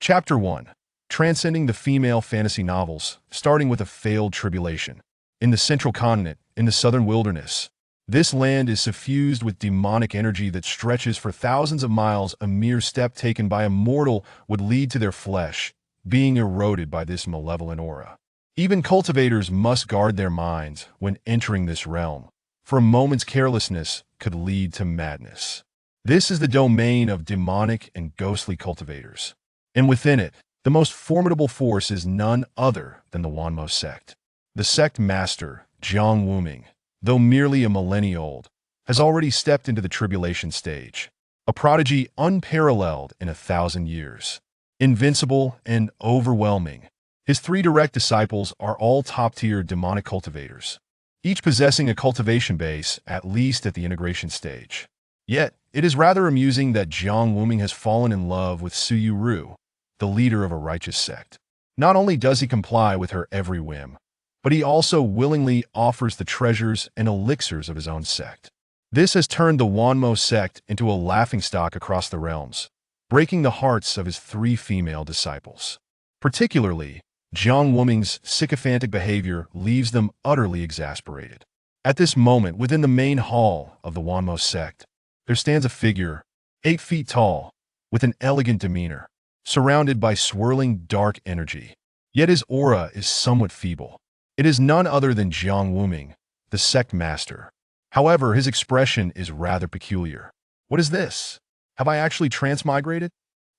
Chapter 1. Transcending the female fantasy novels, starting with a failed tribulation. In the central continent, in the southern wilderness, this land is suffused with demonic energy that stretches for thousands of miles. A mere step taken by a mortal would lead to their flesh being eroded by this malevolent aura. Even cultivators must guard their minds when entering this realm, for a moment's carelessness could lead to madness. This is the domain of demonic and ghostly cultivators. And within it, the most formidable force is none other than the Wanmo sect. The sect master, Jiang Wuming, though merely a millennia old, has already stepped into the tribulation stage, a prodigy unparalleled in 1,000 years. Invincible and overwhelming, his 3 direct disciples are all top-tier demonic cultivators, each possessing a cultivation base at least at the integration stage. Yet, it is rather amusing that Jiang Wuming has fallen in love with Suyu Ru, the leader of a righteous sect. Not only does he comply with her every whim, but he also willingly offers the treasures and elixirs of his own sect. This has turned the Wanmo sect into a laughingstock across the realms, breaking the hearts of his 3 female disciples. Particularly, Jiang Wuming's sycophantic behavior leaves them utterly exasperated. At this moment, within the main hall of the Wanmo sect, there stands a figure, 8 feet tall, with an elegant demeanor, surrounded by swirling dark energy. Yet his aura is somewhat feeble. It is none other than Jiang Wuming, the sect master. However, his expression is rather peculiar. What is this? Have I actually transmigrated?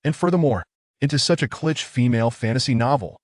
And furthermore, into such a kitsch female fantasy novel.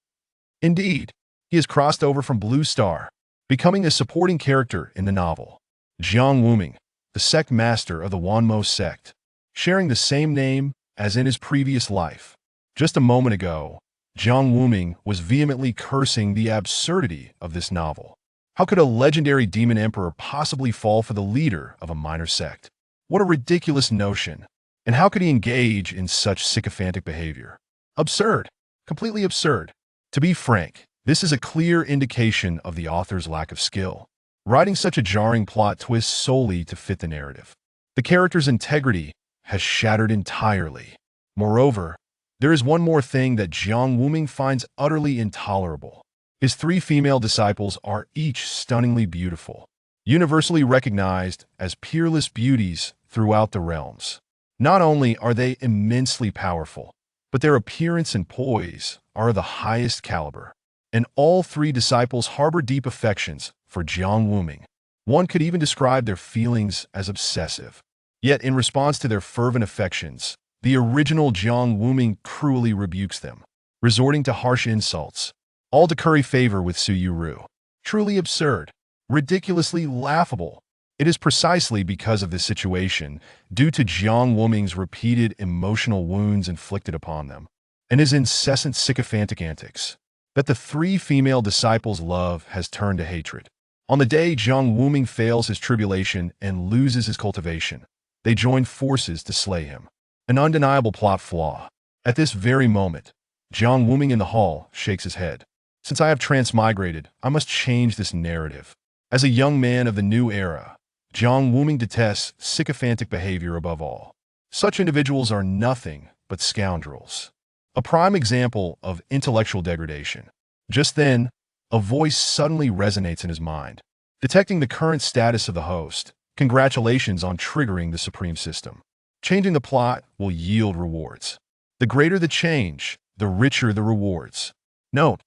Indeed, he has crossed over from Blue Star, becoming a supporting character in the novel. Jiang Wuming, the sect master of the Wanmo sect, sharing the same name as in his previous life. Just a moment ago, Jiang Wuming was vehemently cursing the absurdity of this novel. How could a legendary demon emperor possibly fall for the leader of a minor sect? What a ridiculous notion. And how could he engage in such sycophantic behavior? Absurd. Completely absurd. To be frank, this is a clear indication of the author's lack of skill, writing such a jarring plot twist solely to fit the narrative. The character's integrity has shattered entirely. Moreover, there is one more thing that Jiang Wuming finds utterly intolerable. His 3 female disciples are each stunningly beautiful, universally recognized as peerless beauties throughout the realms. Not only are they immensely powerful, but their appearance and poise are of the highest caliber. And all 3 disciples harbor deep affections for Jiang Wuming. One could even describe their feelings as obsessive. Yet in response to their fervent affections, the original Jiang Wuming cruelly rebukes them, resorting to harsh insults, all to curry favor with Suyu Ru. Truly absurd, ridiculously laughable. It is precisely because of this situation, due to Jiang Wuming's repeated emotional wounds inflicted upon them, and his incessant sycophantic antics, that the 3 female disciples' love has turned to hatred. On the day Jiang Wuming fails his tribulation and loses his cultivation, they join forces to slay him. An undeniable plot flaw. At this very moment, Jiang Wuming in the hall shakes his head. Since I have transmigrated, I must change this narrative. As a young man of the new era, Jiang Wuming detests sycophantic behavior above all. Such individuals are nothing but scoundrels. A prime example of intellectual degradation. Just then, a voice suddenly resonates in his mind. Detecting the current status of the host, congratulations on triggering the supreme system. Changing the plot will yield rewards. The greater the change, the richer the rewards. Note,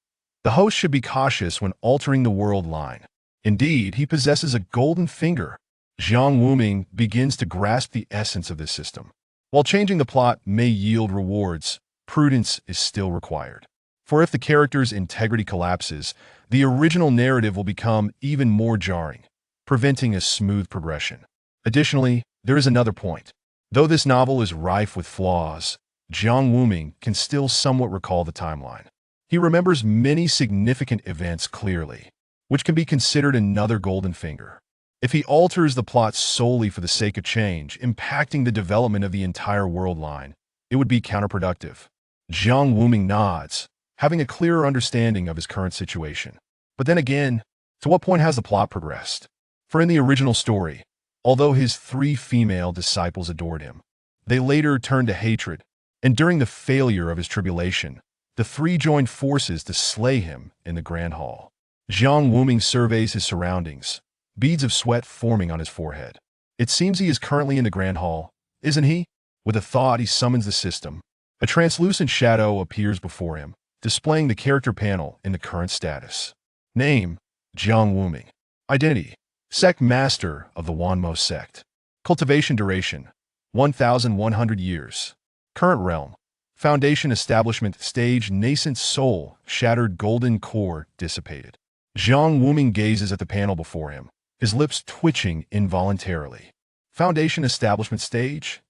the host should be cautious when altering the world line. Indeed, he possesses a golden finger. Jiang Wuming begins to grasp the essence of this system. While changing the plot may yield rewards, prudence is still required. For if the character's integrity collapses, the original narrative will become even more jarring, preventing a smooth progression. Additionally, there is another point. Though this novel is rife with flaws, Jiang Wuming can still somewhat recall the timeline. He remembers many significant events clearly, which can be considered another golden finger. If he alters the plot solely for the sake of change, impacting the development of the entire world line, it would be counterproductive. Jiang Wuming nods, having a clearer understanding of his current situation. But then again, to what point has the plot progressed? For in the original story, although his 3 female disciples adored him, they later turned to hatred, And during the failure of his tribulation, the three joined forces to slay him in the Grand Hall. Jiang Wuming surveys his surroundings, beads of sweat forming on his forehead. It seems he is currently in the Grand Hall, isn't he? With a thought, he summons the system. A translucent shadow appears before him, displaying the character panel in the current status. Name: Jiang Wuming. Identity: Sect Master of the Wanmo Sect. Cultivation duration: 1,100 years. Current realm: Foundation establishment stage. Nascent soul, shattered golden core dissipated. Jiang Wuming gazes at the panel before him, his lips twitching involuntarily. Foundation establishment stage?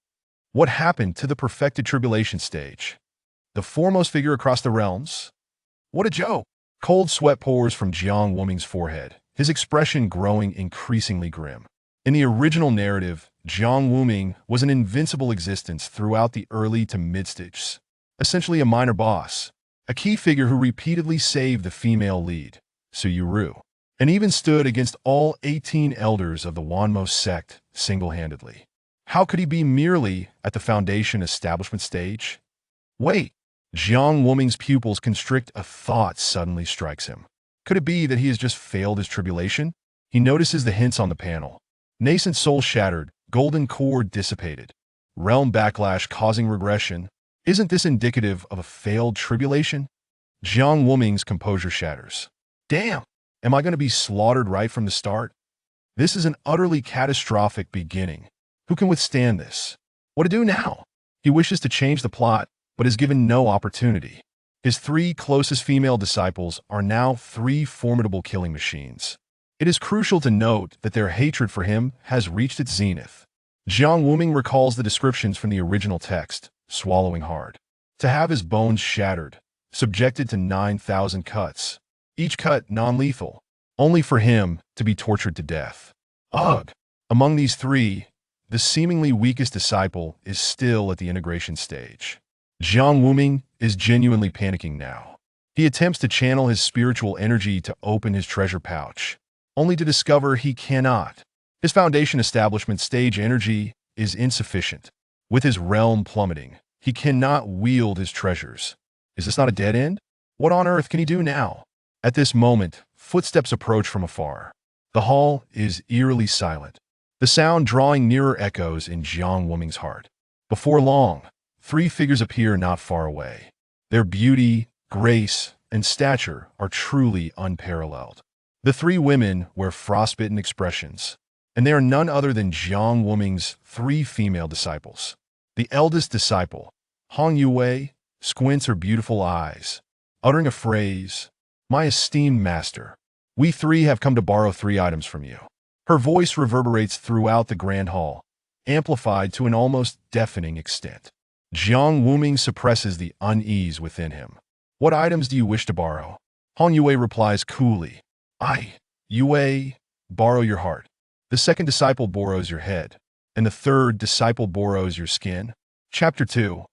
What happened to the perfected tribulation stage? The foremost figure across the realms? What a joke! Cold sweat pours from Jiang Wuming's forehead, his expression growing increasingly grim. In the original narrative, Jiang Wuming was an invincible existence throughout the early to mid-stages, essentially a minor boss, a key figure who repeatedly saved the female lead, Su Yuru, and even stood against all 18 elders of the Wanmo sect single-handedly. How could he be merely at the Foundation establishment stage? Wait! Jiang Wuming's pupils constrict. A thought suddenly strikes him. Could it be that he has just failed his tribulation? He notices the hints on the panel. Nascent soul shattered, golden core dissipated. Realm backlash causing regression. Isn't this indicative of a failed tribulation? Jiang Wuming's composure shatters. Damn! Am I going to be slaughtered right from the start? This is an utterly catastrophic beginning. Who can withstand this? What to do now? He wishes to change the plot, but is given no opportunity. His three closest female disciples are now three formidable killing machines. It is crucial to note that their hatred for him has reached its zenith. Jiang Wuming recalls the descriptions from the original text, swallowing hard. To have his bones shattered, subjected to 9,000 cuts, each cut non-lethal, only for him to be tortured to death. Ugh! Among these three, the seemingly weakest disciple is still at the integration stage. Jiang Wuming is genuinely panicking now. He attempts to channel his spiritual energy to open his treasure pouch, only to discover he cannot. His Foundation establishment stage energy is insufficient. With his realm plummeting, he cannot wield his treasures. Is this not a dead end? What on earth can he do now? At this moment, footsteps approach from afar. The hall is eerily silent. The sound drawing nearer echoes in Jiang Wuming's heart. Before long, three figures appear not far away. Their beauty, grace, and stature are truly unparalleled. The three women wear frostbitten expressions, and they are none other than Jiang Wuming's three female disciples. The eldest disciple, Hong Yue, squints her beautiful eyes, uttering a phrase, "My esteemed master, we three have come to borrow 3 items from you." Her voice reverberates throughout the Grand Hall, amplified to an almost deafening extent. Jiang Wuming suppresses the unease within him. "What items do you wish to borrow?" Hong Yue replies coolly, Yue, borrow your heart. The second disciple borrows your head, and the third disciple borrows your skin. Chapter 2.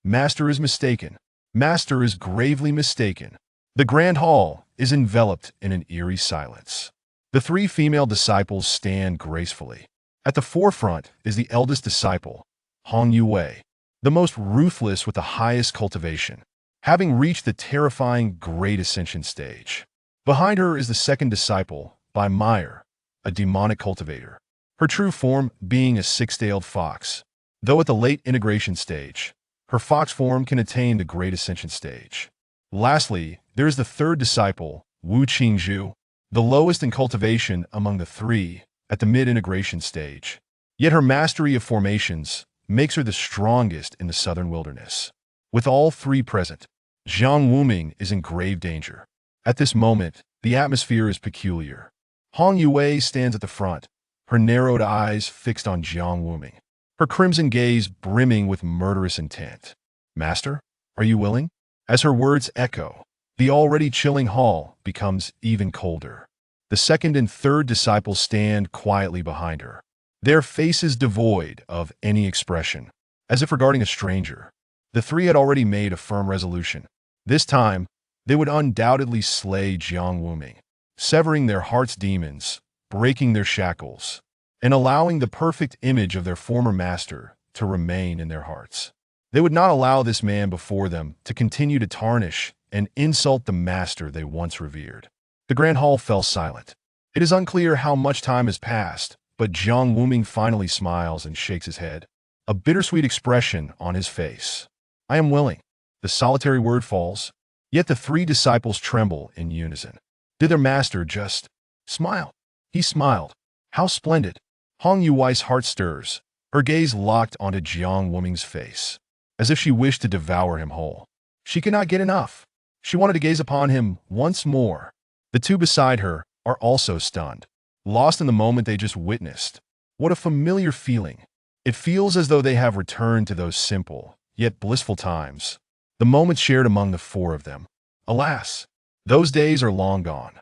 Master is mistaken. Master is gravely mistaken. The Grand Hall is enveloped in an eerie silence. The three female disciples stand gracefully. At the forefront is the eldest disciple, Hong Yue, the most ruthless with the highest cultivation, having reached the terrifying Great Ascension stage. Behind her is the second disciple, by Meyer, a demonic cultivator, her true form being a six-tailed fox. Though at the late integration stage, her fox form can attain the Great Ascension stage. Lastly, there is the third disciple, Wu Qingzhu, the lowest in cultivation among the three, at the mid-integration stage. Yet her mastery of formations makes her the strongest in the southern wilderness. With all three present, Jiang Wuming is in grave danger. At this moment, the atmosphere is peculiar. Hong Yue stands at the front, her narrowed eyes fixed on Jiang Wuming, her crimson gaze brimming with murderous intent. "Master, are you willing?" As her words echo, the already chilling hall becomes even colder. The second and third disciples stand quietly behind her, their faces devoid of any expression, as if regarding a stranger. The three had already made a firm resolution. This time, they would undoubtedly slay Jiang Wuming, severing their heart's demons, breaking their shackles, and allowing the perfect image of their former master to remain in their hearts. They would not allow this man before them to continue to tarnish and insult the master they once revered. The Grand Hall fell silent. It is unclear how much time has passed, but Jiang Wuming finally smiles and shakes his head, a bittersweet expression on his face. I am willing. The solitary word falls, yet the three disciples tremble in unison. Did their master just smile? He smiled. How splendid! Hong Yui's heart stirs, her gaze locked onto Jiang Wuming's face, as if she wished to devour him whole. She could not get enough. She wanted to gaze upon him once more. The two beside her are also stunned, lost in the moment they just witnessed. What a familiar feeling. It feels as though they have returned to those simple, yet blissful times, the moments shared among the four of them. Alas, those days are long gone.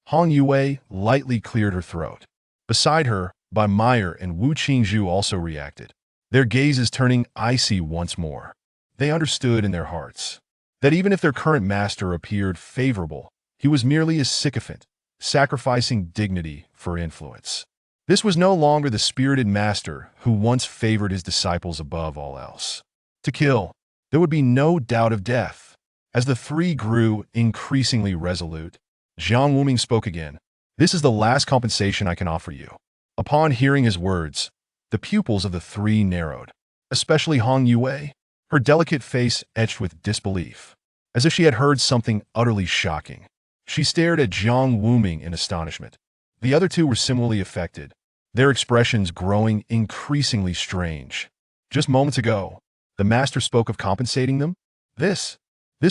Hong Yue lightly cleared her throat. Beside her, Bai Meyer and Wu Qingzhu also reacted, their gazes turning icy once more. They understood in their hearts that even if their current master appeared favorable, he was merely a sycophant, sacrificing dignity for influence. This was no longer the spirited master who once favored his disciples above all else. To kill, there would be no doubt of death. As the three grew increasingly resolute, Jiang Wuming spoke again. This is the last compensation I can offer you. Upon hearing his words, the pupils of the three narrowed, especially Hong Yue, her delicate face etched with disbelief, as if she had heard something utterly shocking. She stared at Jiang Wuming in astonishment. The other two were similarly affected, their expressions growing increasingly strange. Just moments ago, the master spoke of compensating them? This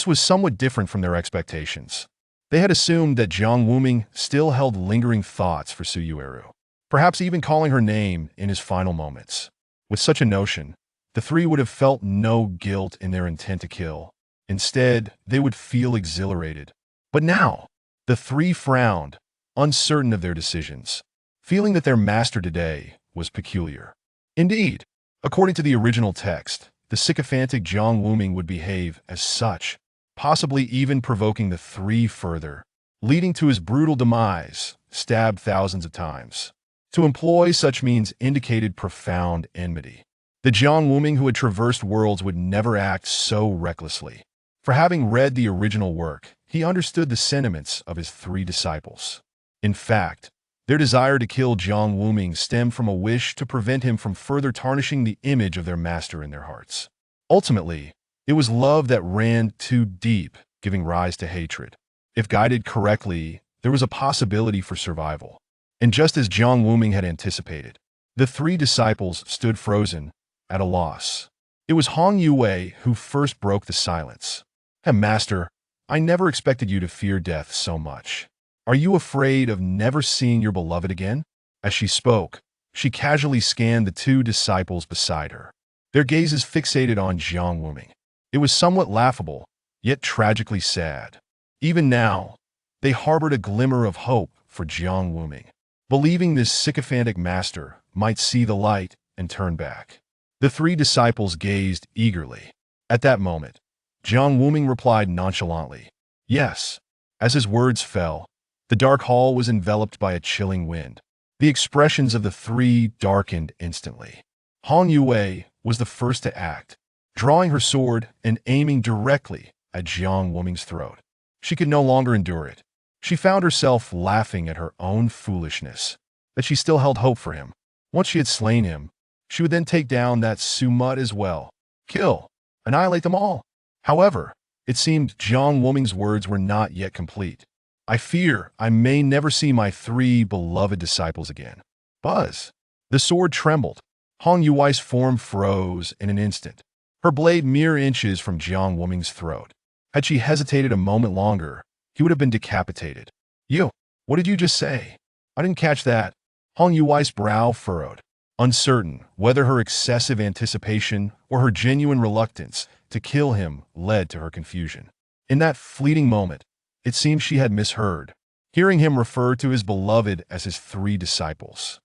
was somewhat different from their expectations. They had assumed that Jiang Wuming still held lingering thoughts for Su Yueru, perhaps even calling her name in his final moments. With such a notion, the three would have felt no guilt in their intent to kill. Instead, they would feel exhilarated. But now, the three frowned, uncertain of their decisions, feeling that their master today was peculiar. Indeed, according to the original text, the sycophantic Jiang Wuming would behave as such, possibly even provoking the three further, leading to his brutal demise, stabbed thousands of times. To employ such means indicated profound enmity. The Jiang Wuming who had traversed worlds would never act so recklessly. For having read the original work, he understood the sentiments of his three disciples. In fact, their desire to kill Jiang Wuming stemmed from a wish to prevent him from further tarnishing the image of their master in their hearts. Ultimately, it was love that ran too deep, giving rise to hatred. If guided correctly, there was a possibility for survival. And just as Jiang Wuming had anticipated, the three disciples stood frozen, at a loss. It was Hong Yue who first broke the silence. Master, I never expected you to fear death so much. Are you afraid of never seeing your beloved again? As she spoke, she casually scanned the two disciples beside her, their gazes fixated on Jiang Wuming. It was somewhat laughable, yet tragically sad. Even now, they harbored a glimmer of hope for Jiang Wuming, believing this sycophantic master might see the light and turn back. The three disciples gazed eagerly. At that moment, Jiang Wuming replied nonchalantly, "Yes." As his words fell, the dark hall was enveloped by a chilling wind. The expressions of the three darkened instantly. Hong Yue was the first to act, drawing her sword and aiming directly at Jiang Wuming's throat. She could no longer endure it. She found herself laughing at her own foolishness, that she still held hope for him. Once she had slain him, she would then take down that Sumut as well. Kill, annihilate them all. However, it seemed Jiang Wuming's words were not yet complete. I fear I may never see my three beloved disciples again. Buzz. The sword trembled. Hong Yui's form froze in an instant, her blade mere inches from Jiang Wuming's throat. Had she hesitated a moment longer, he would have been decapitated. You, what did you just say? I didn't catch that. Hong Yui's brow furrowed, uncertain whether her excessive anticipation or her genuine reluctance to kill him led to her confusion. In that fleeting moment, it seemed she had misheard, hearing him refer to his beloved as his three disciples.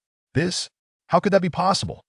How could that be possible?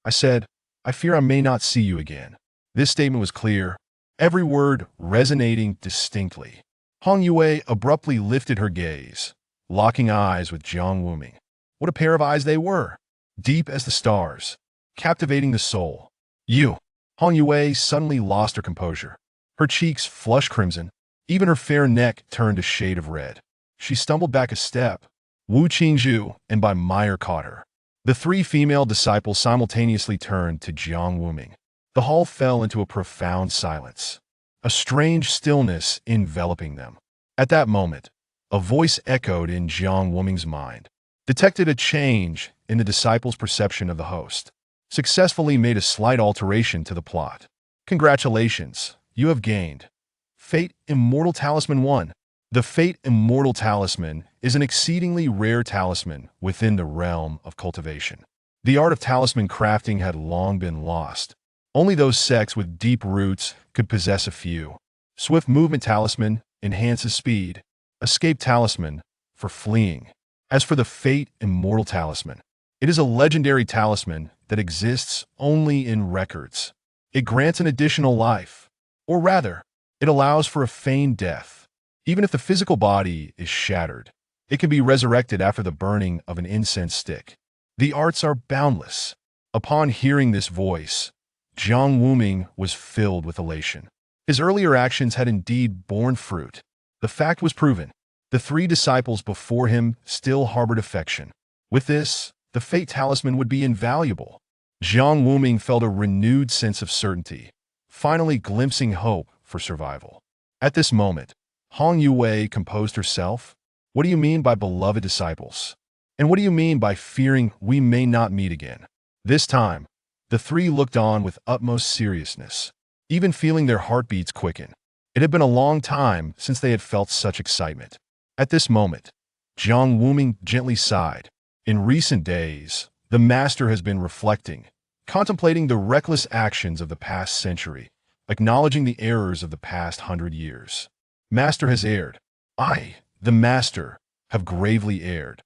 I said, I fear I may not see you again. This statement was clear, every word resonating distinctly. Hong Yue abruptly lifted her gaze, locking eyes with Jiang Wuming. What a pair of eyes they were, deep as the stars, captivating the soul. You, Hong Yue suddenly lost her composure. Her cheeks flushed crimson. Even her fair neck turned a shade of red. She stumbled back a step. Wu Qingzhu and Bai Meyer caught her. The three female disciples simultaneously turned to Jiang Wuming. The hall fell into a profound silence, a strange stillness enveloping them. At that moment, a voice echoed in Jiang Wuming's mind, detected a change in the disciples' perception of the host, successfully made a slight alteration to the plot. Congratulations, you have gained Fate Immortal Talisman 1. The Fate Immortal Talisman is an exceedingly rare talisman within the realm of cultivation. The art of talisman crafting had long been lost. Only those sects with deep roots could possess a few. Swift Movement Talisman enhances speed. Escape Talisman for fleeing. As for the Fate Immortal Talisman, it is a legendary talisman that exists only in records. It grants an additional life, or rather, it allows for a feigned death. Even if the physical body is shattered, it can be resurrected after the burning of an incense stick. The arts are boundless. Upon hearing this voice, Jiang Wuming was filled with elation. His earlier actions had indeed borne fruit. The fact was proven. The three disciples before him still harbored affection. With this, the Fate Talisman would be invaluable. Jiang Wuming felt a renewed sense of certainty, finally glimpsing hope for survival. At this moment, Hong Yue composed herself. What do you mean by beloved disciples? And what do you mean by fearing we may not meet again? This time, the three looked on with utmost seriousness, even feeling their heartbeats quicken. It had been a long time since they had felt such excitement. At this moment, Jiang Wuming gently sighed. In recent days, the master has been reflecting, contemplating the reckless actions of the past century, acknowledging the errors of the past 100 years. Master has erred. I, the master, have gravely erred.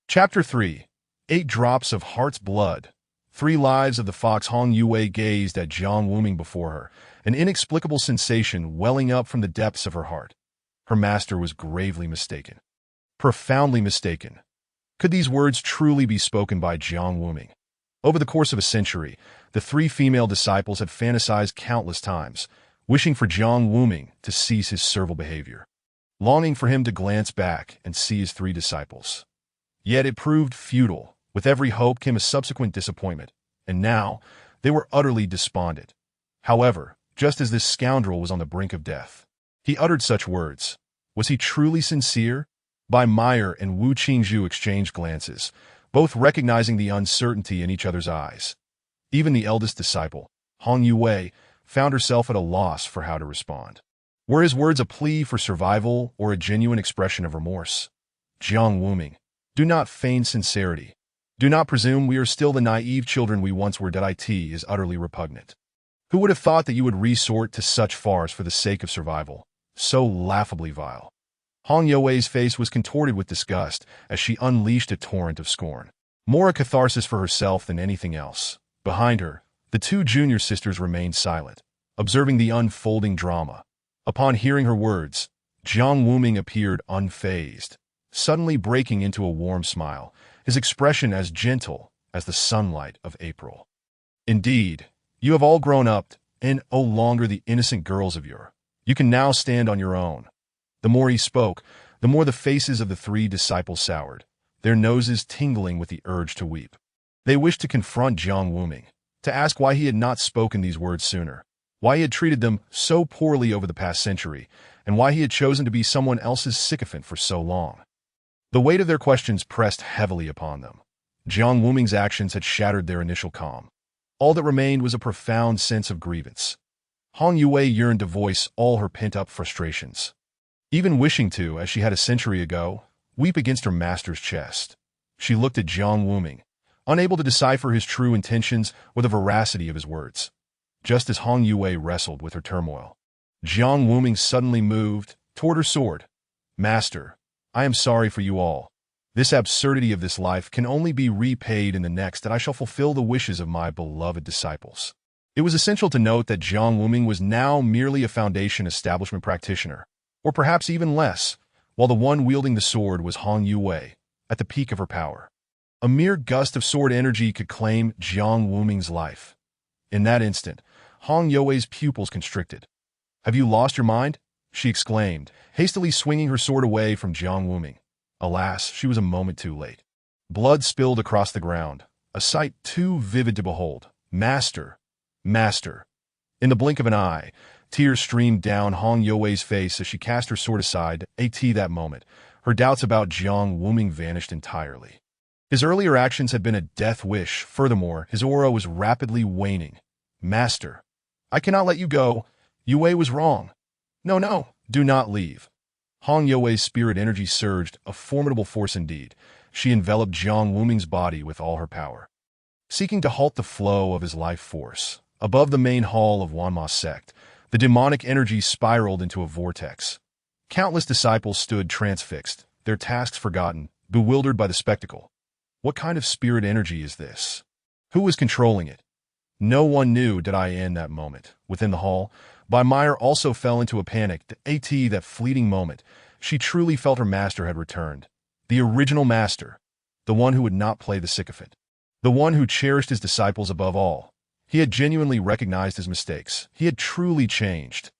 Chapter 3. 8 Drops of Heart's Blood. 3 Lives of the Fox. Hong Yue gazed at Jiang Wuming before her, an inexplicable sensation welling up from the depths of her heart. Her master was gravely mistaken. Profoundly mistaken. Could these words truly be spoken by Jiang Wuming? Over the course of a century, the 3 female disciples had fantasized countless times, wishing for Jiang Wuming to cease his servile behavior, longing for him to glance back and see his 3 disciples. Yet it proved futile. With every hope came a subsequent disappointment, and now they were utterly despondent. However, just as this scoundrel was on the brink of death, he uttered such words. Was he truly sincere? Bai Meyer and Wu Qingzhu exchanged glances, both recognizing the uncertainty in each other's eyes. Even the eldest disciple, Hong Yue, found herself at a loss for how to respond. Were his words a plea for survival or a genuine expression of remorse? Jiang Wuming, do not feign sincerity. Do not presume we are still the naive children we once were. It is utterly repugnant. Who would have thought that you would resort to such farce for the sake of survival? So laughably vile. Hong Yue's face was contorted with disgust as she unleashed a torrent of scorn. More a catharsis for herself than anything else. Behind her, the 2 junior sisters remained silent, observing the unfolding drama. Upon hearing her words, Jiang Wuming appeared unfazed, suddenly breaking into a warm smile, his expression as gentle as the sunlight of April. Indeed, you have all grown up and no longer the innocent girls of yore. You can now stand on your own. The more he spoke, the more the faces of the 3 disciples soured, their noses tingling with the urge to weep. They wished to confront Jiang Wuming, to ask why he had not spoken these words sooner, why he had treated them so poorly over the past century, and why he had chosen to be someone else's sycophant for so long. The weight of their questions pressed heavily upon them. Jiang Wuming's actions had shattered their initial calm. All that remained was a profound sense of grievance. Hong Yue yearned to voice all her pent-up frustrations, even wishing to, as she had a century ago, weep against her master's chest. She looked at Jiang Wuming, unable to decipher his true intentions or the veracity of his words. Just as Hong Yue wrestled with her turmoil, Jiang Wuming suddenly moved toward her sword. Master, I am sorry for you all. This absurdity of this life can only be repaid in the next, that I shall fulfill the wishes of my beloved disciples. It was essential to note that Jiang Wuming was now merely a foundation establishment practitioner, or perhaps even less, while the one wielding the sword was Hong Yue, at the peak of her power. A mere gust of sword energy could claim Jiang Wuming's life. In that instant, Hong Youwei's pupils constricted. "Have you lost your mind?" she exclaimed, hastily swinging her sword away from Jiang Wuming. Alas, she was a moment too late. Blood spilled across the ground, a sight too vivid to behold. "Master! Master!" In the blink of an eye, tears streamed down Hong Youwei's face as she cast her sword aside. That moment, her doubts about Jiang Wuming vanished entirely. His earlier actions had been a death wish. Furthermore, his aura was rapidly waning. "Master, I cannot let you go. Yue was wrong." "No, no, do not leave." Hong Youwei's spirit energy surged, a formidable force indeed. She enveloped Jiang Wuming's body with all her power. Seeking to halt the flow of his life force, above the main hall of Wanma sect, the demonic energy spiraled into a vortex. Countless disciples stood transfixed, their tasks forgotten, bewildered by the spectacle. What kind of spirit energy is this? Who was controlling it? No one knew. In that moment, within the hall, Meyer also fell into a panic. That fleeting moment, she truly felt her master had returned. The original master, the one who would not play the sycophant, the one who cherished his disciples above all. He had genuinely recognized his mistakes. He had truly changed.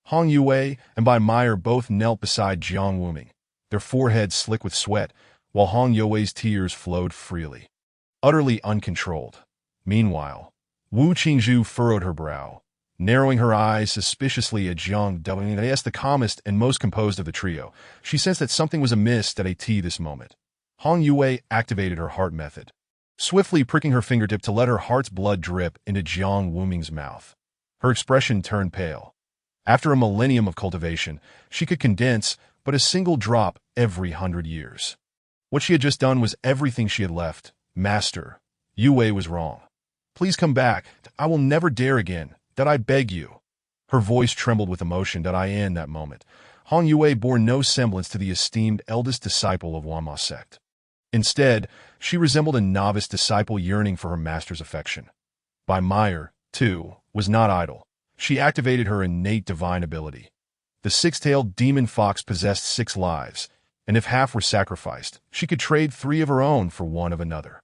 Hong Yue and Meyer both knelt beside Jiang Wuming, their foreheads slick with sweat, while Hong Youwei's tears flowed freely, utterly uncontrolled. Meanwhile, Wu Qingzhu furrowed her brow, narrowing her eyes suspiciously at Jiang Wuming. As the calmest and most composed of the trio, she sensed that something was amiss this moment. Hong Yue activated her heart method, swiftly pricking her fingertip to let her heart's blood drip into Jiang Wuming's mouth. Her expression turned pale. After a millennium of cultivation, she could condense but a single drop every 100 years. What she had just done was everything she had left. "Master, Yue was wrong. Please come back. I will never dare again. I beg you." Her voice trembled with emotion. In that moment, Hong Yue bore no semblance to the esteemed eldest disciple of Wanma sect. Instead, she resembled a novice disciple yearning for her master's affection. Meyer, too, was not idle. She activated her innate divine ability. The six-tailed demon fox possessed 6 lives, and if half were sacrificed, she could trade 3 of her own for 1 of another.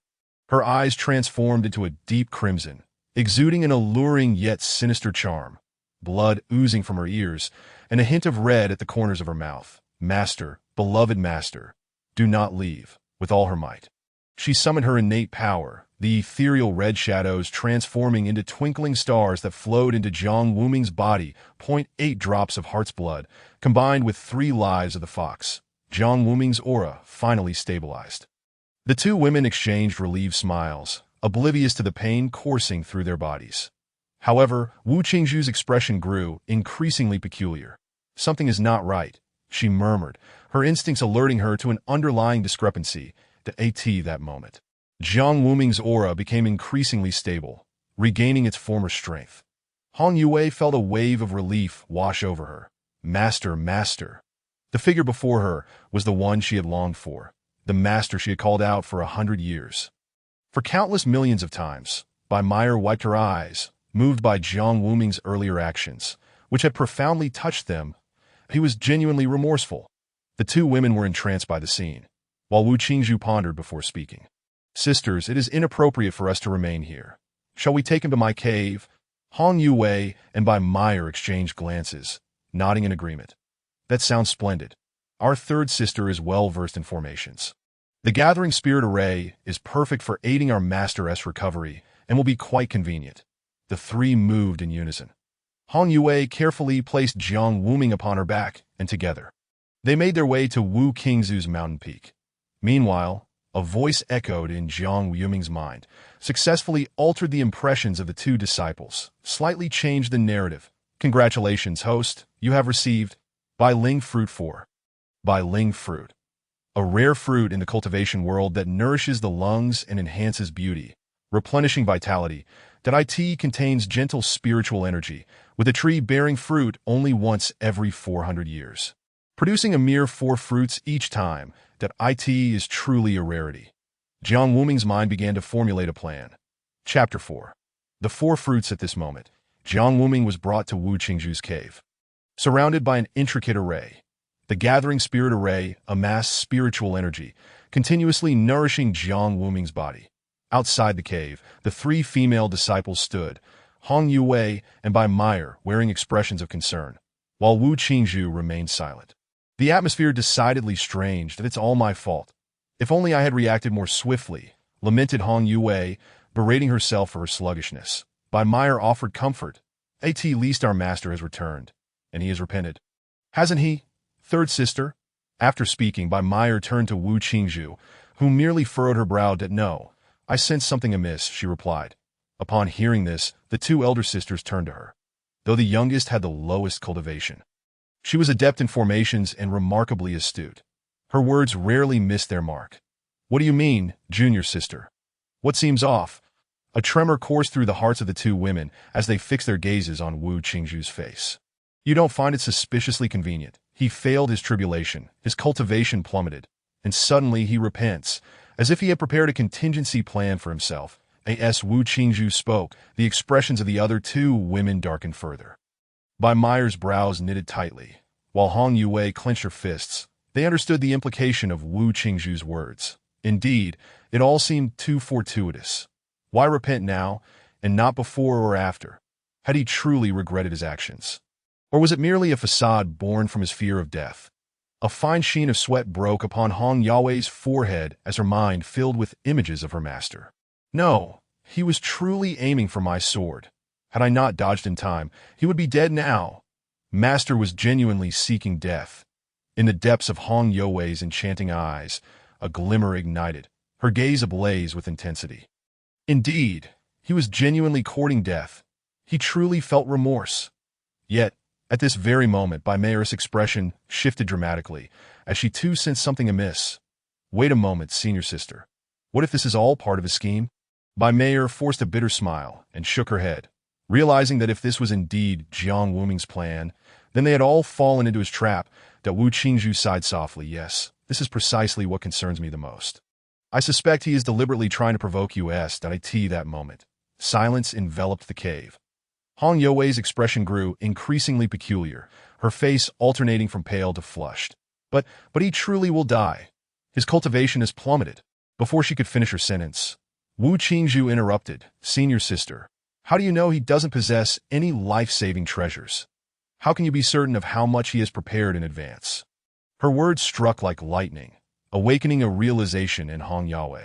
Her eyes transformed into a deep crimson, exuding an alluring yet sinister charm, blood oozing from her ears, and a hint of red at the corners of her mouth. "Master, beloved master, do not leave," with all her might. She summoned her innate power, the ethereal red shadows transforming into twinkling stars that flowed into Jiang Wuming's body. 0.8 drops of heart's blood, combined with 3 lives of the fox. Jiang Wuming's aura finally stabilized. The two women exchanged relieved smiles, oblivious to the pain coursing through their bodies. However, Wu Qingzhu's expression grew increasingly peculiar. "Something is not right," she murmured, her instincts alerting her to an underlying discrepancy. That moment, Jiang Wuming's aura became increasingly stable, regaining its former strength. Hong Yue felt a wave of relief wash over her. "Master, master." The figure before her was the one she had longed for, the master she had called out for 100 years. For countless millions of times, Meyer wiped her eyes, moved by Jiang Wuming's earlier actions, which had profoundly touched them. He was genuinely remorseful. The two women were entranced by the scene, while Wu Qingzhu pondered before speaking. "Sisters, it is inappropriate for us to remain here. Shall we take him to my cave?" Hong Yue and Meyer exchanged glances, nodding in agreement. "That sounds splendid. Our third sister is well versed in formations. The Gathering Spirit Array is perfect for aiding our Master's recovery and will be quite convenient." The 3 moved in unison. Hong Yue carefully placed Jiang Wuming upon her back, and together, they made their way to Wu Qingzhu's mountain peak. Meanwhile, a voice echoed in Jiang Wuming's mind, successfully altered the impressions of the 2 disciples, slightly changed the narrative. "Congratulations, host, you have received Bai Ling Fruit 4. Bai Ling Fruit, a rare fruit in the cultivation world that nourishes the lungs and enhances beauty, replenishing vitality. It contains gentle spiritual energy, with a tree bearing fruit only once every 400 years. Producing a mere 4 fruits each time, it is truly a rarity." Jiang Wuming's mind began to formulate a plan. Chapter 4. The 4 fruits. At this moment, Jiang Wuming was brought to Wu Qingzhu's cave. Surrounded by an intricate array, the Gathering Spirit Array amassed spiritual energy, continuously nourishing Jiang Wuming's body. Outside the cave, the 3 female disciples stood, Hong Yue and Bai Meyer wearing expressions of concern, while Wu Qingzhu remained silent. The atmosphere decidedly strange. That it's all my fault. If only I had reacted more swiftly, lamented Hong Yue, berating herself for her sluggishness. Bai Meyer offered comfort. At least our master has returned, and he has repented. Hasn't he? Third sister. After speaking, Bai Meyer turned to Wu Qingzhu, who merely furrowed her brow. No, I sense something amiss, she replied. Upon hearing this, the two elder sisters turned to her. Though the youngest had the lowest cultivation, she was adept in formations and remarkably astute. Her words rarely missed their mark. What do you mean, junior sister? What seems off? A tremor coursed through the hearts of the two women as they fixed their gazes on Wu Qingzhu's face. You don't find it suspiciously convenient. He failed his tribulation, his cultivation plummeted, and suddenly he repents, as if he had prepared a contingency plan for himself. As Wu Qingzhu spoke, the expressions of the other two women darkened further. Bai Meyer's brows knitted tightly, while Hong Yue clenched her fists. They understood the implication of Wu Qingzhu's words. Indeed, it all seemed too fortuitous. Why repent now, and not before or after? Had he truly regretted his actions? Or was it merely a facade born from his fear of death? A fine sheen of sweat broke upon Hong Yue's forehead as her mind filled with images of her master. No, he was truly aiming for my sword. Had I not dodged in time, he would be dead now. Master was genuinely seeking death. In the depths of Hong Yue's enchanting eyes, a glimmer ignited, her gaze ablaze with intensity. Indeed, he was genuinely courting death. He truly felt remorse. Yet, at this very moment, Bai Meyer's expression shifted dramatically, as she too sensed something amiss. Wait a moment, senior sister. What if this is all part of a scheme? Bai Meyer forced a bitter smile and shook her head, realizing that if this was indeed Jiang Wuming's plan, then they had all fallen into his trap. That Wu Qingzhu sighed softly. Yes, this is precisely what concerns me the most. I suspect he is deliberately trying to provoke us. That moment. Silence enveloped the cave. Hong Yue's expression grew increasingly peculiar, her face alternating from pale to flushed. But he truly will die. His cultivation has plummeted. Before she could finish her sentence, Wu Qingzhu interrupted. Senior sister, how do you know he doesn't possess any life-saving treasures? How can you be certain of how much he has prepared in advance? Her words struck like lightning, awakening a realization in Hong Yue.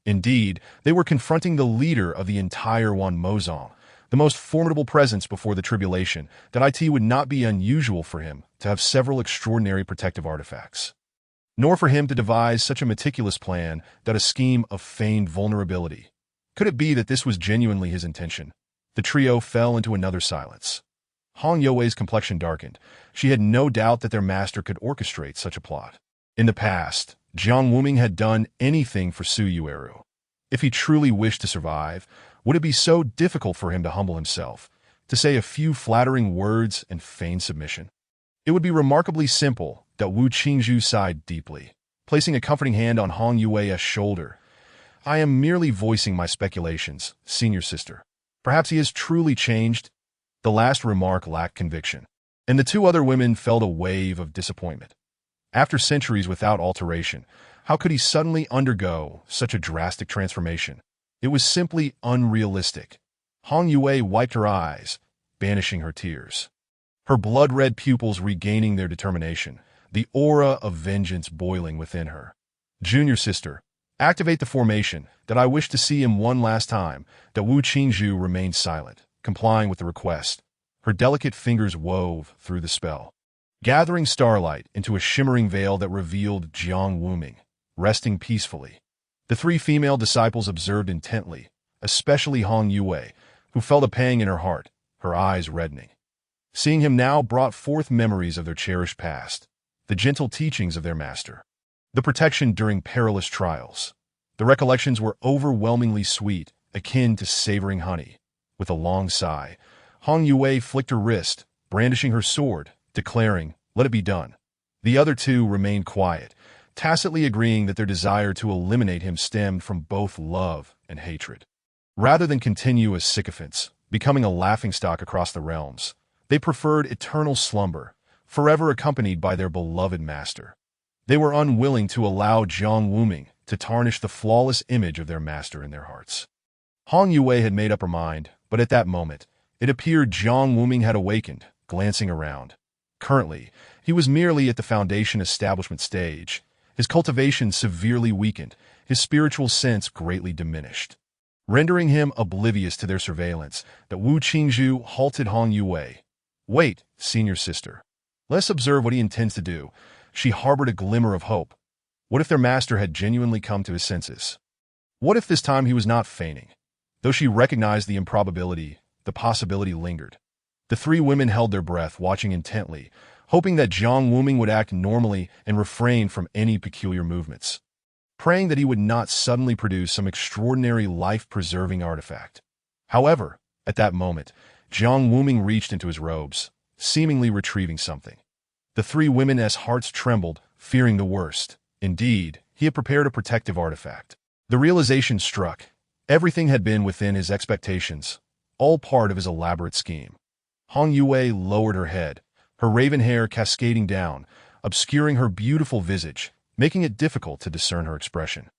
Indeed, they were confronting the leader of the entire Wan Mozong, the most formidable presence before the tribulation. That it would not be unusual for him to have several extraordinary protective artifacts, nor for him to devise such a meticulous plan, that a scheme of feigned vulnerability. Could it be that this was genuinely his intention? The trio fell into another silence. Hong Yue's complexion darkened. She had no doubt that their master could orchestrate such a plot. In the past, Jiang Wuming had done anything for Su Yueru. If he truly wished to survive, would it be so difficult for him to humble himself, to say a few flattering words and feign submission? It would be remarkably simple. That Wu Qingzhu sighed deeply, placing a comforting hand on Hong Yue's shoulder. I am merely voicing my speculations, senior sister. Perhaps he has truly changed. The last remark lacked conviction, and the two other women felt a wave of disappointment. After centuries without alteration, how could he suddenly undergo such a drastic transformation? It was simply unrealistic. Hong Yue wiped her eyes, banishing her tears, her blood-red pupils regaining their determination, the aura of vengeance boiling within her. Junior sister, activate the formation. That I wish to see him one last time. That Wu Qingzhu remained silent, complying with the request. Her delicate fingers wove through the spell, gathering starlight into a shimmering veil that revealed Jiang Wuming, resting peacefully. The three female disciples observed intently, especially Hong Yue, who felt a pang in her heart, her eyes reddening. Seeing him now brought forth memories of their cherished past, the gentle teachings of their master, the protection during perilous trials. The recollections were overwhelmingly sweet, akin to savoring honey. With a long sigh, Hong Yue flicked her wrist, brandishing her sword, declaring, "Let it be done." The other two remained quiet, tacitly agreeing that their desire to eliminate him stemmed from both love and hatred. Rather than continue as sycophants, becoming a laughingstock across the realms, they preferred eternal slumber, forever accompanied by their beloved master. They were unwilling to allow Jiang Wuming to tarnish the flawless image of their master in their hearts. Hong Yue had made up her mind, But at that moment, it appeared Jiang Wuming had awakened, glancing around. Currently, he was merely at the foundation establishment stage, his cultivation severely weakened, his spiritual sense greatly diminished, rendering him oblivious to their surveillance. That Wu Qingzhu halted Hong Yue. "Wait, senior sister. Let's observe what he intends to do." She harbored a glimmer of hope. What if their master had genuinely come to his senses? What if this time he was not feigning? Though she recognized the improbability, the possibility lingered. The three women held their breath, watching intently, hoping that Jiang Wuming would act normally and refrain from any peculiar movements, praying that he would not suddenly produce some extraordinary life-preserving artifact. However, at that moment, Jiang Wuming reached into his robes, seemingly retrieving something. The three women's hearts trembled, fearing the worst. Indeed, he had prepared a protective artifact. The realization struck. Everything had been within his expectations, all part of his elaborate scheme. Hong Yue lowered her head, her raven hair cascading down, obscuring her beautiful visage, making it difficult to discern her expression.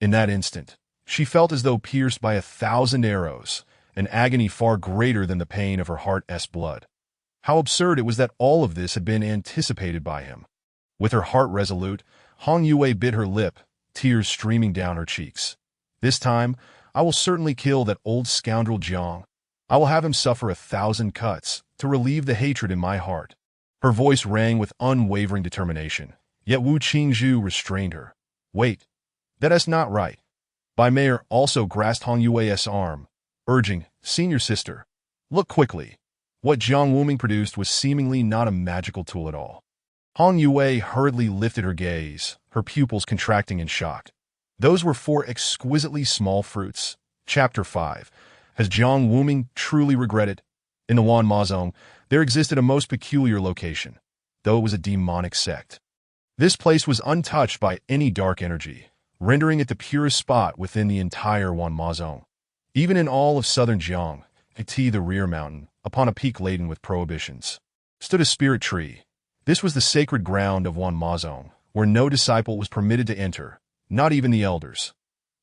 In that instant, she felt as though pierced by 1,000 arrows, an agony far greater than the pain of her heart's blood. How absurd it was that all of this had been anticipated by him. With her heart resolute, Hong Yue bit her lip, tears streaming down her cheeks. "This time, I will certainly kill that old scoundrel Jiang. I will have him suffer 1,000 cuts to relieve the hatred in my heart." Her voice rang with unwavering determination, yet Wu Qingzhu restrained her. "Wait, that is not right." Bai Mei also grasped Hong Yue's arm, urging, "Senior sister, look quickly." What Jiang Wuming produced was seemingly not a magical tool at all. Hong Yue hurriedly lifted her gaze, her pupils contracting in shock. Those were 4 exquisitely small fruits. Chapter 5. Has Jiang Wuming truly regretted? In the Wan Mazong, there existed a most peculiar location, though it was a demonic sect. This place was untouched by any dark energy, rendering it the purest spot within the entire Wan Mazong. Even in all of southern Jiang, the rear mountain, upon a peak laden with prohibitions, stood a spirit tree. This was the sacred ground of Wan Mazong, where no disciple was permitted to enter, not even the elders.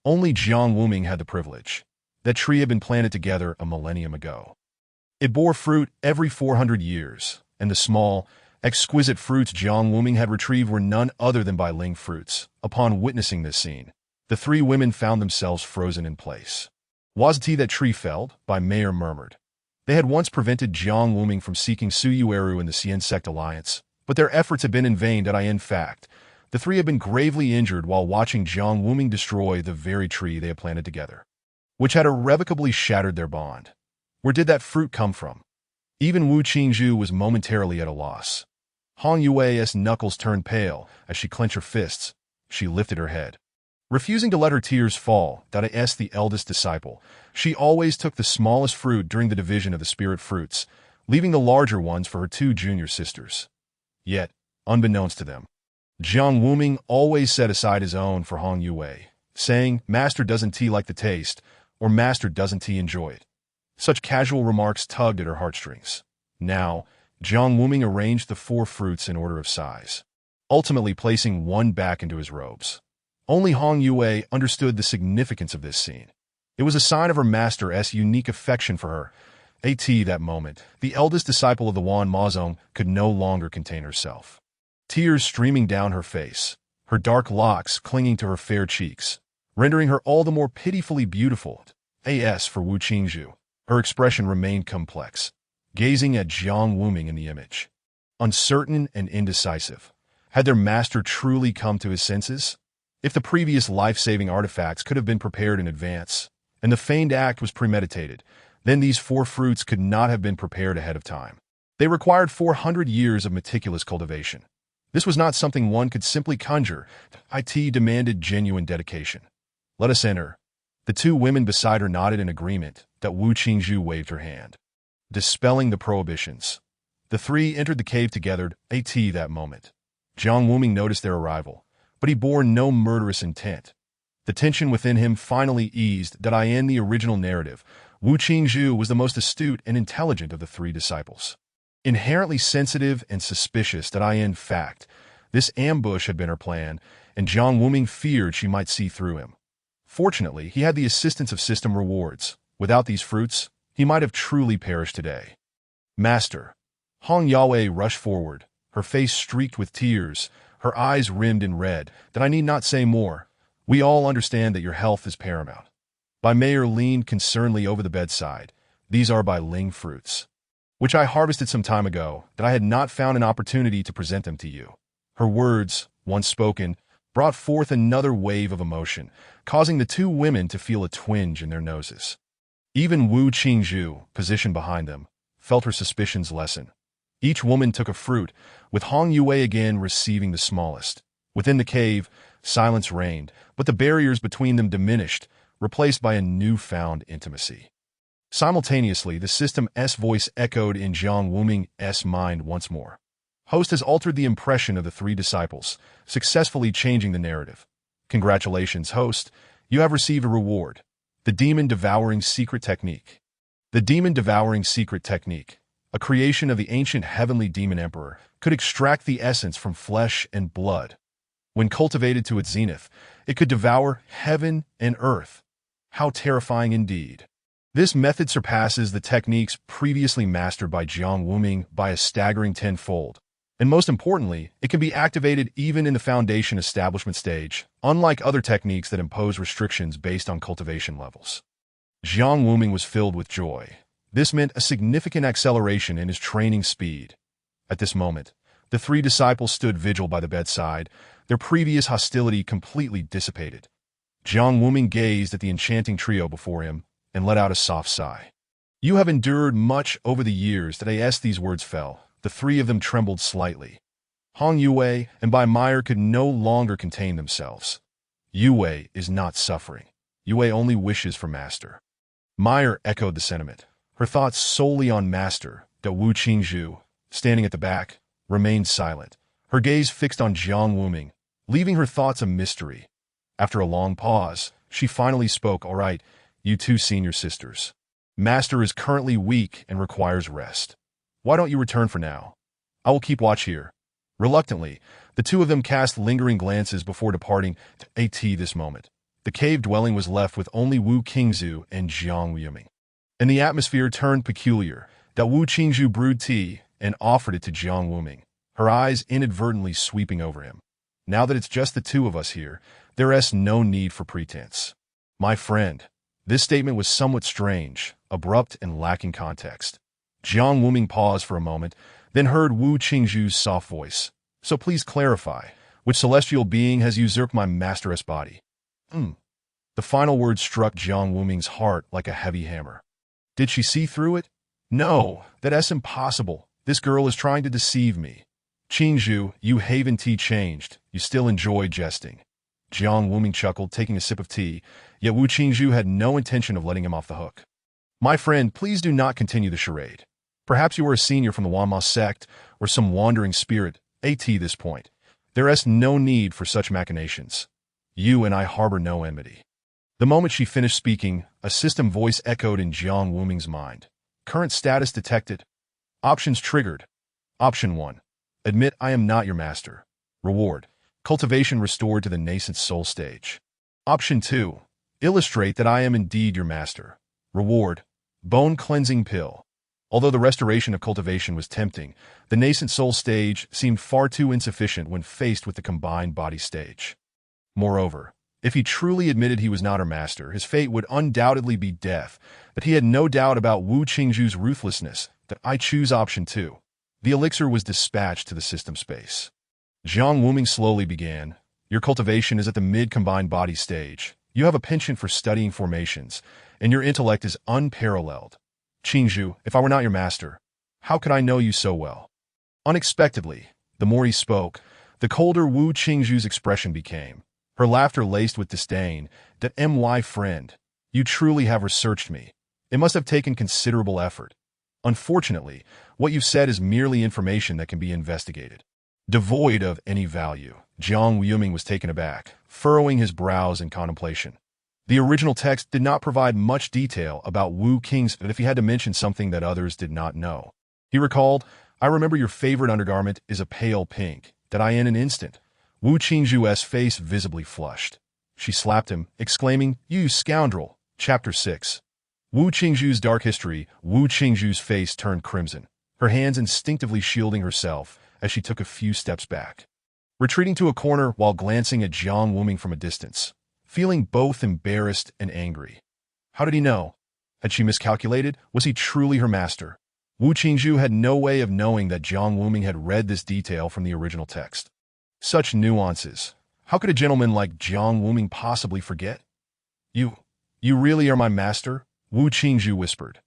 Only Jiang Wuming had the privilege. That tree had been planted together a millennium ago. It bore fruit every 400 years, and the small, exquisite fruits Jiang Wuming had retrieved were none other than Bai Ling fruits. Upon witnessing this scene, the three women found themselves frozen in place. "Was it that tree felled?" Bai Mei murmured. They had once prevented Jiang Wuming from seeking Su Yueru in the Xian Sect alliance, but their efforts had been in vain. In fact, the three had been gravely injured while watching Jiang Wuming destroy the very tree they had planted together, which had irrevocably shattered their bond. Where did that fruit come from? Even Wu Qingzhu was momentarily at a loss. Hong Yue's knuckles turned pale as she clenched her fists. She lifted her head, refusing to let her tears fall. The eldest disciple, she always took the smallest fruit during the division of the spirit fruits, leaving the larger ones for her 2 junior sisters. Yet, unbeknownst to them, Jiang Wuming always set aside his own for Hong Yue, saying, "Master doesn't he like the taste?" or "Master doesn't he enjoy it?" Such casual remarks tugged at her heartstrings. Now, Jiang Wuming arranged the 4 fruits in order of size, ultimately placing one back into his robes. Only Hong Yue understood the significance of this scene. It was a sign of her master's unique affection for her. At that moment, the eldest disciple of the Wan Mazong could no longer contain herself. Tears streaming down her face, her dark locks clinging to her fair cheeks, rendering her all the more pitifully beautiful. As for Wu Qingzhu, her expression remained complex, gazing at Jiang Wuming in the image. Uncertain and indecisive. Had their master truly come to his senses? If the previous life-saving artifacts could have been prepared in advance, and the feigned act was premeditated, then these 4 fruits could not have been prepared ahead of time. They required 400 years of meticulous cultivation. This was not something one could simply conjure. It demanded genuine dedication. "Let us enter." The 2 women beside her nodded in agreement. That Wu Qingzhu waved her hand, dispelling the prohibitions. The 3 entered the cave together. At that moment, Jiang Wuming noticed their arrival, but he bore no murderous intent. The tension within him finally eased. In the original narrative, Wu Qingzhu was the most astute and intelligent of the 3 disciples. Inherently sensitive and suspicious. In fact, this ambush had been her plan, and Jiang Wuming feared she might see through him. Fortunately, he had the assistance of system rewards. Without these fruits, he might have truly perished today. Master. Hong Yahweh rushed forward, her face streaked with tears, her eyes rimmed in red. That I need not say more. We all understand that your health is paramount. Bai Mayer leaned concernedly over the bedside. These are Bai Ling fruits, which I harvested some time ago, that I had not found an opportunity to present them to you. Her words, once spoken, brought forth another wave of emotion, causing the two women to feel a twinge in their noses. Even Wu Qingzhu, positioned behind them, felt her suspicions lessen. Each woman took a fruit, with Hong Yue again receiving the smallest. Within the cave, silence reigned, but the barriers between them diminished, replaced by a newfound intimacy. Simultaneously, the system's voice echoed in Jiang Wuming's mind once more. Host has altered the impression of the three disciples, successfully changing the narrative. Congratulations, host. You have received a reward. The Demon-Devouring Secret Technique. The Demon-Devouring Secret Technique, a creation of the ancient heavenly demon emperor, could extract the essence from flesh and blood. When cultivated to its zenith, it could devour heaven and earth. How terrifying indeed. This method surpasses the techniques previously mastered by Jiang Wuming by a staggering tenfold. And most importantly, it can be activated even in the foundation establishment stage, unlike other techniques that impose restrictions based on cultivation levels. Jiang Wuming was filled with joy. This meant a significant acceleration in his training speed. At this moment, the three disciples stood vigil by the bedside, their previous hostility completely dissipated. Jiang Wuming gazed at the enchanting trio before him and let out a soft sigh. You have endured much over the years. That as these words fell, the three of them trembled slightly. Hong Yue and Bai Mayer could no longer contain themselves. Yue is not suffering. Yue only wishes for Master. Mayer echoed the sentiment, her thoughts solely on Master. Wu Qingzhu, standing at the back, remained silent, her gaze fixed on Jiang Wuming, leaving her thoughts a mystery. After a long pause, she finally spoke. All right, you two senior sisters. Master is currently weak and requires rest. Why don't you return for now? I will keep watch here. Reluctantly, the two of them cast lingering glances before departing to AT this moment. The cave dwelling was left with only Wu Qingzhu and Jiang Wuming. And the atmosphere turned peculiar. Wu Qingzhu brewed tea and offered it to Jiang Wuming, her eyes inadvertently sweeping over him. Now that it's just the two of us here, there's no need for pretense. My friend. This statement was somewhat strange, abrupt, and lacking context. Jiang Wuming paused for a moment, then heard Wu Qingzhu's soft voice. So please clarify, which celestial being has usurped my master's body? The final word struck Jiang Wuming's heart like a heavy hammer. Did she see through it? No, that's impossible. This girl is trying to deceive me. Qingzhu, you haven't tea changed. You still enjoy jesting. Jiang Wuming chuckled, taking a sip of tea, yet Wu Qingzhu had no intention of letting him off the hook. My friend, please do not continue the charade. Perhaps you are a senior from the Wanma sect or some wandering spirit. At this point, there's no need for such machinations. You and I harbor no enmity. The moment she finished speaking, a system voice echoed in Jiang Wuming's mind. Current status detected. Options triggered. Option 1. Admit I am not your master. Reward. Cultivation restored to the nascent soul stage. Option 2. Illustrate that I am indeed your master. Reward. Bone cleansing pill. Although the restoration of cultivation was tempting, the nascent soul stage seemed far too insufficient when faced with the combined body stage. Moreover, if he truly admitted he was not her master, his fate would undoubtedly be death, but he had no doubt about Wu Qingzhu's ruthlessness. That I choose option 2. The elixir was dispatched to the system space. Jiang Wuming slowly began. Your cultivation is at the mid-combined body stage. You have a penchant for studying formations, and your intellect is unparalleled. Qingzhu, if I were not your master, how could I know you so well? Unexpectedly, the more he spoke, the colder Wu Qingzhu's expression became. Her laughter laced with disdain. That my friend, you truly have researched me. It must have taken considerable effort. Unfortunately, what you've said is merely information that can be investigated. Devoid of any value. Jiang Wuming was taken aback, furrowing his brows in contemplation. The original text did not provide much detail about Wu Qing's, but if he had to mention something that others did not know. He recalled, I remember your favorite undergarment is a pale pink. That I in an instant. Wu Qingzhu's face visibly flushed. She slapped him, exclaiming, You scoundrel! Chapter 6. Wu Qingzhu's dark history. Wu Qingzhu's face turned crimson, her hands instinctively shielding herself as she took a few steps back, retreating to a corner while glancing at Jiang Wuming from a distance, feeling both embarrassed and angry. How did he know? Had she miscalculated? Was he truly her master? Wu Qingzhu had no way of knowing that Jiang Wuming had read this detail from the original text. Such nuances. How could a gentleman like Jiang Wuming possibly forget? You really are my master? Wu Qingzhu whispered.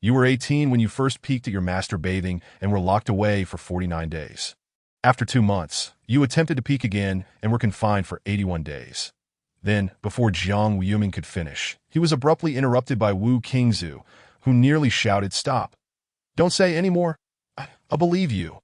You were 18 when you first peeked at your master bathing and were locked away for 49 days. After 2 months, you attempted to peek again and were confined for 81 days. Then, before Jiang Wuming could finish, he was abruptly interrupted by Wu Qingzhu, who nearly shouted, "Stop! Don't say any more. I'll believe you."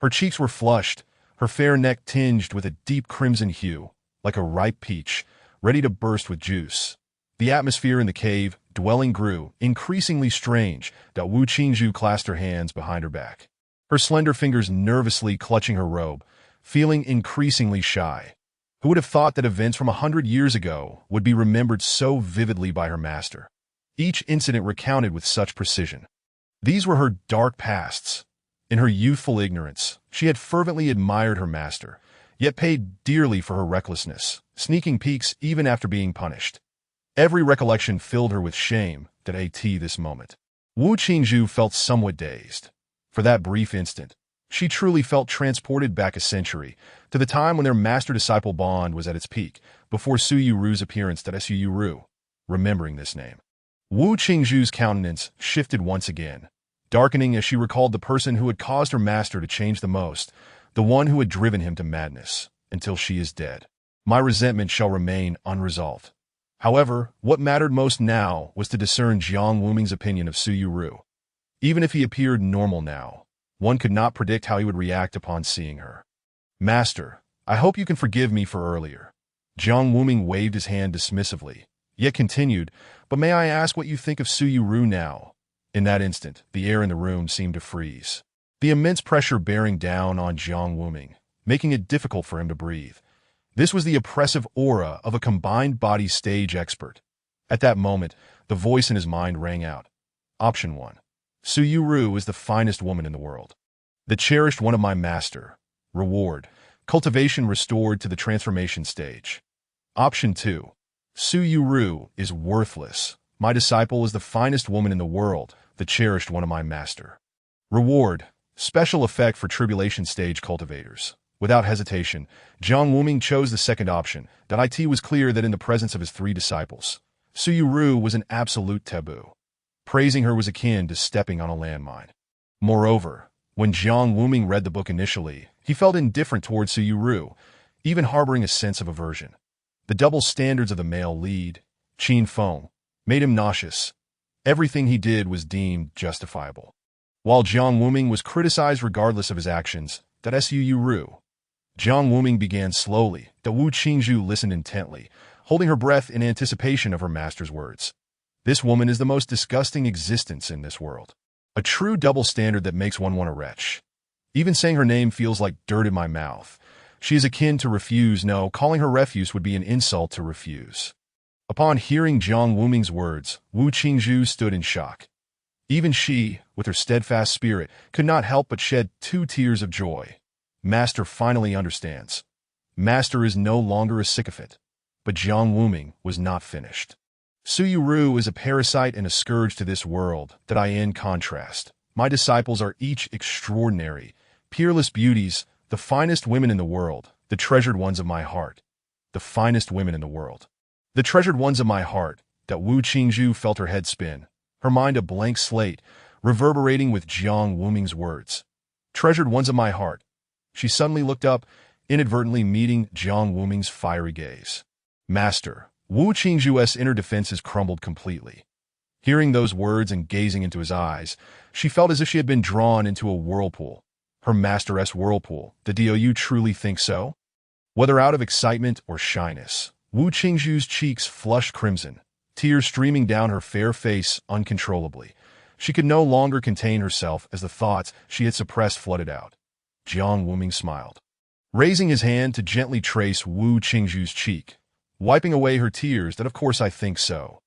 Her cheeks were flushed, her fair neck tinged with a deep crimson hue, like a ripe peach, ready to burst with juice. The atmosphere in the cave dwelling grew, increasingly strange, that Wu Qingzhu clasped her hands behind her back, her slender fingers nervously clutching her robe, feeling increasingly shy. Who would have thought that events from 100 years ago would be remembered so vividly by her master? Each incident recounted with such precision. These were her dark pasts. In her youthful ignorance, she had fervently admired her master, yet paid dearly for her recklessness, sneaking peeks even after being punished. Every recollection filled her with shame at this moment. Wu Qingzhu felt somewhat dazed. For that brief instant, she truly felt transported back a century, to the time when their master-disciple bond was at its peak, before Su Yuru's appearance at Su Yuru. Remembering this name, Wu Qingzhu's countenance shifted once again, darkening as she recalled the person who had caused her master to change the most, the one who had driven him to madness. Until she is dead, my resentment shall remain unresolved. However, what mattered most now was to discern Jiang Wuming's opinion of Su Yuru. Even if he appeared normal now, one could not predict how he would react upon seeing her. "Master, I hope you can forgive me for earlier." Jiang Wuming waved his hand dismissively, yet continued, "But may I ask what you think of Su Yuru now?" In that instant, the air in the room seemed to freeze, the immense pressure bearing down on Jiang Wuming, making it difficult for him to breathe. This was the oppressive aura of a combined body stage expert. At that moment, the voice in his mind rang out. Option 1. Su Yuru is the finest woman in the world. The cherished one of my master. Reward. Cultivation restored to the transformation stage. Option 2. Su Yuru is worthless. My disciple is the finest woman in the world, the cherished one of my master. Reward. Special effect for tribulation stage cultivators. Without hesitation, Jiang Wuming chose the second option. It was clear that in the presence of his 3 disciples, Su Yuru was an absolute taboo. Praising her was akin to stepping on a landmine. Moreover, when Jiang Wuming read the book initially, he felt indifferent towards Su Yuru, even harboring a sense of aversion. The double standards of the male lead, Qin Feng, made him nauseous. Everything he did was deemed justifiable. While Jiang Wuming was criticized regardless of his actions, Su Yuru. Jiang Wuming began slowly. Wu Qingzhu listened intently, holding her breath in anticipation of her master's words. This woman is the most disgusting existence in this world. A true double standard that makes one want to retch. Even saying her name feels like dirt in my mouth. She is akin to refuse. No, calling her refuse would be an insult to refuse. Upon hearing Jiang Wuming's words, Wu Qingzhu stood in shock. Even she, with her steadfast spirit, could not help but shed 2 tears of joy. Master finally understands. Master is no longer a sycophant. But Jiang Wuming was not finished. Su Yuru is a parasite and a scourge to this world. In contrast, my disciples are each extraordinary, peerless beauties, the finest women in the world, the treasured ones of my heart. The finest women in the world. The treasured ones of my heart. Wu Qingzhu felt her head spin, her mind a blank slate, reverberating with Jiang Wuming's words. Treasured ones of my heart. She suddenly looked up, inadvertently meeting Jiang Wuming's fiery gaze. Master, Wu Qingzhu's inner defenses crumbled completely. Hearing those words and gazing into his eyes, she felt as if she had been drawn into a whirlpool. Her master's whirlpool. Do you truly think so? Whether out of excitement or shyness, Wu Qingzhu's cheeks flushed crimson, tears streaming down her fair face uncontrollably. She could no longer contain herself as the thoughts she had suppressed flooded out. Jiang Wuming smiled, raising his hand to gently trace Wu Qingzhu's cheek, wiping away her tears. Of course I think so.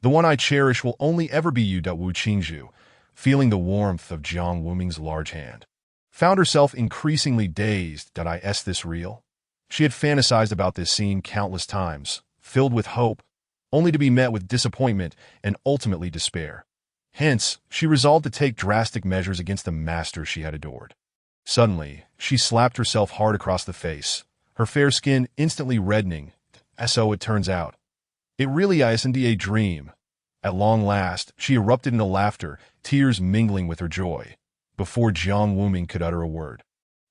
The one I cherish will only ever be you. Wu Qingzhu, feeling the warmth of Jiang Wuming's large hand, found herself increasingly dazed. Is this real? She had fantasized about this scene countless times, filled with hope, only to be met with disappointment and ultimately despair. Hence, she resolved to take drastic measures against the master she had adored. Suddenly, she slapped herself hard across the face, her fair skin instantly reddening. So it turns out, it really isn't a dream. At long last, she erupted into laughter, tears mingling with her joy, before Jiang Wuming could utter a word.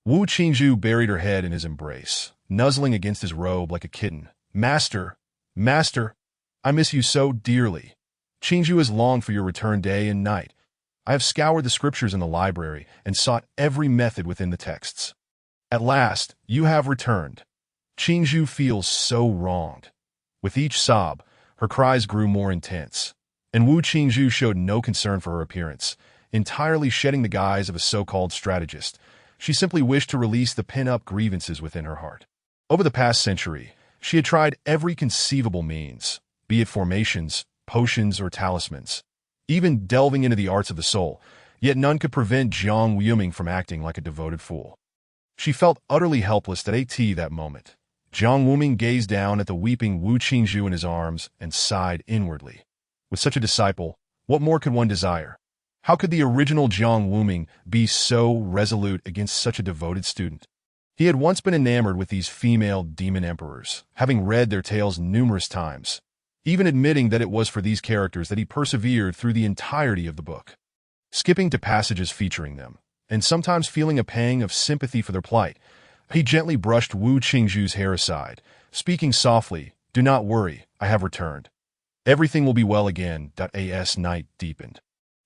Wu Qingzhu buried her head in his embrace, nuzzling against his robe like a kitten. Master, Master, I miss you so dearly. Qingzhu has longed for your return day and night. I have scoured the scriptures in the library and sought every method within the texts. At last, you have returned. Qingzhu feels so wronged. With each sob, her cries grew more intense, and Wu Qingzhu showed no concern for her appearance, entirely shedding the guise of a so-called strategist. She simply wished to release the pent-up grievances within her heart. Over the past century, she had tried every conceivable means, be it formations, potions, or talismans, even delving into the arts of the soul, yet none could prevent Jiang Wuming from acting like a devoted fool. She felt utterly helpless that moment. Jiang Wuming gazed down at the weeping Wu Qingzhu in his arms and sighed inwardly. With such a disciple, what more could one desire? How could the original Jiang Wuming be so resolute against such a devoted student? He had once been enamored with these female demon emperors, having read their tales numerous times, even admitting that it was for these characters that he persevered through the entirety of the book, skipping to passages featuring them, and sometimes feeling a pang of sympathy for their plight. He gently brushed Wu Qingzhu's hair aside, speaking softly, "Do not worry, I have returned. Everything will be well again." As night deepened,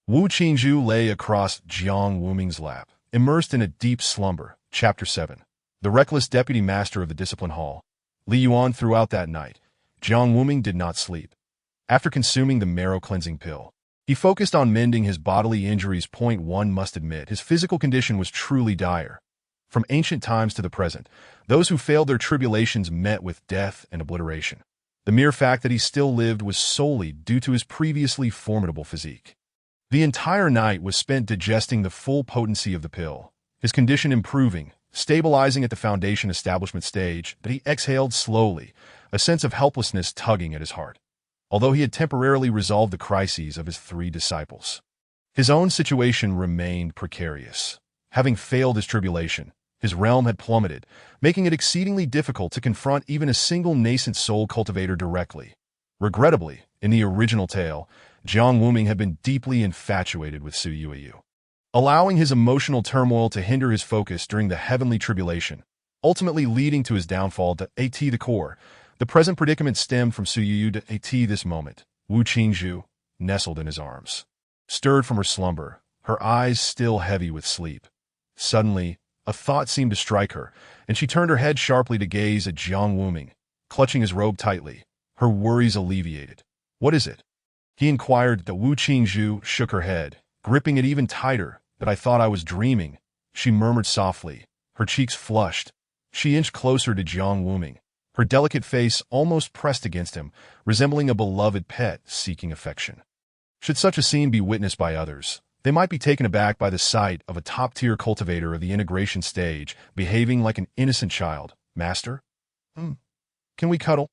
Wu Qingzhu lay across Jiang Wuming's lap, immersed in a deep slumber. Chapter 7. The reckless deputy master of the discipline hall. Li Yuan. Throughout that night, Jiang Wuming did not sleep. After consuming the marrow-cleansing pill, he focused on mending his bodily injuries. One must admit, his physical condition was truly dire. From ancient times to the present, those who failed their tribulations met with death and obliteration. The mere fact that he still lived was solely due to his previously formidable physique. The entire night was spent digesting the full potency of the pill, his condition improving, stabilizing at the foundation establishment stage. But he exhaled slowly, a sense of helplessness tugging at his heart. Although he had temporarily resolved the crises of his 3 disciples, his own situation remained precarious. Having failed his tribulation, his realm had plummeted, making it exceedingly difficult to confront even a single nascent soul cultivator directly. Regrettably, in the original tale, Jiang Wuming had been deeply infatuated with Su Yueyu, allowing his emotional turmoil to hinder his focus during the heavenly tribulation, ultimately leading to his downfall. At the core, the present predicament stemmed from Su Yueyu. At this moment, Wu Qingzhu, nestled in his arms, stirred from her slumber, her eyes still heavy with sleep. Suddenly, a thought seemed to strike her, and she turned her head sharply to gaze at Jiang Wuming, clutching his robe tightly, her worries alleviated. "What is it?" he inquired. Wu Qingzhu shook her head, gripping it even tighter. "That I thought I was dreaming," she murmured softly, her cheeks flushed. She inched closer to Jiang Wuming, her delicate face almost pressed against him, resembling a beloved pet seeking affection. Should such a scene be witnessed by others, they might be taken aback by the sight of a top-tier cultivator of the integration stage behaving like an innocent child. "Master? Can we cuddle?"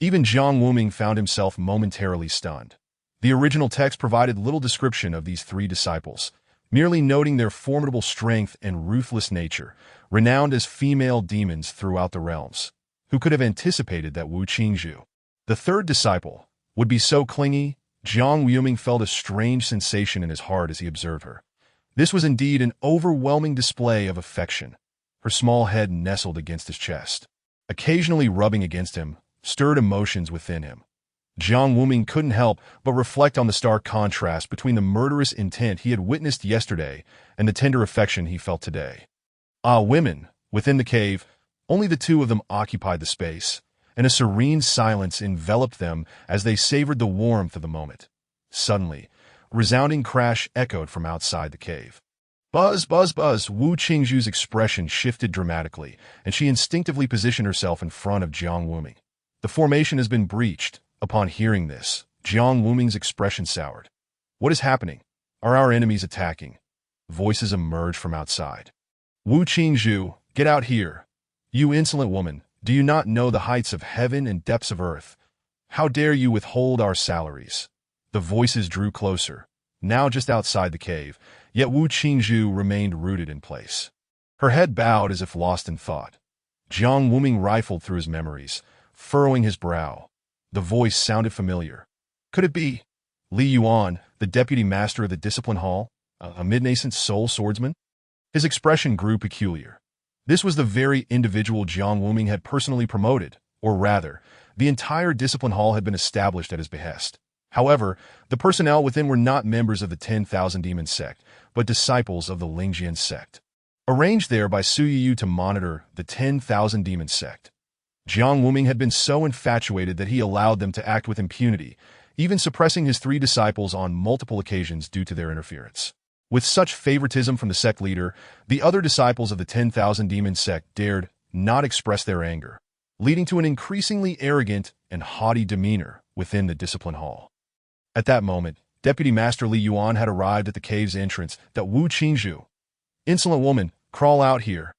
Even Jiang Wuming found himself momentarily stunned. The original text provided little description of these 3 disciples, merely noting their formidable strength and ruthless nature, renowned as female demons throughout the realms. Who could have anticipated that Wu Qingzhu, the 3rd disciple, would be so clingy? Jiang Wuming felt a strange sensation in his heart as he observed her. This was indeed an overwhelming display of affection. Her small head nestled against his chest, occasionally rubbing against him, stirred emotions within him. Jiang Wuming couldn't help but reflect on the stark contrast between the murderous intent he had witnessed yesterday and the tender affection he felt today. Women, within the cave, only the 2 of them occupied the space, and a serene silence enveloped them as they savored the warmth of the moment. Suddenly, a resounding crash echoed from outside the cave. "Buzz, buzz, buzz!" Wu Qingzhu's expression shifted dramatically, and she instinctively positioned herself in front of Jiang Wuming. "The formation has been breached." Upon hearing this, Jiang Wuming's expression soured. What is happening? Are our enemies attacking? Voices emerged from outside. Wu Qingzhu, get out here. You insolent woman, do you not know the heights of heaven and depths of earth? How dare you withhold our salaries? The voices drew closer, now just outside the cave, yet Wu Qingzhu remained rooted in place. Her head bowed as if lost in thought. Jiang Wuming rifled through his memories, furrowing his brow. The voice sounded familiar. Could it be Li Yuan, the deputy master of the discipline hall, a mid-nascent soul swordsman? His expression grew peculiar. This was the very individual Jiang Wuming had personally promoted, or rather, the entire discipline hall had been established at his behest. However, the personnel within were not members of the 10,000 Demon sect, but disciples of the Lingjian sect, arranged there by Su Yiyu to monitor the 10,000 Demon sect. Jiang Wuming had been so infatuated that he allowed them to act with impunity, even suppressing his 3 disciples on multiple occasions due to their interference. With such favoritism from the sect leader, the other disciples of the 10,000 Demon sect dared not express their anger, leading to an increasingly arrogant and haughty demeanor within the discipline hall. At that moment, Deputy Master Li Yuan had arrived at the cave's entrance. That Wu Qingzhu, insolent woman, crawl out here.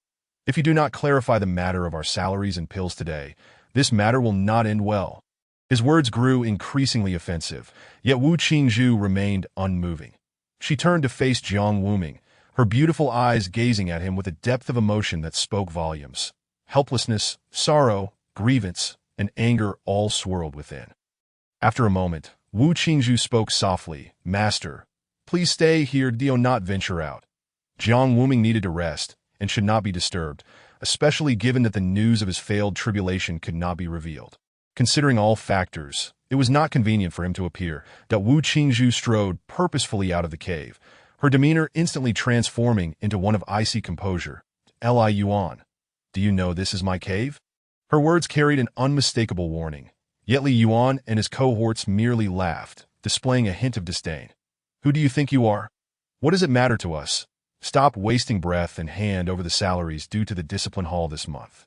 If you do not clarify the matter of our salaries and pills today, this matter will not end well. His words grew increasingly offensive, yet Wu Qingzhu remained unmoving. She turned to face Jiang Wuming, her beautiful eyes gazing at him with a depth of emotion that spoke volumes. Helplessness, sorrow, grievance, and anger all swirled within. After a moment, Wu Qingzhu spoke softly, Master, please stay here, do not venture out. Jiang Wuming needed to rest and should not be disturbed, especially given that the news of his failed tribulation could not be revealed. Considering all factors, it was not convenient for him to appear. That Wu Qingzhu strode purposefully out of the cave, her demeanor instantly transforming into one of icy composure. Li Yuan, do you know this is my cave? Her words carried an unmistakable warning, yet Li Yuan and his cohorts merely laughed, displaying a hint of disdain. Who do you think you are? What does it matter to us? Stop wasting breath and hand over the salaries due to the discipline hall this month.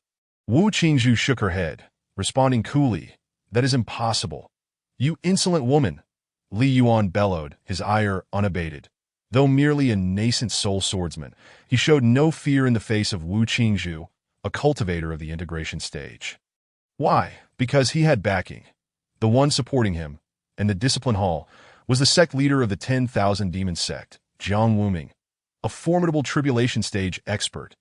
Wu Qingzhu shook her head, responding coolly, that is impossible. You insolent woman! Li Yuan bellowed, his ire unabated. Though merely a nascent soul swordsman, he showed no fear in the face of Wu Qingzhu, a cultivator of the integration stage. Why? Because he had backing. The one supporting him, and the discipline hall, was the sect leader of the 10,000 Demon sect, Jiang Wuming, a formidable tribulation stage expert.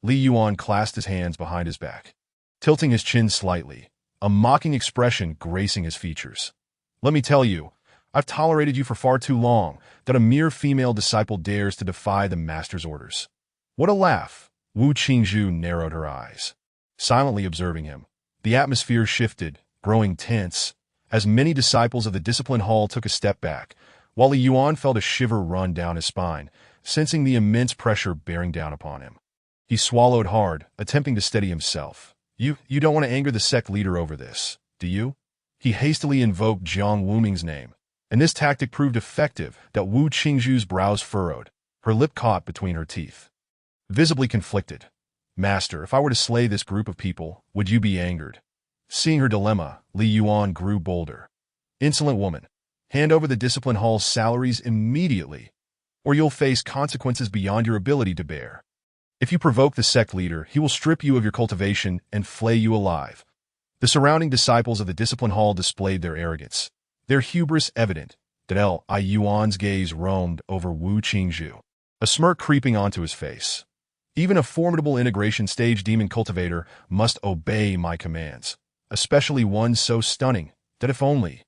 Li Yuan clasped his hands behind his back, tilting his chin slightly, a mocking expression gracing his features. Let me tell you, I've tolerated you for far too long that a mere female disciple dares to defy the master's orders. What a laugh! Wu Qingzhu narrowed her eyes, silently observing him. The atmosphere shifted, growing tense, as many disciples of the discipline hall took a step back, while Li Yuan felt a shiver run down his spine, sensing the immense pressure bearing down upon him. He swallowed hard, attempting to steady himself. You don't want to anger the sect leader over this, do you? He hastily invoked Jiang Wuming's name, and this tactic proved effective. That Wu Qingzhu's brows furrowed, her lip caught between her teeth. Visibly conflicted. Master, if I were to slay this group of people, would you be angered? Seeing her dilemma, Li Yuan grew bolder. Insolent woman, hand over the discipline hall's salaries immediately, or you'll face consequences beyond your ability to bear. If you provoke the sect leader, he will strip you of your cultivation and flay you alive. The surrounding disciples of the discipline hall displayed their arrogance, their hubris evident. Li Yuan's gaze roamed over Wu Qingzhu, a smirk creeping onto his face. Even a formidable integration stage demon cultivator must obey my commands, especially one so stunning that if only.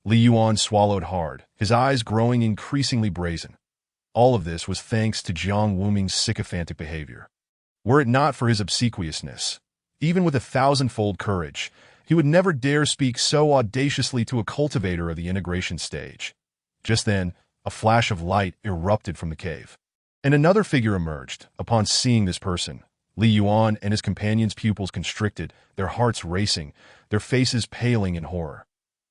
Li Yuan swallowed hard, his eyes growing increasingly brazen. All of this was thanks to Jiang Wuming's sycophantic behavior. Were it not for his obsequiousness, even with 1,000-fold courage, he would never dare speak so audaciously to a cultivator of the integration stage. Just then, a flash of light erupted from the cave, and another figure emerged. Upon seeing this person, Li Yuan and his companions' pupils constricted, their hearts racing, their faces paling in horror.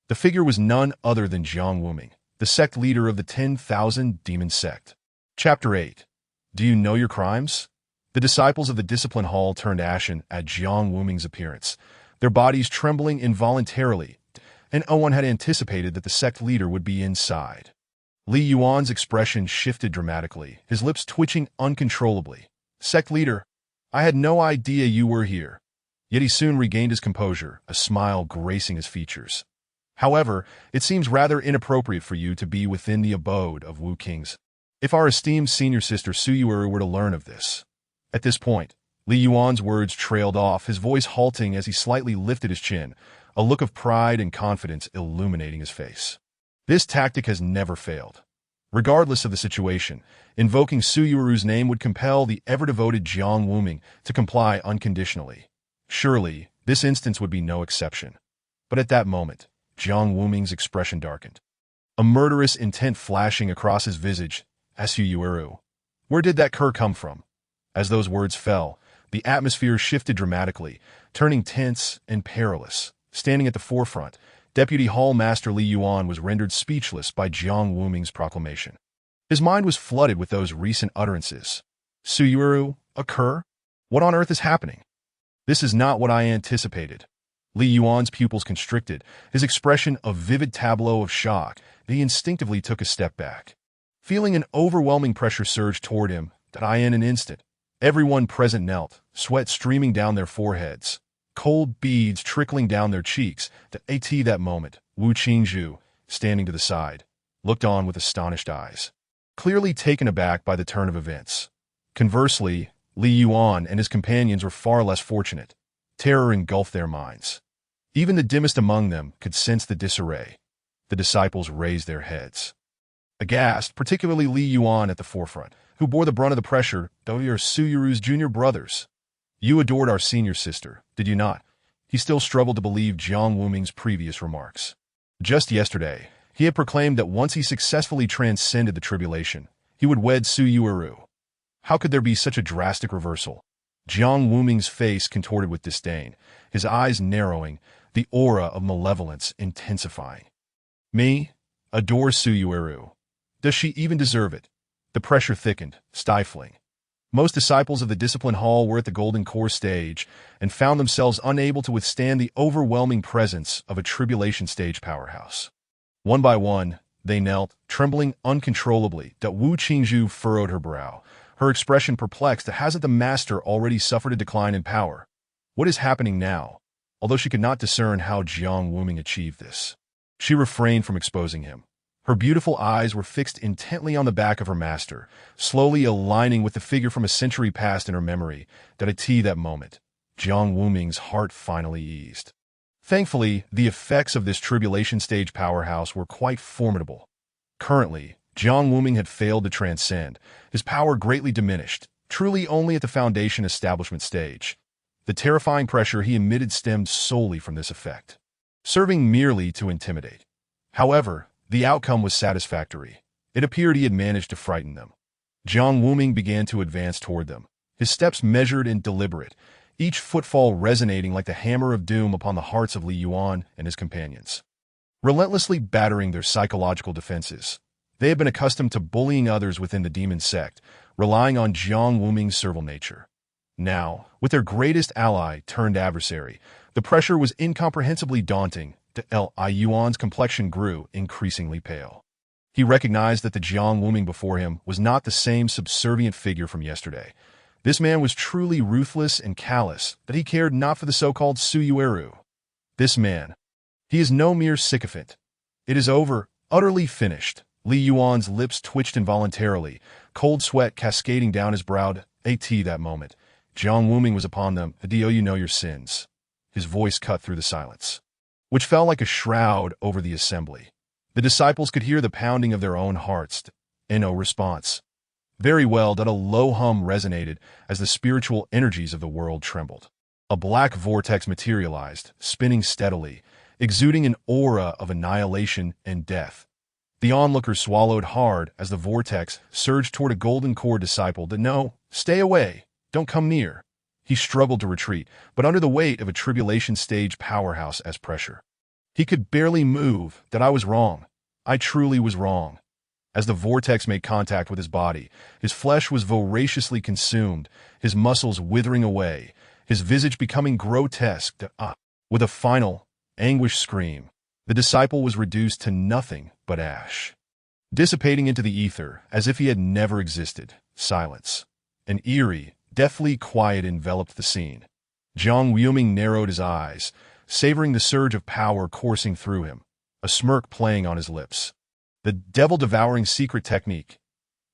The figure was none other than Jiang Wuming, the sect leader of the 10,000 Demon sect. Chapter 8. Do you know your crimes? The disciples of the discipline hall turned ashen at Jiang Wuming's appearance, their bodies trembling involuntarily. and no one had anticipated that the sect leader would be inside. Li Yuan's expression shifted dramatically, his lips twitching uncontrollably. "Sect leader, I had no idea you were here." Yet he soon regained his composure, a smile gracing his features. "However, it seems rather inappropriate for you to be within the abode of Wu Kings. If our esteemed senior sister Su Yueru were to learn of this..." At this point, Li Yuan's words trailed off, his voice halting as he slightly lifted his chin, a look of pride and confidence illuminating his face. This tactic has never failed. Regardless of the situation, invoking Su Yueru's name would compel the ever-devoted Jiang Wuming to comply unconditionally. Surely, this instance would be no exception. But at that moment, Jiang Wuming's expression darkened. A murderous intent flashing across his visage. "Su Yueru, where did that cur come from?" As those words fell, the atmosphere shifted dramatically, turning tense and perilous. Standing at the forefront, Deputy Hall Master Li Yuan was rendered speechless by Jiang Wuming's proclamation. His mind was flooded with those recent utterances. "Su Yueru, a cur? What on earth is happening? This is not what I anticipated." Li Yuan's pupils constricted, his expression a vivid tableau of shock. He instinctively took a step back. Feeling an overwhelming pressure surge toward him, in an instant, everyone present knelt, sweat streaming down their foreheads, cold beads trickling down their cheeks. At that moment, Wu Qingzhu, standing to the side, looked on with astonished eyes, clearly taken aback by the turn of events. Conversely, Li Yuan and his companions were far less fortunate. Terror engulfed their minds. Even the dimmest among them could sense the disarray. The disciples raised their heads, aghast, particularly Li Yuan at the forefront, who bore the brunt of the pressure. "Though you are Su Yueru's junior brothers. You adored our senior sister, did you not?" He still struggled to believe Jiang Wuming's previous remarks. Just yesterday, he had proclaimed that once he successfully transcended the tribulation, he would wed Su Yueru. How could there be such a drastic reversal? Jiang Wuming's face contorted with disdain, his eyes narrowing, the aura of malevolence intensifying. "Me? Adore Su Yueru? Does she even deserve it?" The pressure thickened, stifling. Most disciples of the Discipline Hall were at the Golden Core stage and found themselves unable to withstand the overwhelming presence of a tribulation stage powerhouse. One by one, they knelt, trembling uncontrollably. Wu Qingzhu furrowed her brow, her expression perplexed. Hasn't the master already suffered a decline in power? What is happening now? Although she could not discern how Jiang Wuming achieved this, she refrained from exposing him. Her beautiful eyes were fixed intently on the back of her master, slowly aligning with the figure from a century past in her memory. At that moment, Jiang Wuming's heart finally eased. Thankfully, the effects of this tribulation stage powerhouse were quite formidable. Currently, Jiang Wuming had failed to transcend, his power greatly diminished, truly only at the foundation establishment stage. The terrifying pressure he emitted stemmed solely from this effect, serving merely to intimidate. However, the outcome was satisfactory. It appeared he had managed to frighten them. Jiang Wuming began to advance toward them, his steps measured and deliberate, each footfall resonating like the hammer of doom upon the hearts of Li Yuan and his companions, relentlessly battering their psychological defenses. They had been accustomed to bullying others within the demon sect, relying on Jiang Wuming's servile nature. Now, with their greatest ally turned adversary, the pressure was incomprehensibly daunting. Li Yuan's complexion grew increasingly pale. He recognized that the Jiang Wuming before him was not the same subservient figure from yesterday. This man was truly ruthless and callous, that he cared not for the so-called Su Yueru. This man, he is no mere sycophant. It is over, utterly finished. Li Yuan's lips twitched involuntarily, cold sweat cascading down his brow. At that moment, Jiang Wuming was upon them. "Do you know your sins?" His voice cut through the silence, which fell like a shroud over the assembly. The disciples could hear the pounding of their own hearts, and no response. Very well, a low hum resonated as the spiritual energies of the world trembled. A black vortex materialized, spinning steadily, exuding an aura of annihilation and death. The onlookers swallowed hard as the vortex surged toward a Golden Core disciple. "No, stay away, don't come near." He struggled to retreat, but under the weight of a tribulation stage powerhouse as pressure, he could barely move. "I was wrong. I truly was wrong." As the vortex made contact with his body, his flesh was voraciously consumed, his muscles withering away, his visage becoming grotesque. With a final, anguished scream, The disciple was reduced to nothing but ash, dissipating into the ether as if he had never existed. Silence. An eerie, deathly quiet enveloped the scene. Jiang Yuming narrowed his eyes, savoring the surge of power coursing through him, a smirk playing on his lips. The devil-devouring secret technique.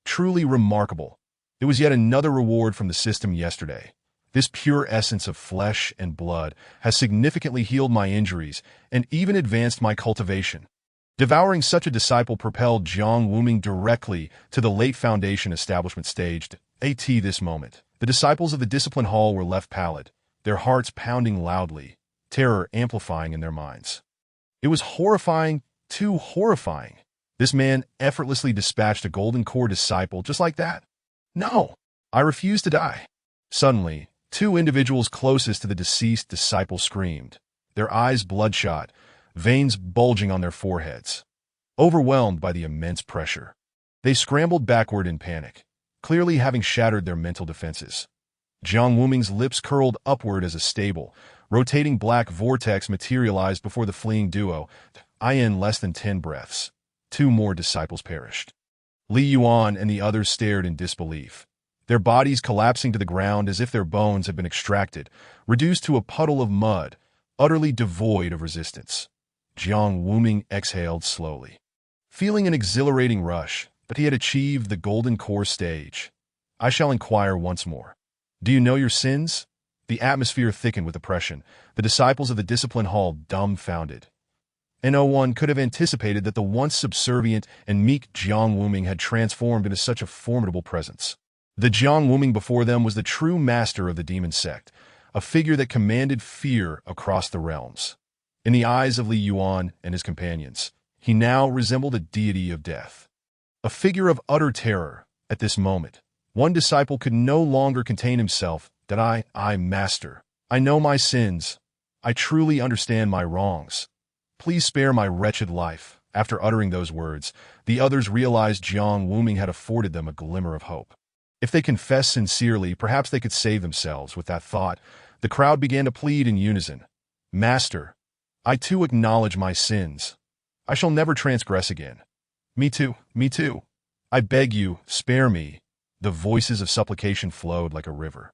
Truly remarkable. It was yet another reward from the system yesterday. This pure essence of flesh and blood has significantly healed my injuries and even advanced my cultivation. Devouring such a disciple propelled Jiang Wuming directly to the late foundation establishment staged. At this moment, the disciples of the discipline hall were left pallid, their hearts pounding loudly, terror amplifying in their minds. It was horrifying, too horrifying. This man effortlessly dispatched a golden core disciple just like that. No, I refuse to die. Suddenly, two individuals closest to the deceased disciple screamed, their eyes bloodshot, veins bulging on their foreheads. Overwhelmed by the immense pressure, they scrambled backward in panic, clearly having shattered their mental defenses. Jiang Wuming's lips curled upward as a stable, rotating black vortex materialized before the fleeing duo. In less than 10 breaths, 2 more disciples perished. Li Yuan and the others stared in disbelief, their bodies collapsing to the ground as if their bones had been extracted, reduced to a puddle of mud, utterly devoid of resistance. Jiang Wuming exhaled slowly, feeling an exhilarating rush, but he had achieved the golden core stage. I shall inquire once more. Do you know your sins? The atmosphere thickened with oppression, the disciples of the discipline hall dumbfounded. And no one could have anticipated that the once subservient and meek Jiang Wuming had transformed into such a formidable presence. The Jiang Wuming before them was the true master of the demon sect, a figure that commanded fear across the realms. In the eyes of Li Yuan and his companions, he now resembled a deity of death. A figure of utter terror. At this moment, one disciple could no longer contain himself. That I, master, I know my sins. I truly understand my wrongs. Please spare my wretched life. After uttering those words, the others realized Jiang Wuming had afforded them a glimmer of hope. If they confessed sincerely, perhaps they could save themselves. With that thought, the crowd began to plead in unison. Master, I too acknowledge my sins. I shall never transgress again. Me too, me too. I beg you, spare me. The voices of supplication flowed like a river.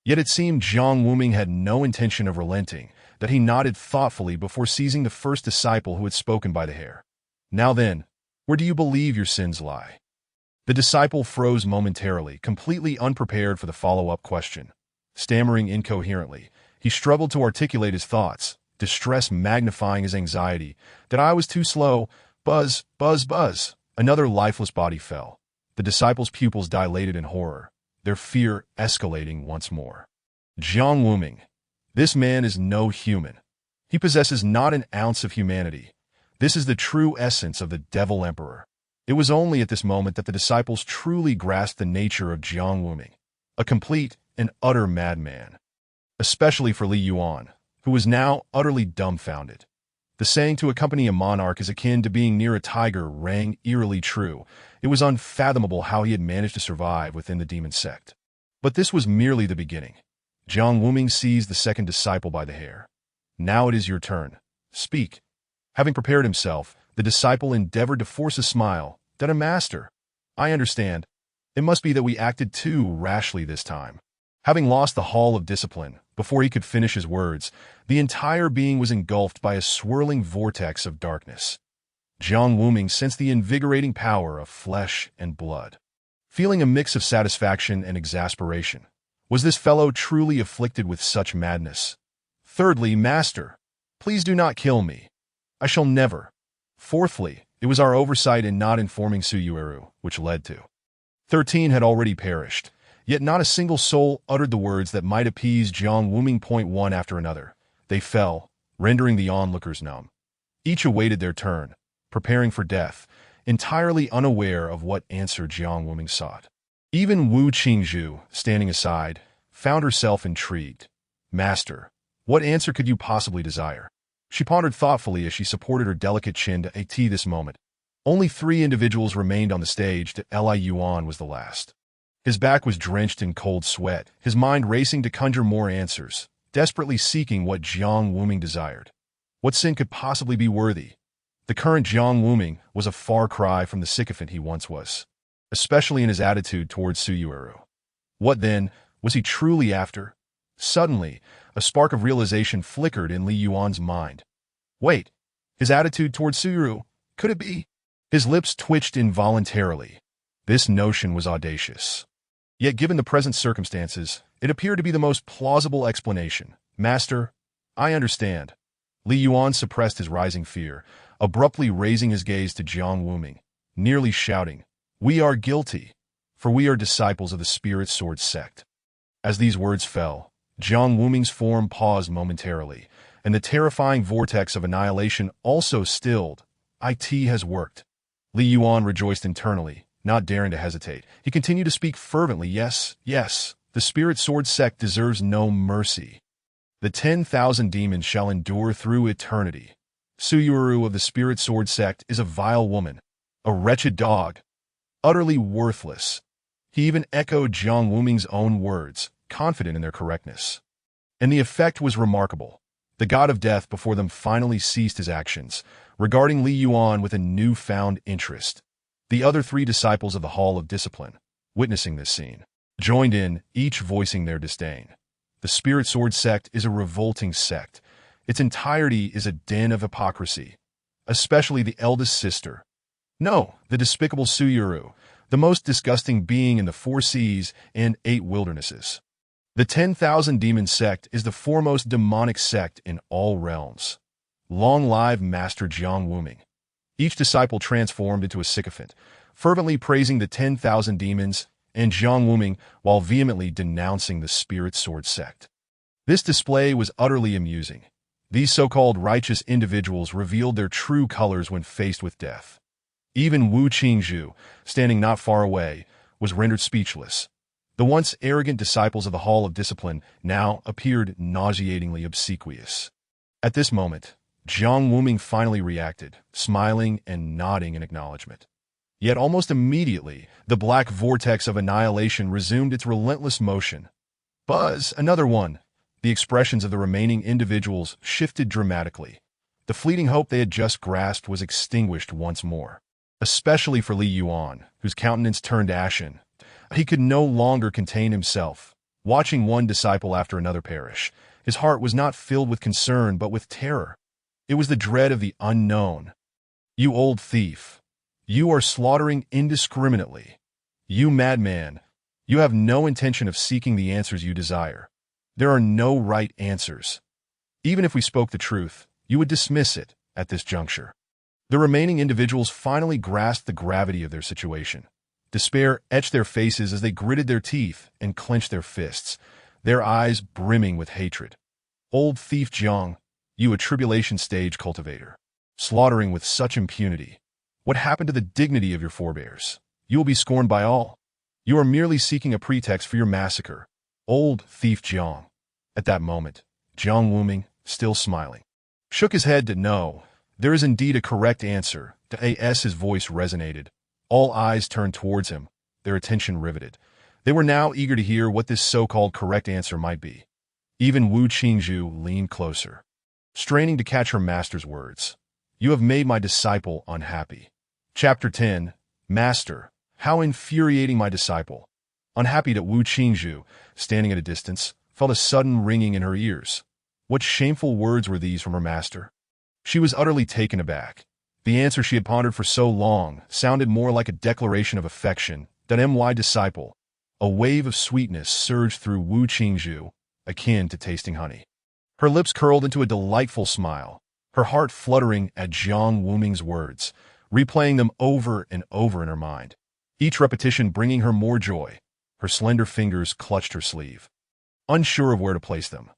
Yet it seemed Jiang Wuming had no intention of relenting, that he nodded thoughtfully before seizing the first disciple who had spoken by the hair. Now then, where do you believe your sins lie? The disciple froze momentarily, completely unprepared for the follow-up question. Stammering incoherently, he struggled to articulate his thoughts, distress magnifying his anxiety. That I was too slow. Buzz, buzz, buzz. Another lifeless body fell. The disciple's pupils dilated in horror, their fear escalating once more. Jiang Wuming. This man is no human. He possesses not an ounce of humanity. This is the true essence of the Devil Emperor. It was only at this moment that the disciples truly grasped the nature of Jiang Wuming, a complete and utter madman. Especially for Li Yuan, who was now utterly dumbfounded. The saying to accompany a monarch is akin to being near a tiger rang eerily true. It was unfathomable how he had managed to survive within the demon sect. But this was merely the beginning. Jiang Wuming seized the second disciple by the hair. Now it is your turn. Speak. Having prepared himself, the disciple endeavored to force a smile. That a master. I understand. It must be that we acted too rashly this time. Having lost the hall of discipline, before he could finish his words, the entire being was engulfed by a swirling vortex of darkness. Jiang Wuming sensed the invigorating power of flesh and blood. Feeling a mix of satisfaction and exasperation, was this fellow truly afflicted with such madness? Thirdly, master, please do not kill me. I shall never. Fourthly, it was our oversight in not informing Suyueru, which led to. 13 had already perished, yet not a single soul uttered the words that might appease Jiang Wuming. One after another, they fell, rendering the onlookers numb. Each awaited their turn, preparing for death, entirely unaware of what answer Jiang Wuming sought. Even Wu Qingzhu, standing aside, found herself intrigued. Master, what answer could you possibly desire? She pondered thoughtfully as she supported her delicate chin to at this moment. Only 3 individuals remained on the stage. Li Yuan was the last. His back was drenched in cold sweat, his mind racing to conjure more answers, desperately seeking what Jiang Wuming desired. What sin could possibly be worthy? The current Jiang Wuming was a far cry from the sycophant he once was, especially in his attitude towards Suyueru. What, then, was he truly after? Suddenly, a spark of realization flickered in Li Yuan's mind. Wait, his attitude towards Suyueru, could it be? His lips twitched involuntarily. This notion was audacious. Yet given the present circumstances, it appeared to be the most plausible explanation. Master, I understand. Li Yuan suppressed his rising fear, abruptly raising his gaze to Jiang Wuming, nearly shouting, "We are guilty, for we are disciples of the Spirit Sword sect." As these words fell, Jiang Wuming's form paused momentarily, and the terrifying vortex of annihilation also stilled. It has worked. Li Yuan rejoiced internally, not daring to hesitate. He continued to speak fervently. Yes, yes, the Spirit Sword sect deserves no mercy. The 10,000 demons shall endure through eternity. Suyueru of the Spirit Sword sect is a vile woman, a wretched dog, utterly worthless. He even echoed Jiang Wuming's own words, confident in their correctness. And the effect was remarkable. The god of death before them finally ceased his actions, regarding Li Yuan with a newfound interest. The other three disciples of the Hall of Discipline, witnessing this scene, joined in, each voicing their disdain. The Spirit Sword sect is a revolting sect. Its entirety is a den of hypocrisy, especially the eldest sister. No, the despicable Suyueru, the most disgusting being in the 4 seas and 8 wildernesses. The 10,000 demon sect is the foremost demonic sect in all realms. Long live Master Jiang Wuming. Each disciple transformed into a sycophant, fervently praising the 10,000 demons and Jiang Wuming while vehemently denouncing the Spirit Sword sect. This display was utterly amusing. These so-called righteous individuals revealed their true colors when faced with death. Even Wu Qingzhu, standing not far away, was rendered speechless. The once arrogant disciples of the Hall of Discipline now appeared nauseatingly obsequious. At this moment, Jiang Wuming finally reacted, smiling and nodding in acknowledgement. Yet almost immediately, the black vortex of annihilation resumed its relentless motion. Buzz, another one. The expressions of the remaining individuals shifted dramatically. The fleeting hope they had just grasped was extinguished once more. Especially for Li Yuan, whose countenance turned ashen. He could no longer contain himself. Watching one disciple after another perish, his heart was not filled with concern but with terror. It was the dread of the unknown. You old thief. You are slaughtering indiscriminately. You madman. You have no intention of seeking the answers you desire. There are no right answers. Even if we spoke the truth, you would dismiss it at this juncture. The remaining individuals finally grasped the gravity of their situation. Despair etched their faces as they gritted their teeth and clenched their fists, their eyes brimming with hatred. Old thief Jiang, you a tribulation stage cultivator, slaughtering with such impunity. What happened to the dignity of your forebears? You will be scorned by all. You are merely seeking a pretext for your massacre. Old thief Jiang. At that moment, Jiang Wuming, still smiling, shook his head to no. There is indeed a correct answer. As his voice resonated, all eyes turned towards him, their attention riveted. They were now eager to hear what this so-called correct answer might be. Even Wu Qingzhu leaned closer, straining to catch her master's words. You have made my disciple unhappy. Chapter 10, Master, how infuriating my disciple. Unhappy that Wu Qingzhu, standing at a distance, felt a sudden ringing in her ears. What shameful words were these from her master? She was utterly taken aback. The answer she had pondered for so long sounded more like a declaration of affection than my disciple. A wave of sweetness surged through Wu Qingzhu, akin to tasting honey. Her lips curled into a delightful smile, her heart fluttering at Jiang Wuming's words, replaying them over and over in her mind, each repetition bringing her more joy. Her slender fingers clutched her sleeve, unsure of where to place them.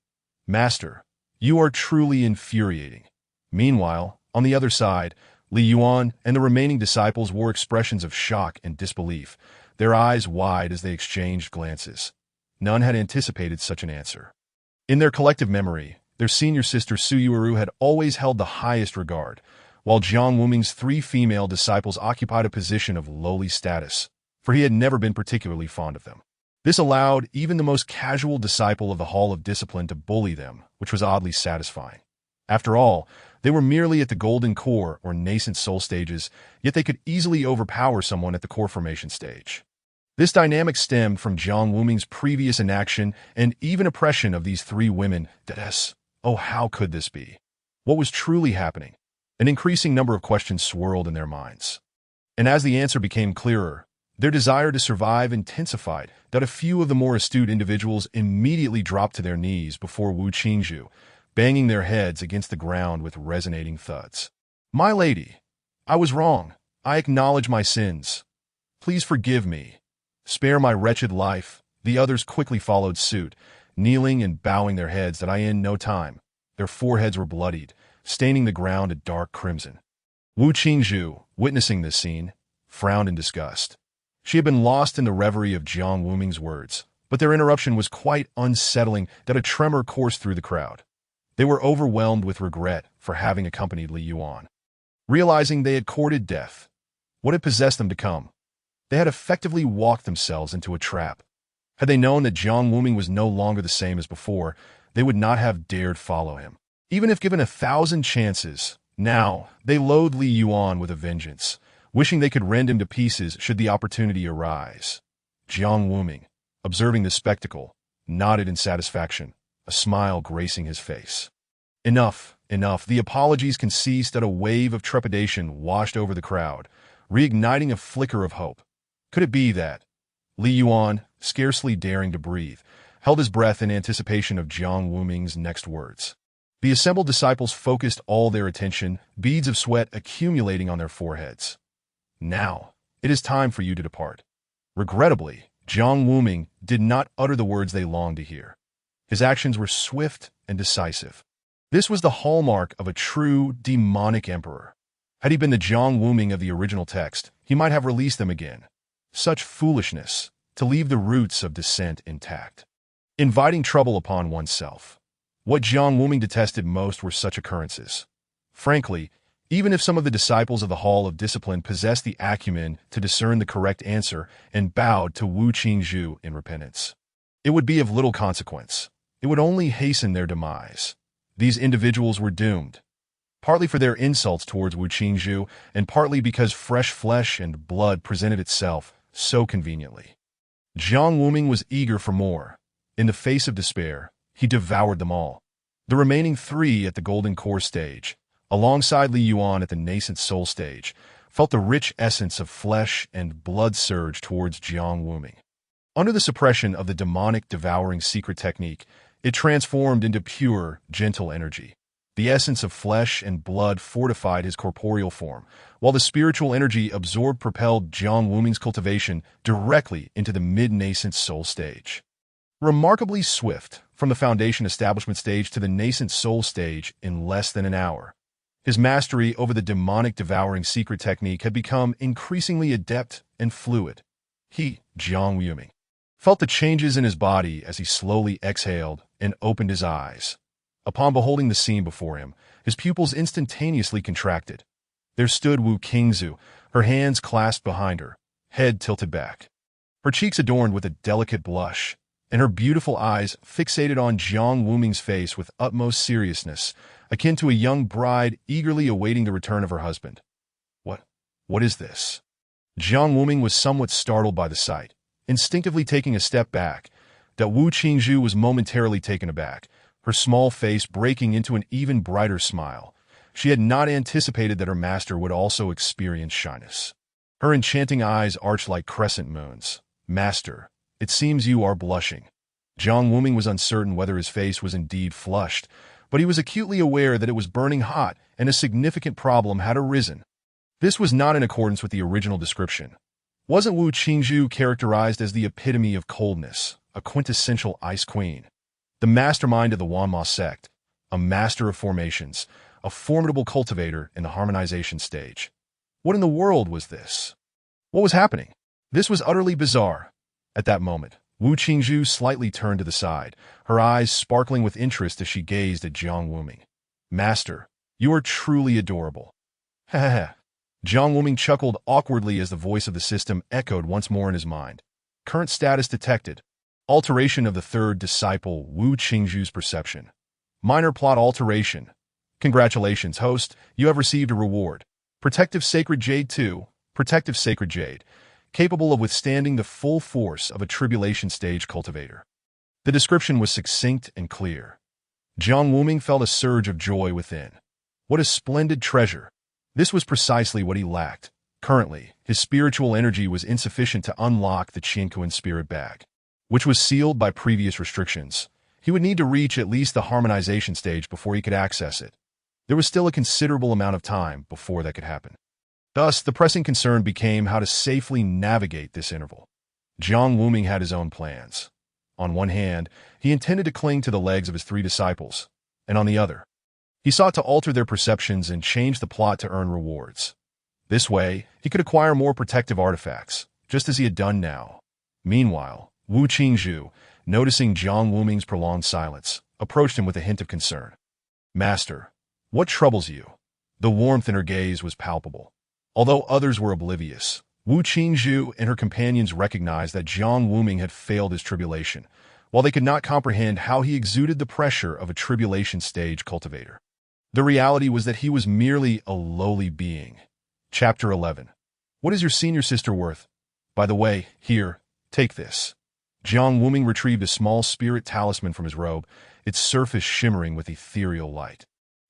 Master, you are truly infuriating. Meanwhile, on the other side, Li Yuan and the remaining disciples wore expressions of shock and disbelief, their eyes wide as they exchanged glances. None had anticipated such an answer. In their collective memory, their senior sister Suyueru had always held the highest regard, while Jiang Wuming's 3 female disciples occupied a position of lowly status, for he had never been particularly fond of them. This allowed even the most casual disciple of the Hall of Discipline to bully them, which was oddly satisfying. After all, they were merely at the golden core or nascent soul stages, yet they could easily overpower someone at the core formation stage. This dynamic stemmed from Jiang Wuming's previous inaction and even oppression of these three women. Oh, how could this be? What was truly happening? An increasing number of questions swirled in their minds. And as the answer became clearer, their desire to survive intensified, that a few of the more astute individuals immediately dropped to their knees before Wu Qingzhu, banging their heads against the ground with resonating thuds. "My lady, I was wrong. I acknowledge my sins. Please forgive me. Spare my wretched life." The others quickly followed suit, kneeling and bowing their heads that I in no time. Their foreheads were bloodied, staining the ground a dark crimson. Wu Qingzhu, witnessing this scene, frowned in disgust. She had been lost in the reverie of Jiang Wuming's words, but their interruption was quite unsettling that a tremor coursed through the crowd. They were overwhelmed with regret for having accompanied Li Yuan. Realizing they had courted death, what had possessed them to come? They had effectively walked themselves into a trap. Had they known that Jiang Wuming was no longer the same as before, they would not have dared follow him. Even if given 1,000 chances, now they loathed Li Yuan with a vengeance, wishing they could rend him to pieces should the opportunity arise. Jiang Wuming, observing the spectacle, nodded in satisfaction, a smile gracing his face. Enough, enough. The apologies can cease that a wave of trepidation washed over the crowd, reigniting a flicker of hope. Could it be that? Li Yuan, scarcely daring to breathe, held his breath in anticipation of Jiang Wuming's next words. The assembled disciples focused all their attention, beads of sweat accumulating on their foreheads. "Now, it is time for you to depart." Regrettably, Jiang Wuming did not utter the words they longed to hear. His actions were swift and decisive. This was the hallmark of a true demonic emperor. Had he been the Jiang Wuming of the original text, he might have released them again. Such foolishness, to leave the roots of dissent intact. Inviting trouble upon oneself. What Jiang Wuming detested most were such occurrences. Frankly, even if some of the disciples of the Hall of Discipline possessed the acumen to discern the correct answer and bowed to Wu Qingzhu in repentance, it would be of little consequence. It would only hasten their demise. These individuals were doomed, partly for their insults towards Wu Qingzhu and partly because fresh flesh and blood presented itself so conveniently. Jiang Wuming was eager for more. In the face of despair, he devoured them all. The remaining three at the Golden Core stage, alongside Li Yuan at the nascent soul stage, felt the rich essence of flesh and blood surge towards Jiang Wuming. Under the suppression of the demonic devouring secret technique, it transformed into pure, gentle energy. The essence of flesh and blood fortified his corporeal form, while the spiritual energy absorbed propelled Jiang Wuming's cultivation directly into the mid-nascent soul stage. Remarkably swift, from the foundation establishment stage to the nascent soul stage in less than an hour. His mastery over the demonic devouring secret technique had become increasingly adept and fluid. He, Jiang Wuming, felt the changes in his body as he slowly exhaled and opened his eyes. Upon beholding the scene before him, his pupils instantaneously contracted. There stood Wu Qingzhu, her hands clasped behind her, head tilted back. Her cheeks adorned with a delicate blush, and her beautiful eyes fixated on Jiang Wuming's face with utmost seriousness, akin to a young bride eagerly awaiting the return of her husband. What is this? Jiang Wuming was somewhat startled by the sight, instinctively taking a step back. That Wu Qingzhu was momentarily taken aback, her small face breaking into an even brighter smile. She had not anticipated that her master would also experience shyness. Her enchanting eyes arched like crescent moons. "Master, it seems you are blushing." Jiang Wuming was uncertain whether his face was indeed flushed, but he was acutely aware that it was burning hot and a significant problem had arisen. This was not in accordance with the original description. Wasn't Wu Qingzhu characterized as the epitome of coldness, a quintessential ice queen? The mastermind of the Wanma sect, a master of formations, a formidable cultivator in the harmonization stage. What in the world was this? What was happening? This was utterly bizarre. At that moment, Wu Qingzhu slightly turned to the side, her eyes sparkling with interest as she gazed at Jiang Wuming. "Master, you are truly adorable." "Ha ha ha." Jiang Wuming chuckled awkwardly as the voice of the system echoed once more in his mind. Current status detected. Alteration of the third disciple Wu Qingzhu's perception. Minor plot alteration. Congratulations, host. You have received a reward. Protective Sacred Jade 2. Protective Sacred Jade, capable of withstanding the full force of a tribulation stage cultivator. The description was succinct and clear. Jiang Wuming felt a surge of joy within. What a splendid treasure! This was precisely what he lacked. Currently, his spiritual energy was insufficient to unlock the Qianquan spirit bag, which was sealed by previous restrictions. He would need to reach at least the harmonization stage before he could access it. There was still a considerable amount of time before that could happen. Thus, the pressing concern became how to safely navigate this interval. Jiang Wuming had his own plans. On one hand, he intended to cling to the legs of his 3 disciples, and on the other, he sought to alter their perceptions and change the plot to earn rewards. This way, he could acquire more protective artifacts, just as he had done now. Meanwhile, Wu Qingzhu, noticing Jiang Wuming's prolonged silence, approached him with a hint of concern. "Master, what troubles you?" The warmth in her gaze was palpable. Although others were oblivious, Wu Qingzhu and her companions recognized that Jiang Wuming had failed his tribulation, while they could not comprehend how he exuded the pressure of a tribulation stage cultivator. The reality was that he was merely a lowly being. Chapter 11. What is your senior sister worth? By the way, here, take this. Jiang Wuming retrieved a small spirit talisman from his robe, its surface shimmering with ethereal light,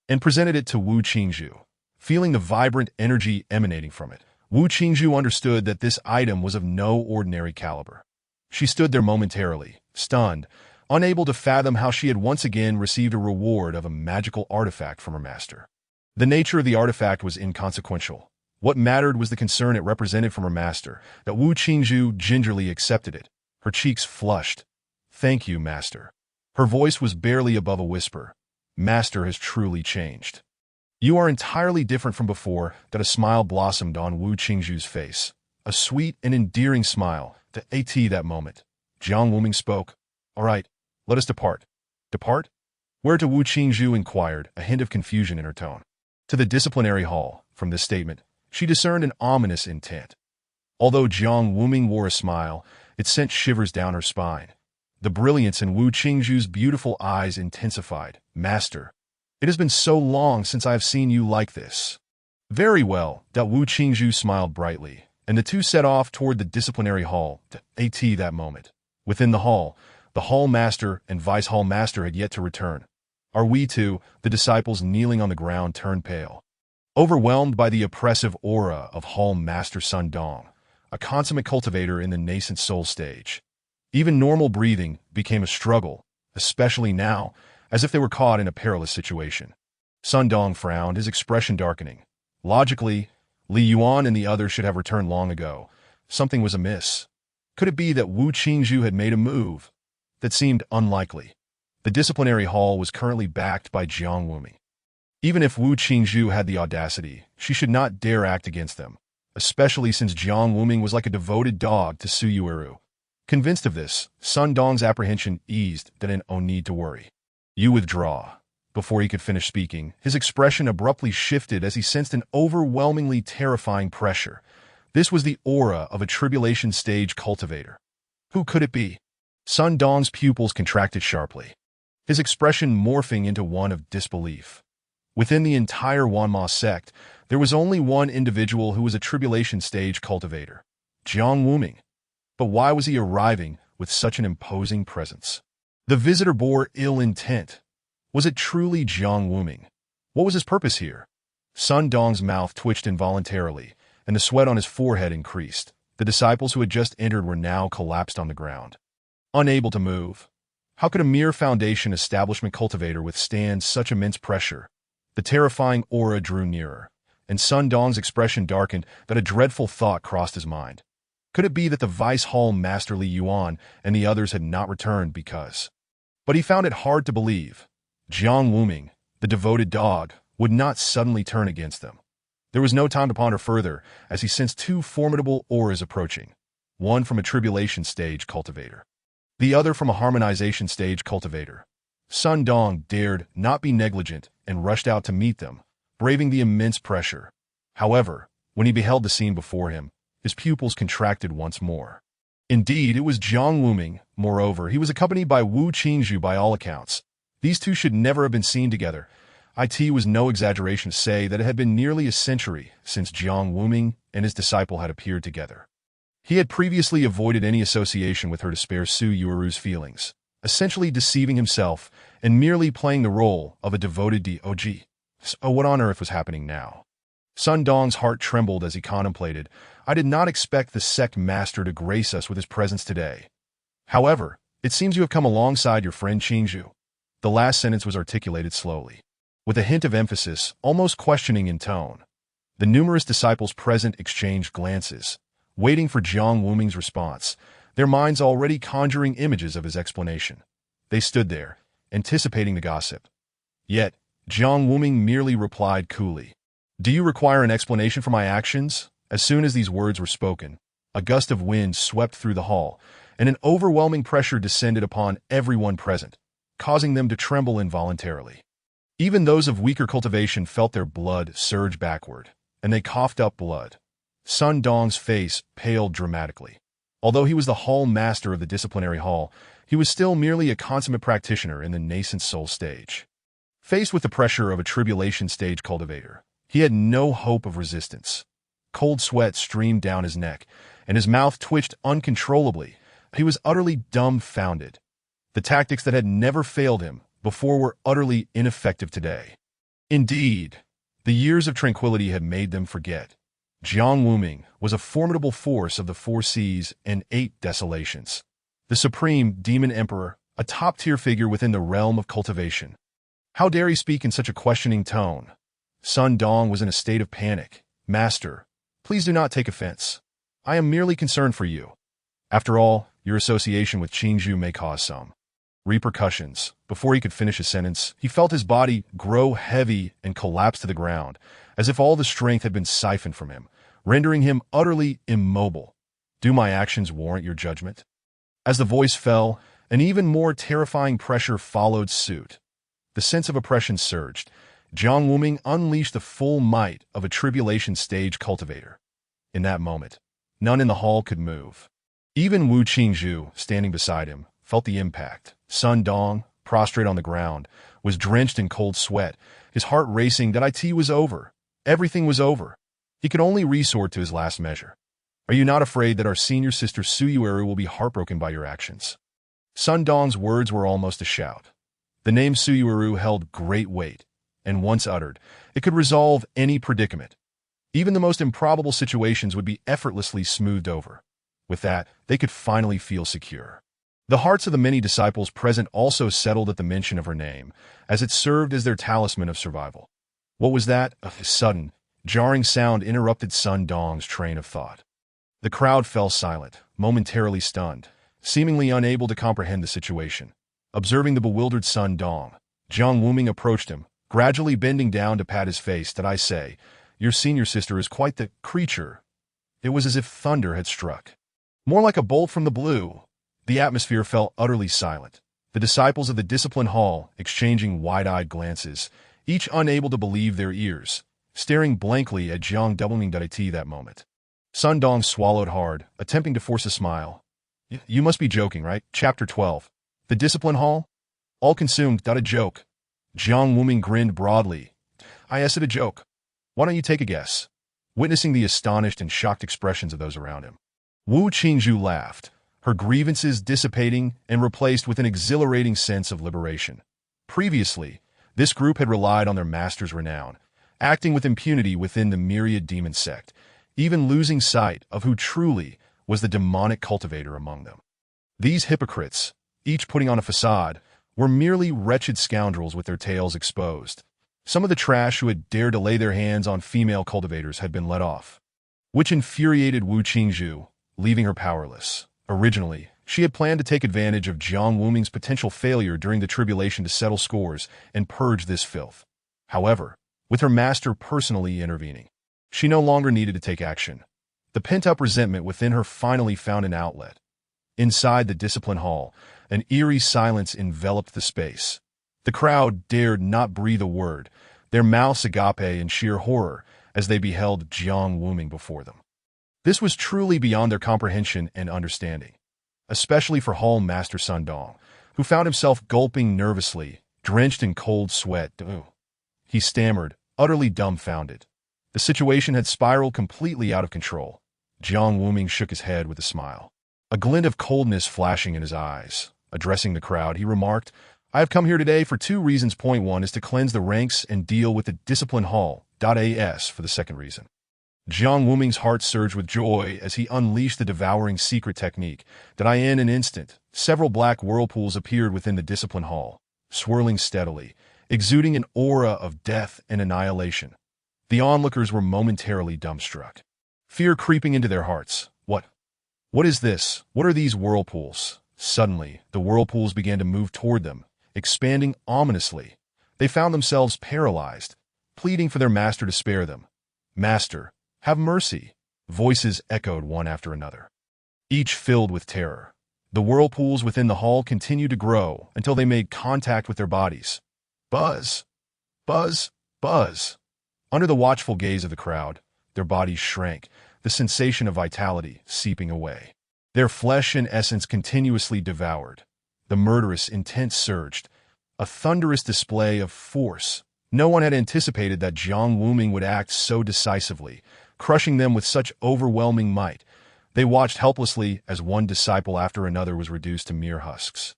and presented it to Wu Qingzhu. Feeling the vibrant energy emanating from it, Wu Qingzhu understood that this item was of no ordinary caliber. She stood there momentarily, stunned, unable to fathom how she had once again received a reward of a magical artifact from her master. The nature of the artifact was inconsequential. What mattered was the concern it represented from her master, that Wu Qingzhu gingerly accepted it. Her cheeks flushed. "Thank you, master." Her voice was barely above a whisper. "Master has truly changed. You are entirely different from before." That a smile blossomed on Wu Qingzhu's face. A sweet and endearing smile. That moment, Jiang Wuming spoke. "All right, let us depart." "Depart? Where to?" Wu Qingzhu inquired, a hint of confusion in her tone. "To the disciplinary hall." From this statement, she discerned an ominous intent. Although Jiang Wuming wore a smile, it sent shivers down her spine. The brilliance in Wu Qingzhu's beautiful eyes intensified. "Master, it has been so long since I have seen you like this." "Very well." Wu Qingzhu smiled brightly, and the two set off toward the disciplinary hall. That moment, within the hall master and vice hall master had yet to return. "Are we too?" The disciples kneeling on the ground turned pale, overwhelmed by the oppressive aura of hall master Sun Dong, a consummate cultivator in the nascent soul stage. Even normal breathing became a struggle, especially now, as if they were caught in a perilous situation. Sun Dong frowned, his expression darkening. Logically, Li Yuan and the others should have returned long ago. Something was amiss. Could it be that Wu Qingzhu had made a move? That seemed unlikely. The disciplinary hall was currently backed by Jiang Wuming. Even if Wu Qingzhu had the audacity, she should not dare act against them, especially since Jiang Wuming was like a devoted dog to Su Yueru. Convinced of this, Sun Dong's apprehension eased. No need to worry. You withdraw. Before he could finish speaking, his expression abruptly shifted as he sensed an overwhelmingly terrifying pressure. This was the aura of a tribulation stage cultivator. Who could it be? Sun Dong's pupils contracted sharply, his expression morphing into one of disbelief. Within the entire Wanma sect, there was only one individual who was a tribulation stage cultivator, Jiang Wuming. But why was he arriving with such an imposing presence? The visitor bore ill intent. Was it truly Jiang Wuming? What was his purpose here? Sun Dong's mouth twitched involuntarily, and the sweat on his forehead increased. The disciples who had just entered were now collapsed on the ground, unable to move. How could a mere foundation establishment cultivator withstand such immense pressure? The terrifying aura drew nearer, and Sun Dong's expression darkened. That a dreadful thought crossed his mind. Could it be that the Vice Hall Master Li Yuan and the others had not returned because? But he found it hard to believe. Jiang Wuming, the devoted dog, would not suddenly turn against them. There was no time to ponder further as he sensed two formidable auras approaching, one from a tribulation stage cultivator, the other from a harmonization stage cultivator. Sun Dong dared not be negligent and rushed out to meet them, braving the immense pressure. However, when he beheld the scene before him, his pupils contracted once more. Indeed, it was Jiang Wuming. Moreover, he was accompanied by Wu Qingzhu by all accounts. These two should never have been seen together. It was no exaggeration to say that it had been nearly a century since Jiang Wuming and his disciple had appeared together. He had previously avoided any association with her to spare Su Yueru's feelings, essentially deceiving himself and merely playing the role of a devoted Dog. So what on earth was happening now? Sun Dong's heart trembled as he contemplated. I did not expect the sect master to grace us with his presence today. However, it seems you have come alongside your friend Qingzhu. The last sentence was articulated slowly, with a hint of emphasis, almost questioning in tone. The numerous disciples present exchanged glances, waiting for Jiang Wuming's response, their minds already conjuring images of his explanation. They stood there, anticipating the gossip. Yet, Jiang Wuming merely replied coolly, "Do you require an explanation for my actions?" As soon as these words were spoken, a gust of wind swept through the hall, and an overwhelming pressure descended upon everyone present, causing them to tremble involuntarily. Even those of weaker cultivation felt their blood surge backward, and they coughed up blood. Sun Dong's face paled dramatically. Although he was the hall master of the disciplinary hall, he was still merely a consummate practitioner in the nascent soul stage. Faced with the pressure of a tribulation stage cultivator, he had no hope of resistance. Cold sweat streamed down his neck, and his mouth twitched uncontrollably. He was utterly dumbfounded. The tactics that had never failed him before were utterly ineffective today. Indeed, the years of tranquility had made them forget. Jiang Wuming was a formidable force of the 4 seas and 8 desolations. The supreme demon emperor, a top-tier figure within the realm of cultivation. How dare he speak in such a questioning tone? Sun Dong was in a state of panic. "Master, please do not take offense. I am merely concerned for you. After all, your association with Qingzhu may cause some repercussions." Before he could finish his sentence, he felt his body grow heavy and collapse to the ground, as if all the strength had been siphoned from him, rendering him utterly immobile. "Do my actions warrant your judgment?" As the voice fell, an even more terrifying pressure followed suit. The sense of oppression surged. Jiang Wuming unleashed the full might of a tribulation stage cultivator. In that moment, none in the hall could move. Even Wu Qingzhu, standing beside him, felt the impact. Sun Dong, prostrate on the ground, was drenched in cold sweat, his heart racing that it was over. Everything was over. He could only resort to his last measure. "Are you not afraid that our senior sister Su Yueru will be heartbroken by your actions?" Sun Dong's words were almost a shout. The name Su Yueru held great weight, and once uttered, it could resolve any predicament. Even the most improbable situations would be effortlessly smoothed over. With that, they could finally feel secure. The hearts of the many disciples present also settled at the mention of her name, as it served as their talisman of survival. What was that? A sudden, jarring sound interrupted Sun Dong's train of thought. The crowd fell silent, momentarily stunned, seemingly unable to comprehend the situation. Observing the bewildered Sun Dong, Jiang Wuming approached him, gradually bending down to pat his face. "Did I say, your senior sister is quite the creature?" It was as if thunder had struck. More like a bolt from the blue. The atmosphere fell utterly silent. The disciples of the discipline hall exchanging wide-eyed glances, each unable to believe their ears, staring blankly at Jiang Wuming that moment. Sun Dong swallowed hard, attempting to force a smile. You must be joking, right?" Chapter 12. The discipline hall? All consumed. A joke. Jiang Wuming grinned broadly. "I said a joke. Why don't you take a guess?" Witnessing the astonished and shocked expressions of those around him, Wu Qingzhu laughed, her grievances dissipating and replaced with an exhilarating sense of liberation. Previously, this group had relied on their master's renown, acting with impunity within the myriad demon sect, even losing sight of who truly was the demonic cultivator among them. These hypocrites, each putting on a facade, were merely wretched scoundrels with their tails exposed. Some of the trash who had dared to lay their hands on female cultivators had been let off, which infuriated Wu Qingzhu, leaving her powerless. Originally, she had planned to take advantage of Jiang Wuming's potential failure during the tribulation to settle scores and purge this filth. However, with her master personally intervening, she no longer needed to take action. The pent-up resentment within her finally found an outlet. Inside the discipline hall, an eerie silence enveloped the space. The crowd dared not breathe a word, their mouths agape in sheer horror as they beheld Jiang Wuming before them. This was truly beyond their comprehension and understanding, especially for Hall Master Sun Dong, who found himself gulping nervously, drenched in cold sweat. he stammered, utterly dumbfounded. The situation had spiraled completely out of control. Jiang Wuming shook his head with a smile, a glint of coldness flashing in his eyes. Addressing the crowd, he remarked, "I have come here today for two reasons. Point one is to cleanse the ranks and deal with the discipline hall. As for the second reason." Jiang Wuming's heart surged with joy as he unleashed the devouring secret technique. In an instant, several black whirlpools appeared within the discipline hall, swirling steadily, exuding an aura of death and annihilation. The onlookers were momentarily dumbstruck, fear creeping into their hearts. What is this? What are these whirlpools? Suddenly, the whirlpools began to move toward them, expanding ominously. They found themselves paralyzed, pleading for their master to spare them. "Master, have mercy!" Voices echoed one after another, each filled with terror. The whirlpools within the hall continued to grow until they made contact with their bodies. Buzz! Buzz! Buzz! Under the watchful gaze of the crowd, their bodies shrank, the sensation of vitality seeping away. Their flesh and essence continuously devoured. The murderous intent surged, a thunderous display of force. No one had anticipated that Jiang Wuming would act so decisively, crushing them with such overwhelming might. They watched helplessly as one disciple after another was reduced to mere husks,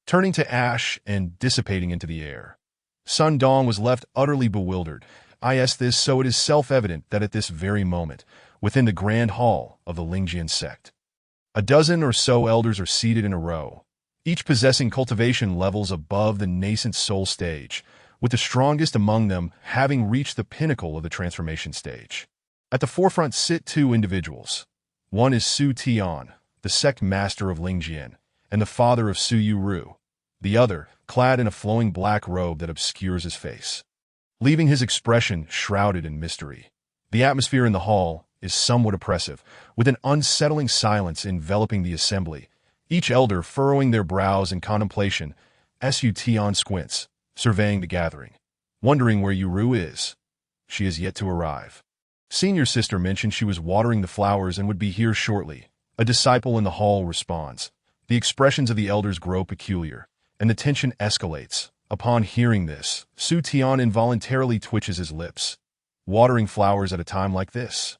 turning to ash and dissipating into the air. Sun Dong was left utterly bewildered. So it is self-evident that at this very moment, within the grand hall of the Lingjian sect, a dozen or so elders are seated in a row, each possessing cultivation levels above the nascent soul stage, with the strongest among them having reached the pinnacle of the transformation stage. At the forefront sit two individuals. One is Su Tian, the sect master of Lingjian, and the father of Su Yuru. The other, clad in a flowing black robe that obscures his face, leaving his expression shrouded in mystery. The atmosphere in the hall is somewhat oppressive, with an unsettling silence enveloping the assembly, each elder furrowing their brows in contemplation. Su Tian squints, surveying the gathering, wondering where Yuru is. She is yet to arrive. Senior sister mentioned she was watering the flowers and would be here shortly. A disciple in the hall responds. The expressions of the elders grow peculiar, and the tension escalates. Upon hearing this, Su Tian involuntarily twitches his lips. Watering flowers at a time like this?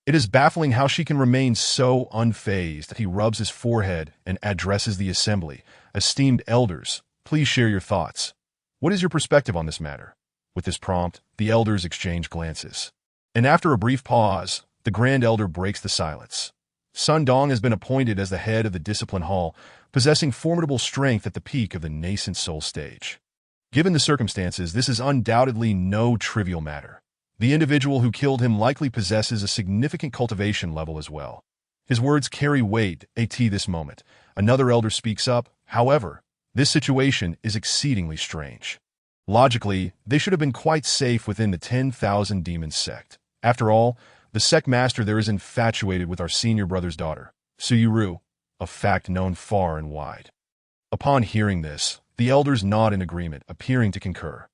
It is baffling how she can remain so unfazed. He rubs his forehead and addresses the assembly. Esteemed elders, please share your thoughts. What is your perspective on this matter? With this prompt, the elders exchange glances. And after a brief pause, the Grand Elder breaks the silence. Sun Dong has been appointed as the head of the Discipline Hall, possessing formidable strength at the peak of the nascent soul stage. Given the circumstances, this is undoubtedly no trivial matter. The individual who killed him likely possesses a significant cultivation level as well. His words carry weight at this moment. Another elder speaks up. However, this situation is exceedingly strange. Logically, they should have been quite safe within the 10,000 Demons sect. After all, the sect master there is infatuated with our senior brother's daughter, Su Yuru, a fact known far and wide. Upon hearing this, the elders nod in agreement, appearing to concur.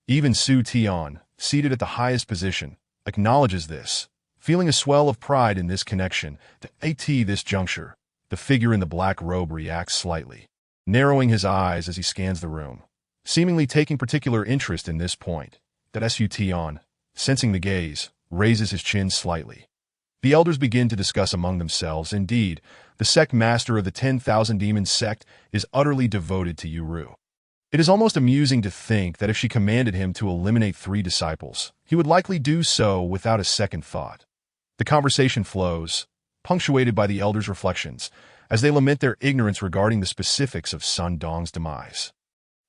Even Su Tian, seated at the highest position, acknowledges this, feeling a swell of pride in this connection. At this juncture, the figure in the black robe reacts slightly, narrowing his eyes as he scans the room, seemingly taking particular interest in this point. Su Tian, sensing the gaze, raises his chin slightly. The elders begin to discuss among themselves. Indeed, the sect master of the 10,000 Demons sect is utterly devoted to Yuru. It is almost amusing to think that if she commanded him to eliminate 3 disciples, he would likely do so without a second thought. The conversation flows, punctuated by the elders' reflections, as they lament their ignorance regarding the specifics of Sun Dong's demise.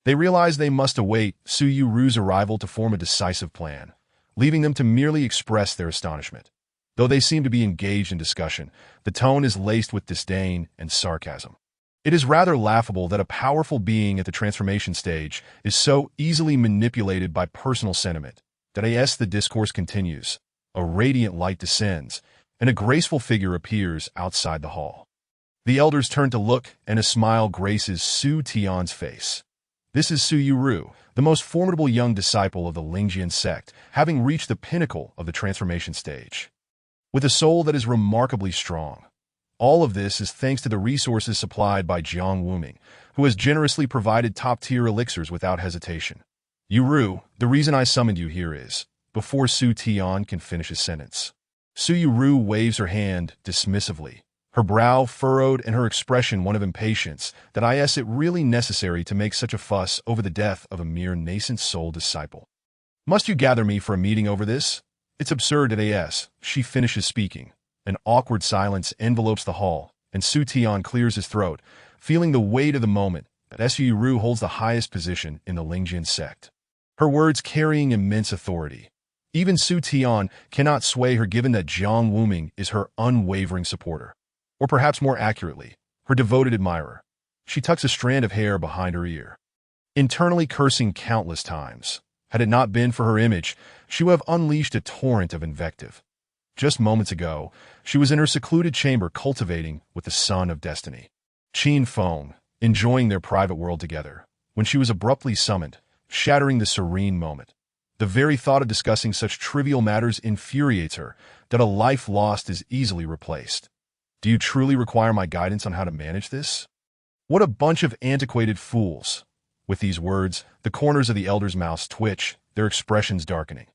They realize they must await Su Yuru's arrival to form a decisive plan, leaving them to merely express their astonishment. Though they seem to be engaged in discussion, the tone is laced with disdain and sarcasm. It is rather laughable that a powerful being at the transformation stage is so easily manipulated by personal sentiment. As the discourse continues, a radiant light descends, and a graceful figure appears outside the hall. The elders turn to look, and a smile graces Su Tian's face. This is Su Yuru, the most formidable young disciple of the Lingjian sect, having reached the pinnacle of the transformation stage, with a soul that is remarkably strong. All of this is thanks to the resources supplied by Jiang Wuming, who has generously provided top-tier elixirs without hesitation. Yuru, the reason I summoned you here is, before Su Tian can finish his sentence. Su Yuru waves her hand dismissively, her brow furrowed and her expression one of impatience that is it really necessary to make such a fuss over the death of a mere nascent soul disciple. Must you gather me for a meeting over this? It's absurd that she finishes speaking. An awkward silence envelopes the hall, and Su Tian clears his throat, feeling the weight of the moment that Su Yuru holds the highest position in the Lingjian sect. Her words carrying immense authority. Even Su Tian cannot sway her given that Jiang Wuming is her unwavering supporter. Or perhaps more accurately, her devoted admirer. She tucks a strand of hair behind her ear, internally cursing countless times. Had it not been for her image, she would have unleashed a torrent of invective. Just moments ago, she was in her secluded chamber cultivating with the son of destiny, Qin Feng, enjoying their private world together, when she was abruptly summoned, shattering the serene moment. The very thought of discussing such trivial matters infuriates her, that a life lost is easily replaced. Do you truly require my guidance on how to manage this? What a bunch of antiquated fools. With these words, the corners of the elder's mouths twitch, their expressions darkening.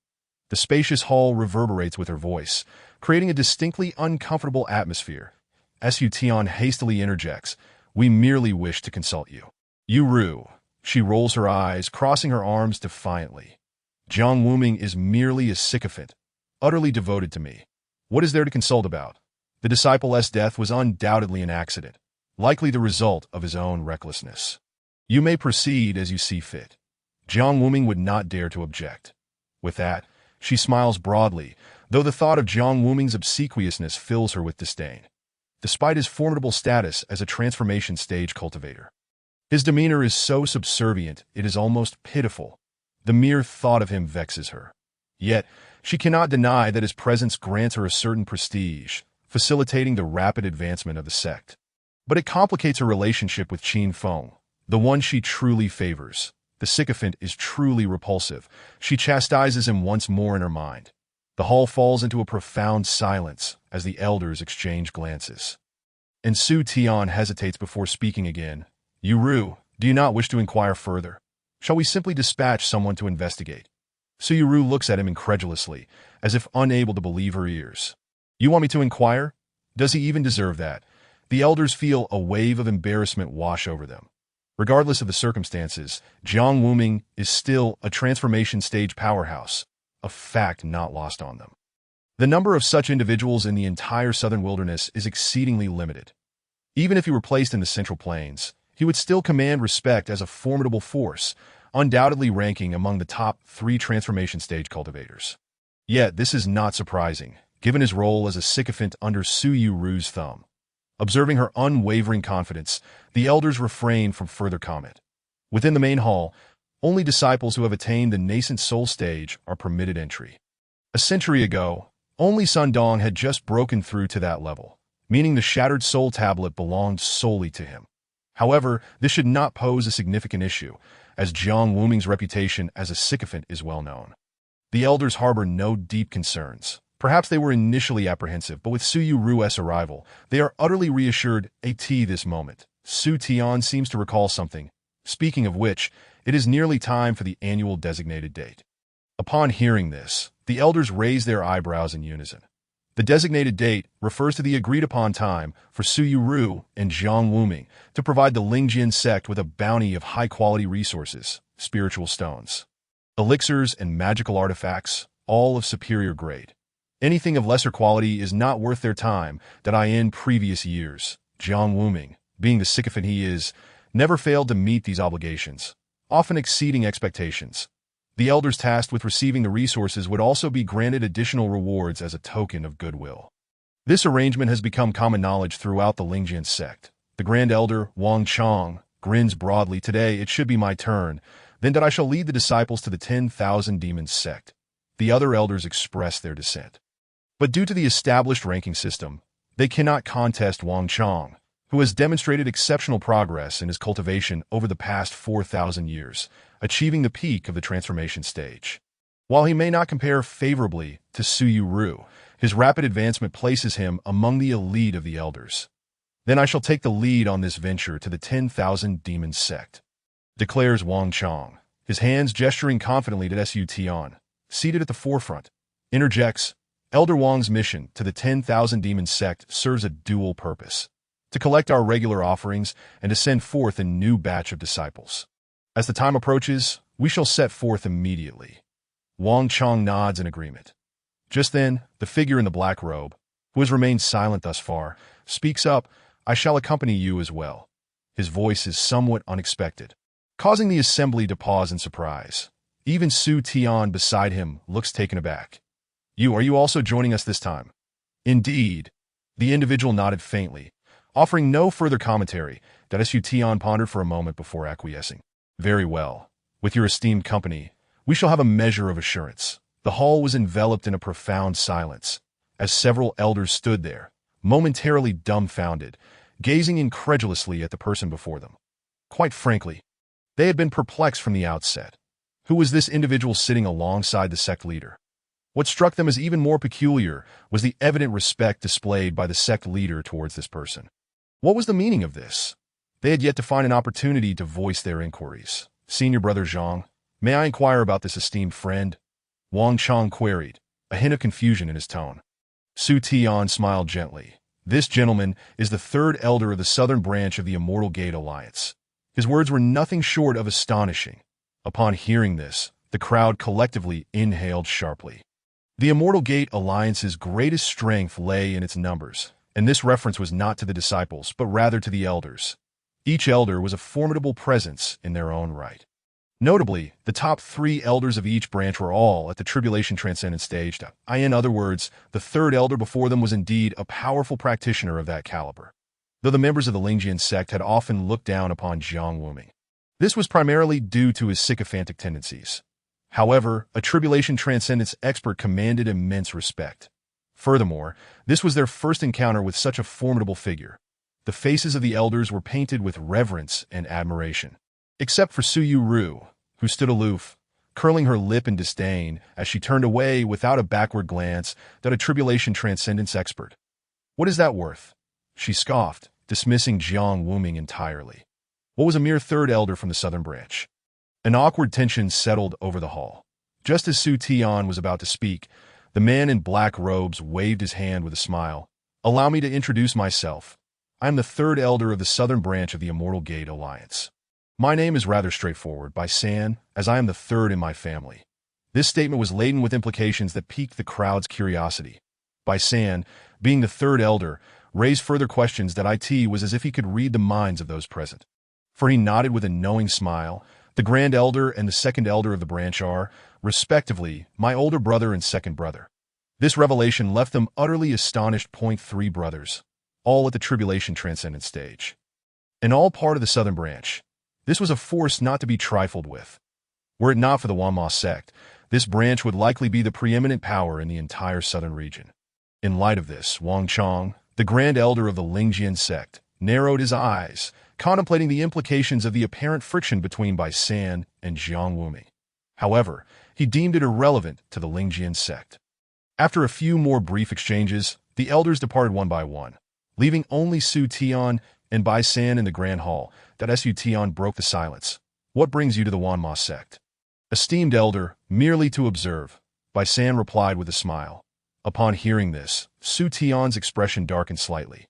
The spacious hall reverberates with her voice, creating a distinctly uncomfortable atmosphere. Su Tian hastily interjects, "We merely wish to consult you." Yuru. She rolls her eyes, crossing her arms defiantly. Jiang Wuming is merely a sycophant, utterly devoted to me. What is there to consult about? The disciple's death was undoubtedly an accident, likely the result of his own recklessness. You may proceed as you see fit. Jiang Wuming would not dare to object. With that, she smiles broadly, though the thought of Jiang Wuming's obsequiousness fills her with disdain. Despite his formidable status as a transformation stage cultivator, his demeanor is so subservient it is almost pitiful. The mere thought of him vexes her. Yet, she cannot deny that his presence grants her a certain prestige, facilitating the rapid advancement of the sect. But it complicates her relationship with Qin Feng, the one she truly favors. The sycophant is truly repulsive. She chastises him once more in her mind. The hall falls into a profound silence as the elders exchange glances. And Su Tian hesitates before speaking again. Yuru, do you not wish to inquire further? Shall we simply dispatch someone to investigate? Su Yuru looks at him incredulously, as if unable to believe her ears. You want me to inquire? Does he even deserve that? The elders feel a wave of embarrassment wash over them. Regardless of the circumstances, Jiang Wuming is still a transformation stage powerhouse, a fact not lost on them. The number of such individuals in the entire southern wilderness is exceedingly limited. Even if he were placed in the Central Plains, he would still command respect as a formidable force, undoubtedly ranking among the top 3 transformation stage cultivators. Yet this is not surprising, given his role as a sycophant under Su Yuru's thumb. Observing her unwavering confidence, the elders refrain from further comment. Within the main hall, only disciples who have attained the nascent soul stage are permitted entry. A century ago, only Sun Dong had just broken through to that level, meaning the shattered soul tablet belonged solely to him. However, this should not pose a significant issue, as Jiang Wuming's reputation as a sycophant is well known. The elders harbor no deep concerns. Perhaps they were initially apprehensive, but with Su Yuru's arrival, they are utterly reassured at this moment. Su Tian seems to recall something. Speaking of which, it is nearly time for the annual designated date. Upon hearing this, the elders raise their eyebrows in unison. The designated date refers to the agreed-upon time for Su Yuru and Jiang Wuming to provide the Lingjian sect with a bounty of high-quality resources, spiritual stones, elixirs, and magical artifacts, all of superior grade. Anything of lesser quality is not worth their time that in previous years, Jiang Wuming, being the sycophant he is, never failed to meet these obligations, often exceeding expectations. The elders tasked with receiving the resources would also be granted additional rewards as a token of goodwill. This arrangement has become common knowledge throughout the Lingjian sect. The Grand Elder, Wang Chang, grins broadly. Today it should be my turn, then that I shall lead the disciples to the 10,000 Demons sect. The other elders express their dissent. But due to the established ranking system, they cannot contest Wang Chang, who has demonstrated exceptional progress in his cultivation over the past 4,000 years, achieving the peak of the transformation stage. While he may not compare favorably to Su Yuru, his rapid advancement places him among the elite of the elders. Then I shall take the lead on this venture to the 10,000 Demons sect, declares Wang Chang, his hands gesturing confidently to Su Tian, seated at the forefront, interjects, Elder Wang's mission to the 10,000 Demon sect serves a dual purpose: to collect our regular offerings and to send forth a new batch of disciples. As the time approaches, we shall set forth immediately. Wang Chong nods in agreement. Just then, the figure in the black robe, who has remained silent thus far, speaks up, I shall accompany you as well. His voice is somewhat unexpected, causing the assembly to pause in surprise. Even Su Tian beside him looks taken aback. Are you also joining us this time? Indeed. The individual nodded faintly, offering no further commentary. Su Tian pondered for a moment before acquiescing. Very well. With your esteemed company, we shall have a measure of assurance. The hall was enveloped in a profound silence, as several elders stood there, momentarily dumbfounded, gazing incredulously at the person before them. Quite frankly, they had been perplexed from the outset. Who was this individual sitting alongside the sect leader? What struck them as even more peculiar was the evident respect displayed by the sect leader towards this person. What was the meaning of this? They had yet to find an opportunity to voice their inquiries. Senior Brother Zhang, may I inquire about this esteemed friend? Wang Chong queried, a hint of confusion in his tone. Su Tian smiled gently. This gentleman is the third elder of the southern branch of the Immortal Gate Alliance. His words were nothing short of astonishing. Upon hearing this, the crowd collectively inhaled sharply. The Immortal Gate Alliance's greatest strength lay in its numbers, and this reference was not to the disciples, but rather to the elders. Each elder was a formidable presence in their own right. Notably, the top 3 elders of each branch were all at the Tribulation Transcendent stage. In other words, the third elder before them was indeed a powerful practitioner of that caliber, though the members of the Lingjian sect had often looked down upon Jiang Wuming. This was primarily due to his sycophantic tendencies. However, a Tribulation Transcendence expert commanded immense respect. Furthermore, this was their first encounter with such a formidable figure. The faces of the elders were painted with reverence and admiration, except for Su Yu, who stood aloof, curling her lip in disdain as she turned away without a backward glance at a Tribulation Transcendence expert. What is that worth? She scoffed, dismissing Jiang Wuming entirely. What was a mere third elder from the southern branch? An awkward tension settled over the hall. Just as Su Tian was about to speak, the man in black robes waved his hand with a smile. Allow me to introduce myself. I am the third elder of the southern branch of the Immortal Gate Alliance. My name is rather straightforward, Bai San, as I am the third in my family. This statement was laden with implications that piqued the crowd's curiosity. Bai San, being the third elder, raised further questions that it was as if he could read the minds of those present. For he nodded with a knowing smile. The Grand Elder and the Second Elder of the branch are, respectively, my older brother and second brother. This revelation left them utterly astonished. 3 brothers, all at the Tribulation Transcendent stage, and all part of the southern branch. This was a force not to be trifled with. Were it not for the Wanma sect, this branch would likely be the preeminent power in the entire southern region. In light of this, Wang Chong, the Grand Elder of the Lingjian sect, narrowed his eyes, contemplating the implications of the apparent friction between Bai San and Jiang Wuming. However, he deemed it irrelevant to the Lingjian sect. After a few more brief exchanges, the elders departed one by one, leaving only Su Tian and Bai San in the Grand Hall. Su Tian broke the silence. What brings you to the Wanma sect? Esteemed elder, merely to observe, Bai San replied with a smile. Upon hearing this, Su Tian's expression darkened slightly.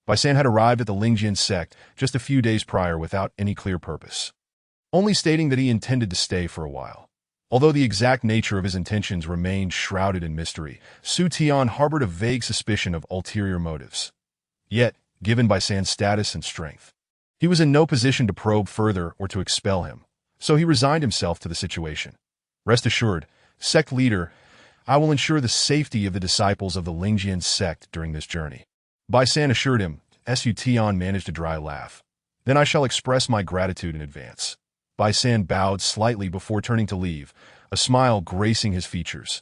Bai San had arrived at the Lingjian sect just a few days prior without any clear purpose, only stating that he intended to stay for a while. Although the exact nature of his intentions remained shrouded in mystery, Su Tian harbored a vague suspicion of ulterior motives. Yet, given Bai San's status and strength, he was in no position to probe further or to expel him, so he resigned himself to the situation. Rest assured, sect leader, I will ensure the safety of the disciples of the Lingjian sect during this journey. Bai San assured him. Su Tian managed a dry laugh. Then I shall express my gratitude in advance. Bai San bowed slightly before turning to leave, a smile gracing his features.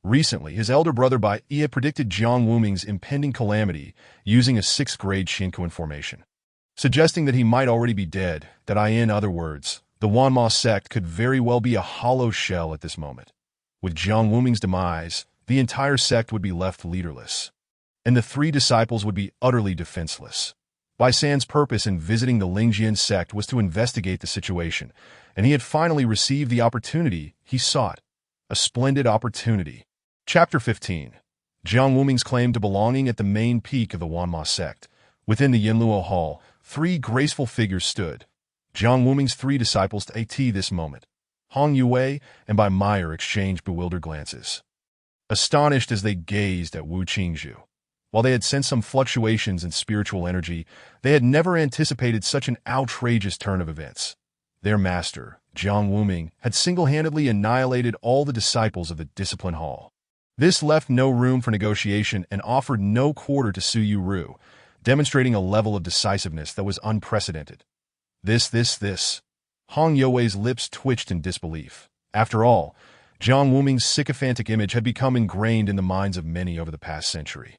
Recently, his elder brother Bai had predicted Jiang Wuming's impending calamity using a 6th grade Shinko information, suggesting that he might already be dead. In other words, the Wanma sect could very well be a hollow shell at this moment. With Jiang Wuming's demise, the entire sect would be left leaderless, and the 3 disciples would be utterly defenseless. Bai San's purpose in visiting the Lingjian sect was to investigate the situation, and he had finally received the opportunity he sought. A splendid opportunity. Chapter 15. Jiang Wuming's claim to belonging at the main peak of the Wanma sect. Within the Yinluo Hall, three graceful figures stood. Jiang Wuming's three disciples to AT this moment. Hong Yue and Bai Meyer exchanged bewildered glances, astonished as they gazed at Wu Qingzhu. While they had sensed some fluctuations in spiritual energy, they had never anticipated such an outrageous turn of events. Their master, Jiang Wuming, had single-handedly annihilated all the disciples of the Discipline Hall. This left no room for negotiation and offered no quarter to Su Yu, demonstrating a level of decisiveness that was unprecedented. This. Hong Yue's lips twitched in disbelief. After all, Jiang Wuming's sycophantic image had become ingrained in the minds of many over the past century,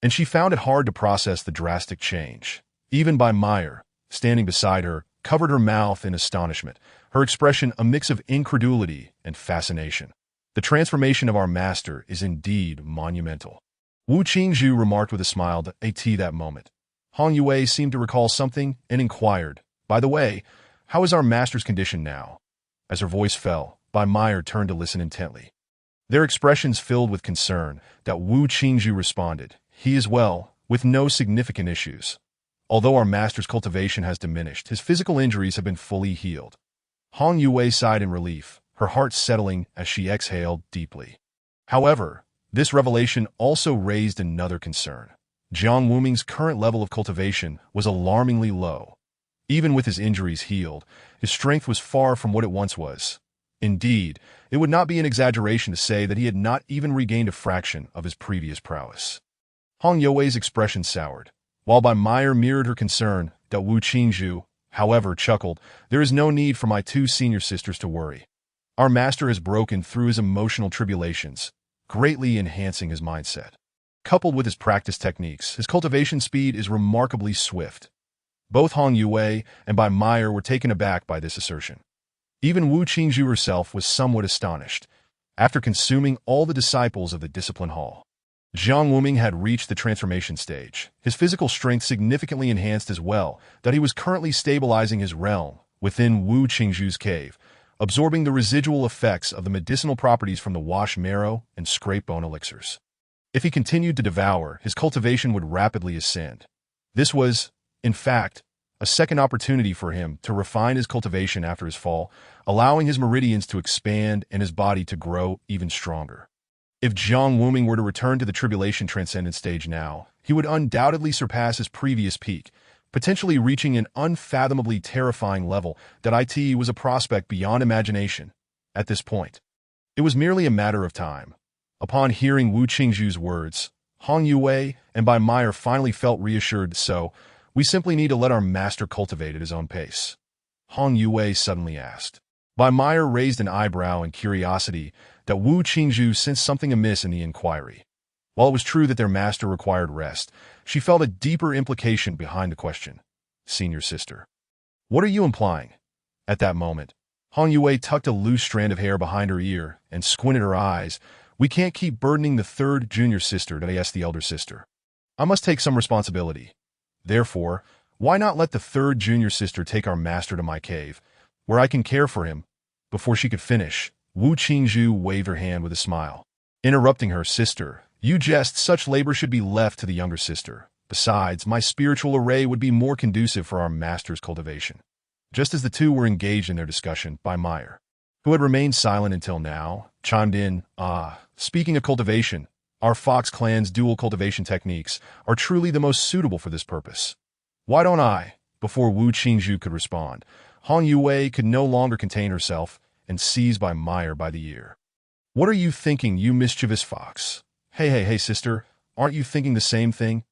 and she found it hard to process the drastic change. Even Bai Meyer, standing beside her, covered her mouth in astonishment, her expression a mix of incredulity and fascination. The transformation of our master is indeed monumental. Wu Qingzhu remarked with a smile to AT that moment. Hong Yue seemed to recall something and inquired, "By the way, how is our master's condition now?" As her voice fell, Bai Meyer turned to listen intently. Their expressions filled with concern that Wu Qingzhu responded, "He is well, with no significant issues. Although our master's cultivation has diminished, his physical injuries have been fully healed." Hong Yue sighed in relief, her heart settling as she exhaled deeply. However, this revelation also raised another concern. Jiang Wuming's current level of cultivation was alarmingly low. Even with his injuries healed, his strength was far from what it once was. Indeed, it would not be an exaggeration to say that he had not even regained a fraction of his previous prowess. Hong Yue's expression soured, while Bai Meyer mirrored her concern that Wu Qingzhu, however, chuckled, "There is no need for my two senior sisters to worry. Our master has broken through his emotional tribulations, greatly enhancing his mindset. Coupled with his practice techniques, his cultivation speed is remarkably swift." Both Hong Yue and Bai Meyer were taken aback by this assertion. Even Wu Qingzhu herself was somewhat astonished. After consuming all the disciples of the Discipline Hall, Jiang Wuming had reached the transformation stage. His physical strength significantly enhanced as well, that he was currently stabilizing his realm within Wu Qingzhu's cave, absorbing the residual effects of the medicinal properties from the wash marrow and scrape bone elixirs. If he continued to devour, his cultivation would rapidly ascend. This was, in fact, a second opportunity for him to refine his cultivation after his fall, allowing his meridians to expand and his body to grow even stronger. If Jiang Wuming were to return to the Tribulation Transcendent stage now, he would undoubtedly surpass his previous peak, potentially reaching an unfathomably terrifying level that IT was a prospect beyond imagination. At this point, it was merely a matter of time. Upon hearing Wu Qingzhu's words, Hong Yue and Bai Meyer finally felt reassured, "So, we simply need to let our master cultivate at his own pace?" Hong Yue suddenly asked. Bai Meyer raised an eyebrow in curiosity that Wu Qingzhu sensed something amiss in the inquiry. While it was true that their master required rest, she felt a deeper implication behind the question. "Senior sister, what are you implying?" At that moment, Hong Yue tucked a loose strand of hair behind her ear and squinted her eyes. "We can't keep burdening the third junior sister to ask the elder sister. I must take some responsibility. Therefore, why not let the third junior sister take our master to my cave, where I can care for him?" Before she could finish, Wu Qingzhu waved her hand with a smile. Interrupting her, "Sister, you jest, such labor should be left to the younger sister. Besides, my spiritual array would be more conducive for our master's cultivation." Just as the two were engaged in their discussion, Bai Meyer, who had remained silent until now, chimed in, Speaking of cultivation, our Fox clan's dual cultivation techniques are truly the most suitable for this purpose. Why don't I?" Before Wu Qingzhu could respond, Hong Yue could no longer contain herself and seized Bai Meyer by the ear. "What are you thinking, you mischievous fox? Hey, sister, aren't you thinking the same thing?"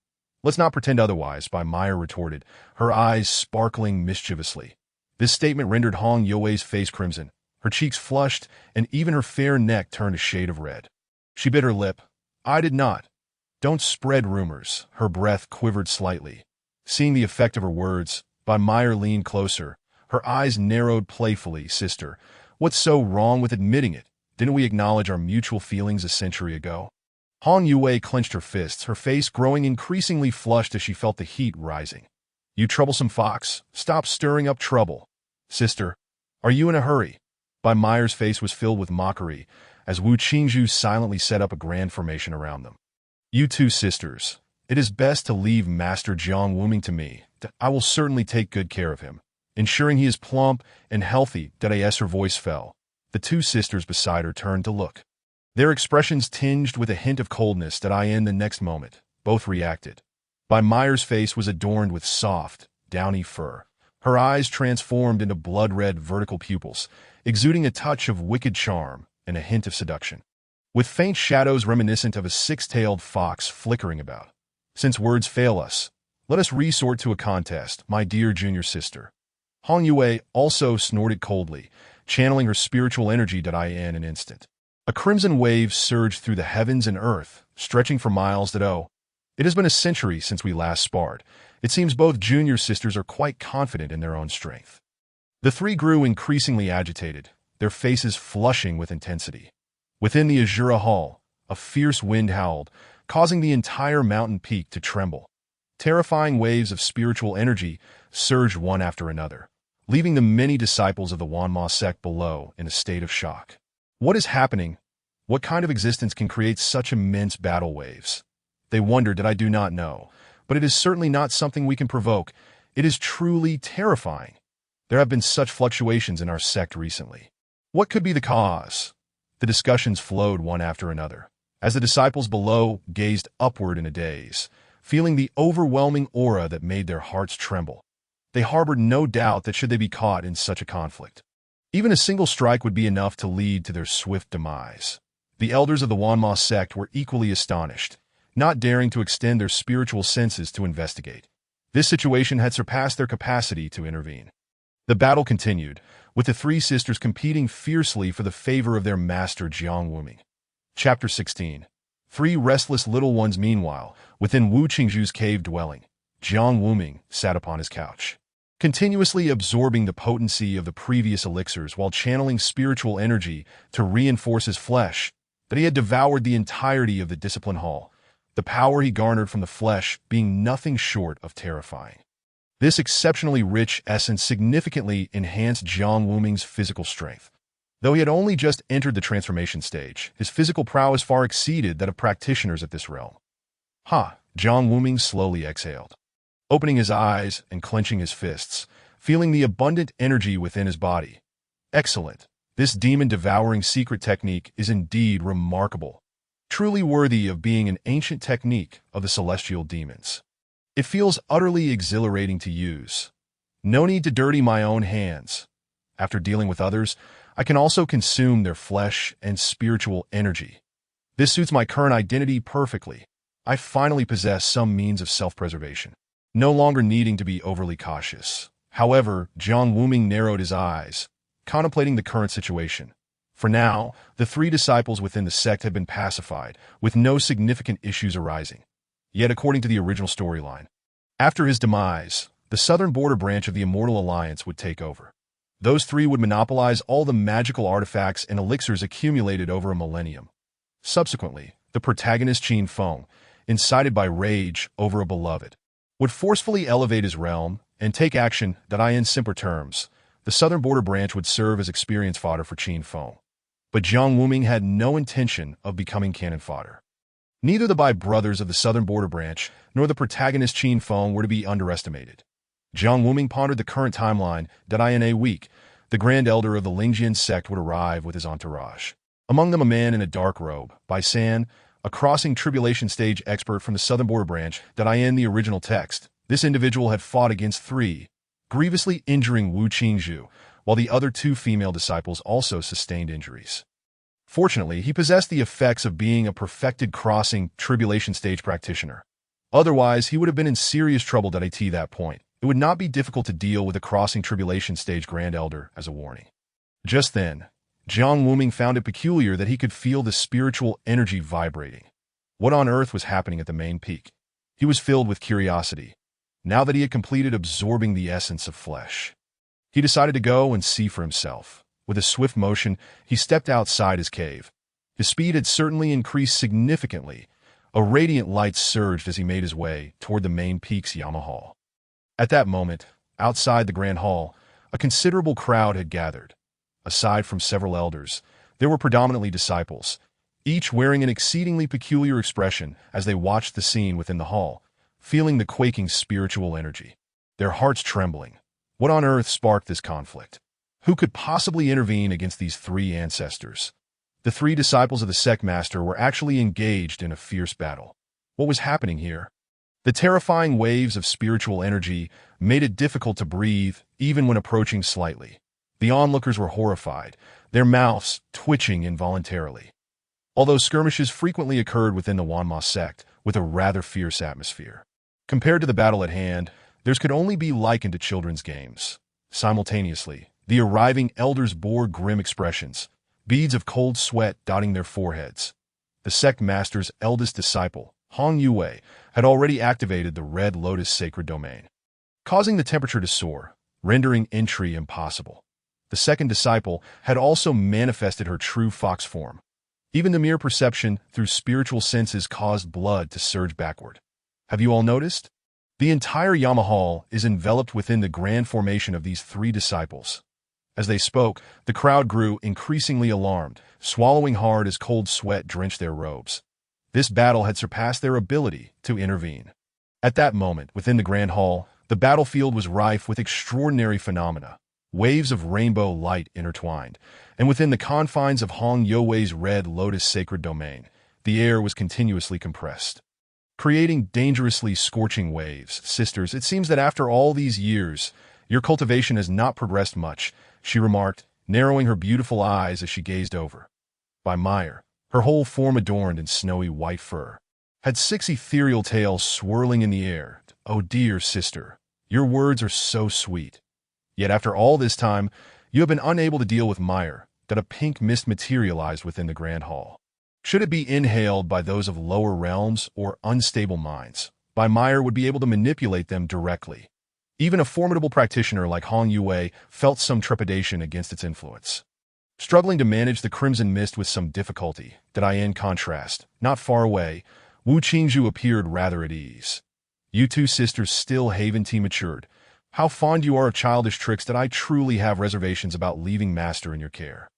"Let's not pretend otherwise," Bai Meyer retorted, her eyes sparkling mischievously. This statement rendered Hong Yue's face crimson. Her cheeks flushed, and even her fair neck turned a shade of red. She bit her lip. "I did not. Don't spread rumors." Her breath quivered slightly. Seeing the effect of her words, Bai Meyer leaned closer. Her eyes narrowed playfully. "Sister, what's so wrong with admitting it? Didn't we acknowledge our mutual feelings a century ago?" Hong Yue clenched her fists, her face growing increasingly flushed as she felt the heat rising. "You troublesome fox, stop stirring up trouble. Sister, are you in a hurry?" Bai Meyer's face was filled with mockery as Wu Qingzhu silently set up a grand formation around them. "You two sisters, it is best to leave Master Jiang Wuming to me. I will certainly take good care of him, ensuring he is plump and healthy." As her voice fell, the two sisters beside her turned to look. Their expressions tinged with a hint of coldness. In the next moment, both reacted. Bai Meyer's face was adorned with soft, downy fur. Her eyes transformed into blood-red vertical pupils, exuding a touch of wicked charm and a hint of seduction, with faint shadows reminiscent of a six-tailed fox flickering about. "Since words fail us, let us resort to a contest, my dear junior sister." Hong Yue also snorted coldly, channeling her spiritual energy. In an instant, a crimson wave surged through the heavens and earth, stretching for miles. It has been a century since we last sparred. It seems both junior sisters are quite confident in their own strength. The three grew increasingly agitated, their faces flushing with intensity. Within the Azura Hall, a fierce wind howled, causing the entire mountain peak to tremble. Terrifying waves of spiritual energy surged one after another, leaving the many disciples of the Wanma sect below in a state of shock. What is happening? What kind of existence can create such immense battle waves? They wondered. I do not know, but it is certainly not something we can provoke. It is truly terrifying. There have been such fluctuations in our sect recently. What could be the cause? The discussions flowed one after another, as the disciples below gazed upward in a daze, feeling the overwhelming aura that made their hearts tremble. They harbored no doubt that should they be caught in such a conflict, even a single strike would be enough to lead to their swift demise. The elders of the Wanma sect were equally astonished, not daring to extend their spiritual senses to investigate. This situation had surpassed their capacity to intervene. The battle continued, with the three sisters competing fiercely for the favor of their master Jiang Wuming. Chapter 16. Three restless little ones. Meanwhile, within Wu Qingzhu's cave dwelling, Jiang Wuming sat upon his couch, continuously absorbing the potency of the previous elixirs while channeling spiritual energy to reinforce his flesh. That he had devoured the entirety of the discipline hall, the power he garnered from the flesh being nothing short of terrifying. This exceptionally rich essence significantly enhanced Jiang Wuming's physical strength. Though he had only just entered the transformation stage, his physical prowess far exceeded that of practitioners at this realm. Jiang Wuming slowly exhaled, opening his eyes and clenching his fists, feeling the abundant energy within his body. Excellent. This demon-devouring secret technique is indeed remarkable, truly worthy of being an ancient technique of the celestial demons. It feels utterly exhilarating to use. No need to dirty my own hands. After dealing with others, I can also consume their flesh and spiritual energy. This suits my current identity perfectly. I finally possess some means of self-preservation, no longer needing to be overly cautious. However, Jiang Wuming narrowed his eyes, contemplating the current situation. For now, the three disciples within the sect had been pacified, with no significant issues arising. Yet according to the original storyline, after his demise, the southern border branch of the Immortal Alliance would take over. Those three would monopolize all the magical artifacts and elixirs accumulated over a millennium. Subsequently, the protagonist Qin Feng, incited by rage over a beloved, would forcefully elevate his realm and take action. In simpler terms, the southern border branch would serve as experience fodder for Qin Feng. But Jiang Wuming had no intention of becoming cannon fodder. Neither the Bai brothers of the southern border branch nor the protagonist Qin Feng were to be underestimated. Jiang Wuming pondered the current timeline. In a week, the Grand Elder of the Lingjian sect would arrive with his entourage. Among them a man in a dark robe, Bai San, a crossing tribulation stage expert from the southern border branch. In the original text, this individual had fought against three, grievously injuring Wu Qingzhu, while the other two female disciples also sustained injuries. Fortunately, he possessed the effects of being a perfected crossing tribulation stage practitioner. Otherwise, he would have been in serious trouble. At that point, it would not be difficult to deal with a crossing tribulation stage Grand Elder as a warning. Just then, Jiang Wuming found it peculiar that he could feel the spiritual energy vibrating. What on earth was happening at the main peak? He was filled with curiosity, now that he had completed absorbing the essence of flesh. He decided to go and see for himself. With a swift motion, he stepped outside his cave. His speed had certainly increased significantly. A radiant light surged as he made his way toward the main peak's Yama Hall. At that moment, outside the grand hall, a considerable crowd had gathered. Aside from several elders, there were predominantly disciples, each wearing an exceedingly peculiar expression as they watched the scene within the hall, feeling the quaking spiritual energy. Their hearts trembling. What on earth sparked this conflict? Who could possibly intervene against these three ancestors? The three disciples of the sect master were actually engaged in a fierce battle. What was happening here? The terrifying waves of spiritual energy made it difficult to breathe even when approaching slightly. The onlookers were horrified, their mouths twitching involuntarily. Although skirmishes frequently occurred within the Wanma sect with a rather fierce atmosphere. Compared to the battle at hand, theirs could only be likened to children's games. Simultaneously, the arriving elders bore grim expressions, beads of cold sweat dotting their foreheads. The sect master's eldest disciple, Hong Yue, had already activated the Red Lotus sacred domain, causing the temperature to soar, rendering entry impossible. The second disciple had also manifested her true fox form. Even the mere perception through spiritual senses caused blood to surge backward. Have you all noticed? The entire Yama Hall is enveloped within the grand formation of these three disciples. As they spoke, the crowd grew increasingly alarmed, swallowing hard as cold sweat drenched their robes. This battle had surpassed their ability to intervene. At that moment, within the grand hall, the battlefield was rife with extraordinary phenomena. Waves of rainbow light intertwined, and within the confines of Hong Youwei's Red Lotus sacred domain, the air was continuously compressed, creating dangerously scorching waves. Sisters, it seems that after all these years, your cultivation has not progressed much, she remarked, narrowing her beautiful eyes as she gazed over. By Meyer, her whole form adorned in snowy white fur, had six ethereal tails swirling in the air. Oh dear sister, your words are so sweet. Yet after all this time, you have been unable to deal with Meyer, that a pink mist materialized within the grand hall. Should it be inhaled by those of lower realms or unstable minds, Meyer would be able to manipulate them directly. Even a formidable practitioner like Hong Yue felt some trepidation against its influence. Struggling to manage the crimson mist with some difficulty, in contrast, not far away, Wu Qingzhu appeared rather at ease. You two sisters still haven't matured. How fond you are of childish tricks that I truly have reservations about leaving master in your care.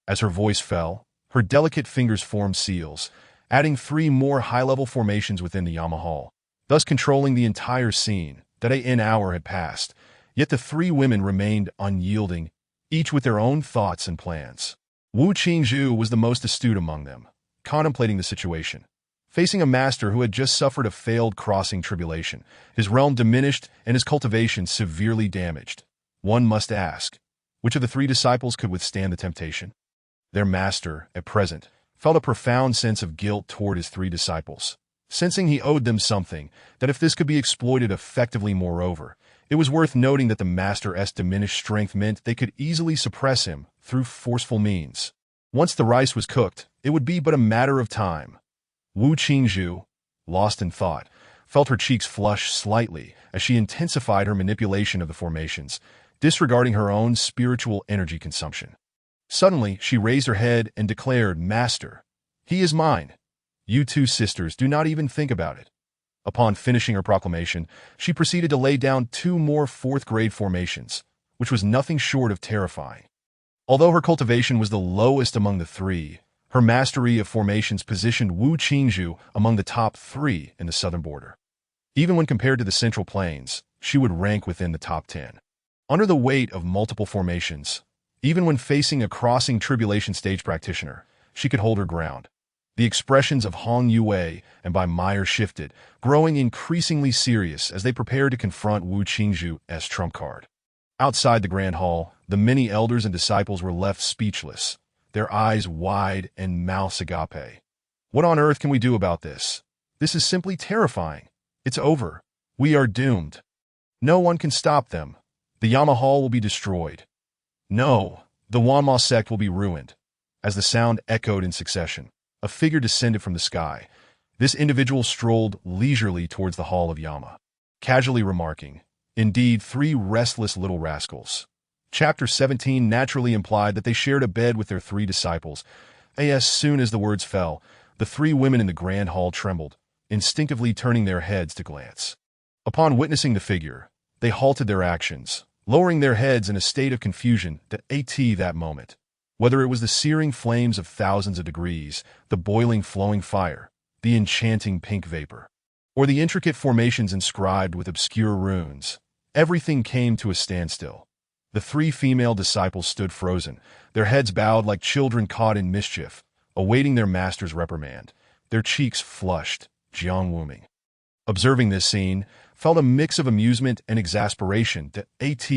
As her voice fell, her delicate fingers formed seals, adding three more high-level formations within the Yama Hall, thus controlling the entire scene. An hour had passed, yet the three women remained unyielding, each with their own thoughts and plans. Wu Qingzhu was the most astute among them, contemplating the situation. Facing a master who had just suffered a failed crossing tribulation, his realm diminished and his cultivation severely damaged. One must ask, which of the three disciples could withstand the temptation? Their master, at present, felt a profound sense of guilt toward his three disciples, sensing he owed them something, that if this could be exploited effectively moreover, it was worth noting that the master's diminished strength meant they could easily suppress him through forceful means. Once the rice was cooked, it would be but a matter of time. Wu Qingzhu, lost in thought, felt her cheeks flush slightly as she intensified her manipulation of the formations, disregarding her own spiritual energy consumption. Suddenly, she raised her head and declared, "Master, he is mine." You two sisters, do not even think about it. Upon finishing her proclamation, she proceeded to lay down two more fourth-grade formations, which was nothing short of terrifying. Although her cultivation was the lowest among the three, her mastery of formations positioned Wu Qingzhu among the top three in the southern border. Even when compared to the Central Plains, she would rank within the top 10. Under the weight of multiple formations, even when facing a crossing tribulation stage practitioner, she could hold her ground. The expressions of Hong Yue and Meyer shifted, growing increasingly serious as they prepared to confront Wu Qingzhu's trump card. Outside the grand hall, the many elders and disciples were left speechless, their eyes wide and mouths agape. What on earth can we do about this? This is simply terrifying. It's over. We are doomed. No one can stop them. The Yama Hall will be destroyed. No, the Wanma sect will be ruined. As the sound echoed in succession, a figure descended from the sky. This individual strolled leisurely towards the hall of Yama, casually remarking, "Indeed, three restless little rascals." Chapter 17 naturally implied that they shared a bed with their three disciples. As soon as the words fell, the three women in the grand hall trembled, instinctively turning their heads to glance. Upon witnessing the figure, They halted their actions, lowering their heads in a state of confusion that moment. Whether it was the searing flames of thousands of degrees, the boiling flowing fire, the enchanting pink vapor, or the intricate formations inscribed with obscure runes, everything came to a standstill. The three female disciples stood frozen, their heads bowed like children caught in mischief, awaiting their master's reprimand, their cheeks flushed, Jiang Wuming, observing this scene, felt a mix of amusement and exasperation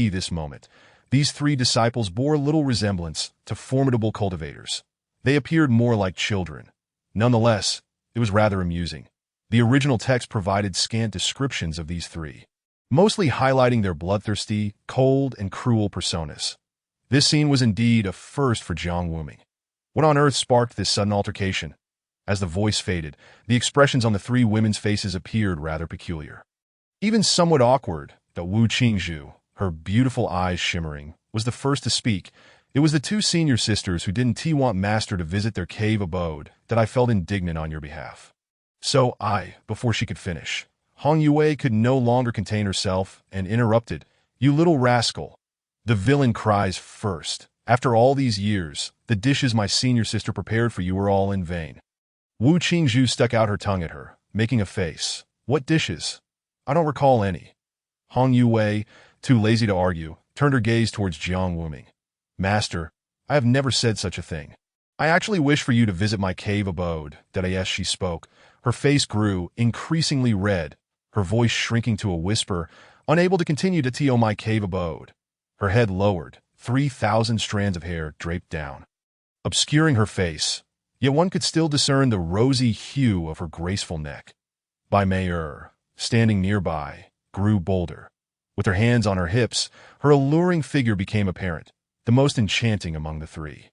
this moment. These three disciples bore little resemblance to formidable cultivators. They appeared more like children. Nonetheless, it was rather amusing. The original text provided scant descriptions of these three, mostly highlighting their bloodthirsty, cold, and cruel personas. This scene was indeed a first for Jiang Wuming. What on earth sparked this sudden altercation? As the voice faded, the expressions on the three women's faces appeared rather peculiar. Even somewhat awkward, Wu Qingzhu, her beautiful eyes shimmering, was the first to speak. It was the two senior sisters who didn't want Master to visit their cave abode that I felt indignant on your behalf. So before she could finish, Hong Yue could no longer contain herself and interrupted. You little rascal. The villain cries first. After all these years, the dishes my senior sister prepared for you were all in vain. Wu Qingzhu stuck out her tongue at her, making a face. What dishes? I don't recall any. Hong Yue, too lazy to argue, turned her gaze towards Jiang Wuming. Master, I have never said such a thing. I actually wish for you to visit my cave abode, she spoke. Her face grew increasingly red, her voice shrinking to a whisper, unable to continue to tell my cave abode. Her head lowered, 3,000 strands of hair draped down, obscuring her face, yet one could still discern the rosy hue of her graceful neck. Bai Mei, standing nearby, grew bolder. With her hands on her hips, her alluring figure became apparent, the most enchanting among the three.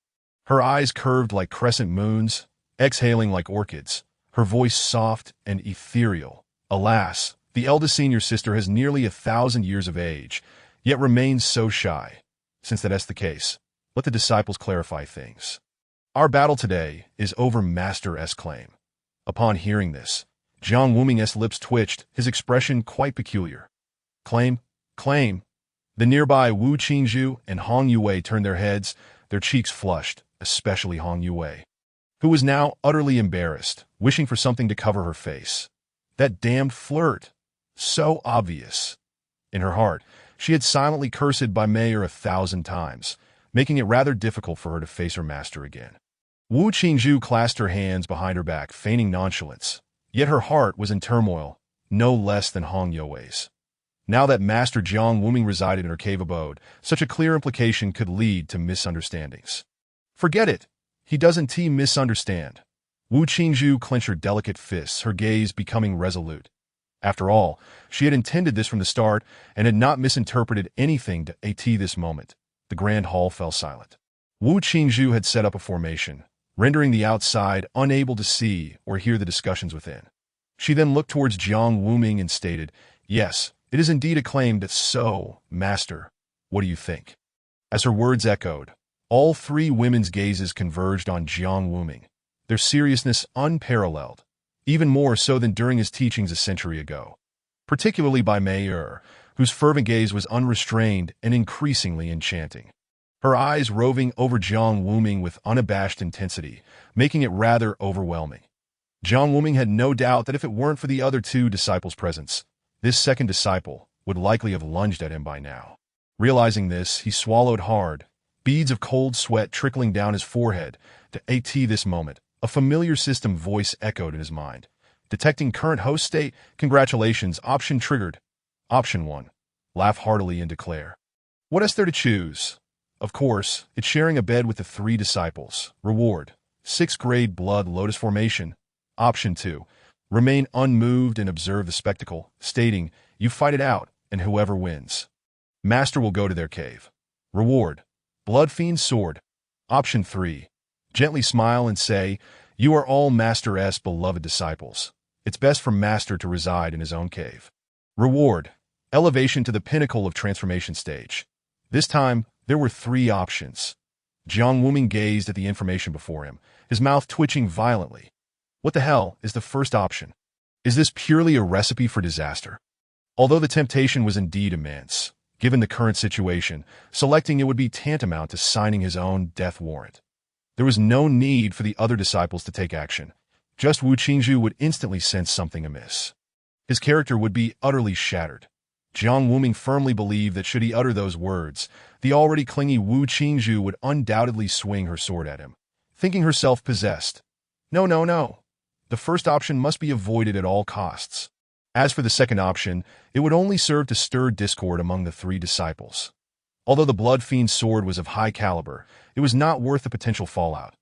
Her eyes curved like crescent moons, exhaling like orchids, her voice soft and ethereal. Alas, the eldest senior sister has nearly 1,000 years of age, yet remains so shy. Since that's the case, let the disciples clarify things. Our battle today is over Master's claim. Upon hearing this, Jiang Wuming's lips twitched, his expression quite peculiar. Claim? Claim. The nearby Wu Qingzhu and Hong Yue turned their heads, their cheeks flushed, especially Hong Yue, who was now utterly embarrassed, wishing for something to cover her face. That damned flirt. So obvious. In her heart, she had silently cursed Bai Mei 1,000 times, making it rather difficult for her to face her master again. Wu Qingzhu clasped her hands behind her back, feigning nonchalance, yet her heart was in turmoil, no less than Hong Yue's. Now that Master Jiang Wuming resided in her cave abode, such a clear implication could lead to misunderstandings. Forget it. He doesn't misunderstand. Wu Qingzhu clenched her delicate fists, her gaze becoming resolute. After all, she had intended this from the start and had not misinterpreted anything this moment. The grand hall fell silent. Wu Qingzhu had set up a formation, rendering the outside unable to see or hear the discussions within. She then looked towards Jiang Wuming and stated, Yes, it is indeed a claim so, Master. What do you think? As her words echoed, all three women's gazes converged on Jiang Wuming, their seriousness unparalleled, even more so than during his teachings a century ago. Particularly Bai Mei, whose fervent gaze was unrestrained and increasingly enchanting. Her eyes roving over Jiang Wuming with unabashed intensity, making it rather overwhelming. Jiang Wuming had no doubt that if it weren't for the other two disciples' presence, this second disciple would likely have lunged at him by now. Realizing this, he swallowed hard, beads of cold sweat trickling down his forehead. This moment, a familiar system voice echoed in his mind. Detecting current host state, congratulations, option triggered. Option 1. Laugh heartily and declare. What is there to choose? Of course, it's sharing a bed with the three disciples. Reward. 6th grade blood lotus formation. Option 2. Remain unmoved and observe the spectacle, stating, you fight it out, and whoever wins. Master will go to their cave. Reward. Blood fiend sword. Option 3. Gently smile and say, you are all Master's beloved disciples. It's best for Master to reside in his own cave. Reward. Elevation to the pinnacle of transformation stage. This time, there were 3 options. Jiang Wuming gazed at the information before him, his mouth twitching violently. What the hell is the first option? Is this purely a recipe for disaster? Although the temptation was indeed immense, given the current situation, selecting it would be tantamount to signing his own death warrant. There was no need for the other disciples to take action. Just Wu Qingzhu would instantly sense something amiss. His character would be utterly shattered. Jiang Wuming firmly believed that should he utter those words, the already clingy Wu Qingzhu would undoubtedly swing her sword at him, thinking herself possessed. No, no, no. The first option must be avoided at all costs. As for the second option, it would only serve to stir discord among the three disciples. Although the Blood Fiend's sword was of high caliber, it was not worth the potential fallout.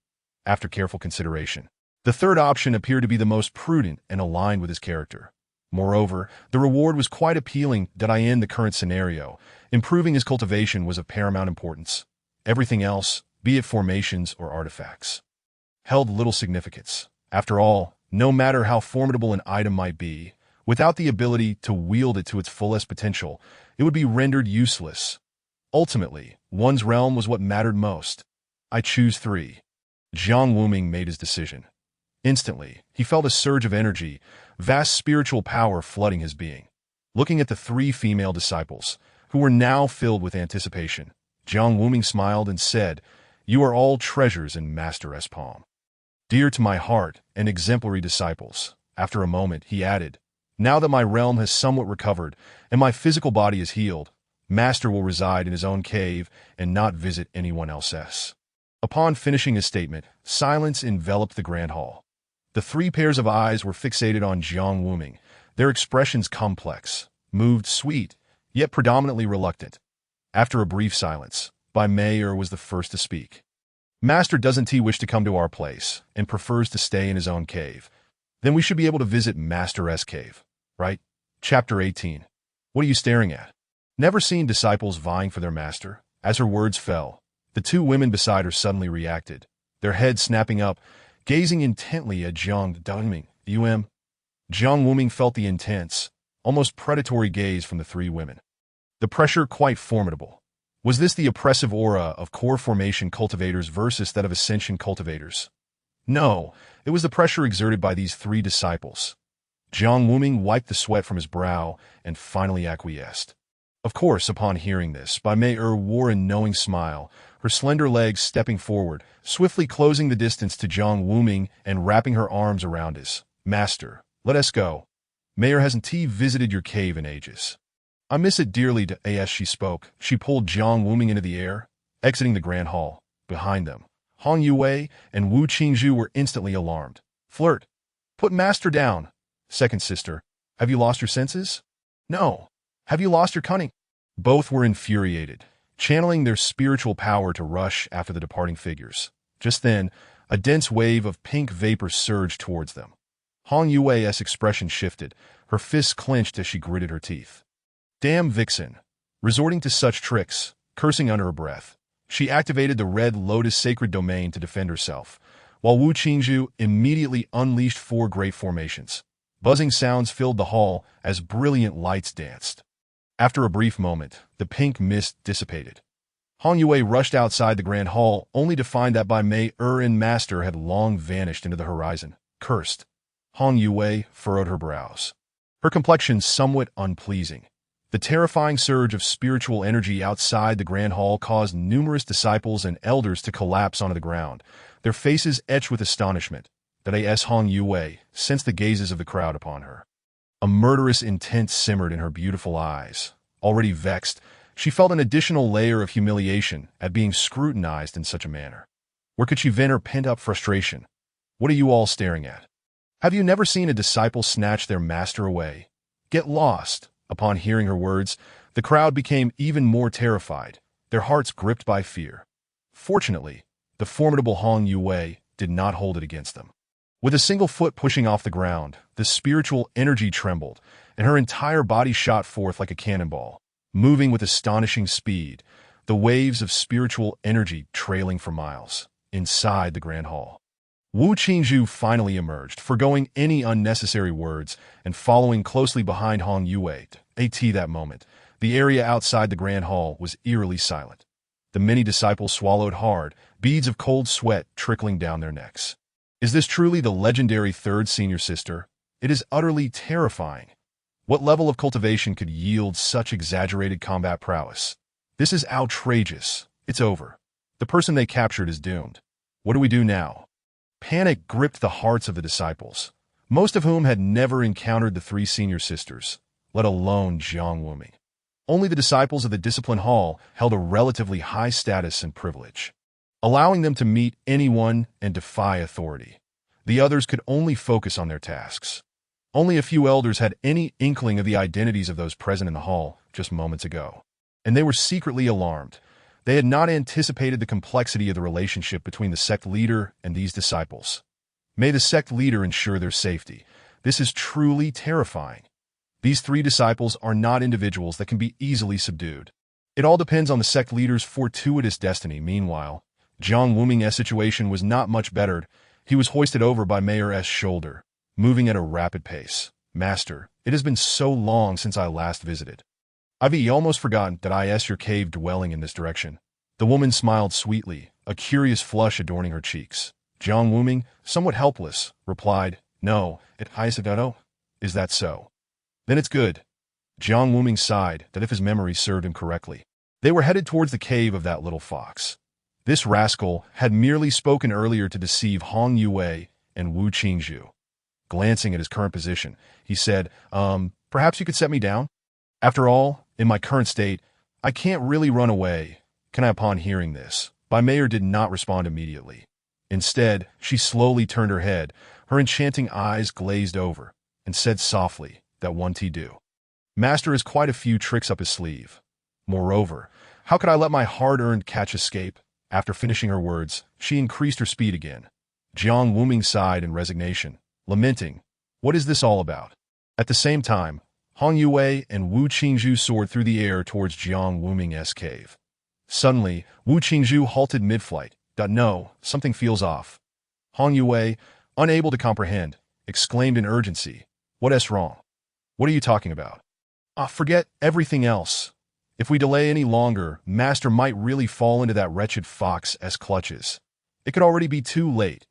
After careful consideration, the third option appeared to be the most prudent and aligned with his character. Moreover, the reward was quite appealing in the current scenario. Improving his cultivation was of paramount importance. Everything else, be it formations or artifacts, held little significance. After all, no matter how formidable an item might be, without the ability to wield it to its fullest potential, it would be rendered useless. Ultimately, one's realm was what mattered most. I choose 3. Jiang Wuming made his decision. Instantly, he felt a surge of energy, vast spiritual power flooding his being. Looking at the 3 female disciples, who were now filled with anticipation, Jiang Wuming smiled and said, "You are all treasures in Master S. palm. Dear to my heart and exemplary disciples." After a moment, he added, "Now that my realm has somewhat recovered and my physical body is healed, Master will reside in his own cave and not visit anyone else's." Upon finishing his statement, silence enveloped the grand hall. The 3 pairs of eyes were fixated on Jiang Wuming, their expressions complex, moved, sweet, yet predominantly reluctant. After a brief silence, Bai Mei was the first to speak. "Master doesn't he wish to come to our place and prefers to stay in his own cave? Then we should be able to visit Master's cave, right?" Chapter 18. What are you staring at? Never seen disciples vying for their master? As her words fell, the 2 women beside her suddenly reacted, their heads snapping up, gazing intently at Jiang Wuming. Jiang Wuming felt the intense, almost predatory gaze from the 3 women. The pressure quite formidable. Was this the oppressive aura of core formation cultivators versus that of ascension cultivators? No, it was the pressure exerted by these 3 disciples. Jiang Wuming wiped the sweat from his brow and finally acquiesced. Of course, upon hearing this, Bai Mei wore a knowing smile, her slender legs stepping forward, swiftly closing the distance to Jiang Wuming and wrapping her arms around his. "Master, let us go. Mayor hasn't he visited your cave in ages. I miss it dearly." As she spoke, she pulled Jiang Wuming into the air, exiting the grand hall. Behind them, Hong Yue and Wu Qingzhu were instantly alarmed. "Flirt! Put Master down! Second sister, have you lost your senses? No. Have you lost your cunning?" Both were infuriated, channeling their spiritual power to rush after the departing figures. Just then, a dense wave of pink vapor surged towards them. Hong Yue's expression shifted, her fists clenched as she gritted her teeth. Damn vixen! Resorting to such tricks, cursing under her breath, she activated the Red Lotus Sacred Domain to defend herself, while Wu Qingzhu immediately unleashed 4 great formations. Buzzing sounds filled the hall as brilliant lights danced. After a brief moment, the pink mist dissipated. Hong Yue rushed outside the grand hall, only to find that Bai Mei and Master had long vanished into the horizon. Cursed. Hong Yue furrowed her brows, her complexion somewhat unpleasing. The terrifying surge of spiritual energy outside the grand hall caused numerous disciples and elders to collapse onto the ground, their faces etched with astonishment. That Hong Yue sensed the gazes of the crowd upon her. A murderous intent simmered in her beautiful eyes. Already vexed, she felt an additional layer of humiliation at being scrutinized in such a manner. Where could she vent her pent-up frustration? "What are you all staring at? Have you never seen a disciple snatch their master away? Get lost!" Upon hearing her words, the crowd became even more terrified, their hearts gripped by fear. Fortunately, the formidable Hong Yue did not hold it against them. With a single foot pushing off the ground, the spiritual energy trembled, and her entire body shot forth like a cannonball, moving with astonishing speed, the waves of spiritual energy trailing for miles, inside the grand hall. Wu Qingzhu finally emerged, forgoing any unnecessary words and following closely behind Hong Yue. At that moment, the area outside the grand hall was eerily silent. The many disciples swallowed hard, beads of cold sweat trickling down their necks. Is this truly the legendary 3rd senior sister? It is utterly terrifying. What level of cultivation could yield such exaggerated combat prowess? This is outrageous. It's over. The person they captured is doomed. What do we do now? Panic gripped the hearts of the disciples, most of whom had never encountered the three senior sisters, let alone Jiang Wuming. Only the disciples of the discipline hall held a relatively high status and privilege, allowing them to meet anyone and defy authority. The others could only focus on their tasks. Only a few elders had any inkling of the identities of those present in the hall just moments ago, and they were secretly alarmed. They had not anticipated the complexity of the relationship between the sect leader and these disciples. May the sect leader ensure their safety. This is truly terrifying. These three disciples are not individuals that can be easily subdued. It all depends on the sect leader's fortuitous destiny. Meanwhile, Jiang Wuming's situation was not much bettered. He was hoisted over by Mayor's shoulder, moving at a rapid pace. Master, it has been so long since I last visited. I've almost forgotten that I asked your cave dwelling in this direction. The woman smiled sweetly, a curious flush adorning her cheeks. Jiang Wuming, somewhat helpless, replied, No, it Hayasadano. Is that so? Then it's good. Jiang Wuming sighed that if his memory served him correctly, they were headed towards the cave of that little fox. This rascal had merely spoken earlier to deceive Hong Yue and Wu Qingzhu. Glancing at his current position, he said, perhaps you could set me down? After all, in my current state, I can't really run away, can I? Upon hearing this, Bai Mei did not respond immediately. Instead, she slowly turned her head, her enchanting eyes glazed over, and said softly that one do. Master has quite a few tricks up his sleeve. Moreover, how could I let my hard-earned catch escape? After finishing her words, she increased her speed again. Jiang Wuming sighed in resignation, lamenting, What is this all about? At the same time, Hong Yue and Wu Qingzhu soared through the air towards Jiang Wuming's cave. Suddenly, Wu Qingzhu halted mid-flight. No, something feels off. Hong Yue, unable to comprehend, exclaimed in urgency, What's wrong? What are you talking about? Forget everything else. If we delay any longer, Master might really fall into that wretched fox's clutches. It could already be too late.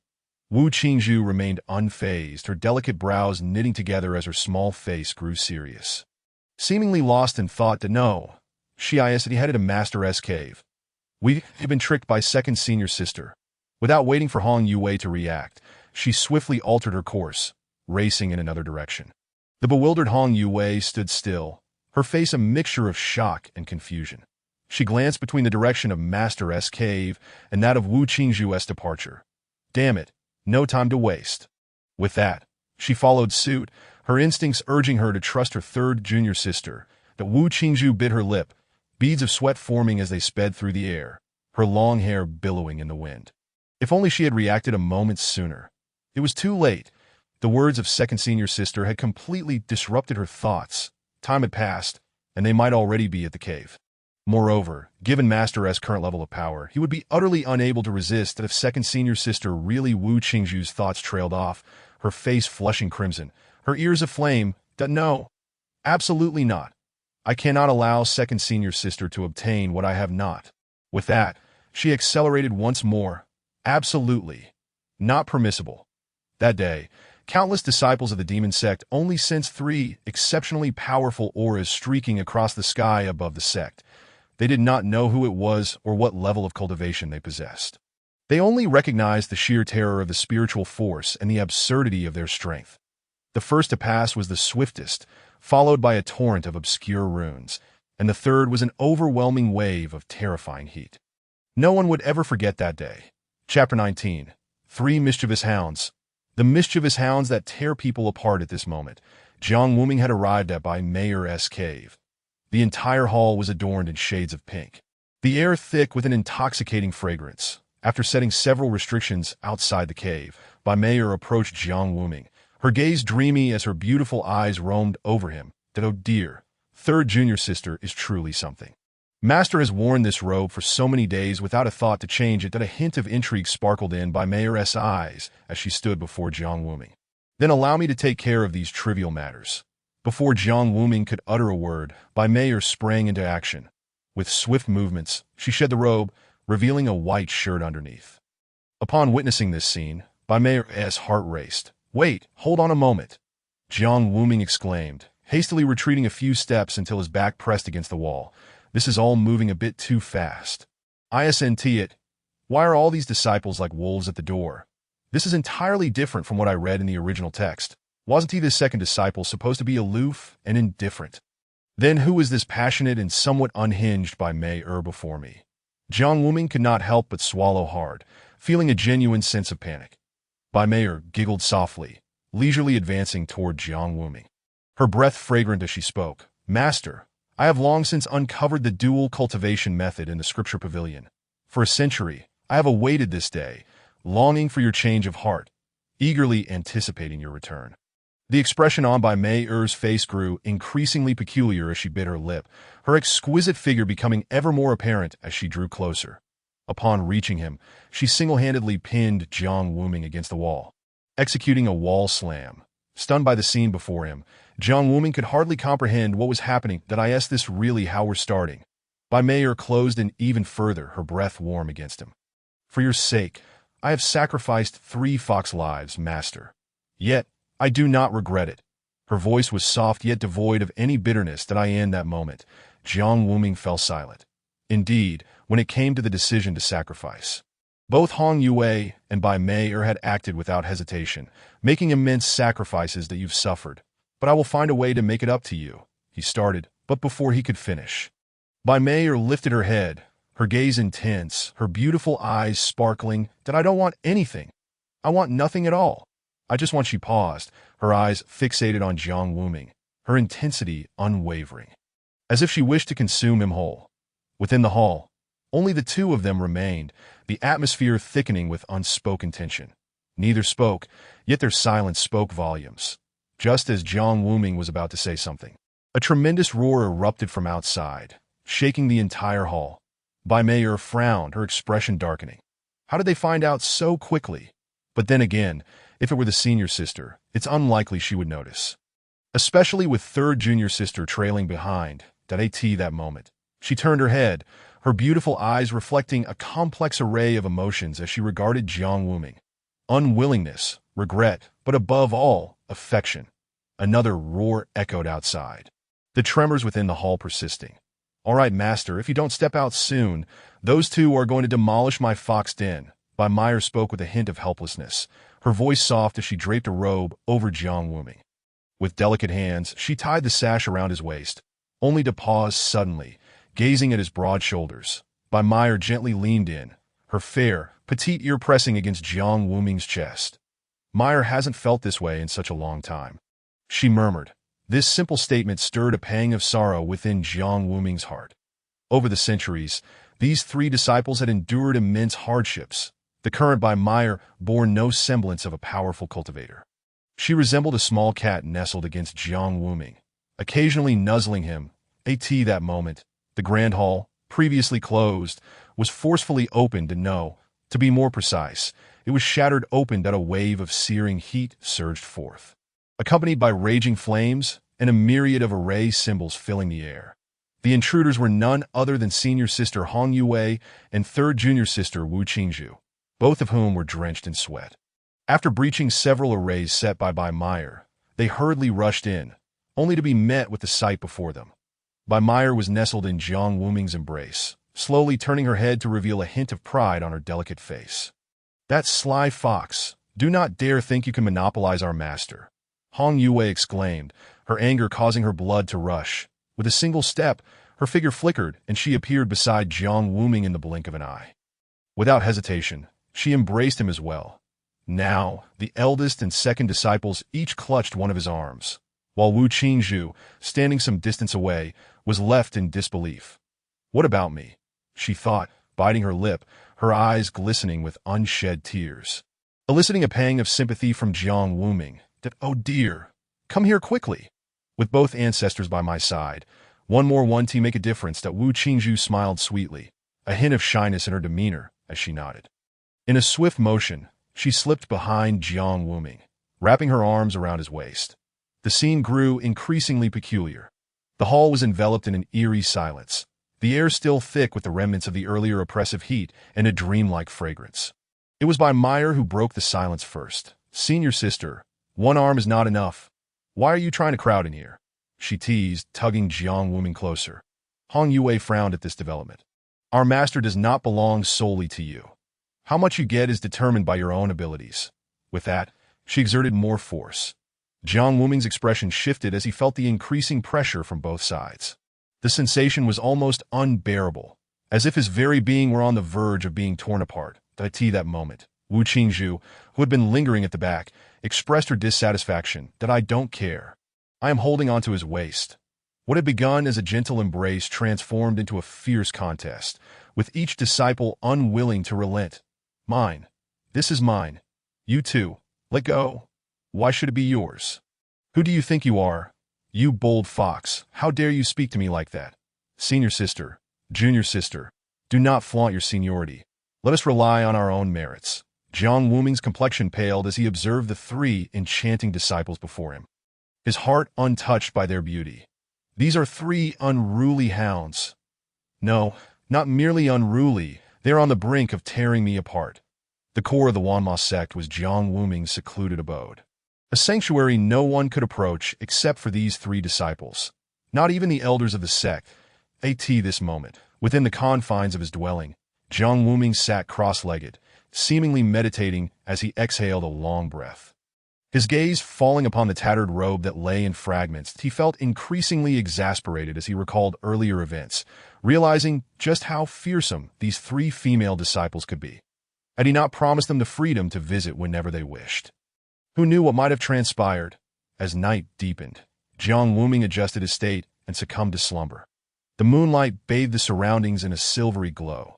Wu Qingzhu remained unfazed, her delicate brows knitting together as her small face grew serious. Seemingly lost in thought that no, she headed to Master's cave. We've been tricked by second senior sister. Without waiting for Hong Yue to react, she swiftly altered her course, racing in another direction. The bewildered Hong Yue stood still, her face a mixture of shock and confusion. She glanced between the direction of Master's cave and that of Wu Qingzhu's departure. Damn it, no time to waste. With that, she followed suit, her instincts urging her to trust her third junior sister. That Wu Qingzhu bit her lip, beads of sweat forming as they sped through the air, her long hair billowing in the wind. If only she had reacted a moment sooner. It was too late. The words of second senior sister had completely disrupted her thoughts. Time had passed, and they might already be at the cave. Moreover, given Master's current level of power, he would be utterly unable to resist that if second senior sister really Wu Qingzhu's thoughts trailed off, her face flushing crimson, her ears aflame, that no, absolutely not. I cannot allow second senior sister to obtain what I have not. With that, she accelerated once more. Absolutely. Not permissible. That day, countless disciples of the demon sect only sensed three exceptionally powerful auras streaking across the sky above the sect. They did not know who it was or what level of cultivation they possessed. They only recognized the sheer terror of the spiritual force and the absurdity of their strength. The first to pass was the swiftest, followed by a torrent of obscure runes, and the third was an overwhelming wave of terrifying heat. No one would ever forget that day. Chapter 19. Three Mischievous Hounds. The mischievous hounds that tear people apart at this moment. Jiang Wuming had arrived at Bai Mei's cave. The entire hall was adorned in shades of pink, the air thick with an intoxicating fragrance. After setting several restrictions outside the cave, Bai Mei approached Jiang Wuming, her gaze dreamy as her beautiful eyes roamed over him. That, oh dear, third junior sister is truly something. Master has worn this robe for so many days without a thought to change it that a hint of intrigue sparkled in Bai Mei's eyes as she stood before Jiang Wuming. Then allow me to take care of these trivial matters. Before Jiang Wuming could utter a word, Bai Mei sprang into action. With swift movements, she shed the robe, revealing a white shirt underneath. Upon witnessing this scene, Bai Mei's heart raced. Wait, hold on a moment. Jiang Wuming exclaimed, hastily retreating a few steps until his back pressed against the wall. This is all moving a bit too fast. Isn't it? Why are all these disciples like wolves at the door? This is entirely different from what I read in the original text. Wasn't he the second disciple supposed to be aloof and indifferent? Then who is this passionate and somewhat unhinged by Mei before me? Jiang Wuming could not help but swallow hard, feeling a genuine sense of panic. Bai Mei giggled softly, leisurely advancing toward Jiang Wuming. Her breath fragrant as she spoke. Master, I have long since uncovered the dual cultivation method in the scripture pavilion. For a century, I have awaited this day, longing for your change of heart, eagerly anticipating your return. The expression on Bai Mei's face grew increasingly peculiar as she bit her lip, her exquisite figure becoming ever more apparent as she drew closer. Upon reaching him, she single-handedly pinned Jiang Wuming against the wall, executing a wall slam. Stunned by the scene before him, Jiang Wuming could hardly comprehend what was happening. Is this really how we're starting? Bai Mei closed in even further, her breath warm against him. For your sake, I have sacrificed 3 fox lives, master. Yet, I do not regret it. Her voice was soft yet devoid of any bitterness. In that moment, Jiang Wuming fell silent. Indeed, when it came to the decision to sacrifice, both Hong Yue and Bai Mei had acted without hesitation, making immense sacrifices that you've suffered. But I will find a way to make it up to you, he started, but before he could finish, Bai Mei lifted her head, her gaze intense, her beautiful eyes sparkling. I don't want anything. I want nothing at all. I just want. She paused, her eyes fixated on Jiang Wuming, her intensity unwavering, as if she wished to consume him whole. Within the hall, only the two of them remained, the atmosphere thickening with unspoken tension. Neither spoke, yet their silence spoke volumes. Just as Jiang Wuming was about to say something, a tremendous roar erupted from outside, shaking the entire hall. Bai Mei frowned, her expression darkening. How did they find out so quickly? But then again, if it were the senior sister, it's unlikely she would notice. Especially with third junior sister trailing behind. That moment, she turned her head, her beautiful eyes reflecting a complex array of emotions as she regarded Jiang Wuming. Unwillingness, regret, but above all, affection. Another roar echoed outside, the tremors within the hall persisting. All right, master, if you don't step out soon, those two are going to demolish my fox den. Bai Mei spoke with a hint of helplessness, her voice soft as she draped a robe over Jiang Wuming. With delicate hands, she tied the sash around his waist, only to pause suddenly, gazing at his broad shoulders. Bai Mei gently leaned in, her fair, petite ear pressing against Jiang Wuming's chest. Mei hasn't felt this way in such a long time, she murmured. This simple statement stirred a pang of sorrow within Jiang Wuming's heart. Over the centuries, these 3 disciples had endured immense hardships. The current Bai Mei bore no semblance of a powerful cultivator. She resembled a small cat nestled against Jiang Wuming, occasionally nuzzling him. That moment, the grand hall, previously closed, was forcefully opened to be more precise, it was shattered open. A wave of searing heat surged forth, accompanied by raging flames and a myriad of array symbols filling the air. The intruders were none other than senior sister Hong Yue and third junior sister Wu Qingzhu, both of whom were drenched in sweat. After breaching several arrays set by Bai Mei, they hurriedly rushed in, only to be met with the sight before them. Bai Mei was nestled in Jiang Wuming's embrace, slowly turning her head to reveal a hint of pride on her delicate face. That sly fox, do not dare think you can monopolize our master, Hong Yue exclaimed, her anger causing her blood to rush. With a single step, her figure flickered and she appeared beside Jiang Wuming in the blink of an eye. Without hesitation, she embraced him as well. Now, the eldest and second disciples each clutched one of his arms, while Wu Qingzhu, standing some distance away, was left in disbelief. What about me? She thought, biting her lip, her eyes glistening with unshed tears, eliciting a pang of sympathy from Jiang Wuming. Oh dear, come here quickly. With both ancestors by my side, one more one to make a difference. Wu Qingzhu smiled sweetly, a hint of shyness in her demeanor as she nodded. In a swift motion, she slipped behind Jiang Wuming, wrapping her arms around his waist. The scene grew increasingly peculiar. The hall was enveloped in an eerie silence, the air still thick with the remnants of the earlier oppressive heat and a dreamlike fragrance. It was Bai Mei who broke the silence first. Senior sister, one arm is not enough. Why are you trying to crowd in here? she teased, tugging Jiang Wuming closer. Hong Yue frowned at this development. Our master does not belong solely to you. How much you get is determined by your own abilities. With that, she exerted more force. Jiang Wuming's expression shifted as he felt the increasing pressure from both sides. The sensation was almost unbearable, as if his very being were on the verge of being torn apart. At that moment, Wu Qingzhu, who had been lingering at the back, expressed her dissatisfaction. That I don't care. I am holding onto his waist. What had begun as a gentle embrace transformed into a fierce contest, with each disciple unwilling to relent. Mine. This is mine. You too. Let go. Why should it be yours? Who do you think you are? You bold fox, how dare you speak to me like that? Senior sister, junior sister, do not flaunt your seniority. Let us rely on our own merits. Jiang Wuming's complexion paled as he observed the three enchanting disciples before him, his heart untouched by their beauty. These are three unruly hounds. No, not merely unruly, they are on the brink of tearing me apart. The core of the Wanma sect was Jiang Wuming's secluded abode. A sanctuary no one could approach except for these three disciples. Not even the elders of the sect. This moment, within the confines of his dwelling, Jiang Wuming sat cross-legged, seemingly meditating as he exhaled a long breath. His gaze falling upon the tattered robe that lay in fragments, he felt increasingly exasperated as he recalled earlier events, realizing just how fearsome these three female disciples could be. Had he not promised them the freedom to visit whenever they wished? Who knew what might have transpired? As night deepened, Jiang Wuming adjusted his state and succumbed to slumber. The moonlight bathed the surroundings in a silvery glow.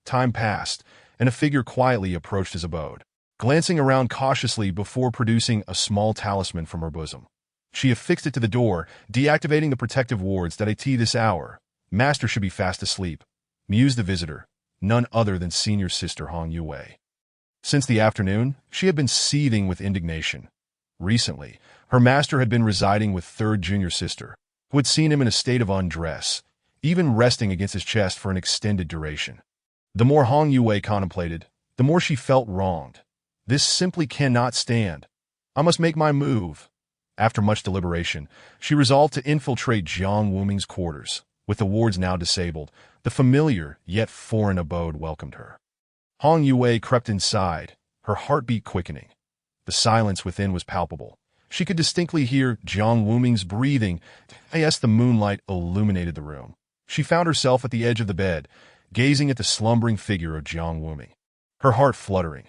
Time passed, and a figure quietly approached his abode, glancing around cautiously before producing a small talisman from her bosom. She affixed it to the door, deactivating the protective wards that this hour, master should be fast asleep, mused the visitor, none other than senior sister Hong Yue. Since the afternoon, she had been seething with indignation. Recently, her master had been residing with third junior sister, who had seen him in a state of undress, even resting against his chest for an extended duration. The more Hong Yue contemplated, the more she felt wronged. This simply cannot stand. I must make my move. After much deliberation, she resolved to infiltrate Jiang Wuming's quarters. With the wards now disabled, the familiar yet foreign abode welcomed her. Hong Yue crept inside, her heartbeat quickening. The silence within was palpable. She could distinctly hear Jiang Wuming's breathing as the moonlight illuminated the room. She found herself at the edge of the bed, gazing at the slumbering figure of Jiang Wuming, her heart fluttering.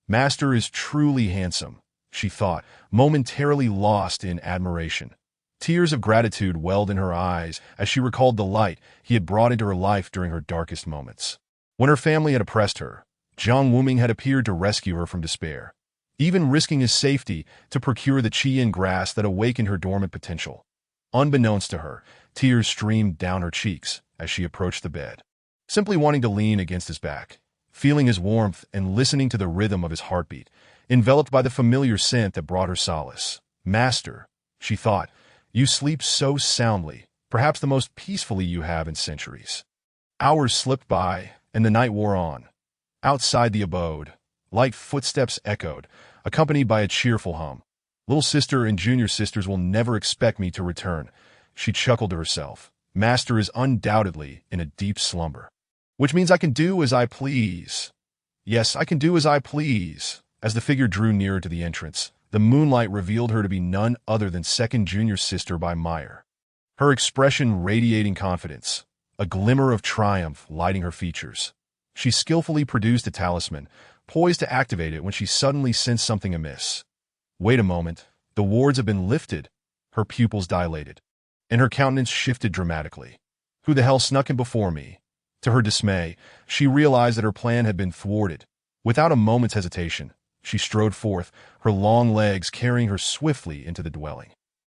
Master is truly handsome, she thought, momentarily lost in admiration. Tears of gratitude welled in her eyes as she recalled the light he had brought into her life during her darkest moments. When her family had oppressed her, Jiang Wuming had appeared to rescue her from despair, even risking his safety to procure the qi-yin grass that awakened her dormant potential. Unbeknownst to her, tears streamed down her cheeks as she approached the bed, simply wanting to lean against his back, feeling his warmth and listening to the rhythm of his heartbeat, enveloped by the familiar scent that brought her solace. Master, she thought, you sleep so soundly, perhaps the most peacefully you have in centuries. Hours slipped by, and the night wore on. Outside the abode, light footsteps echoed, accompanied by a cheerful hum. Little sister and junior sisters will never expect me to return, she chuckled to herself. Master is undoubtedly in a deep slumber. Which means I can do as I please. Yes, I can do as I please. As the figure drew nearer to the entrance, the moonlight revealed her to be none other than second junior sister by Meyer. Her expression radiating confidence, a glimmer of triumph lighting her features. She skillfully produced a talisman, poised to activate it when she suddenly sensed something amiss. Wait a moment, the wards have been lifted. Her pupils dilated, and her countenance shifted dramatically. Who the hell snuck in before me? To her dismay, she realized that her plan had been thwarted. Without a moment's hesitation, she strode forth, her long legs carrying her swiftly into the dwelling.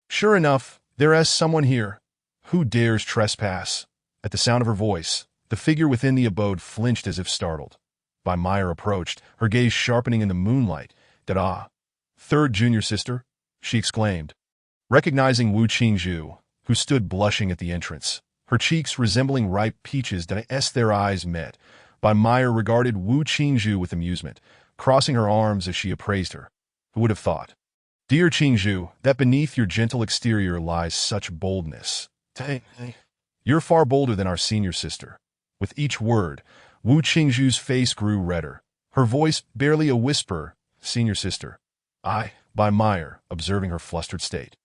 Sure enough, there is someone here. Who dares trespass? At the sound of her voice, the figure within the abode flinched as if startled. By Meyer approached, her gaze sharpening in the moonlight. "Da-da! Third junior sister," she exclaimed, recognizing Wu Qingzhu, who stood blushing at the entrance, her cheeks resembling ripe peaches. Their eyes met. By Meyer regarded Wu Qingzhu with amusement, crossing her arms as she appraised her. Who would have thought? Dear Qingzhu, that beneath your gentle exterior lies such boldness. Dang. You're far bolder than our senior sister. With each word, Wu Qingzhu's face grew redder. Her voice barely a whisper. Senior sister. By Meyer, observing her flustered state,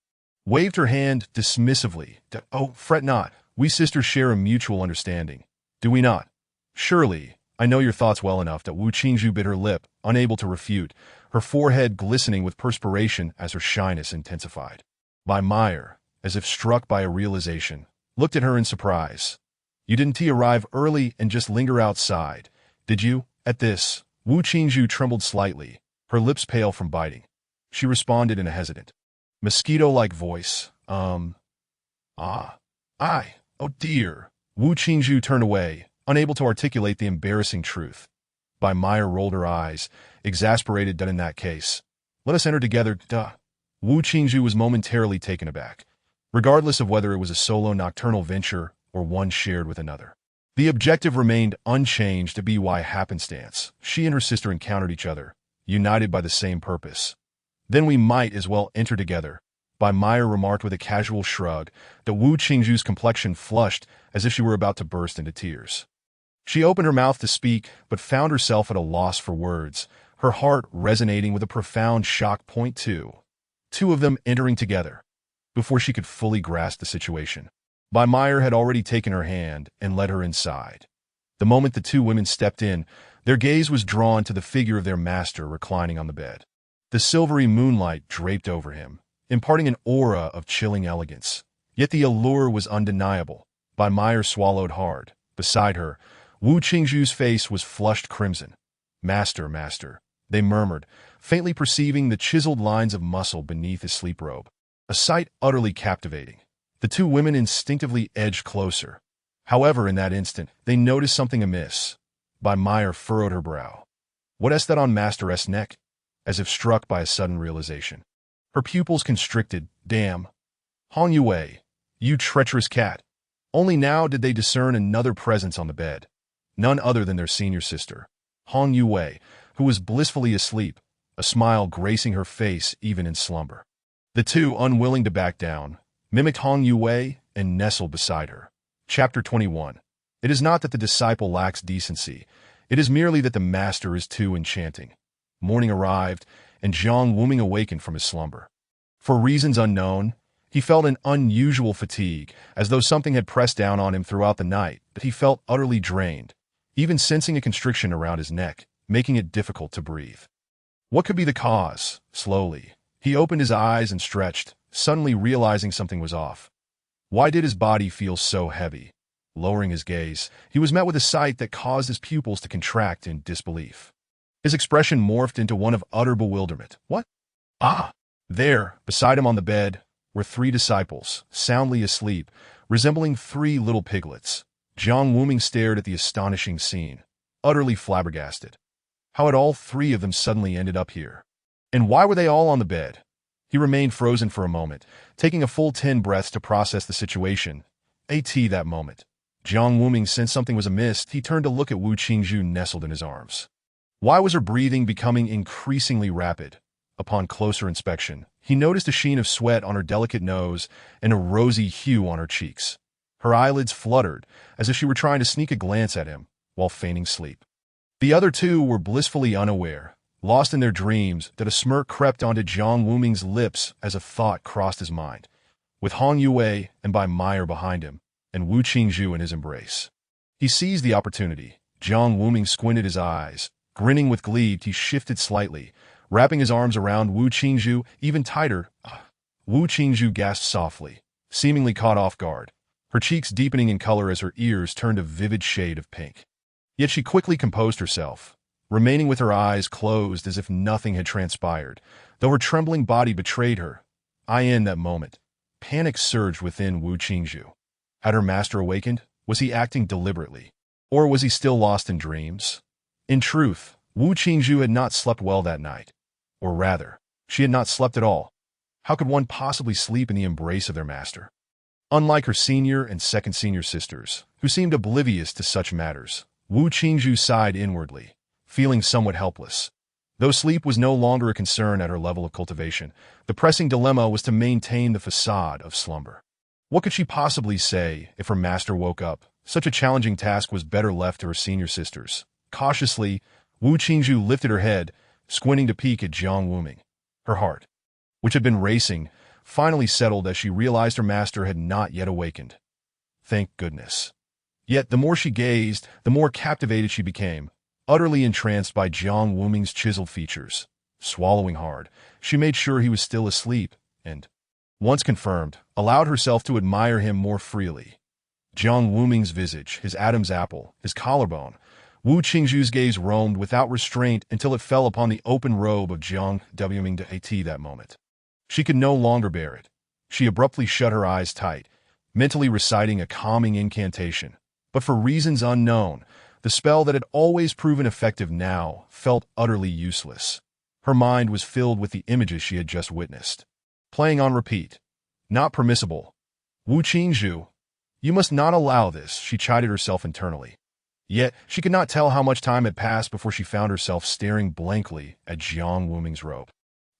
waved her hand dismissively. Oh, fret not. We sisters share a mutual understanding. Do we not? Surely, I know your thoughts well enough that Wu Qingzhu bit her lip, unable to refute, her forehead glistening with perspiration as her shyness intensified. By Meyer, as if struck by a realization, looked at her in surprise. You didn't arrive early and just linger outside, did you? At this, Wu Qingzhu trembled slightly, her lips pale from biting. She responded in a hesitant, mosquito-like voice. Oh dear. Wu Qingzhu turned away, unable to articulate the embarrassing truth. By Meyer rolled her eyes, exasperated that in that case. Let us enter together, duh. Wu Qingzhu was momentarily taken aback, regardless of whether it was a solo nocturnal venture or one shared with another. The objective remained unchanged to be why happenstance. She and her sister encountered each other, united by the same purpose. Then we might as well enter together, By Meyer remarked with a casual shrug that Wu Qingzhu's complexion flushed as if she were about to burst into tears. She opened her mouth to speak, but found herself at a loss for words, her heart resonating with a profound shock. Two of them entering together. Before she could fully grasp the situation, By Meyer had already taken her hand and led her inside. The moment the two women stepped in, their gaze was drawn to the figure of their master reclining on the bed. The silvery moonlight draped over him, imparting an aura of chilling elegance. Yet the allure was undeniable. By Meyer swallowed hard. Beside her, Wu Qingzhu's face was flushed crimson. Master, master, they murmured, faintly perceiving the chiseled lines of muscle beneath his sleep robe. A sight utterly captivating. The two women instinctively edged closer. However, in that instant, they noticed something amiss. By Meyer furrowed her brow. What is that on Master's neck? As if struck by a sudden realization. Her pupils constricted. Damn. Hong Yue, you treacherous cat. Only now did they discern another presence on the bed. None other than their senior sister, Hong Yue, who was blissfully asleep, a smile gracing her face even in slumber. The two, unwilling to back down, mimicked Hong Yue and nestled beside her. Chapter 21. It is not that the disciple lacks decency. It is merely that the master is too enchanting. Morning arrived, and Zhang Wuming awakened from his slumber. For reasons unknown, he felt an unusual fatigue, as though something had pressed down on him throughout the night, but he felt utterly drained, even sensing a constriction around his neck, making it difficult to breathe. What could be the cause? Slowly, he opened his eyes and stretched, suddenly realizing something was off. Why did his body feel so heavy? Lowering his gaze, he was met with a sight that caused his pupils to contract in disbelief. His expression morphed into one of utter bewilderment. What? There, beside him on the bed, were three disciples, soundly asleep, resembling three little piglets. Zhang Wuming stared at the astonishing scene, utterly flabbergasted. How had all three of them suddenly ended up here? And why were they all on the bed? He remained frozen for a moment, taking a full 10 breaths to process the situation. That moment, Zhang Wuming sensed something was amiss. He turned to look at Wu Qingzhu nestled in his arms. Why was her breathing becoming increasingly rapid? Upon closer inspection, he noticed a sheen of sweat on her delicate nose and a rosy hue on her cheeks. Her eyelids fluttered, as if she were trying to sneak a glance at him, while feigning sleep. The other two were blissfully unaware, lost in their dreams, that a smirk crept onto Zhang Wuming's lips as a thought crossed his mind, with Hong Yue and By Meyer behind him, and Wu Qingzhu in his embrace. He seized the opportunity. Zhang Wuming squinted his eyes. Grinning with glee, he shifted slightly, wrapping his arms around Wu Qingzhu even tighter. Wu Qingzhu gasped softly, seemingly caught off guard, her cheeks deepening in color as her ears turned a vivid shade of pink. Yet she quickly composed herself, remaining with her eyes closed as if nothing had transpired, though her trembling body betrayed her. In that moment, panic surged within Wu Qingzhu. Had her master awakened? Was he acting deliberately? Or was he still lost in dreams? In truth, Wu Qingzhu had not slept well that night. Or rather, she had not slept at all. How could one possibly sleep in the embrace of their master? Unlike her senior and second senior sisters, who seemed oblivious to such matters, Wu Qingzhu sighed inwardly, feeling somewhat helpless. Though sleep was no longer a concern at her level of cultivation, the pressing dilemma was to maintain the facade of slumber. What could she possibly say if her master woke up? Such a challenging task was better left to her senior sisters. Cautiously, Wu Qingzhu lifted her head, squinting to peek at Jiang Wuming. Her heart, which had been racing, finally settled as she realized her master had not yet awakened. Thank goodness. Yet the more she gazed, the more captivated she became, utterly entranced by Jiang Wuming's chiseled features. Swallowing hard, she made sure he was still asleep, and, once confirmed, allowed herself to admire him more freely. Jiang Wuming's visage, his Adam's apple, his collarbone. Wu Qingzhu's gaze roamed without restraint until it fell upon the open robe of Jiang Wuming that moment. She could no longer bear it. She abruptly shut her eyes tight, mentally reciting a calming incantation. But for reasons unknown, the spell that had always proven effective now felt utterly useless. Her mind was filled with the images she had just witnessed. Playing on repeat. Not permissible. Wu Qingzhu, you must not allow this, she chided herself internally. Yet, she could not tell how much time had passed before she found herself staring blankly at Jiang Wuming's robe.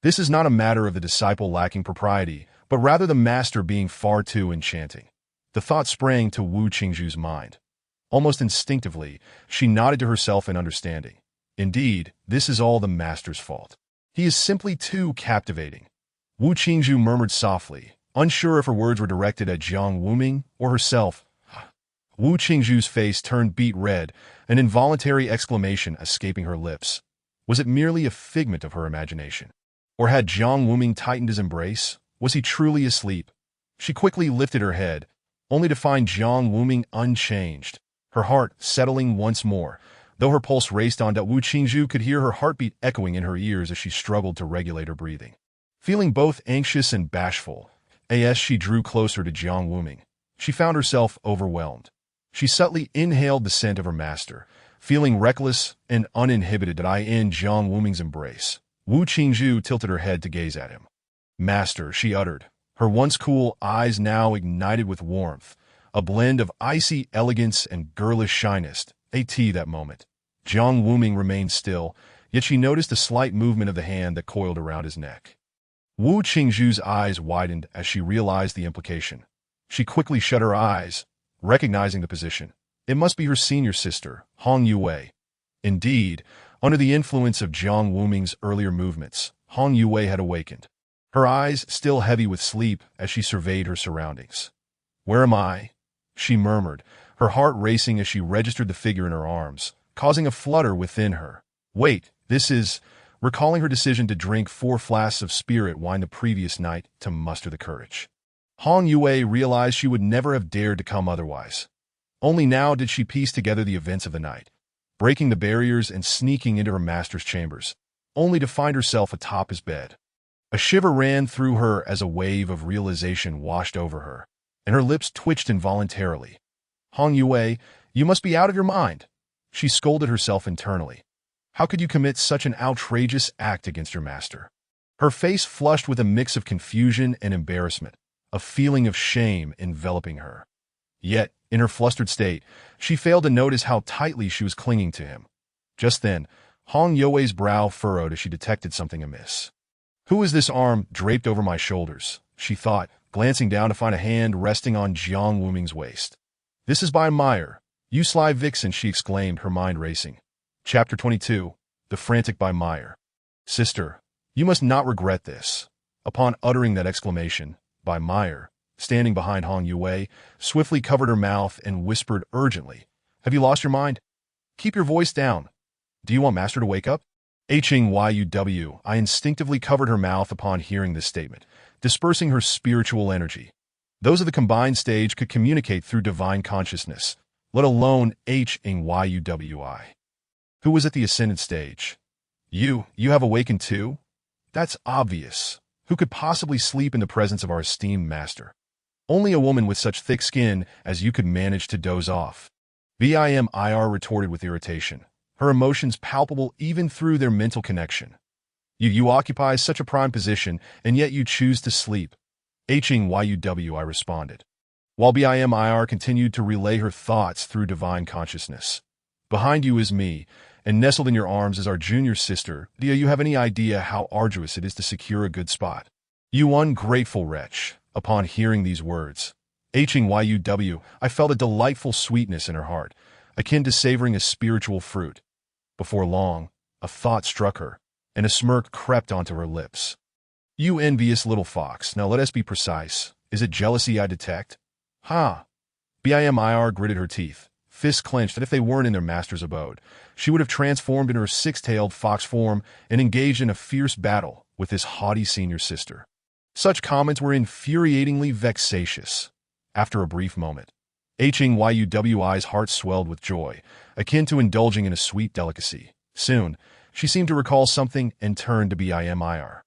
This is not a matter of the disciple lacking propriety, but rather the master being far too enchanting. The thought sprang to Wu Qingzhu's mind. Almost instinctively, she nodded to herself in understanding. Indeed, this is all the master's fault. He is simply too captivating. Wu Qingzhu murmured softly, unsure if her words were directed at Jiang Wuming or herself. Wu Qingzhu's face turned beet red, an involuntary exclamation escaping her lips. Was it merely a figment of her imagination? Or had Jiang Wuming tightened his embrace? Was he truly asleep? She quickly lifted her head, only to find Jiang Wuming unchanged, her heart settling once more, though her pulse raced on that Wu Qingzhu could hear her heartbeat echoing in her ears as she struggled to regulate her breathing. Feeling both anxious and bashful, as she drew closer to Jiang Wuming, she found herself overwhelmed. She subtly inhaled the scent of her master, feeling reckless and uninhibited in Jiang Wuming's embrace. Wu Qingzhu tilted her head to gaze at him. Master, she uttered, her once cool eyes now ignited with warmth, a blend of icy elegance and girlish shyness. That moment. Jiang Wuming remained still, yet she noticed a slight movement of the hand that coiled around his neck. Wu Qingzhu's eyes widened as she realized the implication. She quickly shut her eyes, recognizing the position. It must be her senior sister, Hong Yue. Indeed, under the influence of Jiang Wuming's earlier movements, Hong Yue had awakened, her eyes still heavy with sleep as she surveyed her surroundings. "Where am I?" she murmured, her heart racing as she registered the figure in her arms, causing a flutter within her. Wait, this is... Recalling her decision to drink 4 flasks of spirit wine the previous night to muster the courage. Hong Yue realized she would never have dared to come otherwise. Only now did she piece together the events of the night, breaking the barriers and sneaking into her master's chambers, only to find herself atop his bed. A shiver ran through her as a wave of realization washed over her, and her lips twitched involuntarily. Hong Yue, you must be out of your mind, she scolded herself internally. How could you commit such an outrageous act against your master? Her face flushed with a mix of confusion and embarrassment, a feeling of shame enveloping her. Yet, in her flustered state, she failed to notice how tightly she was clinging to him. Just then, Hong Yue's brow furrowed as she detected something amiss. Who is this arm draped over my shoulders? She thought, glancing down to find a hand resting on Jiang Wuming's waist. This is by Meyer. You sly vixen, she exclaimed, her mind racing. Chapter 22, The Frantic by Meyer. Sister, you must not regret this. Upon uttering that exclamation, by Meyer, standing behind Hong Yue, swiftly covered her mouth and whispered urgently, Have you lost your mind? Keep your voice down. Do you want Master to wake up? Hyuw, I instinctively covered her mouth upon hearing this statement, dispersing her spiritual energy. Those of the combined stage could communicate through divine consciousness, let alone Hyuwi. Who was at the ascended stage? You have awakened too? That's obvious. Who could possibly sleep in the presence of our esteemed master? Only a woman with such thick skin as you could manage to doze off. Vimir retorted with irritation, her emotions palpable even through their mental connection. You occupy such a prime position, and yet you choose to sleep. Hyuw, I responded, while Vimir continued to relay her thoughts through divine consciousness. Behind you is me, and nestled in your arms is our junior sister. Do you have any idea how arduous it is to secure a good spot? You ungrateful wretch. Upon hearing these words, HYUW, I felt a delightful sweetness in her heart, akin to savoring a spiritual fruit. Before long, a thought struck her, and a smirk crept onto her lips. You envious little fox, now let us be precise. Is it jealousy I detect? Ha! BIMIR gritted her teeth, fists clenched that if they weren't in their master's abode, she would have transformed into her six-tailed fox form and engaged in a fierce battle with this haughty senior sister. Such comments were infuriatingly vexatious. After a brief moment, HYUWI's heart swelled with joy, akin to indulging in a sweet delicacy. Soon, she seemed to recall something and turned to BIMIR.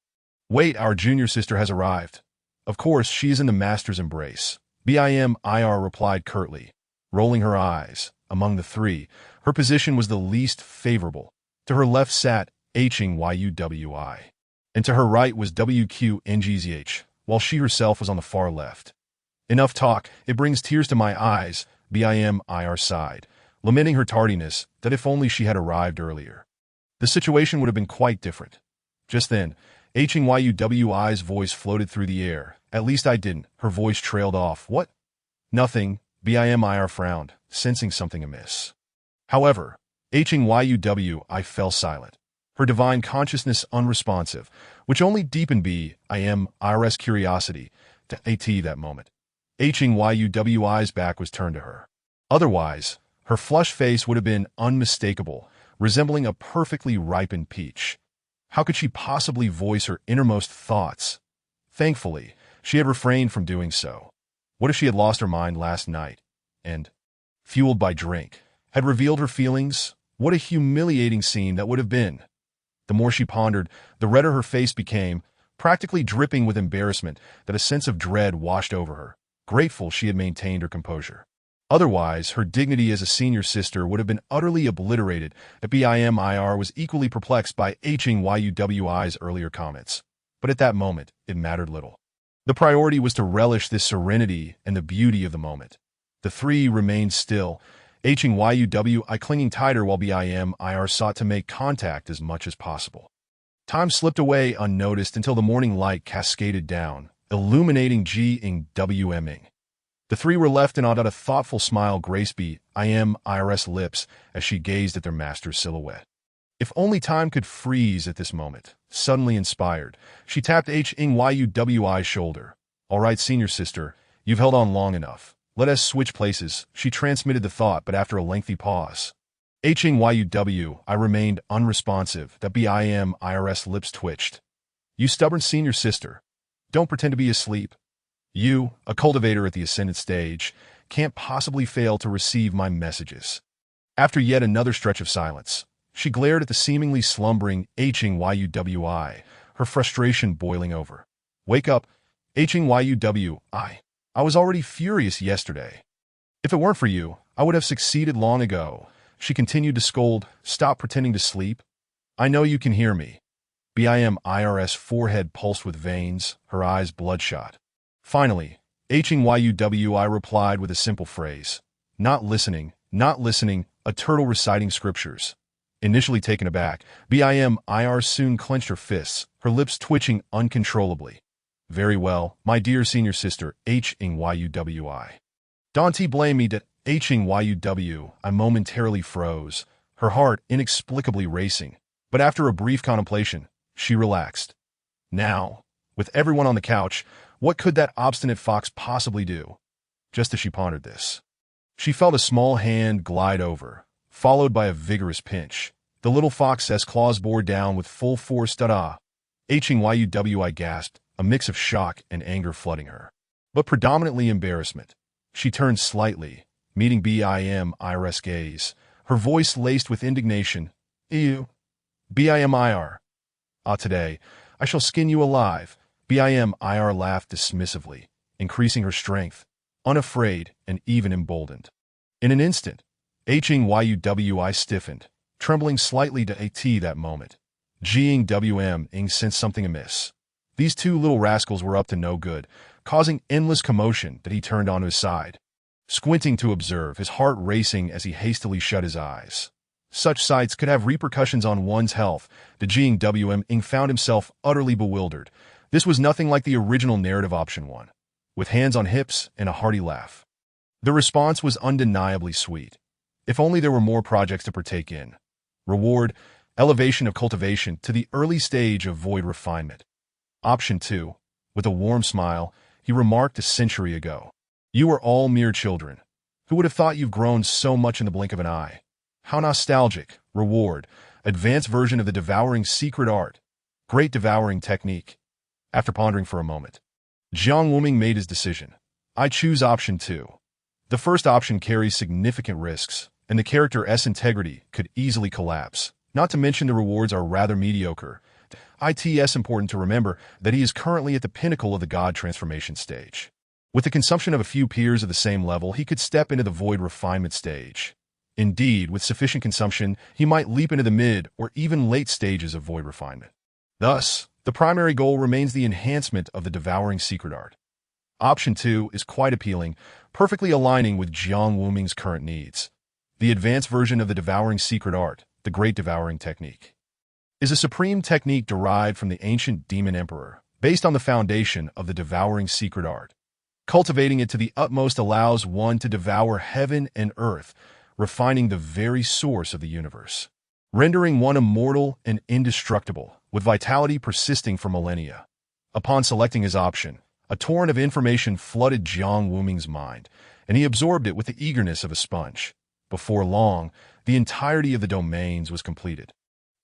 Wait, our junior sister has arrived. Of course, she is in the master's embrace. BIMIR replied curtly, rolling her eyes. Among the three, her position was the least favorable. To her left sat HYUWI, and to her right was WQNGZH, while she herself was on the far left. Enough talk, it brings tears to my eyes, BIMIR sighed, lamenting her tardiness, that if only she had arrived earlier. The situation would have been quite different. Just then, HYUWI's voice floated through the air. At least I didn't. Her voice trailed off. What? Nothing, BIMIR frowned, sensing something amiss. However, HYUWI fell silent, her divine consciousness unresponsive, which only deepened BIMIR's curiosity to AT that moment. HYUWI's back was turned to her. Otherwise, her flushed face would have been unmistakable, resembling a perfectly ripened peach. How could she possibly voice her innermost thoughts? Thankfully, she had refrained from doing so. What if she had lost her mind last night and, fueled by drink, had revealed her feelings? What a humiliating scene that would have been. The more she pondered, the redder her face became, practically dripping with embarrassment that a sense of dread washed over her. Grateful she had maintained her composure. Otherwise, her dignity as a senior sister would have been utterly obliterated. BIMIR was equally perplexed by HYUWI's earlier comments. But at that moment, it mattered little. The priority was to relish this serenity and the beauty of the moment. The three remained still, HYUWI clinging tighter while BIMIR sought to make contact as much as possible. Time slipped away unnoticed until the morning light cascaded down, illuminating GWMing. The three were left in awe. A thoughtful smile graced BIMIR's lips as she gazed at their master's silhouette. If only time could freeze at this moment. Suddenly inspired, she tapped HYUWI's shoulder. All right, senior sister, you've held on long enough. Let us switch places. She transmitted the thought, but after a lengthy pause. HYUWI remained unresponsive. BIMIR's lips twitched. You stubborn senior sister. Don't pretend to be asleep. You, a cultivator at the ascendant stage, can't possibly fail to receive my messages. After yet another stretch of silence, she glared at the seemingly slumbering HYUWI, her frustration boiling over. Wake up, HYUWI. I was already furious yesterday. If it weren't for you, I would have succeeded long ago. She continued to scold. Stop pretending to sleep. I know you can hear me. BIMIR's forehead pulsed with veins, her eyes bloodshot. Finally, HYUWI replied with a simple phrase. Not listening, a turtle reciting scriptures. Initially taken aback, BIMIR soon clenched her fists, her lips twitching uncontrollably. Very well, my dear senior sister, HYUWI. Don't blame me, HYUW. I momentarily froze, her heart inexplicably racing, but after a brief contemplation, she relaxed. Now, with everyone on the couch, what could that obstinate fox possibly do? Just as she pondered this, she felt a small hand glide over, followed by a vigorous pinch. The little fox's claws bore down with full force. HYUWI gasped, a mix of shock and anger flooding her, but predominantly embarrassment. She turned slightly, meeting BIMIR's gaze, her voice laced with indignation. Ew. BIMIR. Today, I shall skin you alive. BIMIR laughed dismissively, increasing her strength, unafraid and even emboldened. In an instant, HYUWI stiffened, trembling slightly to AT that moment. GWM sensed something amiss. These two little rascals were up to no good, causing endless commotion that he turned onto his side. Squinting to observe, his heart racing as he hastily shut his eyes. Such sights could have repercussions on one's health. The Jing Wm found himself utterly bewildered. This was nothing like the original narrative option 1, with hands on hips and a hearty laugh. The response was undeniably sweet. If only there were more projects to partake in. Reward, elevation of cultivation to the early stage of void refinement. Option 2, with a warm smile, he remarked a century ago. You are all mere children. Who would have thought you've grown so much in the blink of an eye? How nostalgic. Reward, advanced version of the devouring secret art. Great devouring technique. After pondering for a moment, Jiang Wuming made his decision. I choose option 2. The first option carries significant risks, and the character's integrity could easily collapse. Not to mention the rewards are rather mediocre. It's important to remember that he is currently at the pinnacle of the god transformation stage. With the consumption of a few peers of the same level, he could step into the void refinement stage. Indeed, with sufficient consumption, he might leap into the mid or even late stages of void refinement. Thus, the primary goal remains the enhancement of the devouring secret art. Option 2 is quite appealing, perfectly aligning with Jiang Wuming's current needs. The advanced version of the devouring secret art, the Great Devouring Technique, is a supreme technique derived from the ancient demon emperor, based on the foundation of the devouring secret art. Cultivating it to the utmost allows one to devour heaven and earth, refining the very source of the universe, rendering one immortal and indestructible, with vitality persisting for millennia. Upon selecting his option, a torrent of information flooded Jiang Wuming's mind, and he absorbed it with the eagerness of a sponge. Before long, the entirety of the domains was completed.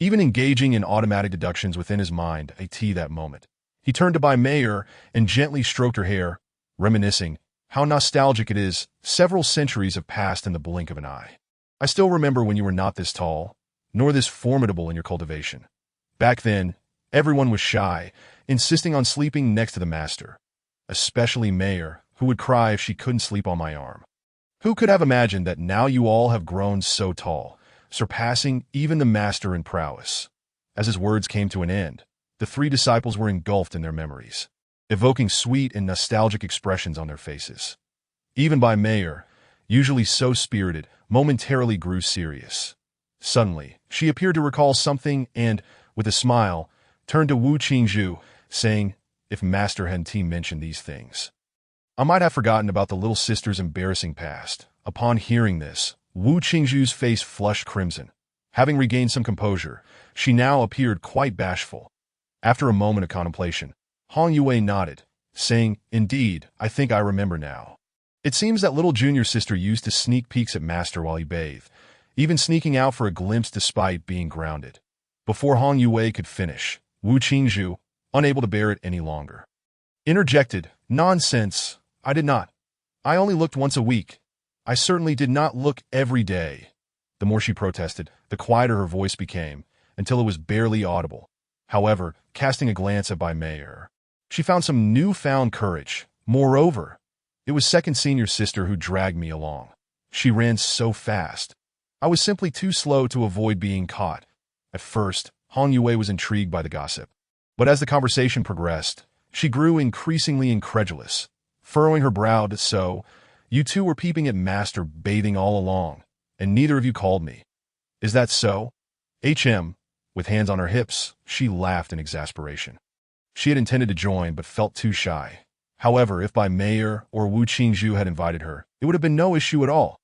Even engaging in automatic deductions within his mind, that moment, he turned to Bai Meier and gently stroked her hair, reminiscing, how nostalgic it is, several centuries have passed in the blink of an eye. I still remember when you were not this tall, nor this formidable in your cultivation. Back then, everyone was shy, insisting on sleeping next to the master. Especially Meier, who would cry if she couldn't sleep on my arm. Who could have imagined that now you all have grown so tall, surpassing even the master in prowess? As his words came to an end, the 3 disciples were engulfed in their memories, evoking sweet and nostalgic expressions on their faces. Even Bai Meier, usually so spirited, momentarily grew serious. Suddenly, she appeared to recall something and, with a smile, turned to Wu Qingzhu, saying, if Master hadn't mentioned these things, I might have forgotten about the little sister's embarrassing past. Upon hearing this, Wu Qingzhu's face flushed crimson. Having regained some composure, she now appeared quite bashful. After a moment of contemplation, Hong Yue nodded, saying, indeed, I think I remember now. It seems that little junior sister used to sneak peeks at Master while he bathed, even sneaking out for a glimpse despite being grounded. Before Hong Yue could finish, Wu Qingzhu, unable to bear it any longer, interjected, nonsense, I did not. I only looked once a week. I certainly did not look every day. The more she protested, the quieter her voice became, until it was barely audible. However, casting a glance at Bai Meier, she found some newfound courage. Moreover, it was second senior sister who dragged me along. She ran so fast. I was simply too slow to avoid being caught. At first, Hong Yue was intrigued by the gossip. But as the conversation progressed, she grew increasingly incredulous, furrowing her brow so, you two were peeping at Master bathing all along, and neither of you called me. Is that so? With hands on her hips, she laughed in exasperation. She had intended to join but felt too shy. However, if Bai Meier or Wu Qingzhu had invited her, it would have been no issue at all.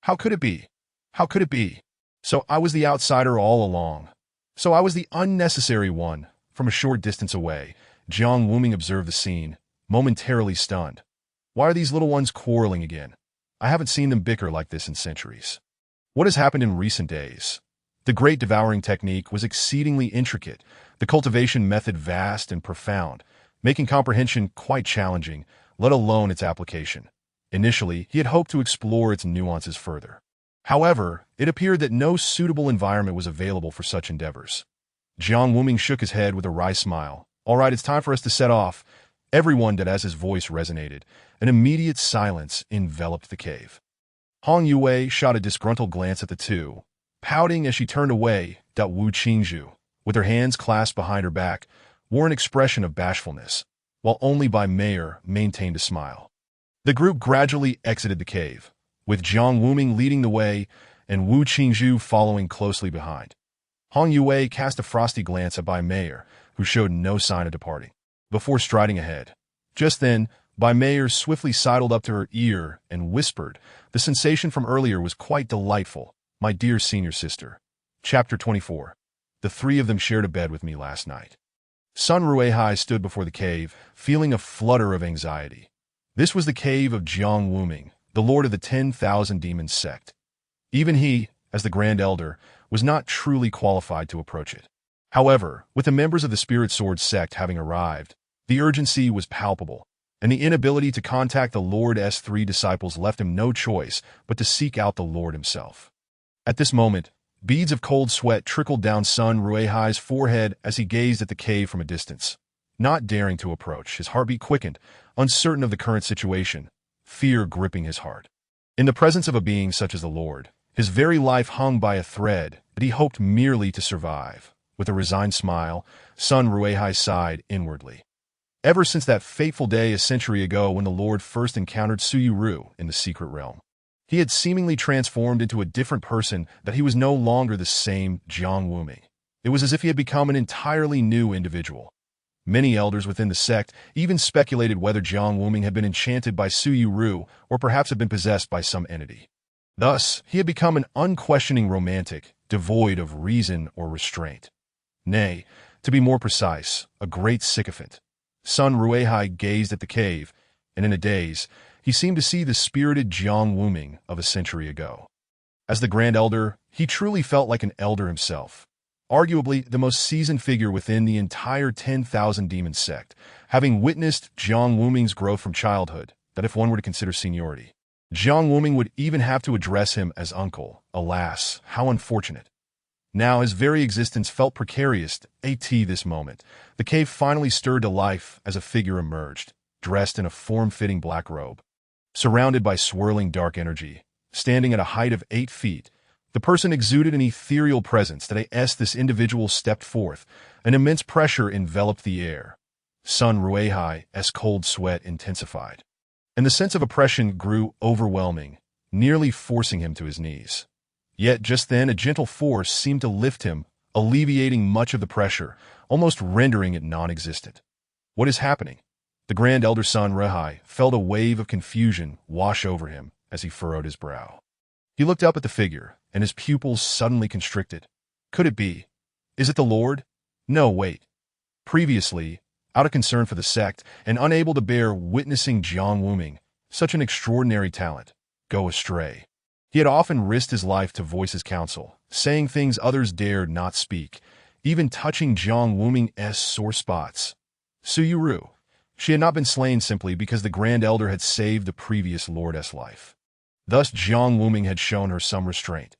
How could it be? How could it be? So I was the outsider all along. So I was the unnecessary one. From a short distance away, Jiang Wuming observed the scene, momentarily stunned. Why are these little ones quarreling again? I haven't seen them bicker like this in centuries. What has happened in recent days? The Great Devouring Technique was exceedingly intricate, the cultivation method vast and profound, making comprehension quite challenging, let alone its application. Initially, he had hoped to explore its nuances further. However, it appeared that no suitable environment was available for such endeavors. Jiang Wuming shook his head with a wry smile. All right, it's time for us to set off. Everyone did as his voice resonated. An immediate silence enveloped the cave. Hong Yue shot a disgruntled glance at the two, pouting as she turned away. Wu Qingzhu, with her hands clasped behind her back, wore an expression of bashfulness, while only Bai Meier maintained a smile. The group gradually exited the cave, with Jiang Wuming leading the way, and Wu Qingzhu following closely behind. Hong Yue cast a frosty glance at Bai Meier, who showed no sign of departing, before striding ahead. Just then, Bai Meier swiftly sidled up to her ear and whispered, "The sensation from earlier was quite delightful, my dear senior sister." Chapter 24. The three of them shared a bed with me last night. Sun Ruihai stood before the cave, feeling a flutter of anxiety. This was the cave of Jiang Wuming, the lord of the 10,000 Demons sect. Even he, as the Grand Elder, was not truly qualified to approach it. However, with the members of the Spirit Sword sect having arrived, the urgency was palpable, and the inability to contact the Lord's three disciples left him no choice but to seek out the Lord himself. At this moment, beads of cold sweat trickled down Sun Ruihai's forehead as he gazed at the cave from a distance. Not daring to approach, his heartbeat quickened, uncertain of the current situation, fear gripping his heart. In the presence of a being such as the Lord, his very life hung by a thread that he hoped merely to survive. With a resigned smile, Sun Ruihai sighed inwardly. Ever since that fateful day a century ago when the Lord first encountered Suyu Ru in the secret realm, he had seemingly transformed into a different person, that he was no longer the same Jiang Wuming. It was as if he had become an entirely new individual. Many elders within the sect even speculated whether Jiang Wuming had been enchanted by Suyu Ru or perhaps had been possessed by some entity. Thus, he had become an unquestioning romantic, devoid of reason or restraint. Nay, to be more precise, a great sycophant. Sun Ruihai gazed at the cave, and in a daze, he seemed to see the spirited Jiang Wuming of a century ago. As the Grand Elder, he truly felt like an elder himself, arguably the most seasoned figure within the entire 10,000 Demon sect, having witnessed Jiang Wuming's growth from childhood, that if one were to consider seniority, Jiang Wuming would even have to address him as uncle. Alas, how unfortunate. Now his very existence felt precarious. This moment, the cave finally stirred to life as a figure emerged, dressed in a form-fitting black robe. Surrounded by swirling dark energy, standing at a height of 8 feet, the person exuded an ethereal presence that as this individual stepped forth, an immense pressure enveloped the air. Sun Ruihai's cold sweat intensified, and the sense of oppression grew overwhelming, nearly forcing him to his knees. Yet just then a gentle force seemed to lift him, alleviating much of the pressure, almost rendering it non-existent. What is happening? The Grand Elder Sun Ruihai felt a wave of confusion wash over him as he furrowed his brow. He looked up at the figure, and his pupils suddenly constricted. Could it be? Is it the Lord? No, wait. Previously, out of concern for the sect, and unable to bear witnessing Jiang Wuming, such an extraordinary talent, go astray, he had often risked his life to voice his counsel, saying things others dared not speak, even touching Jiang Wuming's sore spots. Suyu Ru. She had not been slain simply because the Grand Elder had saved the previous Lord's life. Thus Jiang Wuming had shown her some restraint.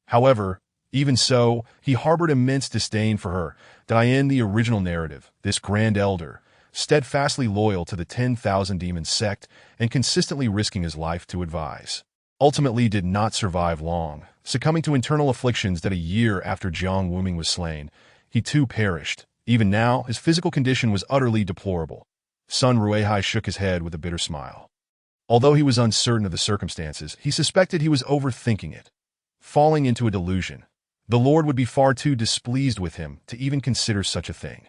However, even so, he harbored immense disdain for her, that in the original narrative, this Grand Elder, steadfastly loyal to the 10,000 Demon sect and consistently risking his life to advise, ultimately did not survive long, succumbing to internal afflictions that a year after Jiang Wuming was slain, he too perished. Even now, his physical condition was utterly deplorable. Sun Ruihai shook his head with a bitter smile. Although he was uncertain of the circumstances, he suspected he was overthinking it, falling into a delusion. The Lord would be far too displeased with him to even consider such a thing.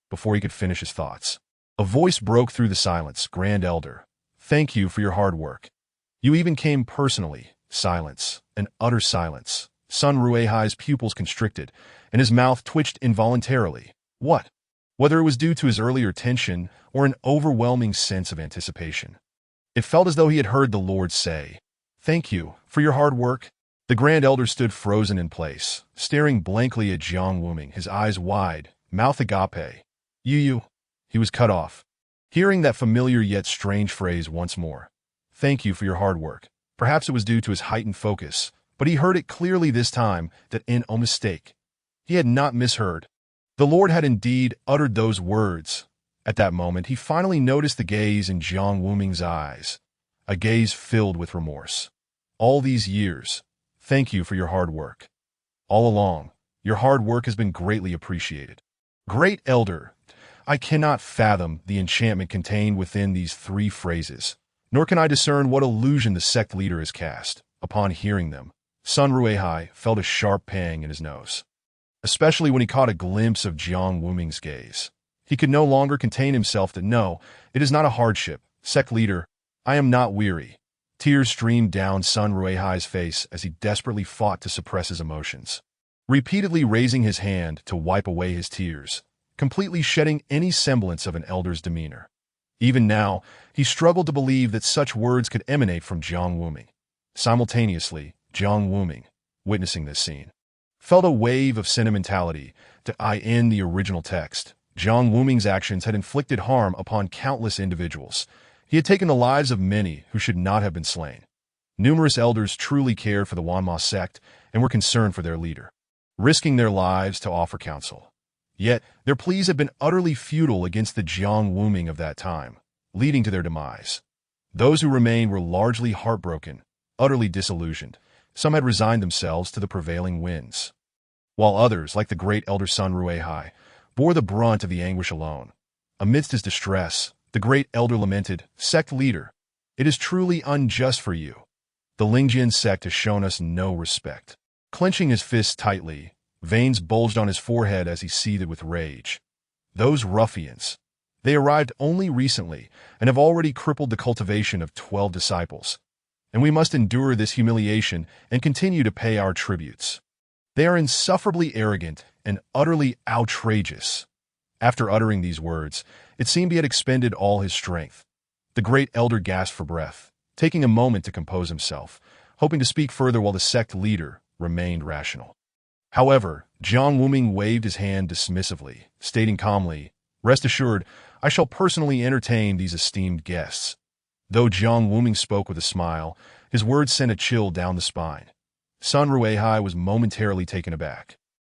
Before he could finish his thoughts, a voice broke through the silence. Grand Elder, thank you for your hard work. You even came personally. Silence, an utter silence. Sun Ruihai's pupils constricted, and his mouth twitched involuntarily. What? Whether it was due to his earlier tension or an overwhelming sense of anticipation, it felt as though he had heard the Lord say, "Thank you for your hard work." The Grand Elder stood frozen in place, staring blankly at Jiang Wuming, his eyes wide, mouth agape. You. He was cut off, hearing that familiar yet strange phrase once more. Thank you for your hard work. Perhaps it was due to his heightened focus, but he heard it clearly this time, that in a mistake. He had not misheard. The Lord had indeed uttered those words. At that moment, he finally noticed the gaze in Jiang Wuming's eyes, a gaze filled with remorse. All these years, thank you for your hard work. All along, your hard work has been greatly appreciated. Great Elder, I cannot fathom the enchantment contained within these 3 phrases, nor can I discern what illusion the sect leader has cast. Upon hearing them, Sun Ruihai felt a sharp pang in his nose, especially when he caught a glimpse of Jiang Wuming's gaze. He could no longer contain himself that no, it is not a hardship. Sect leader, I am not weary. Tears streamed down Sun Ruihai's face as he desperately fought to suppress his emotions, repeatedly raising his hand to wipe away his tears, completely shedding any semblance of an elder's demeanor. Even now, he struggled to believe that such words could emanate from Jiang Wuming. Simultaneously, Jiang Wuming, witnessing this scene, felt a wave of sentimentality. In the original text, Jiang Wuming's actions had inflicted harm upon countless individuals. He had taken the lives of many who should not have been slain. Numerous elders truly cared for the Wanma sect and were concerned for their leader, risking their lives to offer counsel. Yet, their pleas had been utterly futile against the Jiang Wuming of that time, leading to their demise. Those who remained were largely heartbroken, utterly disillusioned. Some had resigned themselves to the prevailing winds, while others, like the great elder Sun Ruihai, bore the brunt of the anguish alone. Amidst his distress, the great elder lamented, "Sect leader, it is truly unjust for you. The Lingjian sect has shown us no respect." Clenching his fists tightly, veins bulged on his forehead as he seethed with rage. Those ruffians. They arrived only recently and have already crippled the cultivation of 12 disciples. And we must endure this humiliation and continue to pay our tributes. They are insufferably arrogant and utterly outrageous. After uttering these words, it seemed he had expended all his strength. The great elder gasped for breath, taking a moment to compose himself, hoping to speak further while the sect leader remained rational. However, Jiang Wuming waved his hand dismissively, stating calmly, "Rest assured, I shall personally entertain these esteemed guests." Though Jiang Wuming spoke with a smile, his words sent a chill down the spine. Sun Ruihai was momentarily taken aback,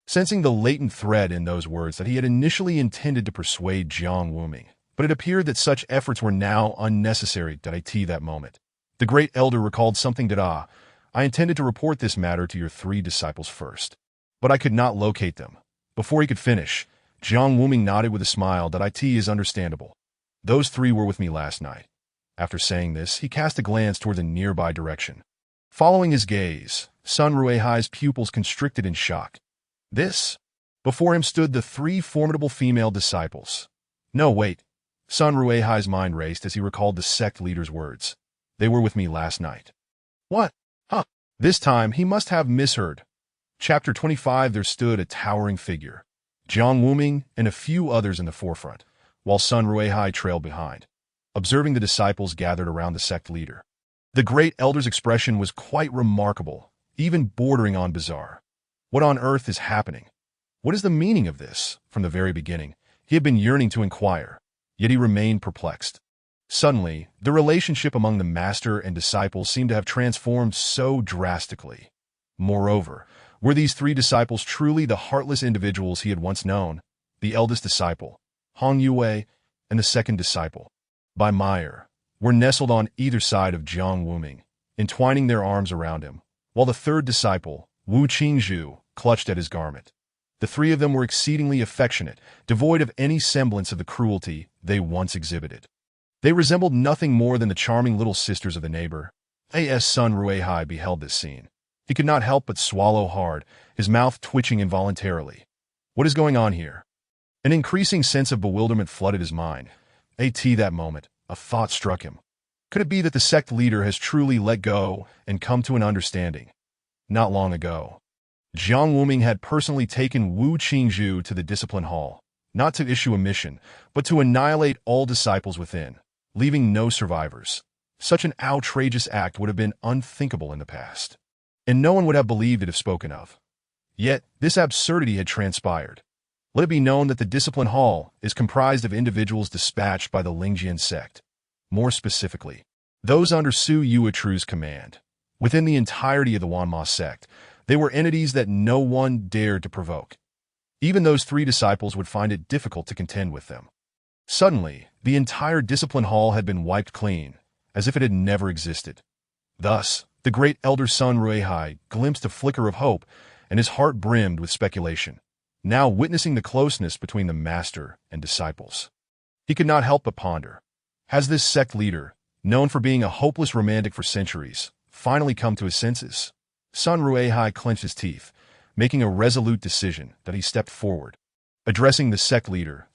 sensing the latent threat in those words that he had initially intended to persuade Jiang Wuming. But it appeared that such efforts were now unnecessary. That moment, the great elder recalled something. I intended to report this matter to your 3 disciples first, but I could not locate them. Before he could finish, Jiang Wuming nodded with a smile. It is understandable. Those 3 were with me last night. After saying this, he cast a glance toward a nearby direction. Following his gaze, Sun Ruihai's pupils constricted in shock. This? Before him stood the 3 formidable female disciples. No, wait. Sun Ruihai's mind raced as he recalled the sect leader's words. They were with me last night. What? Huh. This time, he must have misheard. Chapter 25. There stood a towering figure, Jiang Wuming and a few others in the forefront, while Sun Ruihai trailed behind, observing the disciples gathered around the sect leader. The great elder's expression was quite remarkable, even bordering on bizarre. What on earth is happening? What is the meaning of this? From the very beginning, he had been yearning to inquire, yet he remained perplexed. Suddenly, the relationship among the master and disciple seemed to have transformed so drastically. Moreover, were these 3 disciples truly the heartless individuals he had once known? The eldest disciple, Hong Yue, and the second disciple, Bai Meyer, were nestled on either side of Jiang Wuming, entwining their arms around him, while the 3rd disciple, Wu Qingzhu, clutched at his garment. The 3 of them were exceedingly affectionate, devoid of any semblance of the cruelty they once exhibited. They resembled nothing more than the charming little sisters of the neighbor. As Sun Ruihai beheld this scene, he could not help but swallow hard, his mouth twitching involuntarily. What is going on here? An increasing sense of bewilderment flooded his mind. That moment, a thought struck him. Could it be that the sect leader has truly let go and come to an understanding? Not long ago, Jiang Wuming had personally taken Wu Qingzhu to the discipline hall, not to issue a mission, but to annihilate all disciples within, leaving no survivors. Such an outrageous act would have been unthinkable in the past, and no one would have believed it if spoken of. Yet, this absurdity had transpired. Let it be known that the discipline hall is comprised of individuals dispatched by the Lingjian sect. More specifically, those under Su Yuetru's command. Within the entirety of the Wanma sect, they were entities that no one dared to provoke. Even those 3 disciples would find it difficult to contend with them. Suddenly, the entire discipline hall had been wiped clean, as if it had never existed. Thus, the great elder Sun Ruihai glimpsed a flicker of hope, and his heart brimmed with speculation, now witnessing the closeness between the master and disciples. He could not help but ponder. Has this sect leader, known for being a hopeless romantic for centuries, finally come to his senses? Sun Ruehai clenched his teeth, making a resolute decision that he stepped forward. Addressing the sect leader,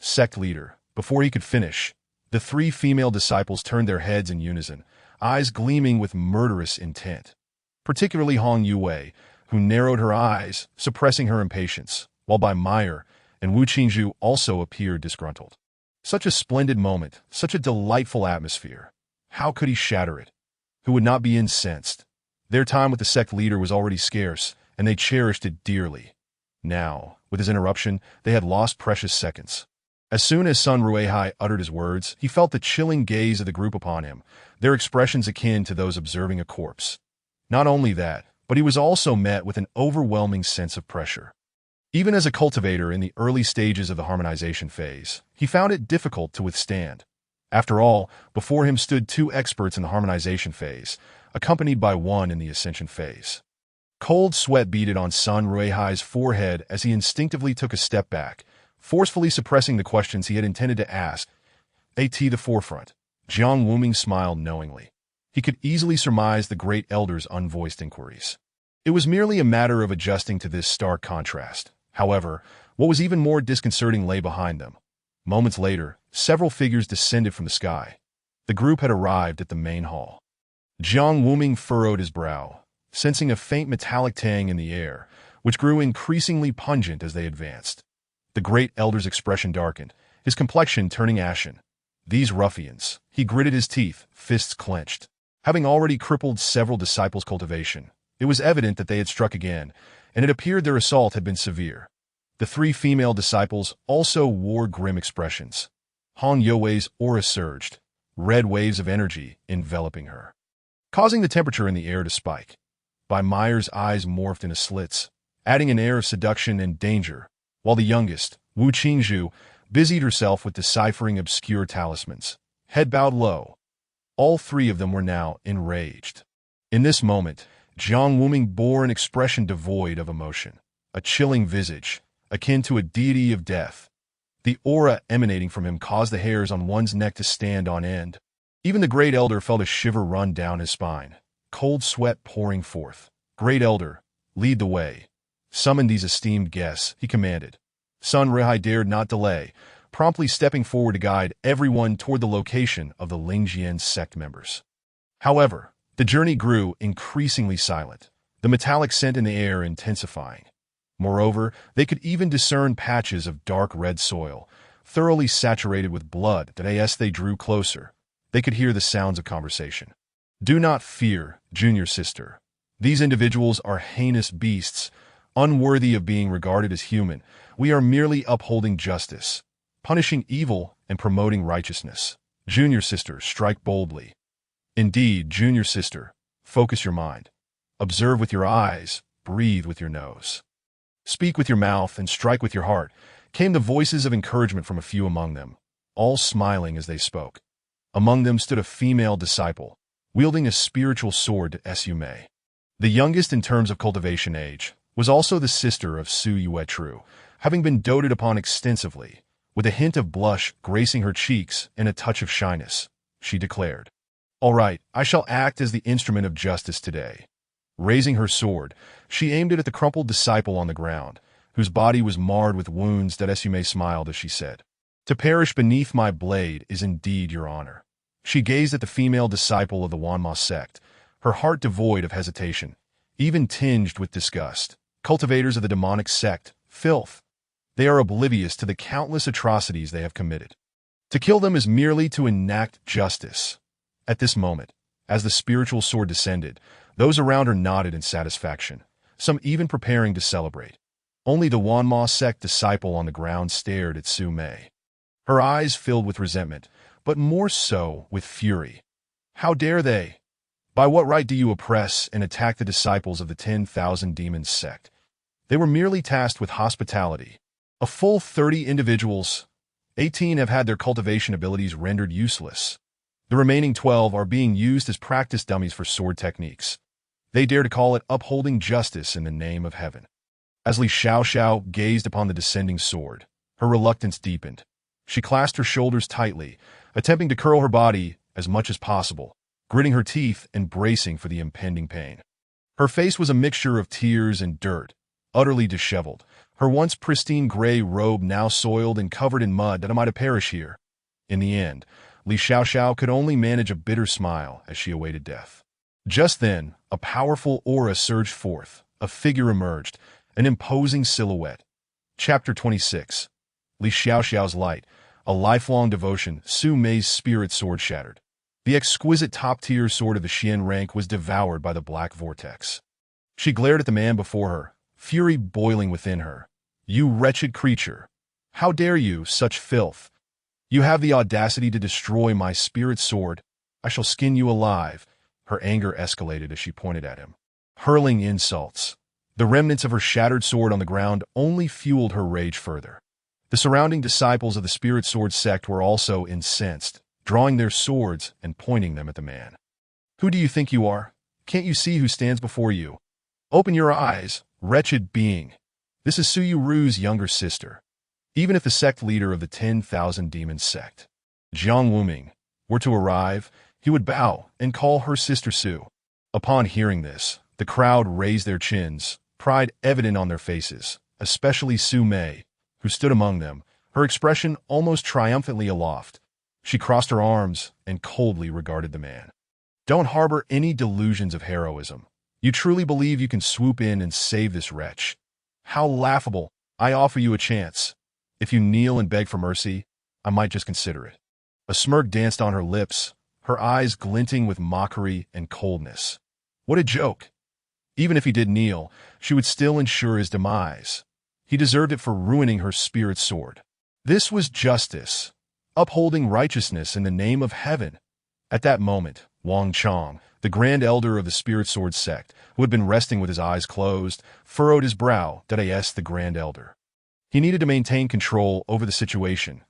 before he could finish, the three female disciples turned their heads in unison, eyes gleaming with murderous intent. Particularly Hong Yue, who narrowed her eyes, suppressing her impatience, while Bai Meyer and Wu Qingzhu also appeared disgruntled. Such a splendid moment, such a delightful atmosphere. How could he shatter it? Who would not be incensed? Their time with the sect leader was already scarce, and they cherished it dearly. Now, with his interruption, they had lost precious seconds. As soon as Sun Ruehai uttered his words, he felt the chilling gaze of the group upon him, their expressions akin to those observing a corpse. Not only that, but he was also met with an overwhelming sense of pressure. Even as a cultivator in the early stages of the harmonization phase, he found it difficult to withstand. After all, before him stood two experts in the harmonization phase, accompanied by one in the ascension phase. Cold sweat beaded on Sun Ruehai's forehead as he instinctively took a step back, forcefully suppressing the questions he had intended to ask. At the forefront, Jiang Wuming smiled knowingly. He could easily surmise the great elder's unvoiced inquiries. It was merely a matter of adjusting to this stark contrast. However, what was even more disconcerting lay behind them. Moments later, several figures descended from the sky. The group had arrived at the main hall. Jiang Wuming furrowed his brow, sensing a faint metallic tang in the air, which grew increasingly pungent as they advanced. The great elder's expression darkened, his complexion turning ashen. These ruffians, he gritted his teeth, fists clenched. Having already crippled several disciples' cultivation, it was evident that they had struck again, and it appeared their assault had been severe. The three female disciples also wore grim expressions. Hong Yue's aura surged, red waves of energy enveloping her, causing the temperature in the air to spike. Bai Meyer's eyes morphed into slits, adding an air of seduction and danger, while the youngest, Wu Qingzhu, busied herself with deciphering obscure talismans, head bowed low. All three of them were now enraged. In this moment, Jiang Wuming bore an expression devoid of emotion, a chilling visage, akin to a deity of death. The aura emanating from him caused the hairs on one's neck to stand on end. Even the great elder felt a shiver run down his spine, cold sweat pouring forth. Great elder, lead the way. Summon these esteemed guests, he commanded. Sun Ruehai dared not delay, promptly stepping forward to guide everyone toward the location of the Lingjian sect members. However, the journey grew increasingly silent, the metallic scent in the air intensifying. Moreover, they could even discern patches of dark red soil, thoroughly saturated with blood, that as they drew closer, they could hear the sounds of conversation. Do not fear, junior sister. These individuals are heinous beasts, unworthy of being regarded as human. We are merely upholding justice, punishing evil and promoting righteousness. Junior sister, strike boldly. Indeed, junior sister, focus your mind. Observe with your eyes, breathe with your nose. Speak with your mouth and strike with your heart, came the voices of encouragement from a few among them, all smiling as they spoke. Among them stood a female disciple, wielding a spiritual sword to Su Mei. The youngest in terms of cultivation age, was also the sister of Su Yuetru, having been doted upon extensively, with a hint of blush gracing her cheeks and a touch of shyness. She declared, "All right, I shall act as the instrument of justice today." Raising her sword, she aimed it at the crumpled disciple on the ground, whose body was marred with wounds. That Esume smiled as she said, "To perish beneath my blade is indeed your honor." She gazed at the female disciple of the Wanma sect, her heart devoid of hesitation, even tinged with disgust. Cultivators of the demonic sect, filth. They are oblivious to the countless atrocities they have committed. To kill them is merely to enact justice. At this moment, as the spiritual sword descended, those around her nodded in satisfaction, some even preparing to celebrate. Only the Wanma sect disciple on the ground stared at Su Mei. Her eyes filled with resentment, but more so with fury. How dare they? By what right do you oppress and attack the disciples of the 10,000 Demons sect? They were merely tasked with hospitality. A full 30 individuals, 18 have had their cultivation abilities rendered useless. The remaining 12 are being used as practice dummies for sword techniques. They dare to call it upholding justice in the name of heaven. As Li Xiaoxiao gazed upon the descending sword, her reluctance deepened. She clasped her shoulders tightly, attempting to curl her body as much as possible, gritting her teeth and bracing for the impending pain. Her face was a mixture of tears and dirt, utterly disheveled, her once pristine gray robe now soiled and covered in mud that might have perished here. In the end, Li Xiaoxiao could only manage a bitter smile as she awaited death. Just then, a powerful aura surged forth, a figure emerged, an imposing silhouette. Chapter 26. Li Xiaoxiao's light, a lifelong devotion, Su Mei's spirit sword shattered. The exquisite top-tier sword of the Xian rank was devoured by the black vortex. She glared at the man before her, fury boiling within her. "You wretched creature! How dare you, such filth! You have the audacity to destroy my spirit sword. I shall skin you alive." Her anger escalated as she pointed at him, hurling insults. The remnants of her shattered sword on the ground only fueled her rage further. The surrounding disciples of the Spirit Sword sect were also incensed, drawing their swords and pointing them at the man. "Who do you think you are? Can't you see who stands before you? Open your eyes, wretched being. This is Su Yuru's younger sister. Even if the sect leader of the 10,000 Demons sect, Jiang Wuming, were to arrive, he would bow and call her sister Su." Upon hearing this, the crowd raised their chins, pride evident on their faces, especially Su Mei, who stood among them, her expression almost triumphantly aloft. She crossed her arms and coldly regarded the man. "Don't harbor any delusions of heroism. You truly believe you can swoop in and save this wretch? How laughable! I offer you a chance. If you kneel and beg for mercy, I might just consider it." A smirk danced on her lips, her eyes glinting with mockery and coldness. What a joke! Even if he did kneel, she would still ensure his demise. He deserved it for ruining her spirit sword. This was justice, upholding righteousness in the name of heaven. At that moment, Wang Chong, the Grand Elder of the Spirit Sword sect, who had been resting with his eyes closed, furrowed his brow. Yes, the Grand Elder. He needed to maintain control over the situation,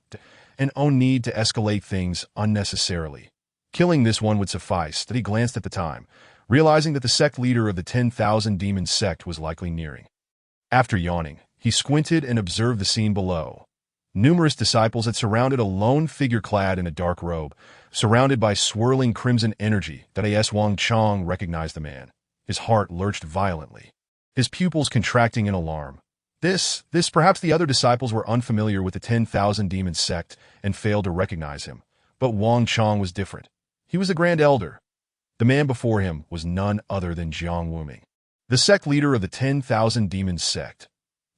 and no need to escalate things unnecessarily. Killing this one would suffice. That he glanced at the time, realizing that the sect leader of the 10,000 Demons sect was likely nearing. After yawning, he squinted and observed the scene below. Numerous disciples had surrounded a lone figure clad in a dark robe, surrounded by swirling crimson energy. As Wang Chong recognized the man, his heart lurched violently, his pupils contracting in alarm. Perhaps the other disciples were unfamiliar with the 10,000 Demons sect and failed to recognize him. But Wang Chong was different. He was the Grand Elder. The man before him was none other than Jiang Wuming, the sect leader of the 10,000 Demons sect.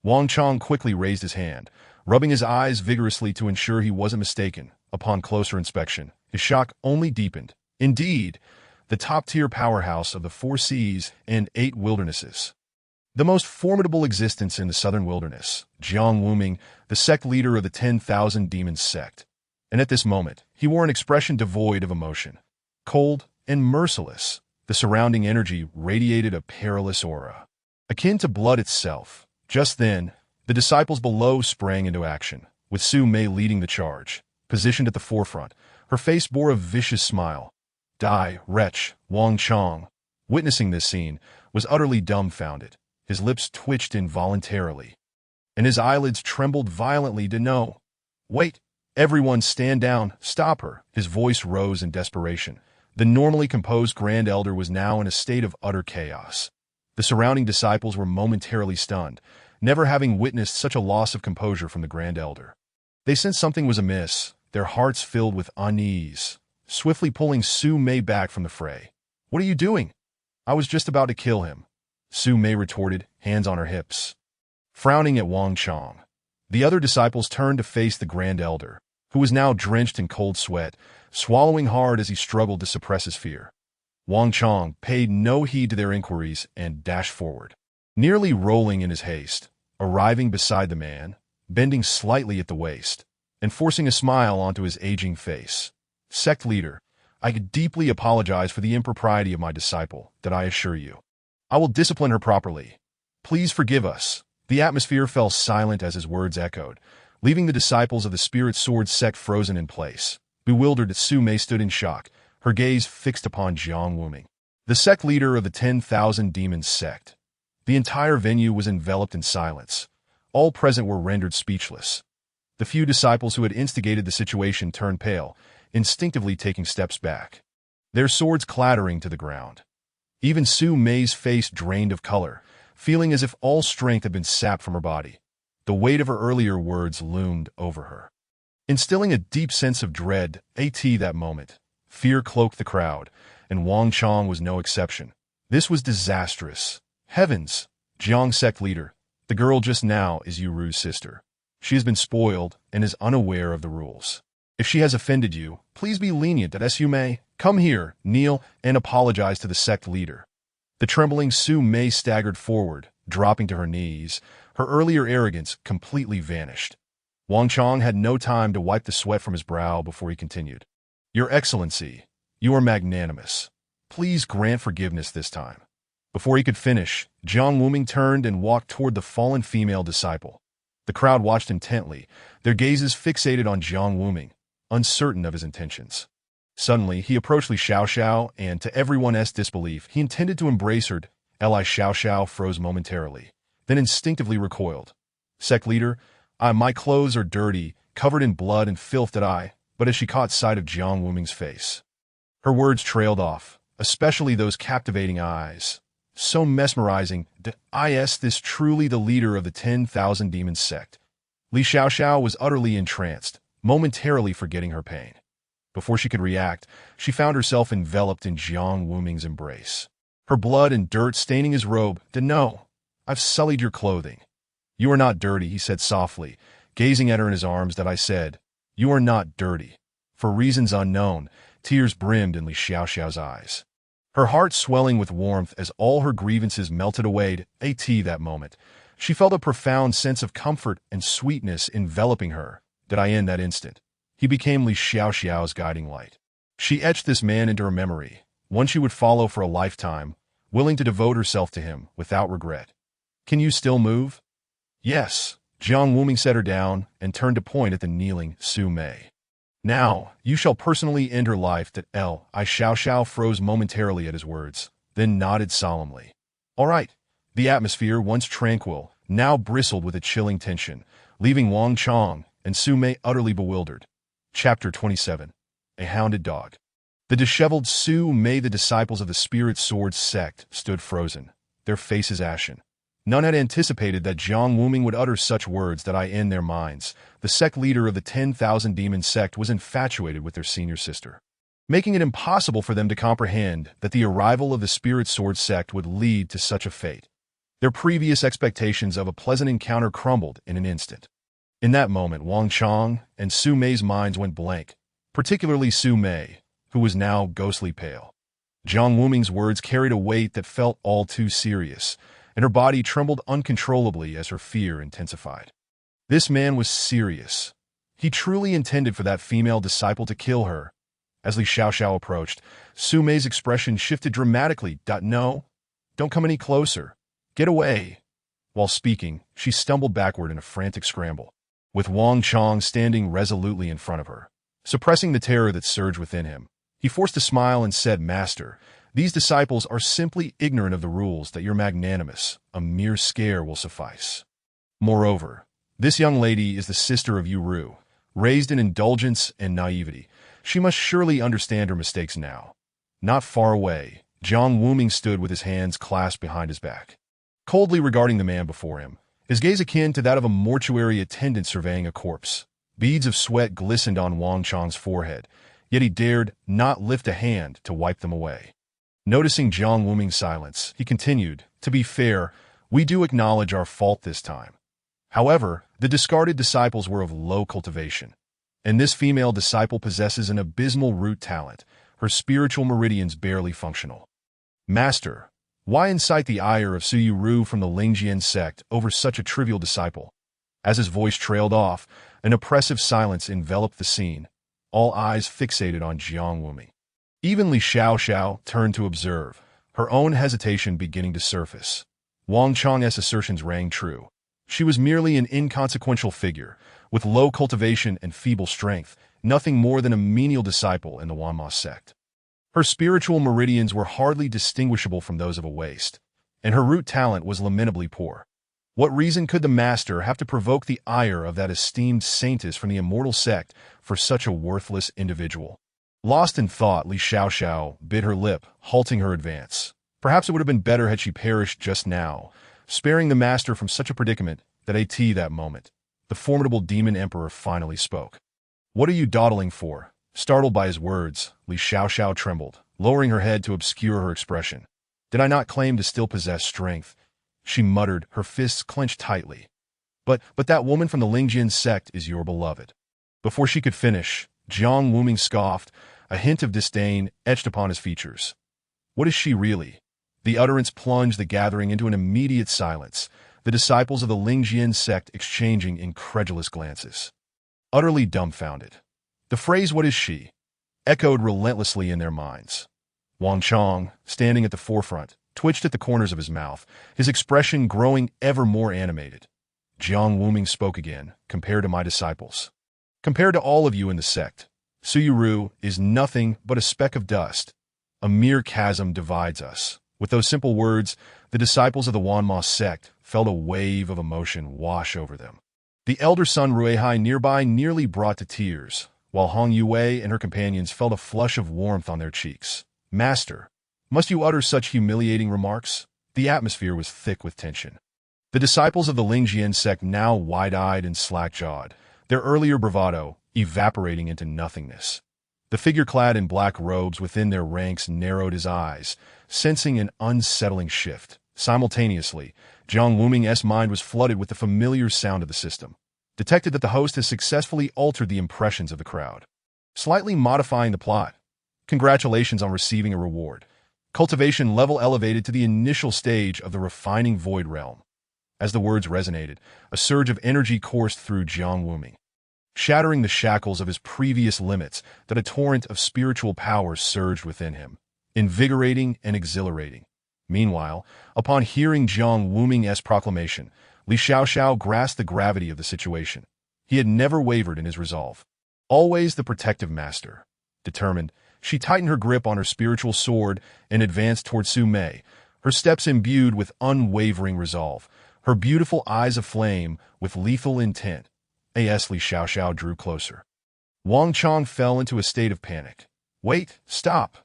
Wang Chong quickly raised his hand, rubbing his eyes vigorously to ensure he wasn't mistaken. Upon closer inspection, his shock only deepened. Indeed, the top-tier powerhouse of the 4 seas and 8 wildernesses. The most formidable existence in the southern wilderness, Jiang Wuming, the sect leader of the 10,000 Demons sect. And at this moment, he wore an expression devoid of emotion. Cold and merciless, the surrounding energy radiated a perilous aura, akin to blood itself. Just then, the disciples below sprang into action, with Su Mei leading the charge. Positioned at the forefront, her face bore a vicious smile. "Die, wretch!" Wang Chong, witnessing this scene, was utterly dumbfounded. His lips twitched involuntarily, and his eyelids trembled violently. "No! Wait! Everyone stand down! Stop her!" His voice rose in desperation. The normally composed Grand Elder was now in a state of utter chaos. The surrounding disciples were momentarily stunned, never having witnessed such a loss of composure from the Grand Elder. They sensed something was amiss, their hearts filled with unease, swiftly pulling Su Mei back from the fray. "What are you doing?" "I was just about to kill him," Su Mei retorted, hands on her hips. Frowning at Wang Chong, the other disciples turned to face the Grand Elder, who was now drenched in cold sweat, swallowing hard as he struggled to suppress his fear. Wang Chong paid no heed to their inquiries and dashed forward, nearly rolling in his haste, arriving beside the man, bending slightly at the waist, and forcing a smile onto his aging face. "Sect leader, I deeply apologize for the impropriety of my disciple, that I assure you. I will discipline her properly. Please forgive us." The atmosphere fell silent as his words echoed, leaving the disciples of the Spirit Sword sect frozen in place. Bewildered, Su Mei stood in shock, her gaze fixed upon Jiang Wuming, the sect leader of the 10,000 Demons sect. The entire venue was enveloped in silence. All present were rendered speechless. The few disciples who had instigated the situation turned pale, instinctively taking steps back, their swords clattering to the ground. Even Su Mei's face drained of color, feeling as if all strength had been sapped from her body. The weight of her earlier words loomed over her, instilling a deep sense of dread. That moment, fear cloaked the crowd, and Wang Chong was no exception. This was disastrous. Heavens! Jiang sect leader, the girl just now is Yu Ru's sister. She has been spoiled and is unaware of the rules. If she has offended you, please be lenient at Su Mei. Come here, kneel, and apologize to the sect leader. The trembling Su Mei staggered forward, dropping to her knees. Her earlier arrogance completely vanished. Wang Chong had no time to wipe the sweat from his brow before he continued. Your Excellency, you are magnanimous. Please grant forgiveness this time. Before he could finish, Jiang Wuming turned and walked toward the fallen female disciple. The crowd watched intently, their gazes fixated on Jiang Wuming, uncertain of his intentions. Suddenly, he approached Li Xiaoxiao, and to everyone's disbelief, he intended to embrace her. Li Xiaoxiao froze momentarily, then instinctively recoiled. Sect leader, my clothes are dirty, covered in blood and filth but as she caught sight of Jiang Wuming's face, her words trailed off, especially those captivating eyes. So mesmerizing, is this truly the leader of the 10,000 Demons sect? Li Xiaoxiao was utterly entranced, momentarily forgetting her pain. Before she could react, she found herself enveloped in Jiang Wuming's embrace. Her blood and dirt staining his robe. No, I've sullied your clothing. You are not dirty, he said softly, gazing at her in his arms. I said, you are not dirty. For reasons unknown, tears brimmed in Li Xiaoxiao's eyes. Her heart swelling with warmth as all her grievances melted away. That moment, she felt a profound sense of comfort and sweetness enveloping her. In that instant, he became Li Xiaoxiao's guiding light. She etched this man into her memory, one she would follow for a lifetime, willing to devote herself to him without regret. Can you still move? Yes. Jiang Wuming set her down and turned to point at the kneeling Su Mei. Now, you shall personally end her life. Li Xiaoxiao froze momentarily at his words, then nodded solemnly. All right. The atmosphere, once tranquil, now bristled with a chilling tension, leaving Wang Chong and Su Mei utterly bewildered. Chapter 27. A Hounded Dog. The disheveled Su Mei, the disciples of the Spirit Sword sect, stood frozen, their faces ashen. None had anticipated that Jiang Wuming would utter such words. In their minds, the sect leader of the 10,000 Demon sect was infatuated with their senior sister, making it impossible for them to comprehend that the arrival of the Spirit Sword sect would lead to such a fate. Their previous expectations of a pleasant encounter crumbled in an instant. In that moment, Wang Chong and Su Mei's minds went blank, particularly Su Mei, who was now ghostly pale. Jiang Wuming's words carried a weight that felt all too serious, and her body trembled uncontrollably as her fear intensified. This man was serious. He truly intended for that female disciple to kill her. As Li Xiaoxiao approached, Su Mei's expression shifted dramatically. No, don't come any closer. Get away. While speaking, she stumbled backward in a frantic scramble, with Wang Chong standing resolutely in front of her. Suppressing the terror that surged within him, he forced a smile and said, Master, these disciples are simply ignorant of the rules. You're magnanimous. A mere scare will suffice. Moreover, this young lady is the sister of Yu Ru, raised in indulgence and naivety. She must surely understand her mistakes now. Not far away, Jiang Wuming stood with his hands clasped behind his back, coldly regarding the man before him, his gaze akin to that of a mortuary attendant surveying a corpse. Beads of sweat glistened on Wang Chong's forehead, yet he dared not lift a hand to wipe them away. Noticing Jiang Wuming's silence, he continued, To be fair, we do acknowledge our fault this time. However, the discarded disciples were of low cultivation, and this female disciple possesses an abysmal root talent, her spiritual meridians barely functional. Master, why incite the ire of Su Yu Ru from the Lingjian sect over such a trivial disciple? As his voice trailed off, an oppressive silence enveloped the scene, all eyes fixated on Jiang Wuming. Even Li Xiaoxiao turned to observe, her own hesitation beginning to surface. Wang Chong's assertions rang true. She was merely an inconsequential figure, with low cultivation and feeble strength, nothing more than a menial disciple in the Wanma sect. Her spiritual meridians were hardly distinguishable from those of a waste, and her root talent was lamentably poor. What reason could the master have to provoke the ire of that esteemed saintess from the immortal sect for such a worthless individual? Lost in thought, Li Xiaoxiao bit her lip, halting her advance. Perhaps it would have been better had she perished just now, sparing the master from such a predicament. That moment, the formidable demon emperor finally spoke. "What are you dawdling for?" Startled by his words, Li Xiaoxiao trembled, lowering her head to obscure her expression. "Did I not claim to still possess strength?" she muttered, her fists clenched tightly. But that woman from the Lingjian sect is your beloved." Before she could finish, Jiang Wuming scoffed, a hint of disdain etched upon his features. "What is she really?" The utterance plunged the gathering into an immediate silence, the disciples of the Lingjian sect exchanging incredulous glances. Utterly dumbfounded, the phrase "what is she?" echoed relentlessly in their minds. Wang Chong, standing at the forefront, twitched at the corners of his mouth, his expression growing ever more animated. Jiang Wuming spoke again. "Compared to my disciples, compared to all of you in the sect, Suyuru is nothing but a speck of dust. A mere chasm divides us." With those simple words, the disciples of the Wanma sect felt a wave of emotion wash over them. The elder son Ruihai nearby nearly brought to tears, while Hong Yue and her companions felt a flush of warmth on their cheeks. "Master, must you utter such humiliating remarks?" The atmosphere was thick with tension. The disciples of the Lingjian sect now wide-eyed and slack-jawed, their earlier bravado evaporating into nothingness. The figure clad in black robes within their ranks narrowed his eyes, sensing an unsettling shift. Simultaneously, Jiang Wuming's mind was flooded with the familiar sound of the system. Detected that the host has successfully altered the impressions of the crowd, slightly modifying the plot. Congratulations on receiving a reward. Cultivation level elevated to the initial stage of the refining void realm. As the words resonated, a surge of energy coursed through Jiang Wuming, shattering the shackles of his previous limits. That a torrent of spiritual power surged within him, invigorating and exhilarating. Meanwhile, upon hearing Jiang Wuming's proclamation, Li Xiaoxiao grasped the gravity of the situation. He had never wavered in his resolve. Always the protective master. Determined, she tightened her grip on her spiritual sword and advanced toward Su Mei, her steps imbued with unwavering resolve, her beautiful eyes aflame with lethal intent. Li Xiaoxiao drew closer. Wang Chong fell into a state of panic. "Wait, stop.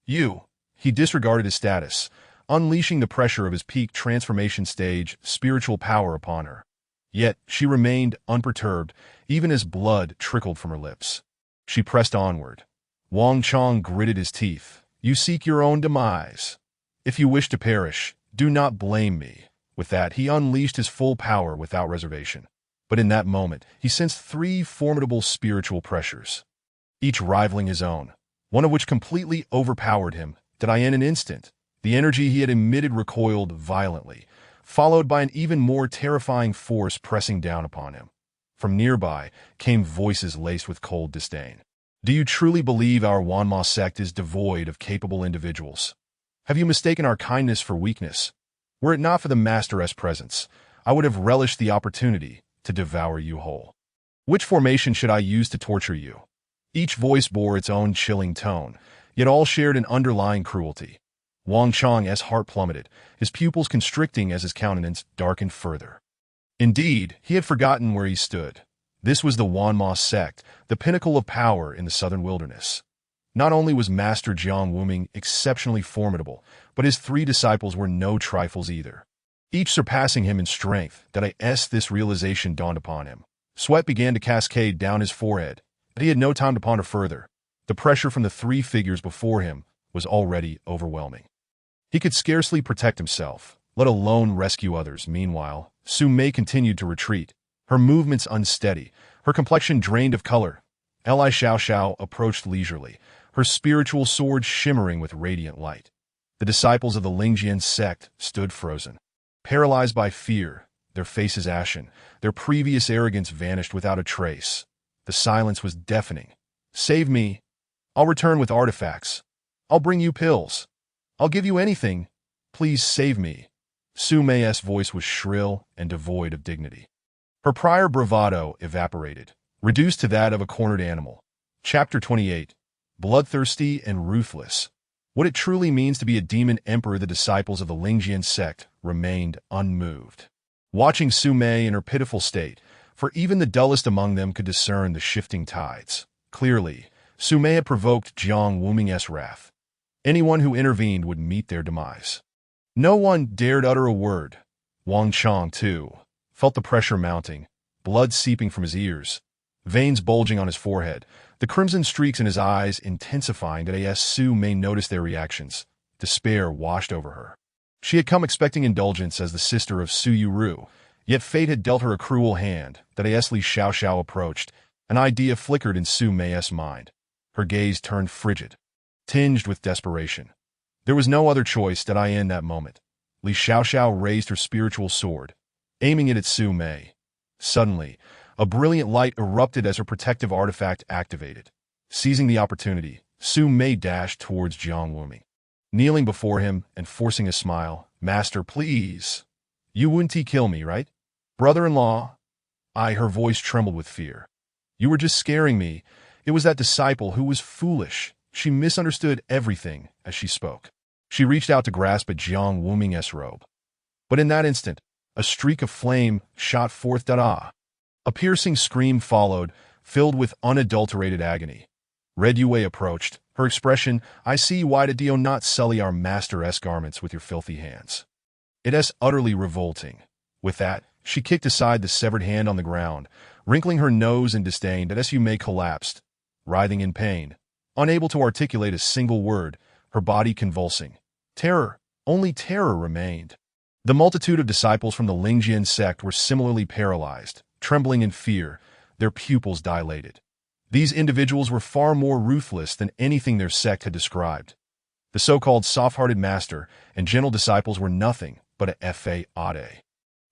You." He disregarded his status, unleashing the pressure of his peak transformation stage spiritual power upon her. Yet she remained unperturbed, even as blood trickled from her lips. She pressed onward. Wang Chong gritted his teeth. "You seek your own demise. If you wish to perish, do not blame me." With that, he unleashed his full power without reservation. But in that moment, he sensed three formidable spiritual pressures, each rivaling his own, one of which completely overpowered him. In an instant, the energy he had emitted recoiled violently, followed by an even more terrifying force pressing down upon him. From nearby came voices laced with cold disdain. "Do you truly believe our Wanma sect is devoid of capable individuals? Have you mistaken our kindness for weakness? Were it not for the Master's presence, I would have relished the opportunity to devour you whole. Which formation should I use to torture you?" Each voice bore its own chilling tone, yet all shared an underlying cruelty. Wang Chong's heart plummeted, his pupils constricting as his countenance darkened further. Indeed, he had forgotten where he stood. This was the Wanma sect, the pinnacle of power in the southern wilderness. Not only was Master Jiang Wuming exceptionally formidable, but his three disciples were no trifles either, each surpassing him in strength. This realization dawned upon him. Sweat began to cascade down his forehead, but he had no time to ponder further. The pressure from the three figures before him was already overwhelming. He could scarcely protect himself, let alone rescue others. Meanwhile, Su Mei continued to retreat, her movements unsteady, her complexion drained of color. Li Xiaoxiao approached leisurely, her spiritual sword shimmering with radiant light. The disciples of the Lingjian sect stood frozen, paralyzed by fear, their faces ashen, their previous arrogance vanished without a trace. The silence was deafening. "Save me. I'll return with artifacts. I'll bring you pills. I'll give you anything. Please save me." Su Mei's voice was shrill and devoid of dignity. Her prior bravado evaporated, reduced to that of a cornered animal. Chapter 28. Bloodthirsty and ruthless. What it truly means to be a demon emperor. The disciples of the Lingjian sect remained unmoved, watching Su Mei in her pitiful state, for even the dullest among them could discern the shifting tides. Clearly, Su Mei had provoked Jiang Wuming's wrath. Anyone who intervened would meet their demise. No one dared utter a word. Wang Chong, too, felt the pressure mounting, blood seeping from his ears, veins bulging on his forehead, the crimson streaks in his eyes intensifying as Su Mei noticed their reactions. Despair washed over her. She had come expecting indulgence as the sister of Su Yuru, yet fate had dealt her a cruel hand. As Li Xiaoxiao approached, an idea flickered in Su Mei's mind. Her gaze turned frigid, tinged with desperation. There was no other choice in that moment. Li Xiaoxiao raised her spiritual sword, aiming it at Su Mei. Suddenly, a brilliant light erupted as her protective artifact activated. Seizing the opportunity, Su Mei dashed towards Jiang Wuming. Kneeling before him and forcing a smile, "Master, please. You wouldn't kill me, right? Brother-in-law?" Her voice trembled with fear. "You were just scaring me. It was that disciple who was foolish." She misunderstood everything as she spoke. She reached out to grasp at Jiang Wuming's robe. But in that instant, a streak of flame shot forth. A piercing scream followed, filled with unadulterated agony. Red Yue approached, her expression, "I see why did you not sully our master's garments with your filthy hands." It is utterly revolting. With that, she kicked aside the severed hand on the ground, wrinkling her nose in disdain. Su Mei collapsed, writhing in pain, unable to articulate a single word, her body convulsing. Terror, only terror remained. The multitude of disciples from the Lingjian sect were similarly paralyzed, trembling in fear, their pupils dilated. These individuals were far more ruthless than anything their sect had described. The so-called soft-hearted master and gentle disciples were nothing but a fade.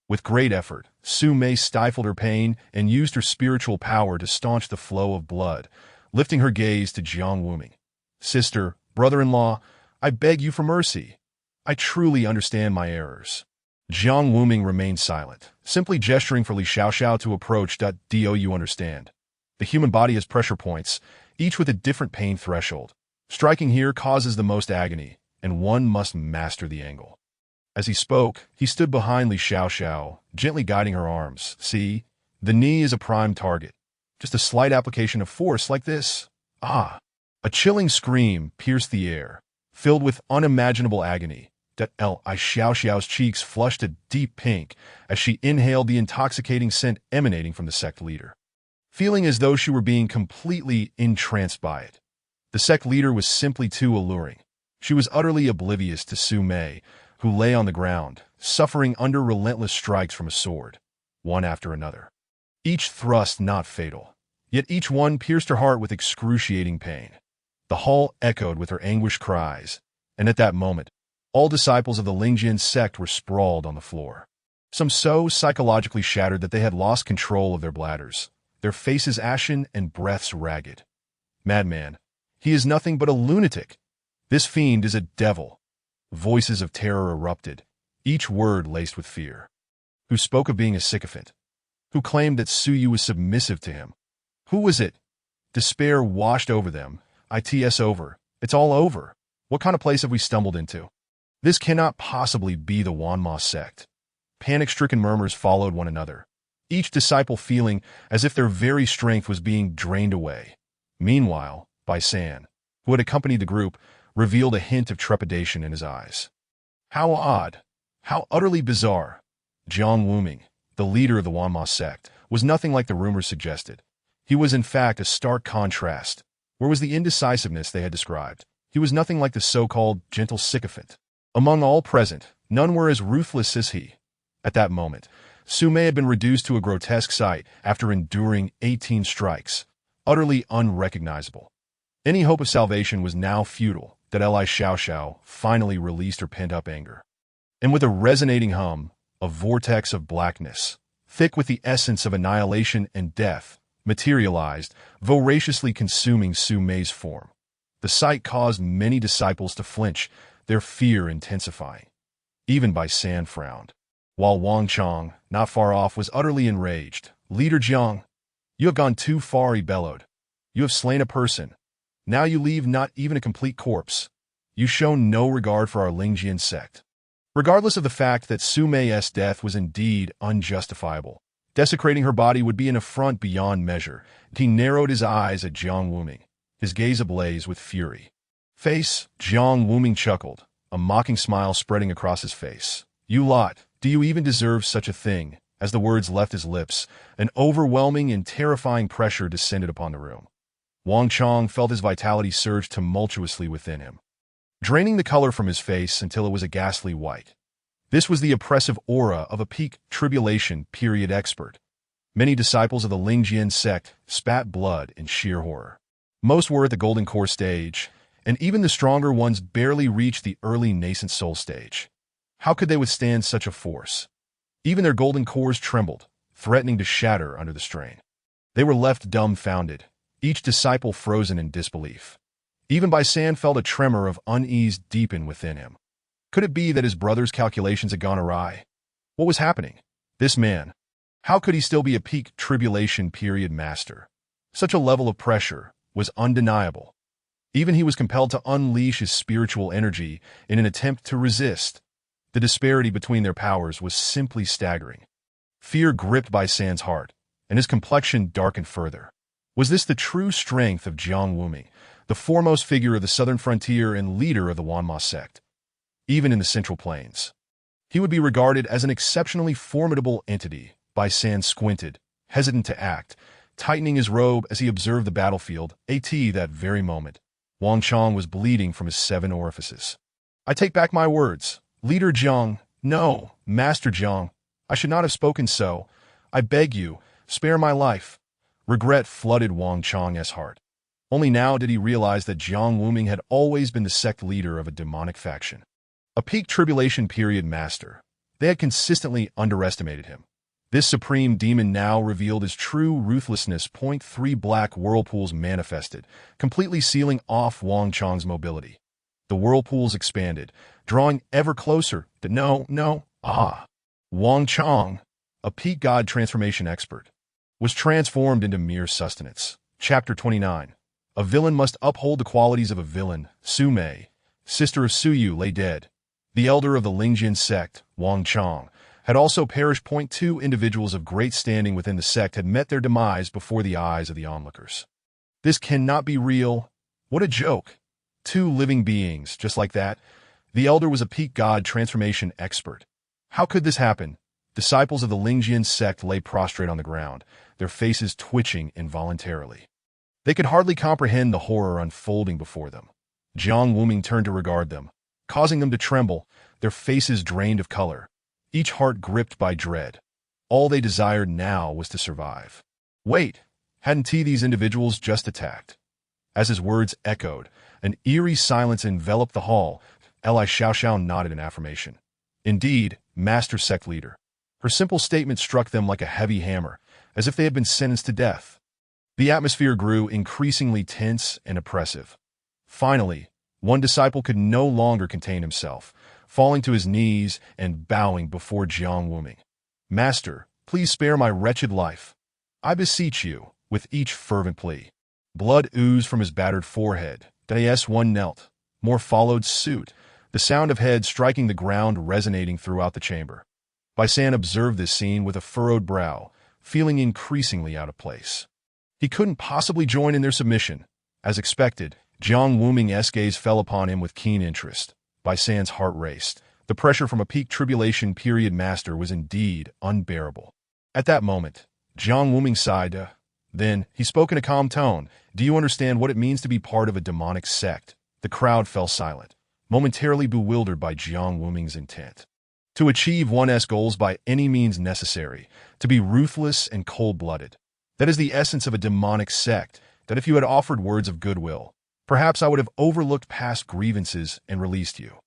With great effort, Su Mei stifled her pain and used her spiritual power to staunch the flow of blood, lifting her gaze to Jiang Wuming. "Sister, brother-in-law, I beg you for mercy. I truly understand my errors." Jiang Wuming remained silent, simply gesturing for Li Xiaoxiao to approach. Do you understand? The human body has pressure points, each with a different pain threshold. Striking here causes the most agony, and one must master the angle. As he spoke, he stood behind Li Xiaoxiao, gently guiding her arms. "See, the knee is a prime target. Just a slight application of force like this." A chilling scream pierced the air, filled with unimaginable agony. Li Xiaoxiao's cheeks flushed a deep pink as she inhaled the intoxicating scent emanating from the sect leader, feeling as though she were being completely entranced by it. The sect leader was simply too alluring. She was utterly oblivious to Su Mei, who lay on the ground, suffering under relentless strikes from a sword, one after another. Each thrust not fatal, yet each one pierced her heart with excruciating pain. The hall echoed with her anguished cries, and at that moment, all disciples of the Lingjian sect were sprawled on the floor. Some so psychologically shattered that they had lost control of their bladders, their faces ashen and breaths ragged. "Madman, he is nothing but a lunatic. This fiend is a devil." Voices of terror erupted, each word laced with fear. Who spoke of being a sycophant? Who claimed that Su Yu was submissive to him? Who was it? Despair washed over them. "It's over. It's all over. What kind of place have we stumbled into? This cannot possibly be the Wanma sect." Panic-stricken murmurs followed one another, each disciple feeling as if their very strength was being drained away. Meanwhile, Bai San, who had accompanied the group, revealed a hint of trepidation in his eyes. How odd! How utterly bizarre! Jiang Wuming, the leader of the Wanma sect, was nothing like the rumors suggested. He was in fact a stark contrast. Where was the indecisiveness they had described? He was nothing like the so-called gentle sycophant. Among all present, none were as ruthless as he. At that moment, Su Mei had been reduced to a grotesque sight after enduring 18 strikes, utterly unrecognizable. Any hope of salvation was now futile. Li Xiaoxiao finally released her pent-up anger. And with a resonating hum, a vortex of blackness, thick with the essence of annihilation and death, materialized, voraciously consuming Su Mei's form. The sight caused many disciples to flinch, their fear intensifying. Even Bai San frowned, while Wang Chong, not far off, was utterly enraged. "Leader Jiang, you have gone too far," he bellowed. "You have slain a person. Now you leave not even a complete corpse. You show no regard for our Lingjian sect." Regardless of the fact that Su Mei's death was indeed unjustifiable, desecrating her body would be an affront beyond measure, he narrowed his eyes at Jiang Wuming, his gaze ablaze with fury. face, Jiang Wuming chuckled, a mocking smile spreading across his face. You lot, do you even deserve such a thing? As the words left his lips, an overwhelming and terrifying pressure descended upon the room. Wang Chong felt his vitality surge tumultuously within him, draining the color from his face until it was a ghastly white. This was the oppressive aura of a peak tribulation period expert. Many disciples of the Lingjian sect spat blood in sheer horror. Most were at the golden core stage, and even the stronger ones barely reached the early nascent soul stage. How could they withstand such a force? Even their golden cores trembled, threatening to shatter under the strain. They were left dumbfounded, each disciple frozen in disbelief. Even Bai San felt a tremor of unease deepen within him. Could it be that his brother's calculations had gone awry? What was happening? This man, how could he still be a peak tribulation period master? Such a level of pressure was undeniable. Even he was compelled to unleash his spiritual energy in an attempt to resist. The disparity between their powers was simply staggering. Fear gripped Bai San's heart, and his complexion darkened further. Was this the true strength of Jiang Wuming, the foremost figure of the southern frontier and leader of the Wanma sect? Even in the Central Plains, he would be regarded as an exceptionally formidable entity. Bai San squinted, hesitant to act, tightening his robe as he observed the battlefield. That very moment, Wang Chong was bleeding from his 7 orifices. I take back my words. Leader Jiang, no, Master Jiang, I should not have spoken so. I beg you, spare my life. Regret flooded Wang Chong's heart. Only now did he realize that Jiang Wuming had always been the sect leader of a demonic faction. A peak tribulation period master. They had consistently underestimated him. This supreme demon now revealed his true ruthlessness. 3 black whirlpools manifested, completely sealing off Wang Chong's mobility. The whirlpools expanded, drawing ever closer to Wang Chong, a peak god transformation expert, was transformed into mere sustenance. Chapter 29. A villain must uphold the qualities of a villain. Su Mei, sister of Su Yu, lay dead. The elder of the Lingjian sect, Wang Chong, had also perished. 2 individuals of great standing within the sect had met their demise before the eyes of the onlookers. This cannot be real. What a joke. 2 living beings, just like that. The elder was a peak god transformation expert. How could this happen? Disciples of the Lingjian sect lay prostrate on the ground, their faces twitching involuntarily. They could hardly comprehend the horror unfolding before them. Jiang Wuming turned to regard them, causing them to tremble, their faces drained of color, each heart gripped by dread. All they desired now was to survive. Wait, hadn't these individuals just attacked? As his words echoed, an eerie silence enveloped the hall. Li Xiaoxiao nodded in affirmation. Indeed, Master Sect Leader. Her simple statement struck them like a heavy hammer, as if they had been sentenced to death. The atmosphere grew increasingly tense and oppressive. Finally, one disciple could no longer contain himself, falling to his knees and bowing before Jiang Wuming. Master, please spare my wretched life. I beseech you, with each fervent plea. Blood oozed from his battered forehead. One knelt. More followed suit, the sound of heads striking the ground resonating throughout the chamber. Bai San observed this scene with a furrowed brow, feeling increasingly out of place. He couldn't possibly join in their submission. As expected, Jiang Wuming's gaze fell upon him with keen interest. Bai San's heart raced. The pressure from a peak tribulation period master was indeed unbearable. At that moment, Jiang Wuming sighed. Then, he spoke in a calm tone. Do you understand what it means to be part of a demonic sect? The crowd fell silent, momentarily bewildered by Jiang Wuming's intent. To achieve one's goals by any means necessary, to be ruthless and cold-blooded. That is the essence of a demonic sect, that if you had offered words of goodwill, perhaps I would have overlooked past grievances and released you.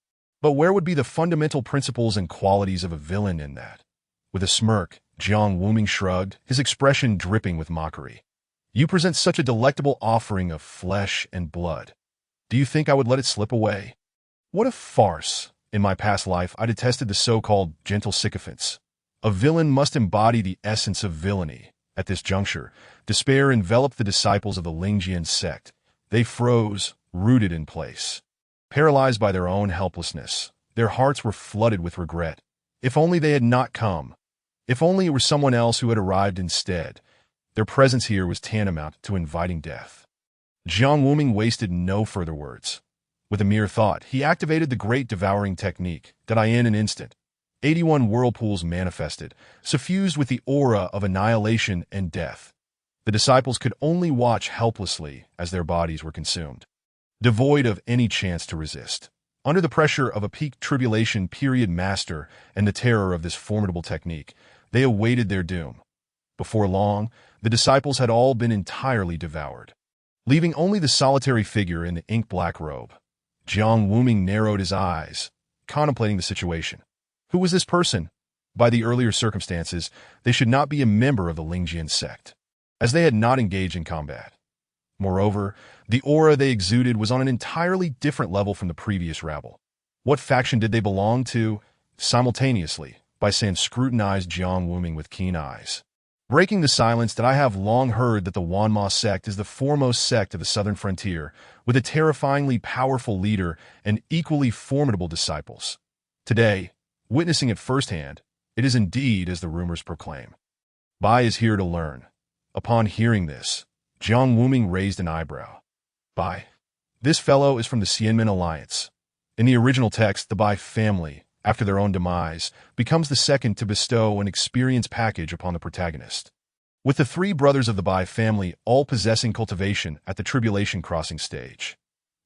But where would be the fundamental principles and qualities of a villain in that? With a smirk, Jiang Wuming shrugged, his expression dripping with mockery. You present such a delectable offering of flesh and blood. Do you think I would let it slip away? What a farce! In my past life, I detested the so-called gentle sycophants. A villain must embody the essence of villainy. At this juncture, despair enveloped the disciples of the Lingjian sect. They froze, rooted in place. Paralyzed by their own helplessness, their hearts were flooded with regret. If only they had not come. If only it were someone else who had arrived instead. Their presence here was tantamount to inviting death. Jiang Wuming wasted no further words. With a mere thought, he activated the great devouring technique that in an instant, 81 whirlpools manifested, suffused with the aura of annihilation and death. The disciples could only watch helplessly as their bodies were consumed, devoid of any chance to resist. Under the pressure of a peak tribulation period master and the terror of this formidable technique, they awaited their doom. Before long, the disciples had all been entirely devoured, leaving only the solitary figure in the ink-black robe. Jiang Wuming narrowed his eyes, contemplating the situation. Who was this person? By the earlier circumstances, they should not be a member of the Lingjian sect, as they had not engaged in combat. Moreover, the aura they exuded was on an entirely different level from the previous rabble. What faction did they belong to? Simultaneously, Bai San scrutinized Jiang Wuming with keen eyes, breaking the silence that I have long heard that the Wanma sect is the foremost sect of the southern frontier, with a terrifyingly powerful leader and equally formidable disciples. Today, witnessing it firsthand, it is indeed as the rumors proclaim. Bai is here to learn. Upon hearing this, Jiang Wuming raised an eyebrow. Bai. This fellow is from the Xianmen Alliance. In the original text, the Bai family, after their own demise, becomes the second to bestow an experience package upon the protagonist. With the three brothers of the Bai family all possessing cultivation at the Tribulation Crossing stage.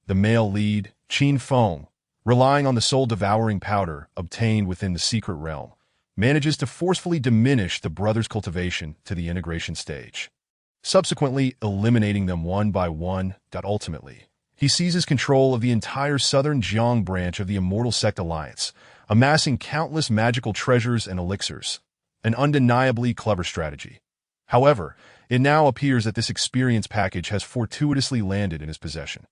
The male lead, Qin Feng, relying on the soul-devouring powder obtained within the secret realm, manages to forcefully diminish the brothers' cultivation to the integration stage, subsequently eliminating them one by one. Ultimately, he seizes control of the entire southern Jiang branch of the Immortal Sect Alliance, amassing countless magical treasures and elixirs, an undeniably clever strategy. However, it now appears that this experience package has fortuitously landed in his possession.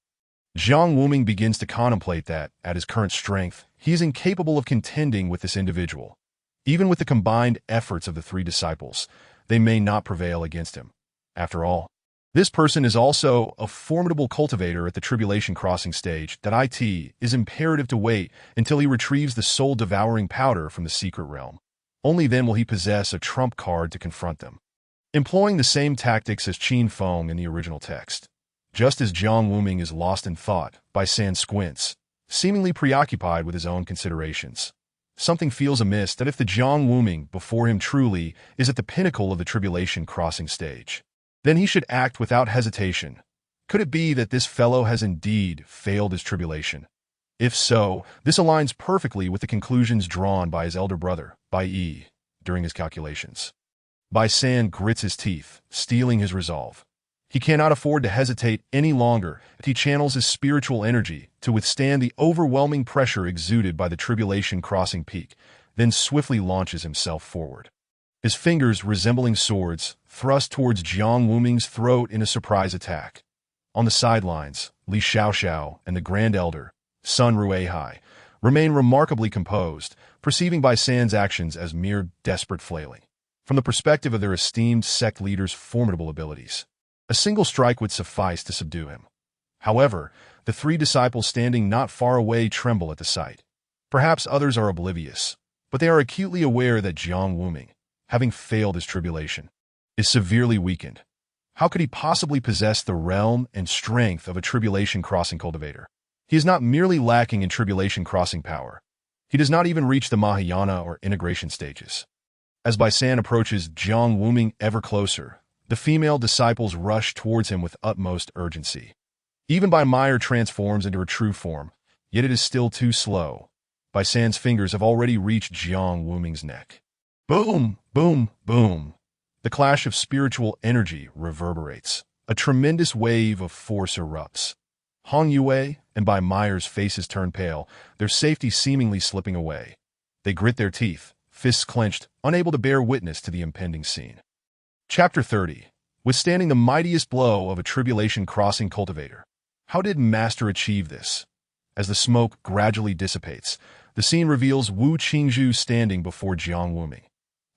Jiang Wuming begins to contemplate that, at his current strength, he is incapable of contending with this individual. Even with the combined efforts of the three disciples, they may not prevail against him. After all, this person is also a formidable cultivator at the Tribulation Crossing stage that it is imperative to wait until he retrieves the soul-devouring powder from the secret realm. Only then will he possess a trump card to confront them. Employing the same tactics as Qin Feng in the original text. Just as Jiang Wuming is lost in thought, Bai San squints, seemingly preoccupied with his own considerations. Something feels amiss that if the Jiang Wuming before him truly is at the pinnacle of the Tribulation Crossing stage, then he should act without hesitation. Could it be that this fellow has indeed failed his tribulation? If so, this aligns perfectly with the conclusions drawn by his elder brother, Bai during his calculations. Bai San grits his teeth, steeling his resolve. He cannot afford to hesitate any longer if he channels his spiritual energy to withstand the overwhelming pressure exuded by the Tribulation Crossing peak, then swiftly launches himself forward. His fingers, resembling swords, thrust towards Jiang Wuming's throat in a surprise attack. On the sidelines, Li Xiaoxiao and the Grand Elder, Sun Ruihai, remain remarkably composed, perceiving Bai San's actions as mere desperate flailing. From the perspective of their esteemed sect leader's formidable abilities, a single strike would suffice to subdue him. However, the three disciples standing not far away tremble at the sight. Perhaps others are oblivious, but they are acutely aware that Jiang Wuming, having failed his tribulation, is severely weakened. How could he possibly possess the realm and strength of a Tribulation Crossing cultivator? He is not merely lacking in Tribulation Crossing power. He does not even reach the Mahayana or integration stages. As Bai San approaches Jiang Wuming ever closer, the female disciples rush towards him with utmost urgency. Even Bai Meyer transforms into her true form, yet it is still too slow. Bai San's fingers have already reached Jiang Wuming's neck. Boom, boom, boom. The clash of spiritual energy reverberates. A tremendous wave of force erupts. Hong Yue and Bai Meyer's faces turn pale, their safety seemingly slipping away. They grit their teeth, fists clenched, unable to bear witness to the impending scene. Chapter 30. Withstanding the mightiest blow of a Tribulation Crossing cultivator. How did Master achieve this? As the smoke gradually dissipates, the scene reveals Wu Qingzhu standing before Jiang Wuming.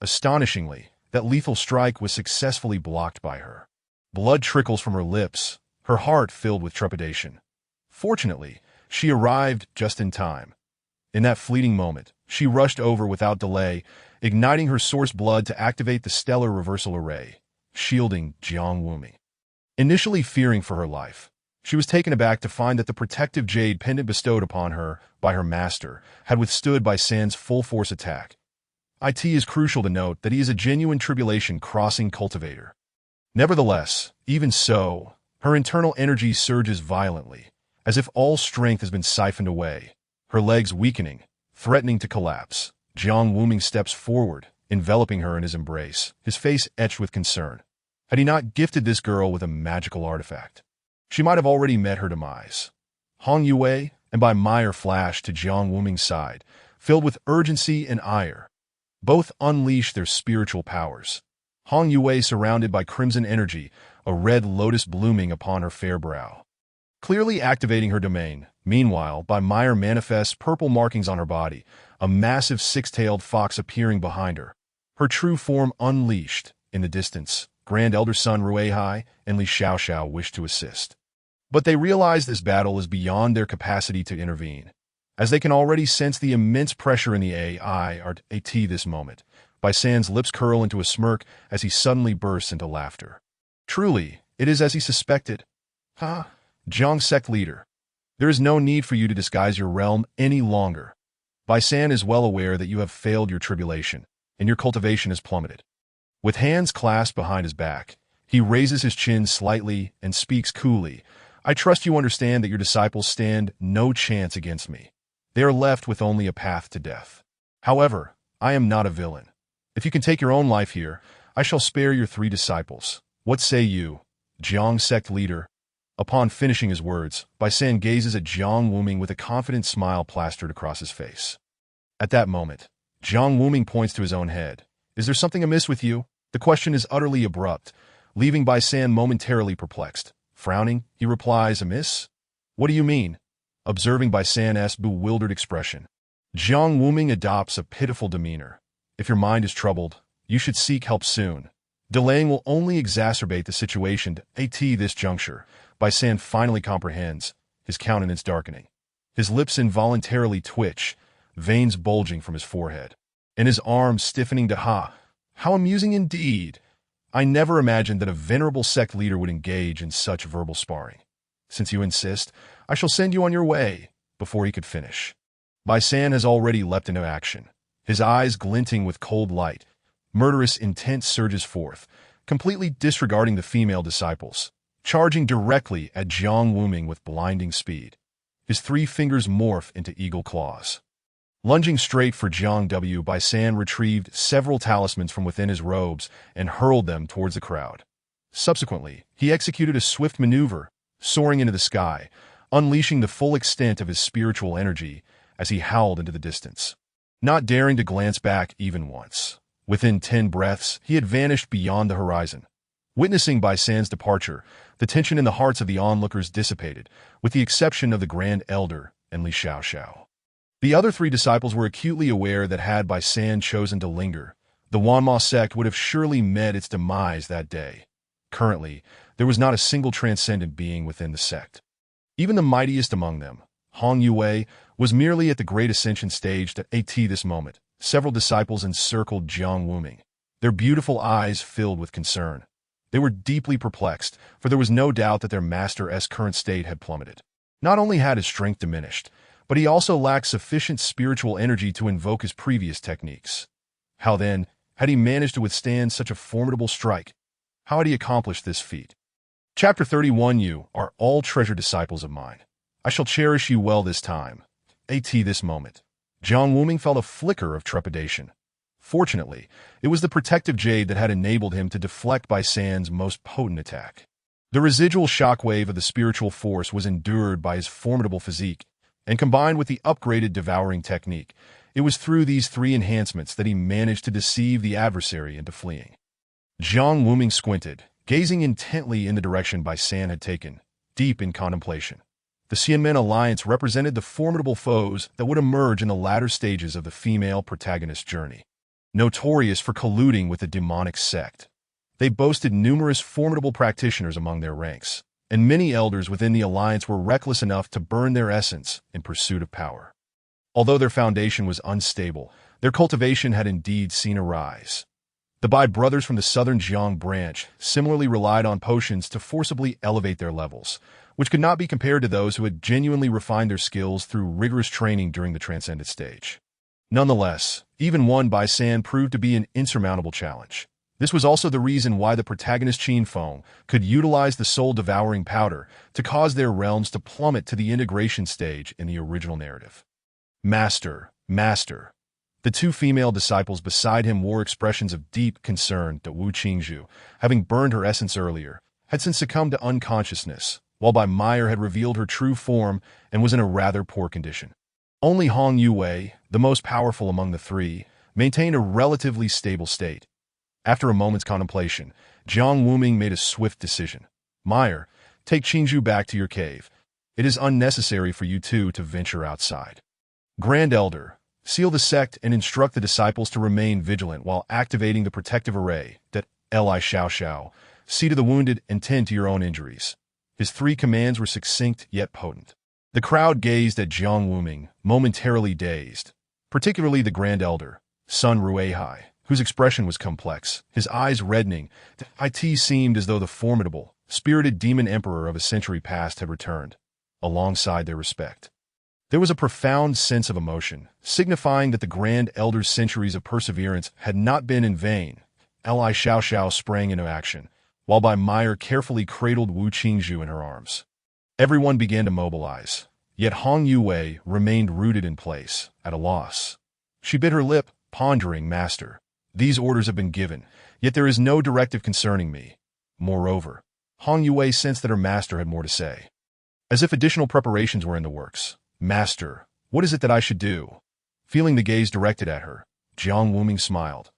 Astonishingly, that lethal strike was successfully blocked by her. Blood trickles from her lips, her heart filled with trepidation. Fortunately, she arrived just in time. In that fleeting moment, she rushed over without delay, igniting her source blood to activate the stellar reversal array, shielding Jiang Wuming. Initially fearing for her life, She was taken aback to find that the protective jade pendant bestowed upon her by her master had withstood Baisan's full-force attack. It is crucial to note that he is a genuine tribulation-crossing cultivator. Nevertheless, even so, her internal energy surges violently, as if all strength has been siphoned away, her legs weakening, threatening to collapse. Jiang Wuming steps forward, enveloping her in his embrace, his face etched with concern. Had he not gifted this girl with a magical artifact, she might have already met her demise. Hong Yue and Bai Meyer flashed to Jiang Wuming's side, filled with urgency and ire. Both unleashed their spiritual powers. Hong Yue surrounded by crimson energy, a red lotus blooming upon her fair brow, clearly activating her domain. Meanwhile, Bai Meyer manifests purple markings on her body, a massive six-tailed fox appearing behind her, her true form unleashed. In the distance, Grand Elder Sun Rueihai and Li Xiaoxiao wish to assist. But they realize this battle is beyond their capacity to intervene, as they can already sense the immense pressure in the AT this moment. Baisan's lips curl into a smirk as he suddenly bursts into laughter. Truly, it is as he suspected. Ha! Jiang sect leader. There is no need for you to disguise your realm any longer. Baisan is well aware that you have failed your tribulation, and your cultivation has plummeted. With hands clasped behind his back, he raises his chin slightly and speaks coolly. I trust you understand that your disciples stand no chance against me. They are left with only a path to death. However, I am not a villain. If you can take your own life here, I shall spare your 3 disciples. What say you, Jiang sect leader? Upon finishing his words, Baisan gazes at Jiang Wuming with a confident smile plastered across his face. At that moment, Jiang Wuming points to his own head. Is there something amiss with you? The question is utterly abrupt, leaving Baisan momentarily perplexed. Frowning, he replies, amiss? What do you mean? Observing Baisan's bewildered expression, Jiang Wuming adopts a pitiful demeanor. If your mind is troubled, you should seek help soon. Delaying will only exacerbate the situation. At this juncture, Baisan finally comprehends, his countenance darkening. His lips involuntarily twitch, veins bulging from his forehead, and his arms stiffening to ha. How amusing indeed! I never imagined that a venerable sect leader would engage in such verbal sparring. Since you insist, I shall send you on your way. Before he could finish, Baisan has already leapt into action. His eyes glinting with cold light, murderous intent surges forth, completely disregarding the female disciples, charging directly at Jiang Wuming with blinding speed. His 3 fingers morph into eagle claws. Lunging straight for Jiang W, Baisan retrieved several talismans from within his robes and hurled them towards the crowd. Subsequently, he executed a swift maneuver, soaring into the sky, unleashing the full extent of his spiritual energy as he howled into the distance, not daring to glance back even once. Within 10 breaths, he had vanished beyond the horizon. Witnessing Baisan's departure, the tension in the hearts of the onlookers dissipated, with the exception of the Grand Elder and Li Xiaoxiao. The other 3 disciples were acutely aware that had Baisan chosen to linger, the Wanma sect would have surely met its demise that day. Currently, there was not a single transcendent being within the sect. Even the mightiest among them, Hong Yue, was merely at the great ascension stage at this moment. Several disciples encircled Jiang Wuming, their beautiful eyes filled with concern. They were deeply perplexed, for there was no doubt that their master's current state had plummeted. Not only had his strength diminished, but he also lacked sufficient spiritual energy to invoke his previous techniques. How then had he managed to withstand such a formidable strike? How had he accomplished this feat? Chapter 31. You are all treasured disciples of mine. I shall cherish you well this time. At this moment, Jiang Wuming felt a flicker of trepidation. Fortunately, it was the protective jade that had enabled him to deflect Baisan's most potent attack. The residual shockwave of the spiritual force was endured by his formidable physique, and combined with the upgraded devouring technique, it was through these 3 enhancements that he managed to deceive the adversary into fleeing. Jiang Wuming squinted, gazing intently in the direction Baisan had taken, deep in contemplation. The Xianmen alliance represented the formidable foes that would emerge in the latter stages of the female protagonist's journey. Notorious for colluding with the demonic sect, they boasted numerous formidable practitioners among their ranks, and many elders within the alliance were reckless enough to burn their essence in pursuit of power. Although their foundation was unstable, their cultivation had indeed seen a rise. The Bai brothers from the southern Jiang branch similarly relied on potions to forcibly elevate their levels, which could not be compared to those who had genuinely refined their skills through rigorous training during the transcendent stage. Nonetheless, even one Bai San proved to be an insurmountable challenge. This was also the reason why the protagonist Qin Feng could utilize the soul-devouring powder to cause their realms to plummet to the integration stage in the original narrative. Master, Master. The two female disciples beside him wore expressions of deep concern that Wu Qingzhu, having burned her essence earlier, had since succumbed to unconsciousness, while Bai Meyer had revealed her true form and was in a rather poor condition. Only Hong Yue, the most powerful among the three, maintained a relatively stable state. After a moment's contemplation, Jiang Wuming made a swift decision. Meyer, take Qingzhu back to your cave. It is unnecessary for you two to venture outside. Grand Elder, seal the sect and instruct the disciples to remain vigilant while activating the protective array that Li Xiao Xiao, see to the wounded and tend to your own injuries. His three commands were succinct yet potent. The crowd gazed at Jiang Wuming, momentarily dazed, particularly the Grand Elder, Sun Ruihai, whose expression was complex, his eyes reddening. It seemed as though the formidable, spirited demon emperor of a century past had returned, alongside their respect. There was a profound sense of emotion, signifying that the Grand Elder's centuries of perseverance had not been in vain. Li Xiao Xiao sprang into action, while Bai Meyer carefully cradled Wu Qingzhu in her arms. Everyone began to mobilize, yet Hong Yue remained rooted in place, at a loss. She bit her lip, pondering, Master. These orders have been given, yet there is no directive concerning me. Moreover, Hong Yue sensed that her master had more to say. As if additional preparations were in the works. Master, what is it that I should do? Feeling the gaze directed at her, Jiang Wuming smiled.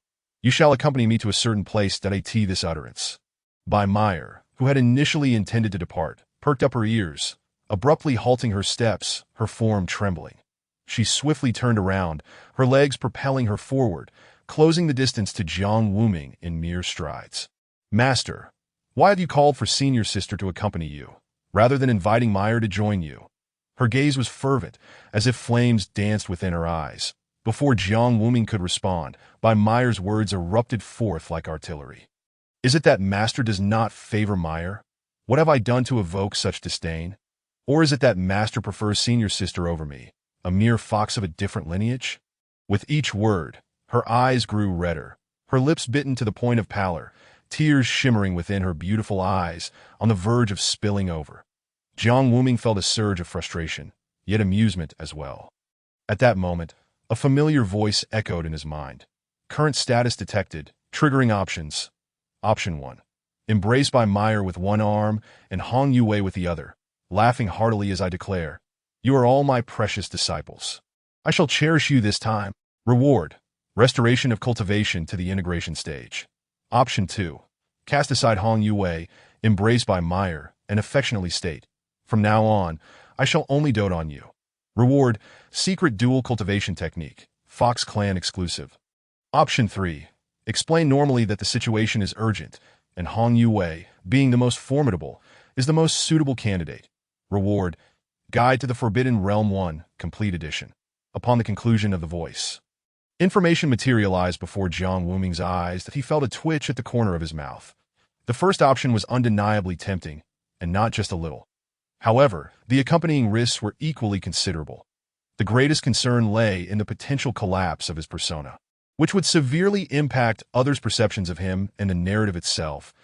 You shall accompany me to a certain place that I tee this utterance. Bai Meyer, who had initially intended to depart, perked up her ears, abruptly halting her steps, her form trembling. She swiftly turned around, her legs propelling her forward, closing the distance to Jiang Wuming in mere strides. Master, why have you called for senior sister to accompany you, rather than inviting Meyer to join you? Her gaze was fervent, as if flames danced within her eyes. Before Jiang Wuming could respond, Bai Meyer's words erupted forth like artillery. Is it that Master does not favor Meyer? What have I done to evoke such disdain? Or is it that Master prefers senior sister over me, a mere fox of a different lineage? With each word, her eyes grew redder, her lips bitten to the point of pallor, tears shimmering within her beautiful eyes, on the verge of spilling over. Jiang Wuming felt a surge of frustration, yet amusement as well. At that moment, a familiar voice echoed in his mind. Current status detected, triggering options. Option 1. Embraced by Meyer with one arm and Hong Yue with the other, laughing heartily as I declare, you are all my precious disciples. I shall cherish you this time. Reward. Restoration of cultivation to the integration stage. Option 2. Cast aside Hong Yue, embraced by Meyer, and affectionately state, from now on, I shall only dote on you. Reward. Secret dual cultivation technique. Fox Clan exclusive. Option 3. Explain normally that the situation is urgent, and Hong Yue, being the most formidable, is the most suitable candidate. Reward. Guide to the Forbidden Realm 1, Complete Edition. Upon the conclusion of the voice, information materialized before Jiang Wuming's eyes that he felt a twitch at the corner of his mouth. The first option was undeniably tempting, and not just a little. However, the accompanying risks were equally considerable. The greatest concern lay in the potential collapse of his persona, which would severely impact others' perceptions of him and the narrative itself.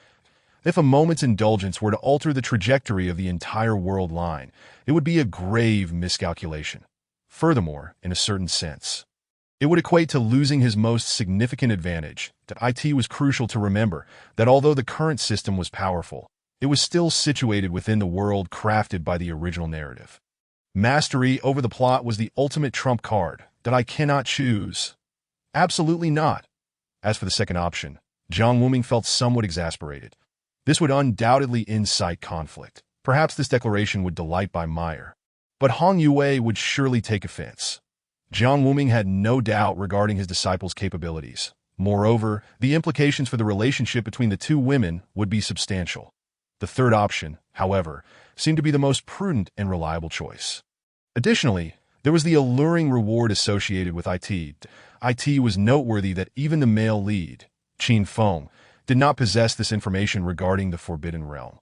If a moment's indulgence were to alter the trajectory of the entire world line, it would be a grave miscalculation. Furthermore, in a certain sense, it would equate to losing his most significant advantage. That it was crucial to remember that although the current system was powerful, it was still situated within the world crafted by the original narrative. Mastery over the plot was the ultimate trump card that I cannot choose. Absolutely not. As for the second option, Jiang Wuming felt somewhat exasperated. This would undoubtedly incite conflict. Perhaps this declaration would delight Bai Meyer, but Hong Yue would surely take offense. Jiang Wuming had no doubt regarding his disciples' capabilities. Moreover, the implications for the relationship between the two women would be substantial. The third option, however, seemed to be the most prudent and reliable choice. Additionally, there was the alluring reward associated with it. It was noteworthy that even the male lead, Qin Feng, did not possess this information regarding the Forbidden Realm.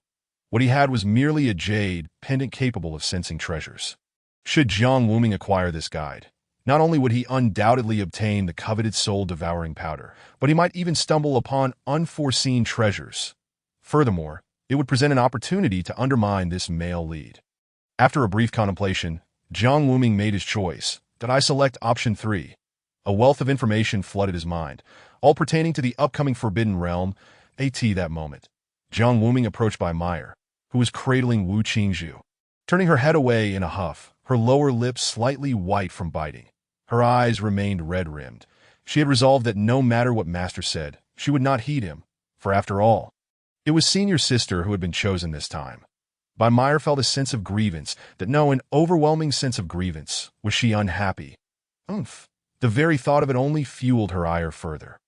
What he had was merely a jade pendant capable of sensing treasures. Should Jiang Wuming acquire this guide, not only would he undoubtedly obtain the coveted soul-devouring powder, but he might even stumble upon unforeseen treasures. Furthermore, it would present an opportunity to undermine this male lead. After a brief contemplation, Jiang Wuming made his choice. Did I select option 3? A wealth of information flooded his mind, all pertaining to the upcoming Forbidden Realm. At that moment, Jiang Wuming approached Bai Meyer, who was cradling Wu Qingzhu. Turning her head away in a huff, her lower lip slightly white from biting. Her eyes remained red-rimmed. She had resolved that no matter what Master said, she would not heed him, for after all, it was senior sister who had been chosen this time. Bai Meyer felt a sense of grievance, an overwhelming sense of grievance. Was she unhappy? Umph. The very thought of it only fueled her ire further.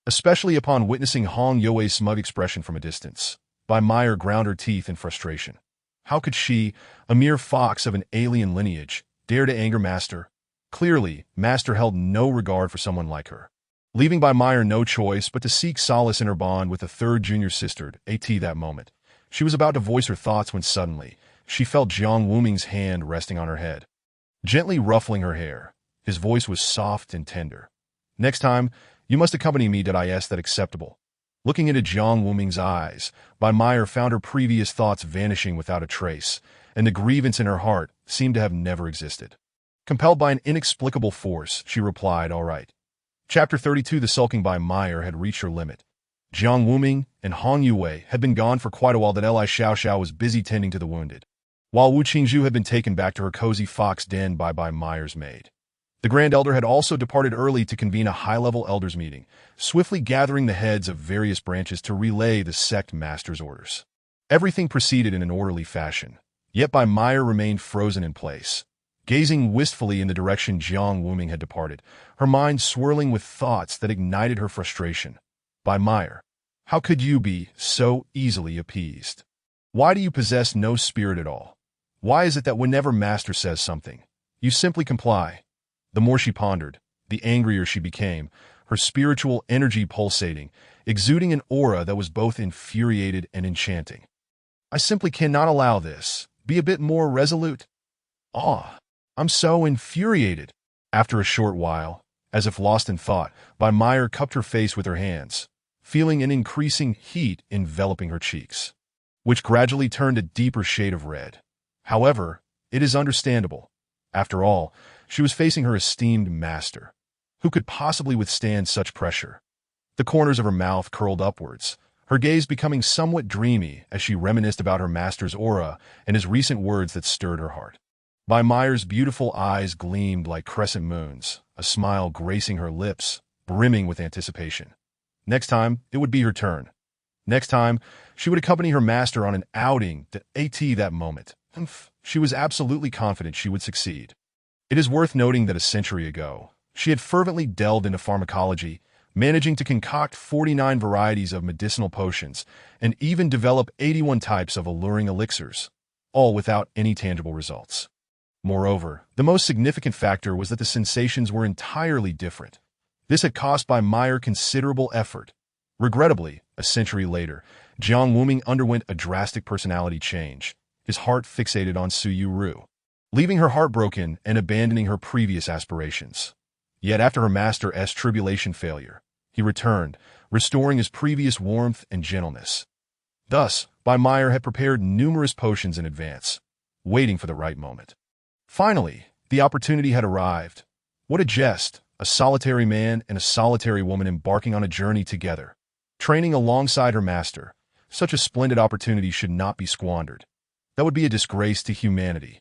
Especially upon witnessing Hong You's smug expression from a distance, Bai Meyer ground her teeth in frustration. How could she, a mere fox of an alien lineage, dare to anger Master? Clearly, Master held no regard for someone like her. Leaving Bai Meyer no choice but to seek solace in her bond with a third junior sister. At that moment, she was about to voice her thoughts when suddenly, she felt Jiang Wuming's hand resting on her head, gently ruffling her hair. His voice was soft and tender. Next time, you must accompany me. Is that acceptable? Looking into Jiang Wuming's eyes, Bai Meyer found her previous thoughts vanishing without a trace, and the grievance in her heart seemed to have never existed. Compelled by an inexplicable force, she replied, "All right." Chapter 32. The sulking Bai Meyer had reached her limit. Jiang Wuming and Hong Yue had been gone for quite a while. Li Xiaoxiao was busy tending to the wounded, while Wu Qingzhu had been taken back to her cozy fox den by Bai Meyer's maid. The Grand Elder had also departed early to convene a high-level elders meeting, swiftly gathering the heads of various branches to relay the sect master's orders. Everything proceeded in an orderly fashion, yet Bai Meyer remained frozen in place, gazing wistfully in the direction Jiang Wuming had departed, her mind swirling with thoughts that ignited her frustration. Bai Meyer, how could you be so easily appeased? Why do you possess no spirit at all? Why is it that whenever Master says something, you simply comply? The more she pondered, the angrier she became, her spiritual energy pulsating, exuding an aura that was both infuriated and enchanting. I simply cannot allow this. Be a bit more resolute. I'm so infuriated. After a short while, as if lost in thought, Bai Meyer cupped her face with her hands, feeling an increasing heat enveloping her cheeks, which gradually turned a deeper shade of red. However, it is understandable. After all, she was facing her esteemed master. Who could possibly withstand such pressure? The corners of her mouth curled upwards, her gaze becoming somewhat dreamy as she reminisced about her master's aura and his recent words that stirred her heart. Bai Meyer's beautiful eyes gleamed like crescent moons, a smile gracing her lips, brimming with anticipation. Next time, it would be her turn. Next time, she would accompany her master on an outing that moment. She was absolutely confident she would succeed. It is worth noting that a century ago, she had fervently delved into pharmacology, managing to concoct 49 varieties of medicinal potions and even develop 81 types of alluring elixirs, all without any tangible results. Moreover, the most significant factor was that the sensations were entirely different. This had cost Bai Meyer considerable effort. Regrettably, a century later, Jiang Wuming underwent a drastic personality change, his heart fixated on Su Yu, leaving her heartbroken and abandoning her previous aspirations. Yet after her master's tribulation failure, he returned, restoring his previous warmth and gentleness. Thus, Bai Meyer had prepared numerous potions in advance, waiting for the right moment. Finally, the opportunity had arrived. What a jest, a solitary man and a solitary woman embarking on a journey together, training alongside her master. Such a splendid opportunity should not be squandered. That would be a disgrace to humanity.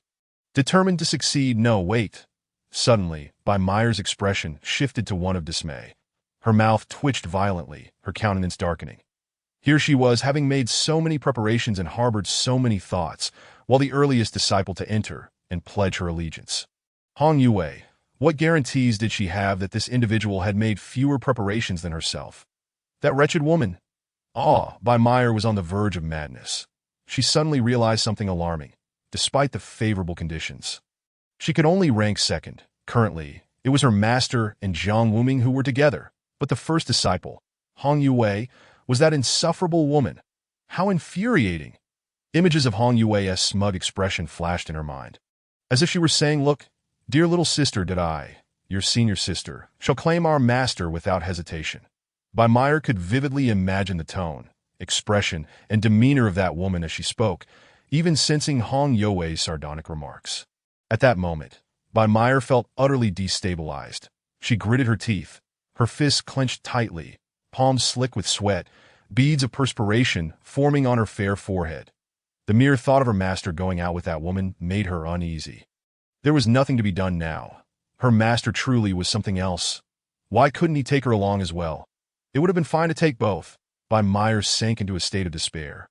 Determined to succeed, no, wait. Suddenly, Bai Meyer's expression shifted to one of dismay. Her mouth twitched violently, her countenance darkening. Here she was, having made so many preparations and harbored so many thoughts, while the earliest disciple to enter and pledge her allegiance. Hong Yue, what guarantees did she have that this individual had made fewer preparations than herself? That wretched woman! Bai Meyer was on the verge of madness. She suddenly realized something alarming. Despite the favorable conditions, she could only rank second. Currently, it was her master and Jiang Wuming who were together, but the first disciple, Hong Yue was that insufferable woman. How infuriating! Images of Hong Yue's smug expression flashed in her mind. As if she were saying, "Look, dear little sister, did I, your senior sister, shall claim our master without hesitation." Meyer could vividly imagine the tone, expression, and demeanor of that woman as she spoke, even sensing Hong Yue's sardonic remarks. At that moment, Meyer felt utterly destabilized. She gritted her teeth, her fists clenched tightly, palms slick with sweat, beads of perspiration forming on her fair forehead. The mere thought of her master going out with that woman made her uneasy. There was nothing to be done now. Her master truly was something else. Why couldn't he take her along as well? It would have been fine to take both. Meyer sank into a state of despair.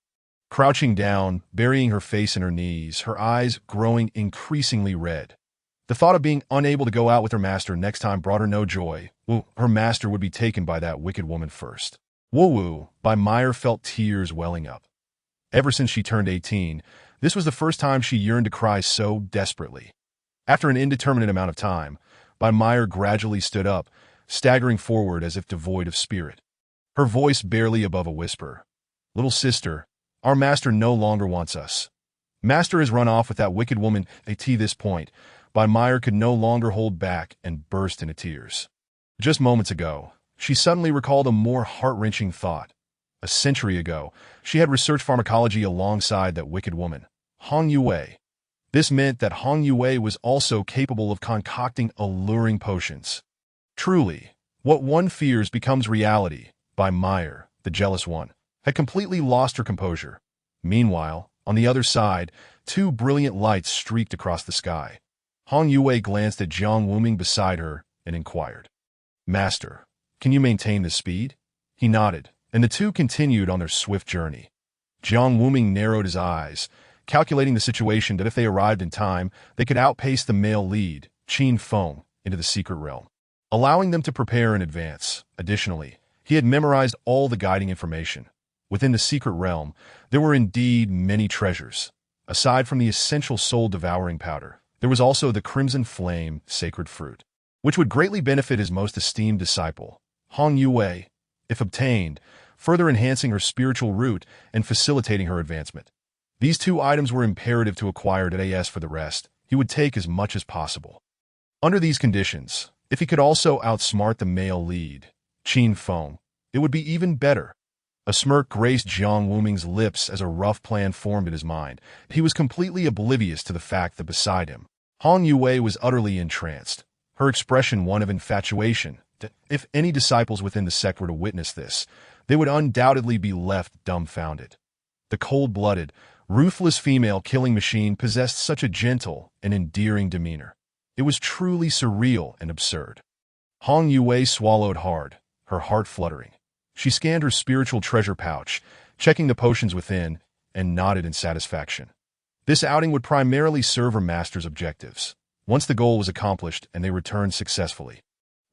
Crouching down, burying her face in her knees, her eyes growing increasingly red. The thought of being unable to go out with her master next time brought her no joy. Her master would be taken by that wicked woman first. Woo-woo, Meyer felt tears welling up. Ever since she turned 18, this was the first time she yearned to cry so desperately. After an indeterminate amount of time, Meyer gradually stood up, staggering forward as if devoid of spirit. Her voice barely above a whisper. "Little sister, our master no longer wants us. Master has run off with that wicked woman." At this point, Meyer could no longer hold back and burst into tears. Just moments ago, she suddenly recalled a more heart-wrenching thought. A century ago, she had researched pharmacology alongside that wicked woman, Hong Yue. This meant that Hong Yue was also capable of concocting alluring potions. Truly, what one fears becomes reality. Meyer, the jealous one, had completely lost her composure. Meanwhile, on the other side, two brilliant lights streaked across the sky. Hong Yue glanced at Jiang Wuming beside her and inquired, "Master, can you maintain this speed?" He nodded, and the two continued on their swift journey. Jiang Wuming narrowed his eyes, calculating the situation that if they arrived in time, they could outpace the male lead, Qin Feng, into the secret realm, allowing them to prepare in advance. Additionally, he had memorized all the guiding information. Within the secret realm, there were indeed many treasures. Aside from the essential soul-devouring powder, there was also the Crimson Flame sacred fruit, which would greatly benefit his most esteemed disciple, Hong Yue, if obtained, further enhancing her spiritual root and facilitating her advancement. These two items were imperative to acquire as for the rest, he would take as much as possible. Under these conditions, if he could also outsmart the male lead, Qin Feng, it would be even better. A smirk graced Jiang Wuming's lips as a rough plan formed in his mind. He was completely oblivious to the fact that beside him, Hong Yue was utterly entranced, her expression one of infatuation. That if any disciples within the sect were to witness this, they would undoubtedly be left dumbfounded. The cold-blooded, ruthless female killing machine possessed such a gentle and endearing demeanor. It was truly surreal and absurd. Hong Yue swallowed hard, her heart fluttering. She scanned her spiritual treasure pouch, checking the potions within, and nodded in satisfaction. This outing would primarily serve her master's objectives. Once the goal was accomplished and they returned successfully,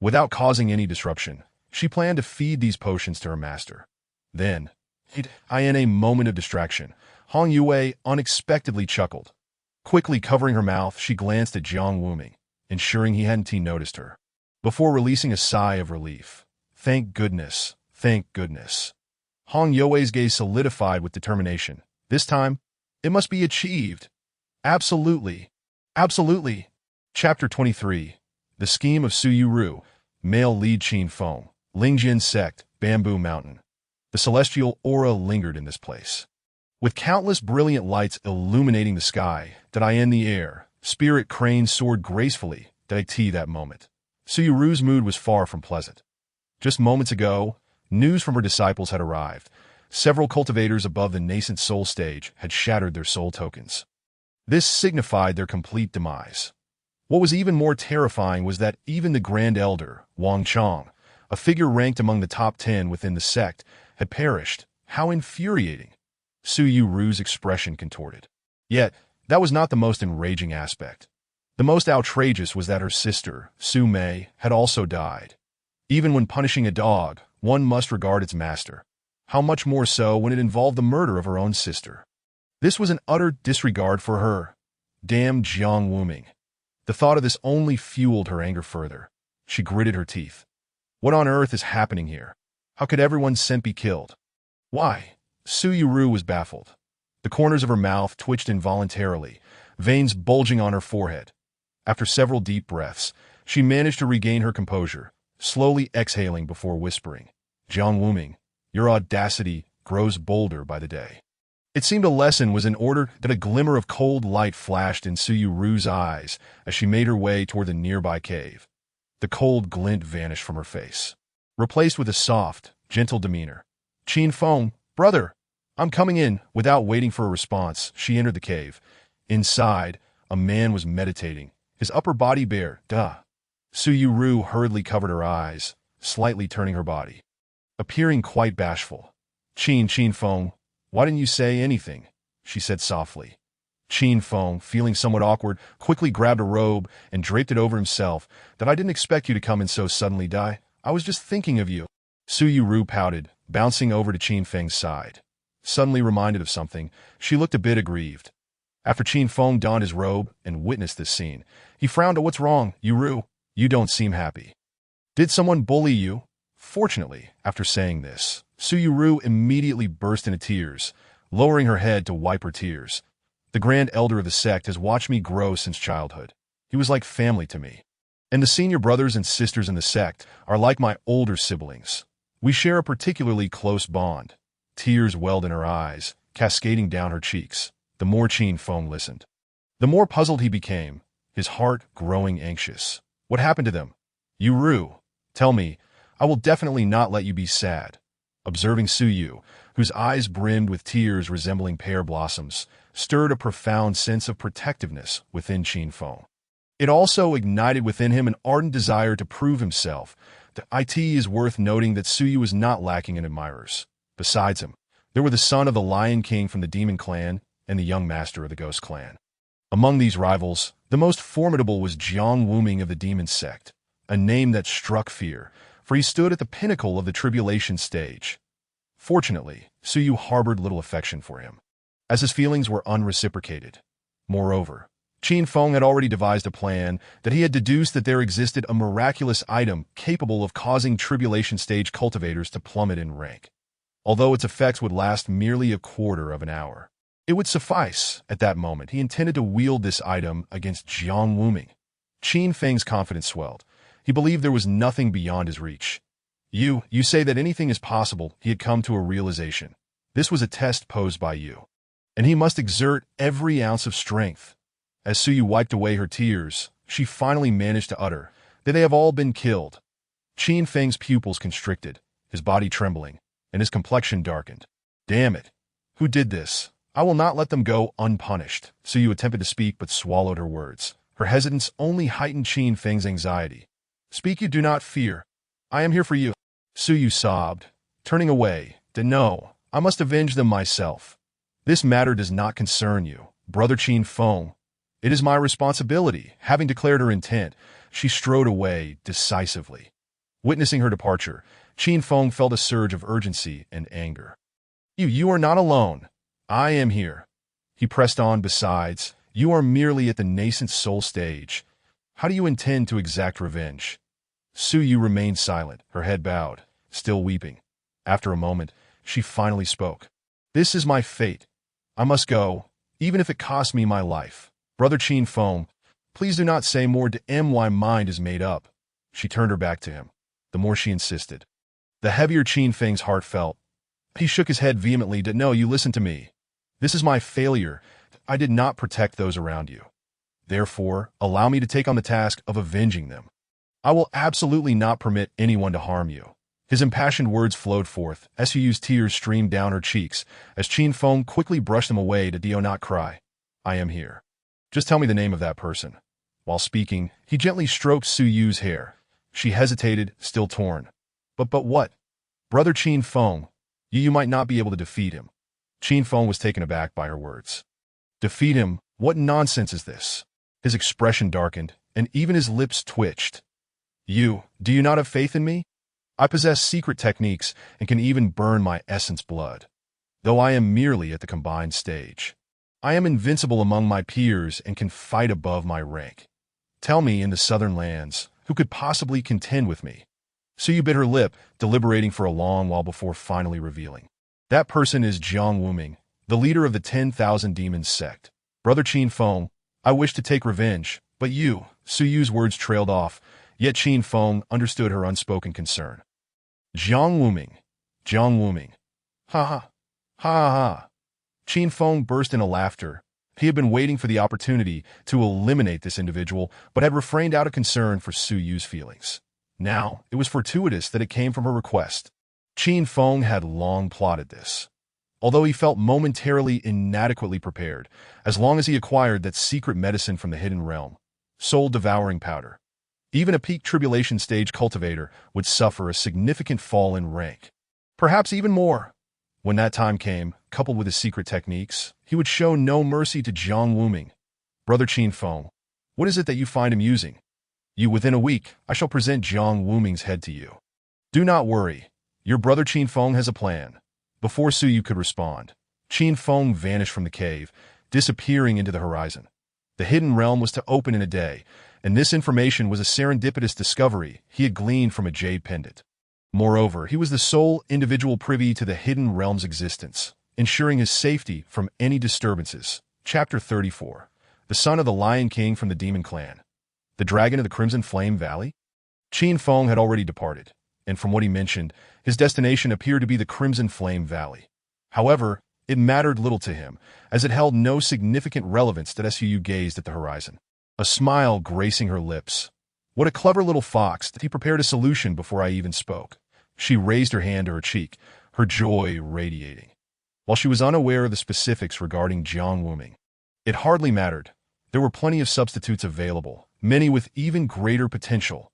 without causing any disruption, she planned to feed these potions to her master. Then, in a moment of distraction, Hong Yue unexpectedly chuckled. Quickly covering her mouth, she glanced at Jiang Wuming, ensuring he hadn't noticed her, before releasing a sigh of relief. Thank goodness, thank goodness. Hong Yue's gaze solidified with determination. This time, it must be achieved. Absolutely. Absolutely. Chapter 23. The Scheme of Su Yu, Male Lead Qin Feng, Lingjin Sect, Bamboo Mountain. The celestial aura lingered in this place. With countless brilliant lights illuminating the sky, in the air, spirit cranes soared gracefully. That moment, Su Yu's mood was far from pleasant. Just moments ago, news from her disciples had arrived. Several cultivators above the nascent soul stage had shattered their soul tokens. This signified their complete demise. What was even more terrifying was that even the Grand Elder, Wang Chong, a figure ranked among the top 10 within the sect, had perished. How infuriating! Su Yu's expression contorted. Yet, that was not the most enraging aspect. The most outrageous was that her sister, Su Mei, had also died. Even when punishing a dog, one must regard its master. How much more so when it involved the murder of her own sister? This was an utter disregard for her. Damn Jiang Wuming. The thought of this only fueled her anger further. She gritted her teeth. What on earth is happening here? How could everyone sent be killed? Why? Su Yuru was baffled. The corners of her mouth twitched involuntarily, veins bulging on her forehead. After several deep breaths, she managed to regain her composure, slowly exhaling before whispering, Jiang Wuming, your audacity grows bolder by the day. It seemed a lesson was in order that a glimmer of cold light flashed in Su Yuru's eyes as she made her way toward the nearby cave. The cold glint vanished from her face, replaced with a soft, gentle demeanor. Qin Feng, brother, I'm coming in. Without waiting for a response, she entered the cave. Inside, a man was meditating, his upper body bare. Su Yuru hurriedly covered her eyes, slightly turning her body, appearing quite bashful. Qin Feng, why didn't you say anything? She said softly. Qin Feng, feeling somewhat awkward, quickly grabbed a robe and draped it over himself. That I didn't expect you to come in so suddenly, Dai. I was just thinking of you. Su Yuru pouted, bouncing over to Qin Feng's side. Suddenly reminded of something, she looked a bit aggrieved. After Qin Feng donned his robe and witnessed this scene, he frowned. What's wrong, Yuru? You don't seem happy. Did someone bully you? Fortunately, after saying this, Su Yuru immediately burst into tears, lowering her head to wipe her tears. The grand elder of the sect has watched me grow since childhood. He was like family to me. And the senior brothers and sisters in the sect are like my older siblings. We share a particularly close bond. Tears welled in her eyes, cascading down her cheeks. The more Qin Feng listened, the more puzzled he became, his heart growing anxious. What happened to them? Yuru, tell me. I will definitely not let you be sad. Observing Su Yu, whose eyes brimmed with tears resembling pear blossoms, stirred a profound sense of protectiveness within Qin Feng. It also ignited within him an ardent desire to prove himself. It is worth noting that Su Yu was not lacking in admirers. Besides him, there were the son of the Lion King from the Demon Clan and the young master of the Ghost Clan. Among these rivals, the most formidable was Jiang Wuming of the Demon Sect, a name that struck fear, for he stood at the pinnacle of the tribulation stage. Fortunately, Su Yu harbored little affection for him, as his feelings were unreciprocated. Moreover, Qin Feng had already devised a plan that he had deduced that there existed a miraculous item capable of causing tribulation stage cultivators to plummet in rank. Although its effects would last merely a quarter of an hour, it would suffice. At that moment, he intended to wield this item against Jiang Wuming. Qin Feng's confidence swelled. He believed there was nothing beyond his reach. You say that anything is possible. He had come to a realization. This was a test posed by you, and he must exert every ounce of strength. As Su Yu wiped away her tears, she finally managed to utter that they have all been killed. Qin Feng's pupils constricted, his body trembling, and his complexion darkened. Damn it! Who did this? I will not let them go unpunished. Su Yu attempted to speak but swallowed her words. Her hesitance only heightened Qin Feng's anxiety. Speak, you do not fear. I am here for you. Su Yu sobbed, turning away. No, I must avenge them myself. This matter does not concern you, brother Qin Feng. It is my responsibility. Having declared her intent, she strode away decisively. Witnessing her departure, Qin Feng felt a surge of urgency and anger. You are not alone. I am here. He pressed on. Besides, you are merely at the nascent soul stage. How do you intend to exact revenge? Su Yu remained silent, her head bowed, still weeping. After a moment, she finally spoke. This is my fate. I must go, even if it costs me my life. Brother Qin Feng, please do not say more. My mind is made up. She turned her back to him. The more she insisted, the heavier Qin Feng's heart felt. He shook his head vehemently. No, you listen to me. This is my failure. I did not protect those around you. Therefore, allow me to take on the task of avenging them. I will absolutely not permit anyone to harm you. His impassioned words flowed forth. Su Yu's tears streamed down her cheeks as Qin Feng quickly brushed them away. Do not cry. I am here. Just tell me the name of that person. While speaking, he gently stroked Su Yu's hair. She hesitated, still torn. But what? Brother Qin Feng, you might not be able to defeat him. Qin Feng was taken aback by her words. Defeat him? What nonsense is this? His expression darkened, and even his lips twitched. Do you not have faith in me? I possess secret techniques and can even burn my essence blood. Though I am merely at the combined stage, I am invincible among my peers and can fight above my rank. Tell me, in the southern lands, who could possibly contend with me? Suyu bit her lip, deliberating for a long while before finally revealing. That person is Jiang Wuming, the leader of the 10,000 Demons sect. Brother Qin Feng, I wish to take revenge, but you, Suyu's words trailed off, yet Qin Feng understood her unspoken concern. Jiang Wuming. Jiang Wuming. Ha ha. Ha ha. Qin Feng burst into laughter. He had been waiting for the opportunity to eliminate this individual, but had refrained out of concern for Suyu's feelings. Now, it was fortuitous that it came from her request. Qin Feng had long plotted this. Although he felt momentarily inadequately prepared, as long as he acquired that secret medicine from the hidden realm, soul-devouring powder. Even a peak tribulation stage cultivator would suffer a significant fall in rank. Perhaps even more. When that time came, coupled with his secret techniques, he would show no mercy to Jiang Wuming. Brother Qin Feng, what is it that you find amusing? Within a week, I shall present Jiang Wuming's head to you. Do not worry. Your brother Qin Feng has a plan. Before Suyu could respond, Qin Feng vanished from the cave, disappearing into the horizon. The hidden realm was to open in a day, and this information was a serendipitous discovery he had gleaned from a jade pendant. Moreover, he was the sole individual privy to the hidden realm's existence, ensuring his safety from any disturbances. Chapter 34. The son of the Lion King from the Demon Clan. The dragon of the Crimson Flame Valley? Qin Feng had already departed, and from what he mentioned, his destination appeared to be the Crimson Flame Valley. However, it mattered little to him, as it held no significant relevance that Suyu gazed at the horizon. A smile gracing her lips. What a clever little fox that he prepared a solution before I even spoke. She raised her hand to her cheek, her joy radiating. While she was unaware of the specifics regarding Jiang Wuming, it hardly mattered. There were plenty of substitutes available, many with even greater potential.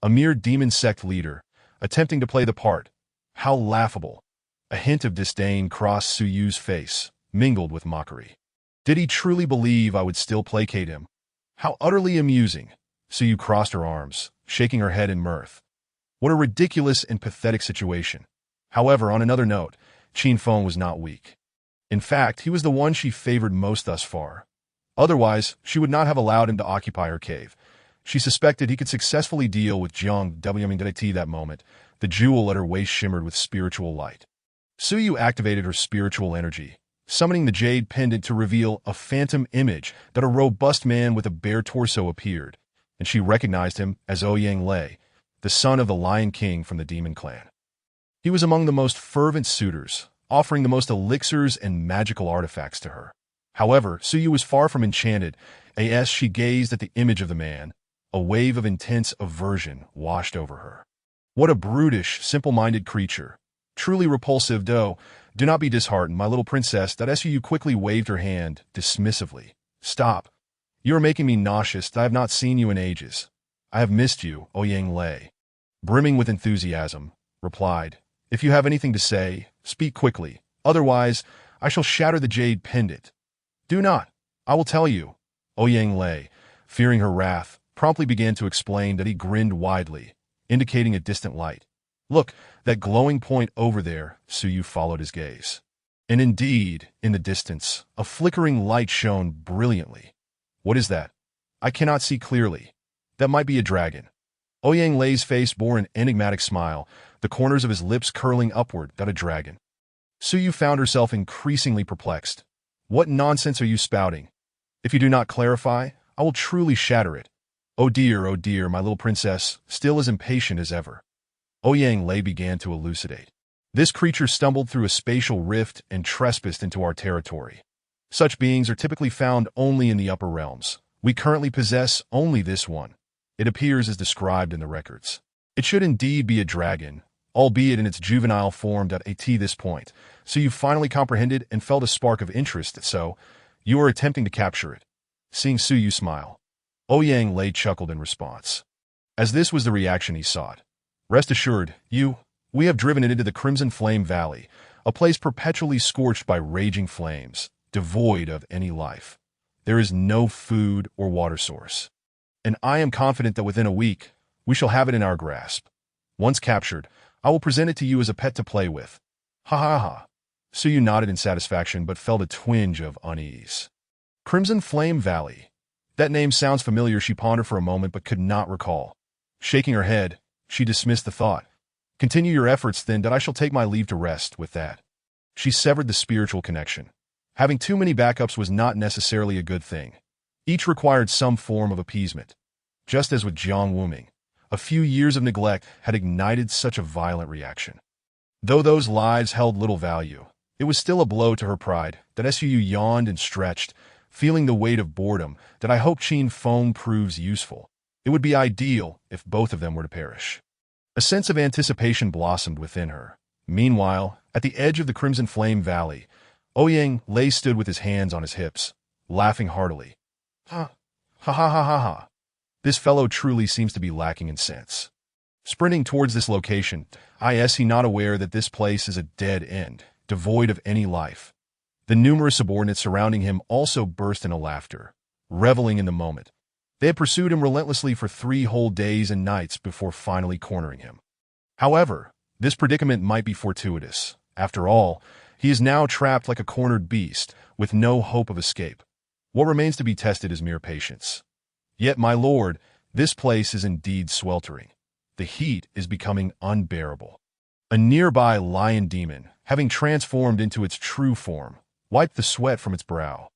A mere demon sect leader, attempting to play the part. How laughable. A hint of disdain crossed Suyu's face, mingled with mockery. Did he truly believe I would still placate him? How utterly amusing. Suyu crossed her arms, shaking her head in mirth. What a ridiculous and pathetic situation. However, on another note, Qin Feng was not weak. In fact, he was the one she favored most thus far. Otherwise, she would not have allowed him to occupy her cave. She suspected he could successfully deal with Jiang Wuming that moment. The jewel at her waist shimmered with spiritual light. Suyu activated her spiritual energy, summoning the jade pendant to reveal a phantom image that a robust man with a bare torso appeared, and she recognized him as Ouyang Lei, the son of the Lion King from the Demon Clan. He was among the most fervent suitors, offering the most elixirs and magical artifacts to her. However, Suyu was far from enchanted, as she gazed at the image of the man. A wave of intense aversion washed over her. What a brutish, simple-minded creature. Truly repulsive, though. Do not be disheartened, my little princess. That Suyu quickly waved her hand, dismissively. Stop. You are making me nauseous. I have not seen you in ages. I have missed you, Ouyang Lei. Brimming with enthusiasm, replied, If you have anything to say, speak quickly. Otherwise, I shall shatter the jade pendant. Do not. I will tell you. Ouyang Lei, fearing her wrath, promptly began to explain that he grinned widely, indicating a distant light. Look, that glowing point over there. Suyu followed his gaze. And indeed, in the distance, a flickering light shone brilliantly. What is that? I cannot see clearly. That might be a dragon. Ouyang Lei's face bore an enigmatic smile, the corners of his lips curling upward. That a dragon. Suyu found herself increasingly perplexed. What nonsense are you spouting? If you do not clarify, I will truly shatter it. Oh dear, my little princess, still as impatient as ever. Ouyang Lei began to elucidate. This creature stumbled through a spatial rift and trespassed into our territory. Such beings are typically found only in the upper realms. We currently possess only this one. It appears as described in the records. It should indeed be a dragon, albeit in its juvenile form. At this point, so you finally comprehended and felt a spark of interest, so you are attempting to capture it. Seeing Suyu smile, Ouyang Lei chuckled in response. As this was the reaction he sought. Rest assured, we have driven it into the Crimson Flame Valley, a place perpetually scorched by raging flames, devoid of any life. There is no food or water source. And I am confident that within a week, we shall have it in our grasp. Once captured, I will present it to you as a pet to play with. Ha ha ha. Suyu nodded in satisfaction but felt a twinge of unease. Crimson Flame Valley. That name sounds familiar. She pondered for a moment but could not recall. Shaking her head, she dismissed the thought. Continue your efforts then, that I shall take my leave to rest. With that, she severed the spiritual connection. Having too many backups was not necessarily a good thing. Each required some form of appeasement. Just as with Jiang Wuming, a few years of neglect had ignited such a violent reaction. Though those lives held little value, it was still a blow to her pride. That Su yawned and stretched, feeling the weight of boredom. That I hope Qin Feng proves useful. It would be ideal if both of them were to perish. A sense of anticipation blossomed within her. Meanwhile, at the edge of the Crimson Flame Valley, Ouyang Lei stood with his hands on his hips, laughing heartily. Ha ha ha ha ha ha. This fellow truly seems to be lacking in sense. Sprinting towards this location, is he not aware that this place is a dead end, devoid of any life? The numerous subordinates surrounding him also burst into laughter, reveling in the moment. They had pursued him relentlessly for 3 whole days and nights before finally cornering him. However, this predicament might be fortuitous. After all, he is now trapped like a cornered beast, with no hope of escape. What remains to be tested is mere patience. Yet, my lord, this place is indeed sweltering. The heat is becoming unbearable. A nearby lion demon, having transformed into its true form, wiped the sweat from its brow.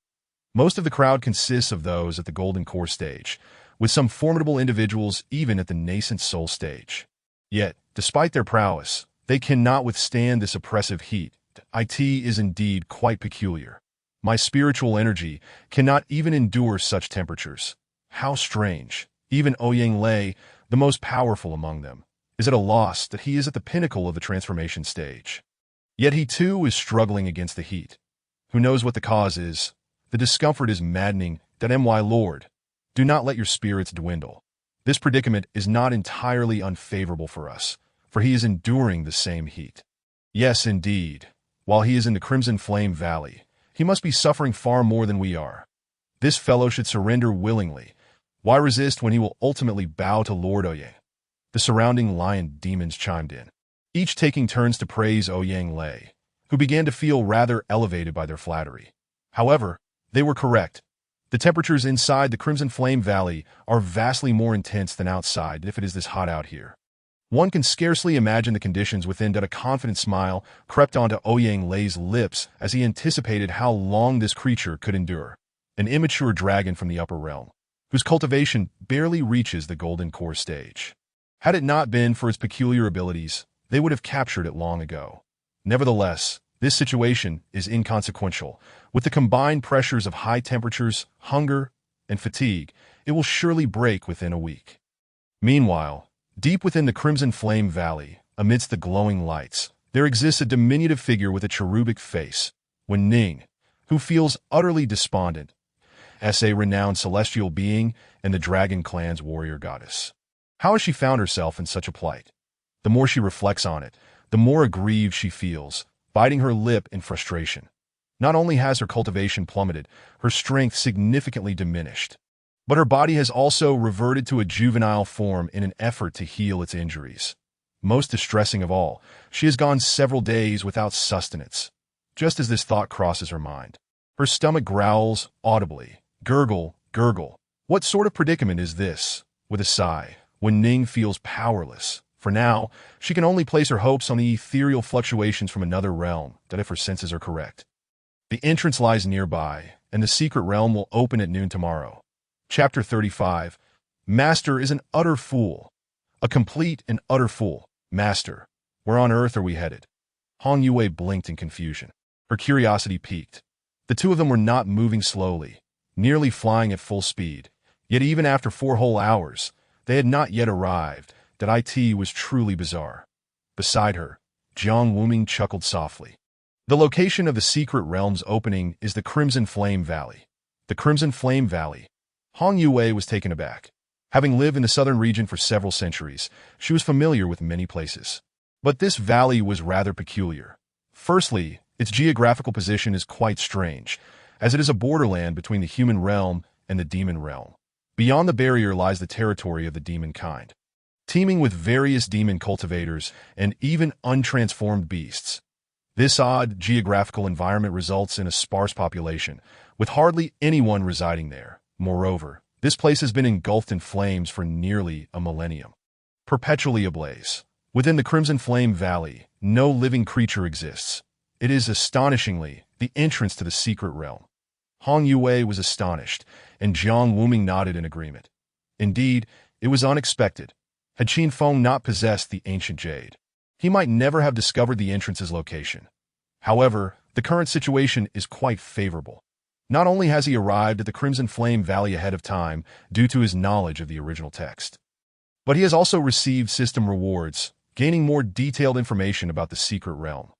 Most of the crowd consists of those at the Golden Core stage, with some formidable individuals even at the nascent Soul stage. Yet, despite their prowess, they cannot withstand this oppressive heat. It is indeed quite peculiar. My spiritual energy cannot even endure such temperatures. How strange. Even Ouyang Lei, the most powerful among them, is at a loss. That he is at the pinnacle of the transformation stage. Yet he too is struggling against the heat. Who knows what the cause is? The discomfort is maddening. That my lord, do not let your spirits dwindle. This predicament is not entirely unfavorable for us, for he is enduring the same heat. Yes, indeed. While he is in the Crimson Flame Valley, he must be suffering far more than we are. This fellow should surrender willingly. Why resist when he will ultimately bow to Lord Ouyang? The surrounding lion demons chimed in, each taking turns to praise Ouyang Lei, who began to feel rather elevated by their flattery. However, they were correct. The temperatures inside the Crimson Flame Valley are vastly more intense than outside if it is this hot out here. One can scarcely imagine the conditions within. That a confident smile crept onto Ouyang Lei's lips as he anticipated how long this creature could endure. An immature dragon from the upper realm, whose cultivation barely reaches the Golden Core stage. Had it not been for its peculiar abilities, they would have captured it long ago. Nevertheless, this situation is inconsequential. With the combined pressures of high temperatures, hunger, and fatigue, it will surely break within a week. Meanwhile, deep within the Crimson Flame Valley, amidst the glowing lights, there exists a diminutive figure with a cherubic face, Wen Ning, who feels utterly despondent, as a renowned celestial being and the Dragon Clan's warrior goddess. How has she found herself in such a plight? The more she reflects on it, the more aggrieved she feels, biting her lip in frustration. Not only has her cultivation plummeted, her strength significantly diminished, but her body has also reverted to a juvenile form in an effort to heal its injuries. Most distressing of all, she has gone several days without sustenance. Just as this thought crosses her mind, her stomach growls audibly. Gurgle, gurgle. What sort of predicament is this? With a sigh, Wen Ning feels powerless. For now, she can only place her hopes on the ethereal fluctuations from another realm, that if her senses are correct. The entrance lies nearby, and the secret realm will open at noon tomorrow. Chapter 35. Master is an utter fool. A complete and utter fool. Master, where on earth are we headed? Hong Yue blinked in confusion. Her curiosity piqued. The two of them were not moving slowly, nearly flying at full speed. Yet even after 4 whole hours, they had not yet arrived. That it was truly bizarre. Beside her, Jiang Wuming chuckled softly. The location of the secret realm's opening is the Crimson Flame Valley. The Crimson Flame Valley. Hong Yue was taken aback. Having lived in the southern region for several centuries, she was familiar with many places. But this valley was rather peculiar. Firstly, its geographical position is quite strange, as it is a borderland between the human realm and the demon realm. Beyond the barrier lies the territory of the demon kind, teeming with various demon cultivators and even untransformed beasts. This odd geographical environment results in a sparse population, with hardly anyone residing there. Moreover, this place has been engulfed in flames for nearly a millennium. Perpetually ablaze, Within the Crimson Flame Valley, no living creature exists. It is, astonishingly, the entrance to the secret realm. Hong Yue was astonished, and Jiang Wuming nodded in agreement. Indeed, it was unexpected. Had Qin Feng not possessed the ancient jade, he might never have discovered the entrance's location. However, the current situation is quite favorable. Not only has he arrived at the Crimson Flame Valley ahead of time due to his knowledge of the original text, but he has also received system rewards, gaining more detailed information about the secret realm.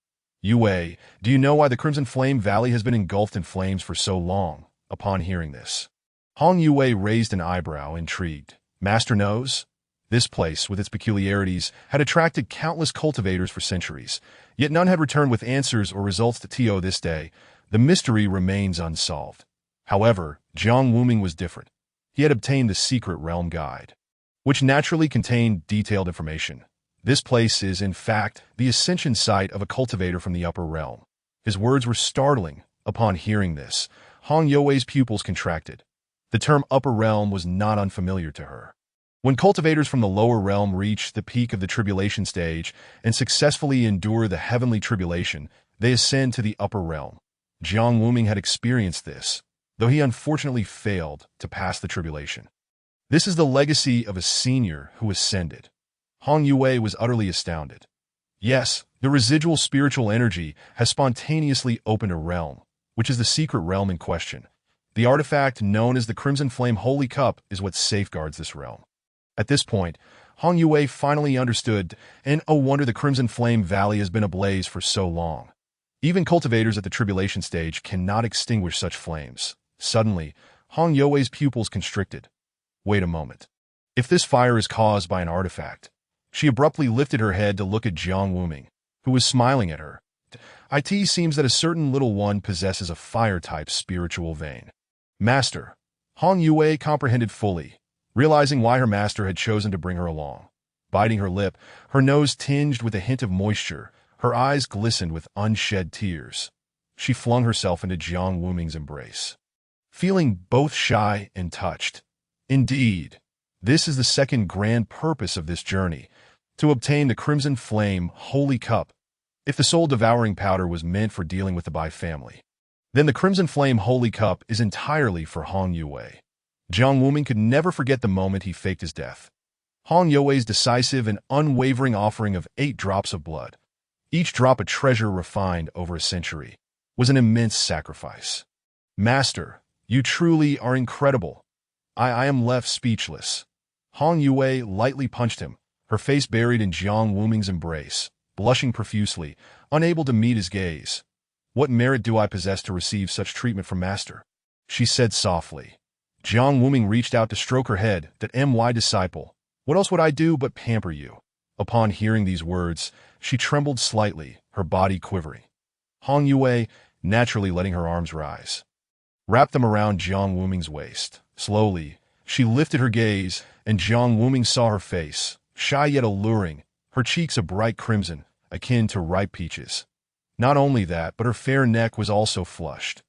Yue, do you know why the Crimson Flame Valley has been engulfed in flames for so long? Upon hearing this, Hong Yue raised an eyebrow, intrigued. Master knows? This place, with its peculiarities, had attracted countless cultivators for centuries, yet none had returned with answers or results to Tio this day. The mystery remains unsolved. However, Jiang Wuming was different. He had obtained the secret realm guide, which naturally contained detailed information. This place is, in fact, the ascension site of a cultivator from the upper realm. His words were startling. Upon hearing this, Hong Yue's pupils contracted. The term upper realm was not unfamiliar to her. When cultivators from the lower realm reach the peak of the tribulation stage and successfully endure the heavenly tribulation, they ascend to the upper realm. Jiang Wuming had experienced this, though he unfortunately failed to pass the tribulation. This is the legacy of a senior who ascended. Hong Yue was utterly astounded. Yes, the residual spiritual energy has spontaneously opened a realm, which is the secret realm in question. The artifact known as the Crimson Flame Holy Cup is what safeguards this realm. At this point, Hong Yue finally understood, and oh wonder the Crimson Flame Valley has been ablaze for so long. Even cultivators at the tribulation stage cannot extinguish such flames. Suddenly, Hong Yue's pupils constricted. Wait a moment. If this fire is caused by an artifact, she abruptly lifted her head to look at Jiang Wuming, who was smiling at her. It seems that a certain little one possesses a fire-type spiritual vein. Master. Hong Yue comprehended fully, realizing why her master had chosen to bring her along. Biting her lip, her nose tinged with a hint of moisture, her eyes glistened with unshed tears. She flung herself into Jiang Wuming's embrace, feeling both shy and touched. Indeed, this is the second grand purpose of this journey, to obtain the Crimson Flame Holy Cup. If the soul-devouring powder was meant for dealing with the Bai family, then the Crimson Flame Holy Cup is entirely for Hong Yue. Jiang Wuming could never forget the moment he faked his death. Hong Yue's decisive and unwavering offering of 8 drops of blood, each drop a treasure refined over a century, was an immense sacrifice. Master, you truly are incredible. I am left speechless. Hong Yue lightly punched him, her face buried in Jiang Wuming's embrace, blushing profusely, unable to meet his gaze. What merit do I possess to receive such treatment from Master? She said softly. Jiang Wuming reached out to stroke her head. That my disciple, what else would I do but pamper you? Upon hearing these words, she trembled slightly, her body quivering. Hong Yue, naturally letting her arms rise, wrapped them around Jiang Wuming's waist. Slowly, she lifted her gaze, and Jiang Wuming saw her face, shy yet alluring, her cheeks a bright crimson, akin to ripe peaches. Not only that, but her fair neck was also flushed,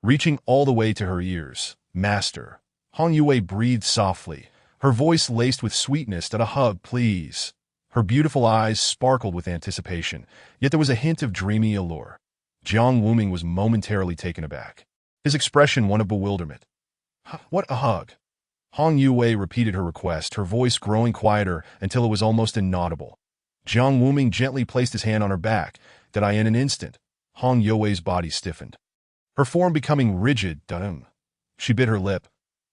reaching all the way to her ears. Master. Hong Yue breathed softly, her voice laced with sweetness. A hug, please. Her beautiful eyes sparkled with anticipation, yet there was a hint of dreamy allure. Jiang Wuming was momentarily taken aback, his expression one of bewilderment. What a hug? Hong Yue repeated her request, her voice growing quieter until it was almost inaudible. Jiang Wuming gently placed his hand on her back. In an instant, Hong Yue's body stiffened, her form becoming rigid. She bit her lip.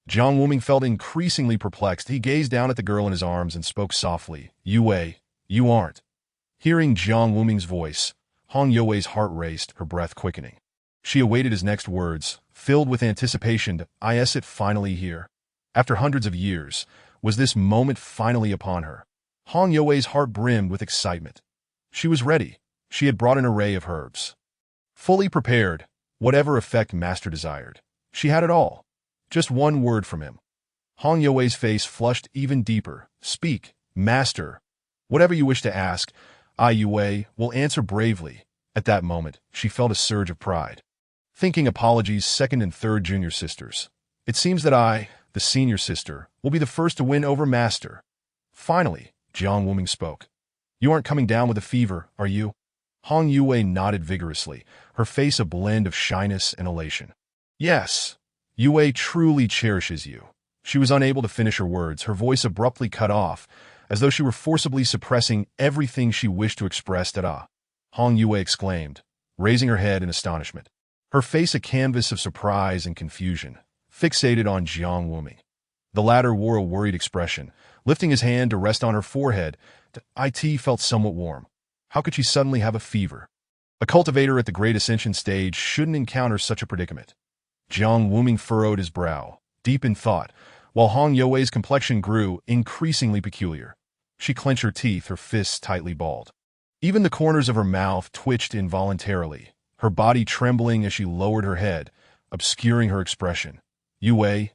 Jiang Wuming felt increasingly perplexed. He gazed down at the girl in his arms and spoke softly. Yue, you aren't. Hearing Jiang Wuming's voice, Hong Yue's heart raced, her breath quickening. She awaited his next words, filled with anticipation. Is it finally here? After hundreds of years, was this moment finally upon her? Hong Yue's heart brimmed with excitement. She was ready. She had brought an array of herbs, fully prepared, whatever effect Master desired. She had it all. Just one word from him. Hong Yue's face flushed even deeper. Speak, Master. Whatever you wish to ask, Yue will answer bravely. At that moment, she felt a surge of pride, thinking apologies second and third junior sisters. It seems that I, the senior sister, will be the first to win over Master. Finally, Jiang Wuming spoke. You aren't coming down with a fever, are you? Hong Yue nodded vigorously, her face a blend of shyness and elation. Yes, Yue truly cherishes you. She was unable to finish her words, her voice abruptly cut off, as though she were forcibly suppressing everything she wished to express. "Da-da!" Hong Yue exclaimed, raising her head in astonishment, her face a canvas of surprise and confusion, fixated on Jiang Wuming. The latter wore a worried expression, lifting his hand to rest on her forehead. It felt somewhat warm. How could she suddenly have a fever? A cultivator at the Great Ascension stage shouldn't encounter such a predicament. Jiang Wuming furrowed his brow, deep in thought, while Hong Yue's complexion grew increasingly peculiar. She clenched her teeth, her fists tightly balled. Even the corners of her mouth twitched involuntarily, her body trembling as she lowered her head, obscuring her expression. Yue.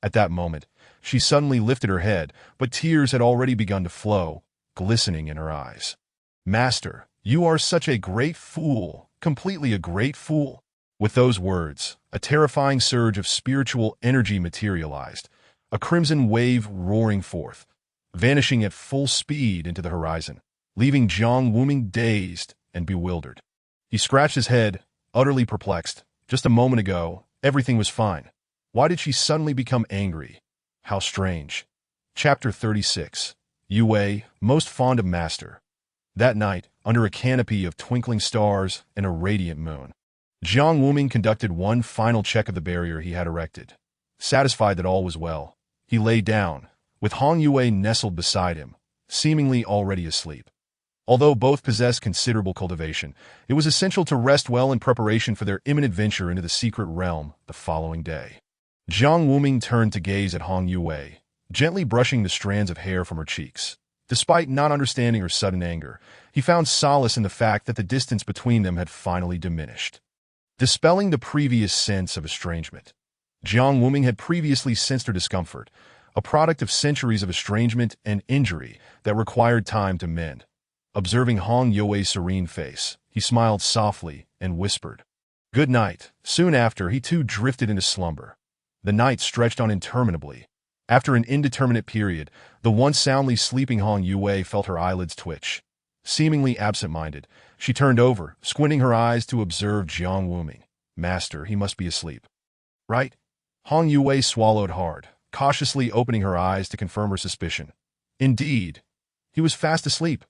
At that moment, she suddenly lifted her head, but tears had already begun to flow, glistening in her eyes. "Master, you are such a great fool, completely a great fool." With those words, a terrifying surge of spiritual energy materialized, a crimson wave roaring forth, vanishing at full speed into the horizon, leaving Jiang Wuming dazed and bewildered. He scratched his head, utterly perplexed. Just a moment ago, everything was fine. Why did she suddenly become angry? How strange. Chapter 36. Yue, most fond of Master. That night, under a canopy of twinkling stars and a radiant moon, Jiang Wuming conducted one final check of the barrier he had erected. Satisfied that all was well, he lay down, with Hong Yue nestled beside him, seemingly already asleep. Although both possessed considerable cultivation, it was essential to rest well in preparation for their imminent venture into the secret realm the following day. Jiang Wuming turned to gaze at Hong Yue, gently brushing the strands of hair from her cheeks. Despite not understanding her sudden anger, he found solace in the fact that the distance between them had finally diminished, dispelling the previous sense of estrangement. Jiang Wuming had previously sensed her discomfort, a product of centuries of estrangement and injury that required time to mend. Observing Hong Yue's serene face, he smiled softly and whispered, "Good night." Soon after, he too drifted into slumber. The night stretched on interminably. After an indeterminate period, the once soundly sleeping Hong Yue felt her eyelids twitch. Seemingly absent-minded, she turned over, squinting her eyes to observe Jiang Wuming. "Master, he must be asleep." "Right?" Hong Yue swallowed hard, cautiously opening her eyes to confirm her suspicion. Indeed, he was fast asleep.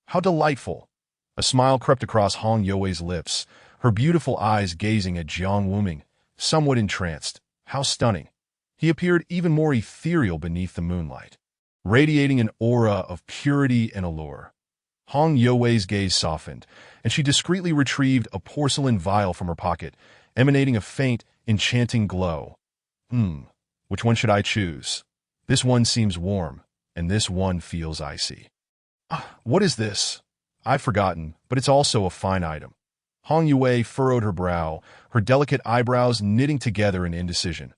How delightful! A smile crept across Hong Yue's lips, her beautiful eyes gazing at Jiang Wuming, somewhat entranced. How stunning! He appeared even more ethereal beneath the moonlight, radiating an aura of purity and allure. Hong Yue's gaze softened, and she discreetly retrieved a porcelain vial from her pocket, emanating a faint, enchanting glow. Which one should I choose? This one seems warm, and this one feels icy. What is this? I've forgotten, but it's also a fine item. Hong Yue furrowed her brow, her delicate eyebrows knitting together in indecision.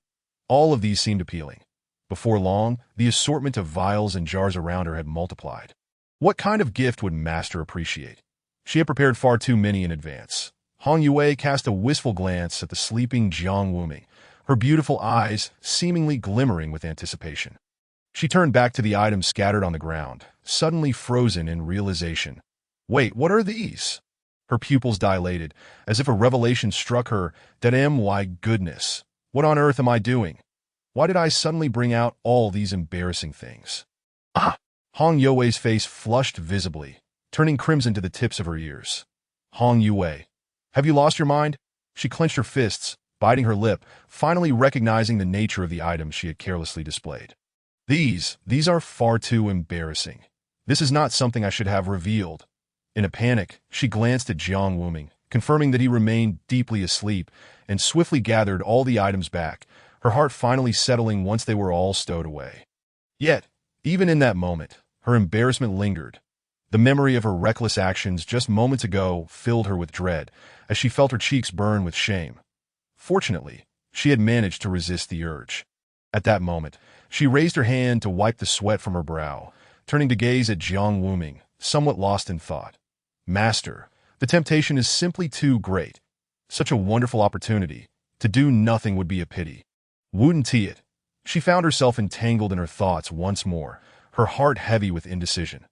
All of these seemed appealing. Before long, the assortment of vials and jars around her had multiplied. What kind of gift would Master appreciate? She had prepared far too many in advance. Hong Yue cast a wistful glance at the sleeping Jiang Wuming, her beautiful eyes seemingly glimmering with anticipation. She turned back to the items scattered on the ground, suddenly frozen in realization. Wait, what are these? Her pupils dilated, as if a revelation struck her. My goodness, what on earth am I doing? Why did I suddenly bring out all these embarrassing things? Hong Yue's face flushed visibly, turning crimson to the tips of her ears. Hong Yue, have you lost your mind? She clenched her fists, biting her lip, finally recognizing the nature of the items she had carelessly displayed. These are far too embarrassing. This is not something I should have revealed. In a panic, she glanced at Jiang Wuming, confirming that he remained deeply asleep, and swiftly gathered all the items back, her heart finally settling once they were all stowed away. Yet, even in that moment, her embarrassment lingered. The memory of her reckless actions just moments ago filled her with dread, as she felt her cheeks burn with shame. Fortunately, she had managed to resist the urge. At that moment, she raised her hand to wipe the sweat from her brow, turning to gaze at Jiang Wuming, somewhat lost in thought. Master, the temptation is simply too great. Such a wonderful opportunity. To do nothing would be a pity. Wouldn't it? She found herself entangled in her thoughts once more, her heart heavy with indecision.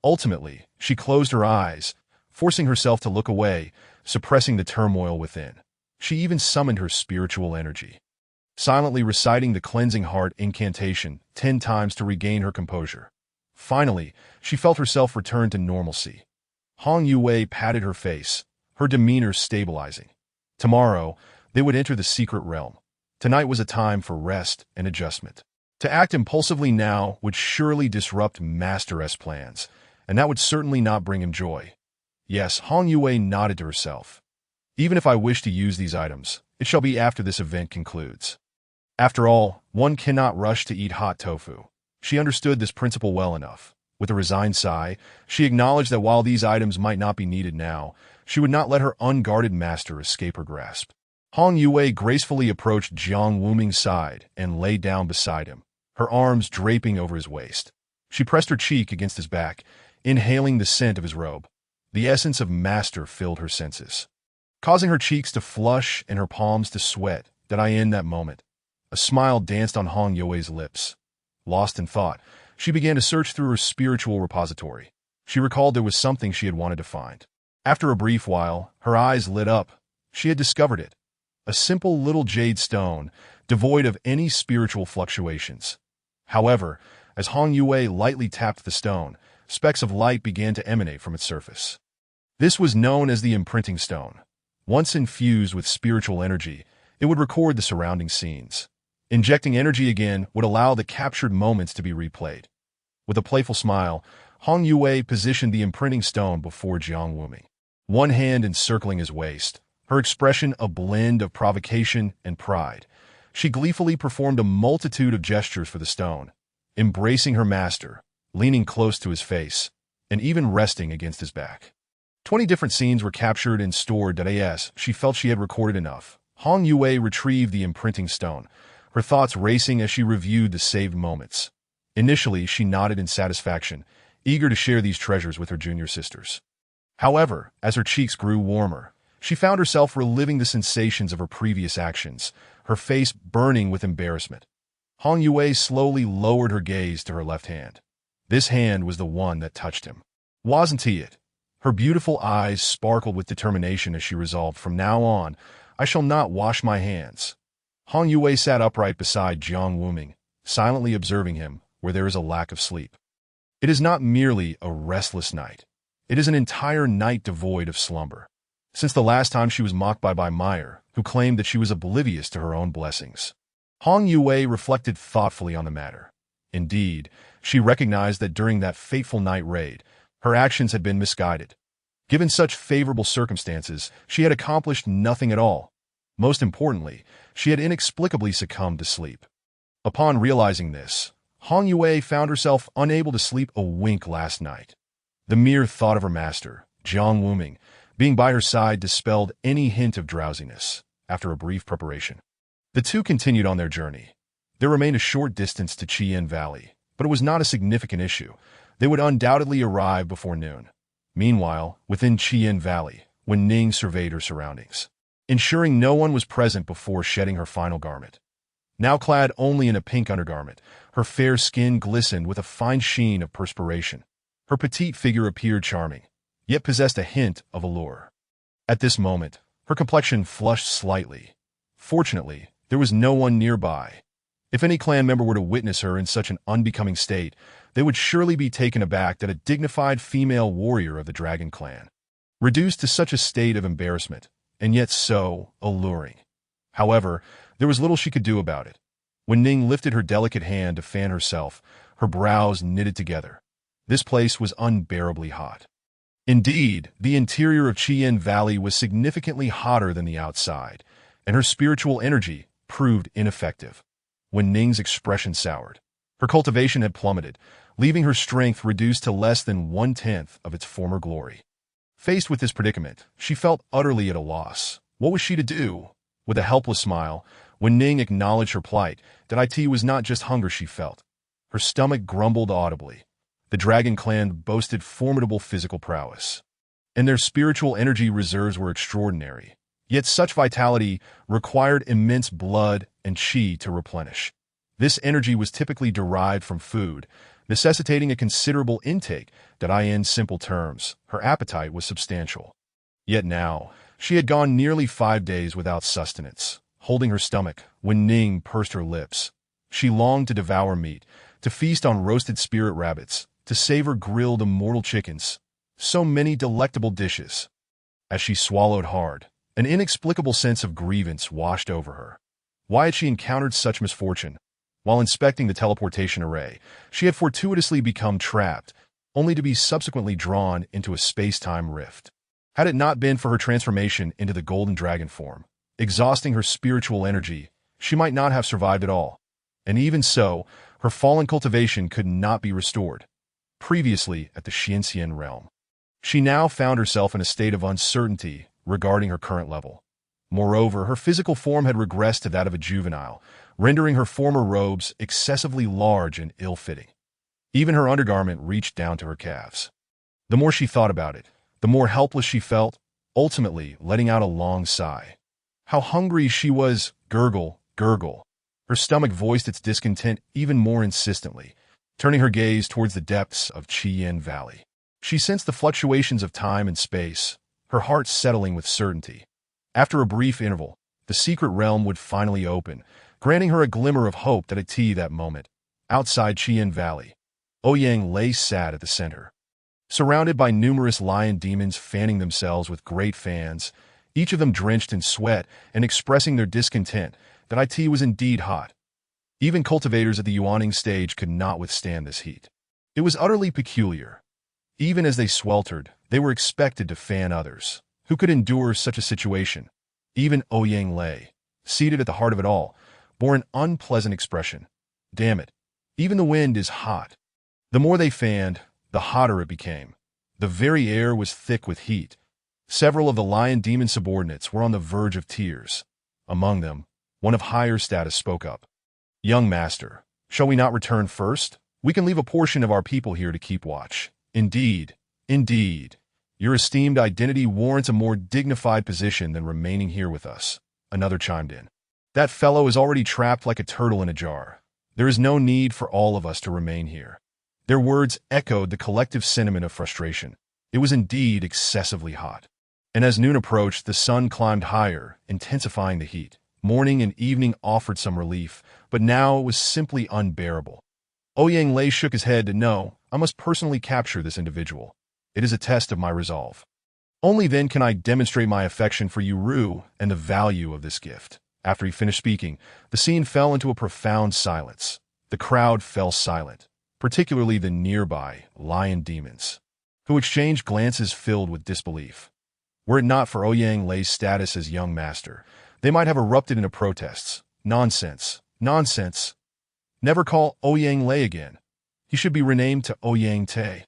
Ultimately, she closed her eyes, forcing herself to look away, suppressing the turmoil within. She even summoned her spiritual energy, silently reciting the cleansing heart incantation 10 times to regain her composure. Finally, she felt herself return to normalcy. Hong Yue patted her face, her demeanor stabilizing. Tomorrow, they would enter the secret realm. Tonight was a time for rest and adjustment. To act impulsively now would surely disrupt Master S' plans, and that would certainly not bring him joy. Yes, Hong Yue nodded to herself. Even if I wish to use these items, it shall be after this event concludes. After all, one cannot rush to eat hot tofu. She understood this principle well enough. With a resigned sigh, she acknowledged that while these items might not be needed now, she would not let her unguarded master escape her grasp. Hong Yue gracefully approached Jiang Wuming's side and lay down beside him, her arms draping over his waist. She pressed her cheek against his back, inhaling the scent of his robe. The essence of master filled her senses, causing her cheeks to flush and her palms to sweat. In that moment, a smile danced on Hong Yue's lips. Lost in thought, she began to search through her spiritual repository. She recalled there was something she had wanted to find. After a brief while, her eyes lit up. She had discovered it. A simple little jade stone, devoid of any spiritual fluctuations. However, as Hong Yue lightly tapped the stone, specks of light began to emanate from its surface. This was known as the imprinting stone. Once infused with spiritual energy, it would record the surrounding scenes. Injecting energy again would allow the captured moments to be replayed. With a playful smile, Hong Yue positioned the imprinting stone before Jiang Wuming, one hand encircling his waist, her expression a blend of provocation and pride. She gleefully performed a multitude of gestures for the stone, embracing her master, leaning close to his face, and even resting against his back. 20 different scenes were captured and stored. As she felt she had recorded enough, Hong Yue retrieved the imprinting stone, her thoughts racing as she reviewed the saved moments. Initially, she nodded in satisfaction, eager to share these treasures with her junior sisters. However, as her cheeks grew warmer, she found herself reliving the sensations of her previous actions, her face burning with embarrassment. Hong Yue slowly lowered her gaze to her left hand. This hand was the one that touched him. Wasn't he it? Her beautiful eyes sparkled with determination as she resolved, from now on, I shall not wash my hands. Hong Yue sat upright beside Jiang Wuming, silently observing him where there is a lack of sleep. It is not merely a restless night. It is an entire night devoid of slumber. Since the last time she was mocked by Meyer, who claimed that she was oblivious to her own blessings. Hong Yue reflected thoughtfully on the matter. Indeed, she recognized that during that fateful night raid, her actions had been misguided. Given such favorable circumstances, she had accomplished nothing at all. Most importantly, she had inexplicably succumbed to sleep. Upon realizing this, Hong Yue found herself unable to sleep a wink last night. The mere thought of her master, Jiang Wuming, being by her side dispelled any hint of drowsiness. After a brief preparation, the two continued on their journey. There remained a short distance to Chien Valley, but it was not a significant issue. They would undoubtedly arrive before noon. Meanwhile, within Chien Valley, Wen Ning surveyed her surroundings, ensuring no one was present before shedding her final garment. Now clad only in a pink undergarment, her fair skin glistened with a fine sheen of perspiration. Her petite figure appeared charming, yet possessed a hint of allure. At this moment, her complexion flushed slightly. Fortunately, there was no one nearby. If any clan member were to witness her in such an unbecoming state, they would surely be taken aback that a dignified female warrior of the Dragon Clan, reduced to such a state of embarrassment, and yet so alluring. However, there was little she could do about it. When Ning lifted her delicate hand to fan herself, her brows knitted together. This place was unbearably hot. Indeed, the interior of Chien Valley was significantly hotter than the outside, and her spiritual energy proved ineffective. When Ning's expression soured, her cultivation had plummeted, leaving her strength reduced to less than 1/10 of its former glory. Faced with this predicament, she felt utterly at a loss. What was she to do? With a helpless smile, when Ning acknowledged her plight, that it was not just hunger she felt. Her stomach grumbled audibly. The Dragon Clan boasted formidable physical prowess, and their spiritual energy reserves were extraordinary. Yet such vitality required immense blood and chi to replenish. This energy was typically derived from food, necessitating a considerable intake. That in simple terms, her appetite was substantial. Yet now, she had gone nearly 5 days without sustenance, holding her stomach when Ning pursed her lips. She longed to devour meat, to feast on roasted spirit rabbits, to savor grilled immortal chickens. So many delectable dishes. As she swallowed hard, an inexplicable sense of grievance washed over her. Why had she encountered such misfortune? While inspecting the teleportation array, she had fortuitously become trapped, only to be subsequently drawn into a space-time rift. Had it not been for her transformation into the golden dragon form, exhausting her spiritual energy, she might not have survived at all. And even so, her fallen cultivation could not be restored. Previously at the Xianxian realm, she now found herself in a state of uncertainty regarding her current level. Moreover, her physical form had regressed to that of a juvenile, rendering her former robes excessively large and ill-fitting. Even her undergarment reached down to her calves. The more she thought about it, the more helpless she felt, ultimately letting out a long sigh. How hungry she was! Gurgle, gurgle. Her stomach voiced its discontent even more insistently, turning her gaze towards the depths of Qian Valley. She sensed the fluctuations of time and space, her heart settling with certainty. After a brief interval, the secret realm would finally open, granting her a glimmer of hope that moment. Outside Qian Valley, Ouyang lay sat at the center. Surrounded by numerous lion demons fanning themselves with great fans, each of them drenched in sweat and expressing their discontent that it was indeed hot. Even cultivators at the Yuaning stage could not withstand this heat. It was utterly peculiar. Even as they sweltered, they were expected to fan others. Who could endure such a situation? Even Ouyang lay, seated at the heart of it all, bore an unpleasant expression. Damn it, even the wind is hot. The more they fanned, the hotter it became. The very air was thick with heat. Several of the lion demon subordinates were on the verge of tears. Among them, one of higher status spoke up. Young master, shall we not return first? We can leave a portion of our people here to keep watch. Indeed, indeed. Your esteemed identity warrants a more dignified position than remaining here with us. Another chimed in. That fellow is already trapped like a turtle in a jar. There is no need for all of us to remain here. Their words echoed the collective sentiment of frustration. It was indeed excessively hot. And as noon approached, the sun climbed higher, intensifying the heat. Morning and evening offered some relief, but now it was simply unbearable. Ouyang Lei shook his head to no, I must personally capture this individual. It is a test of my resolve. Only then can I demonstrate my affection for you, Ru, and the value of this gift. After he finished speaking, the scene fell into a profound silence. The crowd fell silent, particularly the nearby lion demons, who exchanged glances filled with disbelief. Were it not for Ouyang Lei's status as young master, they might have erupted into protests. Nonsense, nonsense. Never call Ouyang Lei again. He should be renamed to Ouyang Te.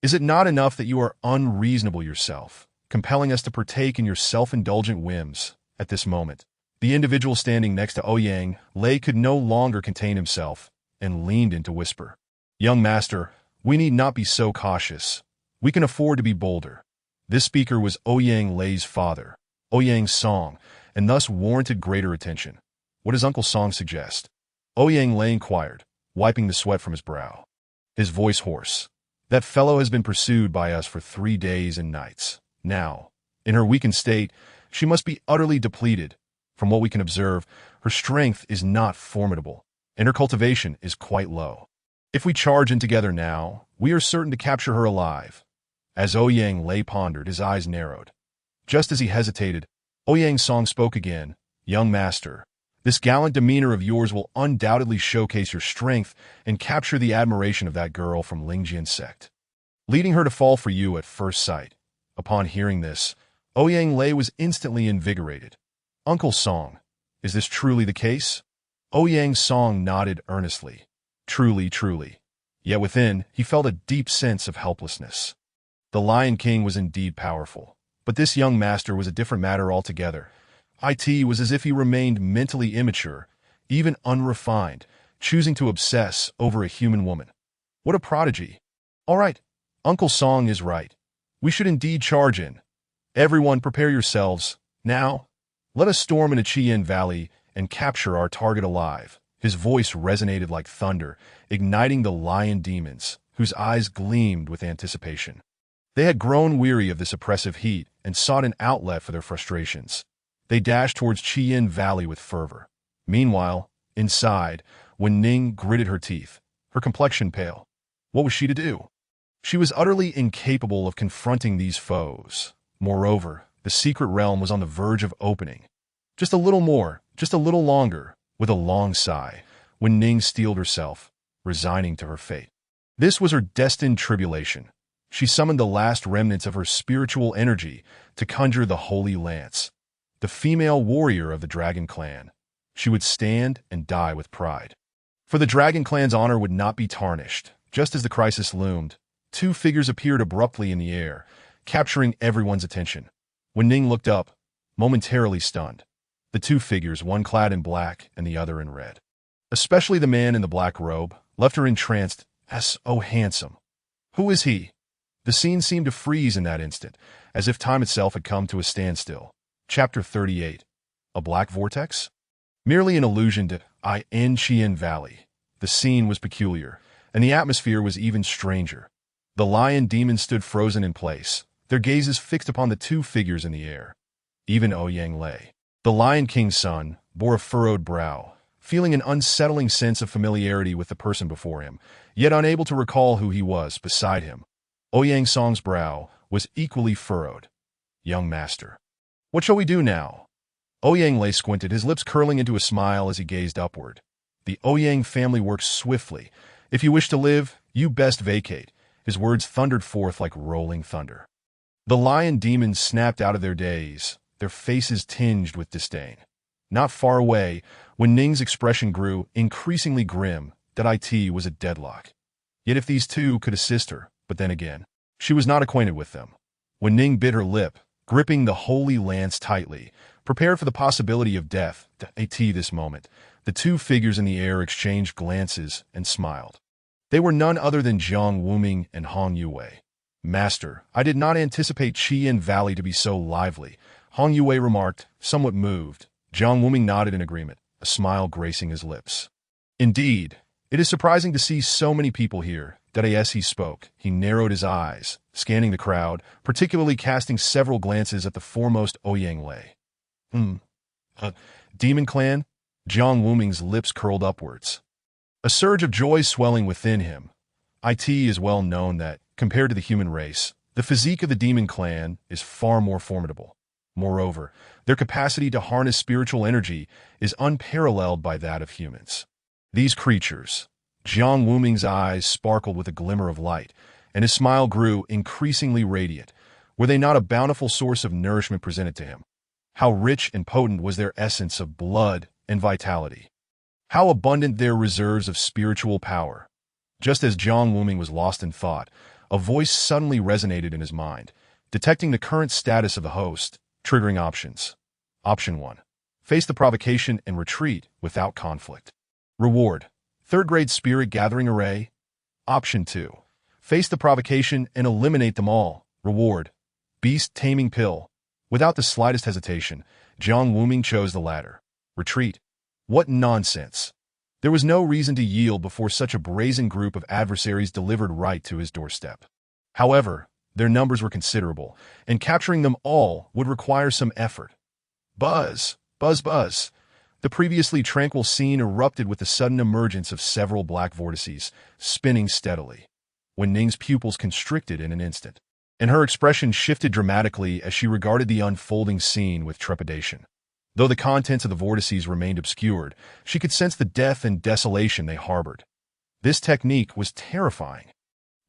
Is it not enough that you are unreasonable yourself, compelling us to partake in your self-indulgent whims? At this moment, the individual standing next to Ouyang Lei could no longer contain himself and leaned in to whisper. Young master, we need not be so cautious. We can afford to be bolder. This speaker was Ouyang Lei's father, Ouyang Song, and thus warranted greater attention. What does Uncle Song suggest? Ouyang Lei inquired, wiping the sweat from his brow. His voice hoarse. That fellow has been pursued by us for 3 days and nights. Now, in her weakened state, she must be utterly depleted. From what we can observe, her strength is not formidable, and her cultivation is quite low. If we charge in together now, we are certain to capture her alive. As Ouyang Lei pondered, his eyes narrowed. Just as he hesitated, Ouyang Song spoke again. Young master, this gallant demeanor of yours will undoubtedly showcase your strength and capture the admiration of that girl from Lingjian sect, leading her to fall for you at first sight. Upon hearing this, Ouyang Lei was instantly invigorated. Uncle Song, is this truly the case? Ouyang Song nodded earnestly. Truly, truly. Yet within, he felt a deep sense of helplessness. The Lion King was indeed powerful, but this young master was a different matter altogether. It was as if he remained mentally immature, even unrefined, choosing to obsess over a human woman. What a prodigy. All right, Uncle Song is right. We should indeed charge in. Everyone prepare yourselves. Now, let us storm into Qian Valley and capture our target alive. His voice resonated like thunder, igniting the lion demons, whose eyes gleamed with anticipation. They had grown weary of this oppressive heat and sought an outlet for their frustrations. They dashed towards Chien Valley with fervor. Meanwhile, inside, when Ning gritted her teeth, her complexion pale, what was she to do? She was utterly incapable of confronting these foes. Moreover, the secret realm was on the verge of opening. Just a little more, just a little longer, with a long sigh, when Ning steeled herself, resigning to her fate. This was her destined tribulation. She summoned the last remnants of her spiritual energy to conjure the Holy Lance, the female warrior of the Dragon Clan. She would stand and die with pride. For the Dragon Clan's honor would not be tarnished. Just as the crisis loomed, two figures appeared abruptly in the air, capturing everyone's attention. When Ning looked up, momentarily stunned, the two figures, one clad in black and the other in red, especially the man in the black robe, left her entranced. So handsome. Who is he? The scene seemed to freeze in that instant, as if time itself had come to a standstill. Chapter 38. A Black Vortex? Merely an allusion to Chien Valley. The scene was peculiar, and the atmosphere was even stranger. The lion demons stood frozen in place, their gazes fixed upon the two figures in the air. Even Ouyang Lei, the Lion King's son, bore a furrowed brow, feeling an unsettling sense of familiarity with the person before him, yet unable to recall who he was beside him. Ouyang Song's brow was equally furrowed. Young master. What shall we do now? Ouyang Lei squinted, his lips curling into a smile as he gazed upward. The Ouyang family works swiftly. If you wish to live, you best vacate. His words thundered forth like rolling thunder. The lion demons snapped out of their daze, their faces tinged with disdain. Not far away, when Ning's expression grew increasingly grim, that it was a deadlock. Yet if these two could assist her, but then again, she was not acquainted with them. When Ning bit her lip, gripping the holy lance tightly, prepared for the possibility of death, this moment, the two figures in the air exchanged glances and smiled. They were none other than Jiang Wuming and Hong Yue. Master, I did not anticipate Chien Valley to be so lively, Hong Yue remarked, somewhat moved. Jiang Wuming nodded in agreement, a smile gracing his lips. Indeed, it is surprising to see so many people here. That as he spoke, he narrowed his eyes, scanning the crowd, particularly casting several glances at the foremost Ouyang Lei. Demon Clan? Jiang Wuming's lips curled upwards. A surge of joy swelling within him. It is well known that, compared to the human race, the physique of the Demon Clan is far more formidable. Moreover, their capacity to harness spiritual energy is unparalleled by that of humans. These creatures, Jiang Wuming's eyes sparkled with a glimmer of light, and his smile grew increasingly radiant. Were they not a bountiful source of nourishment presented to him? How rich and potent was their essence of blood and vitality? How abundant their reserves of spiritual power? Just as Jiang Wuming was lost in thought, a voice suddenly resonated in his mind, detecting the current status of the host, triggering options. Option 1. Face the provocation and retreat without conflict. Reward. Third-grade spirit gathering array. Option 2. Face the provocation and eliminate them all. Reward. Beast taming pill. Without the slightest hesitation, Jiang Wuming chose the latter. Retreat. What nonsense. There was no reason to yield before such a brazen group of adversaries delivered right to his doorstep. However, their numbers were considerable, and capturing them all would require some effort. Buzz, buzz, buzz. The previously tranquil scene erupted with the sudden emergence of several black vortices, spinning steadily. When Ning's pupils constricted in an instant, and her expression shifted dramatically as she regarded the unfolding scene with trepidation. Though the contents of the vortices remained obscured, she could sense the death and desolation they harbored. This technique was terrifying.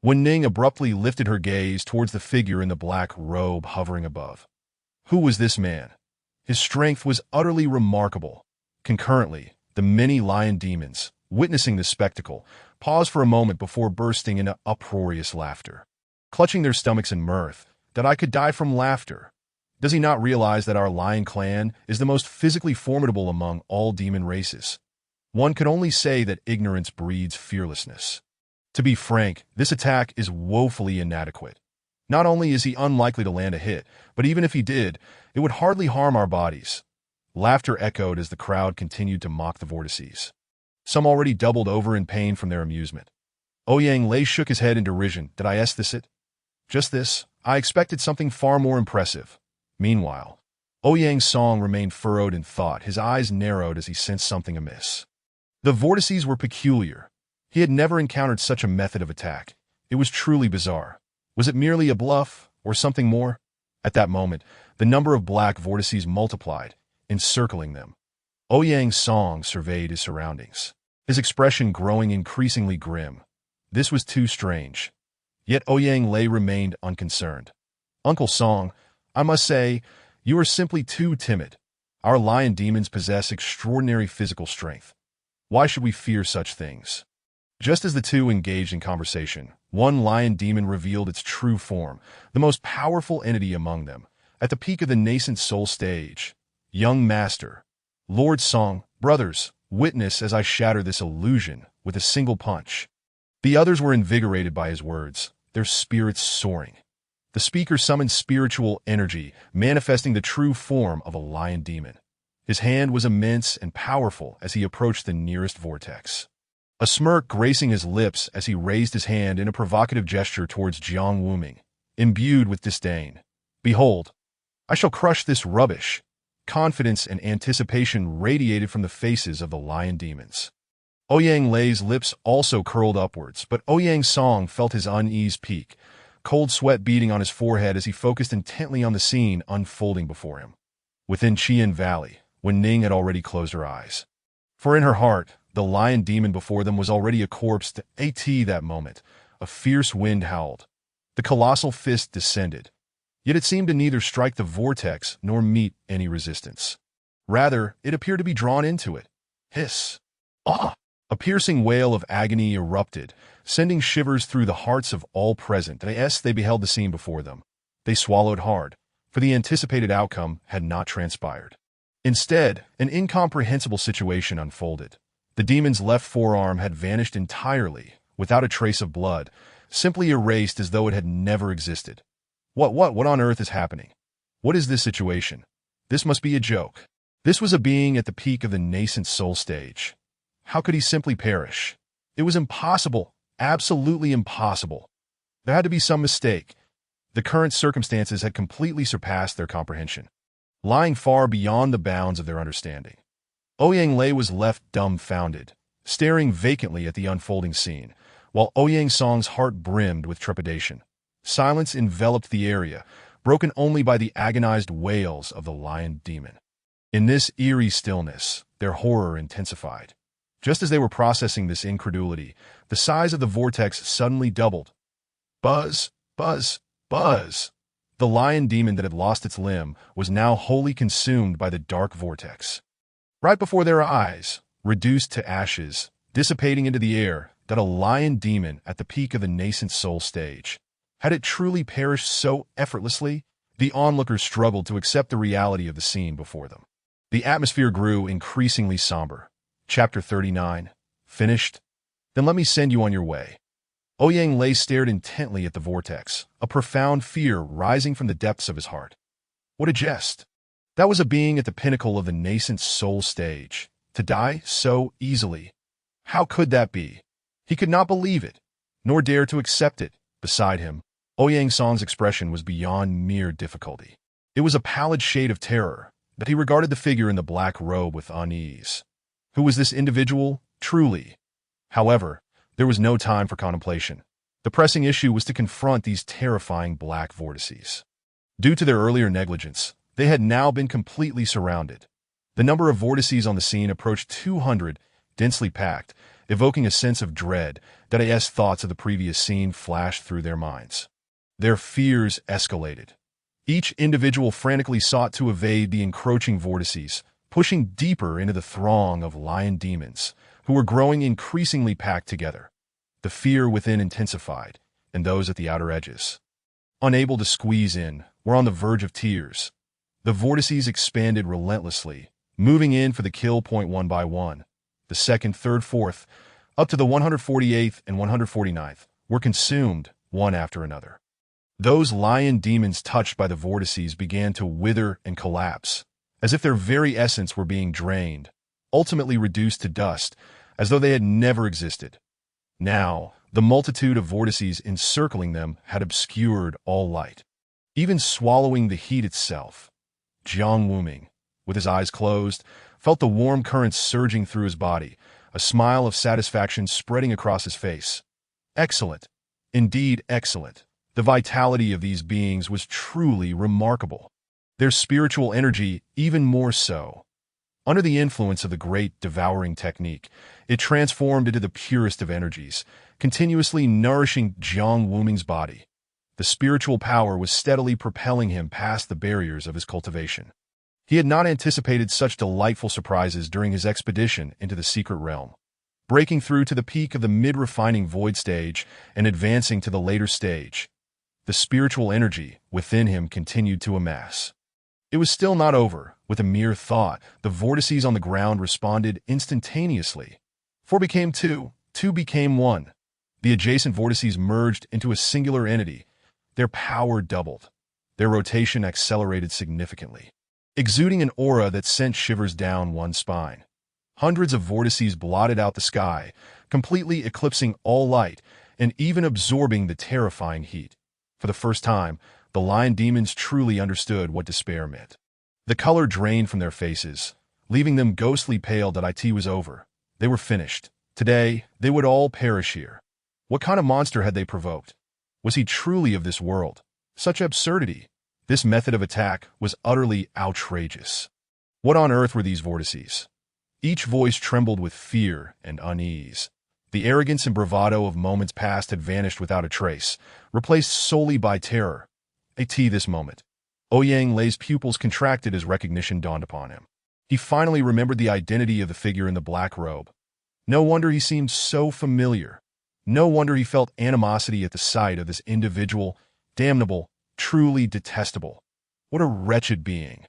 When Ning abruptly lifted her gaze towards the figure in the black robe hovering above. Who was this man? His strength was utterly remarkable. Concurrently, the many lion demons, witnessing the spectacle, paused for a moment before bursting into uproarious laughter. Clutching their stomachs in mirth, that I could die from laughter. Does he not realize that our lion clan is the most physically formidable among all demon races? One could only say that ignorance breeds fearlessness. To be frank, this attack is woefully inadequate. Not only is he unlikely to land a hit, but even if he did, it would hardly harm our bodies. Laughter echoed as the crowd continued to mock the vortices. Some already doubled over in pain from their amusement. Ouyang Lei shook his head in derision. Did I ask this it? Just this? I expected something far more impressive. Meanwhile, Ouyang Song remained furrowed in thought, his eyes narrowed as he sensed something amiss. The vortices were peculiar. He had never encountered such a method of attack. It was truly bizarre. Was it merely a bluff, or something more? At that moment, the number of black vortices multiplied, encircling them. Ouyang Song surveyed his surroundings, his expression growing increasingly grim. This was too strange. Yet Ouyang Lei remained unconcerned. Uncle Song, I must say, you are simply too timid. Our lion demons possess extraordinary physical strength. Why should we fear such things? Just as the two engaged in conversation, one lion demon revealed its true form, the most powerful entity among them, at the peak of the nascent soul stage. Young Master, Lord Song, brothers, witness as I shatter this illusion with a single punch. The others were invigorated by his words, their spirits soaring. The speaker summoned spiritual energy, manifesting the true form of a lion demon. His hand was immense and powerful as he approached the nearest vortex. A smirk gracing his lips as he raised his hand in a provocative gesture towards Jiang Wuming, imbued with disdain. Behold, I shall crush this rubbish. Confidence and anticipation radiated from the faces of the lion demons. Ouyang Lei's lips also curled upwards, but Ouyang Song felt his unease peak, cold sweat beading on his forehead as he focused intently on the scene unfolding before him. Within Qian Valley, when Ning had already closed her eyes. For in her heart, the lion demon before them was already a corpse. At that moment, a fierce wind howled. The colossal fist descended. Yet it seemed to neither strike the vortex nor meet any resistance. Rather, it appeared to be drawn into it. Hiss! Ah! A piercing wail of agony erupted, sending shivers through the hearts of all present as they beheld the scene before them. They swallowed hard, for the anticipated outcome had not transpired. Instead, an incomprehensible situation unfolded. The demon's left forearm had vanished entirely, without a trace of blood, simply erased as though it had never existed. What on earth is happening? What is this situation? This must be a joke. This was a being at the peak of the nascent soul stage. How could he simply perish? It was impossible, absolutely impossible. There had to be some mistake. The current circumstances had completely surpassed their comprehension, lying far beyond the bounds of their understanding. Ouyang Lei was left dumbfounded, staring vacantly at the unfolding scene, while Ouyang Song's heart brimmed with trepidation. Silence enveloped the area, broken only by the agonized wails of the lion demon. In this eerie stillness, their horror intensified. Just as they were processing this incredulity, the size of the vortex suddenly doubled. Buzz, buzz, buzz! The lion demon that had lost its limb was now wholly consumed by the dark vortex. Right before their eyes, reduced to ashes, dissipating into the air, that a lion demon at the peak of the nascent soul stage. Had it truly perished so effortlessly? The onlookers struggled to accept the reality of the scene before them. The atmosphere grew increasingly somber. Chapter 39. Finished? Then let me send you on your way. Ouyang Lei stared intently at the vortex, a profound fear rising from the depths of his heart. What a jest! That was a being at the pinnacle of the nascent soul stage. To die so easily. How could that be? He could not believe it, nor dare to accept it. Beside him, Ouyang Song's expression was beyond mere difficulty. It was a pallid shade of terror, but he regarded the figure in the black robe with unease. Who was this individual, truly? However, there was no time for contemplation. The pressing issue was to confront these terrifying black vortices. Due to their earlier negligence, they had now been completely surrounded. The number of vortices on the scene approached 200, densely packed, evoking a sense of dread that as thoughts of the previous scene flashed through their minds. Their fears escalated. Each individual frantically sought to evade the encroaching vortices, pushing deeper into the throng of lion demons, who were growing increasingly packed together. The fear within intensified, and those at the outer edges, unable to squeeze in, were on the verge of tears. The vortices expanded relentlessly, moving in for the kill point one by one. The second, third, fourth, up to the 148th and 149th, were consumed one after another. Those lion demons touched by the vortices began to wither and collapse, as if their very essence were being drained, ultimately reduced to dust, as though they had never existed. Now, the multitude of vortices encircling them had obscured all light, even swallowing the heat itself. Jiang Wuming, with his eyes closed, felt the warm currents surging through his body, a smile of satisfaction spreading across his face. Excellent. Indeed excellent. The vitality of these beings was truly remarkable. Their spiritual energy even more so. Under the influence of the great devouring technique, it transformed into the purest of energies, continuously nourishing Jiang Wuming's body. The spiritual power was steadily propelling him past the barriers of his cultivation. He had not anticipated such delightful surprises during his expedition into the secret realm. Breaking through to the peak of the mid-refining void stage and advancing to the later stage, the spiritual energy within him continued to amass. It was still not over. With a mere thought, the vortices on the ground responded instantaneously. 4 became 2, 2 became 1. The adjacent vortices merged into a singular entity. Their power doubled. Their rotation accelerated significantly, exuding an aura that sent shivers down one's spine. Hundreds of vortices blotted out the sky, completely eclipsing all light and even absorbing the terrifying heat. For the first time, the lion demons truly understood what despair meant. The color drained from their faces, leaving them ghostly pale. That it was over. They were finished. Today, they would all perish here. What kind of monster had they provoked? Was he truly of this world? Such absurdity. This method of attack was utterly outrageous. What on earth were these vortices? Each voice trembled with fear and unease. The arrogance and bravado of moments past had vanished without a trace, replaced solely by terror. This moment. Ouyang Lei's pupils contracted as recognition dawned upon him. He finally remembered the identity of the figure in the black robe. No wonder he seemed so familiar. No wonder he felt animosity at the sight of this individual, damnable, truly detestable. What a wretched being.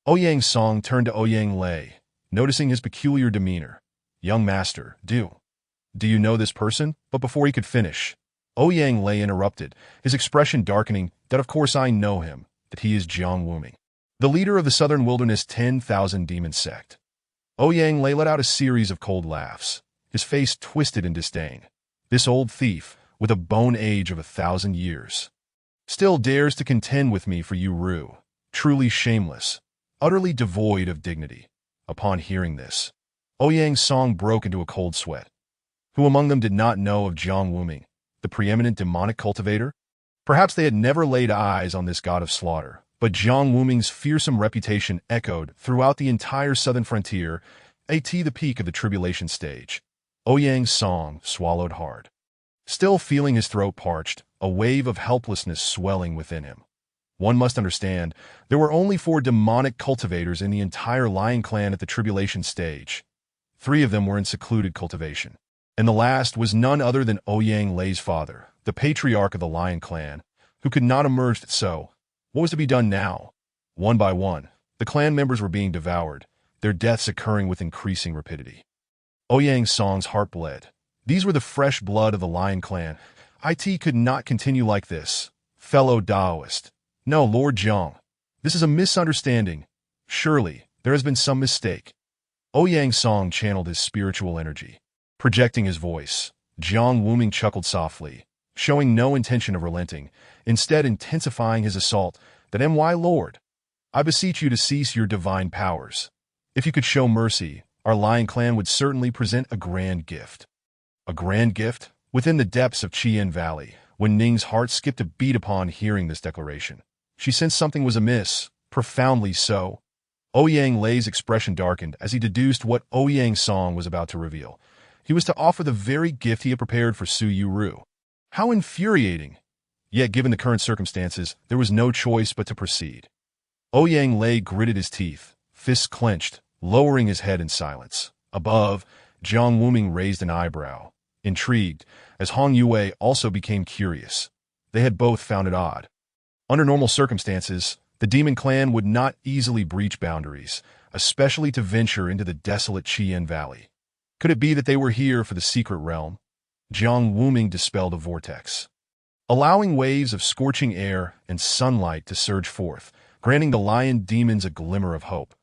Ouyang Song turned to Ouyang Lei, noticing his peculiar demeanor. Young master, do you know this person? But before he could finish, Ouyang Lei interrupted, his expression darkening. That of course I know him, that he is Jiang Wuming, the leader of the Southern Wilderness 10,000 Demon Sect. Ouyang Lei let out a series of cold laughs, his face twisted in disdain. This old thief, with a bone age of 1,000 years, still dares to contend with me for Yu Ru. Truly shameless, utterly devoid of dignity. Upon hearing this, Ouyang Song broke into a cold sweat. Who among them did not know of Jiang Wuming, the preeminent demonic cultivator? Perhaps they had never laid eyes on this god of slaughter, but Jiang Wuming's fearsome reputation echoed throughout the entire southern frontier, the peak of the tribulation stage. Ouyang Song swallowed hard. Still feeling his throat parched, a wave of helplessness swelling within him. One must understand, there were only 4 demonic cultivators in the entire Lion Clan at the tribulation stage. 3 of them were in secluded cultivation, and the last was none other than Ouyang Lei's father, the patriarch of the Lion Clan, who could not emerge. So, what was to be done now? One by one, the clan members were being devoured, their deaths occurring with increasing rapidity. Ouyang Song's heart bled. These were the fresh blood of the Lion Clan. It could not continue like this. Fellow Taoist. No, Lord Jiang. This is a misunderstanding. Surely, there has been some mistake. Ouyang Song channeled his spiritual energy. Projecting his voice, Jiang Wuming chuckled softly, showing no intention of relenting, instead intensifying his assault. That my lord, I beseech you to cease your divine powers. If you could show mercy, our Lion Clan would certainly present a grand gift. A grand gift? Within the depths of Chien Valley, when Ning's heart skipped a beat upon hearing this declaration, she sensed something was amiss, profoundly so. Ouyang Lei's expression darkened as he deduced what Ouyang Song was about to reveal. He was to offer the very gift he had prepared for Su Yu Ru. How infuriating! Yet, given the current circumstances, there was no choice but to proceed. Ouyang Lei gritted his teeth, fists clenched, lowering his head in silence. Above, Jiang Wuming raised an eyebrow, intrigued, as Hong Yue also became curious. They had both found it odd. Under normal circumstances, the Demon Clan would not easily breach boundaries, especially to venture into the desolate Chien Valley. Could it be that they were here for the secret realm? Jiang Wuming dispelled a vortex, allowing waves of scorching air and sunlight to surge forth, granting the lion demons a glimmer of hope.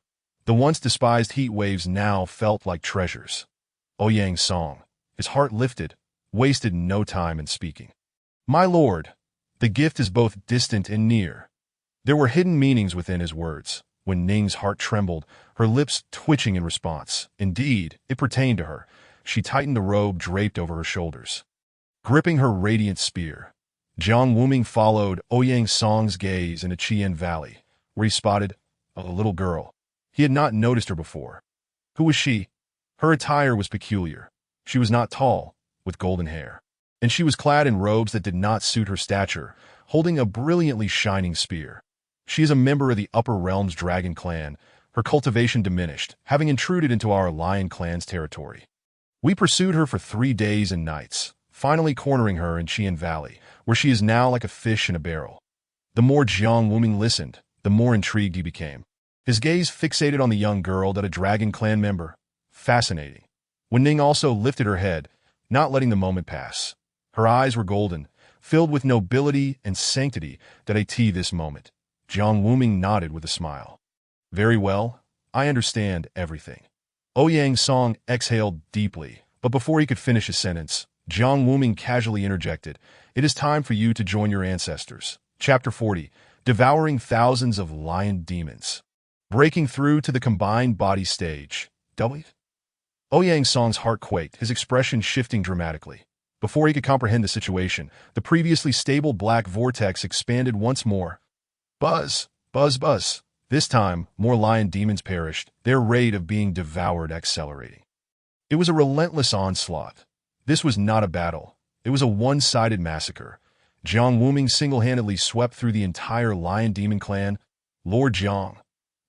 The once despised heat waves now felt like treasures. Ouyang Song, his heart lifted, wasted no time in speaking. My lord, the gift is both distant and near. There were hidden meanings within his words. When Ning's heart trembled, her lips twitching in response. Indeed, it pertained to her. She tightened the robe draped over her shoulders. Gripping her radiant spear, Jiang Wuming followed Ouyang Song's gaze into Chien Valley, where he spotted a little girl. He had not noticed her before. Who was she? Her attire was peculiar. She was not tall, with golden hair, and she was clad in robes that did not suit her stature, holding a brilliantly shining spear. She is a member of the Upper Realms Dragon Clan, her cultivation diminished, having intruded into our Lion Clan's territory. We pursued her for 3 days and nights, finally cornering her in Chien Valley, where she is now like a fish in a barrel. The more Jiang Wuming listened, the more intrigued he became. His gaze fixated on the young girl that a Dragon Clan member. Fascinating. When Ning also lifted her head, not letting the moment pass. Her eyes were golden, filled with nobility and sanctity that at this moment. Jiang Wuming nodded with a smile. Very well, I understand everything. Ouyang Song exhaled deeply, but before he could finish his sentence, Jiang Wuming casually interjected, It is time for you to join your ancestors. Chapter 40, Devouring Thousands of Lion Demons. Breaking through to the combined body stage. Ouyang Song's heart quaked, his expression shifting dramatically. Before he could comprehend the situation, the previously stable black vortex expanded once more. Buzz, buzz, buzz. This time, more lion demons perished, their rate of being devoured accelerating. It was a relentless onslaught. This was not a battle. It was a one-sided massacre. Jiang Wuming single-handedly swept through the entire lion demon clan. Lord Jiang,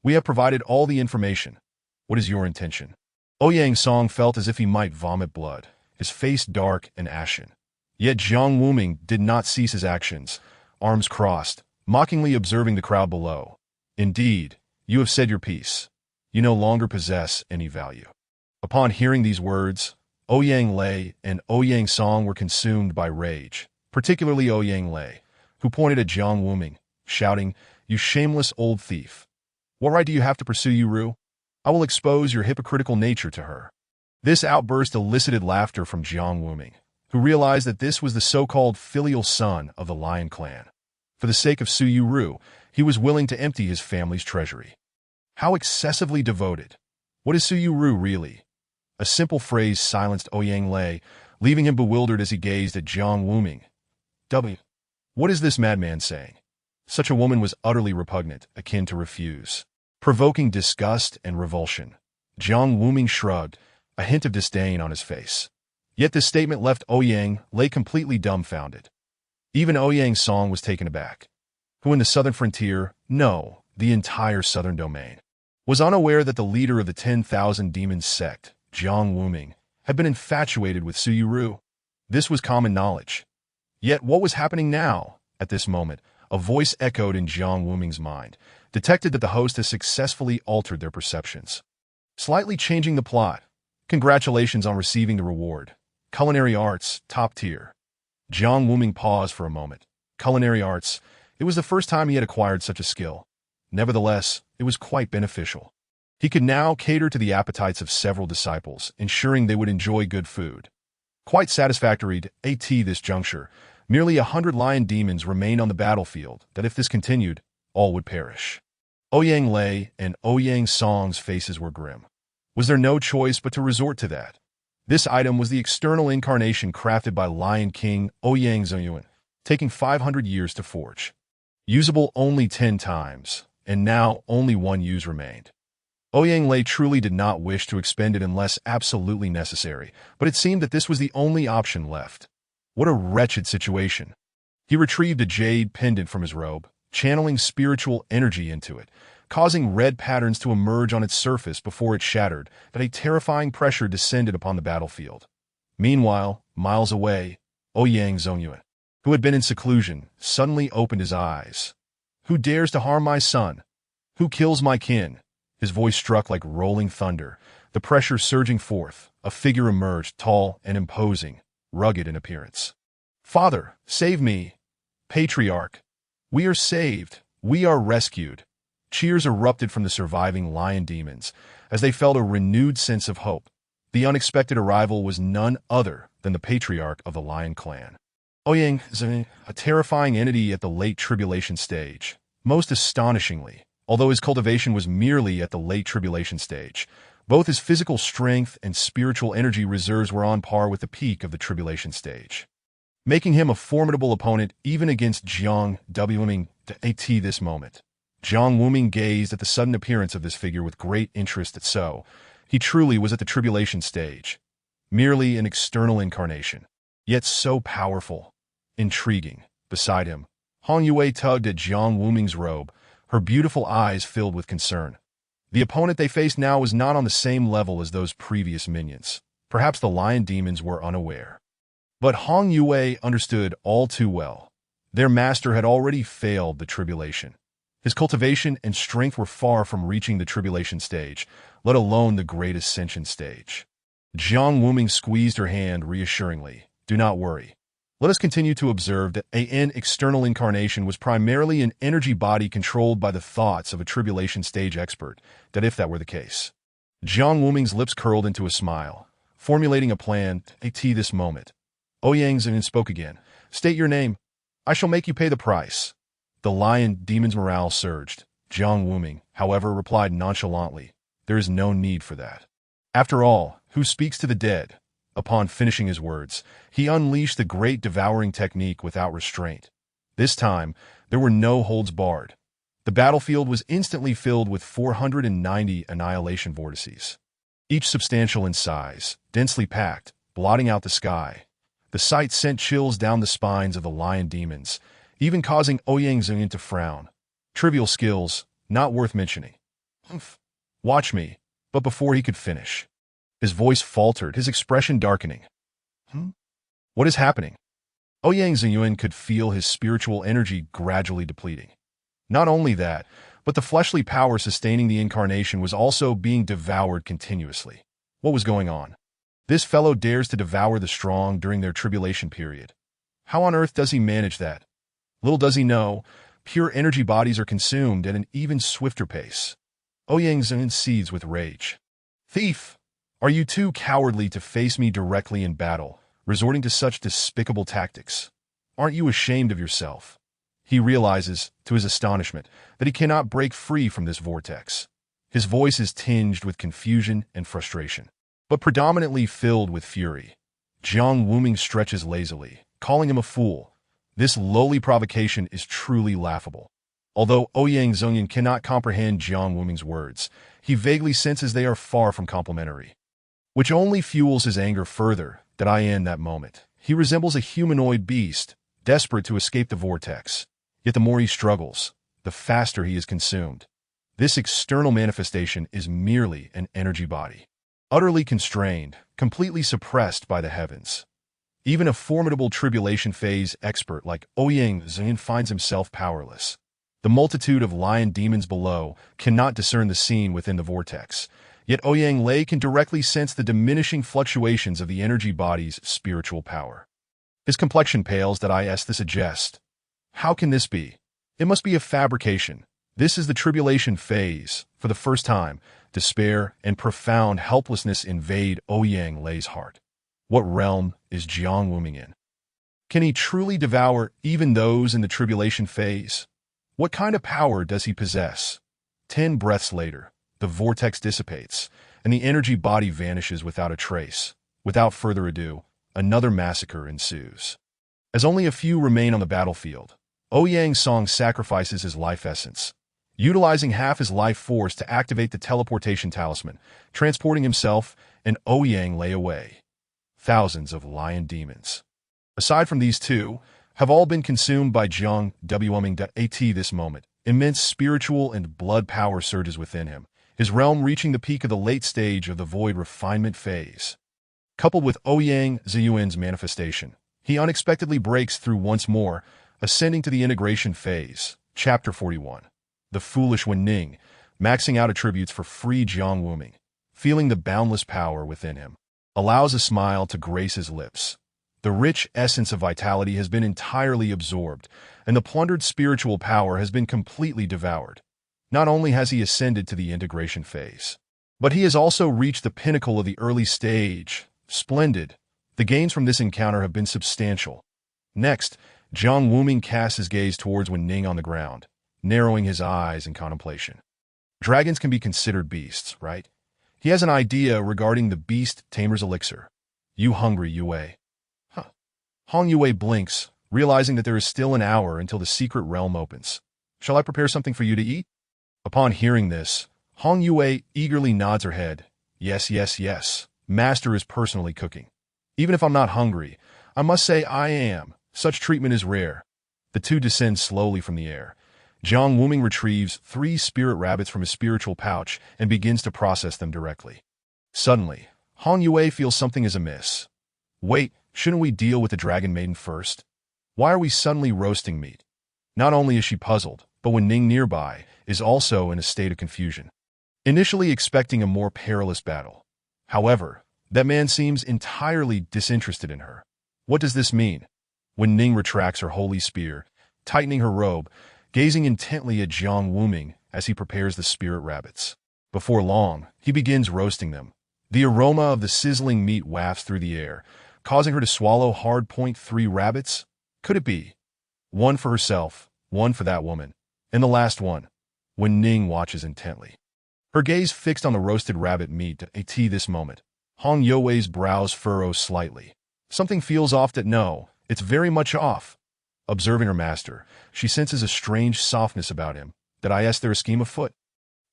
we have provided all the information. What is your intention? Ouyang Song felt as if he might vomit blood, his face dark and ashen. Yet Jiang Wuming did not cease his actions, arms crossed, mockingly observing the crowd below. Indeed, you have said your piece. You no longer possess any value. Upon hearing these words, Ouyang Lei and Ouyang Song were consumed by rage, particularly Ouyang Lei, who pointed at Jiang Wuming, shouting, You shameless old thief. What right do you have to pursue Yuru? I will expose your hypocritical nature to her. This outburst elicited laughter from Jiang Wuming, who realized that this was the so-called filial son of the Lion Clan. For the sake of Su Yuru, he was willing to empty his family's treasury. How excessively devoted. What is Su Yuru really? A simple phrase silenced Ouyang Lei, leaving him bewildered as he gazed at Jiang Wuming. What is this madman saying? Such a woman was utterly repugnant, akin to refuse, provoking disgust and revulsion. Jiang Wuming shrugged, a hint of disdain on his face. Yet this statement left Ouyang Lei completely dumbfounded. Even Ouyang Song was taken aback, who in the southern frontier, no, the entire southern domain, was unaware that the leader of the 10,000 Demons sect, Jiang Wuming, had been infatuated with Su Yuru. This was common knowledge. Yet what was happening now? At this moment, a voice echoed in Jiang Wuming's mind, detected that the host has successfully altered their perceptions. Slightly changing the plot. Congratulations on receiving the reward. Culinary arts, top tier. Jiang Wuming paused for a moment. Culinary arts. It was the first time he had acquired such a skill. Nevertheless, it was quite beneficial. He could now cater to the appetites of several disciples, ensuring they would enjoy good food. Quite satisfactory at this juncture. Merely 100 lion demons remained on the battlefield, that if this continued, all would perish. Ouyang Lei and Ouyang Song's faces were grim. Was there no choice but to resort to that? This item was the external incarnation crafted by Lion King Ouyang Zonyuan, taking 500 years to forge. Usable only 10 times, and now only 1 use remained. Ouyang Lei truly did not wish to expend it unless absolutely necessary, but it seemed that this was the only option left. What a wretched situation. He retrieved a jade pendant from his robe, channeling spiritual energy into it, causing red patterns to emerge on its surface before it shattered, that a terrifying pressure descended upon the battlefield. Meanwhile, miles away, Ouyang Zonyuan, who had been in seclusion, suddenly opened his eyes. Who dares to harm my son? Who kills my kin? His voice struck like rolling thunder, the pressure surging forth. A figure emerged, tall and imposing, rugged in appearance. Father, save me! Patriarch! We are saved! We are rescued! Cheers erupted from the surviving lion demons as they felt a renewed sense of hope. The unexpected arrival was none other than the patriarch of the Lion clan. Ouyang is a terrifying entity at the late tribulation stage. Most astonishingly, although his cultivation was merely at the late tribulation stage, both his physical strength and spiritual energy reserves were on par with the peak of the tribulation stage, making him a formidable opponent even against Jiang Wuming at this moment. Jiang Wuming gazed at the sudden appearance of this figure with great interest. He truly was at the tribulation stage, merely an external incarnation, yet so powerful, intriguing. Beside him, Hong Yue tugged at Jiang Wuming's robe, her beautiful eyes filled with concern. The opponent they faced now was not on the same level as those previous minions. Perhaps the lion demons were unaware. But Hong Yue understood all too well. Their master had already failed the tribulation. His cultivation and strength were far from reaching the tribulation stage, let alone the great ascension stage. Jiang Wuming squeezed her hand reassuringly. Do not worry. Let us continue to observe that an external incarnation was primarily an energy body controlled by the thoughts of a tribulation stage expert, that if that were the case. Jiang Wuming's lips curled into a smile, formulating a plan at this moment. Ouyang Zhen spoke again. State your name. I shall make you pay the price. The lion demon's morale surged. Jiang Wuming, however, replied nonchalantly. There is no need for that. After all, who speaks to the dead? Upon finishing his words, he unleashed the great devouring technique without restraint. This time, there were no holds barred. The battlefield was instantly filled with 490 annihilation vortices, each substantial in size, densely packed, blotting out the sky. The sight sent chills down the spines of the lion demons, even causing Ouyang Zhen to frown. Trivial skills, not worth mentioning. Humph. Watch me. But before he could finish, his voice faltered, his expression darkening. What is happening? Ouyang Zhen could feel his spiritual energy gradually depleting. Not only that, but the fleshly power sustaining the incarnation was also being devoured continuously. What was going on? This fellow dares to devour the strong during their tribulation period. How on earth does he manage that? Little does he know, pure energy bodies are consumed at an even swifter pace. Ouyang Zhen seethes with rage. Thief! Are you too cowardly to face me directly in battle, resorting to such despicable tactics? Aren't you ashamed of yourself? He realizes, to his astonishment, that he cannot break free from this vortex. His voice is tinged with confusion and frustration, but predominantly filled with fury. Jiang Wuming stretches lazily, calling him a fool. This lowly provocation is truly laughable. Although Ouyang Zhen cannot comprehend Jiang Wuming's words, he vaguely senses they are far from complimentary, which only fuels his anger further. In that moment, he resembles a humanoid beast, desperate to escape the vortex. Yet the more he struggles, the faster he is consumed. This external manifestation is merely an energy body, utterly constrained, completely suppressed by the heavens. Even a formidable tribulation phase expert like Ouyang Zhen finds himself powerless. The multitude of lion demons below cannot discern the scene within the vortex, yet Ouyang Lei can directly sense the diminishing fluctuations of the energy body's spiritual power. His complexion pales. This a jest. How can this be? It must be a fabrication. This is the tribulation phase. For the first time, despair and profound helplessness invade Ouyang Lei's heart. What realm is Jiang Wuming in? Can he truly devour even those in the tribulation phase? What kind of power does he possess? 10 breaths later, the vortex dissipates, and the energy body vanishes without a trace. Without further ado, another massacre ensues. As only a few remain on the battlefield, Ouyang Song sacrifices his life essence, utilizing half his life force to activate the teleportation talisman, transporting himself and Ouyang Lei away. Thousands of lion demons, aside from these two, have all been consumed by Jiang Wuming. At this moment, immense spiritual and blood power surges within him, his realm reaching the peak of the late stage of the void refinement phase. Coupled with Ouyang Zhen's manifestation, he unexpectedly breaks through once more, ascending to the integration phase. Chapter 41. The Foolish Wen Ning, maxing out attributes for free. Jiang Wuming, feeling the boundless power within him, allows a smile to grace his lips. The rich essence of vitality has been entirely absorbed, and the plundered spiritual power has been completely devoured. Not only has he ascended to the integration phase, But he has also reached the pinnacle of the early stage. Splendid. The gains from this encounter have been substantial. Next, Jiang Wuming casts his gaze towards Wen Ning on the ground, narrowing his eyes in contemplation. Dragons can be considered beasts, right? He has an idea regarding the beast tamer's elixir. You hungry, Yue? Huh. Hong Yue blinks, realizing that there is still an hour until the secret realm opens. Shall I prepare something for you to eat? Upon hearing this, Hong Yue eagerly nods her head. Yes, yes, yes. Master is personally cooking. Even if I'm not hungry, I must say I am. Such treatment is rare. The two descend slowly from the air. Jiang Wuming retrieves 3 spirit rabbits from his spiritual pouch and begins to process them directly. Suddenly, Hong Yue feels something is amiss. Wait, shouldn't we deal with the dragon maiden first? Why are we suddenly roasting meat? Not only is she puzzled, but Wen Ning nearby is also in a state of confusion, initially expecting a more perilous battle. However, that man seems entirely disinterested in her. What does this mean? Wen Ning retracts her holy spear, tightening her robe, gazing intently at Jiang Wuming as he prepares the spirit rabbits. Before long, he begins roasting them. The aroma of the sizzling meat wafts through the air, causing her to swallow hard 0.3 rabbits. Could it be? One for herself, one for that woman, and the last one. Wen Ning watches intently, her gaze fixed on the roasted rabbit meat at this moment. Hong Yue's brows furrow slightly. Something feels off that no, it's very much off. Observing her master, she senses a strange softness about him, that is there a scheme afoot.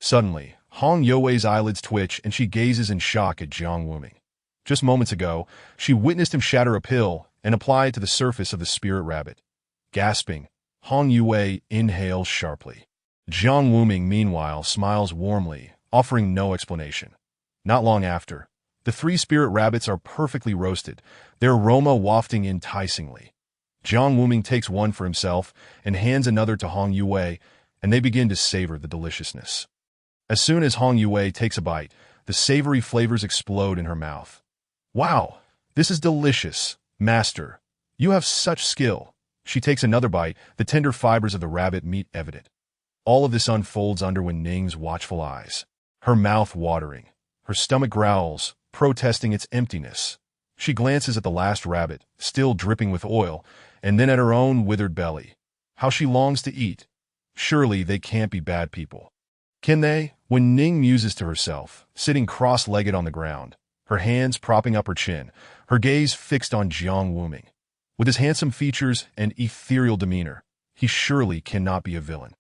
Suddenly, Hong Yue's eyelids twitch and she gazes in shock at Jiang Wuming. Just moments ago, she witnessed him shatter a pill and apply it to the surface of the spirit rabbit. Gasping, Hong Yue inhales sharply. Jiang Wuming, meanwhile, smiles warmly, offering no explanation. Not long after, the 3 spirit rabbits are perfectly roasted, their aroma wafting enticingly. Jiang Wuming takes one for himself and hands another to Hong Yue, and they begin to savor the deliciousness. As soon as Hong Yue takes a bite, the savory flavors explode in her mouth. Wow, this is delicious, master. You have such skill. She takes another bite, the tender fibers of the rabbit meat evident. All of this unfolds under Wen Ning's watchful eyes, her mouth watering, her stomach growls, protesting its emptiness. She glances at the last rabbit, still dripping with oil, and then at her own withered belly. How she longs to eat. Surely they can't be bad people. Can they? Wen Ning muses to herself, sitting cross-legged on the ground, her hands propping up her chin, her gaze fixed on Jiang Wuming. With his handsome features and ethereal demeanor, he surely cannot be a villain.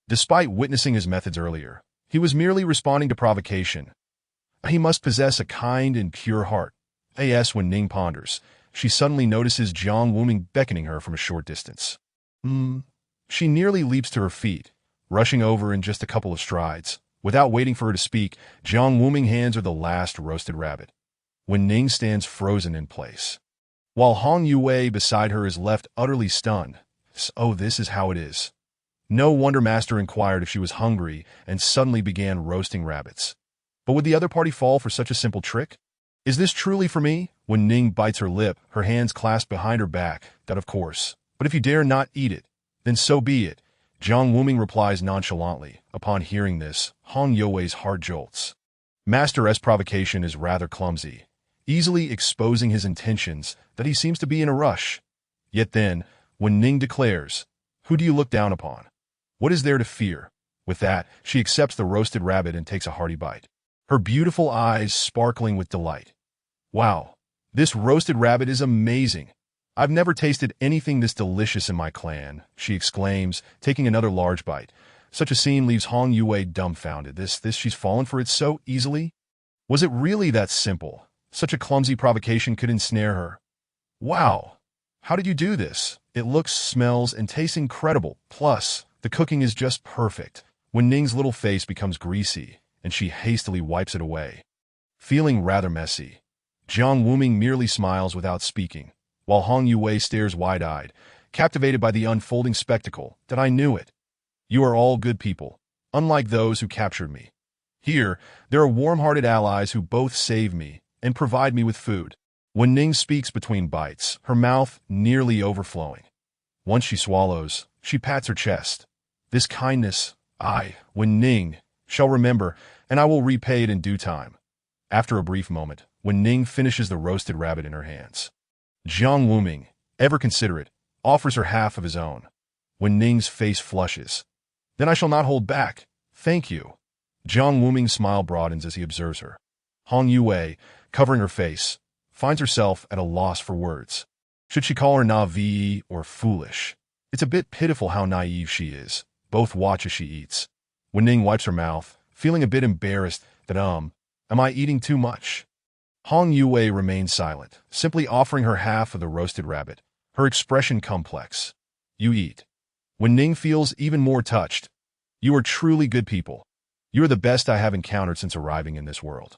Despite witnessing his methods earlier, he was merely responding to provocation. He must possess a kind and pure heart. When Ning ponders, she suddenly notices Jiang Wuming beckoning her from a short distance. She nearly leaps to her feet, rushing over in just a couple of strides. Without waiting for her to speak, Jiang Wuming hands her the last roasted rabbit. Wen Ning stands frozen in place, while Hong Yue beside her is left utterly stunned. So this is how it is. No wonder Master inquired if she was hungry and suddenly began roasting rabbits. But would the other party fall for such a simple trick? Is this truly for me? Wen Ning bites her lip, her hands clasped behind her back. That of course. But if you dare not eat it, then so be it. Jiang Wuming replies nonchalantly. Upon hearing this, Hong Yue's heart jolts. Master's provocation is rather clumsy, easily exposing his intentions that he seems to be in a rush. Yet then, Wen Ning declares, "Who do you look down upon? What is there to fear?" With that, she accepts the roasted rabbit and takes a hearty bite, her beautiful eyes sparkling with delight. Wow, this roasted rabbit is amazing. I've never tasted anything this delicious in my clan, she exclaims, taking another large bite. Such a scene leaves Hong Yue dumbfounded. She's fallen for it so easily? Was it really that simple? Such a clumsy provocation could ensnare her. Wow, how did you do this? It looks, smells, and tastes incredible. Plus, the cooking is just perfect. Wen Ning's little face becomes greasy, and she hastily wipes it away. Feeling rather messy, Jiang Wuming merely smiles without speaking, while Hong Yue stares wide-eyed, captivated by the unfolding spectacle. That I knew it. You are all good people, unlike those who captured me. Here, there are warm-hearted allies who both save me and provide me with food. Wen Ning speaks between bites, her mouth nearly overflowing. Once she swallows, she pats her chest. This kindness, Wen Ning, shall remember, and I will repay it in due time. After a brief moment, when Ning finishes the roasted rabbit in her hands, Jiang Wuming, ever considerate, offers her half of his own. When Ning's face flushes, then I shall not hold back. Thank you. Jiang Wuming's smile broadens as he observes her. Hong Yue, covering her face, finds herself at a loss for words. Should she call her naive or foolish? It's a bit pitiful how naive she is. Both watch as she eats. When Ning wipes her mouth, feeling a bit embarrassed that, am I eating too much? Hong Yue remains silent, simply offering her half of the roasted rabbit, her expression complex. You eat. When Ning feels even more touched, you are truly good people. You are the best I have encountered since arriving in this world.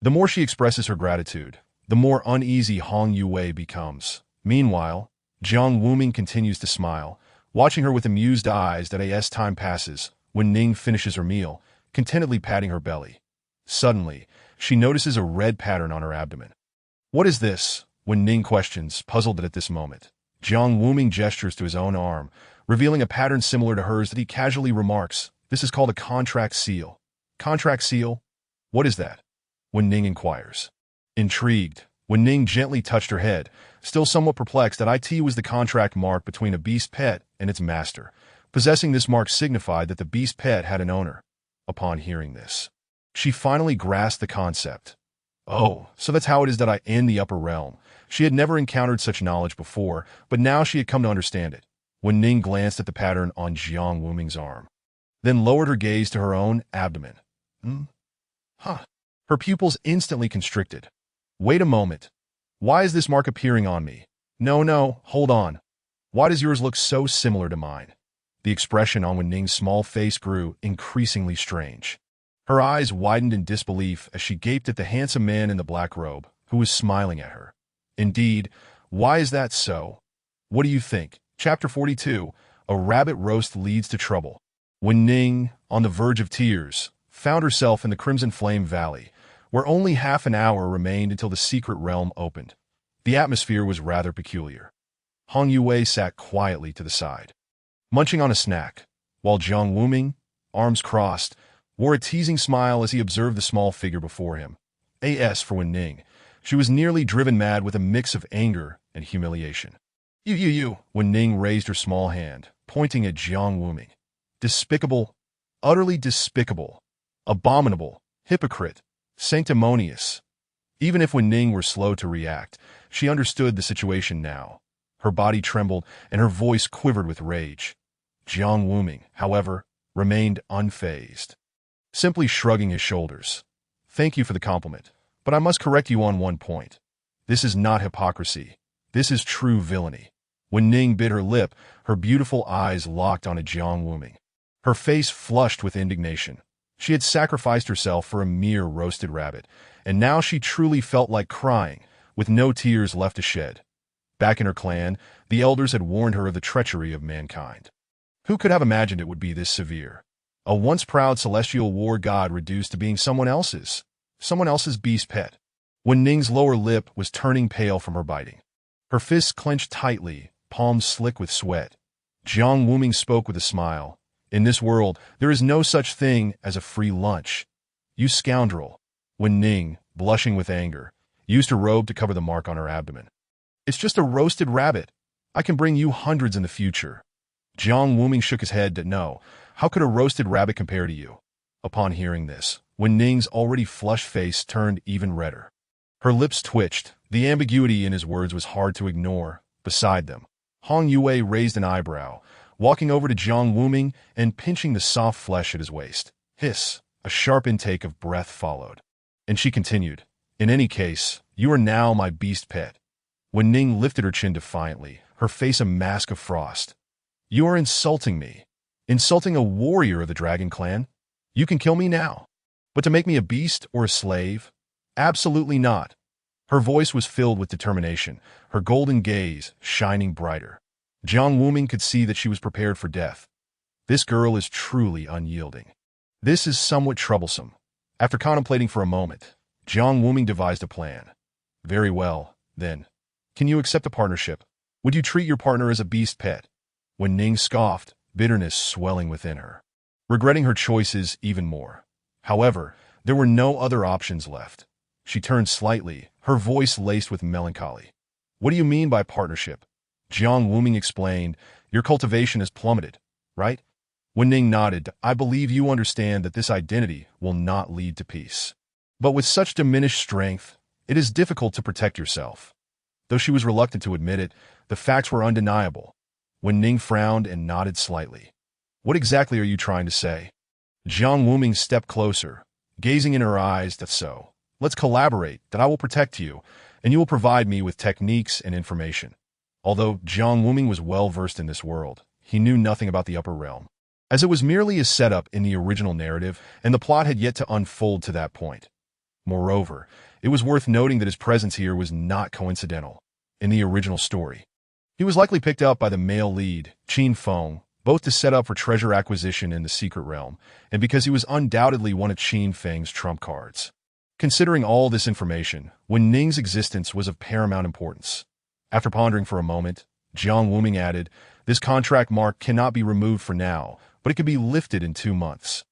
The more she expresses her gratitude, the more uneasy Hong Yue becomes. Meanwhile, Jiang Wuming continues to smile, watching her with amused eyes that as time passes, when Ning finishes her meal, contentedly patting her belly. Suddenly, she notices a red pattern on her abdomen. What is this? When Ning questions, puzzled at this moment, Jiang Wuming gestures to his own arm, revealing a pattern similar to hers that he casually remarks, this is called a contract seal. Contract seal? What is that? When Ning inquires. Intrigued, when Ning gently touched her head, still somewhat perplexed that it was the contract mark between a beast pet and its master. Possessing this mark signified that the beast pet had an owner. Upon hearing this, she finally grasped the concept. Oh, so that's how it is that I in the upper realm. She had never encountered such knowledge before, but now she had come to understand it. When Ning glanced at the pattern on Jiang Wuming's arm, then lowered her gaze to her own abdomen. Her pupils instantly constricted. Wait a moment. Why is this mark appearing on me? No, hold on. Why does yours look so similar to mine? The expression on Wen Ning's small face grew increasingly strange. Her eyes widened in disbelief as she gaped at the handsome man in the black robe, who was smiling at her. Indeed, why is that so? What do you think? Chapter 42, A Rabbit Roast Leads to Trouble. When Ning, on the verge of tears, found herself in the Crimson Flame Valley, where only half an hour remained until the secret realm opened. The atmosphere was rather peculiar. Hong Yue sat quietly to the side, munching on a snack, while Jiang Wuming, arms crossed, wore a teasing smile as he observed the small figure before him. As for Wen Ning, she was nearly driven mad with a mix of anger and humiliation. You! Wen Ning raised her small hand, pointing at Jiang Wuming. Despicable, utterly despicable, abominable, hypocrite, sanctimonious. Even if Wen Ning were slow to react, she understood the situation now. Her body trembled and her voice quivered with rage. Jiang Wuming, however, remained unfazed, simply shrugging his shoulders. Thank you for the compliment, but I must correct you on one point. This is not hypocrisy. This is true villainy. When Ning bit her lip, her beautiful eyes locked on a Jiang Wuming. Her face flushed with indignation. She had sacrificed herself for a mere roasted rabbit, and now she truly felt like crying, with no tears left to shed. Back in her clan, the elders had warned her of the treachery of mankind. Who could have imagined it would be this severe? A once proud celestial war god reduced to being someone else's beast pet. When Ning's lower lip was turning pale from her biting, her fists clenched tightly, palms slick with sweat. Jiang Wuming spoke with a smile. In this world, there is no such thing as a free lunch. You scoundrel. When Ning, blushing with anger, used her robe to cover the mark on her abdomen. It's just a roasted rabbit. I can bring you hundreds in the future. Jiang Wuming shook his head to no. How could a roasted rabbit compare to you? Upon hearing this, Wen Ning's already flushed face turned even redder. Her lips twitched. The ambiguity in his words was hard to ignore. Beside them, Hong Yue raised an eyebrow, walking over to Jiang Wuming and pinching the soft flesh at his waist. Hiss! A sharp intake of breath followed. And she continued, In any case, you are now my beast pet. When Ning lifted her chin defiantly, her face a mask of frost. You are insulting me. Insulting a warrior of the Dragon Clan? You can kill me now. But to make me a beast or a slave? Absolutely not. Her voice was filled with determination, her golden gaze shining brighter. Jiang Wuming could see that she was prepared for death. This girl is truly unyielding. This is somewhat troublesome. After contemplating for a moment, Jiang Wuming devised a plan. Very well, then. Can you accept a partnership? Would you treat your partner as a beast pet? When Ning scoffed, bitterness swelling within her. Regretting her choices even more, However, there were no other options left. She turned slightly, her voice laced with melancholy. What do you mean by partnership? Jiang Wuming explained, your cultivation has plummeted, right? Wen Ning nodded, I believe you understand that this identity will not lead to peace. But with such diminished strength, it is difficult to protect yourself. Though she was reluctant to admit it, the facts were undeniable. Wen Ning frowned and nodded slightly. What exactly are you trying to say? Jiang Wuming stepped closer, gazing in her eyes. That's so. Let's collaborate, that I will protect you, and you will provide me with techniques and information. Although Jiang Wuming was well versed in this world, he knew nothing about the upper realm, as it was merely a setup in the original narrative, and the plot had yet to unfold to that point. Moreover, it was worth noting that his presence here was not coincidental. In the original story, he was likely picked up by the male lead, Qin Feng, both to set up for treasure acquisition in the secret realm, and because he was undoubtedly one of Qin Feng's trump cards. Considering all this information, Wen Ning's existence was of paramount importance. After pondering for a moment, Jiang Wuming added, this contract mark cannot be removed for now, but it could be lifted in 2 months.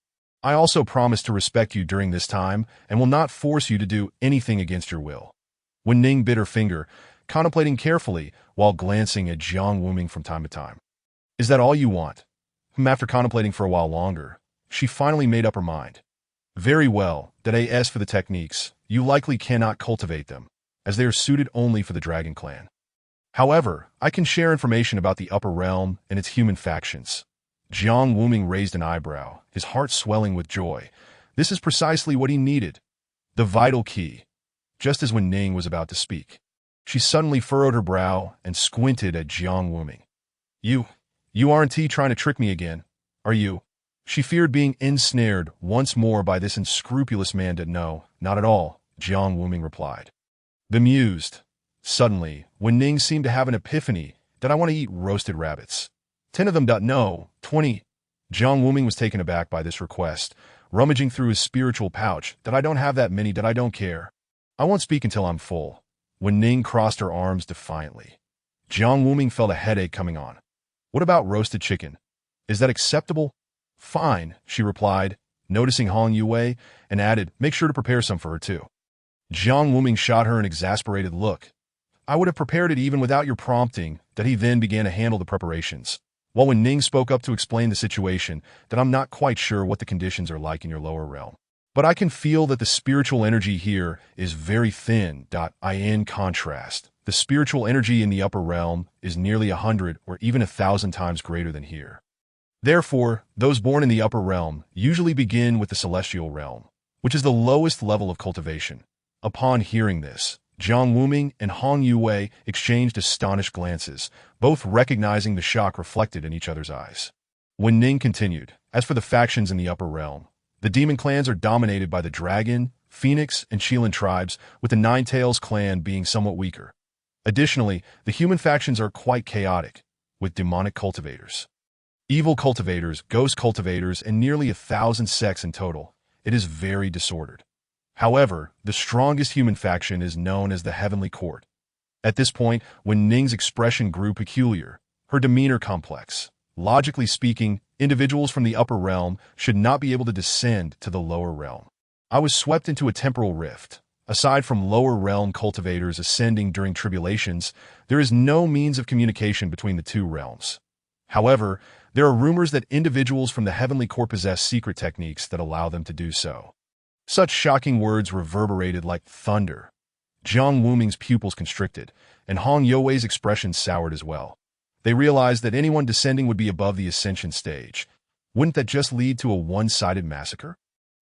I also promise to respect you during this time and will not force you to do anything against your will. Wen Ning bit her finger, contemplating carefully while glancing at Jiang Wuming from time to time. Is that all you want? After contemplating for a while longer, she finally made up her mind. Very well, that as for the techniques, you likely cannot cultivate them, as they are suited only for the Dragon Clan. However, I can share information about the upper realm and its human factions. Jiang Wuming raised an eyebrow, his heart swelling with joy. This is precisely what he needed. The vital key. Just as Wen Ning was about to speak, she suddenly furrowed her brow and squinted at Jiang Wuming. You aren't trying to trick me again, are you? She feared being ensnared once more by this unscrupulous man. No, not at all, Jiang Wuming replied. Bemused. Suddenly, Wen Ning seemed to have an epiphany that I want to eat roasted rabbits. 10 of them. No, 20. Jiang Wuming was taken aback by this request, rummaging through his spiritual pouch. That I don't have that many. That I don't care. I won't speak until I'm full. Wen Ning crossed her arms defiantly. Jiang Wuming felt a headache coming on. What about roasted chicken? Is that acceptable? Fine, she replied, noticing Hong Yue, and added, make sure to prepare some for her too. Jiang Wuming shot her an exasperated look. I would have prepared it even without your prompting. That he then began to handle the preparations. While Wen Ning spoke up to explain the situation, that I'm not quite sure what the conditions are like in your lower realm. But I can feel that the spiritual energy here is very thin. In contrast, the spiritual energy in the upper realm is nearly 100 or even 1,000 times greater than here. Therefore, those born in the upper realm usually begin with the celestial realm, which is the lowest level of cultivation. Upon hearing this, Jiang Wuming and Hong Yue exchanged astonished glances, both recognizing the shock reflected in each other's eyes. Wen Ning continued, as for the factions in the upper realm, the demon clans are dominated by the Dragon, Phoenix, and Qilin tribes, with the Nine Tails clan being somewhat weaker. Additionally, the human factions are quite chaotic, with demonic cultivators, evil cultivators, ghost cultivators, and nearly 1,000 sects in total. It is very disordered. However, the strongest human faction is known as the Heavenly Court. At this point, when Ning's expression grew peculiar, her demeanor complex. Logically speaking, individuals from the upper realm should not be able to descend to the lower realm. I was swept into a temporal rift. Aside from lower realm cultivators ascending during tribulations, there is no means of communication between the two realms. However, there are rumors that individuals from the Heavenly Court possess secret techniques that allow them to do so. Such shocking words reverberated like thunder. Jiang Wuming's pupils constricted, and Hong You's expression soured as well. They realized that anyone descending would be above the ascension stage. Wouldn't that just lead to a one-sided massacre?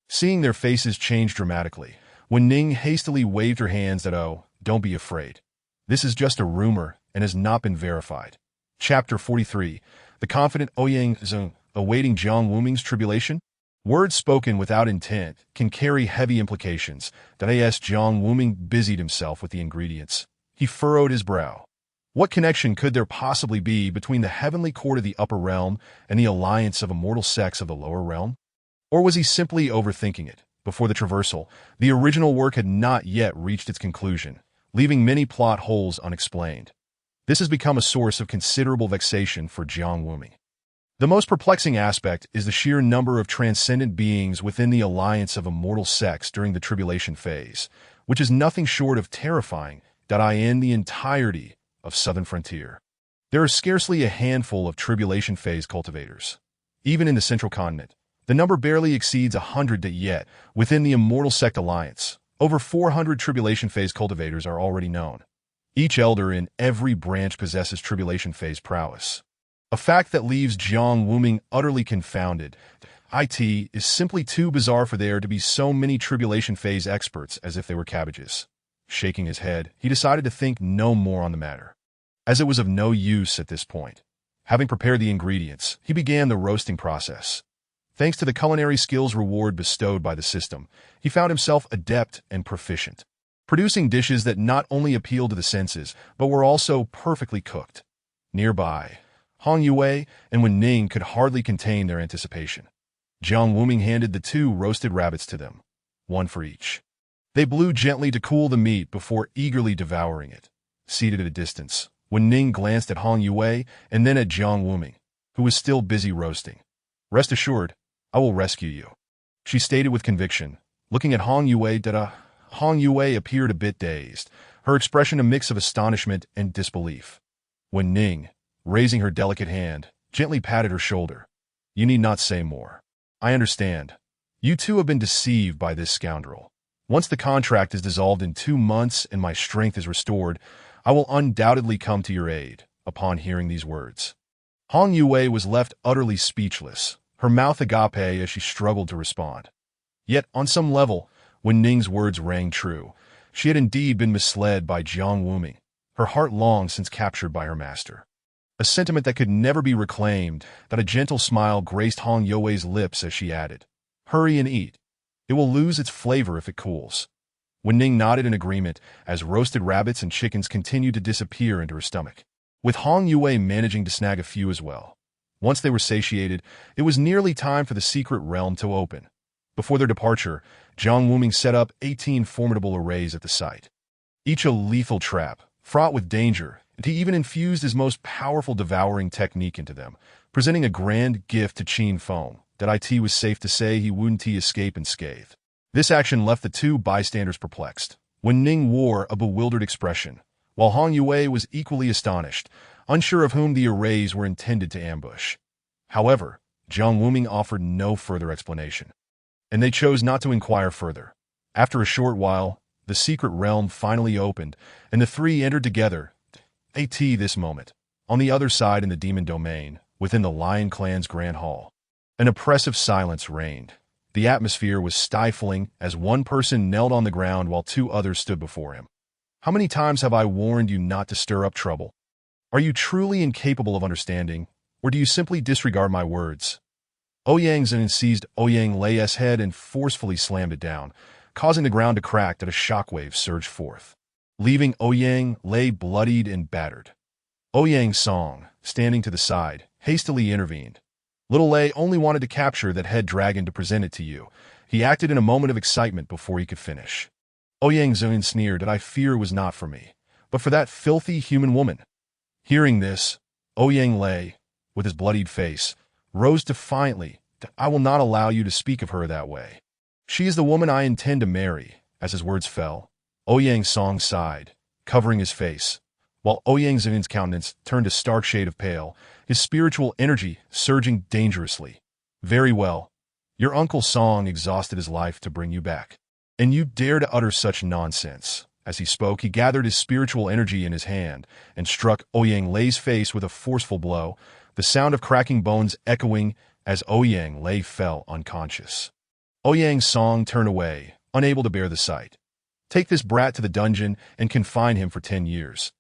Seeing their faces change dramatically, Wen Ning hastily waved her hands at don't be afraid. This is just a rumor and has not been verified. Chapter 43. The confident Ouyang Zeng, awaiting Jiang Wuming's tribulation? Words spoken without intent can carry heavy implications. Jiang Wuming busied himself with the ingredients. He furrowed his brow. What connection could there possibly be between the Heavenly Court of the upper realm and the alliance of immortal sects of the lower realm? Or was he simply overthinking it? Before the traversal, the original work had not yet reached its conclusion, leaving many plot holes unexplained. This has become a source of considerable vexation for Jiang Wuming. The most perplexing aspect is the sheer number of transcendent beings within the alliance of immortal sects during the tribulation phase, which is nothing short of terrifying. In the entirety of Southern Frontier, there are scarcely a handful of tribulation phase cultivators. Even in the Central Continent, the number barely exceeds 100. Yet, within the Immortal Sect Alliance, over 400 tribulation phase cultivators are already known. Each elder in every branch possesses tribulation phase prowess. A fact that leaves Jiang Wuming utterly confounded. It is simply too bizarre for there to be so many tribulation phase experts as if they were cabbages. Shaking his head, he decided to think no more on the matter, as it was of no use at this point. Having prepared the ingredients, he began the roasting process. Thanks to the culinary skills reward bestowed by the system, he found himself adept and proficient, producing dishes that not only appealed to the senses, but were also perfectly cooked. Nearby, Hong Yue and Wen Ning could hardly contain their anticipation. Jiang Wuming handed the 2 roasted rabbits to them, one for each. They blew gently to cool the meat before eagerly devouring it. Seated at a distance, Wen Ning glanced at Hong Yue and then at Jiang Wuming, who was still busy roasting. "Rest assured, I will rescue you," she stated with conviction, looking at Hong Yue. Hong Yue appeared a bit dazed, her expression a mix of astonishment and disbelief. Wen Ning, raising her delicate hand, gently patted her shoulder. "You need not say more. I understand. You too have been deceived by this scoundrel. Once the contract is dissolved in 2 months and my strength is restored, I will undoubtedly come to your aid." Upon hearing these words, Hong Yue was left utterly speechless, her mouth agape as she struggled to respond. Yet, on some level, when Ning's words rang true, she had indeed been misled by Jiang Wuming, her heart long since captured by her master. A sentiment that could never be reclaimed. That a gentle smile graced Hong Yue's lips as she added, "Hurry and eat. It will lose its flavor if it cools." Wen Ning nodded in agreement as roasted rabbits and chickens continued to disappear into her stomach, with Hong Yue managing to snag a few as well. Once they were satiated, it was nearly time for the secret realm to open. Before their departure, Jiang Wuming set up 18 formidable arrays at the site, each a lethal trap, fraught with danger, and he even infused his most powerful devouring technique into them, presenting a grand gift to Qin Feng. That it was safe to say he wouldn't escape unscathed. This action left the 2 bystanders perplexed. Wen Ning wore a bewildered expression, while Hong Yue was equally astonished, unsure of whom the arrays were intended to ambush. However, Jiang Wuming offered no further explanation, and they chose not to inquire further. After a short while, the secret realm finally opened, and the 3 entered together. This moment, on the other side in the demon domain, within the Lion Clan's grand hall, an oppressive silence reigned. The atmosphere was stifling as one person knelt on the ground while 2 others stood before him. "How many times have I warned you not to stir up trouble? Are you truly incapable of understanding, or do you simply disregard my words?" Ouyang Zhen seized Ouyang Lei's head and forcefully slammed it down, causing the ground to crack as a shockwave surged forth, leaving Ouyang Lei bloodied and battered. Ouyang Song, standing to the side, hastily intervened. "Little Lei only wanted to capture that head dragon to present it to you." He acted in a moment of excitement before he could finish. Ouyang Zhen sneered that "I fear it was not for me, but for that filthy human woman." Hearing this, Ouyang Lei, with his bloodied face, rose defiantly. "I will not allow you to speak of her that way. She is the woman I intend to marry." As his words fell, Ouyang Song sighed, covering his face, while Ouyang Zhen's countenance turned a stark shade of pale, his spiritual energy surging dangerously. "Very well. Your Uncle Song exhausted his life to bring you back, and you dare to utter such nonsense." As he spoke, he gathered his spiritual energy in his hand and struck Ouyang Lei's face with a forceful blow, the sound of cracking bones echoing as Ouyang Lei fell unconscious. Ouyang Song turned away, unable to bear the sight. "Take this brat to the dungeon and confine him for 10 years.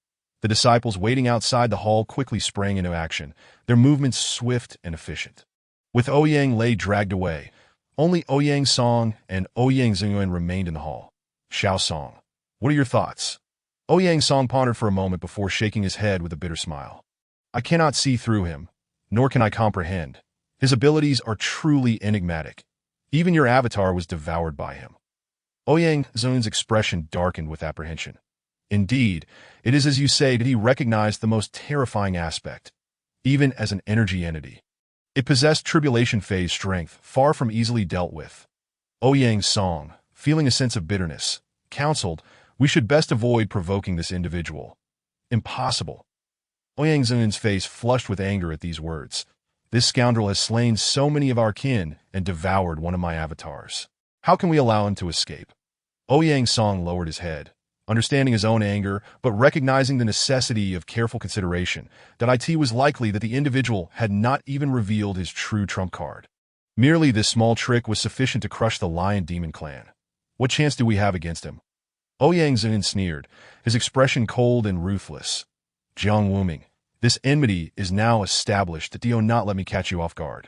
The disciples waiting outside the hall quickly sprang into action, their movements swift and efficient. With Ouyang Lei dragged away, only Ouyang Song and Ouyang Zhengyuan remained in the hall. "Xiao Song, what are your thoughts?" Ouyang Song pondered for a moment before shaking his head with a bitter smile. "I cannot see through him, nor can I comprehend. His abilities are truly enigmatic. Even your avatar was devoured by him." Ouyang Zhen's expression darkened with apprehension. "Indeed, it is as you say that he recognized the most terrifying aspect, even as an energy entity. It possessed tribulation phase strength, far from easily dealt with. Ouyang's song, feeling a sense of bitterness, counseled, "We should best avoid provoking this individual." Impossible. Ouyang Zun's face flushed with anger at these words. This scoundrel has slain so many of our kin and devoured one of my avatars. How can we allow him to escape? Ouyang Song lowered his head, understanding his own anger, but recognizing the necessity of careful consideration, that it was likely that the individual had not even revealed his true trump card. Merely this small trick was sufficient to crush the Lion Demon clan. What chance do we have against him? Ouyang Zun sneered, his expression cold and ruthless. Jiang Wuming, this enmity is now established. Do not let me catch you off guard.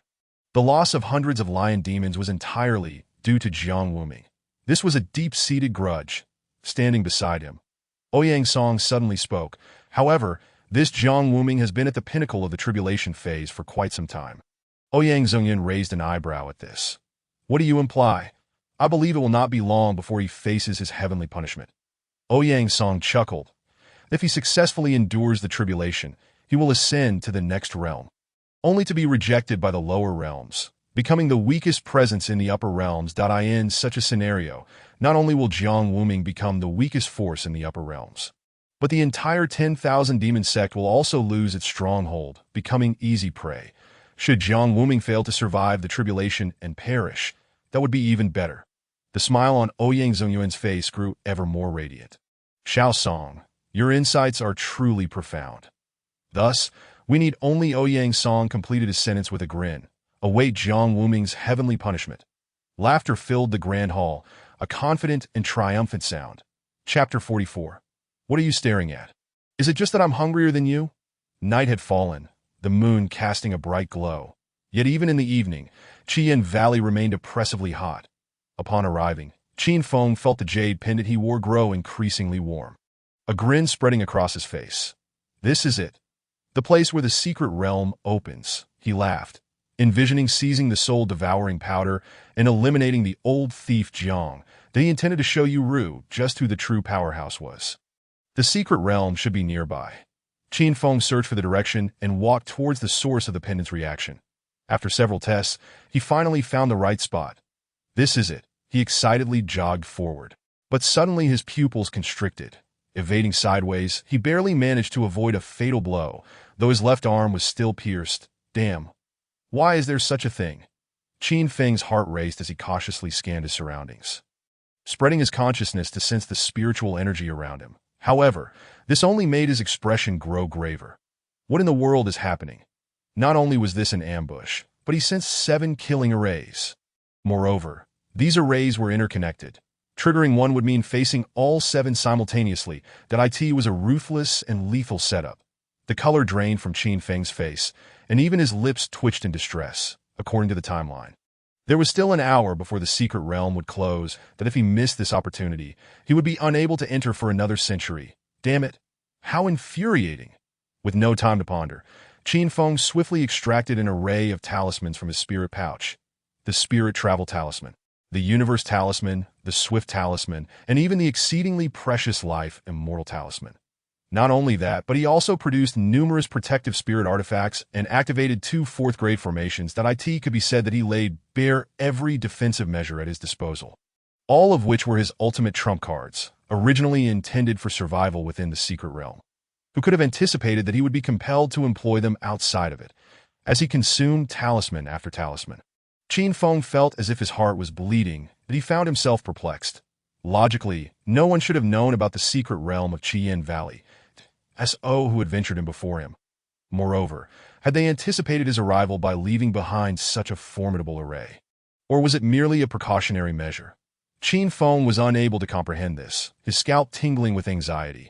The loss of hundreds of lion demons was entirely due to Jiang Wuming. This was a deep-seated grudge. Standing beside him, Ouyang Song suddenly spoke. However, this Jiang Wuming has been at the pinnacle of the tribulation phase for quite some time. Ouyang Zhongyan raised an eyebrow at this. What do you imply? I believe it will not be long before he faces his heavenly punishment. Ouyang Song chuckled. If he successfully endures the tribulation, he will ascend to the next realm, only to be rejected by the lower realms, becoming the weakest presence in the upper realms. In such a scenario, not only will Jiang Wuming become the weakest force in the upper realms, but the entire 10,000 demon sect will also lose its stronghold, becoming easy prey. Should Jiang Wuming fail to survive the tribulation and perish, that would be even better. The smile on Ouyang Zhongyuan's face grew ever more radiant. Xiao Song, your insights are truly profound. Thus, we need only Ouyang Song completed his sentence with a grin. Await Jiang Wuming's heavenly punishment. Laughter filled the grand hall, a confident and triumphant sound. Chapter 44. What are you staring at? Is it just that I'm hungrier than you? Night had fallen, the moon casting a bright glow. Yet even in the evening, Qian Valley remained oppressively hot. Upon arriving, Qin Feng felt the jade pendant he wore grow increasingly warm. A grin spreading across his face. This is it. The place where the secret realm opens, he laughed, envisioning seizing the soul-devouring powder and eliminating the old thief Jiang, that he intended to show Yu Ru just who the true powerhouse was. The secret realm should be nearby. Qin Feng searched for the direction and walked towards the source of the pendant's reaction. After several tests, he finally found the right spot. This is it. He excitedly jogged forward. But suddenly his pupils constricted. Evading sideways, he barely managed to avoid a fatal blow, though his left arm was still pierced. Damn. Why is there such a thing? Qin Feng's heart raced as he cautiously scanned his surroundings, spreading his consciousness to sense the spiritual energy around him. However, this only made his expression grow graver. What in the world is happening? Not only was this an ambush, but he sensed 7 killing arrays. Moreover, these arrays were interconnected. Triggering one would mean facing all 7 simultaneously. That was a ruthless and lethal setup. The color drained from Qin Feng's face, and even his lips twitched in distress, according to the timeline. There was still an hour before the secret realm would close. That if he missed this opportunity, he would be unable to enter for another century. Damn it. How infuriating. With no time to ponder, Qin Feng swiftly extracted an array of talismans from his spirit pouch. The Spirit Travel Talisman, the Universe Talisman, the Swift Talisman, and even the exceedingly precious Life Immortal Talisman. Not only that, but he also produced numerous protective spirit artifacts and activated 2 4th-grade formations. That could be said that he laid bare every defensive measure at his disposal, all of which were his ultimate trump cards, originally intended for survival within the secret realm. Who could have anticipated that he would be compelled to employ them outside of it, as he consumed talisman after talisman? Qin Feng felt as if his heart was bleeding, that he found himself perplexed. Logically, no one should have known about the secret realm of Qian Valley, S.O. who had ventured in before him. Moreover, had they anticipated his arrival by leaving behind such a formidable array? Or was it merely a precautionary measure? Qin Feng was unable to comprehend this, his scalp tingling with anxiety.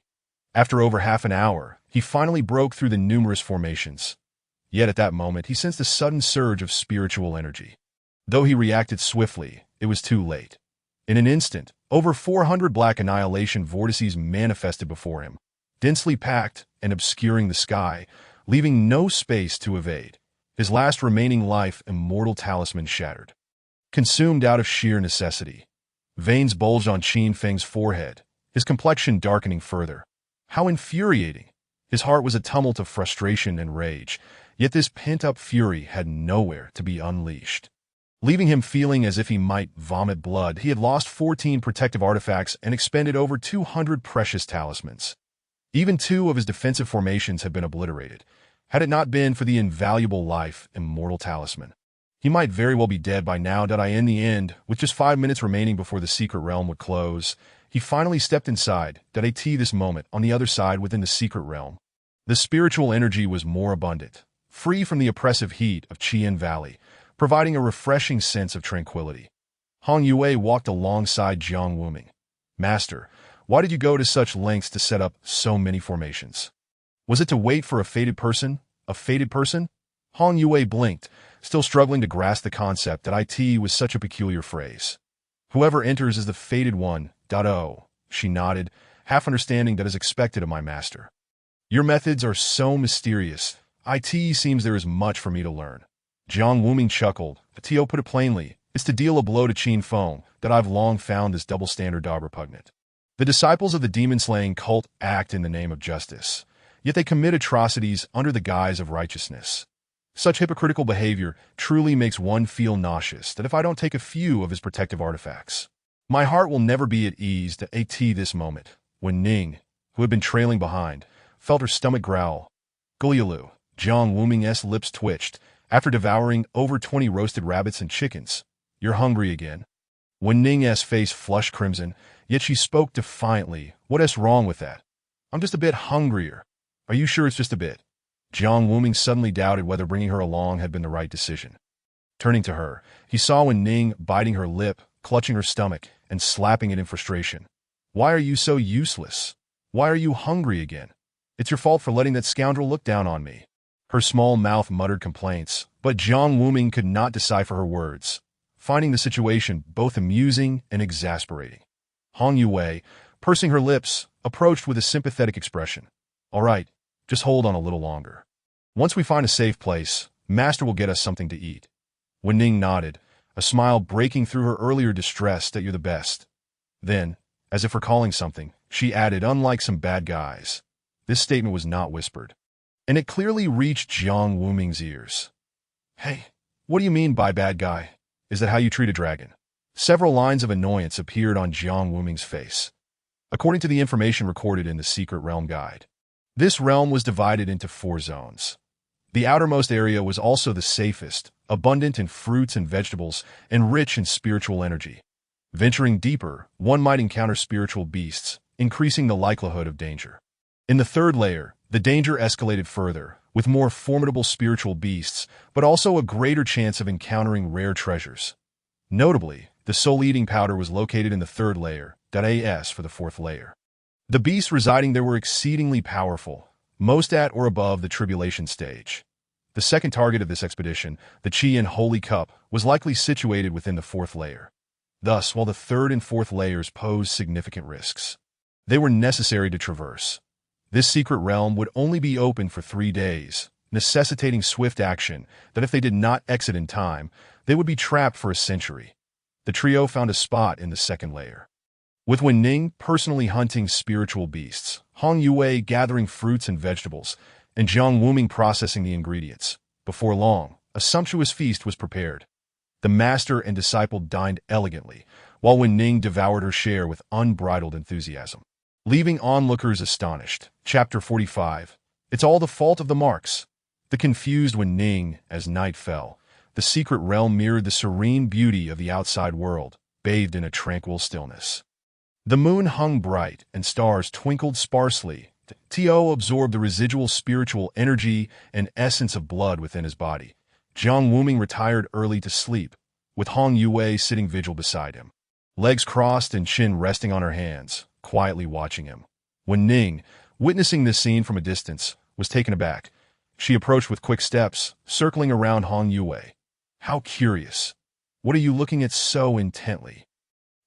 After over half an hour, he finally broke through the numerous formations. Yet at that moment, he sensed a sudden surge of spiritual energy. Though he reacted swiftly, it was too late. In an instant, over 400 black annihilation vortices manifested before him, densely packed and obscuring the sky, leaving no space to evade. His last remaining life immortal talisman shattered, consumed out of sheer necessity. Veins bulged on Qin Feng's forehead, his complexion darkening further. How infuriating! His heart was a tumult of frustration and rage, Yet this pent-up fury had nowhere to be unleashed. Leaving him feeling as if he might vomit blood, he had lost 14 protective artifacts and expended over 200 precious talismans. Even 2 of his defensive formations had been obliterated. Had it not been for the invaluable life immortal talisman, he might very well be dead by now. In the end, with just 5 minutes remaining before the secret realm would close, he finally stepped inside. This moment, on the other side within the secret realm, the spiritual energy was more abundant, free from the oppressive heat of Qian Valley, providing a refreshing sense of tranquility. Hong Yue walked alongside Jiang Wuming. "Master, why did you go to such lengths to set up so many formations? Was it to wait for a fated person? A fated person?" Hong Yue blinked, still struggling to grasp the concept that it was such a peculiar phrase. "Whoever enters is the fated one. Oh," she nodded, half understanding that is expected of my master. "Your methods are so mysterious. It seems there is much for me to learn." Jiang Wuming chuckled. "Tio put it plainly, it's to deal a blow to Qin Feng that I've long found this double standard repugnant. The disciples of the demon-slaying cult act in the name of justice, yet they commit atrocities under the guise of righteousness. Such hypocritical behavior truly makes one feel nauseous that if I don't take a few of his protective artifacts, my heart will never be at ease." This moment, when Ning, who had been trailing behind, felt her stomach growl. "Gulyalu," Jiang Wuming's lips twitched. "After devouring over 20 roasted rabbits and chickens, you're hungry again?" When Ning's face flushed crimson, yet she spoke defiantly. "What's wrong with that? I'm just a bit hungrier." "Are you sure it's just a bit?" Jiang Wuming suddenly doubted whether bringing her along had been the right decision. Turning to her, he saw Wen Ning biting her lip, clutching her stomach, and slapping it in frustration. "Why are you so useless? Why are you hungry again? It's your fault for letting that scoundrel look down on me." Her small mouth muttered complaints, but Jiang Wuming could not decipher her words, finding the situation both amusing and exasperating. Hong Yue, pursing her lips, approached with a sympathetic expression. "All right, just hold on a little longer. Once we find a safe place, Master will get us something to eat." Wen Ning nodded, a smile breaking through her earlier distress. "That you're the best." Then, as if recalling something, she added, "Unlike some bad guys." This statement was not whispered, and it clearly reached Jiang Wuming's ears. "Hey, what do you mean by bad guy? Is that how you treat a dragon?" Several lines of annoyance appeared on Jiang Wuming's face. According to the information recorded in the Secret Realm Guide, this realm was divided into 4 zones. The outermost area was also the safest, abundant in fruits and vegetables, and rich in spiritual energy. Venturing deeper, one might encounter spiritual beasts, increasing the likelihood of danger. In the 3rd layer, the danger escalated further, with more formidable spiritual beasts, but also a greater chance of encountering rare treasures. Notably, the soul-eating powder was located in the 3rd layer, as for the 4th layer. The beasts residing there were exceedingly powerful, most at or above the tribulation stage. The second target of this expedition, the Qian Holy Cup, was likely situated within the 4th layer. Thus, while the 3rd and 4th layers posed significant risks, they were necessary to traverse. This secret realm would only be open for 3 days, necessitating swift action that if they did not exit in time, they would be trapped for a century. The trio found a spot in the 2nd layer, with Wen Ning personally hunting spiritual beasts, Hong Yue gathering fruits and vegetables, and Jiang Wuming processing the ingredients. Before long, a sumptuous feast was prepared. The master and disciple dined elegantly, while Wen Ning devoured her share with unbridled enthusiasm, leaving onlookers astonished. Chapter 45. It's all the fault of the marks. The confused Wen Ning, as night fell, the secret realm mirrored the serene beauty of the outside world, bathed in a tranquil stillness. The moon hung bright, and stars twinkled sparsely. Tio absorbed the residual spiritual energy and essence of blood within his body. Jiang Wuming retired early to sleep, with Hong Yue sitting vigil beside him, legs crossed and chin resting on her hands, quietly watching him. Wen Ning, witnessing this scene from a distance, was taken aback. She approached with quick steps, circling around Hong Yue. "How curious. What are you looking at so intently?"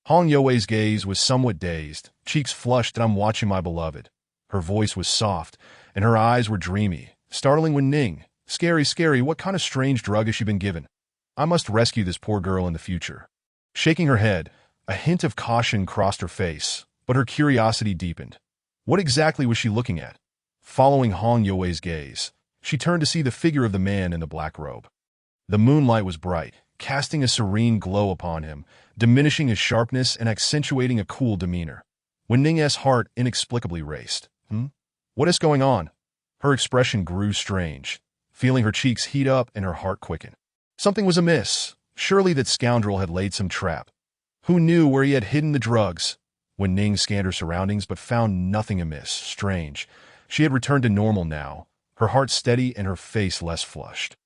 Hong Yue's gaze was somewhat dazed, cheeks flushed. "I'm watching my beloved." Her voice was soft, and her eyes were dreamy, startling Wen Ning. Scary, scary, what kind of strange drug has she been given? I must rescue this poor girl in the future." Shaking her head, a hint of caution crossed her face, but her curiosity deepened. What exactly was she looking at? Following Hong Yue's gaze, She turned to see the figure of the man in the black robe. The moonlight was bright, casting a serene glow upon him, diminishing his sharpness and accentuating a cool demeanor. Wen Ning's heart inexplicably raced. What is going on? Her expression grew strange, feeling her cheeks heat up and her heart quicken. Something was amiss. Surely that scoundrel had laid some trap. Who knew where he had hidden the drugs? Wen Ning scanned her surroundings but found nothing amiss. Strange. She had returned to normal now, her heart steady and her face less flushed.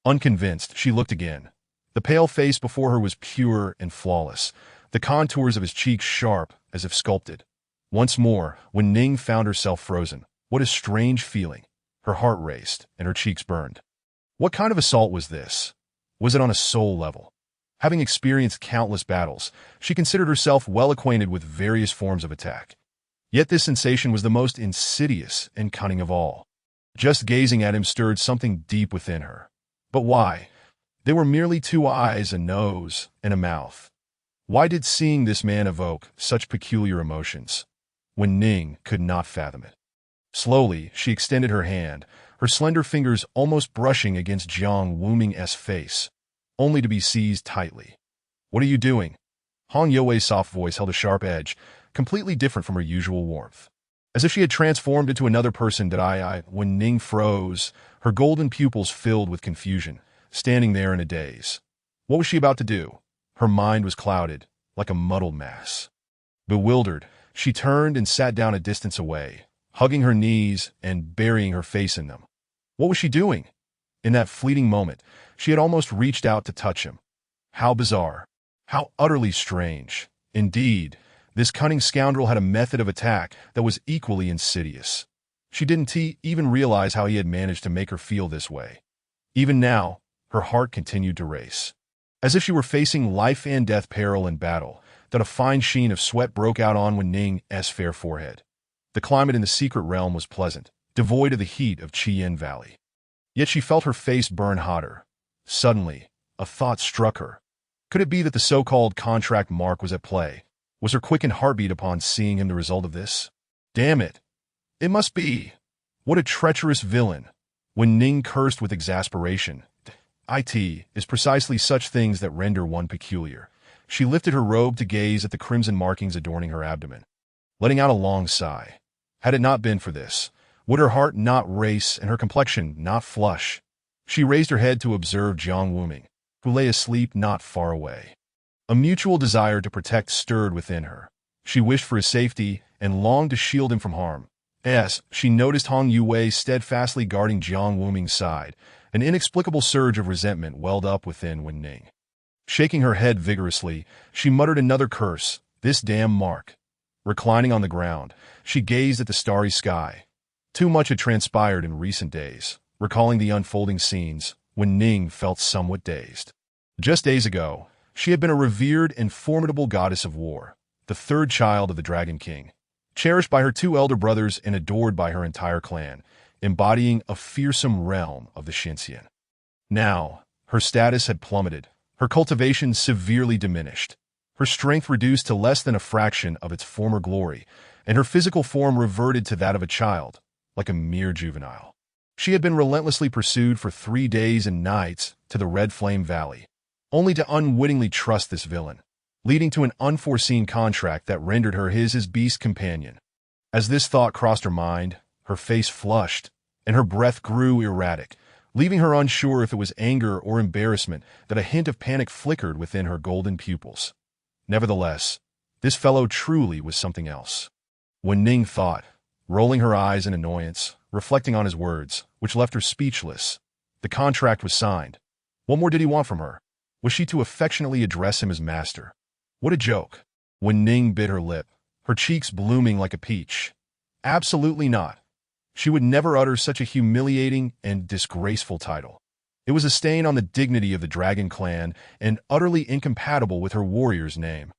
Unconvinced, she looked again. The pale face before her was pure and flawless, the contours of his cheeks sharp, as if sculpted. Once more, Wen Ning found herself frozen. What a strange feeling. Her heart raced, and her cheeks burned. What kind of assault was this? Was it on a soul level? Having experienced countless battles, she considered herself well acquainted with various forms of attack. Yet this sensation was the most insidious and cunning of all. Just gazing at him stirred something deep within her. But why? They were merely two eyes, a nose, and a mouth. Why did seeing this man evoke such peculiar emotions? Wen Ning could not fathom it. Slowly, she extended her hand, her slender fingers almost brushing against Jiang Wuming's face, only to be seized tightly. What are you doing? Hong Youwei's soft voice held a sharp edge, completely different from her usual warmth. As if she had transformed into another person, Wen Ning froze, her golden pupils filled with confusion, standing there in a daze. What was she about to do? Her mind was clouded, like a muddled mass. Bewildered, she turned and sat down a distance away, hugging her knees and burying her face in them. What was she doing? In that fleeting moment, she had almost reached out to touch him. How bizarre. How utterly strange. Indeed, this cunning scoundrel had a method of attack that was equally insidious. She didn't even realize how he had managed to make her feel this way. Even now, her heart continued to race. As if she were facing life and death peril in battle, that a fine sheen of sweat broke out on Wen Ning's fair forehead. The climate in the secret realm was pleasant, devoid of the heat of Qian Valley. Yet she felt her face burn hotter. Suddenly, a thought struck her. Could it be that the so-called contract mark was at play? Was her quickened heartbeat upon seeing him the result of this? Damn it! It must be! What a treacherous villain! Wen Ning cursed with exasperation. It is precisely such things that render one peculiar. She lifted her robe to gaze at the crimson markings adorning her abdomen, letting out a long sigh. Had it not been for this, would her heart not race and her complexion not flush? She raised her head to observe Jiang Wuming, who lay asleep not far away. A mutual desire to protect stirred within her. She wished for his safety and longed to shield him from harm. As she noticed Hong Youwei steadfastly guarding Jiang Wuming's side, an inexplicable surge of resentment welled up within Wen Ning. Shaking her head vigorously, she muttered another curse, this damn mark. Reclining on the ground, she gazed at the starry sky. Too much had transpired in recent days. Recalling the unfolding scenes, Wen Ning felt somewhat dazed. Just days ago, she had been a revered and formidable goddess of war, the third child of the Dragon King, cherished by her two elder brothers and adored by her entire clan, embodying a fearsome realm of the Xinxian. Now, her status had plummeted, her cultivation severely diminished, her strength reduced to less than a fraction of its former glory, and her physical form reverted to that of a child, like a mere juvenile. She had been relentlessly pursued for 3 days and nights to the Red Flame Valley, only to unwittingly trust this villain, leading to an unforeseen contract that rendered her his beast companion. As this thought crossed her mind, her face flushed, and her breath grew erratic, leaving her unsure if it was anger or embarrassment that a hint of panic flickered within her golden pupils. Nevertheless, this fellow truly was something else. Wen Ning thought, rolling her eyes in annoyance, reflecting on his words, which left her speechless. The contract was signed. What more did he want from her? Was she to affectionately address him as master? What a joke. Wen Ning bit her lip, her cheeks blooming like a peach. Absolutely not. She would never utter such a humiliating and disgraceful title. It was a stain on the dignity of the Dragon Clan and utterly incompatible with her warrior's name.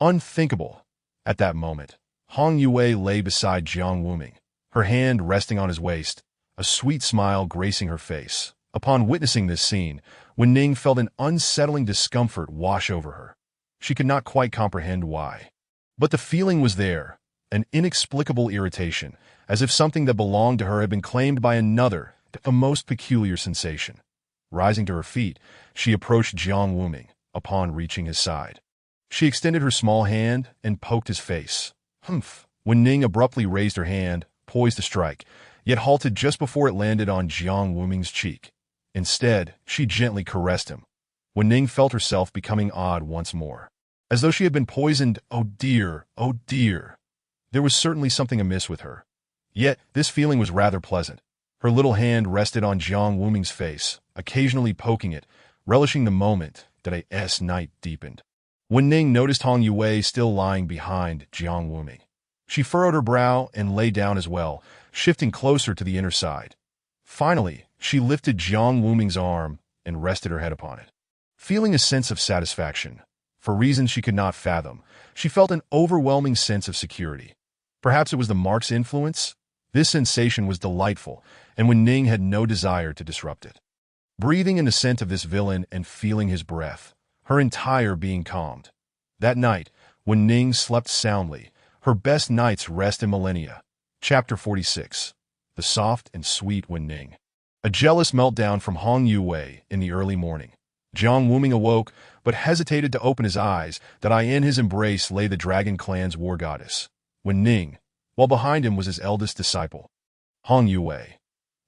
Unthinkable. At that moment, Hong Youwei lay beside Jiang Wuming, her hand resting on his waist, a sweet smile gracing her face. Upon witnessing this scene, Wen Ning felt an unsettling discomfort wash over her. She could not quite comprehend why. But the feeling was there, an inexplicable irritation, as if something that belonged to her had been claimed by another. a most peculiar sensation. Rising to her feet, she approached Jiang Wuming, upon reaching his side. She extended her small hand and poked his face. Humph! Wen Ning abruptly raised her hand, poised to strike, yet halted just before it landed on Jiang Wuming's cheek. Instead, she gently caressed him. Wen Ning felt herself becoming odd once more. As though she had been poisoned. Oh dear, oh dear. There was certainly something amiss with her. Yet, this feeling was rather pleasant. Her little hand rested on Jiang Wuming's face, occasionally poking it, relishing the moment that a night deepened. Wen Ning noticed Hong Yue still lying behind Jiang Wuming. She furrowed her brow and lay down as well, shifting closer to the inner side. Finally, she lifted Jiang Wuming's arm and rested her head upon it. Feeling a sense of satisfaction, for reasons she could not fathom, she felt an overwhelming sense of security. Perhaps it was the mark's influence? This sensation was delightful, and Wen Ning had no desire to disrupt it. Breathing in the scent of this villain and feeling his breath, her entire being calmed. That night, Wen Ning slept soundly, her best night's rest in millennia. Chapter 46. The Soft and Sweet Wen Ning. A jealous meltdown from Hong Yue in the early morning. Jiang Wuming awoke, but hesitated to open his eyes, that in his embrace lay the Dragon Clan's war goddess, Wen Ning, while behind him was his eldest disciple, Hong Yue.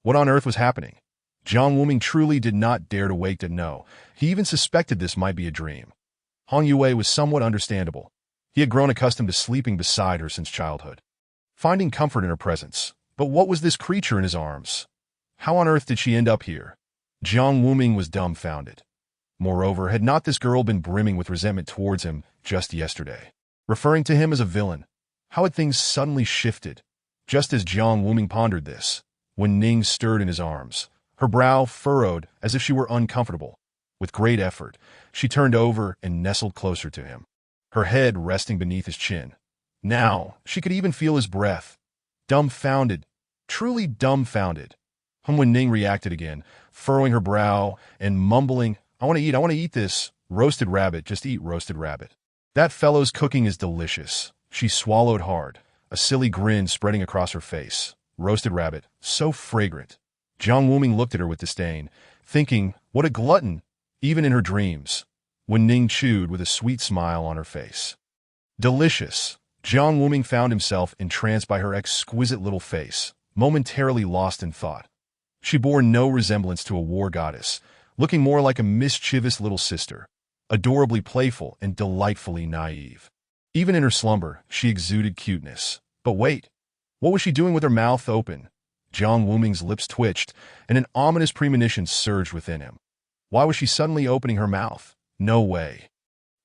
What on earth was happening? Jiang Wuming truly did not dare to wake to know. He even suspected this might be a dream. Hong Yue was somewhat understandable. He had grown accustomed to sleeping beside her since childhood, finding comfort in her presence. But what was this creature in his arms? How on earth did she end up here? Jiang Wuming was dumbfounded. Moreover, had not this girl been brimming with resentment towards him just yesterday, referring to him as a villain? How had things suddenly shifted? Just as Jiang Wuming pondered this, Wen Ning stirred in his arms, her brow furrowed as if she were uncomfortable. With great effort, she turned over and nestled closer to him, her head resting beneath his chin. Now, she could even feel his breath. Dumbfounded, truly dumbfounded. Wen Ning reacted again, furrowing her brow and mumbling, I want to eat this. Roasted rabbit, just eat roasted rabbit. That fellow's cooking is delicious. She swallowed hard, a silly grin spreading across her face. Roasted rabbit, so fragrant. Jiang Wuming looked at her with disdain, thinking, what a glutton, even in her dreams. Wen Ning chewed with a sweet smile on her face. Delicious. Jiang Wuming found himself entranced by her exquisite little face, momentarily lost in thought. She bore no resemblance to a war goddess, looking more like a mischievous little sister, adorably playful and delightfully naive. Even in her slumber, she exuded cuteness. But wait, what was she doing with her mouth open? Jiang Wuming's lips twitched, and an ominous premonition surged within him. Why was she suddenly opening her mouth? No way.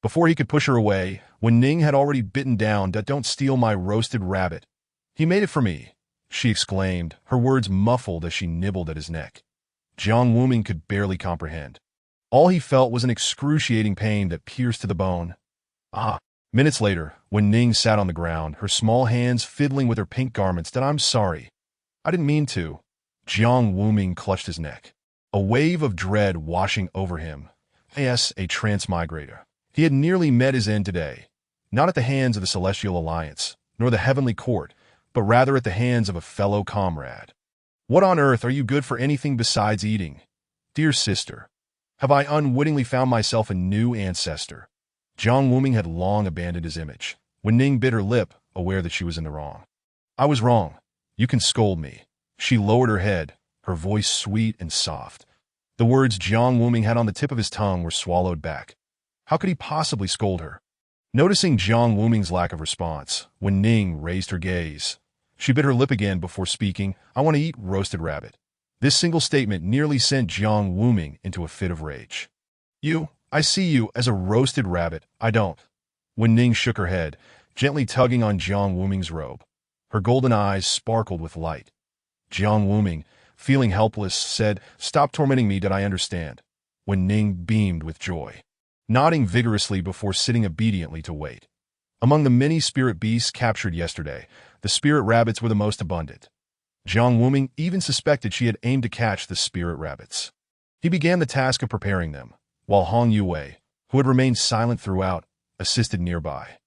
Before he could push her away, Wen Ning had already bitten down. Don't steal my roasted rabbit. He made it for me, she exclaimed, her words muffled as she nibbled at his neck. Jiang Wuming could barely comprehend. All he felt was an excruciating pain that pierced to the bone. Minutes later, Wen Ning sat on the ground, her small hands fiddling with her pink garments. I'm sorry. I didn't mean to. Jiang Wuming clutched his neck, a wave of dread washing over him. Yes, a transmigrator. He had nearly met his end today, not at the hands of the Celestial Alliance, nor the Heavenly Court, but rather at the hands of a fellow comrade. What on earth are you good for anything besides eating? Dear sister, have I unwittingly found myself a new ancestor? Jiang Wuming had long abandoned his image. Wen Ning bit her lip, aware that she was in the wrong. I was wrong. You can scold me. She lowered her head, her voice sweet and soft. The words Jiang Wuming had on the tip of his tongue were swallowed back. How could he possibly scold her? Noticing Jiang Wuming's lack of response, Wen Ning raised her gaze. She bit her lip again before speaking, I want to eat roasted rabbit. This single statement nearly sent Jiang Wuming into a fit of rage. I see you as a roasted rabbit, I don't. Wen Ning shook her head, gently tugging on Jiang Wuming's robe. Her golden eyes sparkled with light. Jiang Wuming, feeling helpless, said, Stop tormenting me, did I understand? Wen Ning beamed with joy, nodding vigorously before sitting obediently to wait. Among the many spirit beasts captured yesterday, the spirit rabbits were the most abundant. Jiang Wuming even suspected she had aimed to catch the spirit rabbits. He began the task of preparing them, while Hong Yue, who had remained silent throughout, assisted nearby.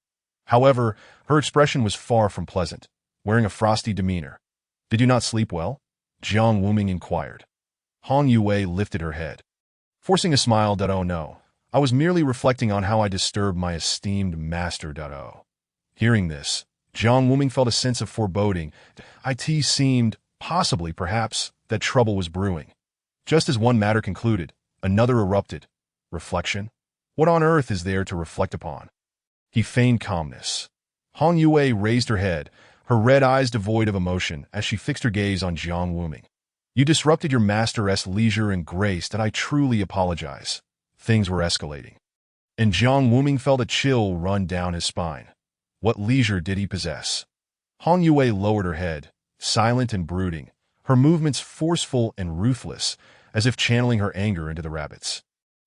However, her expression was far from pleasant, wearing a frosty demeanor. Did you not sleep well? Jiang Wuming inquired. Hong Yue lifted her head, forcing a smile. Oh no, I was merely reflecting on how I disturbed my esteemed master. Oh. Hearing this, Jiang Wuming felt a sense of foreboding. It seemed, possibly, perhaps, that trouble was brewing. Just as one matter concluded, another erupted. Reflection? What on earth is there to reflect upon? He feigned calmness. Hong Yue raised her head, her red eyes devoid of emotion, as she fixed her gaze on Jiang Wuming. You disrupted your master's leisure and grace, and I truly apologize. Things were escalating. And Jiang Wuming felt a chill run down his spine. What leisure did he possess? Hong Yue lowered her head, silent and brooding, her movements forceful and ruthless, as if channeling her anger into the rabbits.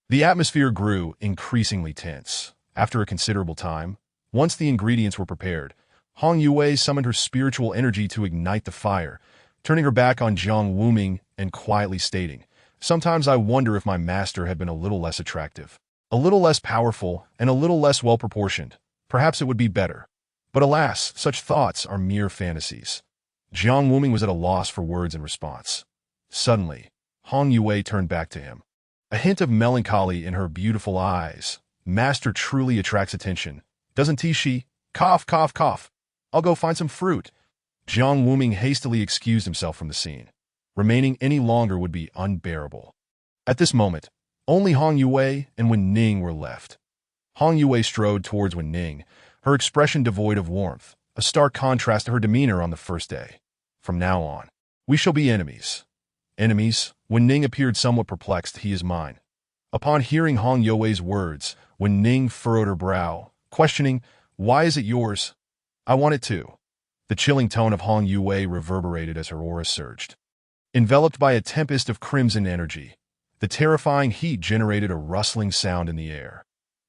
The atmosphere grew increasingly tense. After a considerable time, once the ingredients were prepared, Hong Yue summoned her spiritual energy to ignite the fire, turning her back on Jiang Wuming and quietly stating, "Sometimes I wonder if my master had been a little less attractive, a little less powerful, and a little less well-proportioned. Perhaps it would be better. But alas, such thoughts are mere fantasies." Jiang Wuming was at a loss for words in response. Suddenly, Hong Yue turned back to him. A hint of melancholy in her beautiful eyes. "Master truly attracts attention, doesn't he?" She, cough, cough, cough. "I'll go find some fruit." Jiang Wuming hastily excused himself from the scene. Remaining any longer would be unbearable. At this moment, only Hong Yue and Wen Ning were left. Hong Yue strode towards Wen Ning, her expression devoid of warmth, a stark contrast to her demeanor on the first day. "From now on, we shall be enemies." "Enemies?" Wen Ning appeared somewhat perplexed. "He is mine." Upon hearing Hong Yue's words, Wen Ning furrowed her brow, questioning, "Why is it yours?" "I want it too." The chilling tone of Hong Yue reverberated as her aura surged. Enveloped by a tempest of crimson energy, the terrifying heat generated a rustling sound in the air.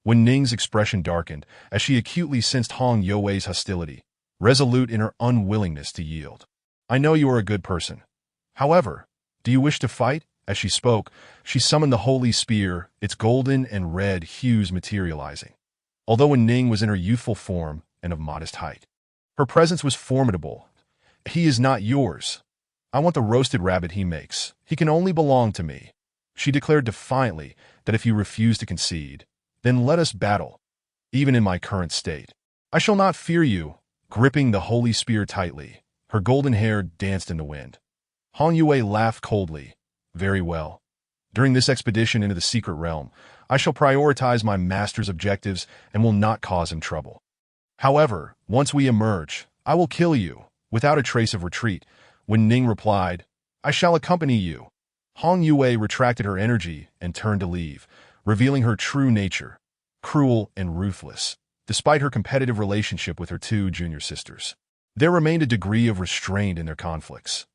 Wen Ning's expression darkened as she acutely sensed Hong Yue's hostility, resolute in her unwillingness to yield. "I know you are a good person. However, do you wish to fight?" As she spoke, she summoned the holy spear, its golden and red hues materializing. Although Wen Ning was in her youthful form and of modest height, her presence was formidable. "He is not yours. I want the roasted rabbit he makes. He can only belong to me." She declared defiantly that if you refuse to concede, then let us battle. Even in my current state, I shall not fear you. Gripping the holy spear tightly, her golden hair danced in the wind. Hong Yue laughed coldly. "Very well. During this expedition into the secret realm, I shall prioritize my master's objectives and will not cause him trouble. However, once we emerge, I will kill you, without a trace of retreat." Wen Ning replied, "I shall accompany you." Hong Yue retracted her energy and turned to leave, revealing her true nature, cruel and ruthless, despite her competitive relationship with her two junior sisters. There remained a degree of restraint in their conflicts.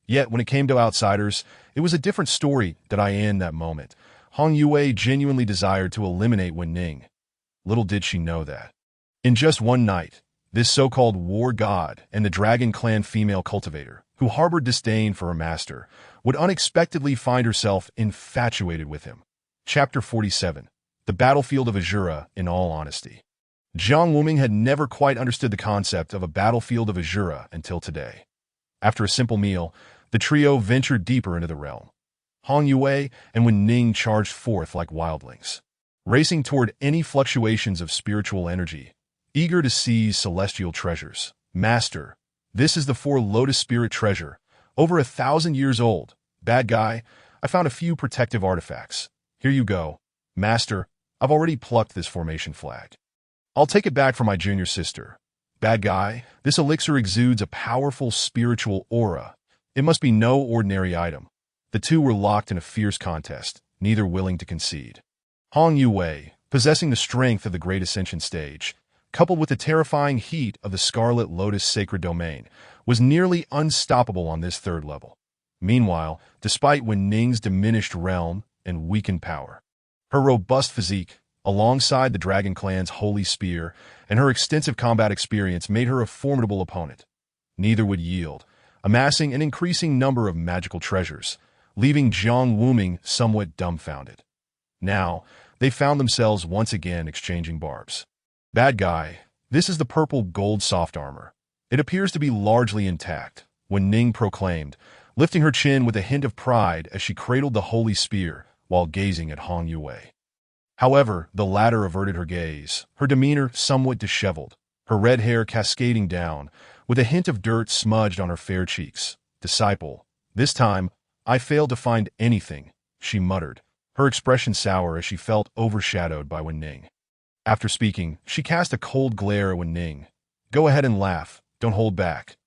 Yet, when it came to outsiders, it was a different story. In that moment, Hong Yue genuinely desired to eliminate Wen Ning. Little did she know that. In just one night, this so-called war god and the dragon clan female cultivator, who harbored disdain for her master, would unexpectedly find herself infatuated with him. Chapter 47. The Battlefield of Azura. In all honesty, Jiang Wuming had never quite understood the concept of a battlefield of Azura until today. After a simple meal, the trio ventured deeper into the realm. Hong Yue and Wen Ning charged forth like wildlings, racing toward any fluctuations of spiritual energy, eager to seize celestial treasures. "Master, this is the Four Lotus Spirit treasure, over 1,000 years old. Bad guy, I found a few protective artifacts. Here you go. Master, I've already plucked this formation flag. I'll take it back for my junior sister. Bad guy, this elixir exudes a powerful spiritual aura. It must be no ordinary item." The two were locked in a fierce contest, neither willing to concede. Hong Yue, possessing the strength of the Great Ascension stage, coupled with the terrifying heat of the Scarlet Lotus Sacred Domain, was nearly unstoppable on this third level. Meanwhile, despite Wen Ning's diminished realm and weakened power, her robust physique, alongside the Dragon Clan's holy spear and her extensive combat experience, made her a formidable opponent. Neither would yield, amassing an increasing number of magical treasures, leaving Jiang Wuming somewhat dumbfounded. Now, they found themselves once again exchanging barbs. "Bad guy, this is the purple gold soft armor. It appears to be largely intact," Wen Ning proclaimed, lifting her chin with a hint of pride as she cradled the holy spear while gazing at Hong Yue. However, the latter averted her gaze, her demeanor somewhat disheveled, her red hair cascading down, with a hint of dirt smudged on her fair cheeks. "Disciple, this time, I failed to find anything," she muttered, her expression sour as she felt overshadowed by Wen Ning. After speaking, she cast a cold glare at Wen Ning. "Go ahead and laugh, don't hold back."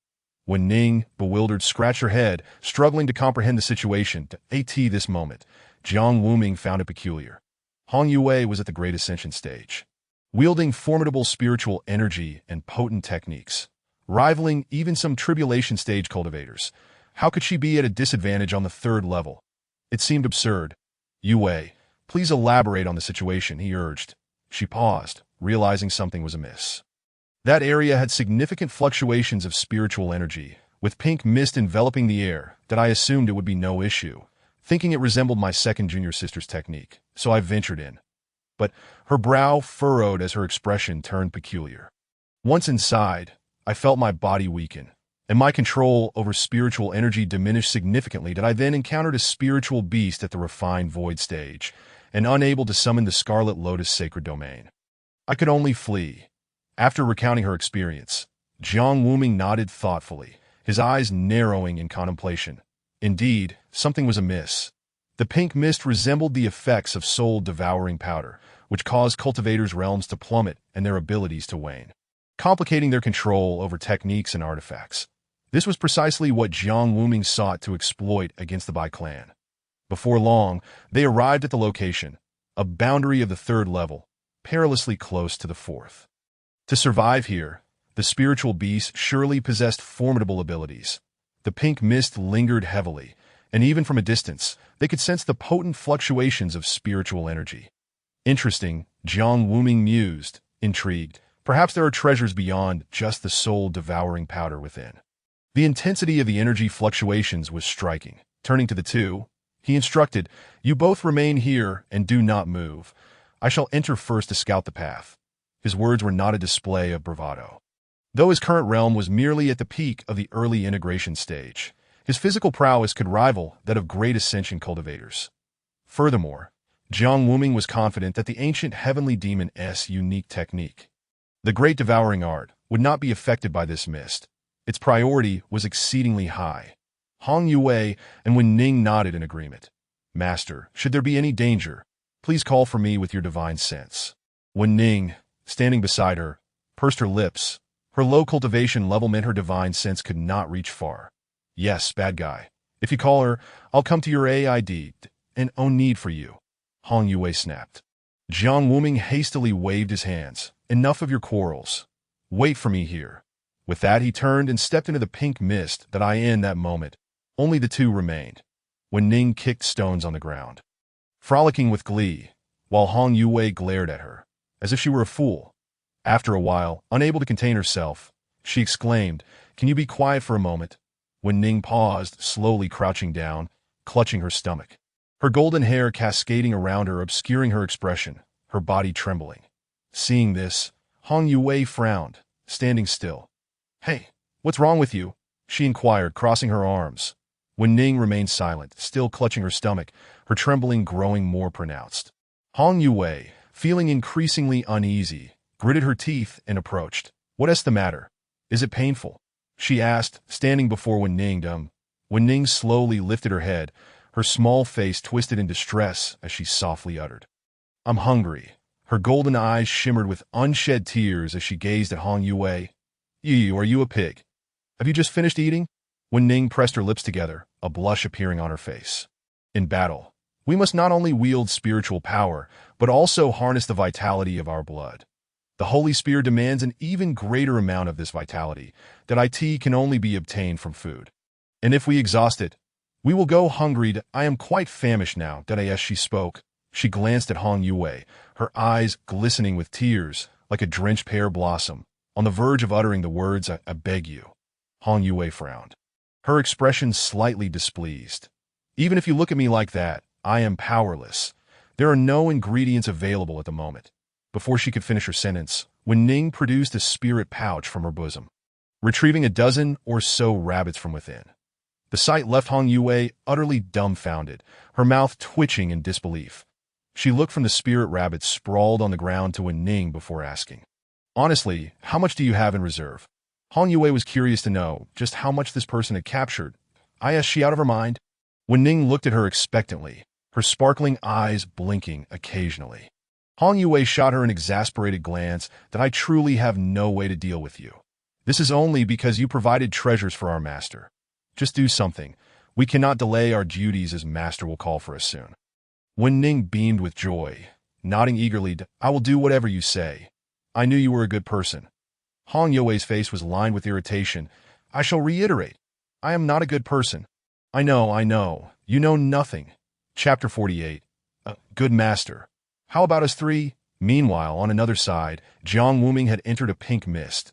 Wen Ning, bewildered, scratched her head, struggling to comprehend the situation. This moment, Jiang Wuming found it peculiar. Hong Yue was at the Great Ascension stage, wielding formidable spiritual energy and potent techniques, rivaling even some tribulation stage cultivators. How could she be at a disadvantage on the third level? It seemed absurd. "Yue, please elaborate on the situation," he urged. She paused, realizing something was amiss. That area had significant fluctuations of spiritual energy, with pink mist enveloping the air, that I assumed it would be no issue, thinking it resembled my second junior sister's technique, so I ventured in. But her brow furrowed as her expression turned peculiar. Once inside, I felt my body weaken, and my control over spiritual energy diminished significantly. That I then encountered a spiritual beast at the refined void stage, and unable to summon the Scarlet Lotus sacred domain. I could only flee. After recounting her experience, Jiang Wuming nodded thoughtfully, his eyes narrowing in contemplation. Indeed, something was amiss. The pink mist resembled the effects of soul-devouring powder, which caused cultivators' realms to plummet and their abilities to wane, complicating their control over techniques and artifacts. This was precisely what Jiang Wuming sought to exploit against the Bai clan. Before long, they arrived at the location, a boundary of the third level, perilously close to the fourth. To survive here, the spiritual beast surely possessed formidable abilities. The pink mist lingered heavily, and even from a distance, they could sense the potent fluctuations of spiritual energy. Interesting, Jiang Wuming mused, intrigued. Perhaps there are treasures beyond just the soul-devouring powder within. The intensity of the energy fluctuations was striking. Turning to the two, he instructed, "You both remain here and do not move. I shall enter first to scout the path." His words were not a display of bravado. Though his current realm was merely at the peak of the early integration stage, his physical prowess could rival that of Great Ascension cultivators. Furthermore, Jiang Wuming was confident that the ancient heavenly demon's unique technique, the Great Devouring Art, would not be affected by this mist. Its priority was exceedingly high. Hong Yue and Wen Ning nodded in agreement. "Master, should there be any danger, please call for me with your divine sense." Wen Ning, standing beside her, pursed her lips. Her low cultivation level meant her divine sense could not reach far. "Yes, bad guy. If you call her, I'll come to your aid, and no need for you," Hong Yue snapped. Jiang Wuming hastily waved his hands. "Enough of your quarrels. Wait for me here." With that, he turned and stepped into the pink mist that in that moment. Only the two remained. Wen Ning kicked stones on the ground, frolicking with glee, while Hong Yue glared at her, as if she were a fool. After a while, unable to contain herself, she exclaimed, "Can you be quiet for a moment?" Wen Ning paused, slowly crouching down, clutching her stomach, her golden hair cascading around her, obscuring her expression, her body trembling. Seeing this, Hong Yue frowned, standing still. "Hey, what's wrong with you?" she inquired, crossing her arms. Wen Ning remained silent, still clutching her stomach, her trembling growing more pronounced. Hong Yue, feeling increasingly uneasy, gritted her teeth and approached. "What's the matter? Is it painful?" she asked, standing before Wen Ning. Wen Ning slowly lifted her head, her small face twisted in distress as she softly uttered, "I'm hungry." Her golden eyes shimmered with unshed tears as she gazed at Hong Yue. Are you a pig? Have you just finished eating?" Wen Ning pressed her lips together, a blush appearing on her face. "In battle, we must not only wield spiritual power, but also harness the vitality of our blood. The Holy Spear demands an even greater amount of this vitality that can only be obtained from food. And if we exhaust it, we will go hungry. I am quite famished now." As she spoke, she glanced at Hong Yue, her eyes glistening with tears like a drenched pear blossom, on the verge of uttering the words, I beg you." Hong Yue frowned, her expression slightly displeased. "Even if you look at me like that, I am powerless. There are no ingredients available at the moment." Before she could finish her sentence, Wen Ning produced a spirit pouch from her bosom, retrieving a dozen or so rabbits from within. The sight left Hong Yue utterly dumbfounded, her mouth twitching in disbelief. She looked from the spirit rabbit sprawled on the ground to Wen Ning before asking, "Honestly, how much do you have in reserve?" Hong Yue was curious to know just how much this person had captured. Is she out of her mind? Wen Ning looked at her expectantly, her sparkling eyes blinking occasionally. Hong Yue shot her an exasperated glance that I truly have no way to deal with you. This is only because you provided treasures for our master. Just do something. We cannot delay our duties as master will call for us soon. Wen Ning beamed with joy, nodding eagerly. I will do whatever you say. I knew you were a good person. Hong Yue's face was lined with irritation. I shall reiterate. I am not a good person. I know. You know nothing. Chapter 48. Good master. How about us three? Meanwhile, on another side, Jiang Wuming had entered a pink mist.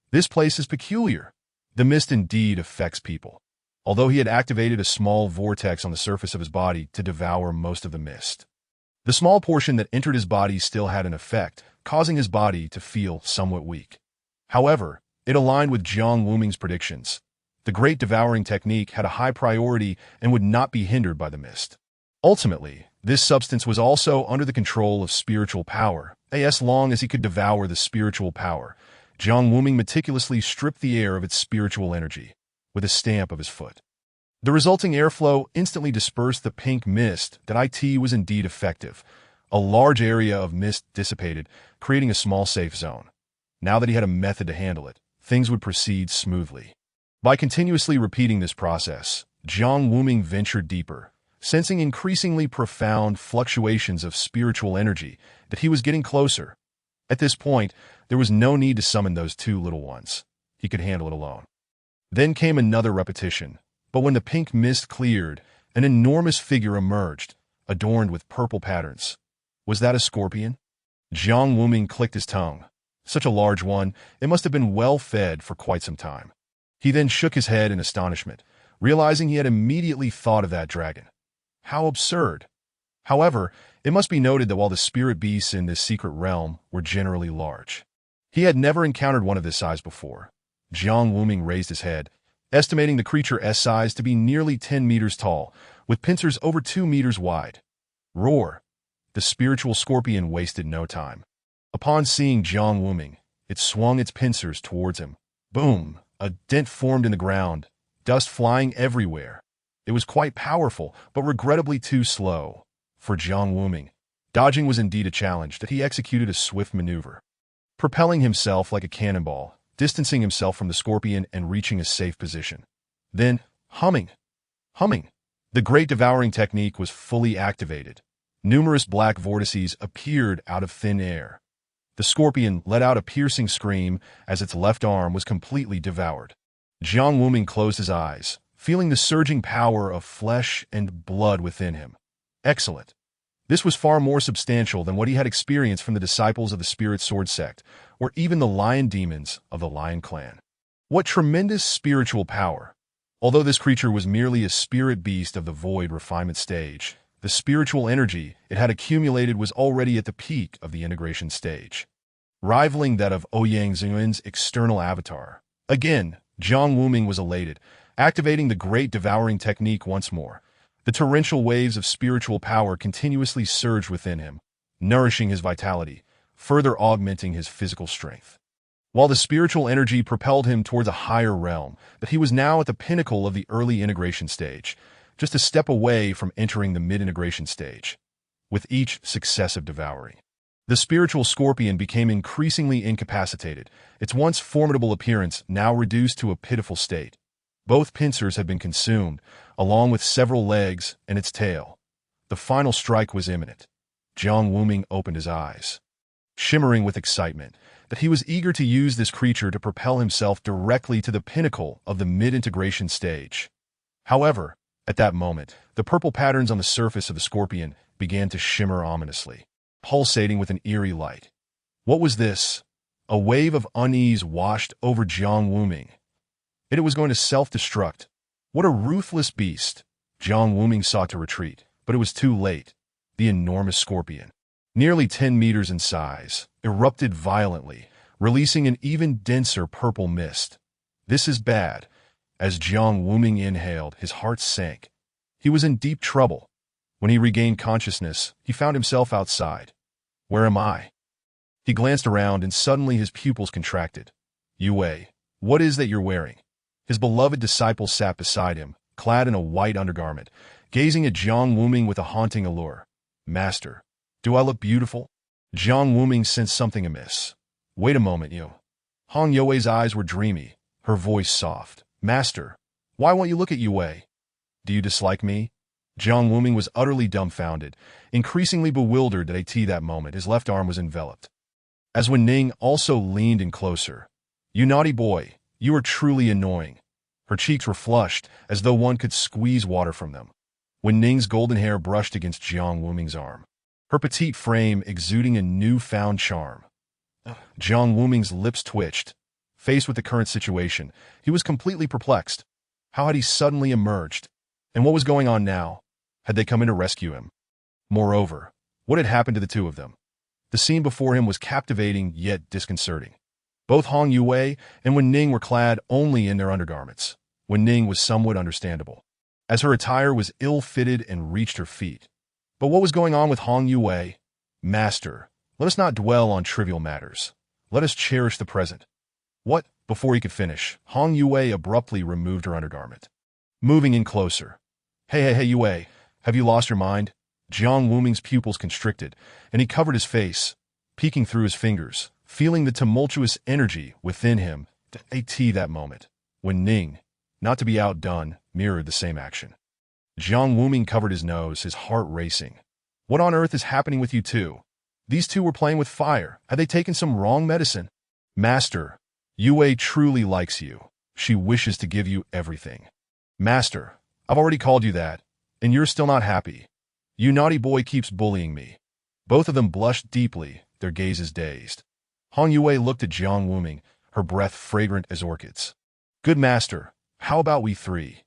This place is peculiar. The mist indeed affects people. Although he had activated a small vortex on the surface of his body to devour most of the mist. The small portion that entered his body still had an effect, causing his body to feel somewhat weak. However, it aligned with Jiang Wuming's predictions. The great devouring technique had a high priority and would not be hindered by the mist. Ultimately, this substance was also under the control of spiritual power. As long as he could devour the spiritual power, Jiang Wuming meticulously stripped the air of its spiritual energy, with a stamp of his foot. The resulting airflow instantly dispersed the pink mist that was indeed effective. A large area of mist dissipated, creating a small safe zone. Now that he had a method to handle it, things would proceed smoothly. By continuously repeating this process, Jiang Wuming ventured deeper, sensing increasingly profound fluctuations of spiritual energy that he was getting closer. At this point, there was no need to summon those two little ones. He could handle it alone. Then came another repetition, but when the pink mist cleared, an enormous figure emerged, adorned with purple patterns. Was that a scorpion? Jiang Wuming clicked his tongue. Such a large one, it must have been well fed for quite some time. He then shook his head in astonishment, realizing he had immediately thought of that dragon. How absurd. However, it must be noted that while the spirit beasts in this secret realm were generally large, he had never encountered one of this size before. Jiang Wuming raised his head, estimating the creature's size to be nearly 10 meters tall, with pincers over 2 meters wide. Roar! The spiritual scorpion wasted no time. Upon seeing Jiang Wuming, it swung its pincers towards him. Boom! A dent formed in the ground, dust flying everywhere. It was quite powerful, but regrettably too slow. For Jiang Wuming, dodging was indeed a challenge that he executed a swift maneuver, propelling himself like a cannonball, distancing himself from the scorpion and reaching a safe position. Then, humming. The great devouring technique was fully activated. Numerous black vortices appeared out of thin air. The scorpion let out a piercing scream as its left arm was completely devoured. Jiang Wuming closed his eyes, feeling the surging power of flesh and blood within him. Excellent. This was far more substantial than what he had experienced from the disciples of the Spirit Sword sect, or even the lion demons of the Lion Clan. What tremendous spiritual power! Although this creature was merely a spirit beast of the void refinement stage, the spiritual energy it had accumulated was already at the peak of the integration stage, rivaling that of Ouyang Ziyuan's external avatar. Again, Jiang Wuming was elated, activating the great devouring technique once more. The torrential waves of spiritual power continuously surged within him, nourishing his vitality, further augmenting his physical strength. While the spiritual energy propelled him towards a higher realm, that he was now at the pinnacle of the early integration stage, just a step away from entering the mid-integration stage. With each successive devouring, the spiritual scorpion became increasingly incapacitated, its once formidable appearance now reduced to a pitiful state. Both pincers had been consumed, along with several legs and its tail. The final strike was imminent. Jiang Wuming opened his eyes, shimmering with excitement, that he was eager to use this creature to propel himself directly to the pinnacle of the mid-integration stage. However, at that moment, the purple patterns on the surface of the scorpion began to shimmer ominously, pulsating with an eerie light. What was this? A wave of unease washed over Jiang Wuming. It was going to self-destruct. What a ruthless beast! Jiang Wuming sought to retreat, but it was too late. The enormous scorpion, nearly 10 meters in size, erupted violently, releasing an even denser purple mist. This is bad. As Jiang Wuming inhaled, his heart sank. He was in deep trouble. When he regained consciousness, he found himself outside. Where am I? He glanced around and suddenly his pupils contracted. Yue, what is that you're wearing? His beloved disciple sat beside him, clad in a white undergarment, gazing at Jiang Wuming with a haunting allure. Master, do I look beautiful? Jiang Wuming sensed something amiss. Wait a moment, you. Hong Yue's eyes were dreamy, her voice soft. Master, why won't you look at Yue? Do you dislike me? Jiang Wuming was utterly dumbfounded, increasingly bewildered at that moment his left arm was enveloped. As Wen Ning also leaned in closer. You naughty boy, you are truly annoying. Her cheeks were flushed, as though one could squeeze water from them. Wen Ning's golden hair brushed against Jiang Wuming's arm, her petite frame exuding a newfound charm. Jiang Wuming's lips twitched. Faced with the current situation, he was completely perplexed. How had he suddenly emerged? And what was going on now? Had they come in to rescue him? Moreover, what had happened to the two of them? The scene before him was captivating yet disconcerting. Both Hong Yue and Wen Ning were clad only in their undergarments. Wen Ning was somewhat understandable, as her attire was ill-fitted and reached her feet. But what was going on with Hong Yue? Master, let us not dwell on trivial matters. Let us cherish the present. What? Before he could finish, Hong Yue abruptly removed her undergarment. Moving in closer. Hey, Yue, have you lost your mind? Jiang Wuming's pupils constricted, and he covered his face, peeking through his fingers, feeling the tumultuous energy within him. At that moment, Wen Ning, not to be outdone, mirrored the same action. Jiang Wuming covered his nose, his heart racing. What on earth is happening with you two? These two were playing with fire. Had they taken some wrong medicine? Master, Yue truly likes you. She wishes to give you everything. Master, I've already called you that, and you're still not happy. You naughty boy keeps bullying me. Both of them blushed deeply, their gazes dazed. Hong Yue looked at Jiang Wuming, her breath fragrant as orchids. Good master, how about we three?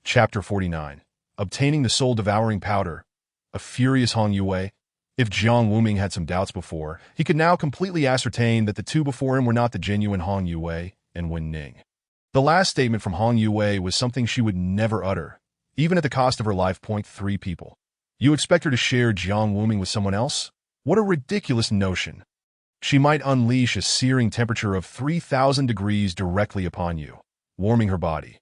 Chapter 49. Obtaining the soul-devouring powder. A furious Hong Yue. If Jiang Wuming had some doubts before, he could now completely ascertain that the two before him were not the genuine Hong Yue and Wen Ning. The last statement from Hong Yue was something she would never utter, even at the cost of her life. 3 people. You expect her to share Jiang Wuming with someone else? What a ridiculous notion. She might unleash a searing temperature of 3,000 degrees directly upon you, warming her body.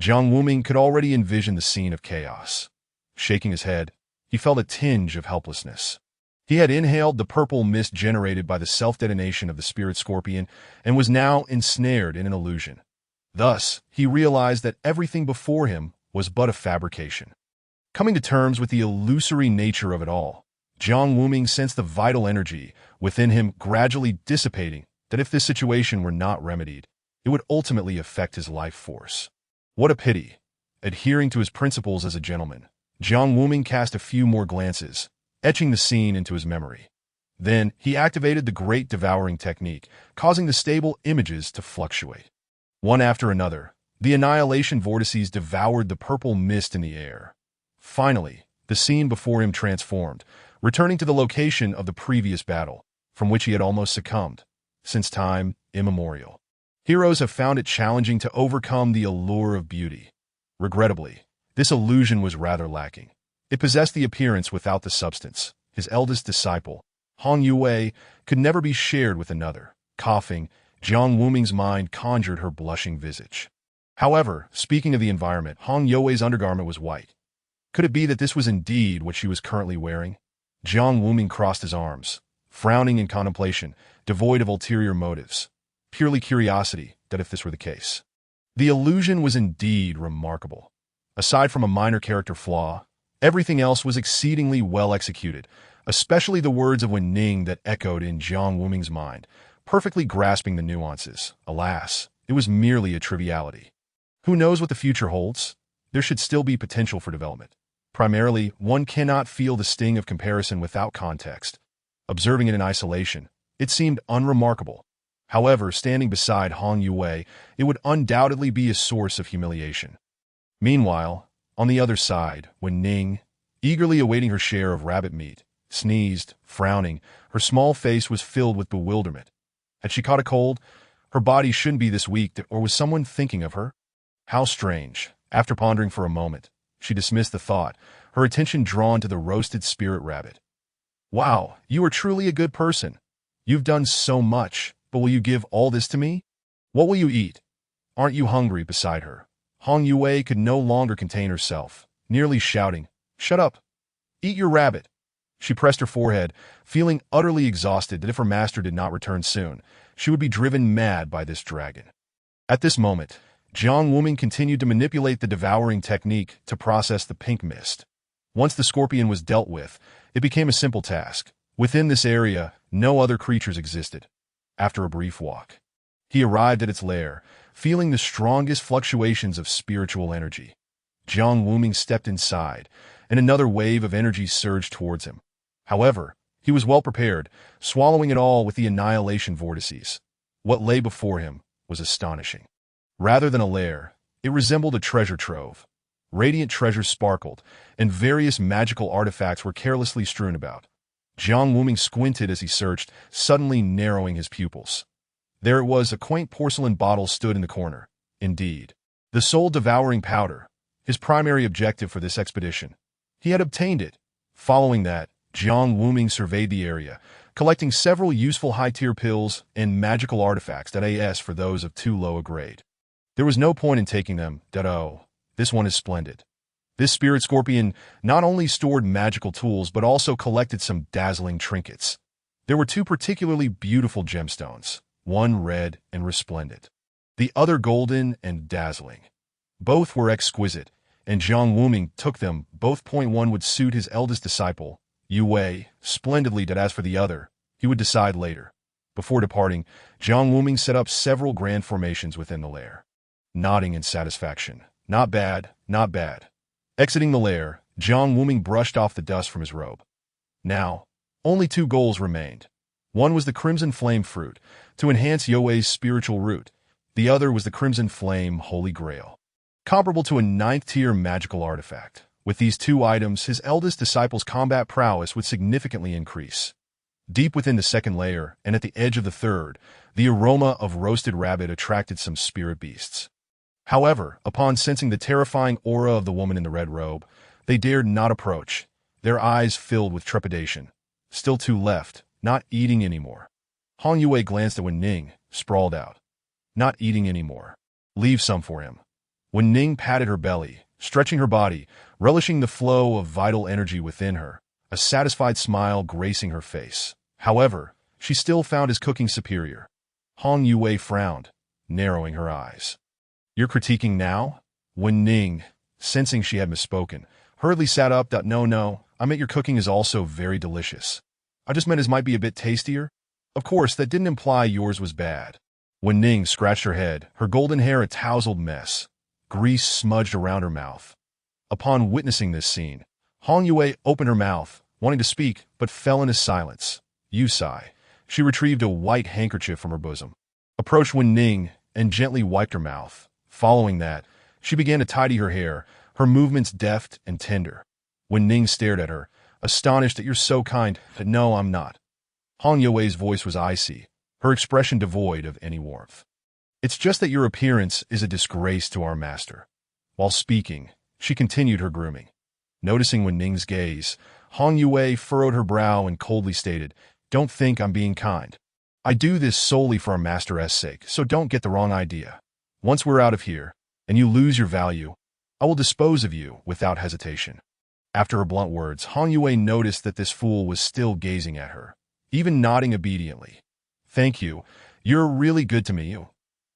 Jiang Wuming could already envision the scene of chaos. Shaking his head, he felt a tinge of helplessness. He had inhaled the purple mist generated by the self-detonation of the spirit scorpion and was now ensnared in an illusion. Thus, he realized that everything before him was but a fabrication. Coming to terms with the illusory nature of it all, Jiang Wuming sensed the vital energy within him gradually dissipating, that if this situation were not remedied, it would ultimately affect his life force. What a pity. Adhering to his principles as a gentleman, Jiang Wuming cast a few more glances, etching the scene into his memory. Then, he activated the great devouring technique, causing the stable images to fluctuate. One after another, the annihilation vortices devoured the purple mist in the air. Finally, the scene before him transformed, returning to the location of the previous battle, from which he had almost succumbed, since time immemorial. Heroes have found it challenging to overcome the allure of beauty. Regrettably, this illusion was rather lacking. It possessed the appearance without the substance. His eldest disciple, Hong Yue, could never be shared with another. Coughing, Jiang Wuming's mind conjured her blushing visage. However, speaking of the environment, Hong Yue's undergarment was white. Could it be that this was indeed what she was currently wearing? Jiang Wuming crossed his arms, frowning in contemplation, devoid of ulterior motives. Purely curiosity, that if this were the case. The illusion was indeed remarkable. Aside from a minor character flaw, everything else was exceedingly well executed, especially the words of Wen Ning that echoed in Jiang Wuming's mind, perfectly grasping the nuances. Alas, it was merely a triviality. Who knows what the future holds? There should still be potential for development. Primarily, one cannot feel the sting of comparison without context. Observing it in isolation, it seemed unremarkable. However, standing beside Hong Yue, it would undoubtedly be a source of humiliation. Meanwhile, on the other side, Wen Ning, eagerly awaiting her share of rabbit meat, sneezed, frowning, her small face was filled with bewilderment. Had she caught a cold? Her body shouldn't be this weak, or was someone thinking of her? How strange. After pondering for a moment, she dismissed the thought, her attention drawn to the roasted spirit rabbit. Wow, you are truly a good person. You've done so much, but will you give all this to me? What will you eat? Aren't you hungry? Beside her, Hong Yue could no longer contain herself, nearly shouting, Shut up! Eat your rabbit! She pressed her forehead, feeling utterly exhausted that if her master did not return soon, she would be driven mad by this dragon. At this moment, Jiang Wuming continued to manipulate the devouring technique to process the pink mist. Once the scorpion was dealt with, it became a simple task. Within this area, no other creatures existed. After a brief walk, he arrived at its lair, feeling the strongest fluctuations of spiritual energy. Jiang Wuming stepped inside, and another wave of energy surged towards him. However, he was well prepared, swallowing it all with the annihilation vortices. What lay before him was astonishing. Rather than a lair, it resembled a treasure trove. Radiant treasures sparkled, and various magical artifacts were carelessly strewn about. Jiang Wuming squinted as he searched, suddenly narrowing his pupils. There it was, a quaint porcelain bottle stood in the corner. Indeed, the soul-devouring powder, his primary objective for this expedition. He had obtained it. Following that, Jiang Wuming surveyed the area, collecting several useful high-tier pills and magical artifacts for those of too low a grade. There was no point in taking them, this one is splendid. This spirit scorpion not only stored magical tools but also collected some dazzling trinkets. There were two particularly beautiful gemstones, one red and resplendent, the other golden and dazzling. Both were exquisite, and Jiang Wuming took them. One would suit his eldest disciple, Yue, splendidly. As for the other, he would decide later. Before departing, Jiang Wuming set up several grand formations within the lair, nodding in satisfaction. Not bad, not bad. Exiting the lair, Jiang Wuming brushed off the dust from his robe. Now, only two goals remained. One was the Crimson Flame Fruit, to enhance Yue's spiritual root. The other was the Crimson Flame Holy Grail, comparable to a 9th-tier magical artifact. With these two items, his eldest disciple's combat prowess would significantly increase. Deep within the second layer, and at the edge of the third, the aroma of roasted rabbit attracted some spirit beasts. However, upon sensing the terrifying aura of the woman in the red robe, they dared not approach, their eyes filled with trepidation. Still two left, not eating anymore. Hong Yue glanced at Wen Ning, sprawled out. Not eating anymore. Leave some for him. Wen Ning patted her belly, stretching her body, relishing the flow of vital energy within her, a satisfied smile gracing her face. However, she still found his cooking superior. Hong Yue frowned, narrowing her eyes. You're critiquing now? Wen Ning, sensing she had misspoken, hurriedly sat up. No, I meant your cooking is also very delicious. I just meant his might be a bit tastier. Of course, that didn't imply yours was bad. Wen Ning scratched her head, her golden hair a tousled mess, grease smudged around her mouth. Upon witnessing this scene, Hong Yue opened her mouth, wanting to speak, but fell into silence. You sigh. She retrieved a white handkerchief from her bosom, approached Wen Ning, and gently wiped her mouth. Following that, she began to tidy her hair, her movements deft and tender. Wen Ning stared at her, astonished that you're so kind. No, I'm not. Hong Yue's voice was icy, her expression devoid of any warmth. It's just that your appearance is a disgrace to our master. While speaking, she continued her grooming. Noticing Wen Ning's gaze, Hong Yue furrowed her brow and coldly stated, Don't think I'm being kind. I do this solely for our master's sake, so don't get the wrong idea. Once we're out of here, and you lose your value, I will dispose of you without hesitation. After her blunt words, Hong Yue noticed that this fool was still gazing at her, even nodding obediently. Thank you. You're really good to me.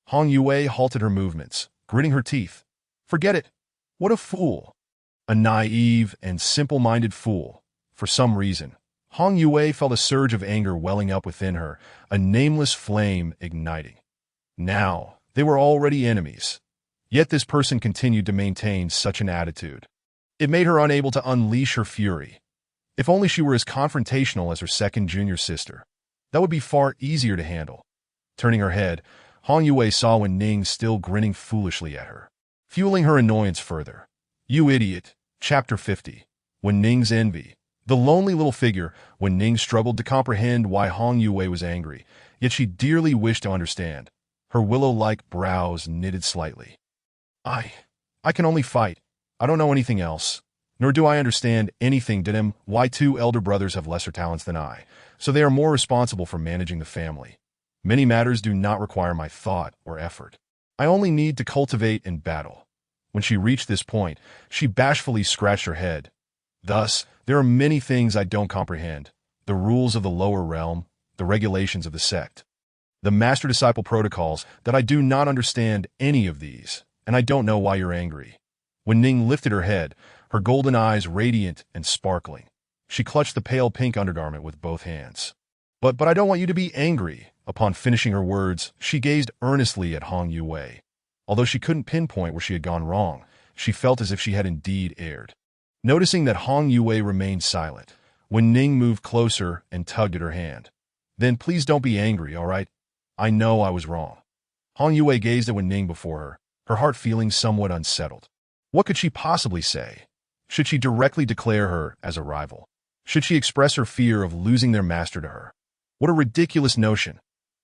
Hong Yue halted her movements, gritting her teeth. Forget it. What a fool. A naive and simple-minded fool. For some reason, Hong Yue felt a surge of anger welling up within her, a nameless flame igniting. Now, they were already enemies. Yet this person continued to maintain such an attitude. It made her unable to unleash her fury. If only she were as confrontational as her second junior sister. That would be far easier to handle. Turning her head, Hong Yue saw Wen Ning still grinning foolishly at her, fueling her annoyance further. You idiot. Chapter 50. Wen Ning's Envy. The lonely little figure, Wen Ning struggled to comprehend why Hong Yue was angry, yet she dearly wished to understand. Her willow-like brows knitted slightly. I, I can only fight. I don't know anything else. Nor do I understand anything to them. Why two elder brothers have lesser talents than I, so they are more responsible for managing the family. Many matters do not require my thought or effort. I only need to cultivate and battle. When she reached this point, she bashfully scratched her head. Thus, there are many things I don't comprehend. The rules of the lower realm, the regulations of the sect, the master-disciple protocols, that I do not understand any of these, and I don't know why you're angry. When Ning lifted her head, her golden eyes radiant and sparkling, she clutched the pale pink undergarment with both hands. But I don't want you to be angry. Upon finishing her words, she gazed earnestly at Hong Yue. Although she couldn't pinpoint where she had gone wrong, she felt as if she had indeed erred. Noticing that Hong Yue remained silent, when Ning moved closer and tugged at her hand. Then please don't be angry, all right? I know I was wrong. Hong Yue gazed at Wen Ning before her heart feeling somewhat unsettled. What could she possibly say? Should she directly declare her as a rival? Should she express her fear of losing their master to her? What a ridiculous notion!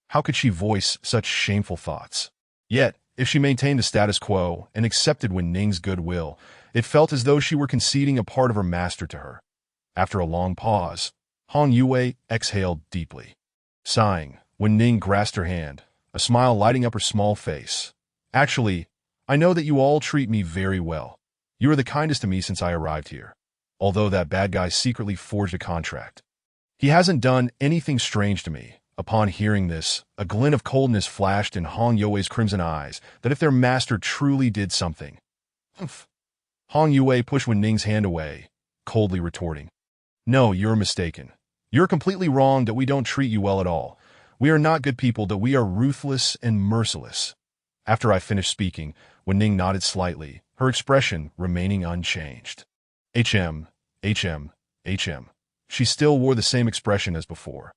How could she voice such shameful thoughts? Yet, if she maintained the status quo and accepted Wen Ning's goodwill, it felt as though she were conceding a part of her master to her. After a long pause, Hong Yue exhaled deeply. Sighing, Wen Ning grasped her hand, a smile lighting up her small face. Actually, I know that you all treat me very well. You are the kindest to me since I arrived here. Although that bad guy secretly forged a contract. He hasn't done anything strange to me. Upon hearing this, a glint of coldness flashed in Hong Yue's crimson eyes, that if their master truly did something. Humph. Hong Yue pushed Wen Ning's hand away, coldly retorting. No, you're mistaken. You're completely wrong that we don't treat you well at all. We are not good people, that we are ruthless and merciless. After I finished speaking, Wen Ning nodded slightly, her expression remaining unchanged. HM. She still wore the same expression as before.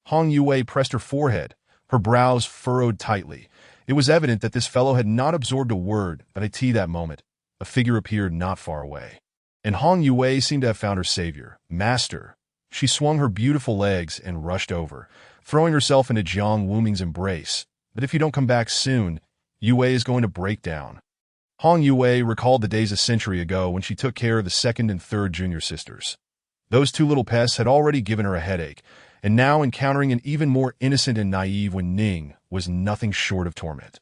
Hong Yue pressed her forehead, her brows furrowed tightly. It was evident that this fellow had not absorbed a word. At that moment, a figure appeared not far away. And Hong Yue seemed to have found her savior, master. She swung her beautiful legs and rushed over, throwing herself into Jiang Wuming's embrace. But if you don't come back soon, Yue is going to break down. Hong Yue recalled the days a century ago when she took care of the second and third junior sisters. Those two little pests had already given her a headache, and now encountering an even more innocent and naive Wen Ning was nothing short of torment.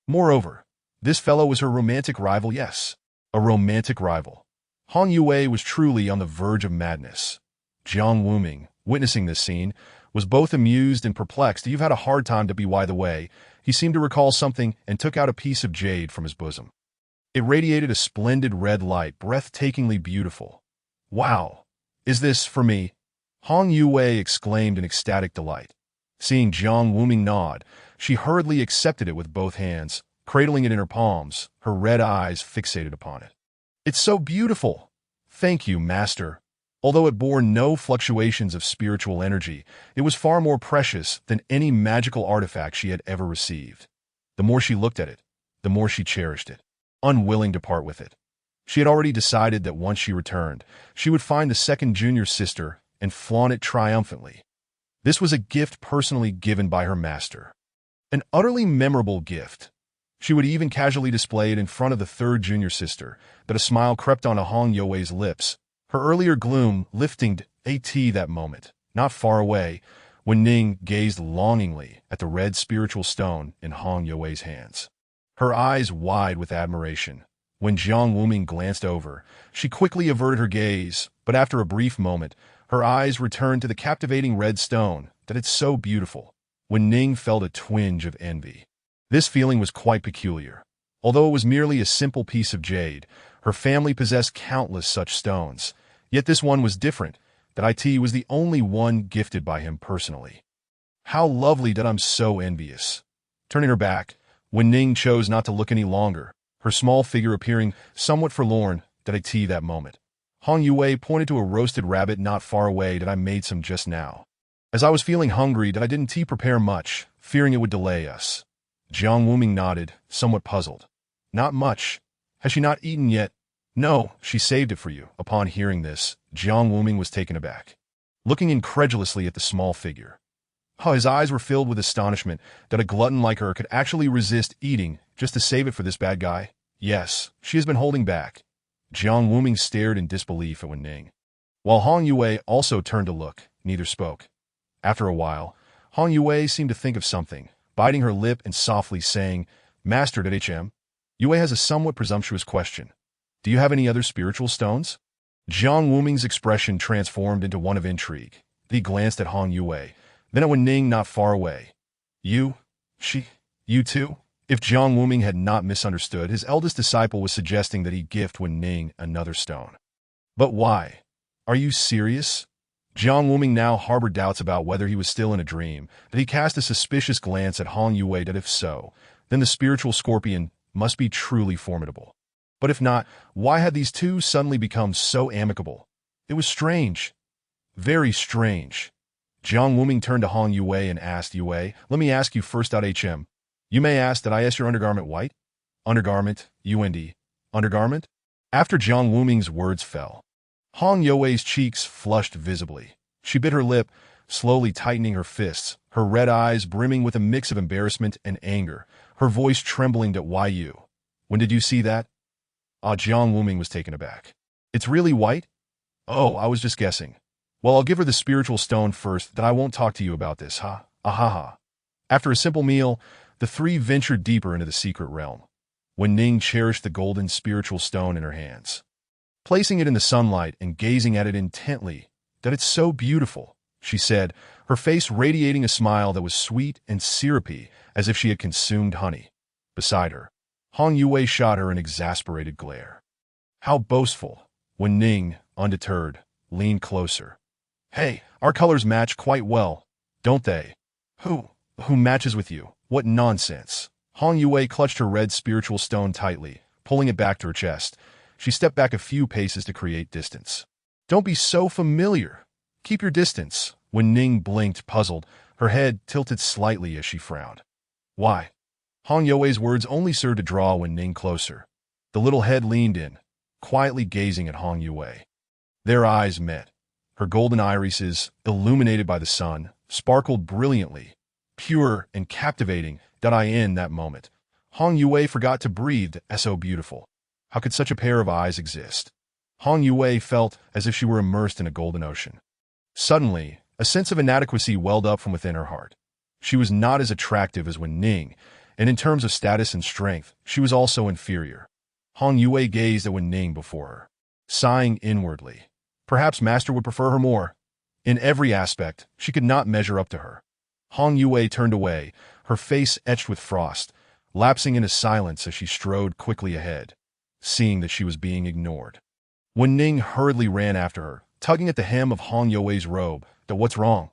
Moreover, this fellow was her romantic rival, yes, a romantic rival. Hong Yue was truly on the verge of madness. Jiang Wuming, witnessing this scene, was both amused and perplexed. You've had a hard time to be by the way. He seemed to recall something and took out a piece of jade from his bosom. It radiated a splendid red light, breathtakingly beautiful. Wow! Is this for me? Hong Yue exclaimed in ecstatic delight. Seeing Jiang Wuming nod, she hurriedly accepted it with both hands, cradling it in her palms, her red eyes fixated upon it. It's so beautiful! Thank you, master. Although it bore no fluctuations of spiritual energy, it was far more precious than any magical artifact she had ever received. The more she looked at it, the more she cherished it, unwilling to part with it. She had already decided that once she returned, she would find the second junior sister and flaunt it triumphantly. This was a gift personally given by her master. An utterly memorable gift. She would even casually display it in front of the third junior sister, but a smile crept onto Hong Yue's lips, her earlier gloom lifting that moment. Not far away, when Ning gazed longingly at the red spiritual stone in Hong Yue's hands. Her eyes wide with admiration. When Jiang Wuming glanced over, she quickly averted her gaze, but after a brief moment, her eyes returned to the captivating red stone. That it's so beautiful. When Ning felt a twinge of envy. This feeling was quite peculiar. Although it was merely a simple piece of jade, her family possessed countless such stones. Yet this one was different, that it was the only one gifted by him personally. How lovely that I'm so envious. Turning her back, Wen Ning chose not to look any longer, her small figure appearing somewhat forlorn. That moment. Hong Yue pointed to a roasted rabbit not far away that I made some just now. As I was feeling hungry, I didn't prepare much, fearing it would delay us. Jiang Wuming nodded, somewhat puzzled. Not much. Has she not eaten yet? No, she saved it for you. Upon hearing this, Jiang Wuming was taken aback, looking incredulously at the small figure. His eyes were filled with astonishment that a glutton like her could actually resist eating just to save it for this bad guy. Yes, she has been holding back. Jiang Wuming stared in disbelief at Wen Ning. While Hong Yue also turned to look, neither spoke. After a while, Hong Yue seemed to think of something, biting her lip and softly saying, Master HM, Yue has a somewhat presumptuous question. Do you have any other spiritual stones? Jiang Wuming's expression transformed into one of intrigue. He glanced at Hong Yue, then at Wen Ning not far away. You too? If Jiang Wuming had not misunderstood, his eldest disciple was suggesting that he gift Wen Ning another stone. But why? Are you serious? Jiang Wuming now harbored doubts about whether he was still in a dream, but he cast a suspicious glance at Hong Yue that if so, then the spiritual scorpion must be truly formidable. But if not, why had these two suddenly become so amicable? It was strange. Very strange. Jiang Wuming turned to Hong Yue and asked, Yue, let me ask you first. HM. You may ask that I ask your undergarment white? Undergarment, UND. Undergarment? After Jiang Wuming's words fell, Hong Yue's cheeks flushed visibly. She bit her lip, slowly tightening her fists, her red eyes brimming with a mix of embarrassment and anger, her voice trembling at Yu. When did you see that? Jiang Wuming was taken aback. It's really white? Oh, I was just guessing. Well, I'll give her the spiritual stone first, then I won't talk to you about this, ha? Ahaha. After a simple meal, the three ventured deeper into the secret realm. Wen Ning cherished the golden spiritual stone in her hands. Placing it in the sunlight and gazing at it intently, that it's so beautiful, she said, her face radiating a smile that was sweet and syrupy, as if she had consumed honey. Beside her, Hong Yue shot her an exasperated glare. How boastful! Wen Ning, undeterred, leaned closer. Hey, our colors match quite well, don't they? Who matches with you? What nonsense! Hong Yue clutched her red spiritual stone tightly, pulling it back to her chest. She stepped back a few paces to create distance. Don't be so familiar. Keep your distance. Wen Ning blinked, puzzled, her head tilted slightly as she frowned. Why? Hong Yue's words only served to draw Wen Ning closer. The little head leaned in, quietly gazing at Hong Yue. Their eyes met. Her golden irises, illuminated by the sun, sparkled brilliantly, pure and captivating. In that moment, Hong Yue forgot to breathe. So beautiful. How could such a pair of eyes exist? Hong Yue felt as if she were immersed in a golden ocean. Suddenly, a sense of inadequacy welled up from within her heart. She was not as attractive as Wen Ning, and in terms of status and strength, she was also inferior. Hong Yue gazed at Wen Ning before her, sighing inwardly. Perhaps Master would prefer her more. In every aspect, she could not measure up to her. Hong Yue turned away, her face etched with frost, lapsing into silence as she strode quickly ahead, seeing that she was being ignored. Wen Ning hurriedly ran after her, tugging at the hem of Hong Yue's robe. What's wrong?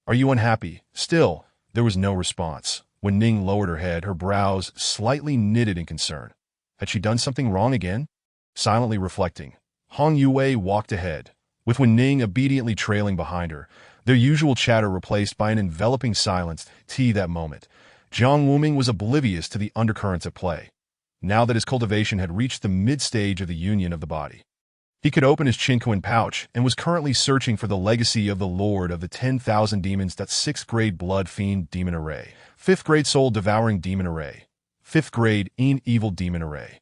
Are you unhappy? Still, there was no response. Wen Ning lowered her head, her brows slightly knitted in concern. Had she done something wrong again? Silently reflecting, Hong Yue walked ahead, with Wen Ning obediently trailing behind her, their usual chatter replaced by an enveloping silence. That moment, Jiang Wuming was oblivious to the undercurrents at play. Now that his cultivation had reached the mid-stage of the union of the body, he could open his Qinquan pouch and was currently searching for the legacy of the Lord of the 10,000 Demons. 6th grade Blood Fiend Demon Array, 5th grade Soul Devouring Demon Array, 5th grade Evil Demon Array.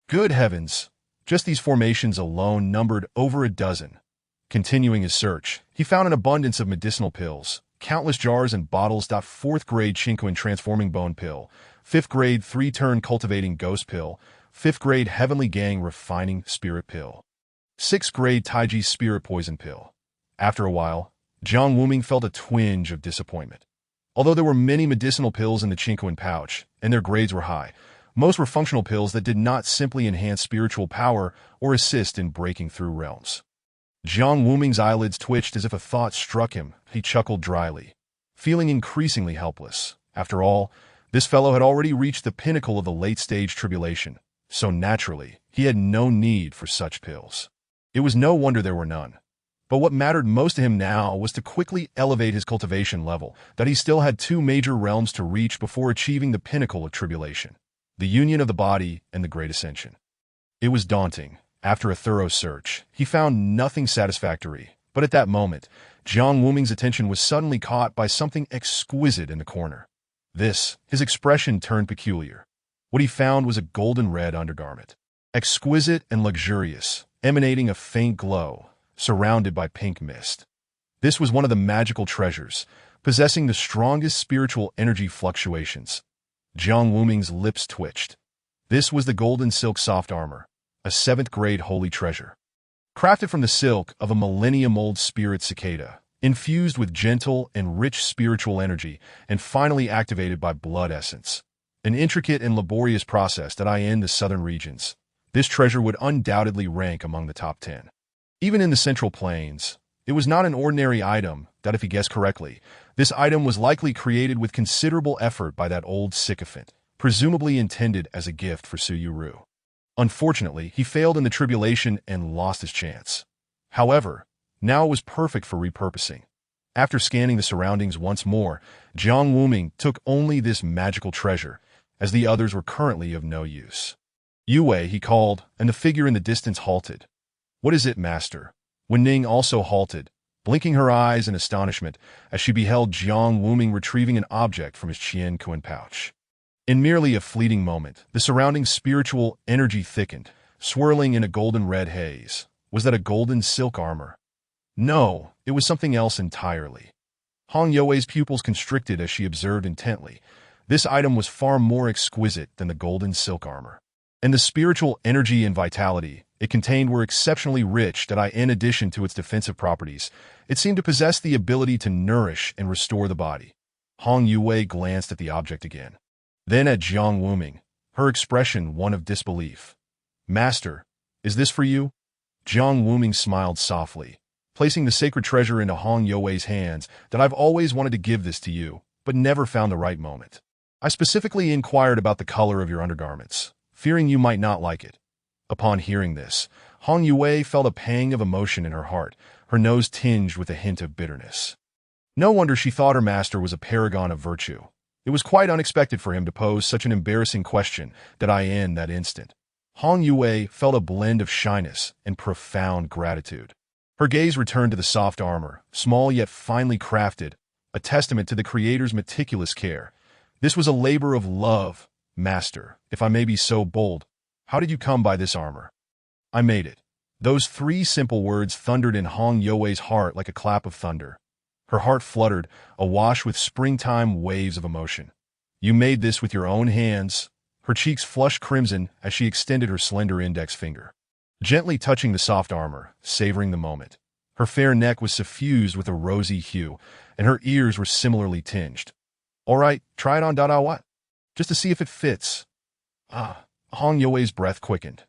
Good heavens! Just these formations alone numbered over a dozen. Continuing his search, he found an abundance of medicinal pills, countless jars and bottles. 4th grade Qinquan Transforming Bone Pill, 5th grade 3-turn Cultivating Ghost Pill, 5th grade Heavenly Gang Refining Spirit Pill, 6th grade Taiji Spirit Poison Pill. After a while, Jiang Wuming felt a twinge of disappointment. Although there were many medicinal pills in the Qinquan pouch, and their grades were high, most were functional pills that did not simply enhance spiritual power or assist in breaking through realms. Jiang Wuming's eyelids twitched as if a thought struck him. He chuckled dryly, feeling increasingly helpless. After all, this fellow had already reached the pinnacle of the late-stage tribulation, so naturally, he had no need for such pills. It was no wonder there were none. But what mattered most to him now was to quickly elevate his cultivation level, that he still had 2 major realms to reach before achieving the pinnacle of tribulation, the union of the body and the great ascension. It was daunting. After a thorough search, he found nothing satisfactory, but at that moment, Jiang Wuming's attention was suddenly caught by something exquisite in the corner. His expression turned peculiar. What he found was a golden red undergarment, exquisite and luxurious, emanating a faint glow, surrounded by pink mist. This was one of the magical treasures, possessing the strongest spiritual energy fluctuations. Jiang Wuming's lips twitched. This was the golden silk soft armor, a 7th-grade holy treasure. Crafted from the silk of a millennium-old spirit cicada, infused with gentle and rich spiritual energy, and finally activated by blood essence. An intricate and laborious process that in the southern regions. This treasure would undoubtedly rank among the top 10. Even in the Central Plains, it was not an ordinary item that, if he guessed correctly, this item was likely created with considerable effort by that old sycophant, presumably intended as a gift for Su Yuru. Unfortunately, he failed in the tribulation and lost his chance. However, now it was perfect for repurposing. After scanning the surroundings once more, Jiang Wuming took only this magical treasure, as the others were currently of no use. Yue, he called, and the figure in the distance halted. What is it, master? Wen Ning also halted, blinking her eyes in astonishment as she beheld Jiang Wuming retrieving an object from his Qian Kuan pouch. In merely a fleeting moment, the surrounding spiritual energy thickened, swirling in a golden red haze. Was that a golden silk armor? No, it was something else entirely. Hong Yue's pupils constricted as she observed intently. This item was far more exquisite than the golden silk armor. And the spiritual energy and vitality it contained were exceptionally rich that in addition to its defensive properties, it seemed to possess the ability to nourish and restore the body. Hong Yue glanced at the object again. Then at Jiang Wuming, her expression one of disbelief. Master, is this for you? Jiang Wuming smiled softly, placing the sacred treasure into Hong Yue's hands. That I've always wanted to give this to you, but never found the right moment. I specifically inquired about the color of your undergarments, fearing you might not like it. Upon hearing this, Hong Yue felt a pang of emotion in her heart, her nose tinged with a hint of bitterness. No wonder she thought her master was a paragon of virtue. It was quite unexpected for him to pose such an embarrassing question that in that instant. Hong Yue felt a blend of shyness and profound gratitude. Her gaze returned to the soft armor, small yet finely crafted, a testament to the creator's meticulous care. This was a labor of love. Master, if I may be so bold, how did you come by this armor? I made it. Those 3 simple words thundered in Hong Yue's heart like a clap of thunder. Her heart fluttered, awash with springtime waves of emotion. You made this with your own hands. Her cheeks flushed crimson as she extended her slender index finger, gently touching the soft armor, savoring the moment. Her fair neck was suffused with a rosy hue, and her ears were similarly tinged. All right, try it on what? Just to see if it fits. Hong Yue's breath quickened.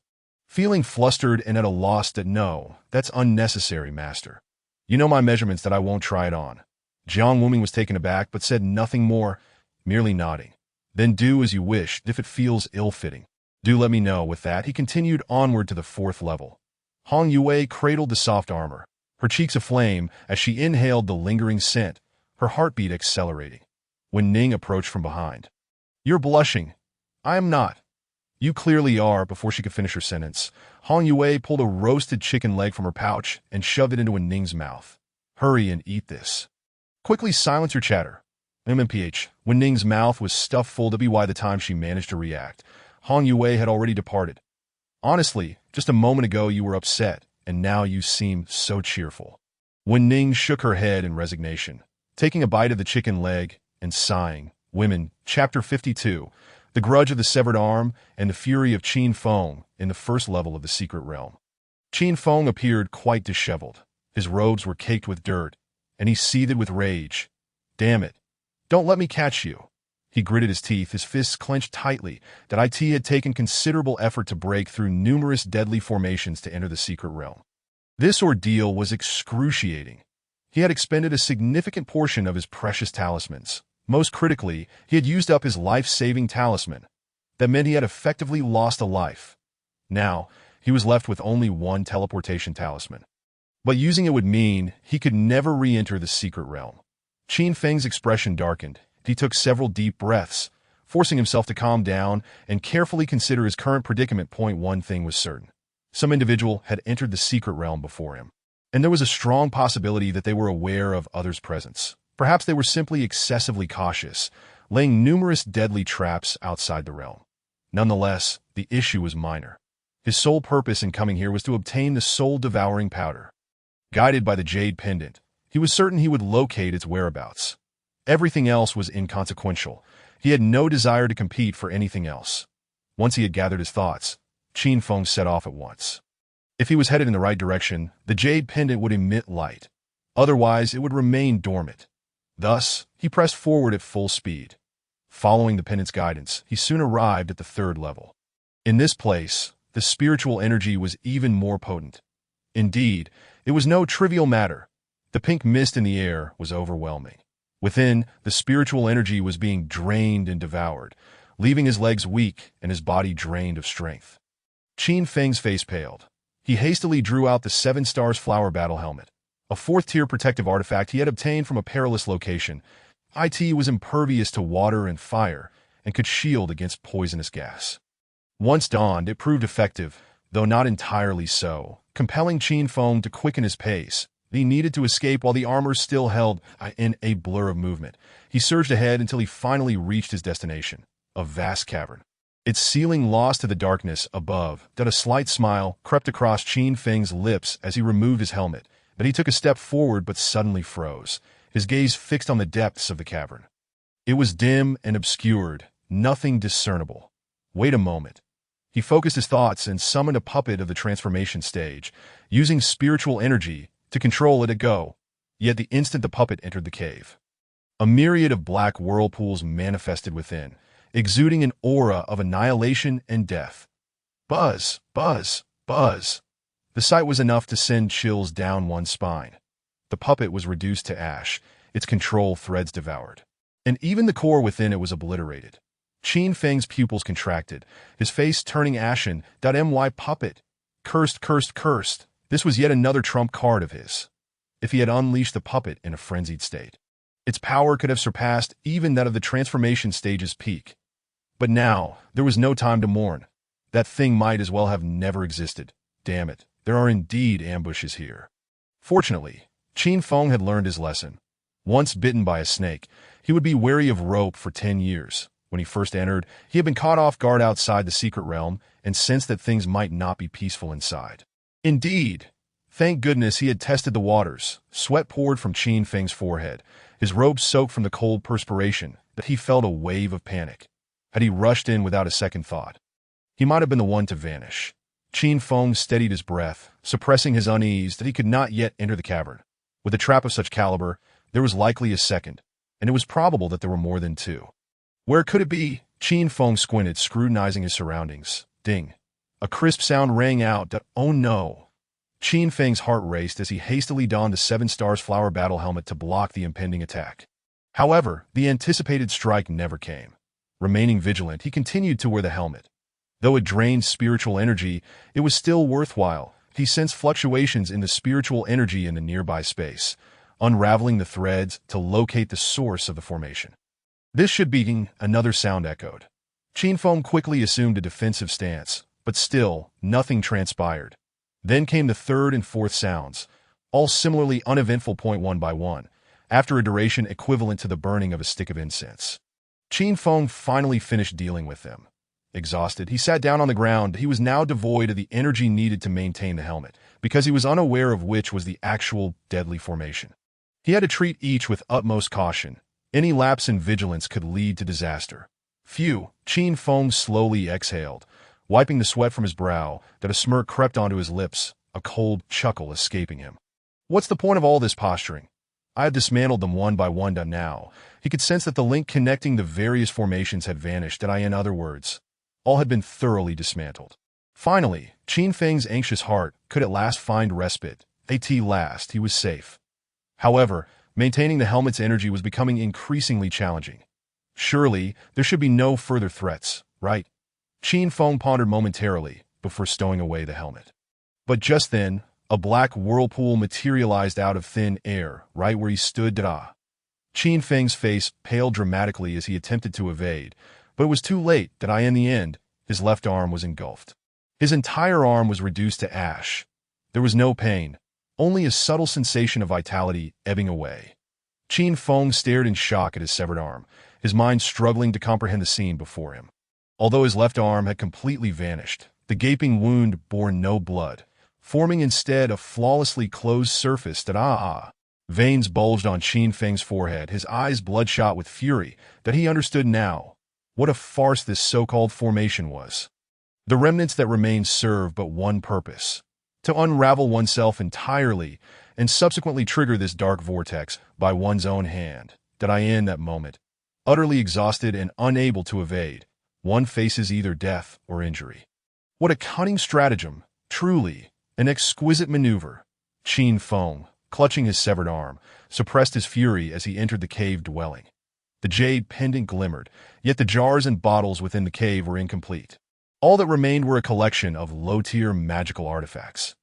Feeling flustered and at a loss that no, that's unnecessary, master. You know my measurements that I won't try it on. Jiang Wuming was taken aback but said nothing more, merely nodding. Then do as you wish if it feels ill-fitting. Do let me know. With that, he continued onward to the 4th level. Hong Yue cradled the soft armor, her cheeks aflame as she inhaled the lingering scent, her heartbeat accelerating. When Ning approached from behind. You're blushing. I am not. You clearly are. Before she could finish her sentence, Hong Yue pulled a roasted chicken leg from her pouch and shoved it into Ning's mouth. Hurry and eat this. Quickly silence your chatter. MMPH. When Ning's mouth was stuffed full by the time she managed to react, Hong Yue had already departed. Honestly, just a moment ago you were upset, and now you seem so cheerful. When Ning shook her head in resignation, taking a bite of the chicken leg and sighing. Women, Chapter 52. The Grudge of the Severed Arm and the Fury of Qin Feng in the 1st level of the Secret Realm. Qin Feng appeared quite disheveled. His robes were caked with dirt, and he seethed with rage. Damn it. Don't let me catch you. He gritted his teeth, his fists clenched tightly. That IT had taken considerable effort to break through numerous deadly formations to enter the Secret Realm. This ordeal was excruciating. He had expended a significant portion of his precious talismans. Most critically, he had used up his life-saving talisman. That meant he had effectively lost a life. Now, he was left with only one teleportation talisman. But using it would mean he could never re-enter the Secret Realm. Qin Feng's expression darkened. He took several deep breaths, forcing himself to calm down and carefully consider his current predicament. One thing was certain. Some individual had entered the Secret Realm before him, and there was a strong possibility that they were aware of others' presence. Perhaps they were simply excessively cautious, laying numerous deadly traps outside the realm. Nonetheless, the issue was minor. His sole purpose in coming here was to obtain the soul-devouring powder. Guided by the jade pendant, he was certain he would locate its whereabouts. Everything else was inconsequential. He had no desire to compete for anything else. Once he had gathered his thoughts, Qin Feng set off at once. If he was headed in the right direction, the jade pendant would emit light. Otherwise, it would remain dormant. Thus, he pressed forward at full speed. Following the pendant's guidance, he soon arrived at the third level. In this place, the spiritual energy was even more potent. Indeed, it was no trivial matter. The pink mist in the air was overwhelming. Within, the spiritual energy was being drained and devoured, leaving his legs weak and his body drained of strength. Qin Feng's face paled. He hastily drew out the 7 Stars Flower Battle Helmet, a 4th-tier protective artifact he had obtained from a perilous location. It was impervious to water and fire and could shield against poisonous gas. Once donned, it proved effective, though not entirely so, compelling Qin Feng to quicken his pace. He needed to escape while the armor still held in a blur of movement. He surged ahead until he finally reached his destination, a vast cavern. Its ceiling lost to the darkness above, that a slight smile crept across Qin Feng's lips as he removed his helmet, but he took a step forward but suddenly froze, his gaze fixed on the depths of the cavern. It was dim and obscured, nothing discernible. Wait a moment. He focused his thoughts and summoned a puppet of the transformation stage, using spiritual energy to control it at go. Yet the instant the puppet entered the cave, a myriad of black whirlpools manifested within, exuding an aura of annihilation and death. Buzz, buzz, buzz. The sight was enough to send chills down one's spine. The puppet was reduced to ash, its control threads devoured. And even the core within it was obliterated. Qin Feng's pupils contracted, his face turning ashen. My puppet. Cursed, cursed, cursed. This was yet another trump card of his. If he had unleashed the puppet in a frenzied state, its power could have surpassed even that of the transformation stage's peak. But now, there was no time to mourn. That thing might as well have never existed. Damn it, there are indeed ambushes here. Fortunately, Qin Feng had learned his lesson. Once bitten by a snake, he would be wary of rope for 10 years. When he first entered, he had been caught off guard outside the secret realm and sensed that things might not be peaceful inside. Indeed, thank goodness he had tested the waters. Sweat poured from Qin Feng's forehead, his robe soaked from the cold perspiration, but he felt a wave of panic. Had he rushed in without a second thought, he might have been the one to vanish. Qin Feng steadied his breath, suppressing his unease that he could not yet enter the cavern. With a trap of such caliber, there was likely a second, and it was probable that there were more than 2. Where could it be? Qin Feng squinted, scrutinizing his surroundings. Ding. A crisp sound rang out that, oh no. Qin Feng's heart raced as he hastily donned the 7 Stars Flower Battle Helmet to block the impending attack. However, the anticipated strike never came. Remaining vigilant, he continued to wear the helmet. Though it drained spiritual energy, it was still worthwhile. He sensed fluctuations in the spiritual energy in the nearby space, unraveling the threads to locate the source of the formation. This should be. Another sound echoed. Qin Feng quickly assumed a defensive stance, but still, nothing transpired. Then came the 3rd and 4th sounds, all similarly uneventful. One by one, after a duration equivalent to the burning of a stick of incense. Qin Feng finally finished dealing with them. Exhausted, he sat down on the ground. He was now devoid of the energy needed to maintain the helmet, because he was unaware of which was the actual deadly formation. He had to treat each with utmost caution. Any lapse in vigilance could lead to disaster. Phew, Qin Feng slowly exhaled, wiping the sweat from his brow, that a smirk crept onto his lips, a cold chuckle escaping him. What's the point of all this posturing? I have dismantled them one by one. Now, he could sense that the link connecting the various formations had vanished. In other words, all had been thoroughly dismantled. Finally, Qin Feng's anxious heart could at last find respite. At last, he was safe. However, maintaining the helmet's energy was becoming increasingly challenging. Surely, there should be no further threats, right? Qin Feng pondered momentarily before stowing away the helmet. But just then, a black whirlpool materialized out of thin air, right where he stood. Qin Feng's face paled dramatically as he attempted to evade, but it was too late. In the end, his left arm was engulfed. His entire arm was reduced to ash. There was no pain, only a subtle sensation of vitality ebbing away. Qin Feng stared in shock at his severed arm, his mind struggling to comprehend the scene before him. Although his left arm had completely vanished, the gaping wound bore no blood, forming instead a flawlessly closed surface that Veins bulged on Qin Feng's forehead, his eyes bloodshot with fury that he understood now. What a farce this so-called formation was. The remnants that remained served but one purpose: to unravel oneself entirely and subsequently trigger this dark vortex by one's own hand. In that moment, utterly exhausted and unable to evade, one faces either death or injury. What a cunning stratagem, truly, an exquisite maneuver. Qin Feng, clutching his severed arm, suppressed his fury as he entered the cave dwelling. The jade pendant glimmered, yet the jars and bottles within the cave were incomplete. All that remained were a collection of low-tier magical artifacts.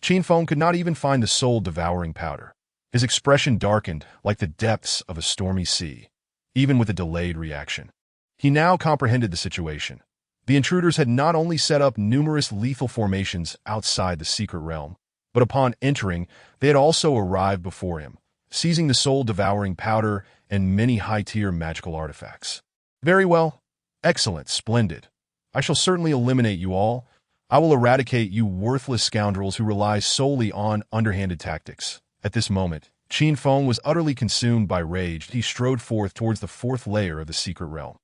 Qin Feng could not even find the soul-devouring powder. His expression darkened like the depths of a stormy sea, even with a delayed reaction. He now comprehended the situation. The intruders had not only set up numerous lethal formations outside the secret realm, but upon entering, they had also arrived before him, seizing the soul-devouring powder and many high-tier magical artifacts. Very well. Excellent. Splendid. I shall certainly eliminate you all. I will eradicate you worthless scoundrels who rely solely on underhanded tactics. At this moment, Qin Feng was utterly consumed by rage. He strode forth towards the fourth layer of the secret realm.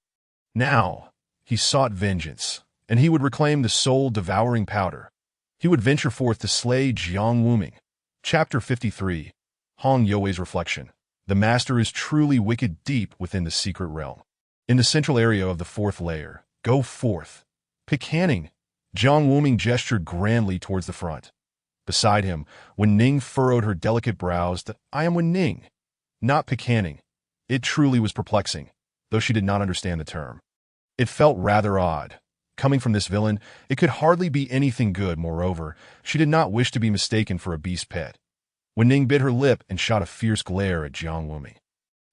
Now, he sought vengeance, and he would reclaim the soul-devouring powder. He would venture forth to slay Jiang Wuming. Chapter 53. Hong Youwei's Reflection. The Master is truly wicked deep within the secret realm. In the central area of the fourth layer, go forth. Pick Hanning. Jiang Wuming gestured grandly towards the front. Beside him, Wen Ning furrowed her delicate brows. I am Wen Ning, not Pick Hanning. It truly was perplexing, though she did not understand the term. It felt rather odd. Coming from this villain, it could hardly be anything good. Moreover, she did not wish to be mistaken for a beast pet. Wen Ning bit her lip and shot a fierce glare at Jiang Wuming.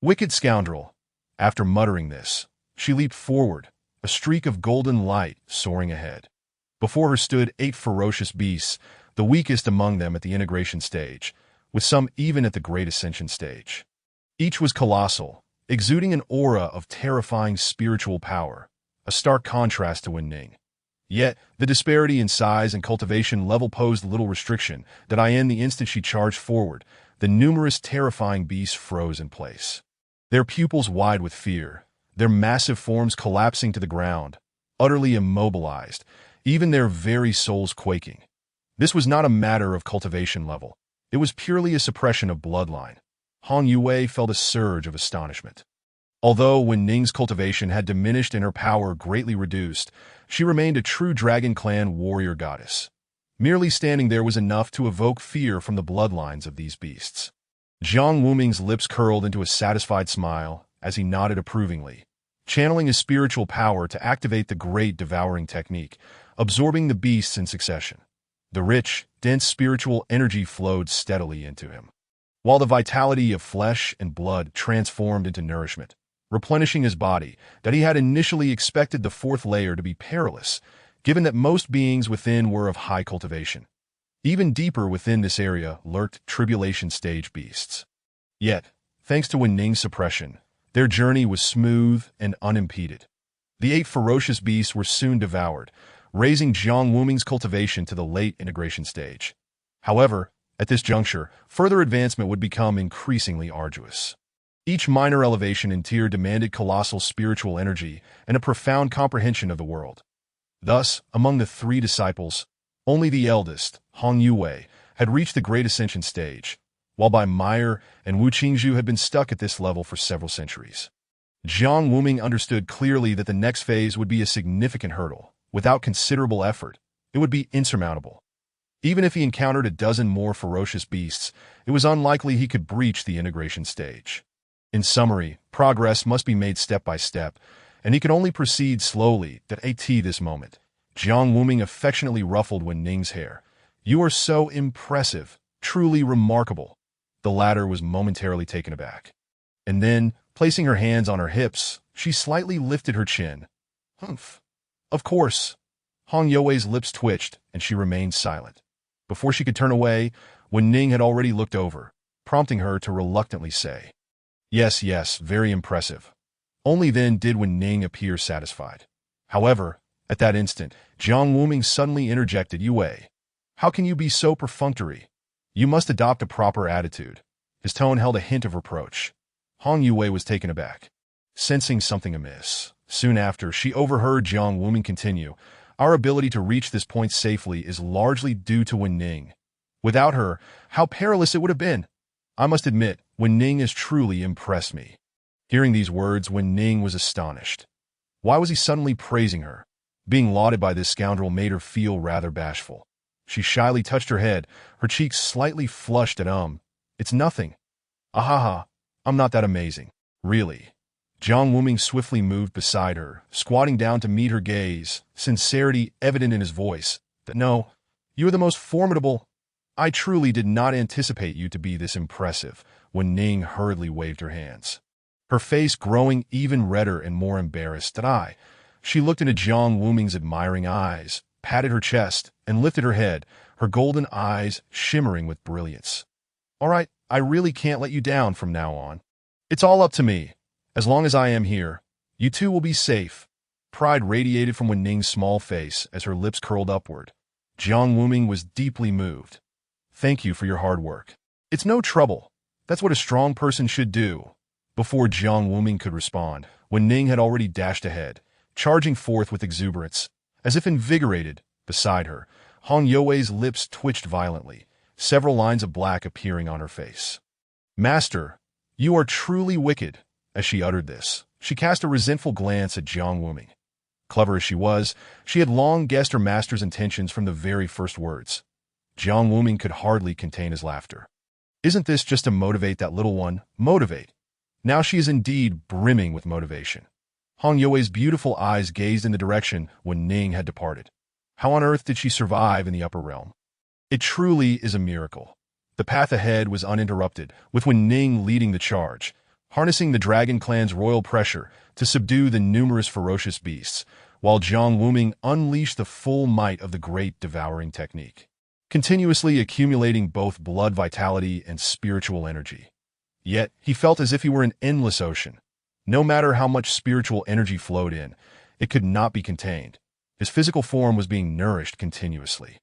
Wicked scoundrel! After muttering this, she leaped forward, a streak of golden light soaring ahead. Before her stood 8 ferocious beasts, the weakest among them at the integration stage, with some even at the Great Ascension stage. Each was colossal, exuding an aura of terrifying spiritual power, a stark contrast to Wen Ning. Yet, the disparity in size and cultivation level posed little restriction. In the instant she charged forward, the numerous terrifying beasts froze in place. Their pupils wide with fear, their massive forms collapsing to the ground, utterly immobilized, even their very souls quaking. This was not a matter of cultivation level. It was purely a suppression of bloodline. Hong Youwei felt a surge of astonishment. Although Wen Ning's cultivation had diminished and her power greatly reduced, she remained a true Dragon Clan warrior goddess. Merely standing there was enough to evoke fear from the bloodlines of these beasts. Jiang Wuming's lips curled into a satisfied smile as he nodded approvingly, channeling his spiritual power to activate the great devouring technique, absorbing the beasts in succession. The rich, dense spiritual energy flowed steadily into him, while the vitality of flesh and blood transformed into nourishment, replenishing his body. He had initially expected the fourth layer to be perilous, given that most beings within were of high cultivation. Even deeper within this area lurked tribulation stage beasts. Yet, thanks to Wen Ning's suppression, their journey was smooth and unimpeded. The 8 ferocious beasts were soon devoured, raising Jiang Wuming's cultivation to the late integration stage. However, at this juncture, further advancement would become increasingly arduous. Each minor elevation in tier demanded colossal spiritual energy and a profound comprehension of the world. Thus, among the 3 disciples, only the eldest, Hong Youwei, had reached the Great Ascension stage, while Bai Meyer and Wu Qingzhu had been stuck at this level for several centuries. Jiang Wuming understood clearly that the next phase would be a significant hurdle. Without considerable effort, it would be insurmountable. Even if he encountered a dozen more ferocious beasts, it was unlikely he could breach the integration stage. In summary, progress must be made step by step, and he could only proceed slowly. At this moment, Jiang Wuming affectionately ruffled Wen Ning's hair. You are so impressive, truly remarkable. The latter was momentarily taken aback. And then, placing her hands on her hips, she slightly lifted her chin. Humph. Of course. Hong Youwei's lips twitched, and she remained silent. Before she could turn away, Wen Ning had already looked over, prompting her to reluctantly say, Yes, very impressive. Only then did Wen Ning appear satisfied. However, at that instant, Jiang Wuming suddenly interjected, Yue. How can you be so perfunctory? You must adopt a proper attitude. His tone held a hint of reproach. Hong Yue was taken aback, sensing something amiss. Soon after, she overheard Jiang Wuming continue, Our ability to reach this point safely is largely due to Wen Ning. Without her, how perilous it would have been. I must admit, Wen Ning has truly impressed me. Hearing these words, Wen Ning was astonished. Why was he suddenly praising her? Being lauded by this scoundrel made her feel rather bashful. She shyly touched her head, her cheeks slightly flushed at It's nothing. Ahaha, I'm not that amazing. Really. Jiang Wuming swiftly moved beside her, squatting down to meet her gaze, sincerity evident in his voice. No, you are the most formidable. I truly did not anticipate you to be this impressive. Wen Ning hurriedly waved her hands, her face growing even redder and more embarrassed. She looked into Jiang Wuming's admiring eyes, patted her chest, and lifted her head, her golden eyes shimmering with brilliance. All right, I really can't let you down from now on. It's all up to me. As long as I am here, you two will be safe. Pride radiated from Wen Ning's small face as her lips curled upward. Jiang Wuming was deeply moved. Thank you for your hard work. It's no trouble. That's what a strong person should do. Before Jiang Wuming could respond, Wen Ning had already dashed ahead, charging forth with exuberance. As if invigorated, beside her, Hong Yue's lips twitched violently, several lines of black appearing on her face. Master, you are truly wicked. As she uttered this, she cast a resentful glance at Jiang Wuming. Clever as she was, she had long guessed her master's intentions from the very first words. Jiang Wuming could hardly contain his laughter. Isn't this just to motivate that little one? Motivate. Now she is indeed brimming with motivation. Hong Yue's beautiful eyes gazed in the direction Wen Ning had departed. How on earth did she survive in the upper realm? It truly is a miracle. The path ahead was uninterrupted, with Wen Ning leading the charge, harnessing the Dragon Clan's royal pressure to subdue the numerous ferocious beasts, while Jiang Wuming unleashed the full might of the great devouring technique, continuously accumulating both blood vitality and spiritual energy. Yet, he felt as if he were an endless ocean. No matter how much spiritual energy flowed in, it could not be contained. His physical form was being nourished continuously.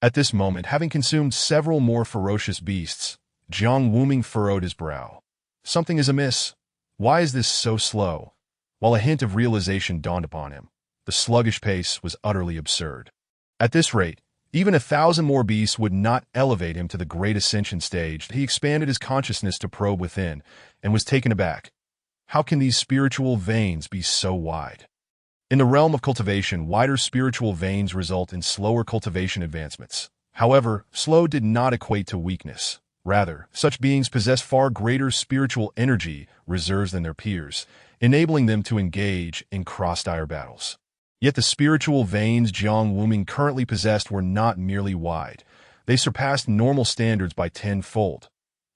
At this moment, having consumed several more ferocious beasts, Jiang Wuming furrowed his brow. Something is amiss. Why is this so slow? While a hint of realization dawned upon him, the sluggish pace was utterly absurd. At this rate, even 1,000 more beasts would not elevate him to the great ascension stage. He expanded his consciousness to probe within, and was taken aback. How can these spiritual veins be so wide? In the realm of cultivation, wider spiritual veins result in slower cultivation advancements. However, slow did not equate to weakness. Rather, such beings possess far greater spiritual energy reserves than their peers, enabling them to engage in cross-dire battles. Yet the spiritual veins Jiang Wuming currently possessed were not merely wide. They surpassed normal standards by 10-fold.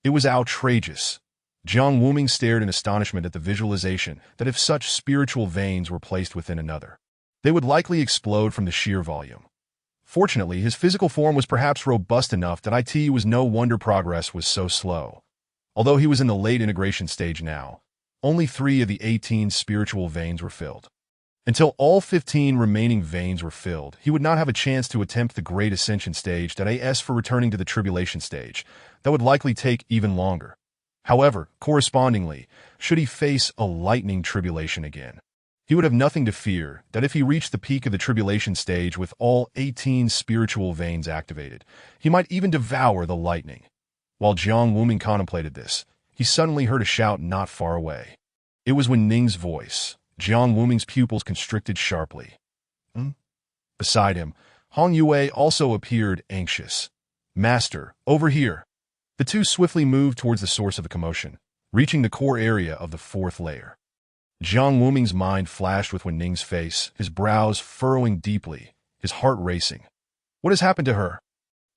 It was outrageous. Jiang Wuming stared in astonishment at the visualization that if such spiritual veins were placed within another, they would likely explode from the sheer volume. Fortunately, his physical form was perhaps robust enough that it was no wonder progress was so slow. Although he was in the late integration stage now, only 3 of the 18 spiritual veins were filled. Until all 15 remaining veins were filled, he would not have a chance to attempt the Great Ascension stage. As for returning to the Tribulation stage, that would likely take even longer. However, correspondingly, should he face a lightning tribulation again, he would have nothing to fear. That if he reached the peak of the Tribulation stage with all 18 spiritual veins activated, he might even devour the lightning. While Jiang Wuming contemplated this, he suddenly heard a shout not far away. It was Wen Ning's voice. Jiang Wuming's pupils constricted sharply. Beside him, Hong Yue also appeared anxious. Master, over here. The two swiftly moved towards the source of the commotion, reaching the core area of the 4th layer. Jiang Wuming's mind flashed with Wen Ning's face, his brows furrowing deeply, his heart racing. What has happened to her?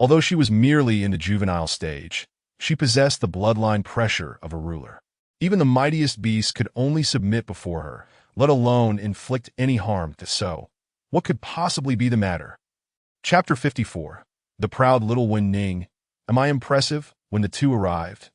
Although she was merely in the juvenile stage, she possessed the bloodline pressure of a ruler. Even the mightiest beasts could only submit before her, let alone inflict any harm. So, what could possibly be the matter? Chapter 54. The Proud Little Wen Ning. Am I impressive? When the two arrived,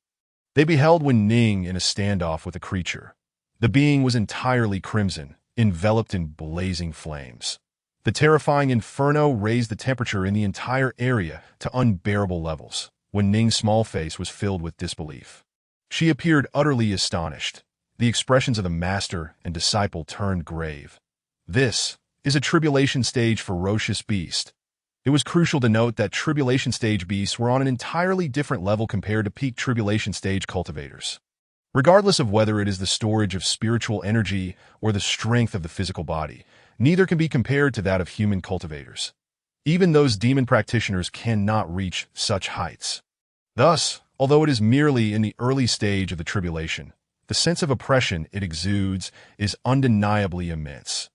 they beheld Wen Ning in a standoff with a creature. The being was entirely crimson, enveloped in blazing flames. The terrifying inferno raised the temperature in the entire area to unbearable levels. Wen Ning's small face was filled with disbelief. She appeared utterly astonished. The expressions of the master and disciple turned grave. This is a tribulation stage ferocious beast. It was crucial to note that tribulation stage beasts were on an entirely different level compared to peak tribulation stage cultivators. Regardless of whether it is the storage of spiritual energy or the strength of the physical body, neither can be compared to that of human cultivators. Even those demon practitioners cannot reach such heights. Thus, although it is merely in the early stage of the tribulation, the sense of oppression it exudes is undeniably immense.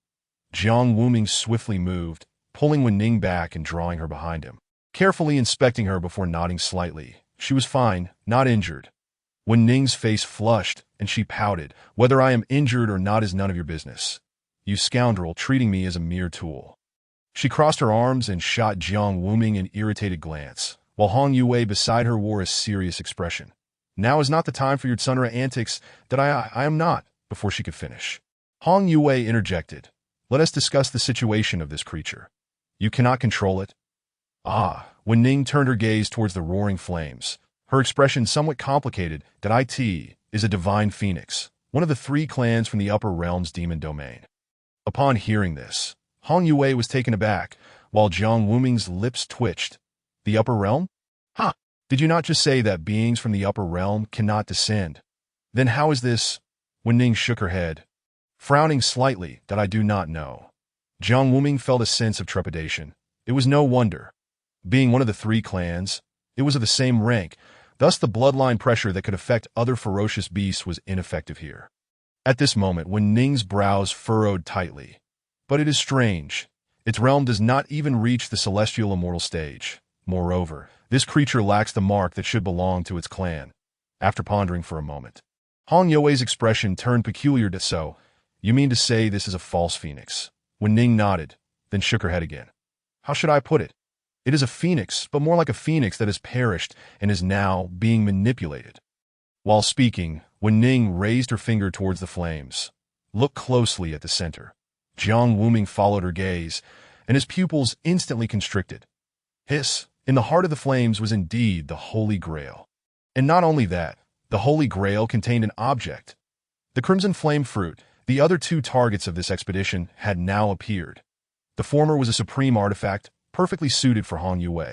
Jiang Wuming swiftly moved, pulling Wen Ning back and drawing her behind him. Carefully inspecting her before nodding slightly, she was fine, not injured. Wen Ning's face flushed, and she pouted. "Whether I am injured or not is none of your business. You scoundrel, treating me as a mere tool." She crossed her arms and shot Jiang Wuming an irritated glance, while Hong Yue beside her wore a serious expression. "Now is not the time for your Tsunra antics, that I am not," before she could finish. Hong Yue interjected. "Let us discuss the situation of this creature. You cannot control it." Wen Ning turned her gaze towards the roaring flames, her expression somewhat complicated. "That it is a divine phoenix, one of the 3 clans from the upper realm's demon domain." Upon hearing this, Hong Yue was taken aback, while Jiang Wuming's lips twitched. "The upper realm? Ha! Did you not just say that beings from the upper realm cannot descend? Then how is this?" Wen Ning shook her head, frowning slightly. "That I do not know." Jiang Wuming felt a sense of trepidation. It was no wonder. Being one of the 3 clans, it was of the same rank, thus the bloodline pressure that could affect other ferocious beasts was ineffective here. At this moment, Wen Ning's brows furrowed tightly. But it is strange. Its realm does not even reach the celestial immortal stage. Moreover, this creature lacks the mark that should belong to its clan. After pondering for a moment, Hong Yue's expression turned peculiar. "So, you mean to say this is a false phoenix?" Wen Ning nodded, then shook her head again. "How should I put it? It is a phoenix, but more like a phoenix that has perished and is now being manipulated." While speaking, Wen Ning raised her finger towards the flames. "Look closely at the center." Jiang Wuming followed her gaze, and his pupils instantly constricted. Hiss! In the heart of the flames was indeed the Holy Grail. And not only that, the Holy Grail contained an object. The crimson flame fruit, the other 2 targets of this expedition, had now appeared. The former was a supreme artifact, perfectly suited for Hong Yue,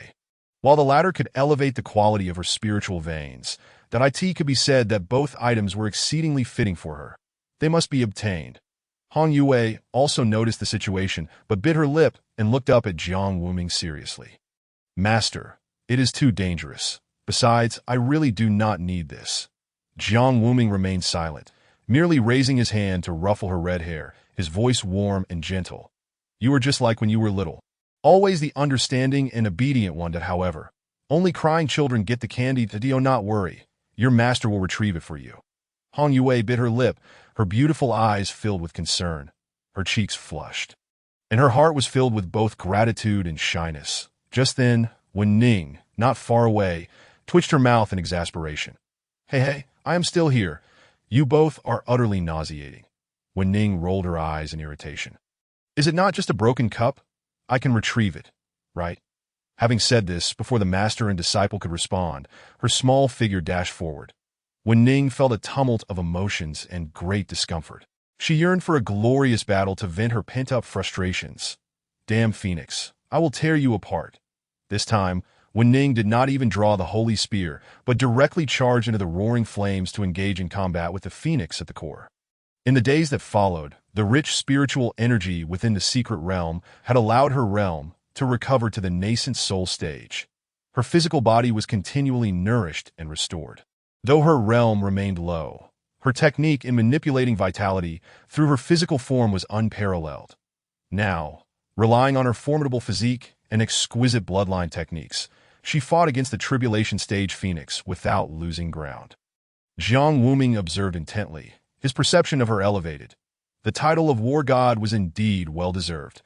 while the latter could elevate the quality of her spiritual veins. That it could be said that both items were exceedingly fitting for her. They must be obtained. Hong Yue also noticed the situation, but bit her lip and looked up at Jiang Wuming seriously. "Master, it is too dangerous. Besides, I really do not need this." Jiang Wuming remained silent, merely raising his hand to ruffle her red hair, his voice warm and gentle. "You are just like when you were little. Always the understanding and obedient one. That, however, only crying children get the candy. Do not worry. Your master will retrieve it for you." Hong Yue bit her lip, her beautiful eyes filled with concern. Her cheeks flushed, and her heart was filled with both gratitude and shyness. Just then, Wen Ning, not far away, twitched her mouth in exasperation. Hey, I am still here. You both are utterly nauseating." Wen Ning rolled her eyes in irritation. "Is it not just a broken cup? I can retrieve it, right?" Having said this, before the master and disciple could respond, her small figure dashed forward. Wen Ning felt a tumult of emotions and great discomfort. She yearned for a glorious battle to vent her pent-up frustrations. "Damn Phoenix, I will tear you apart." This time, Wen Ning did not even draw the holy spear, but directly charged into the roaring flames to engage in combat with the phoenix at the core. In the days that followed, the rich spiritual energy within the secret realm had allowed her realm to recover to the nascent soul stage. Her physical body was continually nourished and restored. Though her realm remained low, her technique in manipulating vitality through her physical form was unparalleled. Now, relying on her formidable physique and exquisite bloodline techniques, she fought against the tribulation stage phoenix without losing ground. Jiang Wuming observed intently, his perception of her elevated. The title of war god was indeed well-deserved.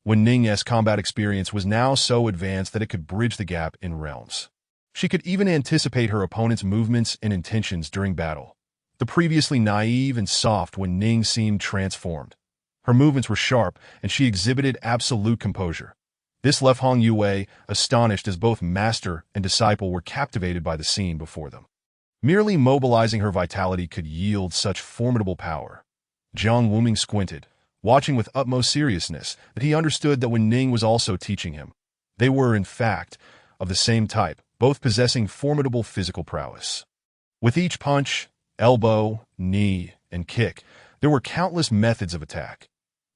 Wen Ning's combat experience was now so advanced that it could bridge the gap in realms. She could even anticipate her opponent's movements and intentions during battle. The previously naive and soft Wen Ning seemed transformed. Her movements were sharp, and she exhibited absolute composure. This left Hong Yue astonished as both master and disciple were captivated by the scene before them. Merely mobilizing her vitality could yield such formidable power. Jiang Wuming squinted, watching with utmost seriousness, that he understood that Wen Ning was also teaching him. They were, in fact, of the same type, both possessing formidable physical prowess. With each punch, elbow, knee, and kick, there were countless methods of attack.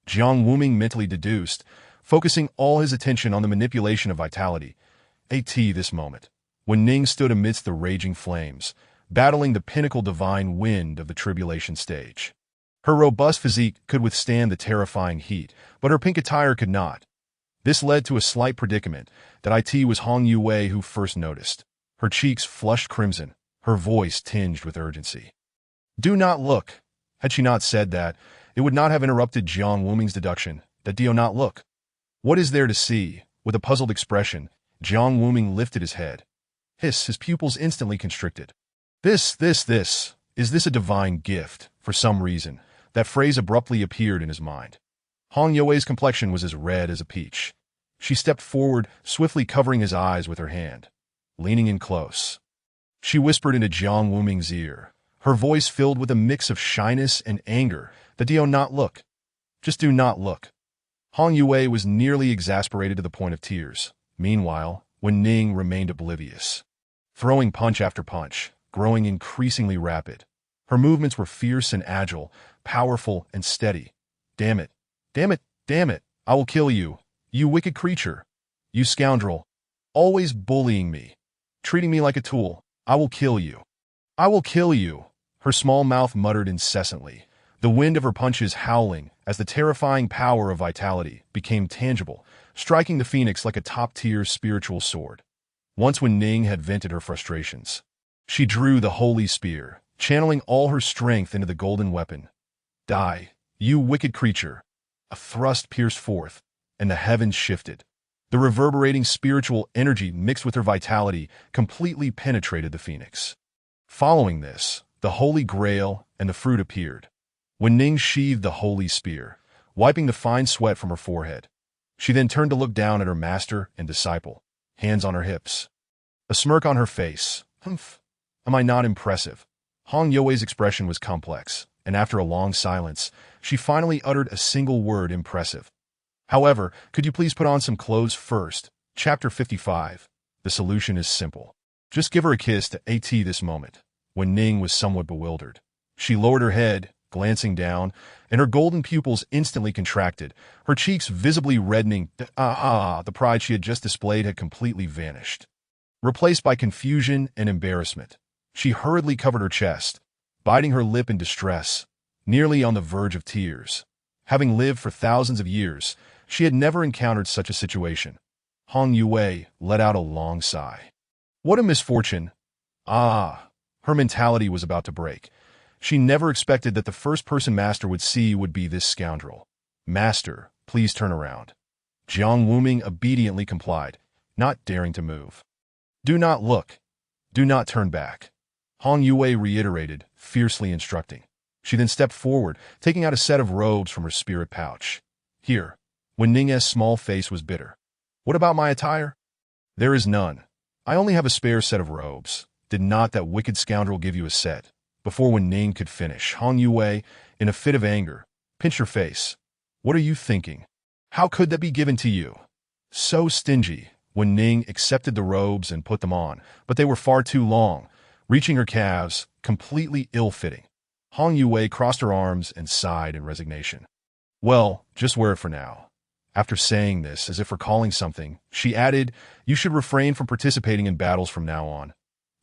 Jiang Wuming mentally deduced, focusing all his attention on the manipulation of vitality. This moment, when Ning stood amidst the raging flames, battling the pinnacle divine wind of the tribulation stage. Her robust physique could withstand the terrifying heat, but her pink attire could not. This led to a slight predicament that it was Hong Yue who first noticed. Her cheeks flushed crimson, her voice tinged with urgency. "Do not look." Had she not said that, it would not have interrupted Jiang Wuming's deduction that do not look. "What is there to see?" With a puzzled expression, Jiang Wuming lifted his head. His pupils instantly constricted. Is this a divine gift? For some reason, that phrase abruptly appeared in his mind. Hong Yue's complexion was as red as a peach. She stepped forward, swiftly covering his eyes with her hand. Leaning in close, she whispered into Jiang Wuming's ear, her voice filled with a mix of shyness and anger. Do not look. Just do not look." Hong Yue was nearly exasperated to the point of tears. Meanwhile, Wen Ning remained oblivious, throwing punch after punch, growing increasingly rapid. Her movements were fierce and agile, powerful and steady. Damn it, I will kill you, you wicked creature. You scoundrel. Always bullying me. Treating me like a tool. I will kill you. I will kill you. Her small mouth muttered incessantly, the wind of her punches howling as the terrifying power of vitality became tangible, striking the phoenix like a top-tier spiritual sword. Once when Ning had vented her frustrations, she drew the holy spear, channeling all her strength into the golden weapon. Die, you wicked creature. A thrust pierced forth, and the heavens shifted. The reverberating spiritual energy mixed with her vitality completely penetrated the phoenix. Following this, the Holy Grail and the fruit appeared. When Ning sheathed the holy spear, wiping the fine sweat from her forehead, she then turned to look down at her master and disciple, hands on her hips. A smirk on her face. Humph. Am I not impressive? Hong Yue's expression was complex, and after a long silence, she finally uttered a single word: impressive. However, could you please put on some clothes first? Chapter 55. The solution is simple. Just give her a kiss to this moment. When Ning was somewhat bewildered, she lowered her head, glancing down, and her golden pupils instantly contracted, her cheeks visibly reddening. The pride she had just displayed had completely vanished, replaced by confusion and embarrassment. She hurriedly covered her chest, biting her lip in distress, nearly on the verge of tears. Having lived for thousands of years, she had never encountered such a situation. Hong Yue let out a long sigh. What a misfortune! Her mentality was about to break. She never expected that the first person Master would see would be this scoundrel. Master, please turn around. Jiang Wuming obediently complied, not daring to move. Do not look. Do not turn back. Hong Yue reiterated, fiercely instructing. She then stepped forward, taking out a set of robes from her spirit pouch. Here. When Ning's small face was bitter. What about my attire? There is none. I only have a spare set of robes. Did not that wicked scoundrel give you a set? Before Wen Ning could finish, Hong Yue, in a fit of anger, pinched her face. What are you thinking? How could that be given to you? So stingy. Wen Ning accepted the robes and put them on, but they were far too long, reaching her calves, completely ill-fitting. Hong Yue crossed her arms and sighed in resignation. Well, just wear it for now. After saying this, as if recalling something, she added, you should refrain from participating in battles from now on.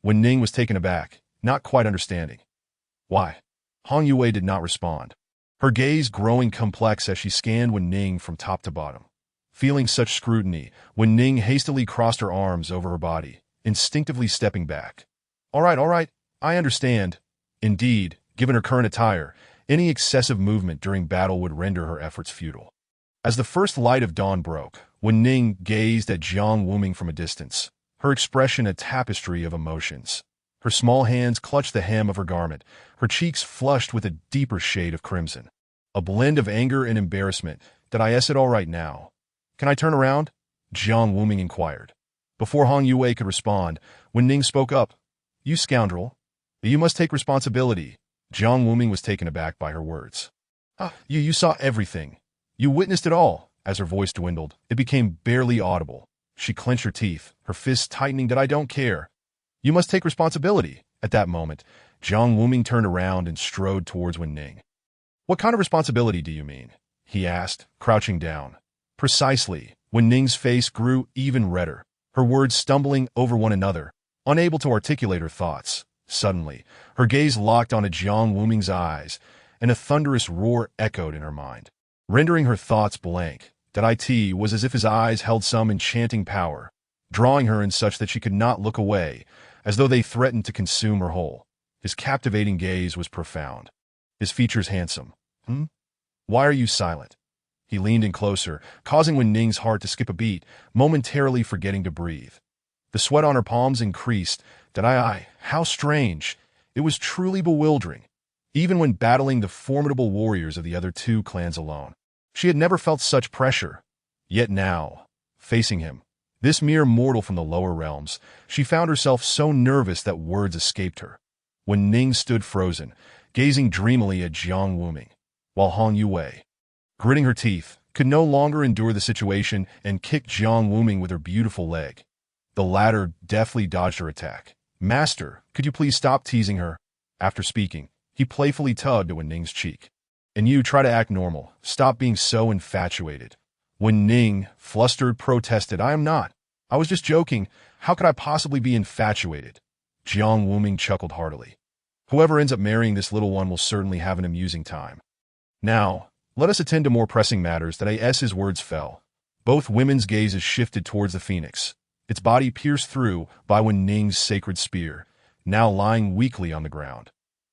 Wen Ning was taken aback, not quite understanding. Why? Hong Yue did not respond, her gaze growing complex as she scanned Wen Ning from top to bottom. Feeling such scrutiny, Wen Ning hastily crossed her arms over her body, instinctively stepping back. All right, I understand. Indeed, given her current attire, any excessive movement during battle would render her efforts futile. As the first light of dawn broke, Wen Ning gazed at Jiang Wuming from a distance, her expression a tapestry of emotions. Her small hands clutched the hem of her garment, her cheeks flushed with a deeper shade of crimson. a blend of anger and embarrassment. Did I it all right now? Can I turn around? Jiang Wuming inquired. Before Hong Yue could respond, Wen Ning spoke up. You scoundrel. You must take responsibility. Jiang Wuming was taken aback by her words. You saw everything. You witnessed it all. As her voice dwindled, it became barely audible. She clenched her teeth, her fists tightening. That I don't care. You must take responsibility. At that moment, Jiang Wuming turned around and strode towards Wen Ning. What kind of responsibility do you mean? He asked, crouching down. Precisely. Wen Ning's face grew even redder, her words stumbling over one another, unable to articulate her thoughts. Suddenly, her gaze locked onto Jiang Wuming's eyes, and a thunderous roar echoed in her mind, rendering her thoughts blank. That it was as if his eyes held some enchanting power, drawing her in such that she could not look away, as though they threatened to consume her whole. His captivating gaze was profound, his features handsome. Why are you silent? He leaned in closer, causing Wen Ning's heart to skip a beat, momentarily forgetting to breathe. The sweat on her palms increased. How strange. It was truly bewildering. Even when battling the formidable warriors of the other two clans alone, she had never felt such pressure. Yet now, facing him, this mere mortal from the lower realms, she found herself so nervous that words escaped her. Wen Ning stood frozen, gazing dreamily at Jiang Wuming, while Hong Yue, gritting her teeth, could no longer endure the situation and kicked Jiang Wuming with her beautiful leg. The latter deftly dodged her attack. Master, could you please stop teasing her? After speaking, he playfully tugged at Wen Ning's cheek. And you try to act normal. Stop being so infatuated. Wen Ning, flustered, protested. I am not. I was just joking. How could I possibly be infatuated? Jiang Wuming chuckled heartily. Whoever ends up marrying this little one will certainly have an amusing time. Now, let us attend to more pressing matters. His words fell. Both women's gazes shifted towards the phoenix, its body pierced through by Wen Ning's sacred spear, now lying weakly on the ground.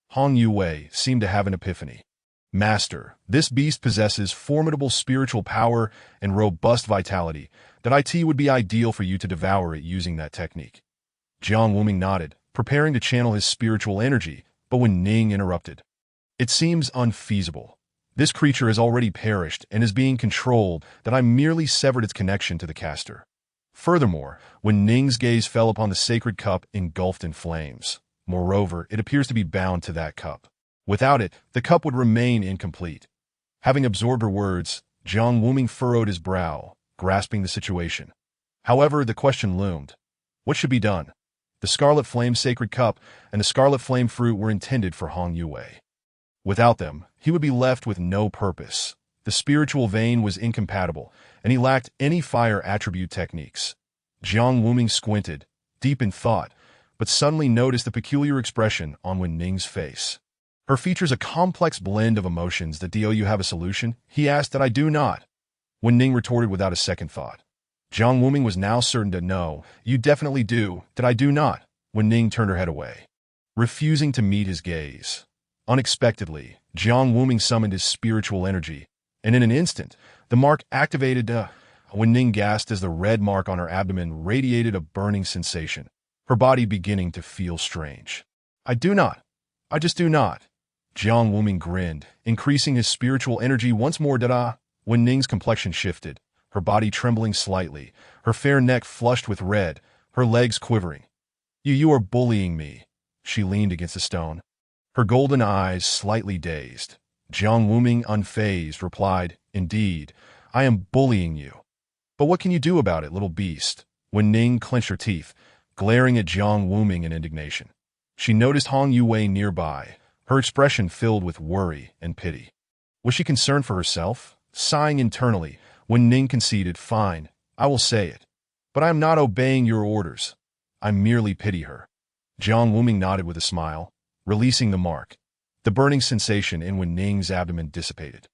Hong Yue seemed to have an epiphany. Master, this beast possesses formidable spiritual power and robust vitality. That it would be ideal for you to devour it using that technique. Jiang Wuming nodded, preparing to channel his spiritual energy, but Wen Ning interrupted. It seems unfeasible. This creature has already perished and is being controlled. That I merely severed its connection to the caster. Furthermore, Wen Ning's gaze fell upon the sacred cup engulfed in flames. Moreover, it appears to be bound to that cup. Without it, the cup would remain incomplete. Having absorbed her words, Jiang Wuming furrowed his brow, grasping the situation. However, the question loomed. What should be done? The Scarlet Flame Sacred Cup and the Scarlet Flame Fruit were intended for Hong Yue. Without them, he would be left with no purpose. The spiritual vein was incompatible, and he lacked any fire attribute techniques. Jiang Wuming squinted, deep in thought, but suddenly noticed the peculiar expression on Wen Ning's face. Her features a complex blend of emotions. Do you have a solution? He asked. That I do not. Wen Ning retorted without a second thought. Jiang Wuming was now certain to know. You definitely do. That I do not. Wen Ning turned her head away, refusing to meet his gaze. Unexpectedly, Jiang Wuming summoned his spiritual energy, and in an instant, the mark activated. Wen Ning gasped as the red mark on her abdomen radiated a burning sensation, her body beginning to feel strange. I do not. I just do not. Jiang Wuming grinned, increasing his spiritual energy once more. Wen Ning's complexion shifted, her body trembling slightly, her fair neck flushed with red, her legs quivering. You are bullying me. She leaned against a stone, her golden eyes slightly dazed. Jiang Wuming, unfazed, replied, Indeed, I am bullying you. But what can you do about it, little beast? Wen Ning clenched her teeth, glaring at Jiang Wuming in indignation. She noticed Hong Yue nearby, her expression filled with worry and pity. Was she concerned for herself? Sighing internally, Wen Ning conceded, Fine, I will say it. But I am not obeying your orders. I merely pity her. Jiang Wuming nodded with a smile, releasing the mark. The burning sensation in Wen Ning's abdomen dissipated.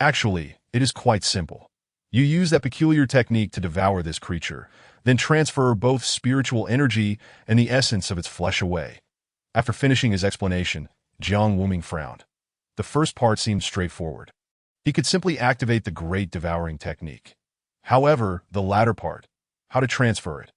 Actually, it is quite simple. You use that peculiar technique to devour this creature, then transfer both spiritual energy and the essence of its flesh away. After finishing his explanation, Jiang Wuming frowned. The first part seemed straightforward. He could simply activate the great devouring technique. However, the latter part, how to transfer it.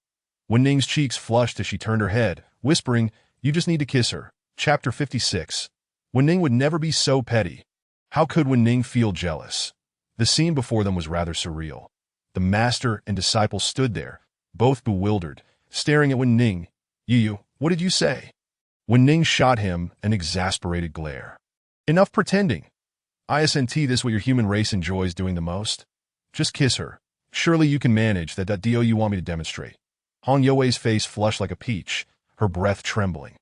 Wen Ning's cheeks flushed as she turned her head, whispering, You just need to kiss her. Chapter 56. Wen Ning would never be so petty. How could Wen Ning feel jealous? The scene before them was rather surreal. The master and disciple stood there, both bewildered, staring at Wen Ning. You, what did you say? Wen Ning shot him an exasperated glare. Enough pretending. Isn't this what your human race enjoys doing the most? Just kiss her. Surely you can manage that. Do you want me to demonstrate? Hong Yue's face flushed like a peach, her breath trembling.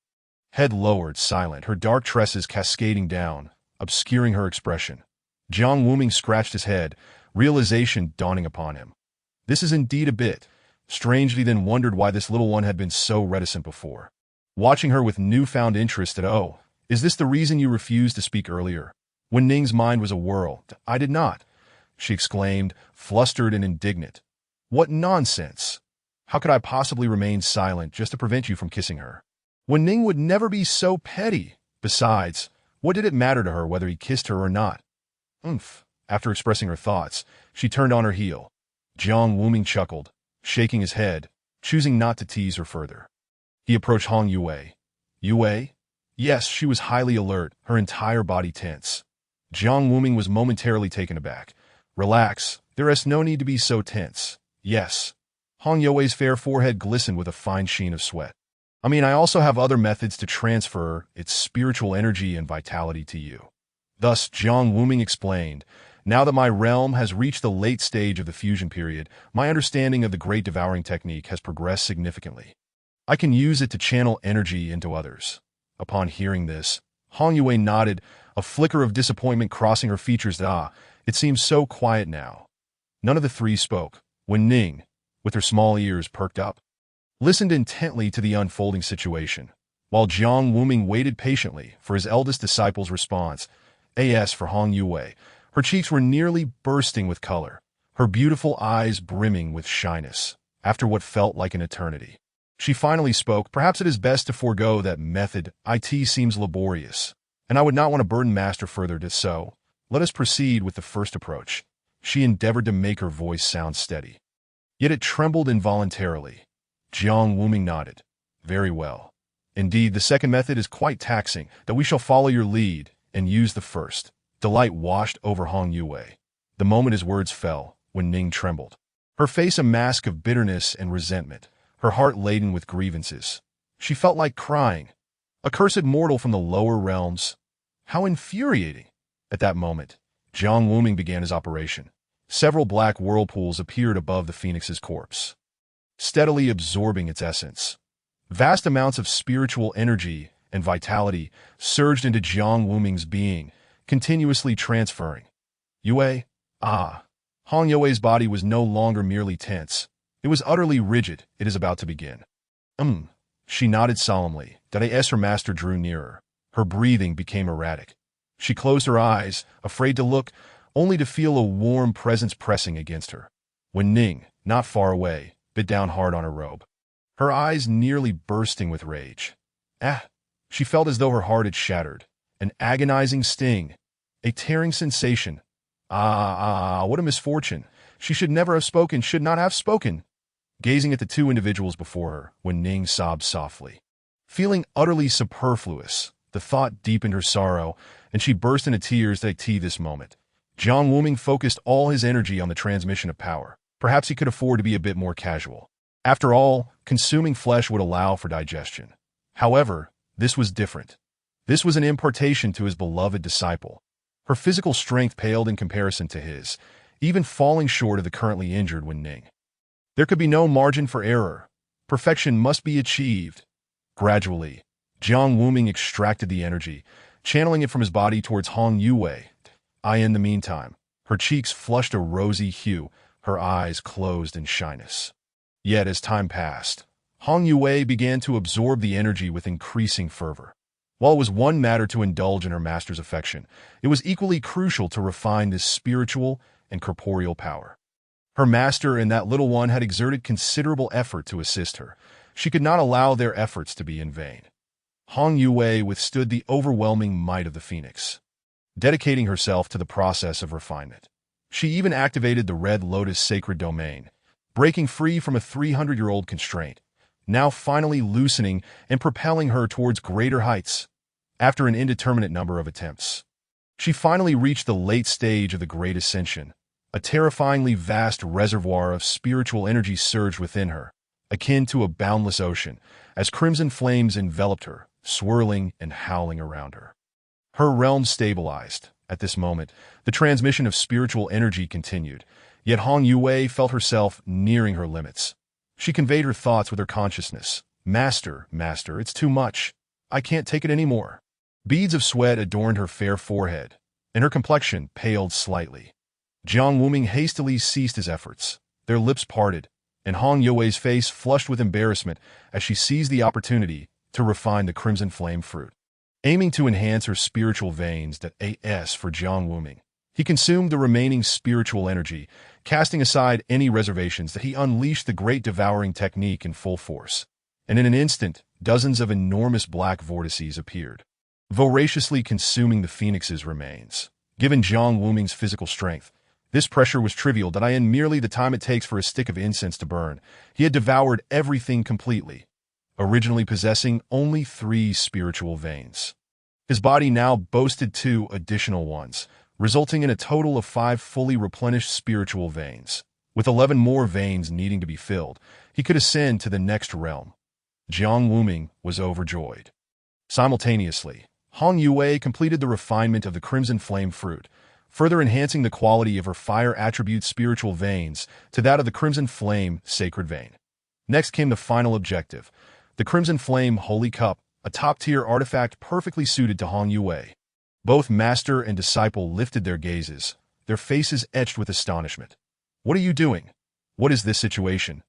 Head lowered, silent, her dark tresses cascading down, obscuring her expression. Jiang Wuming scratched his head, realization dawning upon him. This is indeed a bit. Strangely then wondered why this little one had been so reticent before. Watching her with newfound interest is this the reason you refused to speak earlier? Wen Ning's mind was awhirl. I did not, she exclaimed, flustered and indignant. What nonsense! How could I possibly remain silent just to prevent you from kissing her? Wen Ning would never be so petty. Besides, what did it matter to her whether he kissed her or not? After expressing her thoughts, she turned on her heel. Jiang Wuming chuckled, shaking his head, choosing not to tease her further. He approached Hong Yue. Yue? Yes, she was highly alert, her entire body tense. Jiang Wuming was momentarily taken aback. Relax, there is no need to be so tense. Yes. Hong Yue's fair forehead glistened with a fine sheen of sweat. I also have other methods to transfer its spiritual energy and vitality to you. Thus, Jiang Wuming explained, now that my realm has reached the late stage of the fusion period, my understanding of the Great Devouring Technique has progressed significantly. I can use it to channel energy into others. Upon hearing this, Hong Yue nodded, a flicker of disappointment crossing her features. It seems so quiet now. None of the three spoke. Wen Ning, with her small ears perked up, listened intently to the unfolding situation, while Jiang Wuming waited patiently for his eldest disciple's response. As for Hong Yue, her cheeks were nearly bursting with color, her beautiful eyes brimming with shyness, after what felt like an eternity. She finally spoke. Perhaps it is best to forego that method. It seems laborious, and I would not want to burden Master further so. Let us proceed with the first approach. She endeavored to make her voice sound steady. Yet it trembled involuntarily. Jiang Wuming nodded. Very well. Indeed, the second method is quite taxing, that we shall follow your lead and use the first. Delight washed over Hong Yue. The moment his words fell, Wen Ning trembled. Her face a mask of bitterness and resentment, her heart laden with grievances. She felt like crying. Accursed mortal from the lower realms. How infuriating! At that moment, Jiang Wuming began his operation. Several black whirlpools appeared above the phoenix's corpse, steadily absorbing its essence. Vast amounts of spiritual energy and vitality surged into Jiang Wuming's being, continuously transferring. Yue? Hong Yue's body was no longer merely tense. It was utterly rigid. It is about to begin. She nodded solemnly. As her master drew nearer, her breathing became erratic. She closed her eyes, afraid to look, only to feel a warm presence pressing against her. Wen Ning, not far away, bit down hard on her robe, her eyes nearly bursting with rage. She felt as though her heart had shattered. An agonizing sting, a tearing sensation. What a misfortune. She should never have spoken, should not have spoken. Gazing at the two individuals before her, Wen Ning sobbed softly. Feeling utterly superfluous, the thought deepened her sorrow, and she burst into tears at this moment. Jiang Wuming focused all his energy on the transmission of power. Perhaps he could afford to be a bit more casual. After all, consuming flesh would allow for digestion. However, this was different. This was an impartation to his beloved disciple. Her physical strength paled in comparison to his, even falling short of the currently injured Wen Ning. There could be no margin for error. Perfection must be achieved. Gradually, Jiang Wuming extracted the energy, channeling it from his body towards Hong Yue. In the meantime, her cheeks flushed a rosy hue, her eyes closed in shyness. Yet as time passed, Hong Yue began to absorb the energy with increasing fervor. While it was one matter to indulge in her master's affection, it was equally crucial to refine this spiritual and corporeal power. Her master and that little one had exerted considerable effort to assist her. She could not allow their efforts to be in vain. Hong Yue withstood the overwhelming might of the phoenix, dedicating herself to the process of refinement. She even activated the Red Lotus sacred domain, breaking free from a 300-year-old constraint, now finally loosening and propelling her towards greater heights. After an indeterminate number of attempts, She finally reached the late stage of the Great Ascension. A terrifyingly vast reservoir of spiritual energy surged within her, akin to a boundless ocean, as crimson flames enveloped her, swirling and howling around her. Her realm stabilized. At this moment, the transmission of spiritual energy continued, yet Hong Yue felt herself nearing her limits. She conveyed her thoughts with her consciousness. Master, master, it's too much. I can't take it anymore. Beads of sweat adorned her fair forehead, and her complexion paled slightly. Jiang Wuming hastily ceased his efforts. Their lips parted, and Hong Yue's face flushed with embarrassment as she seized the opportunity to refine the crimson flame fruit. Aiming to enhance her spiritual veins that as for Jiang Wuming, he consumed the remaining spiritual energy, casting aside any reservations that he unleashed the great devouring technique in full force. And in an instant, dozens of enormous black vortices appeared, voraciously consuming the phoenix's remains. Given Jiang Wuming's physical strength, this pressure was trivial in merely the time it takes for a stick of incense to burn. He had devoured everything completely, originally possessing only 3 spiritual veins. His body now boasted 2 additional ones, resulting in a total of 5 fully replenished spiritual veins. With 11 more veins needing to be filled, he could ascend to the next realm. Jiang Wuming was overjoyed. Simultaneously, Hong Yue completed the refinement of the crimson flame fruit, further enhancing the quality of her fire attribute spiritual veins to that of the crimson flame sacred vein. Next came the final objective, the crimson flame holy cup, a top-tier artifact perfectly suited to Hong Yue. Both master and disciple lifted their gazes, their faces etched with astonishment. What are you doing? What is this situation?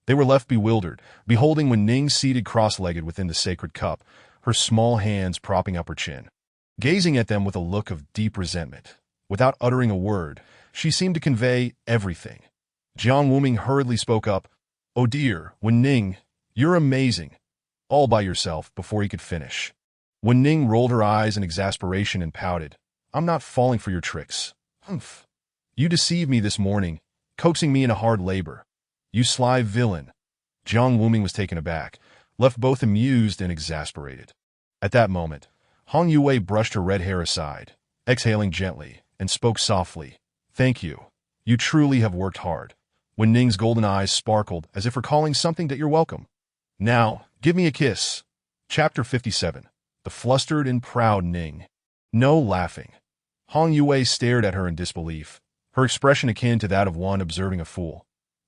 They were left bewildered, beholding Wen Ning seated cross-legged within the sacred cup, her small hands propping up her chin. Gazing at them with a look of deep resentment. Without uttering a word, she seemed to convey everything. Jiang Wuming hurriedly spoke up. Oh dear, Wen Ning, you're amazing. All by yourself before he could finish. Wen Ning rolled her eyes in exasperation and pouted. I'm not falling for your tricks. Humph. You deceived me this morning, coaxing me into hard labor. You sly villain. Jiang Wuming was taken aback, left both amused and exasperated. At that moment, Hong Yue brushed her red hair aside, exhaling gently, and spoke softly. Thank you. You truly have worked hard. Wen Ning's golden eyes sparkled as if recalling something that you're welcome. Now, give me a kiss. Chapter 57. The Flustered and Proud Ning. No laughing. Hong Yue stared at her in disbelief, her expression akin to that of one observing a fool.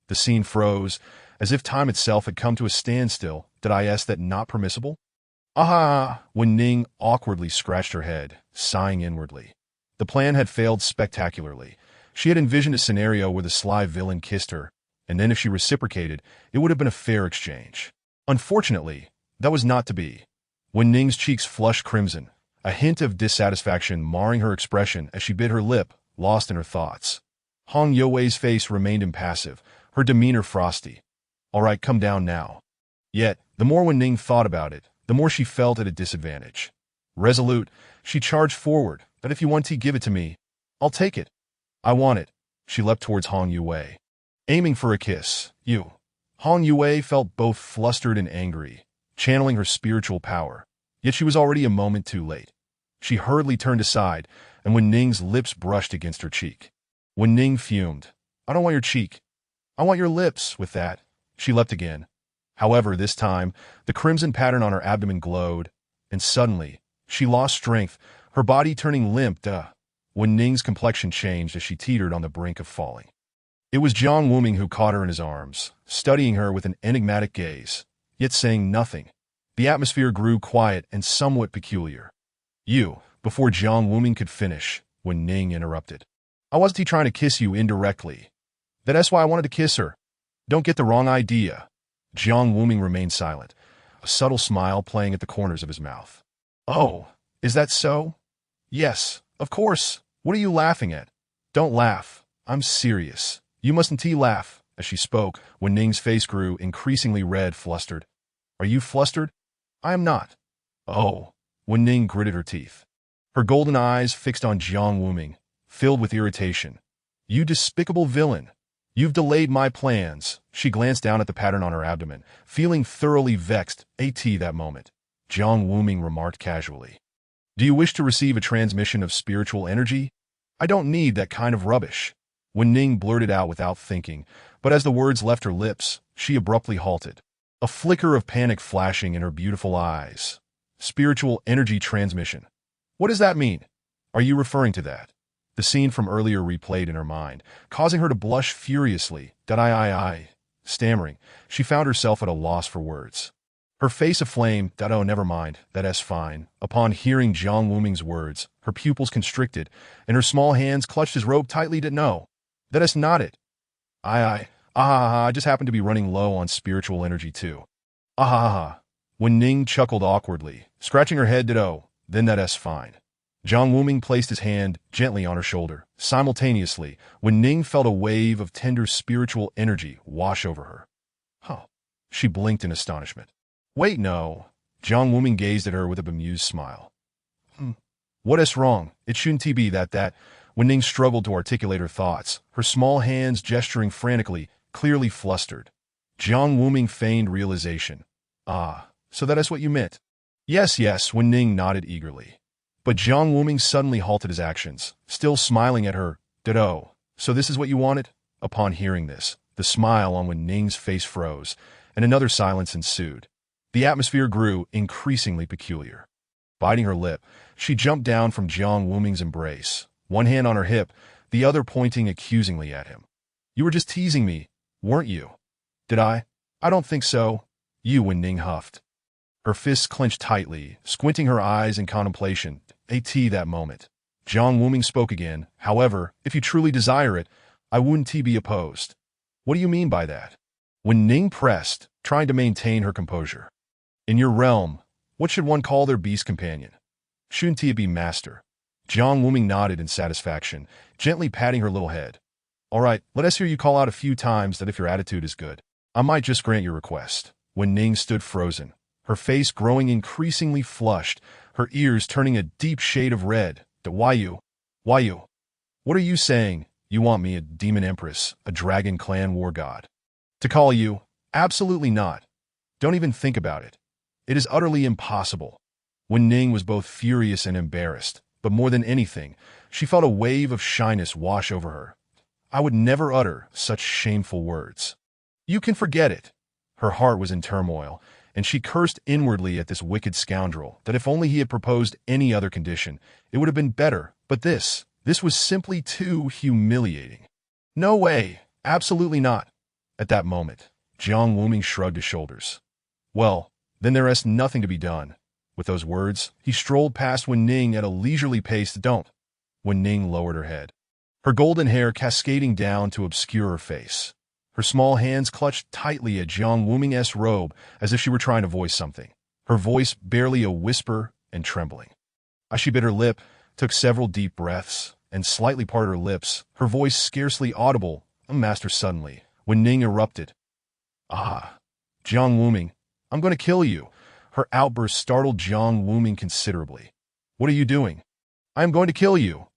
The scene froze, as if time itself had come to a standstill. Did I ask that not permissible? Ah! Wen Ning awkwardly scratched her head, sighing inwardly. The plan had failed spectacularly. She had envisioned a scenario where the sly villain kissed her, and then if she reciprocated, it would have been a fair exchange. Unfortunately, that was not to be. Wen Ning's cheeks flushed crimson, a hint of dissatisfaction marring her expression as she bit her lip, lost in her thoughts. Hong Yue's face remained impassive, her demeanor frosty. All right, come down now. Yet, the more Wen Ning thought about it, the more she felt at a disadvantage. Resolute, she charged forward. But if you want to give it to me, I'll take it. I want it. She leapt towards Hong Yue, aiming for a kiss. You. Hong Yue felt both flustered and angry, channeling her spiritual power. Yet she was already a moment too late. She hurriedly turned aside, and Wen Ning's lips brushed against her cheek. Wen Ning fumed. I don't want your cheek. I want your lips. With that, she leapt again. However, this time, the crimson pattern on her abdomen glowed, and suddenly, she lost strength, her body turning limp. Wen Ning's complexion changed as she teetered on the brink of falling. It was Jiang Wuming who caught her in his arms, studying her with an enigmatic gaze, yet saying nothing. The atmosphere grew quiet and somewhat peculiar. Before Jiang Wuming could finish, Wen Ning interrupted. I wasn't trying to kiss you indirectly. That's why I wanted to kiss her. Don't get the wrong idea. Jiang Wuming remained silent, a subtle smile playing at the corners of his mouth. Oh, is that so? Yes, of course. What are you laughing at? Don't laugh. I'm serious. You mustn't laugh. As she spoke, Wen Ning's face grew increasingly red, flustered. Are you flustered? I am not. Oh. Wen Ning gritted her teeth. Her golden eyes fixed on Jiang Wuming, filled with irritation. You despicable villain. You've delayed my plans. She glanced down at the pattern on her abdomen, feeling thoroughly vexed. That moment, Jiang Wuming remarked casually. Do you wish to receive a transmission of spiritual energy? I don't need that kind of rubbish. Wen Ning blurted out without thinking, but as the words left her lips, she abruptly halted. A flicker of panic flashing in her beautiful eyes. Spiritual energy transmission. What does that mean? Are you referring to that? The scene from earlier replayed in her mind, causing her to blush furiously. Stammering, she found herself at a loss for words. Her face aflame. Oh, never mind, that's fine. Upon hearing Jiang Wuming's words, her pupils constricted, and her small hands clutched his robe tightly. No, that's not it. I just happen to be running low on spiritual energy too. When Ning chuckled awkwardly, scratching her head. Then that's fine. Jiang Wuming placed his hand gently on her shoulder. Simultaneously, when Ning felt a wave of tender spiritual energy wash over her. She blinked in astonishment. Wait, no. Jiang Wuming gazed at her with a bemused smile. What is wrong? It shouldn't be that. When Ning struggled to articulate her thoughts, her small hands gesturing frantically, clearly flustered. Jiang Wuming feigned realization. So that is what you meant? Yes, when Ning nodded eagerly. But Jiang Wuming suddenly halted his actions, still smiling at her. So this is what you wanted? Upon hearing this, the smile on Wen Ning's face froze, and another silence ensued. The atmosphere grew increasingly peculiar. Biting her lip, she jumped down from Jiang Wuming's embrace, one hand on her hip, the other pointing accusingly at him. You were just teasing me, weren't you? Did I? I don't think so. Wen Ning huffed. Her fists clenched tightly, squinting her eyes in contemplation. That moment. Jiang Wuming spoke again. However, if you truly desire it, I wouldn't be opposed. What do you mean by that? Wen Ning pressed, trying to maintain her composure. In your realm, what should one call their beast companion? Shouldn't it be master? Jiang Wuming nodded in satisfaction, gently patting her little head. All right, let us hear you call out a few times that if your attitude is good, I might just grant your request. Wen Ning stood frozen, her face growing increasingly flushed, her ears turning a deep shade of red. Why you? What are you saying? You want me, a demon empress, a dragon clan war god? To call you? Absolutely not. Don't even think about it. It is utterly impossible. Wen Ning was both furious and embarrassed, but more than anything, she felt a wave of shyness wash over her. I would never utter such shameful words. You can forget it. Her heart was in turmoil, and she cursed inwardly at this wicked scoundrel, that if only he had proposed any other condition, it would have been better, but this was simply too humiliating. No way, absolutely not. At that moment, Jiang Wuming shrugged his shoulders. Well, then there is nothing to be done. With those words, he strolled past Wen Ning at a leisurely pace. Don't. Wen Ning lowered her head, her golden hair cascading down to obscure her face. Her small hands clutched tightly at Jiang Wuming's robe as if she were trying to voice something, her voice barely a whisper and trembling. As she bit her lip, took several deep breaths, and slightly parted her lips, her voice scarcely audible. Master, suddenly, Wen Ning erupted. Jiang Wuming, I'm going to kill you. Her outburst startled Jiang Wuming considerably. What are you doing? I am going to kill you.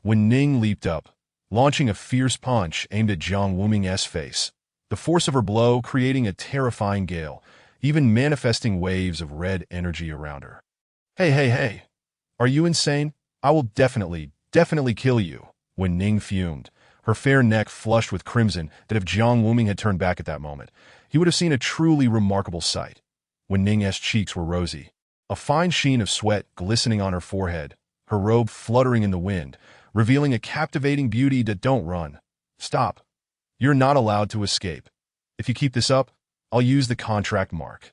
Wen Ning leaped up, launching a fierce punch aimed at Jiang Wuming's face, the force of her blow creating a terrifying gale, even manifesting waves of red energy around her. Hey. Are you insane? I will definitely kill you. Wen Ning fumed, her fair neck flushed with crimson that if Jiang Wuming had turned back at that moment, he would have seen a truly remarkable sight. Wen Ning's cheeks were rosy, a fine sheen of sweat glistening on her forehead, her robe fluttering in the wind, revealing a captivating beauty. Don't run. Stop. You're not allowed to escape. If you keep this up, I'll use the contract mark.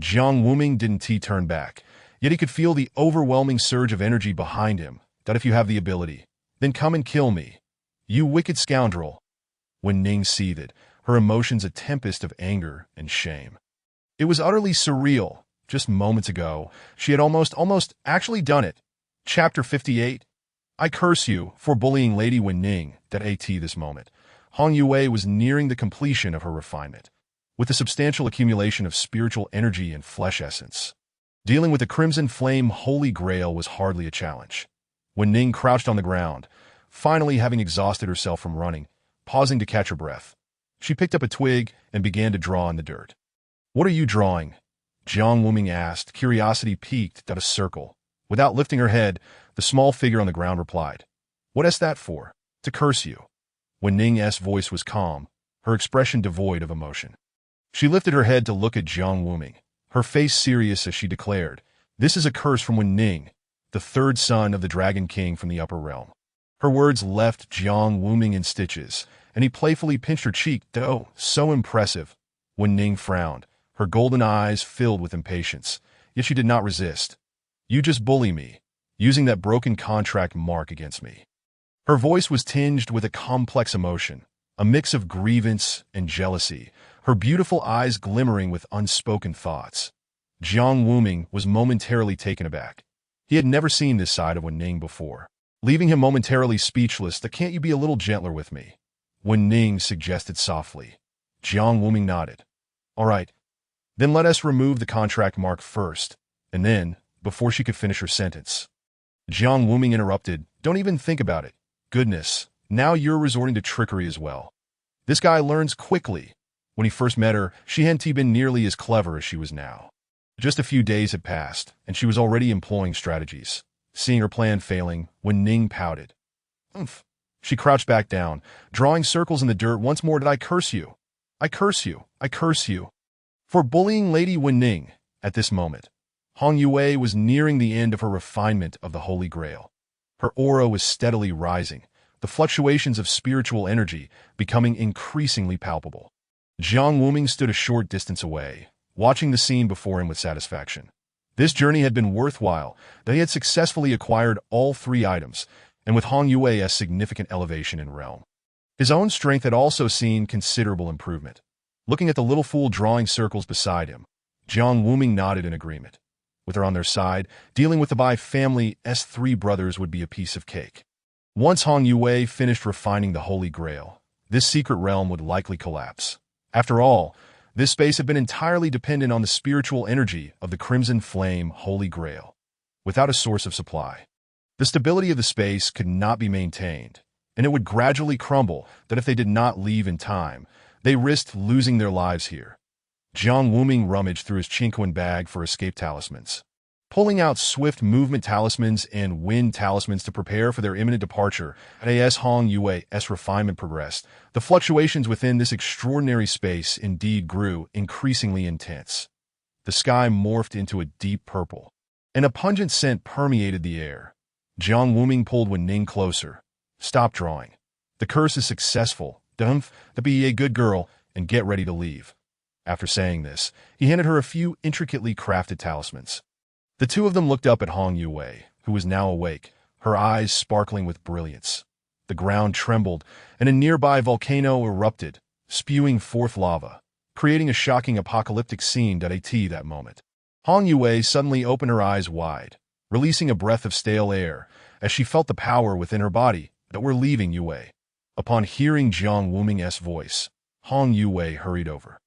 Jiang Wuming didn't turn back, yet he could feel the overwhelming surge of energy behind him. That if you have the ability, then come and kill me. You wicked scoundrel. Wen Ning seethed, her emotions a tempest of anger and shame. It was utterly surreal. Just moments ago, she had almost actually done it. Chapter 58. I curse you for bullying Lady Wen Ning. This moment, Hong Yue was nearing the completion of her refinement, with a substantial accumulation of spiritual energy and flesh essence. Dealing with the Crimson Flame Holy Grail was hardly a challenge. Wen Ning crouched on the ground, finally having exhausted herself from running, pausing to catch her breath. She picked up a twig and began to draw in the dirt. What are you drawing? Jiang Wuming asked, curiosity piqued at a circle. Without lifting her head, the small figure on the ground replied, "What is that for?" "To curse you." Wen Ning's voice was calm, her expression devoid of emotion. She lifted her head to look at Jiang Wuming, her face serious as she declared, "This is a curse from Wen Ning, the third son of the Dragon King from the upper realm." Her words left Jiang Wuming in stitches, and he playfully pinched her cheek. "Oh, so impressive." Wen Ning frowned, her golden eyes filled with impatience, yet she did not resist. "You just bully me, using that broken contract mark against me." Her voice was tinged with a complex emotion, a mix of grievance and jealousy, her beautiful eyes glimmering with unspoken thoughts. Jiang Wuming was momentarily taken aback. He had never seen this side of Wen Ning before. Leaving him momentarily speechless, "Can't you be a little gentler with me?" Wen Ning suggested softly. Jiang Wuming nodded. "All right, then let us remove the contract mark first." And then, before she could finish her sentence, Jiang Wuming interrupted, "Don't even think about it. Goodness, now you're resorting to trickery as well. This guy learns quickly. When he first met her, she hadn't been nearly as clever as she was now." Just a few days had passed, and she was already employing strategies. Seeing her plan failing, Wen Ning pouted. "Umph." She crouched back down, drawing circles in the dirt once more. "Did I curse you? I curse you. I curse you." For bullying Lady Wen Ning, at this moment, Hong Yue was nearing the end of her refinement of the Holy Grail. Her aura was steadily rising, the fluctuations of spiritual energy becoming increasingly palpable. Jiang Wuming stood a short distance away, watching the scene before him with satisfaction. This journey had been worthwhile. They had successfully acquired all three items, and with Hong Yue's significant elevation in realm. His own strength had also seen considerable improvement. Looking at the little fool drawing circles beside him, Jiang Wuming nodded in agreement. With her on their side, dealing with the Bai family's three brothers would be a piece of cake. Once Hong Yue finished refining the Holy Grail, this secret realm would likely collapse. After all, this space had been entirely dependent on the spiritual energy of the Crimson Flame Holy Grail. Without a source of supply, the stability of the space could not be maintained, and it would gradually crumble. That if they did not leave in time, they risked losing their lives here. Jiang Wuming rummaged through his Qingquan bag for escape talismans, pulling out swift movement talismans and wind talismans to prepare for their imminent departure. As Hong Yue's refinement progressed, the fluctuations within this extraordinary space indeed grew increasingly intense. The sky morphed into a deep purple, and a pungent scent permeated the air. Jiang Wuming pulled Wen Ning closer. "Stop drawing. The curse is successful. Be a good girl and get ready to leave." After saying this, he handed her a few intricately crafted talismans. The two of them looked up at Hong Yue, who was now awake, her eyes sparkling with brilliance. The ground trembled, and a nearby volcano erupted, spewing forth lava, creating a shocking apocalyptic scene at that moment. Hong Yue suddenly opened her eyes wide, releasing a breath of stale air, as she felt the power within her body that were leaving Yue. Upon hearing Jiang Wuming's voice, Hong Yue hurried over.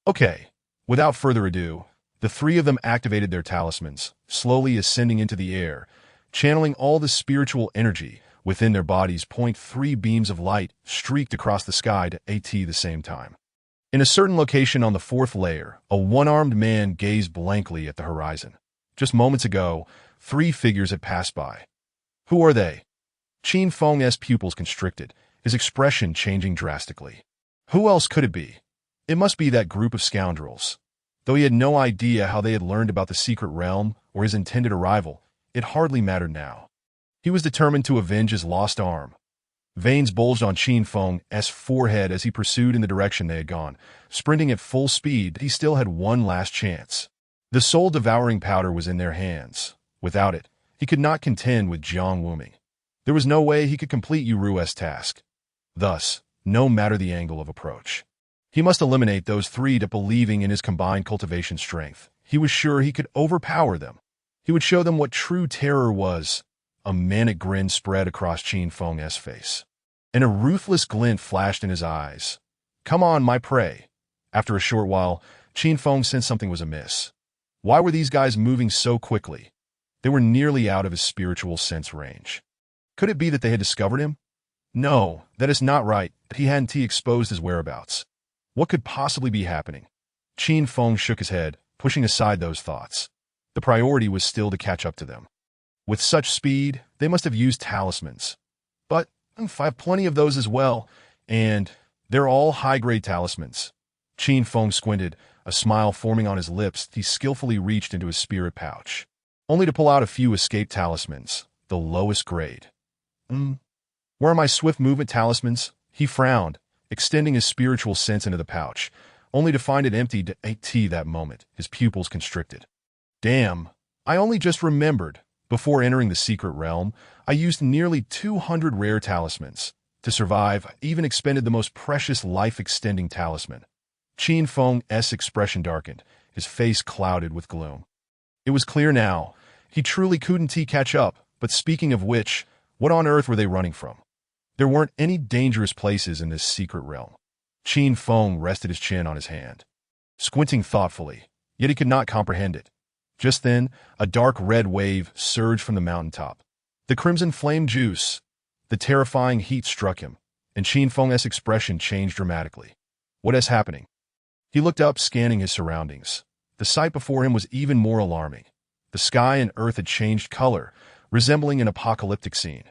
"Okay." Without further ado, the three of them activated their talismans, slowly ascending into the air, channeling all the spiritual energy within their bodies. 3 beams of light streaked across the sky at the same time. In a certain location on the 4th layer, a one-armed man gazed blankly at the horizon. Just moments ago, 3 figures had passed by. Who are they? Qin Feng's pupils constricted, his expression changing drastically. Who else could it be? It must be that group of scoundrels. Though he had no idea how they had learned about the secret realm or his intended arrival, it hardly mattered now. He was determined to avenge his lost arm. Veins bulged on Qin Feng's forehead as he pursued in the direction they had gone. Sprinting at full speed, he still had one last chance. The soul-devouring powder was in their hands. Without it, he could not contend with Jiang Wuming. There was no way he could complete Yuru's task. Thus, no matter the angle of approach, he must eliminate those 3 to believing in his combined cultivation strength. He was sure he could overpower them. He would show them what true terror was. A manic grin spread across Qin Feng's face, and a ruthless glint flashed in his eyes. "Come on, my prey." After a short while, Qin Feng sensed something was amiss. Why were these guys moving so quickly? They were nearly out of his spiritual sense range. Could it be that they had discovered him? No, that is not right. He hadn't exposed his whereabouts. What could possibly be happening? Qin Feng shook his head, pushing aside those thoughts. The priority was still to catch up to them. With such speed, they must have used talismans. But I have plenty of those as well, and they're all high-grade talismans. Qin Feng squinted, a smile forming on his lips. He skillfully reached into his spirit pouch, only to pull out a few escape talismans, the lowest grade. Where are my swift movement talismans? He frowned, extending his spiritual sense into the pouch, only to find it empty that moment, his pupils constricted. Damn, I only just remembered. Before entering the secret realm, I used nearly 200 rare talismans. To survive, I even expended the most precious life-extending talisman. Qin Feng's expression darkened, his face clouded with gloom. It was clear now. He truly couldn't catch up, but speaking of which, what on earth were they running from? There weren't any dangerous places in this secret realm. Qin Feng rested his chin on his hand, squinting thoughtfully, yet he could not comprehend it. Just then, a dark red wave surged from the mountaintop. The crimson flame juice. The terrifying heat struck him, and Qin Feng's expression changed dramatically. What is happening? He looked up, scanning his surroundings. The sight before him was even more alarming. The sky and earth had changed color, resembling an apocalyptic scene.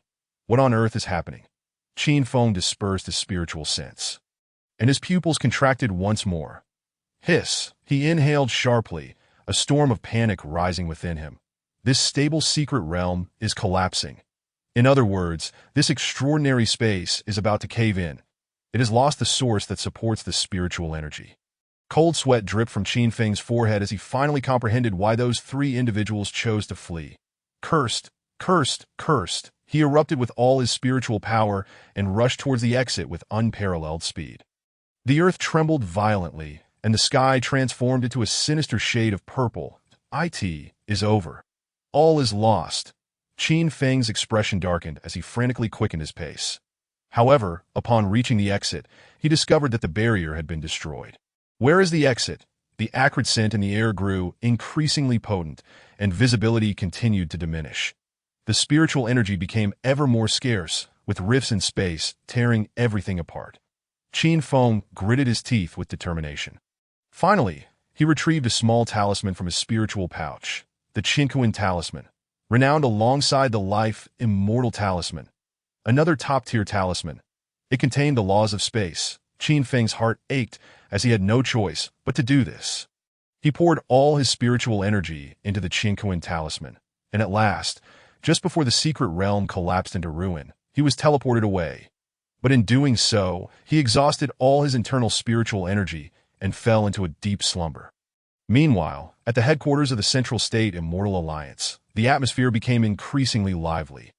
What on earth is happening? Qin Feng dispersed his spiritual sense, and his pupils contracted once more. Hiss! He inhaled sharply, a storm of panic rising within him. This stable secret realm is collapsing. In other words, this extraordinary space is about to cave in. It has lost the source that supports the spiritual energy. Cold sweat dripped from Qin Feng's forehead as he finally comprehended why those three individuals chose to flee. Cursed, cursed, cursed. He erupted with all his spiritual power and rushed towards the exit with unparalleled speed. The earth trembled violently, and the sky transformed into a sinister shade of purple. It is over. All is lost. Qin Feng's expression darkened as he frantically quickened his pace. However, upon reaching the exit, he discovered that the barrier had been destroyed. Where is the exit? The acrid scent in the air grew increasingly potent, and visibility continued to diminish. The spiritual energy became ever more scarce, with rifts in space tearing everything apart. Qin Feng gritted his teeth with determination. Finally, he retrieved a small talisman from his spiritual pouch, the Qinkuan talisman, renowned alongside the life-immortal talisman. Another top-tier talisman. It contained the laws of space. Qin Feng's heart ached as he had no choice but to do this. He poured all his spiritual energy into the Qinkuan talisman, and at last, just before the secret realm collapsed into ruin, he was teleported away. But in doing so, he exhausted all his internal spiritual energy and fell into a deep slumber. Meanwhile, at the headquarters of the Central State Immortal Alliance, the atmosphere became increasingly lively.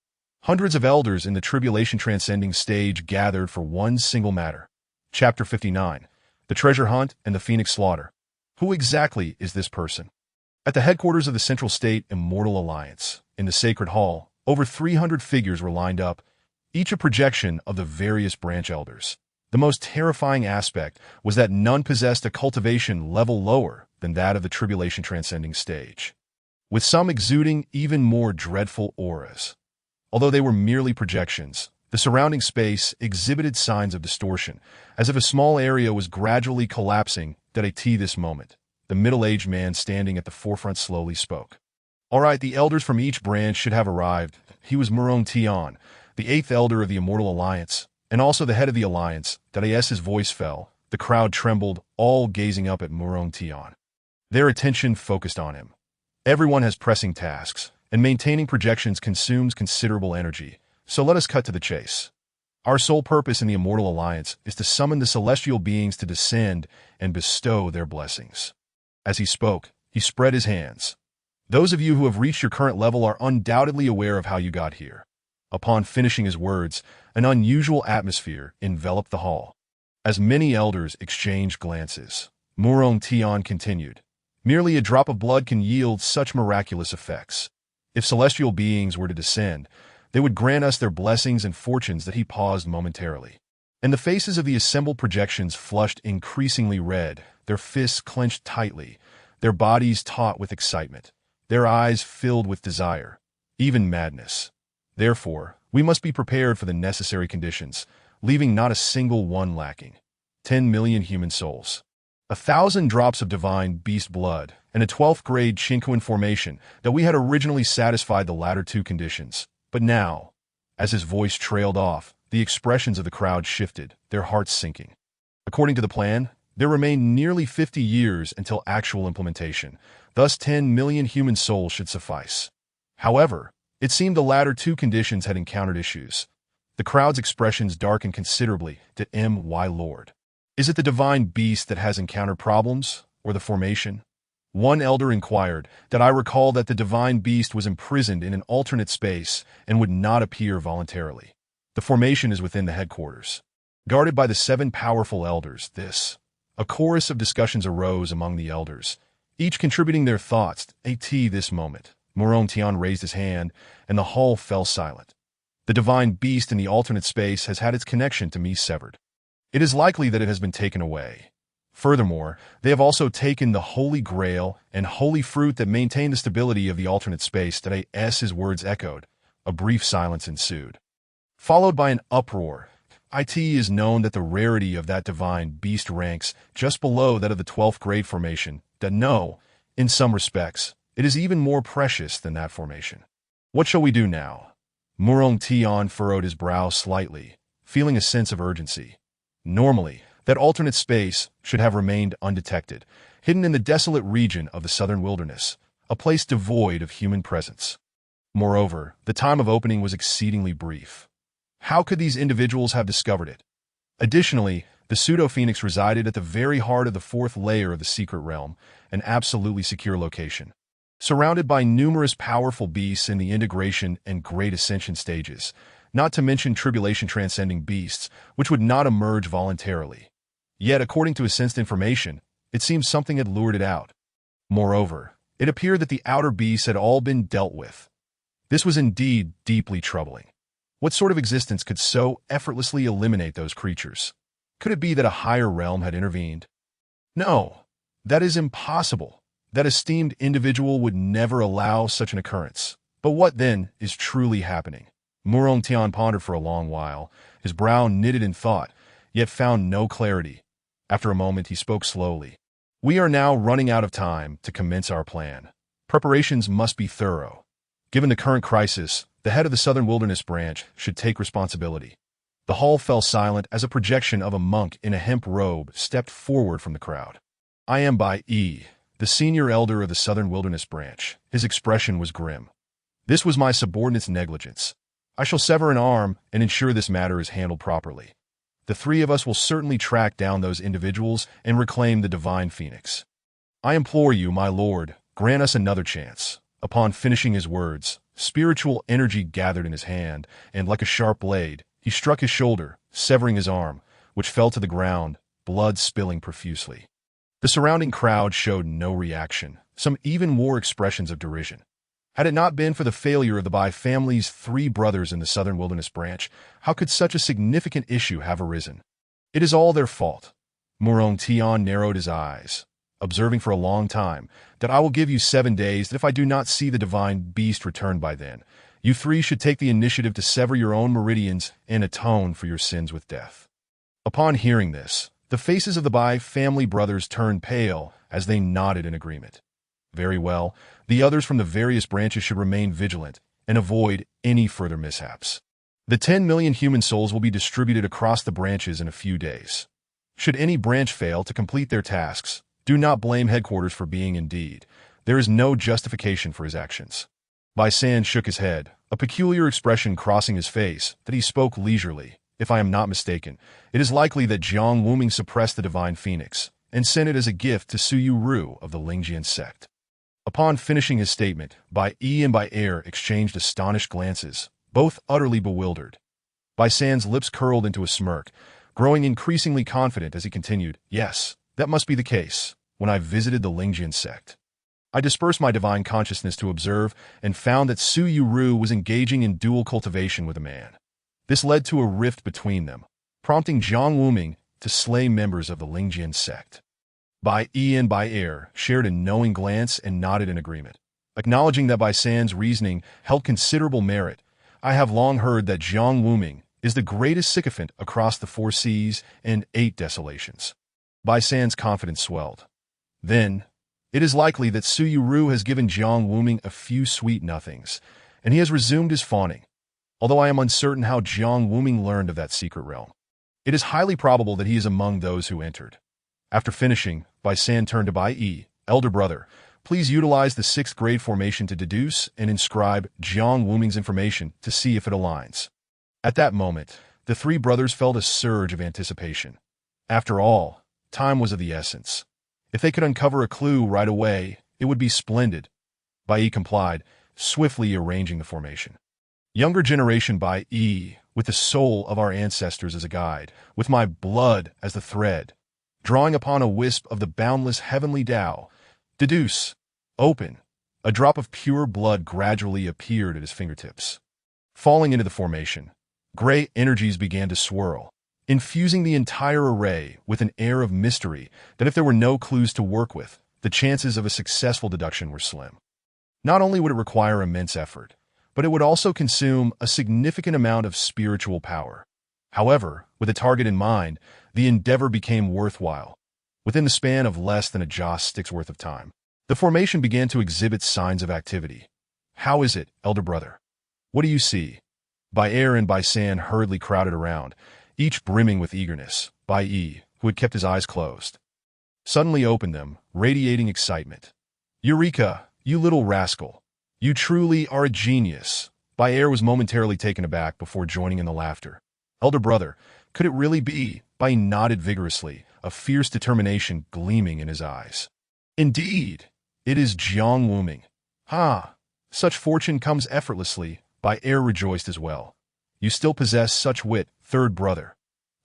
Hundreds of elders in the tribulation transcending stage gathered for one single matter. Chapter 59. The Treasure Hunt and the Phoenix Slaughter. Who exactly is this person? At the headquarters of the Central State Immortal Alliance, in the Sacred Hall, over 300 figures were lined up, each a projection of the various branch elders. The most terrifying aspect was that none possessed a cultivation level lower than that of the tribulation transcending stage, with some exuding even more dreadful auras. Although they were merely projections, the surrounding space exhibited signs of distortion, as if a small area was gradually collapsing. This moment, the middle-aged man standing at the forefront slowly spoke. All right, the elders from each branch should have arrived. He was Murong Tian, the 8th elder of the Immortal Alliance, and also the head of the Alliance. His voice fell. The crowd trembled, all gazing up at Murong Tian. Their attention focused on him. Everyone has pressing tasks, and maintaining projections consumes considerable energy, so let us cut to the chase. Our sole purpose in the Immortal Alliance is to summon the celestial beings to descend and bestow their blessings. As he spoke, he spread his hands. Those of you who have reached your current level are undoubtedly aware of how you got here. Upon finishing his words, an unusual atmosphere enveloped the hall. As many elders exchanged glances, Murong Tian continued. Merely a drop of blood can yield such miraculous effects. If celestial beings were to descend, they would grant us their blessings and fortunes. He paused momentarily, and the faces of the assembled projections flushed increasingly red, their fists clenched tightly, their bodies taut with excitement, their eyes filled with desire, even madness. Therefore, we must be prepared for the necessary conditions, leaving not a single one lacking. 10 million human souls. 1,000 drops of divine beast blood, and a 12th grade Chinquan formation that we had originally satisfied the latter two conditions. But now, as his voice trailed off, the expressions of the crowd shifted, their hearts sinking. According to the plan, there remained nearly 50 years until actual implementation, thus 10 million human souls should suffice. However, it seemed the latter two conditions had encountered issues. The crowd's expressions darkened considerably to wayward. Is it the divine beast that has encountered problems, or the formation? One elder inquired that I recall that the divine beast was imprisoned in an alternate space and would not appear voluntarily. The formation is within the headquarters. Guarded by the 7 powerful elders, a chorus of discussions arose among the elders, each contributing their thoughts. At this moment, Tian raised his hand, and the hall fell silent. The divine beast in the alternate space has had its connection to me severed. It is likely that it has been taken away. Furthermore, they have also taken the Holy Grail and holy fruit that maintain the stability of the alternate space. His words echoed. A brief silence ensued, followed by an uproar. It is known that the rarity of that divine beast ranks just below that of the 12th grade formation. In some respects, it is even more precious than that formation. What shall we do now? Tian furrowed his brow slightly, feeling a sense of urgency. Normally, that alternate space should have remained undetected, hidden in the desolate region of the southern wilderness, a place devoid of human presence. Moreover, the time of opening was exceedingly brief. How could these individuals have discovered it? Additionally, the pseudo-phoenix resided at the very heart of the 4th layer of the secret realm, an absolutely secure location. Surrounded by numerous powerful beasts in the integration and great ascension stages, not to mention tribulation-transcending beasts, which would not emerge voluntarily. Yet, according to sensed information, it seems something had lured it out. Moreover, it appeared that the outer beasts had all been dealt with. This was indeed deeply troubling. What sort of existence could so effortlessly eliminate those creatures? Could it be that a higher realm had intervened? No, that is impossible. That esteemed individual would never allow such an occurrence. But what, then, is truly happening? Tian pondered for a long while, his brow knitted in thought, yet found no clarity. After a moment, he spoke slowly. We are now running out of time to commence our plan. Preparations must be thorough. Given the current crisis, the head of the Southern Wilderness Branch should take responsibility. The hall fell silent as a projection of a monk in a hemp robe stepped forward from the crowd. I am the senior elder of the Southern Wilderness Branch. His expression was grim. This was my subordinate's negligence. I shall sever an arm and ensure this matter is handled properly. The 3 of us will certainly track down those individuals and reclaim the divine phoenix. I implore you, my lord, grant us another chance. Upon finishing his words, spiritual energy gathered in his hand, and like a sharp blade, he struck his shoulder, severing his arm, which fell to the ground, blood spilling profusely. The surrounding crowd showed no reaction, some even wore expressions of derision. Had it not been for the failure of the Bai family's 3 brothers in the Southern Wilderness Branch, how could such a significant issue have arisen? It is all their fault. Tian narrowed his eyes, observing for a long time that I will give you 7 days, that if I do not see the divine beast return by then, you 3 should take the initiative to sever your own meridians and atone for your sins with death. Upon hearing this, the faces of the Bai family brothers turned pale as they nodded in agreement. Very well, the others from the various branches should remain vigilant and avoid any further mishaps. The 10 million human souls will be distributed across the branches in a few days. Should any branch fail to complete their tasks, do not blame headquarters for being indeed. There is no justification for his actions. Bai San shook his head, a peculiar expression crossing his face, that he spoke leisurely. If I am not mistaken, it is likely that Jiang Wuming suppressed the divine phoenix and sent it as a gift to Su Yu Ru of the Lingjian sect. Upon finishing his statement, Bai Yi and Bai Er exchanged astonished glances, both utterly bewildered. Bai San's lips curled into a smirk, growing increasingly confident as he continued, Yes, that must be the case. When I visited the Lingjian sect, I dispersed my divine consciousness to observe and found that Su Yu Ru was engaging in dual cultivation with a man. This led to a rift between them, prompting Jiang Wuming to slay members of the Lingjian sect. Bai Yi and Bai Er shared a knowing glance and nodded in agreement. Acknowledging that Bai San's reasoning held considerable merit, I have long heard that Jiang Wuming is the greatest sycophant across the 4 seas and 8 desolations. Bai San's confidence swelled. Then, it is likely that Su Yu has given Jiang Wuming a few sweet nothings, and he has resumed his fawning, although I am uncertain how Jiang Wuming learned of that secret realm. It is highly probable that he is among those who entered. After finishing, Bai San turned to Bai Yi, elder brother. Please utilize the 6th grade formation to deduce and inscribe Jiang Wuming's information to see if it aligns. At that moment, the three brothers felt a surge of anticipation. After all, time was of the essence. If they could uncover a clue right away, it would be splendid. Bai Yi complied, swiftly arranging the formation. Younger generation Bai Yi, with the soul of our ancestors as a guide, with my blood as the thread, drawing upon a wisp of the boundless heavenly Tao. Deduce. Open. A drop of pure blood gradually appeared at his fingertips. Falling into the formation, gray energies began to swirl, infusing the entire array with an air of mystery that if there were no clues to work with, the chances of a successful deduction were slim. Not only would it require immense effort, but it would also consume a significant amount of spiritual power. However, with a target in mind, the endeavor became worthwhile. Within the span of less than a joss stick's worth of time, the formation began to exhibit signs of activity. How is it, elder brother? What do you see? Bai Er and Bai San hurriedly crowded around, each brimming with eagerness. Bai Yi, who had kept his eyes closed, suddenly opened them, radiating excitement. Eureka, you little rascal! You truly are a genius. Bai Er was momentarily taken aback before joining in the laughter. Elder brother, could it really be? Bai nodded vigorously, a fierce determination gleaming in his eyes. Indeed, it is Jiang Wuming. Such fortune comes effortlessly. Bai Er rejoiced as well. You still possess such wit, third brother.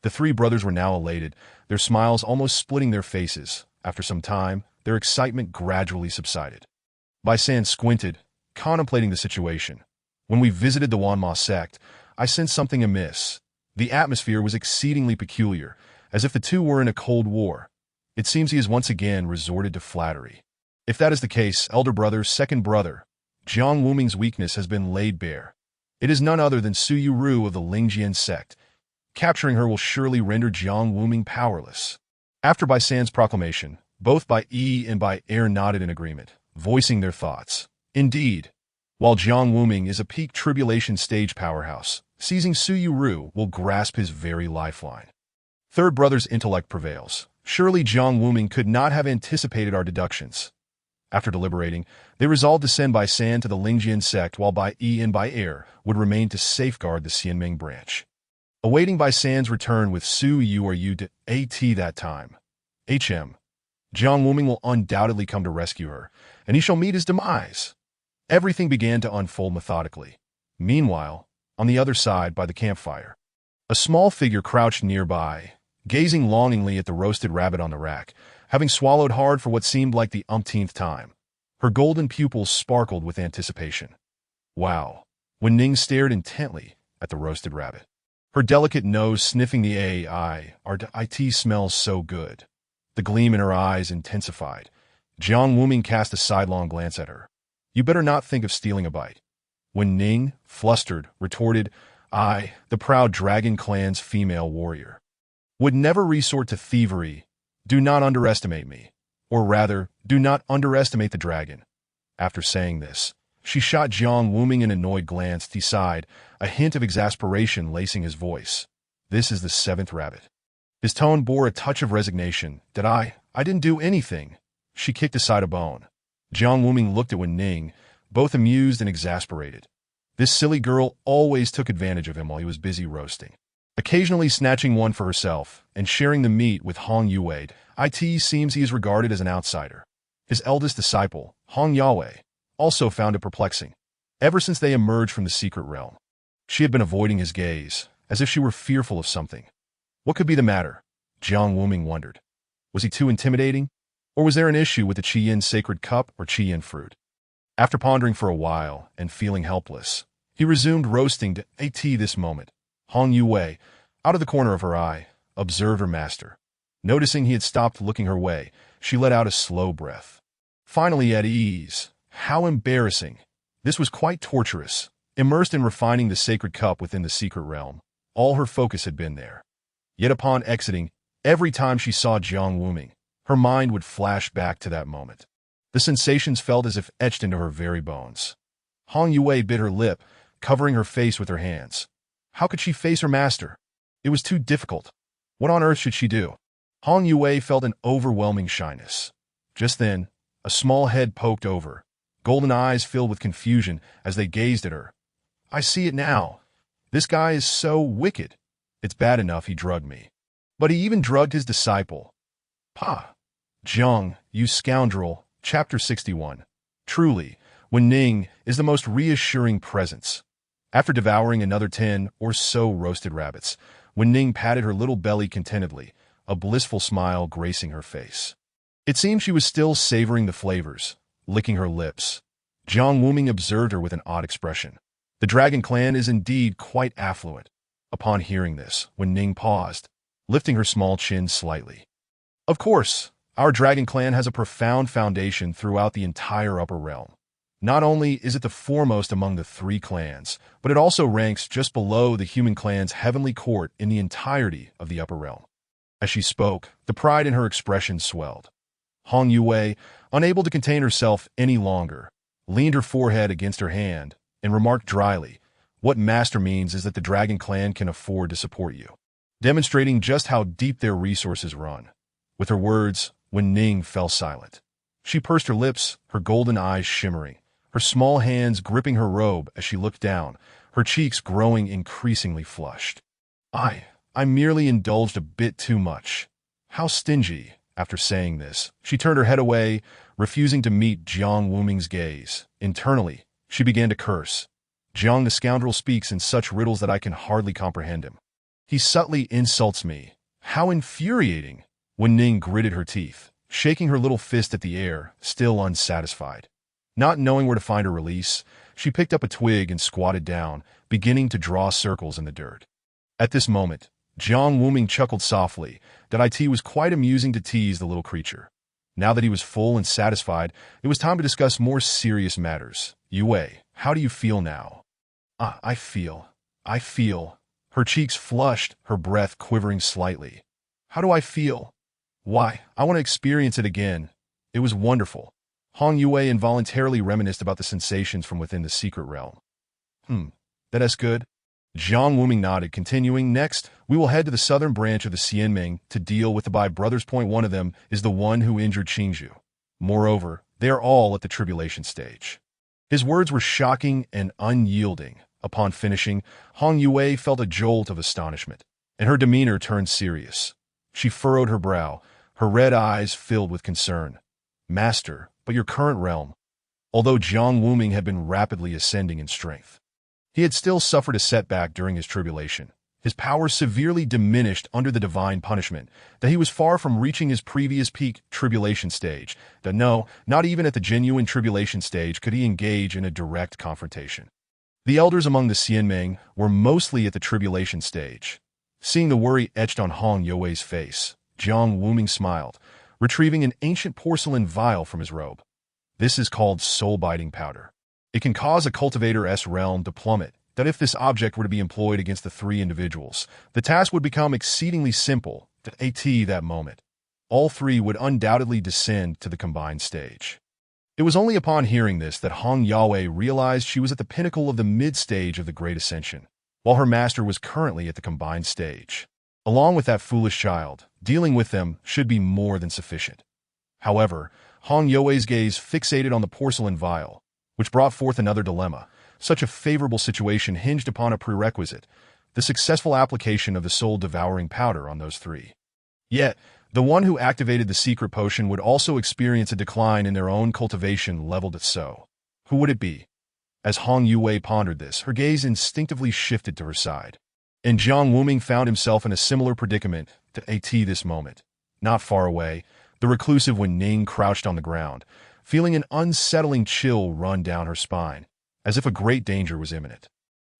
The three brothers were now elated, their smiles almost splitting their faces. After some time, their excitement gradually subsided. Bai San squinted, contemplating the situation. When we visited the Wanma sect, I sensed something amiss. The atmosphere was exceedingly peculiar, as if the two were in a cold war. It seems he has once again resorted to flattery. If that is the case, elder brother, second brother, Jiang Wuming's weakness has been laid bare. It is none other than Su Yu of the Lingjian sect. Capturing her will surely render Jiang Wuming powerless. After Bai San's proclamation, both Bai Yi and Bai Er nodded in agreement, voicing their thoughts. Indeed, while Jiang Wuming is a peak tribulation stage powerhouse, seizing Su Yu will grasp his very lifeline. Third brother's intellect prevails. Surely Jiang Wuming could not have anticipated our deductions. After deliberating, they resolved to send Bai San to the Lingjian sect while Bai Yi and Bai Er would remain to safeguard the Xianming branch. Awaiting Bai San's return with Su Yu to AT that time. Jiang Wuming will undoubtedly come to rescue her, and he shall meet his demise. Everything began to unfold methodically. Meanwhile, on the other side by the campfire, a small figure crouched nearby, gazing longingly at the roasted rabbit on the rack, having swallowed hard for what seemed like the umpteenth time. Her golden pupils sparkled with anticipation. Wow! Wen Ning stared intently at the roasted rabbit, her delicate nose sniffing the it smells so good. The gleam in her eyes intensified. Jiang Wuming cast a sidelong glance at her. You better not think of stealing a bite. Wen Ning, flustered, retorted, I, the proud Dragon Clan's female warrior, would never resort to thievery. Do not underestimate me. Or rather, do not underestimate the dragon. After saying this, she shot Jiang Wuming an annoyed glance. He sighed, a hint of exasperation lacing his voice. This is the 7th rabbit. His tone bore a touch of resignation. I didn't do anything. She kicked aside a bone. Jiang Wuming looked at Wen Ning, both amused and exasperated. This silly girl always took advantage of him while he was busy roasting, occasionally snatching one for herself and sharing the meat with Hong Yue. It seems he is regarded as an outsider. His eldest disciple, Hong Yue, also found it perplexing. Ever since they emerged from the secret realm, she had been avoiding his gaze, as if she were fearful of something. What could be the matter? Jiang Wuming wondered. Was he too intimidating? Or was there an issue with the Qiyin sacred cup or Qiyin fruit? After pondering for a while and feeling helpless, he resumed roasting to this moment. Hong Yue, out of the corner of her eye, observed her master. Noticing he had stopped looking her way, she let out a slow breath. Finally at ease. How embarrassing. This was quite torturous. Immersed in refining the sacred cup within the secret realm, all her focus had been there. Yet upon exiting, Every time she saw Jiang Wuming, her mind would flash back to that moment. The sensations felt as if etched into her very bones. Hong Yue bit her lip, covering her face with her hands. How could she face her master? It was too difficult. What on earth should she do? Hong Yue felt an overwhelming shyness. Just then, a small head poked over, golden eyes filled with confusion as they gazed at her. I see it now. This guy is so wicked. It's bad enough he drugged me. But he even drugged his disciple. Pa! Jiang, you scoundrel. Chapter 61. Truly, Wen Ning is the most reassuring presence. After devouring another 10 or so roasted rabbits, Wen Ning patted her little belly contentedly, a blissful smile gracing her face. It seemed she was still savoring the flavors, licking her lips. Jiang Wuming observed her with an odd expression. The dragon clan is indeed quite affluent. Upon hearing this, Wen Ning paused, lifting her small chin slightly. Of course, our dragon clan has a profound foundation throughout the entire upper realm. Not only is it the foremost among the 3 clans, but it also ranks just below the human clan's heavenly court in the entirety of the upper realm. As she spoke, the pride in her expression swelled. Hong Yue, unable to contain herself any longer, leaned her forehead against her hand and remarked dryly, "What master means is that the dragon clan can afford to support you," demonstrating just how deep their resources run. With her words, Wen Ning fell silent. She pursed her lips, her golden eyes shimmering, her small hands gripping her robe as she looked down, her cheeks growing increasingly flushed. I merely indulged a bit too much. How stingy." After saying this, she turned her head away, refusing to meet Jiang Wuming's gaze. Internally, she began to curse. Jiang the scoundrel speaks in such riddles that I can hardly comprehend him. He subtly insults me. How infuriating! Wen Ning gritted her teeth, shaking her little fist at the air, still unsatisfied. Not knowing where to find her release, she picked up a twig and squatted down, beginning to draw circles in the dirt. At this moment, Jiang Wuming chuckled softly that it was quite amusing to tease the little creature. Now that he was full and satisfied, it was time to discuss more serious matters. Yue, how do you feel now? I feel. Her cheeks flushed, her breath quivering slightly. How do I feel? Why, I want to experience it again. It was wonderful. Hong Yue involuntarily reminisced about the sensations from within the secret realm. That's good. Jiang Wuming nodded, continuing, "Next, we will head to the southern branch of the Xianming to deal with the Bai brothers. One of them is the one who injured Qingzhu. Moreover, they are all at the tribulation stage." His words were shocking and unyielding. Upon finishing, Hong Yue felt a jolt of astonishment, and her demeanor turned serious. She furrowed her brow, her red eyes filled with concern. "Master, but your current realm." Although Jiang Wuming had been rapidly ascending in strength, he had still suffered a setback during his tribulation. His power severely diminished under the divine punishment, that he was far from reaching his previous peak tribulation stage, that no, not even at the genuine tribulation stage could he engage in a direct confrontation. The elders among the Xianming were mostly at the tribulation stage. Seeing the worry etched on Hong Yue's face, Jiang Wuming smiled, retrieving an ancient porcelain vial from his robe. "This is called soul-biting powder. It can cause a cultivator's realm to plummet, that if this object were to be employed against the 3 individuals, the task would become exceedingly simple. At that moment, all 3 would undoubtedly descend to the combined stage." It was only upon hearing this that Hong Yue realized she was at the pinnacle of the mid-stage of the Great Ascension, while her master was currently at the combined stage. Along with that foolish child, dealing with them should be more than sufficient. However, Hong Yue's gaze fixated on the porcelain vial, which brought forth another dilemma. Such a favorable situation hinged upon a prerequisite, the successful application of the soul-devouring powder on those 3. Yet, the one who activated the secret potion would also experience a decline in their own cultivation leveled at so. Who would it be? As Hong Yue pondered this, her gaze instinctively shifted to her side. And Jiang Wuming found himself in a similar predicament to this moment. Not far away, the reclusive Wen Ning crouched on the ground, feeling an unsettling chill run down her spine, as if a great danger was imminent.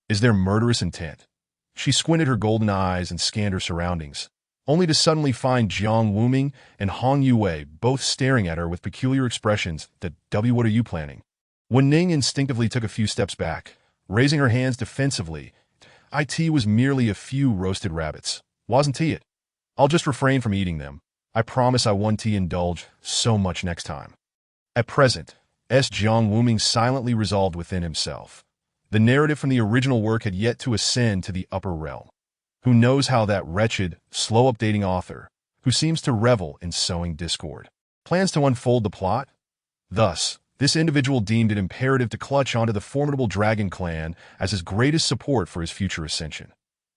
Is there murderous intent? She squinted her golden eyes and scanned her surroundings, only to suddenly find Jiang Wuming and Hong Yue both staring at her with peculiar expressions. What are you planning? Wen Ning instinctively took a few steps back, raising her hands defensively. It was merely a few roasted rabbits. Wasn't it? I'll just refrain from eating them. I promise I won't indulge so much next time. At present, Jiang Wuming silently resolved within himself. The narrative from the original work had yet to ascend to the upper realm. Who knows how that wretched, slow-updating author, who seems to revel in sowing discord, plans to unfold the plot? Thus, this individual deemed it imperative to clutch onto the formidable dragon clan as his greatest support for his future ascension.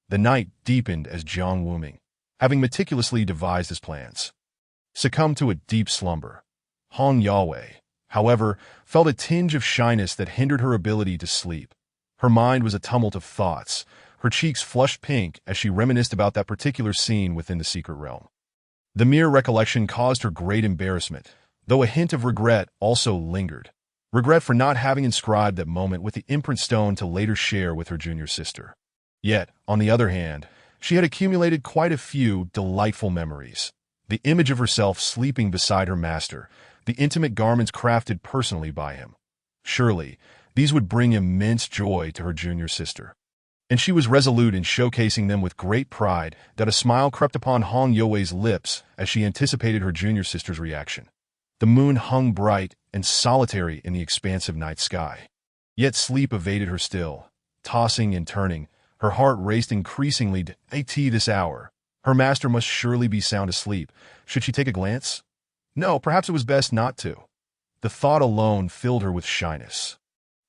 The night deepened as Jiang Wuming, having meticulously devised his plans, succumbed to a deep slumber. Han Yue, however, felt a tinge of shyness that hindered her ability to sleep. Her mind was a tumult of thoughts, her cheeks flushed pink as she reminisced about that particular scene within the secret realm. The mere recollection caused her great embarrassment, though a hint of regret also lingered. Regret for not having inscribed that moment with the imprint stone to later share with her junior sister. Yet, on the other hand, she had accumulated quite a few delightful memories. The image of herself sleeping beside her master, the intimate garments crafted personally by him. Surely, these would bring immense joy to her junior sister. And she was resolute in showcasing them with great pride that a smile crept upon Han Yue's lips as she anticipated her junior sister's reaction. The moon hung bright and solitary in the expansive night sky. Yet sleep evaded her still. Tossing and turning, her heart raced increasingly to this hour. Her master must surely be sound asleep. Should she take a glance? No, perhaps it was best not to. The thought alone filled her with shyness.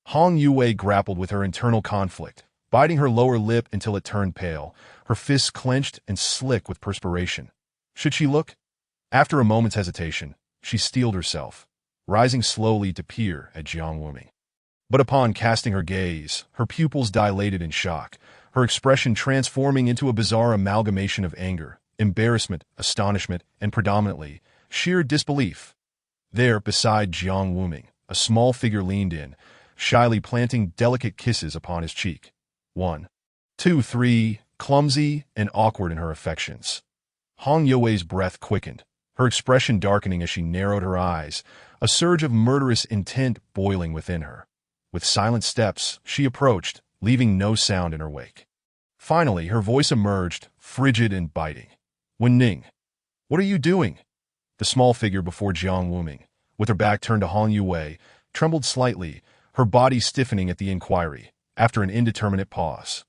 Han Yue grappled with her internal conflict, biting her lower lip until it turned pale, her fists clenched and slick with perspiration. Should she look? After a moment's hesitation, she steeled herself, rising slowly to peer at Jiang Wuming. But upon casting her gaze, her pupils dilated in shock, her expression transforming into a bizarre amalgamation of anger, embarrassment, astonishment, and predominantly, sheer disbelief. There, beside Jiang Wuming, a small figure leaned in, shyly planting delicate kisses upon his cheek. 1, 2, 3, clumsy and awkward in her affections. Han Yue's breath quickened, her expression darkening as she narrowed her eyes, a surge of murderous intent boiling within her. With silent steps, she approached, leaving no sound in her wake. Finally, her voice emerged, frigid and biting. Wen Ning, what are you doing? The small figure before Jiang Wuming, with her back turned to Han Yue, trembled slightly, her body stiffening at the inquiry. After an indeterminate pause,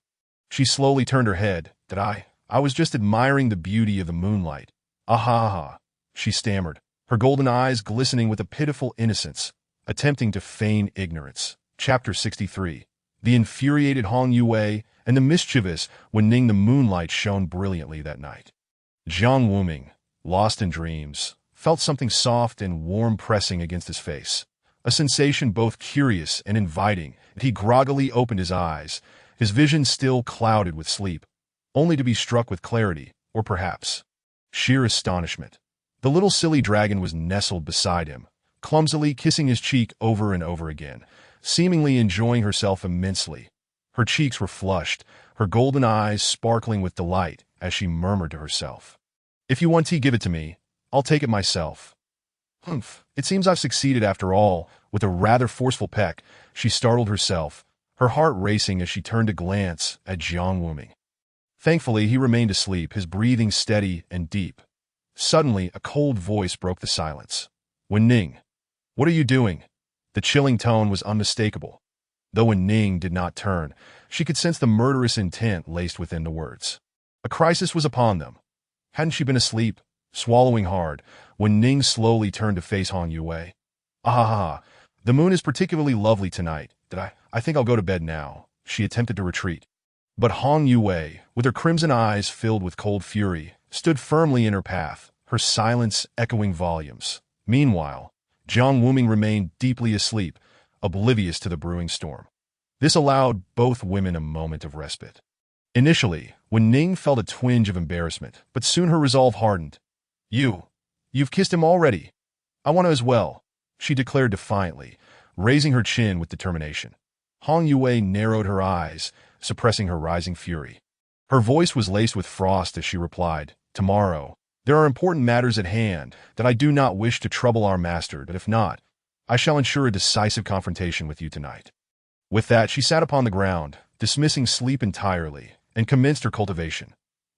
she slowly turned her head. I was just admiring the beauty of the moonlight. Ah, she stammered, her golden eyes glistening with a pitiful innocence, attempting to feign ignorance. Chapter 63. The infuriated Han Yue and the mischievous Wen Ning. The moonlight shone brilliantly that night. Jiang Wuming, lost in dreams, felt something soft and warm pressing against his face. A sensation both curious and inviting. He groggily opened his eyes, his vision still clouded with sleep, only to be struck with clarity, or perhaps sheer astonishment. The little silly dragon was nestled beside him, clumsily kissing his cheek over and over again, seemingly enjoying herself immensely. Her cheeks were flushed, her golden eyes sparkling with delight as she murmured to herself, "If you want tea, give it to me. I'll take it myself." Humph, it seems I've succeeded after all. With a rather forceful peck, she startled herself, her heart racing as she turned to glance at Jiang Wuming. Thankfully, he remained asleep, his breathing steady and deep. Suddenly, a cold voice broke the silence. Wen Ning, what are you doing? The chilling tone was unmistakable. Though Wen Ning did not turn, she could sense the murderous intent laced within the words. A crisis was upon them. Hadn't she been asleep? Swallowing hard, Wen Ning slowly turned to face Han Yue. Ah, the moon is particularly lovely tonight. I think I'll go to bed now. She attempted to retreat. But Han Yue, with her crimson eyes filled with cold fury, stood firmly in her path, her silence echoing volumes. Meanwhile, Jiang Wuming remained deeply asleep, oblivious to the brewing storm. This allowed both women a moment of respite. Initially, Wen Ning felt a twinge of embarrassment, but soon her resolve hardened. You've kissed him already. I want to as well, she declared defiantly, raising her chin with determination. Han Yue narrowed her eyes, suppressing her rising fury. Her voice was laced with frost as she replied, "Tomorrow, there are important matters at hand that I do not wish to trouble our master, but if not, I shall ensure a decisive confrontation with you tonight." With that, she sat upon the ground, dismissing sleep entirely, and commenced her cultivation.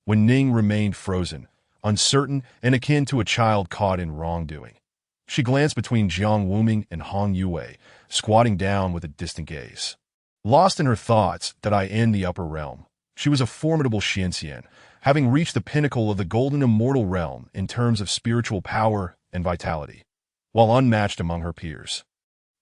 Wen Ning remained frozen, uncertain and akin to a child caught in wrongdoing. She glanced between Jiang Wuming and Hong Yue, squatting down with a distant gaze. Lost in her thoughts that I in the upper realm, she was a formidable Xianxian, having reached the pinnacle of the golden immortal realm in terms of spiritual power and vitality, while unmatched among her peers.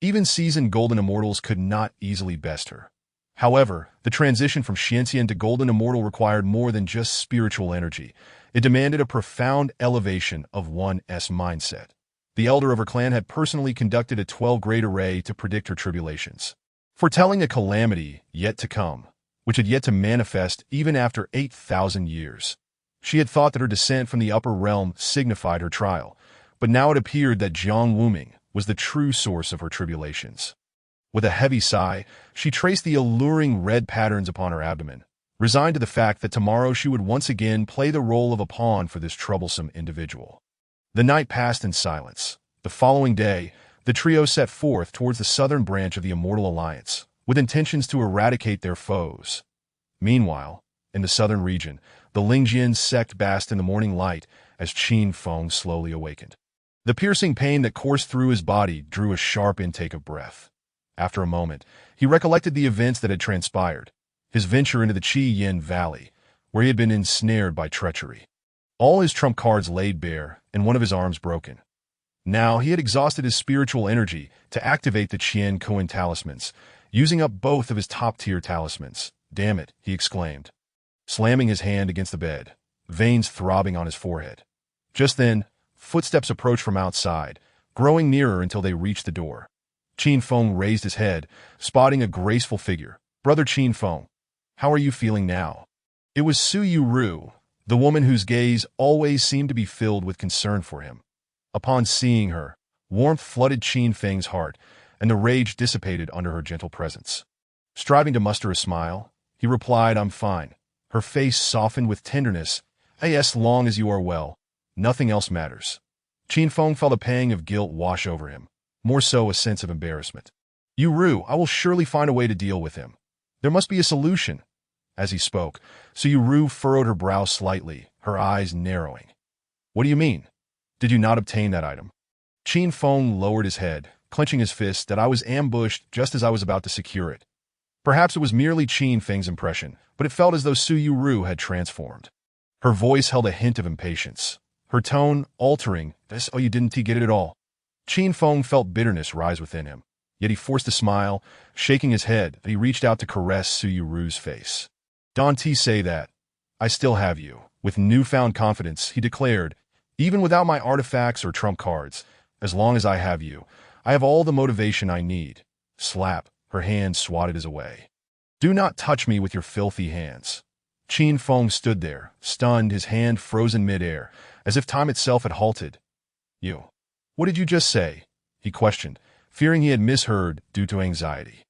Even seasoned golden immortals could not easily best her. However, the transition from Xianxian to golden immortal required more than just spiritual energy. It demanded a profound elevation of one's mindset. The elder of her clan had personally conducted a 12-grade array to predict her tribulations, foretelling a calamity yet to come, which had yet to manifest even after 8,000 years. She had thought that her descent from the upper realm signified her trial, but now it appeared that Jiang Wuming was the true source of her tribulations. With a heavy sigh, she traced the alluring red patterns upon her abdomen, resigned to the fact that tomorrow she would once again play the role of a pawn for this troublesome individual. The night passed in silence. The following day, the trio set forth towards the southern branch of the Immortal Alliance, with intentions to eradicate their foes. Meanwhile, in the southern region, the Lingjian sect basked in the morning light as Qin Feng slowly awakened. The piercing pain that coursed through his body drew a sharp intake of breath. After a moment, he recollected the events that had transpired, his venture into the Qi Yin Valley, where he had been ensnared by treachery. All his trump cards laid bare, and one of his arms broken. Now he had exhausted his spiritual energy to activate the Qian Koan talismans, using up both of his top-tier talismans. "Damn it," he exclaimed, slamming his hand against the bed, veins throbbing on his forehead. Just then, footsteps approached from outside, growing nearer until they reached the door. Qin Feng raised his head, spotting a graceful figure. "Brother Qin Feng, how are you feeling now?" It was Su Yu, the woman whose gaze always seemed to be filled with concern for him. Upon seeing her, warmth flooded Qin Feng's heart, and the rage dissipated under her gentle presence. Striving to muster a smile, he replied, "I'm fine." Her face softened with tenderness. "As long as you are well, nothing else matters." Qin Feng felt a pang of guilt wash over him, more so a sense of embarrassment. "Yu, I will surely find a way to deal with him. There must be a solution." As he spoke, Su Yu furrowed her brow slightly, her eyes narrowing. "What do you mean? Did you not obtain that item?" Qin Feng lowered his head, clenching his fist. "That I was ambushed just as I was about to secure it." Perhaps it was merely Qin Feng's impression, but it felt as though Su Yu had transformed. Her voice held a hint of impatience, her tone altering. "Oh, you didn't get it at all." Qin Feng felt bitterness rise within him, yet he forced a smile, shaking his head. He reached out to caress Su Yu's face. "Don't say that. I still have you." With newfound confidence, he declared, "Even without my artifacts or trump cards, as long as I have you, I have all the motivation I need." Slap, her hand swatted his away. "Do not touch me with your filthy hands." Qin Feng stood there, stunned, his hand frozen mid-air, as if time itself had halted. "You. What did you just say?" he questioned, fearing he had misheard due to anxiety.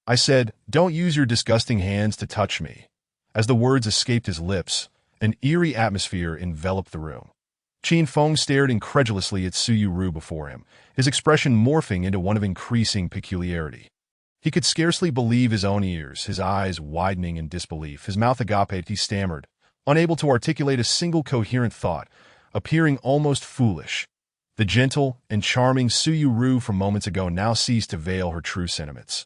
"I said, don't use your disgusting hands to touch me." As the words escaped his lips, an eerie atmosphere enveloped the room. Qin Feng stared incredulously at Su Yu before him, his expression morphing into one of increasing peculiarity. He could scarcely believe his own ears, his eyes widening in disbelief, his mouth agape. He stammered, unable to articulate a single coherent thought, appearing almost foolish. The gentle and charming Su Yu from moments ago now ceased to veil her true sentiments.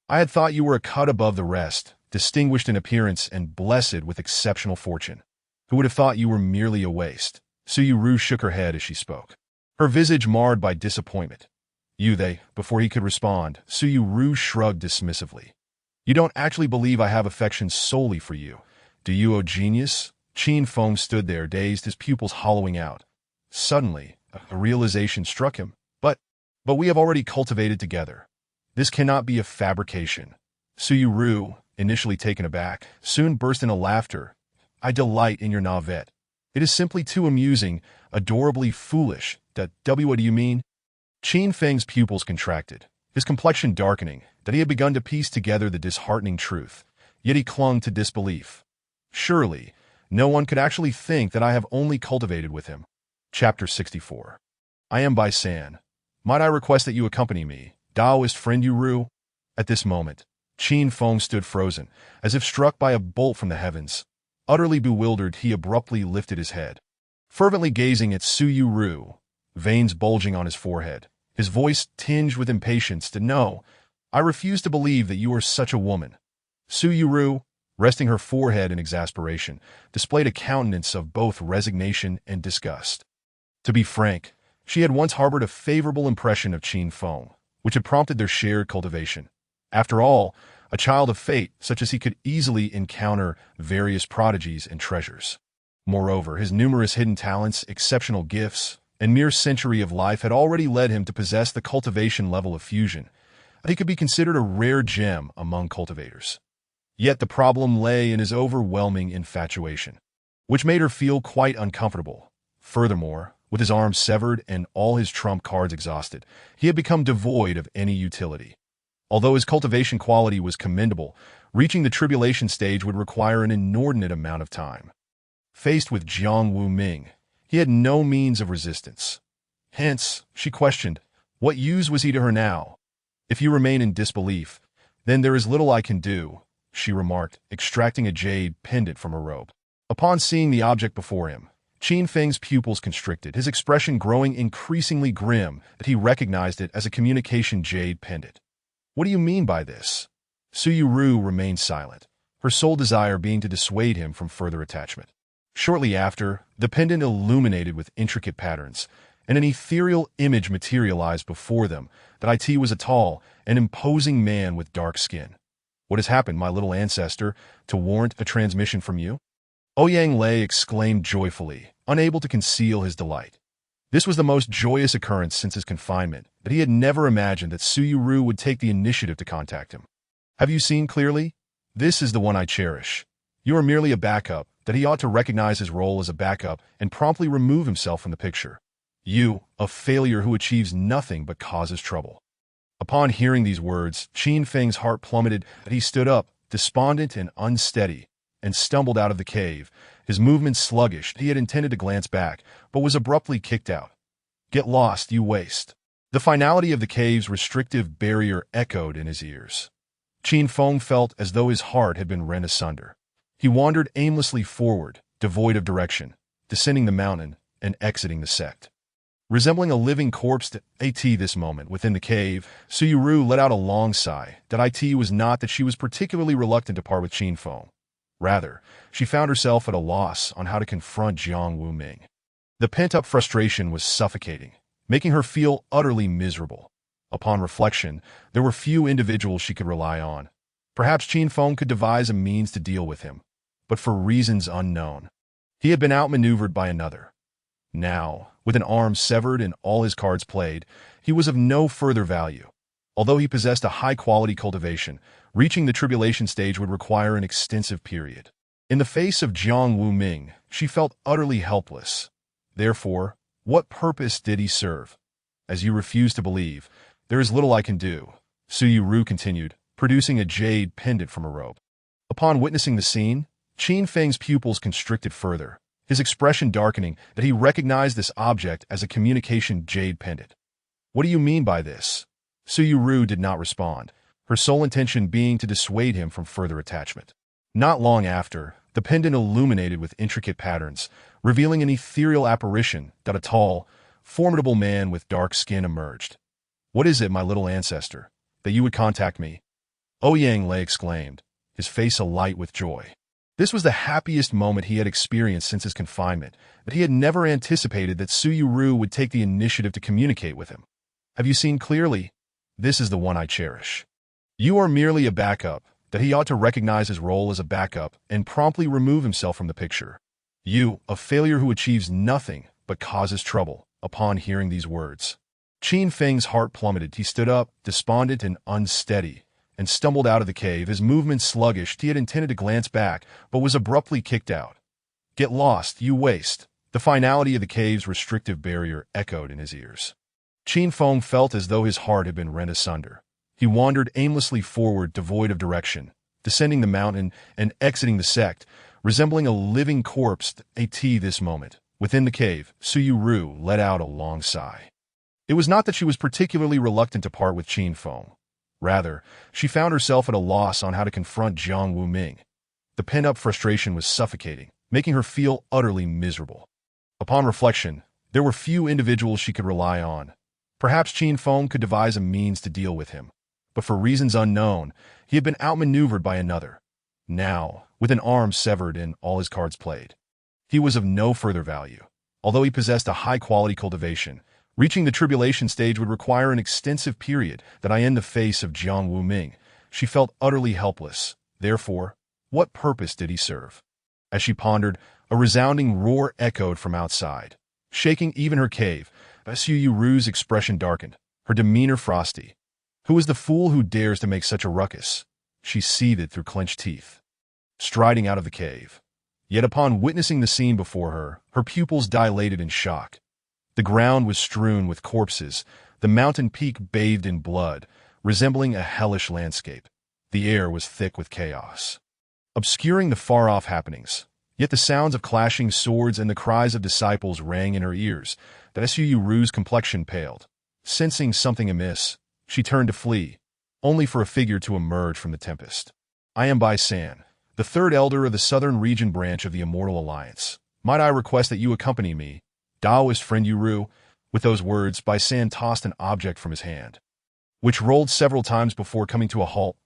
"I had thought you were a cut above the rest, distinguished in appearance and blessed with exceptional fortune. Who would have thought you were merely a waste?" Su Yu shook her head as she spoke, her visage marred by disappointment. Before he could respond, Su Yu shrugged dismissively. "You don't actually believe I have affection solely for you, do you, O genius?" Qin Feng stood there, dazed, his pupils hollowing out. Suddenly, a realization struck him. But we have already cultivated together. This cannot be a fabrication." Su Yu, initially taken aback, soon burst into laughter. "I delight in your navet. It is simply too amusing, adorably foolish. What do you mean?" Qin Feng's pupils contracted, his complexion darkening, that he had begun to piece together the disheartening truth, yet he clung to disbelief. "Surely, no one could actually think that I have only cultivated with him." Chapter 64. "I am Bai San. Might I request that you accompany me, Taoist friend Yu?" At this moment, Qin Feng stood frozen, as if struck by a bolt from the heavens. Utterly bewildered, he abruptly lifted his head. fervently gazing at Suyu Ru, veins bulging on his forehead, his voice tinged with impatience to know, "I refuse to believe that you are such a woman." Suyu Ru, resting her forehead in exasperation, displayed a countenance of both resignation and disgust. To be frank, she had once harbored a favorable impression of Qin Feng, which had prompted their shared cultivation. After all, a child of fate such as he could easily encounter various prodigies and treasures. Moreover, his numerous hidden talents, exceptional gifts, and mere century of life had already led him to possess the cultivation level of fusion, that he could be considered a rare gem among cultivators. Yet the problem lay in his overwhelming infatuation, which made her feel quite uncomfortable. Furthermore, with his arms severed and all his trump cards exhausted, he had become devoid of any utility. Although his cultivation quality was commendable, reaching the tribulation stage would require an inordinate amount of time. Faced with Jiang Wu Ming, he had no means of resistance. Hence, she questioned, what use was he to her now? "If you remain in disbelief, then there is little I can do," she remarked, extracting a jade pendant from her robe. Upon seeing the object before him, Qin Feng's pupils constricted, his expression growing increasingly grim that he recognized it as a communication jade pendant. "What do you mean by this?" Suyu Ru remained silent, her sole desire being to dissuade him from further attachment. Shortly after, the pendant illuminated with intricate patterns, and an ethereal image materialized before them that it was a tall and imposing man with dark skin. "What has happened, my little ancestor, to warrant a transmission from you?" Ouyang Lei exclaimed joyfully, unable to conceal his delight. This was the most joyous occurrence since his confinement, but he had never imagined that Suyu Ru would take the initiative to contact him. "Have you seen clearly? This is the one I cherish. You are merely a backup, that he ought to recognize his role as a backup and promptly remove himself from the picture. You, a failure who achieves nothing but causes trouble." Upon hearing these words, Qin Feng's heart plummeted, that he stood up, despondent and unsteady, and stumbled out of the cave, his movements sluggish. He had intended to glance back, but was abruptly kicked out. "Get lost, you waste." The finality of the cave's restrictive barrier echoed in his ears. Qin Feng felt as though his heart had been rent asunder. He wandered aimlessly forward, devoid of direction, descending the mountain and exiting the sect. Resembling a living corpse at this moment within the cave, Suyu Ru let out a long sigh. That was not that she was particularly reluctant to part with Qin Feng. Rather, she found herself at a loss on how to confront Jiang Wu Ming. The pent-up frustration was suffocating, making her feel utterly miserable. Upon reflection, there were few individuals she could rely on. Perhaps Qin Feng could devise a means to deal with him, but for reasons unknown. He had been outmaneuvered by another. Now, with an arm severed and all his cards played, he was of no further value. Although he possessed a high-quality cultivation, reaching the tribulation stage would require an extensive period. In the face of Jiang Wu Ming, she felt utterly helpless. Therefore, what purpose did he serve? "As you refuse to believe, there is little I can do," Suyu Ru continued, producing a jade pendant from her robe. Upon witnessing the scene, Qin Feng's pupils constricted further, his expression darkening that he recognized this object as a communication jade pendant. "What do you mean by this?" Suyu Ru did not respond, her sole intention being to dissuade him from further attachment. Not long after, the pendant illuminated with intricate patterns, revealing an ethereal apparition that a tall, formidable man with dark skin emerged. "What is it, my little ancestor, that you would contact me?" Ouyang Lei exclaimed, his face alight with joy. This was the happiest moment he had experienced since his confinement, but he had never anticipated that Suyu Ru would take the initiative to communicate with him. "Have you seen clearly? This is the one I cherish. You are merely a backup, that he ought to recognize his role as a backup and promptly remove himself from the picture. You, a failure who achieves nothing but causes trouble." Upon hearing these words, Qin Feng's heart plummeted. He stood up, despondent and unsteady, and stumbled out of the cave, his movements sluggish. He had intended to glance back, but was abruptly kicked out. "Get lost, you waste." The finality of the cave's restrictive barrier echoed in his ears. Qin Feng felt as though his heart had been rent asunder. He wandered aimlessly forward, devoid of direction, descending the mountain and exiting the sect, resembling a living corpse at this moment. Within the cave, Suyu Ru let out a long sigh. It was not that she was particularly reluctant to part with Qin Feng. Rather, she found herself at a loss on how to confront Jiang Wu Ming. The pent-up frustration was suffocating, making her feel utterly miserable. Upon reflection, there were few individuals she could rely on. Perhaps Qin Feng could devise a means to deal with him, but for reasons unknown, he had been outmaneuvered by another. Now, with an arm severed and all his cards played, he was of no further value. Although he possessed a high-quality cultivation, reaching the tribulation stage would require an extensive period that in the face of Jiang Wuming, she felt utterly helpless. Therefore, what purpose did he serve? As she pondered, a resounding roar echoed from outside, shaking even her cave. Su Ru's expression darkened, her demeanor frosty. Who is the fool who dares to make such a ruckus? She seethed through clenched teeth, striding out of the cave. Yet upon witnessing the scene before her, her pupils dilated in shock. The ground was strewn with corpses, the mountain peak bathed in blood, resembling a hellish landscape. The air was thick with chaos, obscuring the far-off happenings. Yet the sounds of clashing swords and the cries of disciples rang in her ears. Su Ru's complexion paled. Sensing something amiss, she turned to flee, only for a figure to emerge from the tempest. I am Bai San, the third elder of the Southern Region branch of the Immortal Alliance. Might I request that you accompany me, Taoist friend Ru? With those words, Bai San tossed an object from his hand, which rolled several times before coming to a halt.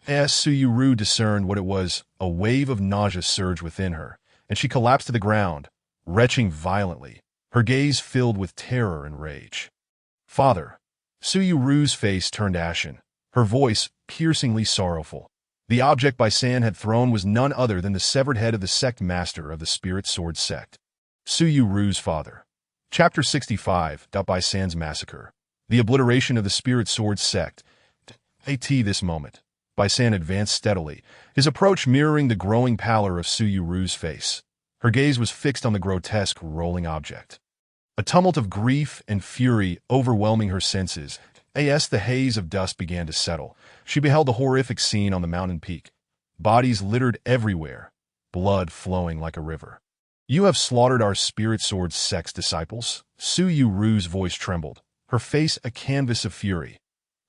As Su Ru discerned what it was, a wave of nausea surged within her, and she collapsed to the ground, retching violently, her gaze filled with terror and rage. Father! Su Ru's face turned ashen, her voice piercingly sorrowful. The object Bai San had thrown was none other than the severed head of the sect master of the Spirit Sword sect. Su Ru's father. Chapter 65. Bai San's Massacre. The obliteration of the Spirit Sword sect. At this moment, Bai San advanced steadily, his approach mirroring the growing pallor of Su Ru's face. Her gaze was fixed on the grotesque, rolling object. A tumult of grief and fury overwhelming her senses. As the haze of dust began to settle, she beheld a horrific scene on the mountain peak. Bodies littered everywhere, blood flowing like a river. You have slaughtered our Spirit Sword sect's disciples? Su Ru's voice trembled, her face a canvas of fury.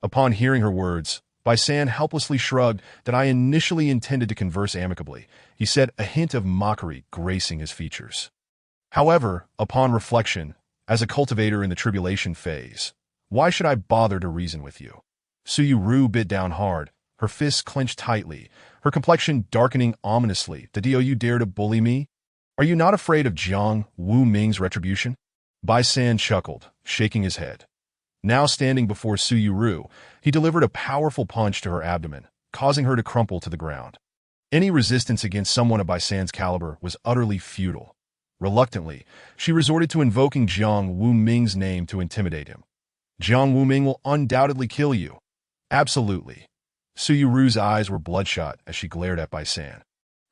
Upon hearing her words, Bai San helplessly shrugged. That I initially intended to converse amicably, he said, a hint of mockery gracing his features. However, upon reflection, as a cultivator in the tribulation phase, why should I bother to reason with you? Su Ru bit down hard, her fists clenched tightly, her complexion darkening ominously. Do you dare to bully me? Are you not afraid of Jiang Wuming's retribution? Bai San chuckled, shaking his head. Now standing before Su Ru, he delivered a powerful punch to her abdomen, causing her to crumple to the ground. Any resistance against someone of Bai San's caliber was utterly futile. Reluctantly, she resorted to invoking Jiang Wuming's name to intimidate him. Jiang Wuming will undoubtedly kill you. Absolutely. Su Ru's eyes were bloodshot as she glared at Bai San,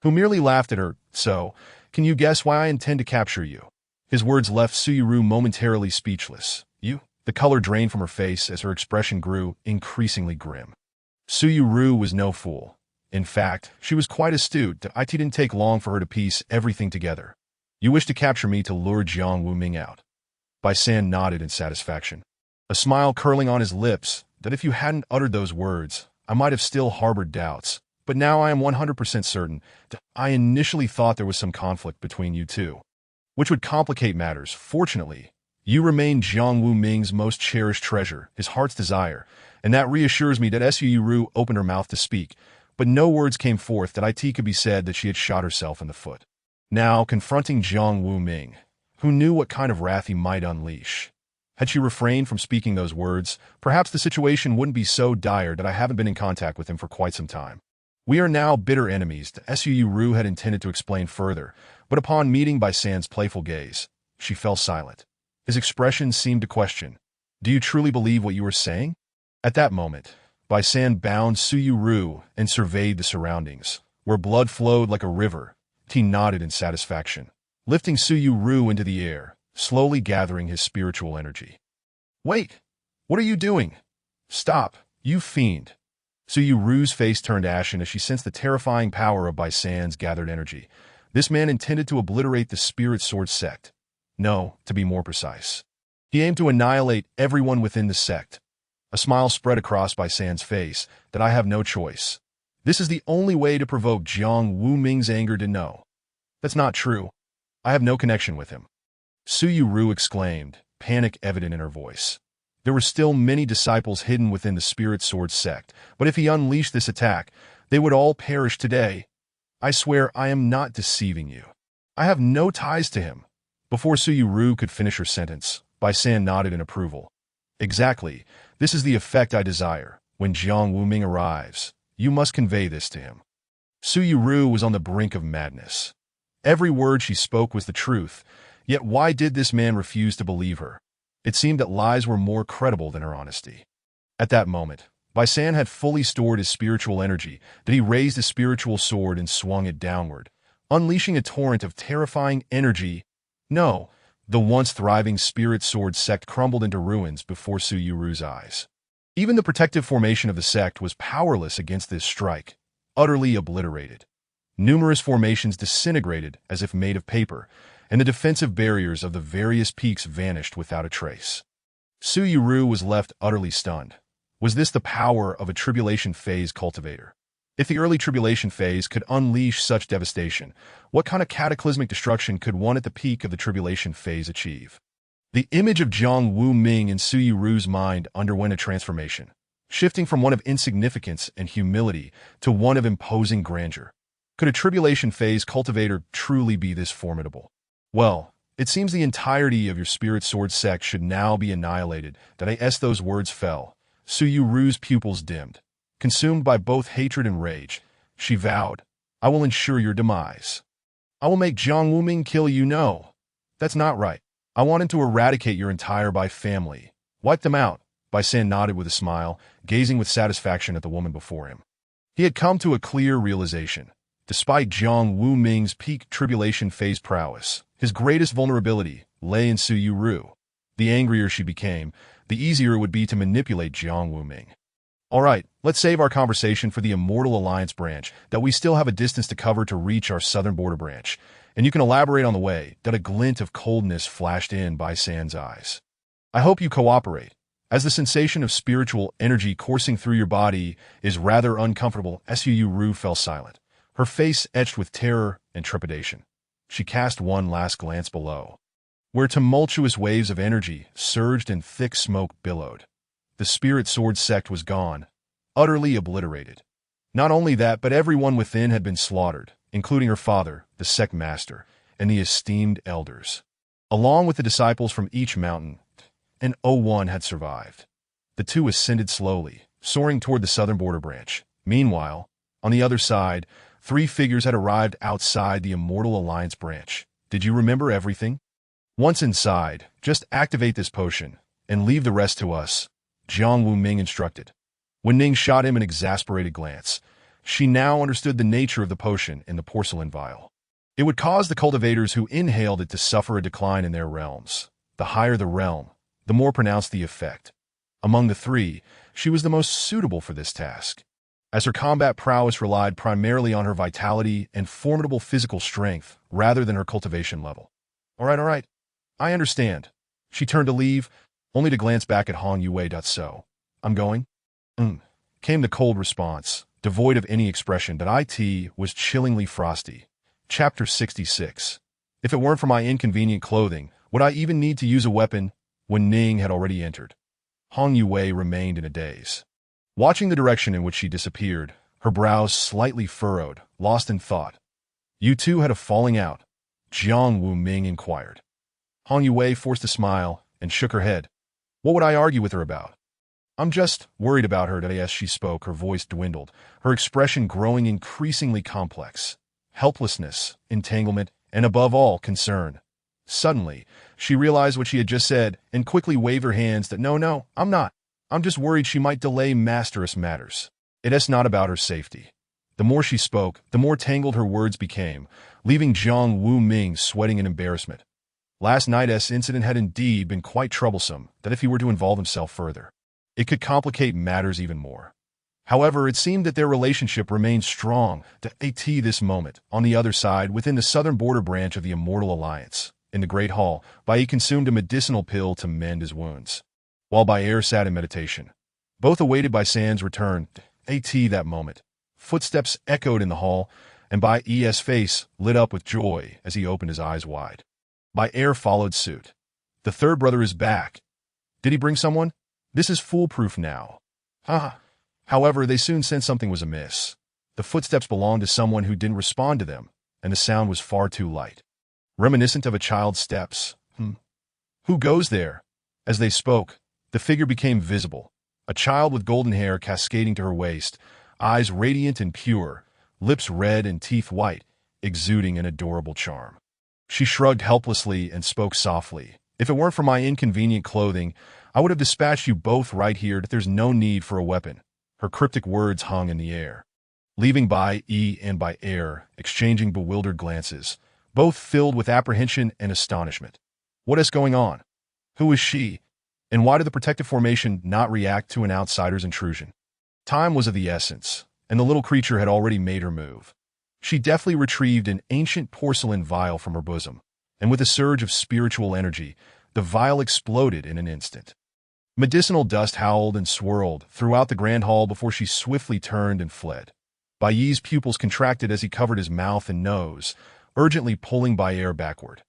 who merely laughed at her. So, can you guess why I intend to capture you? His words left Su Ru momentarily speechless. You? The color drained from her face as her expression grew increasingly grim. Su Ru was no fool. In fact, she was quite astute. It didn't take long for her to piece everything together. You wish to capture me to lure Jiang Wuming out. Bai San nodded in satisfaction, a smile curling on his lips. That if you hadn't uttered those words, I might have still harbored doubts. But now I am 100% certain that I initially thought there was some conflict between you two, which would complicate matters. Fortunately, you remain Jiang Wuming's most cherished treasure, his heart's desire, and that reassures me. That Su Ru opened her mouth to speak, but no words came forth. That it could be said that she had shot herself in the foot. Now, confronting Jiang Wuming, who knew what kind of wrath he might unleash. Had she refrained from speaking those words, perhaps the situation wouldn't be so dire. That I haven't been in contact with him for quite some time. We are now bitter enemies. Su Ru had intended to explain further, but upon meeting Bai San's playful gaze, she fell silent. His expression seemed to question. Do you truly believe what you are saying? At that moment, Bai San bound Su Ru and surveyed the surroundings, where blood flowed like a river. He nodded in satisfaction, lifting Su Ru into the air, slowly gathering his spiritual energy. Wait! What are you doing? Stop, you fiend! Su Ru's face turned ashen as she sensed the terrifying power of Bai San's gathered energy. This man intended to obliterate the Spirit Sword sect. No, to be more precise, he aimed to annihilate everyone within the sect. A smile spread across Bai San's face. That I have no choice. This is the only way to provoke Jiang Wuming's anger. To know. That's not true. I have no connection with him. Su exclaimed, panic evident in her voice. There were still many disciples hidden within the Spirit Sword sect, but if he unleashed this attack, they would all perish today. I swear I am not deceiving you. I have no ties to him. Before Su could finish her sentence, Bai San nodded in approval. Exactly. This is the effect I desire. When Jiang Wuming arrives, you must convey this to him. Su was on the brink of madness. Every word she spoke was the truth, yet why did this man refuse to believe her? It seemed that lies were more credible than her honesty. At that moment, Bai San had fully stored his spiritual energy, that he raised his spiritual sword and swung it downward, unleashing a torrent of terrifying energy. No, the once thriving Spirit Sword sect crumbled into ruins before Su eyes. Even the protective formation of the sect was powerless against this strike, utterly obliterated. Numerous formations disintegrated as if made of paper, and the defensive barriers of the various peaks vanished without a trace. Su was left utterly stunned. Was this the power of a tribulation phase cultivator? If the early tribulation phase could unleash such devastation, what kind of cataclysmic destruction could one at the peak of the tribulation phase achieve? The image of Jiang Wuming in Su mind underwent a transformation, shifting from one of insignificance and humility to one of imposing grandeur. Could a tribulation phase cultivator truly be this formidable? Well, it seems the entirety of your Spirit Sword sect should now be annihilated. As those words fell, Su pupils dimmed. Consumed by both hatred and rage, she vowed, I will ensure your demise. I will make Jiang Wuming kill you. No, that's not right. I want him to eradicate your entire Bai family. Wipe them out. Bai San nodded with a smile, gazing with satisfaction at the woman before him. He had come to a clear realization. Despite Jiang Wuming's peak tribulation phase prowess, his greatest vulnerability lay in Su. The angrier she became, the easier it would be to manipulate Jiang Wuming. All right, let's save our conversation for the Immortal Alliance branch, that we still have a distance to cover to reach our southern border branch, and you can elaborate on the way. That a glint of coldness flashed in Bai San's eyes. I hope you cooperate, as the sensation of spiritual energy coursing through your body is rather uncomfortable. Su fell silent, her face etched with terror and trepidation. She cast one last glance below, where tumultuous waves of energy surged and thick smoke billowed. The Spirit Sword sect was gone, utterly obliterated. Not only that, but everyone within had been slaughtered, including her father, the sect master, and the esteemed elders. Along with the disciples from each mountain, and one had survived. The two ascended slowly, soaring toward the southern border branch. Meanwhile, on the other side, 3 figures had arrived outside the Immortal Alliance branch. Did you remember everything? Once inside, just activate this potion, and leave the rest to us, Jiang Wuming instructed. When Ning shot him an exasperated glance, she now understood the nature of the potion in the porcelain vial. It would cause the cultivators who inhaled it to suffer a decline in their realms. The higher the realm, the more pronounced the effect. Among the 3, she was the most suitable for this task, as her combat prowess relied primarily on her vitality and formidable physical strength rather than her cultivation level. All right, I understand. She turned to leave, only to glance back at Hong Yue. So, I'm going? Came the cold response, devoid of any expression. That it was chillingly frosty. Chapter 66. If it weren't for my inconvenient clothing, would I even need to use a weapon? When Ning had already entered, Hong Yue remained in a daze. Watching the direction in which she disappeared, her brows slightly furrowed, lost in thought. You two had a falling out? Jiang Wuming inquired. Hong Yue forced a smile and shook her head. What would I argue with her about? I'm just worried about her. As she spoke, her voice dwindled, her expression growing increasingly complex. Helplessness, entanglement, and above all, concern. Suddenly, she realized what she had just said and quickly waved her hands that no, I'm not. I'm just worried she might delay masterous matters. It's not about her safety. The more she spoke, the more tangled her words became, leaving Jiang Wuming sweating in embarrassment. Last night's incident had indeed been quite troublesome, that if he were to involve himself further, it could complicate matters even more. However, it seemed that their relationship remained strong to this moment. On the other side, within the southern border branch of the Immortal Alliance, in the Great Hall, Bai consumed a medicinal pill to mend his wounds, while Bai sat in meditation. Both awaited Bai San's return. That moment, footsteps echoed in the hall, and Bai's face lit up with joy as he opened his eyes wide. By air followed suit. The third brother is back. Did he bring someone? This is foolproof now. Haha. However, they soon sensed something was amiss. The footsteps belonged to someone who didn't respond to them, and the sound was far too light. Reminiscent of a child's steps. Who goes there? As they spoke, the figure became visible. A child with golden hair cascading to her waist, eyes radiant and pure, lips red and teeth white, exuding an adorable charm. She shrugged helplessly and spoke softly. If it weren't for my inconvenient clothing, I would have dispatched you both right here. There's no need for a weapon. Her cryptic words hung in the air. Leaving Bai Yi and By Air, exchanging bewildered glances, both filled with apprehension and astonishment. What is going on? Who is she? And why did the protective formation not react to an outsider's intrusion? Time was of the essence, and the little creature had already made her move. She deftly retrieved an ancient porcelain vial from her bosom, and with a surge of spiritual energy, the vial exploded in an instant. Medicinal dust howled and swirled throughout the grand hall before she swiftly turned and fled. Bai Yi's pupils contracted as he covered his mouth and nose, urgently pulling By Air backward.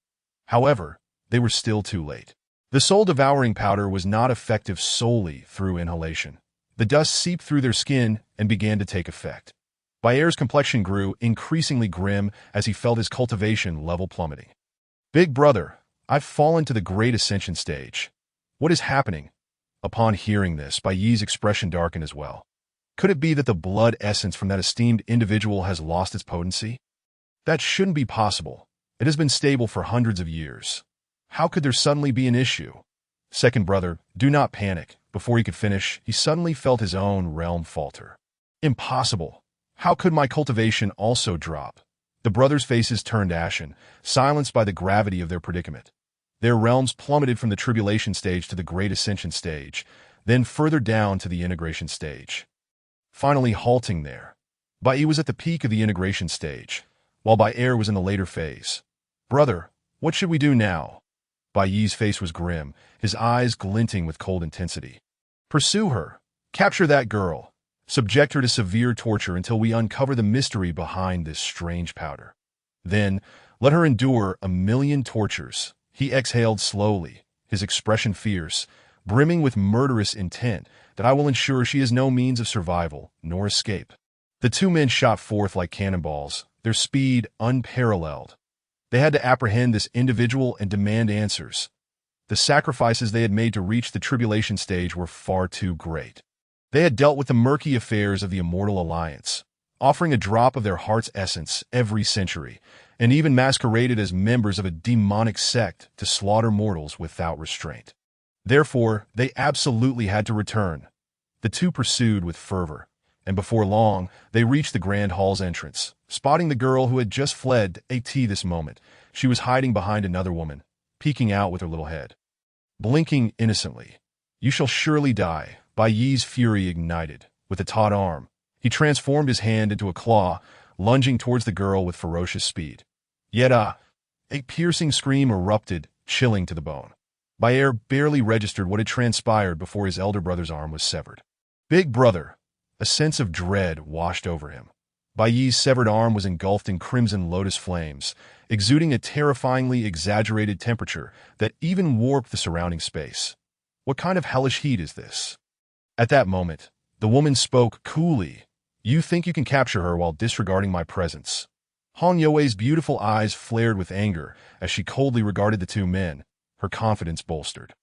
However, they were still too late. The soul-devouring powder was not effective solely through inhalation. The dust seeped through their skin and began to take effect. By Air's complexion grew increasingly grim as he felt his cultivation level plummeting. Big brother, I've fallen to the great ascension stage. What is happening? Upon hearing this, Bai Yi's expression darkened as well. Could it be that the blood essence from that esteemed individual has lost its potency? That shouldn't be possible. It has been stable for hundreds of years. How could there suddenly be an issue? Second brother, do not panic. Before he could finish, he suddenly felt his own realm falter. Impossible. How could my cultivation also drop? The brothers' faces turned ashen, silenced by the gravity of their predicament. Their realms plummeted from the tribulation stage to the great ascension stage, then further down to the integration stage. Finally halting there. Bai Yi was at the peak of the integration stage, while By Air was in the later phase. Brother, what should we do now? Bai Yi's face was grim, his eyes glinting with cold intensity. Pursue her. Capture that girl. Subject her to severe torture until we uncover the mystery behind this strange powder. Then, let her endure 1,000,000 tortures. He exhaled slowly, his expression fierce, brimming with murderous intent, that I will ensure she has no means of survival nor escape. The two men shot forth like cannonballs, their speed unparalleled. They had to apprehend this individual and demand answers. The sacrifices they had made to reach the tribulation stage were far too great. They had dealt with the murky affairs of the Immortal Alliance, offering a drop of their heart's essence every century, and even masqueraded as members of a demonic sect to slaughter mortals without restraint. Therefore, they absolutely had to return. The two pursued with fervor, and before long, they reached the Grand Hall's entrance, spotting the girl who had just fled at this moment. She was hiding behind another woman, peeking out with her little head. Blinking innocently. You shall surely die. Bai Yi's fury ignited. With a taut arm, he transformed his hand into a claw, lunging towards the girl with ferocious speed. Yet a piercing scream erupted, chilling to the bone. By Air barely registered what had transpired before his elder brother's arm was severed. Big brother! A sense of dread washed over him. Bai Yi's severed arm was engulfed in crimson lotus flames, exuding a terrifyingly exaggerated temperature that even warped the surrounding space. What kind of hellish heat is this? At that moment, the woman spoke coolly. You think you can capture her while disregarding my presence. Han You's beautiful eyes flared with anger as she coldly regarded the two men, her confidence bolstered.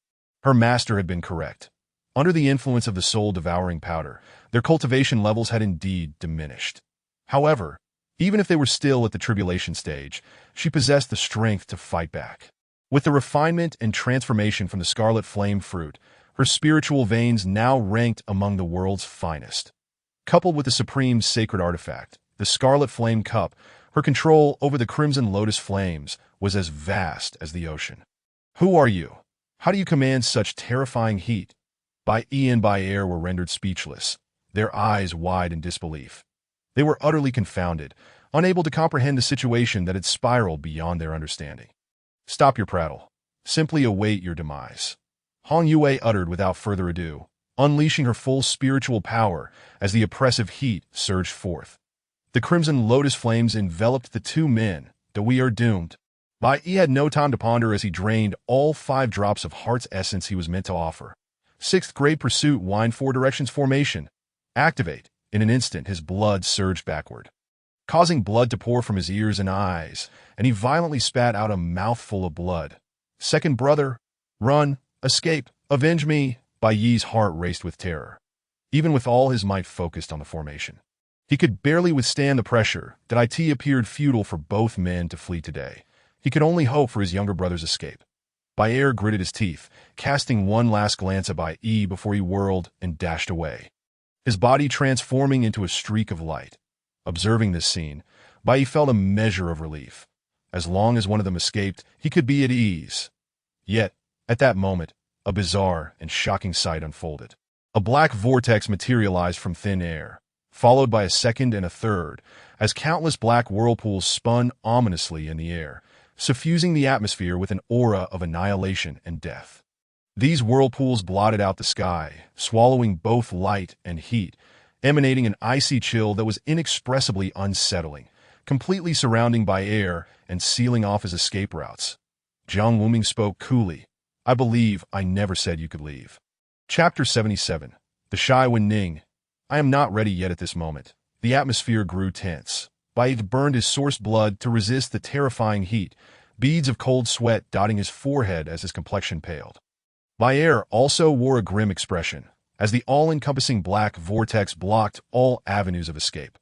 Her master had been correct. Under the influence of the soul-devouring powder, their cultivation levels had indeed diminished. However, even if they were still at the tribulation stage, she possessed the strength to fight back. With the refinement and transformation from the scarlet flame fruit, her spiritual veins now ranked among the world's finest. Coupled with the supreme sacred artifact, the scarlet flame cup, her control over the crimson lotus flames was as vast as the ocean. Who are you? How do you command such terrifying heat? Bai Yi and By Air were rendered speechless, their eyes wide in disbelief. They were utterly confounded, unable to comprehend the situation that had spiraled beyond their understanding. Stop your prattle. Simply await your demise. Han Yue uttered without further ado, unleashing her full spiritual power as the oppressive heat surged forth. The crimson lotus flames enveloped the two men, that we are doomed. Bai Yi had no time to ponder as he drained all 5 drops of heart's essence he was meant to offer. Sixth grade pursuit wind 4 directions formation. Activate. In an instant, his blood surged backward, causing blood to pour from his ears and eyes, and he violently spat out a mouthful of blood. Second brother, run, escape, avenge me. Bai Yi's heart raced with terror, even with all his might focused on the formation. He could barely withstand the pressure that it appeared futile for both men to flee today. He could only hope for his younger brother's escape. Bai gritted his teeth, casting one last glance at Bai Yi before he whirled and dashed away, his body transforming into a streak of light. Observing this scene, Bai Yi felt a measure of relief. As long as one of them escaped, he could be at ease. Yet, at that moment, a bizarre and shocking sight unfolded. A black vortex materialized from thin air, followed by a second and a third, as countless black whirlpools spun ominously in the air, suffusing the atmosphere with an aura of annihilation and death. These whirlpools blotted out the sky, swallowing both light and heat, emanating an icy chill that was inexpressibly unsettling, completely surrounding Bai and sealing off his escape routes. Jiang Wuming spoke coolly. I believe I never said you could leave. Chapter 77. The Shy Wen Ning. I am not ready yet at this moment. The atmosphere grew tense. Bai burned his source blood to resist the terrifying heat, beads of cold sweat dotting his forehead as his complexion paled. Bai also wore a grim expression, as the all-encompassing black vortex blocked all avenues of escape.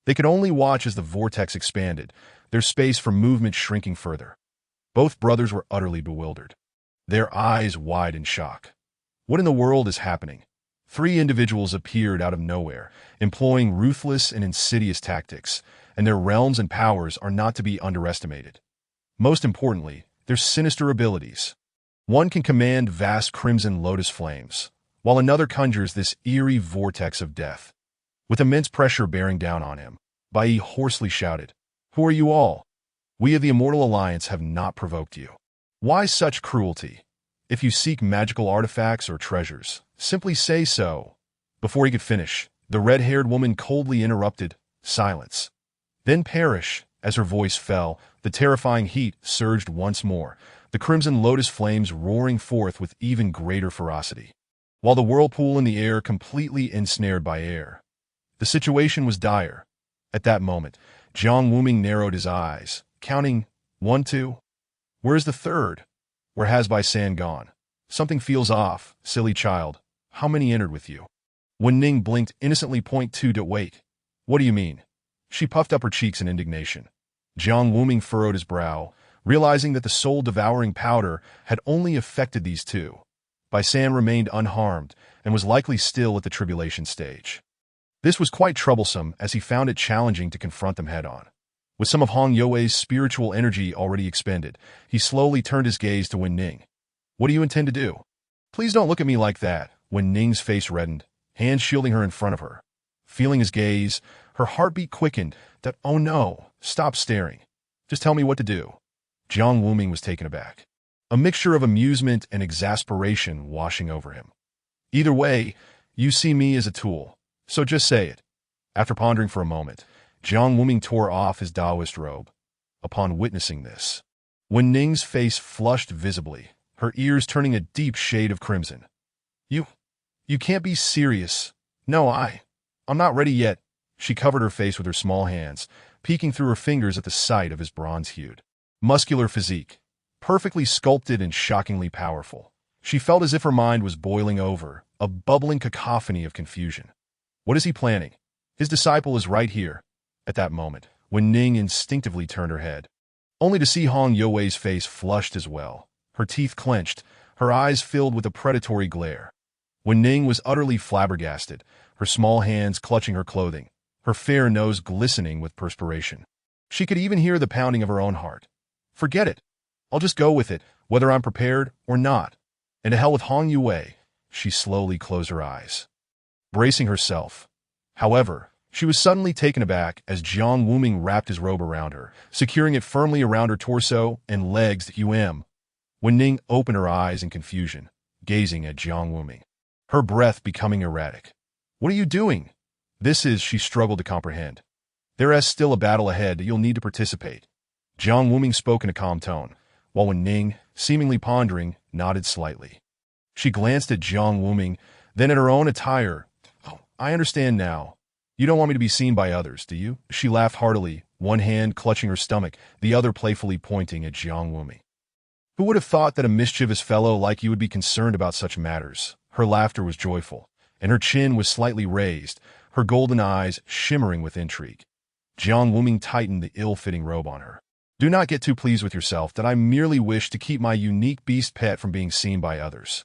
They could only watch as the vortex expanded, their space for movement shrinking further. Both brothers were utterly bewildered, their eyes wide in shock. What in the world is happening? 3 individuals appeared out of nowhere, employing ruthless and insidious tactics, and their realms and powers are not to be underestimated. Most importantly, their sinister abilities. One can command vast crimson lotus flames, while another conjures this eerie vortex of death. With immense pressure bearing down on him, Bai Yi hoarsely shouted, "Who are you all? We of the Immortal Alliance have not provoked you. Why such cruelty? If you seek magical artifacts or treasures, simply say so." Before he could finish, the red-haired woman coldly interrupted, "Silence." Then perish. As her voice fell, the terrifying heat surged once more, the crimson lotus flames roaring forth with even greater ferocity, while the whirlpool in the air completely ensnared Bai air. The situation was dire. At that moment, Jiang Wuming narrowed his eyes, counting 1, 2. Where's the third? Where has Bai San gone? Something feels off, silly child. How many entered with you? Wen Ning blinked innocently. Wait. What do you mean? She puffed up her cheeks in indignation. Jiang Wuming furrowed his brow, realizing that the soul-devouring powder had only affected these 2. Bai San remained unharmed and was likely still at the tribulation stage. This was quite troublesome as he found it challenging to confront them head-on. With some of Hong You's spiritual energy already expended, he slowly turned his gaze to Wen Ning. What do you intend to do? Please don't look at me like that. Wen Ning's face reddened, hands shielding her in front of her. Feeling his gaze, her heartbeat quickened. Oh no, stop staring. Just tell me what to do. Jiang Wuming was taken aback, a mixture of amusement and exasperation washing over him. Either way, you see me as a tool, so just say it. After pondering for a moment, Jiang Wuming tore off his Taoist robe. Upon witnessing this, Wen Ning's face flushed visibly, her ears turning a deep shade of crimson. You can't be serious. No, I'm not ready yet. She covered her face with her small hands, peeking through her fingers at the sight of his bronze-hued, muscular physique, perfectly sculpted and shockingly powerful. She felt as if her mind was boiling over, a bubbling cacophony of confusion. What is he planning? His disciple is right here. At that moment, Wen Ning instinctively turned her head, only to see Hong You's face flushed as well, her teeth clenched, her eyes filled with a predatory glare. Wen Ning was utterly flabbergasted, her small hands clutching her clothing, her fair nose glistening with perspiration. She could even hear the pounding of her own heart. Forget it. I'll just go with it, whether I'm prepared or not. And to hell with Hong Yue. She slowly closed her eyes, bracing herself. However, she was suddenly taken aback as Jiang Wuming wrapped his robe around her, securing it firmly around her torso and legs. Wen Ning opened her eyes in confusion, gazing at Jiang Wuming, her breath becoming erratic. What are you doing? She struggled to comprehend. There is still a battle ahead. You'll need to participate. Jiang Wuming spoke in a calm tone, while Wen Ning, seemingly pondering, nodded slightly. She glanced at Jiang Wuming, then at her own attire. "Oh, I understand now. You don't want me to be seen by others, do you?" She laughed heartily, one hand clutching her stomach, the other playfully pointing at Jiang Wuming. "Who would have thought that a mischievous fellow like you would be concerned about such matters?" Her laughter was joyful, and her chin was slightly raised, her golden eyes shimmering with intrigue. Jiang Wuming tightened the ill-fitting robe on her. "Do not get too pleased with yourself that I merely wish to keep my unique beast pet from being seen by others."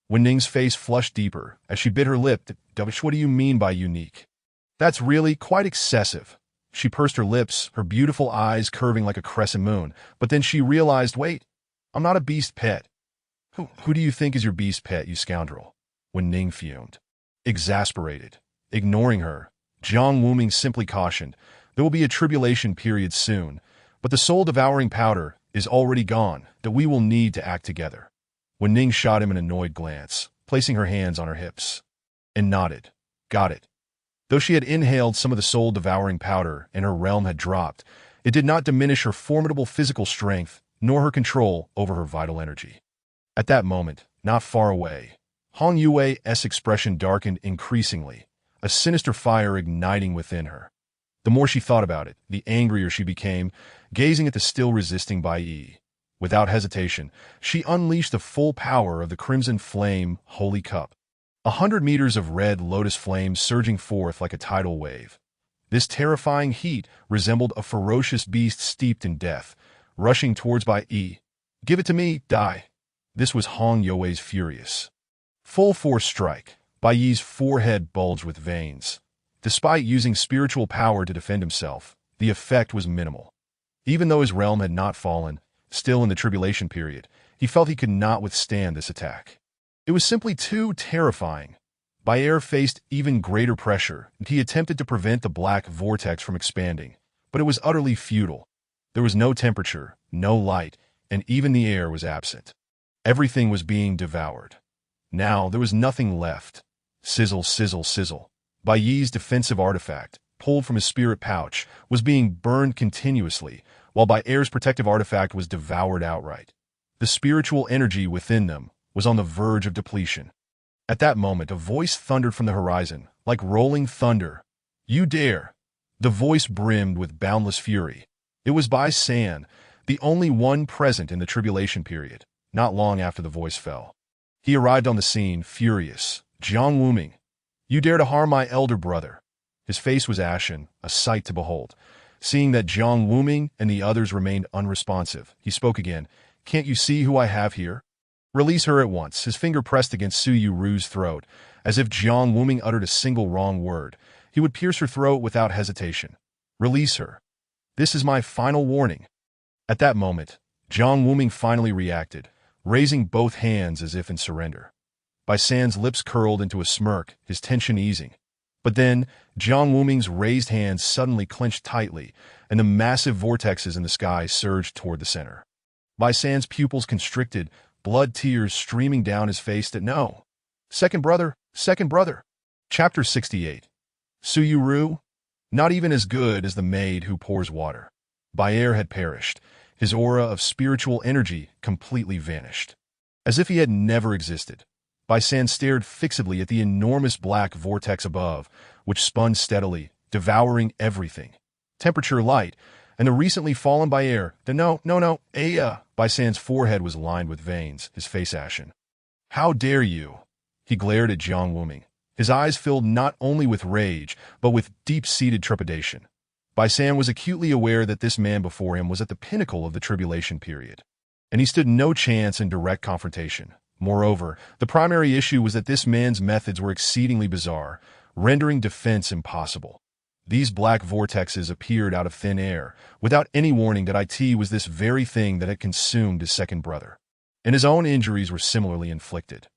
Wen Ning's face flushed deeper as she bit her lip. "What do you mean by unique? That's really quite excessive." She pursed her lips, her beautiful eyes curving like a crescent moon, but then she realized, "Wait, I'm not a beast pet." Who do you think is your beast pet, you scoundrel?" Wen Ning fumed. Exasperated, ignoring her, Jiang Wuming simply cautioned, "There will be a tribulation period soon, but the soul-devouring powder is already gone, that we will need to act together." Wen Ning shot him an annoyed glance, placing her hands on her hips, and nodded. "Got it." Though she had inhaled some of the soul-devouring powder and her realm had dropped, it did not diminish her formidable physical strength nor her control over her vital energy. At that moment, not far away, Hong Yue's expression darkened increasingly, a sinister fire igniting within her. The more she thought about it, the angrier she became, gazing at the still resisting Bai Yi. Without hesitation, she unleashed the full power of the crimson flame holy cup. 100 meters of red lotus flame surging forth like a tidal wave. This terrifying heat resembled a ferocious beast steeped in death, rushing towards Bai Yi. "Give it to me, die." This was Hong Yue's furious, full-force strike. Bai Yi's forehead bulged with veins. Despite using spiritual power to defend himself, the effect was minimal. Even though his realm had not fallen, still in the tribulation period, he felt he could not withstand this attack. It was simply too terrifying. Bayer faced even greater pressure, and he attempted to prevent the black vortex from expanding, but it was utterly futile. There was no temperature, no light, and even the air was absent. Everything was being devoured. Now there was nothing left. Sizzle, sizzle, sizzle. Bai Yi's defensive artifact, pulled from his spirit pouch, was being burned continuously, while Bayer's protective artifact was devoured outright. The spiritual energy within them was on the verge of depletion. At that moment, a voice thundered from the horizon, like rolling thunder. "You dare!" The voice brimmed with boundless fury. It was Bai San, the only one present in the tribulation period, not long after the voice fell. He arrived on the scene, furious. "Jiang Wuming, you dare to harm my elder brother." His face was ashen, a sight to behold. Seeing that Jiang Wuming and the others remained unresponsive, he spoke again. "Can't you see who I have here? Release her at once." His finger pressed against Suyu Ru's throat. As if Jiang Wuming uttered a single wrong word, he would pierce her throat without hesitation. "Release her. This is my final warning." At that moment, Jiang Wuming finally reacted, raising both hands as if in surrender. Bai San's lips curled into a smirk, his tension easing. But then, Jiang Wuming's raised hands suddenly clenched tightly, and the massive vortexes in the sky surged toward the center. Bai San's pupils constricted, blood tears streaming down his face. "No. Second brother, second brother." Chapter 68. Suyu Ru, not even as good as the maid who pours water. Bayer had perished, his aura of spiritual energy completely vanished. As if he had never existed, Bai San stared fixedly at the enormous black vortex above, which spun steadily, devouring everything. Temperature light, and the recently fallen Bayer. No. Bai San's forehead was lined with veins, his face ashen. "How dare you?" He glared at Jiang Wuming. His eyes filled not only with rage, but with deep-seated trepidation. Bai San was acutely aware that this man before him was at the pinnacle of the tribulation period, and he stood no chance in direct confrontation. Moreover, the primary issue was that this man's methods were exceedingly bizarre, rendering defense impossible. These black vortexes appeared out of thin air, without any warning that it was this very thing that had consumed his second brother. And his own injuries were similarly inflicted.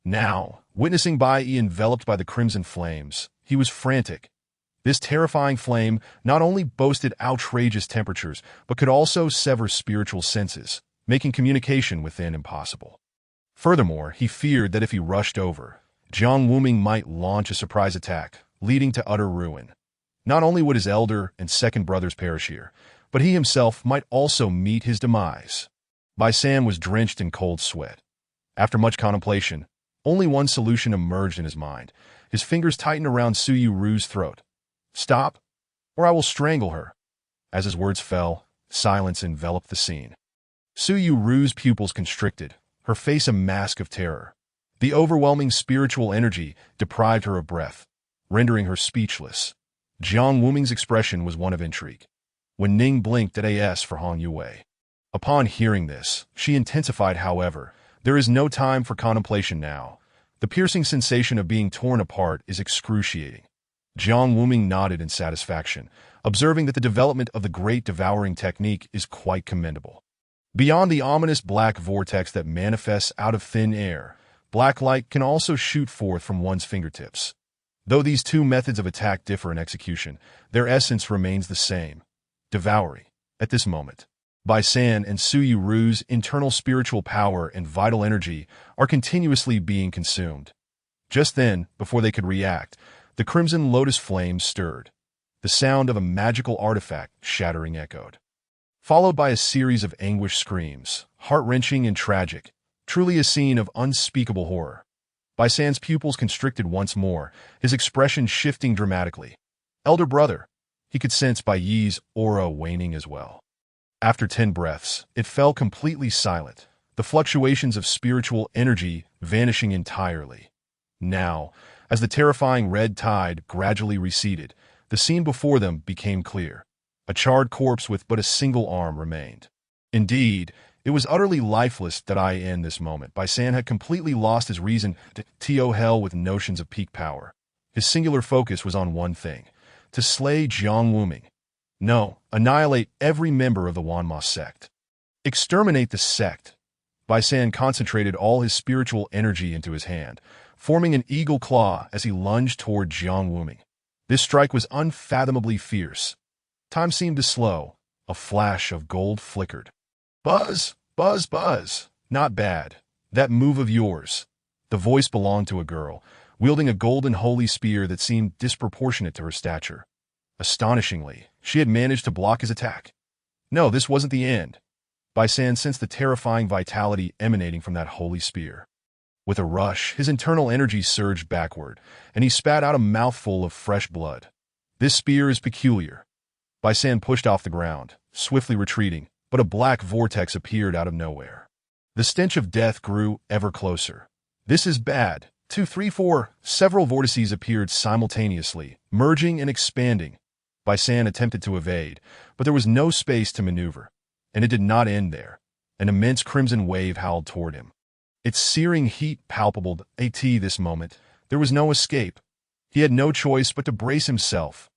Now, witnessing Bai Yi enveloped by the crimson flames, he was frantic. This terrifying flame not only boasted outrageous temperatures, but could also sever spiritual senses, making communication within impossible. Furthermore, he feared that if he rushed over, Jiang Wuming might launch a surprise attack, leading to utter ruin. Not only would his elder and second brothers perish here, but he himself might also meet his demise. Bai San was drenched in cold sweat. After much contemplation, only one solution emerged in his mind. His fingers tightened around Su Yuru's throat. "Stop, or I will strangle her." As his words fell, silence enveloped the scene. Su Yuru's pupils constricted, her face a mask of terror. The overwhelming spiritual energy deprived her of breath, rendering her speechless. Jiang Wuming's expression was one of intrigue. When Ning blinked at AS for Hong Yue. Upon hearing this, she intensified. However, there is no time for contemplation now. The piercing sensation of being torn apart is excruciating. Jiang Wuming nodded in satisfaction, observing that the development of the great devouring technique is quite commendable. Beyond the ominous black vortex that manifests out of thin air, black light can also shoot forth from one's fingertips. Though these two methods of attack differ in execution, their essence remains the same: devouring. At this moment, Bai San and Su Yuru's internal spiritual power and vital energy are continuously being consumed. Just then, before they could react, the crimson lotus flames stirred. The sound of a magical artifact shattering echoed, followed by a series of anguished screams, heart-wrenching and tragic, truly a scene of unspeakable horror. Bai San's pupils constricted once more, his expression shifting dramatically. "Elder brother," he could sense Bai Yi's aura waning as well. After 10 breaths, it fell completely silent, the fluctuations of spiritual energy vanishing entirely. Now, as the terrifying red tide gradually receded, the scene before them became clear. A charred corpse with but a single arm remained. Indeed, it was utterly lifeless that in this moment Bai San had completely lost his reason to hell with notions of peak power. His singular focus was on one thing: to slay Jiang Wuming. No, annihilate every member of the Wanma sect. Exterminate the sect. Bai San concentrated all his spiritual energy into his hand, forming an eagle claw as he lunged toward Jiang Wuming. This strike was unfathomably fierce. Time seemed to slow. A flash of gold flickered. "Buzz, buzz, buzz. Not bad. That move of yours." The voice belonged to a girl, wielding a golden holy spear that seemed disproportionate to her stature. Astonishingly, she had managed to block his attack. No, this wasn't the end. Bai San sensed the terrifying vitality emanating from that holy spear. With a rush, his internal energy surged backward, and he spat out a mouthful of fresh blood. "This spear is peculiar." Bai San pushed off the ground, swiftly retreating, but a black vortex appeared out of nowhere. The stench of death grew ever closer. "This is bad." 2, 3, 4. Several vortices appeared simultaneously, merging and expanding. Bai San attempted to evade, but there was no space to maneuver. And it did not end there. An immense crimson wave howled toward him. Its searing heat palpable at this moment. There was no escape. He had no choice but to brace himself.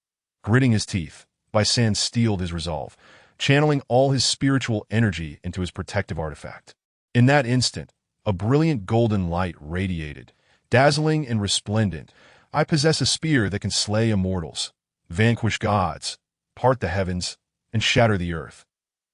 Gritting his teeth, Bai San steeled his resolve, channeling all his spiritual energy into his protective artifact. In that instant, a brilliant golden light radiated, dazzling and resplendent. "I possess a spear that can slay immortals, vanquish gods, part the heavens, and shatter the earth."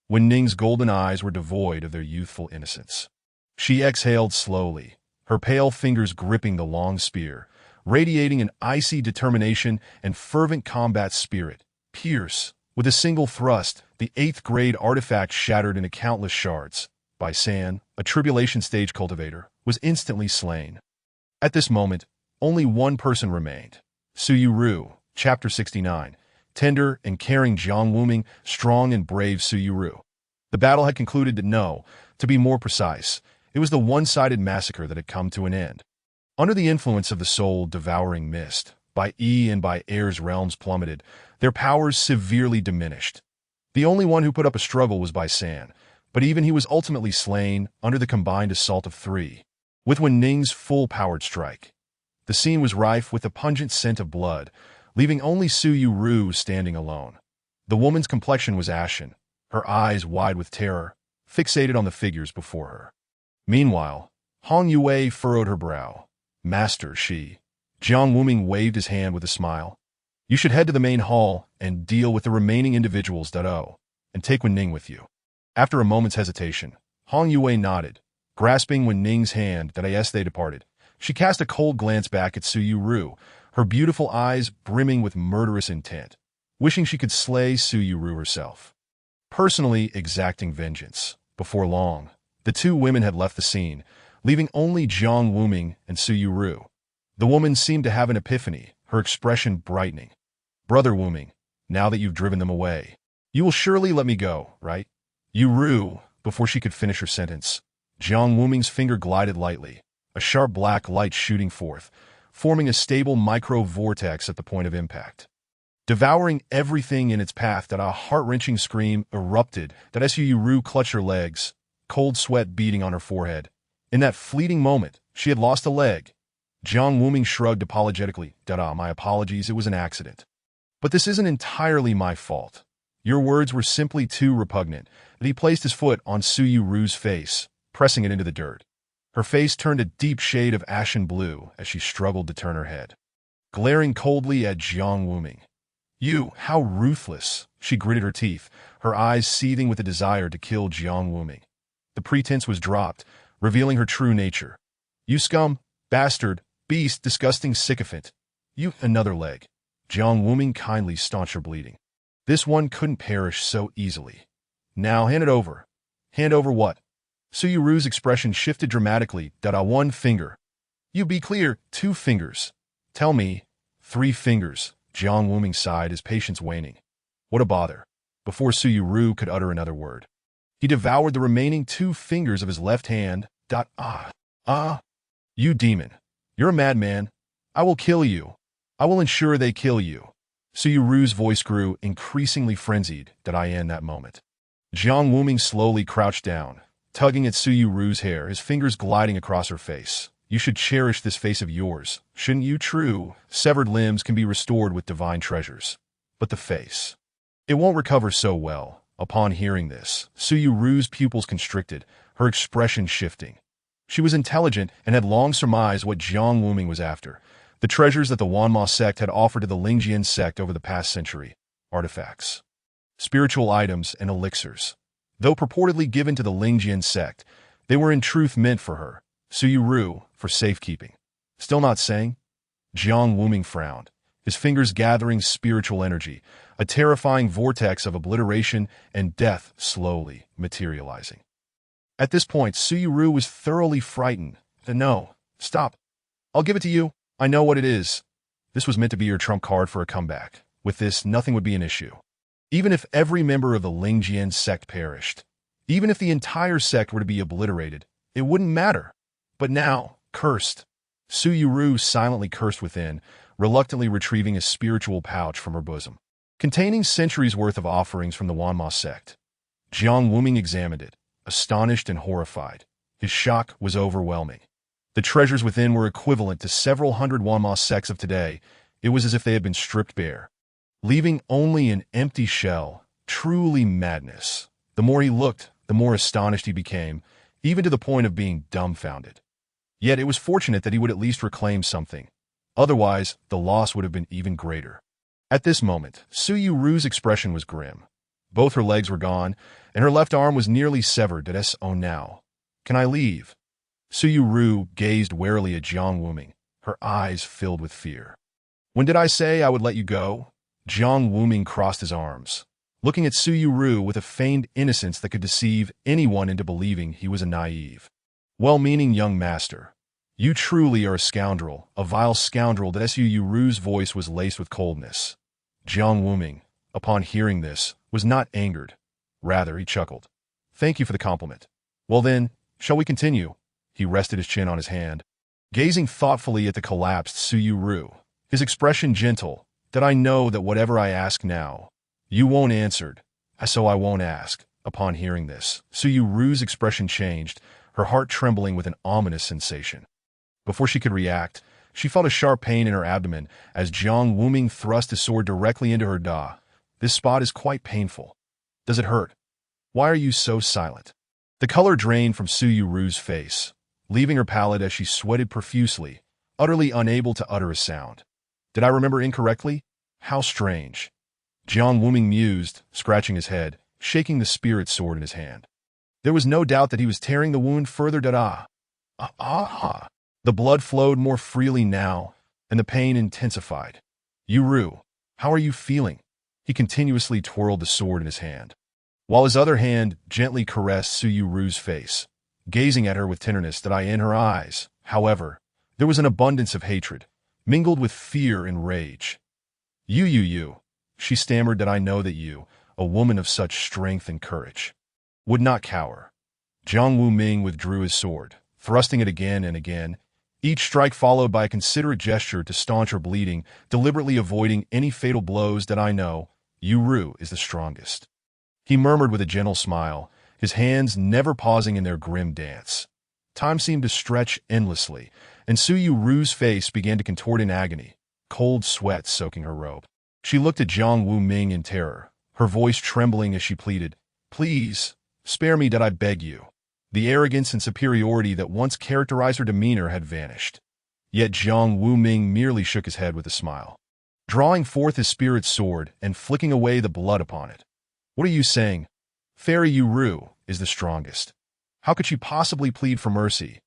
Wen Ning's golden eyes were devoid of their youthful innocence. She exhaled slowly, her pale fingers gripping the long spear, radiating an icy determination and fervent combat spirit. Pierce. With a single thrust, the 8th-grade artifact shattered into countless shards. Bai San, a tribulation stage cultivator, was instantly slain. At this moment, only one person remained. Su Yuru, Chapter 69. Tender and caring Jiang Wuming, strong and brave Su Yuru. The battle had concluded. To be more precise, it was the one-sided massacre that had come to an end. Under the influence of the soul-devouring mist, Bai Yi and Bai Er's realms plummeted, their powers severely diminished. The only one who put up a struggle was Bai San, but even he was ultimately slain under the combined assault of 3. With Wen Ning's full-powered strike, the scene was rife with the pungent scent of blood, leaving only Su Yuru standing alone. The woman's complexion was ashen, her eyes wide with terror, fixated on the figures before her. Meanwhile, Hong Yue furrowed her brow. "Master," she. Jiang Wuming waved his hand with a smile. "You should head to the main hall and deal with the remaining individuals and take Wen Ning with you." After a moment's hesitation, Hong Yue nodded, grasping Wen Ning's hand they departed. She cast a cold glance back at Su Yuru, her beautiful eyes brimming with murderous intent, wishing she could slay Su Yuru herself. personally exacting vengeance. Before long, the two women had left the scene, leaving only Jiang Wuming and Su Yuru. The woman seemed to have an epiphany, her expression brightening. "Brother Wuming, now that you've driven them away, you will surely let me go, right?" Yuru, before she could finish her sentence, Jiang Wuming's finger glided lightly, a sharp black light shooting forth, forming a stable micro-vortex at the point of impact. Devouring everything in its path, that a heart-wrenching scream erupted, that as Yuru clutched her legs, cold sweat beading on her forehead. In that fleeting moment, she had lost a leg. Jiang Wuming shrugged apologetically. "My apologies, it was an accident. But this isn't entirely my fault. Your words were simply too repugnant." And he placed his foot on Su Yuru's face, pressing it into the dirt. Her face turned a deep shade of ashen blue as she struggled to turn her head, glaring coldly at Jiang Wuming. "You, how ruthless!" She gritted her teeth, her eyes seething with a desire to kill Jiang Wuming. The pretense was dropped, revealing her true nature. "You scum, bastard, beast, disgusting sycophant. You, another leg." Jiang Wuming kindly staunched her bleeding. "This one couldn't perish so easily. Now hand it over." "Hand over what?" Su Yuru's expression shifted dramatically. "One finger." "You be clear, 2 fingers." "Tell me." 3 fingers. Jiang Wuming sighed, his patience waning. "What a bother." Before Su Yuru could utter another word, he devoured the remaining 2 fingers of his left hand. You demon. You're a madman. I will kill you. I will ensure they kill you." Su Yuru's voice grew increasingly frenzied. In that moment, Jiang Wuming slowly crouched down, tugging at Su Yuru's hair, his fingers gliding across her face. "You should cherish this face of yours, shouldn't you? True, severed limbs can be restored with divine treasures. But the face, it won't recover so well." Upon hearing this, Su Yuru's pupils constricted, her expression shifting. She was intelligent and had long surmised what Jiang Wuming was after, the treasures that the Wanma sect had offered to the Lingjian sect over the past century: artifacts, spiritual items, and elixirs. Though purportedly given to the Lingjian sect, they were in truth meant for her, Su Yuru, for safekeeping. "Still not saying?" Jiang Wuming frowned, his fingers gathering spiritual energy, a terrifying vortex of obliteration and death slowly materializing. At this point, Su Yuru was thoroughly frightened. "No, stop. I'll give it to you. I know what it is." This was meant to be your trump card for a comeback. With this, nothing would be an issue. Even if every member of the Lingjian sect perished, even if the entire sect were to be obliterated, it wouldn't matter. But now, cursed. Su Yuru silently cursed within, reluctantly retrieving a spiritual pouch from her bosom, containing centuries' worth of offerings from the Wanma sect. Jiang Wuming examined it, astonished and horrified. His shock was overwhelming. The treasures within were equivalent to several hundred Wanma sects of today. It was as if they had been stripped bare, leaving only an empty shell. Truly madness. The more he looked, the more astonished he became, even to the point of being dumbfounded. Yet it was fortunate that he would at least reclaim something. Otherwise, the loss would have been even greater. At this moment, Su Yuru's expression was grim. Both her legs were gone, and her left arm was nearly severed. "Oh, now. Can I leave?" Su Yuru gazed warily at Jiang Wuming, her eyes filled with fear. "When did I say I would let you go?" Jiang Wuming crossed his arms, looking at Su Yuru with a feigned innocence that could deceive anyone into believing he was a naive, well-meaning young master. "You truly are a scoundrel, a vile scoundrel." That Su Yuru's voice was laced with coldness. Jiang Wuming, upon hearing this, was not angered. Rather, he chuckled. "Thank you for the compliment. Well then, shall we continue?" He rested his chin on his hand, gazing thoughtfully at the collapsed Su Yuru, his expression gentle. "I know that whatever I ask now, you won't answer, so I won't ask." Upon hearing this, Su Yuru's expression changed, her heart trembling with an ominous sensation. Before she could react, she felt a sharp pain in her abdomen as Jiang Wuming thrust his sword directly into her da. "This spot is quite painful. Does it hurt? Why are you so silent?" The color drained from Su Yuru's face, leaving her pallid as she sweated profusely, utterly unable to utter a sound. "Did I remember incorrectly? How strange." Jiang Wuming mused, scratching his head, shaking the spirit sword in his hand. There was no doubt that he was tearing the wound further. The blood flowed more freely now, and the pain intensified. "Yuru, how are you feeling?" He continuously twirled the sword in his hand. while his other hand gently caressed Suyu Ru's face, gazing at her with tenderness that I in her eyes. However, there was an abundance of hatred, mingled with fear and rage. You, she stammered, that I know that you, a woman of such strength and courage, would not cower. Jiang Wu-ming withdrew his sword, thrusting it again and again, each strike followed by a considerate gesture to staunch her bleeding, deliberately avoiding any fatal blows. That I know, Yu Ru is the strongest, he murmured with a gentle smile, his hands never pausing in their grim dance. Time seemed to stretch endlessly, and Suyu Ru's face began to contort in agony, cold sweat soaking her robe. She looked at Jiang Wu-ming in terror, her voice trembling as she pleaded, "Please, spare me, that I beg you." The arrogance and superiority that once characterized her demeanor had vanished. Yet Jiang Wu-ming merely shook his head with a smile, drawing forth his spirit sword and flicking away the blood upon it. "What are you saying? Fairy Yu Ru is the strongest. How could she possibly plead for mercy?"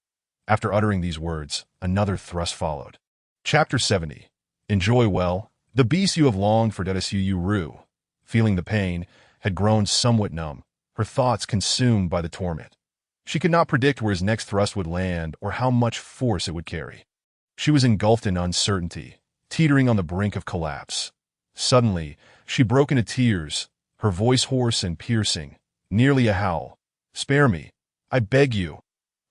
After uttering these words, another thrust followed. Chapter 70. Enjoy well. The beast you have longed for, that is Yu Ru, feeling the pain, had grown somewhat numb, her thoughts consumed by the torment. She could not predict where his next thrust would land or how much force it would carry. She was engulfed in uncertainty, teetering on the brink of collapse. Suddenly, she broke into tears, her voice hoarse and piercing, nearly a howl. "Spare me. I beg you.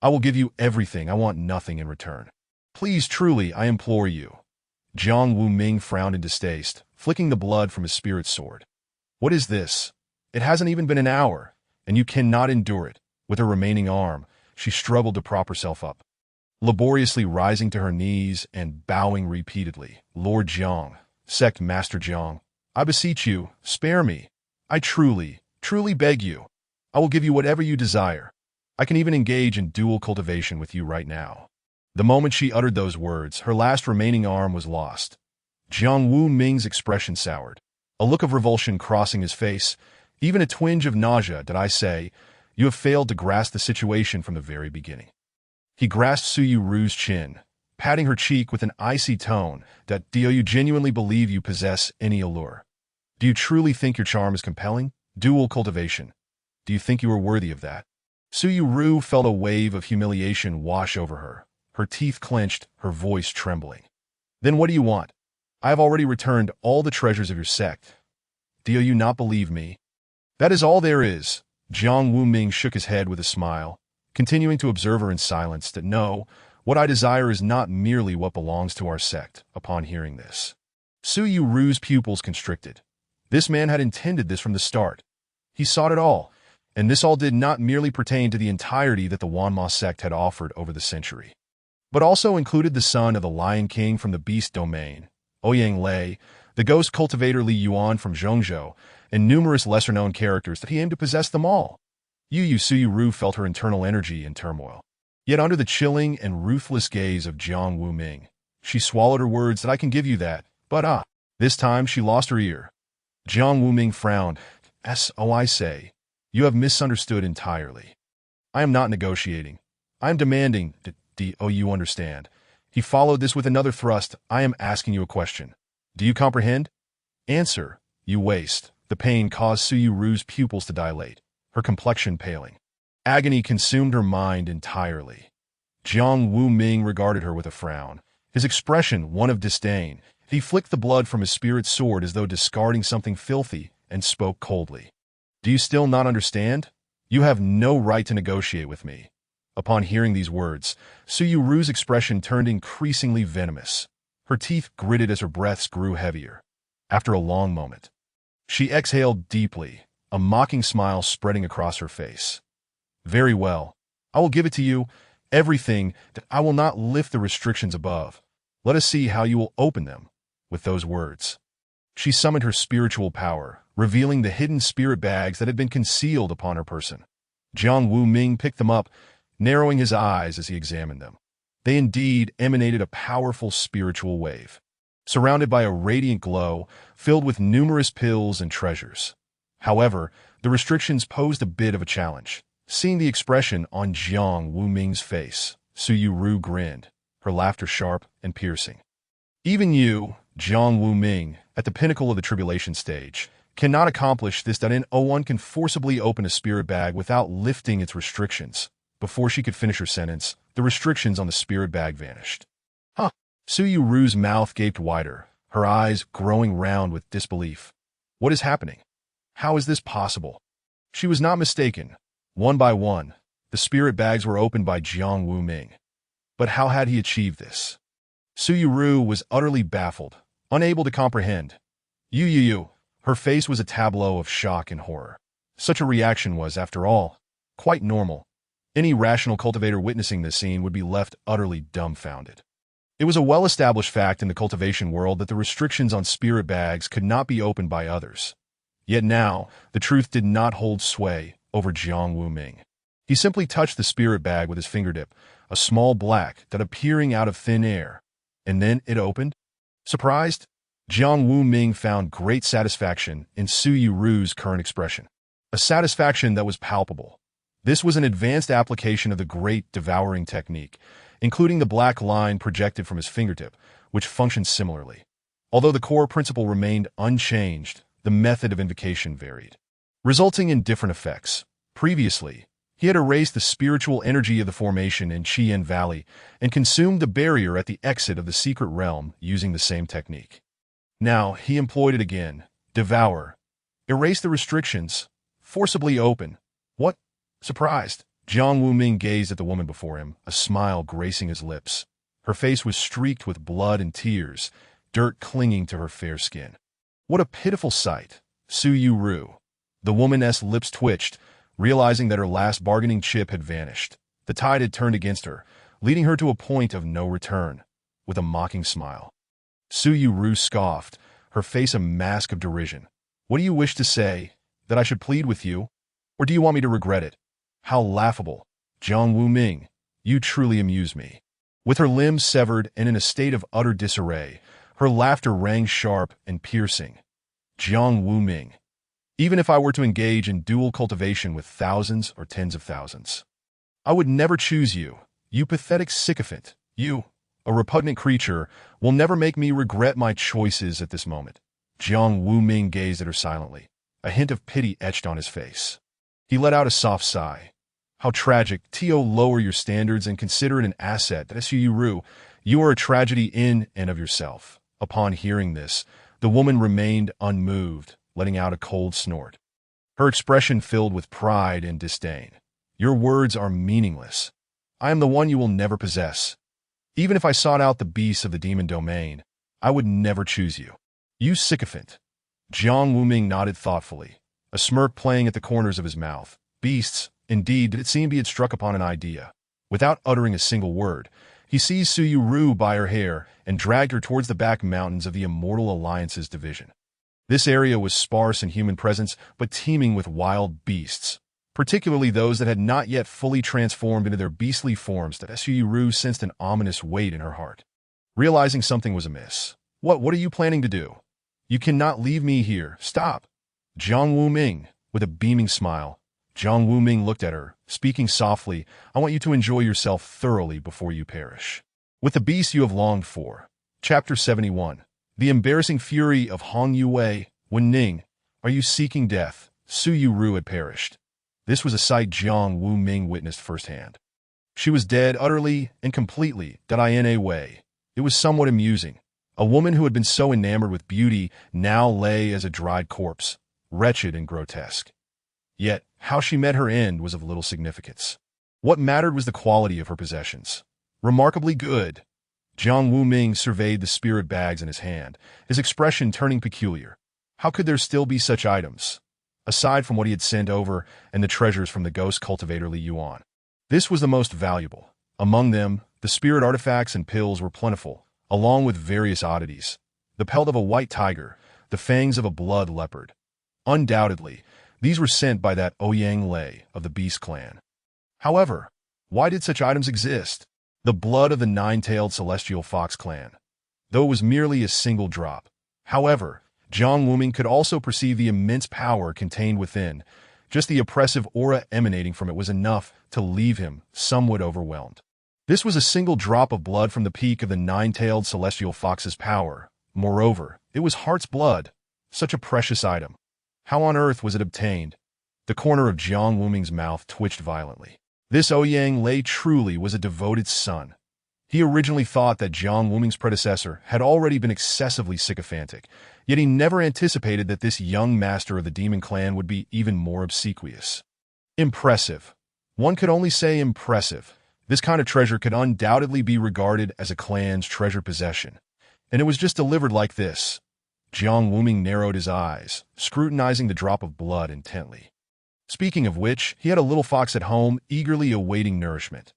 I will give you everything. I want nothing in return. Please, truly, I implore you." Jiang Wu-ming frowned in distaste, flicking the blood from his spirit sword. "What is this? It hasn't even been an hour, and you cannot endure it." With her remaining arm, she struggled to prop herself up, laboriously rising to her knees and bowing repeatedly. "Lord Jiang, Sect Master Jiang, I beseech you, spare me. I truly beg you. I will give you whatever you desire. I can even engage in dual cultivation with you right now." The moment she uttered those words, her last remaining arm was lost. Jiang Wu-ming's expression soured, a look of revulsion crossing his face, even a twinge of nausea. "Did I say, you have failed to grasp the situation from the very beginning?" He grasped Suyu Ru's chin, patting her cheek with an icy tone. "Do you genuinely believe you possess any allure? Do you truly think your charm is compelling? Dual cultivation. Do you think you are worthy of that?" Suyu Ru felt a wave of humiliation wash over her, her teeth clenched, her voice trembling. "Then what do you want? I have already returned all the treasures of your sect. Do you not believe me? That is all there is." Jiang Wu-ming shook his head with a smile, continuing to observe her in silence. "That no, what I desire is not merely what belongs to our sect." Upon hearing this, Suyu Ru's pupils constricted. This man had intended this from the start. He sought it all, and this all did not merely pertain to the entirety that the Wanma sect had offered over the century, but also included the son of the Lion King from the Beast Domain, Ouyang Lei, the ghost cultivator Li Yuan from Zhongzhou, and numerous lesser-known characters that he aimed to possess them all. Suyu Ru felt her internal energy in turmoil. Yet under the chilling and ruthless gaze of Jiang Wu-ming, she swallowed her words. "That I can give you that, but This time she lost her ear. Jiang Wu-ming frowned. I say, you have misunderstood entirely. I am not negotiating. I am demanding. You understand?" He followed this with another thrust. "I am asking you a question. Do you comprehend? Answer, you waste." The pain caused Suyu Ru's pupils to dilate, her complexion paling. Agony consumed her mind entirely. Jiang Wu-ming regarded her with a frown, his expression one of disdain. He flicked the blood from his spirit sword as though discarding something filthy, and spoke coldly. "Do you still not understand? You have no right to negotiate with me." Upon hearing these words, Suyu Ru's expression turned increasingly venomous. Her teeth gritted as her breaths grew heavier. After a long moment, she exhaled deeply, a mocking smile spreading across her face. "Very well. I will give it to you, everything. That I will not lift the restrictions above. Let us see how you will open them." With those words, she summoned her spiritual power, revealing the hidden spirit bags that had been concealed upon her person. Jiang Wu-ming picked them up, narrowing his eyes as he examined them. They indeed emanated a powerful spiritual wave, surrounded by a radiant glow, filled with numerous pills and treasures. However, the restrictions posed a bit of a challenge. Seeing the expression on Jiang Wu-ming's face, Suyu Ru grinned, her laughter sharp and piercing. "Even you, Jiang Wu-ming, at the pinnacle of the tribulation stage, cannot accomplish this. No one can forcibly open a spirit bag without lifting its restrictions. Before she could finish her sentence, the restrictions on the spirit bag vanished. Huh? Suyu Ru's mouth gaped wider, her eyes growing round with disbelief. What is happening? How is this possible? She was not mistaken. One by one, the spirit bags were opened by Jiang Wu Ming. But how had he achieved this? Suyu Ru was utterly baffled, unable to comprehend. You. Her face was a tableau of shock and horror. Such a reaction was, after all, quite normal. Any rational cultivator witnessing this scene would be left utterly dumbfounded. It was a well-established fact in the cultivation world that the restrictions on spirit bags could not be opened by others. Yet now, the truth did not hold sway over Jiang Wu Ming. He simply touched the spirit bag with his fingertip, a small black dot appearing out of thin air. And then it opened. Surprised, Jiang Wu Ming found great satisfaction in Suyu Ru's current expression. A satisfaction that was palpable. This was an advanced application of the great devouring technique, including the black line projected from his fingertip, which functioned similarly. Although the core principle remained unchanged, the method of invocation varied, resulting in different effects. Previously, he had erased the spiritual energy of the formation in Chien Valley and consumed the barrier at the exit of the secret realm using the same technique. Now, he employed it again. Devour. Erase the restrictions. Forcibly open. What? Surprised, Jiang Wu Ming gazed at the woman before him, a smile gracing his lips. Her face was streaked with blood and tears, dirt clinging to her fair skin. What a pitiful sight. Suyu Ru. The woman's lips twitched, realizing that her last bargaining chip had vanished. The tide had turned against her, leading her to a point of no return. With a mocking smile, Suyu Ru scoffed, her face a mask of derision. What do you wish to say? That I should plead with you? Or do you want me to regret it? How laughable. Jiang Wu Ming, you truly amuse me. With her limbs severed and in a state of utter disarray, her laughter rang sharp and piercing. Jiang Wu Ming. Even if I were to engage in dual cultivation with thousands or tens of thousands, I would never choose you, you pathetic sycophant. You, a repugnant creature, will never make me regret my choices at this moment. Jiang Wu Ming gazed at her silently, a hint of pity etched on his face. He let out a soft sigh. How tragic. Tio, lower your standards and consider it an asset. Suyu Ru, you are a tragedy in and of yourself. Upon hearing this, the woman remained unmoved, letting out a cold snort. Her expression filled with pride and disdain. Your words are meaningless. I am the one you will never possess. Even if I sought out the beasts of the demon domain, I would never choose you. You sycophant. Jiang Wu Ming nodded thoughtfully, a smirk playing at the corners of his mouth. Beasts, indeed, did it seem he had struck upon an idea. Without uttering a single word, he seized Suyu Ru by her hair and dragged her towards the back mountains of the Immortal Alliance's division. This area was sparse in human presence, but teeming with wild beasts, particularly those that had not yet fully transformed into their beastly forms. That Suyu Ru sensed an ominous weight in her heart. Realizing something was amiss. What are you planning to do? You cannot leave me here. Stop. Jiang Wu Ming, with a beaming smile. Jiang Wu Ming looked at her, speaking softly. I want you to enjoy yourself thoroughly before you perish. With the beast you have longed for. Chapter 71. The embarrassing fury of Hong Yue. Wen Ning, are you seeking death? Suyu Ru had perished. This was a sight Jiang Wu Ming witnessed firsthand. She was dead utterly and completely, in a way. It was somewhat amusing. A woman who had been so enamored with beauty now lay as a dried corpse, wretched and grotesque. Yet, how she met her end was of little significance. What mattered was the quality of her possessions. Remarkably good. Jiang Wu Ming surveyed the spirit bags in his hand, his expression turning peculiar. How could there still be such items? Aside from what he had sent over and the treasures from the ghost cultivator Li Yuan. This was the most valuable. Among them, the spirit artifacts and pills were plentiful, along with various oddities. The pelt of a white tiger, the fangs of a blood leopard. Undoubtedly, these were sent by that Ouyang Lei of the Beast Clan. However, why did such items exist? The blood of the nine-tailed celestial fox clan, though it was merely a single drop. However, Jiang Wu Ming could also perceive the immense power contained within. Just the oppressive aura emanating from it was enough to leave him somewhat overwhelmed. This was a single drop of blood from the peak of the nine-tailed celestial fox's power. Moreover, it was heart's blood, such a precious item. How on earth was it obtained? The corner of Jiang Wuming's mouth twitched violently. This Ouyang Lei truly was a devoted son. He originally thought that Jiang Wuming's predecessor had already been excessively sycophantic, yet he never anticipated that this young master of the demon clan would be even more obsequious. Impressive. One could only say impressive. This kind of treasure could undoubtedly be regarded as a clan's treasure possession. And it was just delivered like this. Jiang Wuming narrowed his eyes, scrutinizing the drop of blood intently. Speaking of which, he had a little fox at home eagerly awaiting nourishment.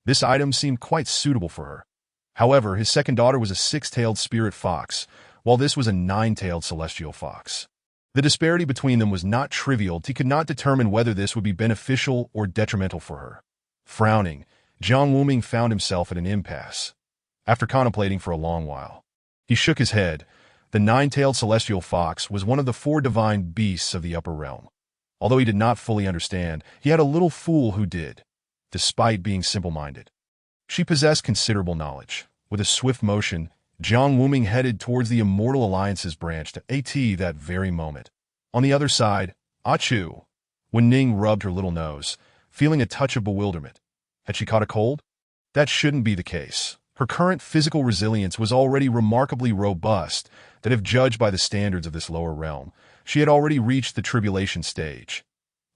This item seemed quite suitable for her. However, his second daughter was a six-tailed spirit fox, while this was a nine-tailed celestial fox. The disparity between them was not trivial. He could not determine whether this would be beneficial or detrimental for her. Frowning, Jiang Wuming found himself at an impasse. After contemplating for a long while, he shook his head. The nine-tailed celestial fox was one of the four divine beasts of the upper realm. Although he did not fully understand, he had a little fool who did, despite being simple-minded. She possessed considerable knowledge. With a swift motion, Jiang Wuming headed towards the Immortal Alliance's branch to AT that very moment. On the other side, Achu, Wen Ning rubbed her little nose, feeling a touch of bewilderment. Had she caught a cold? That shouldn't be the case. Her current physical resilience was already remarkably robust, that if judged by the standards of this lower realm, she had already reached the tribulation stage.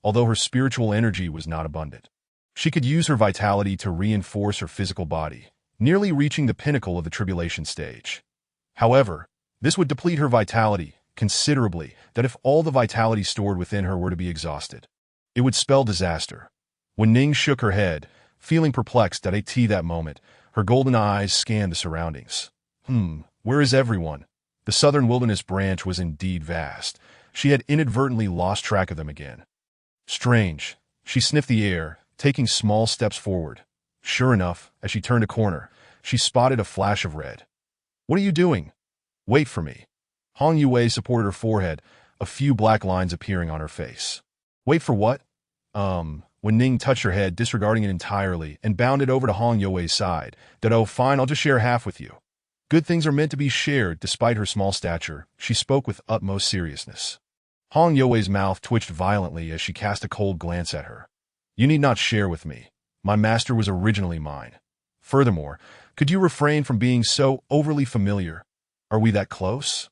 Although her spiritual energy was not abundant, she could use her vitality to reinforce her physical body, nearly reaching the pinnacle of the tribulation stage. However, this would deplete her vitality considerably, that if all the vitality stored within her were to be exhausted, it would spell disaster. When Ning shook her head, feeling perplexed at that moment, her golden eyes scanned the surroundings. Where is everyone? The southern wilderness branch was indeed vast. She had inadvertently lost track of them again. Strange. She sniffed the air, taking small steps forward. Sure enough, as she turned a corner, she spotted a flash of red. What are you doing? Wait for me. Hong Yue supported her forehead, a few black lines appearing on her face. Wait for what? When Ning touched her head, disregarding it entirely, and bounded over to Hong Yue's side. Oh, fine, I'll just share half with you. Good things are meant to be shared. Despite her small stature, she spoke with utmost seriousness. Hong Yue's mouth twitched violently as she cast a cold glance at her. You need not share with me. My master was originally mine. Furthermore, could you refrain from being so overly familiar? Are we that close?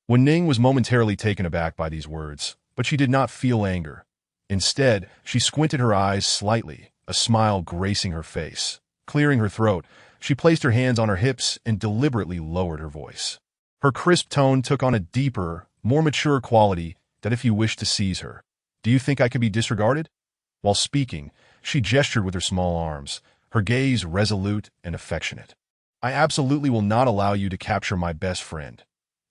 Wen Ning was momentarily taken aback by these words, but she did not feel anger. Instead, she squinted her eyes slightly, a smile gracing her face. Clearing her throat, she placed her hands on her hips and deliberately lowered her voice. Her crisp tone took on a deeper, more mature quality that if you wish to seize her. Do you think I can be disregarded? While speaking, she gestured with her small arms, her gaze resolute and affectionate. I absolutely will not allow you to capture my best friend.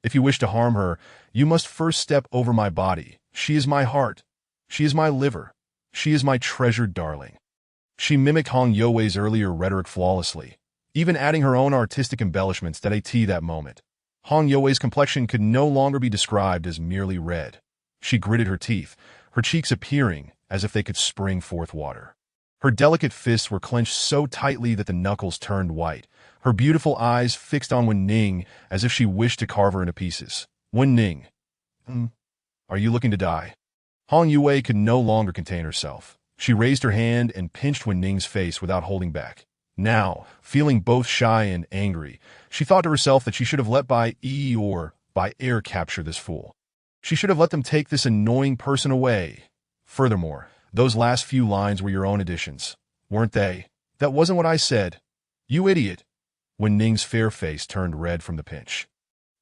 If you wish to harm her, you must first step over my body. She is my heart. She is my liver. She is my treasured darling. She mimicked Hong Yue's earlier rhetoric flawlessly, even adding her own artistic embellishments that moment. Hong Yue's complexion could no longer be described as merely red. She gritted her teeth, her cheeks appearing as if they could spring forth water. Her delicate fists were clenched so tightly that the knuckles turned white, her beautiful eyes fixed on Wen Ning as if she wished to carve her into pieces. Wen Ning, are you looking to die? Hong Yue could no longer contain herself. She raised her hand and pinched Wen Ning's face without holding back. Now, feeling both shy and angry, she thought to herself that she should have let by air capture this fool. She should have let them take this annoying person away. Furthermore, those last few lines were your own additions, weren't they? That wasn't what I said. You idiot. Wen Ning's fair face turned red from the pinch,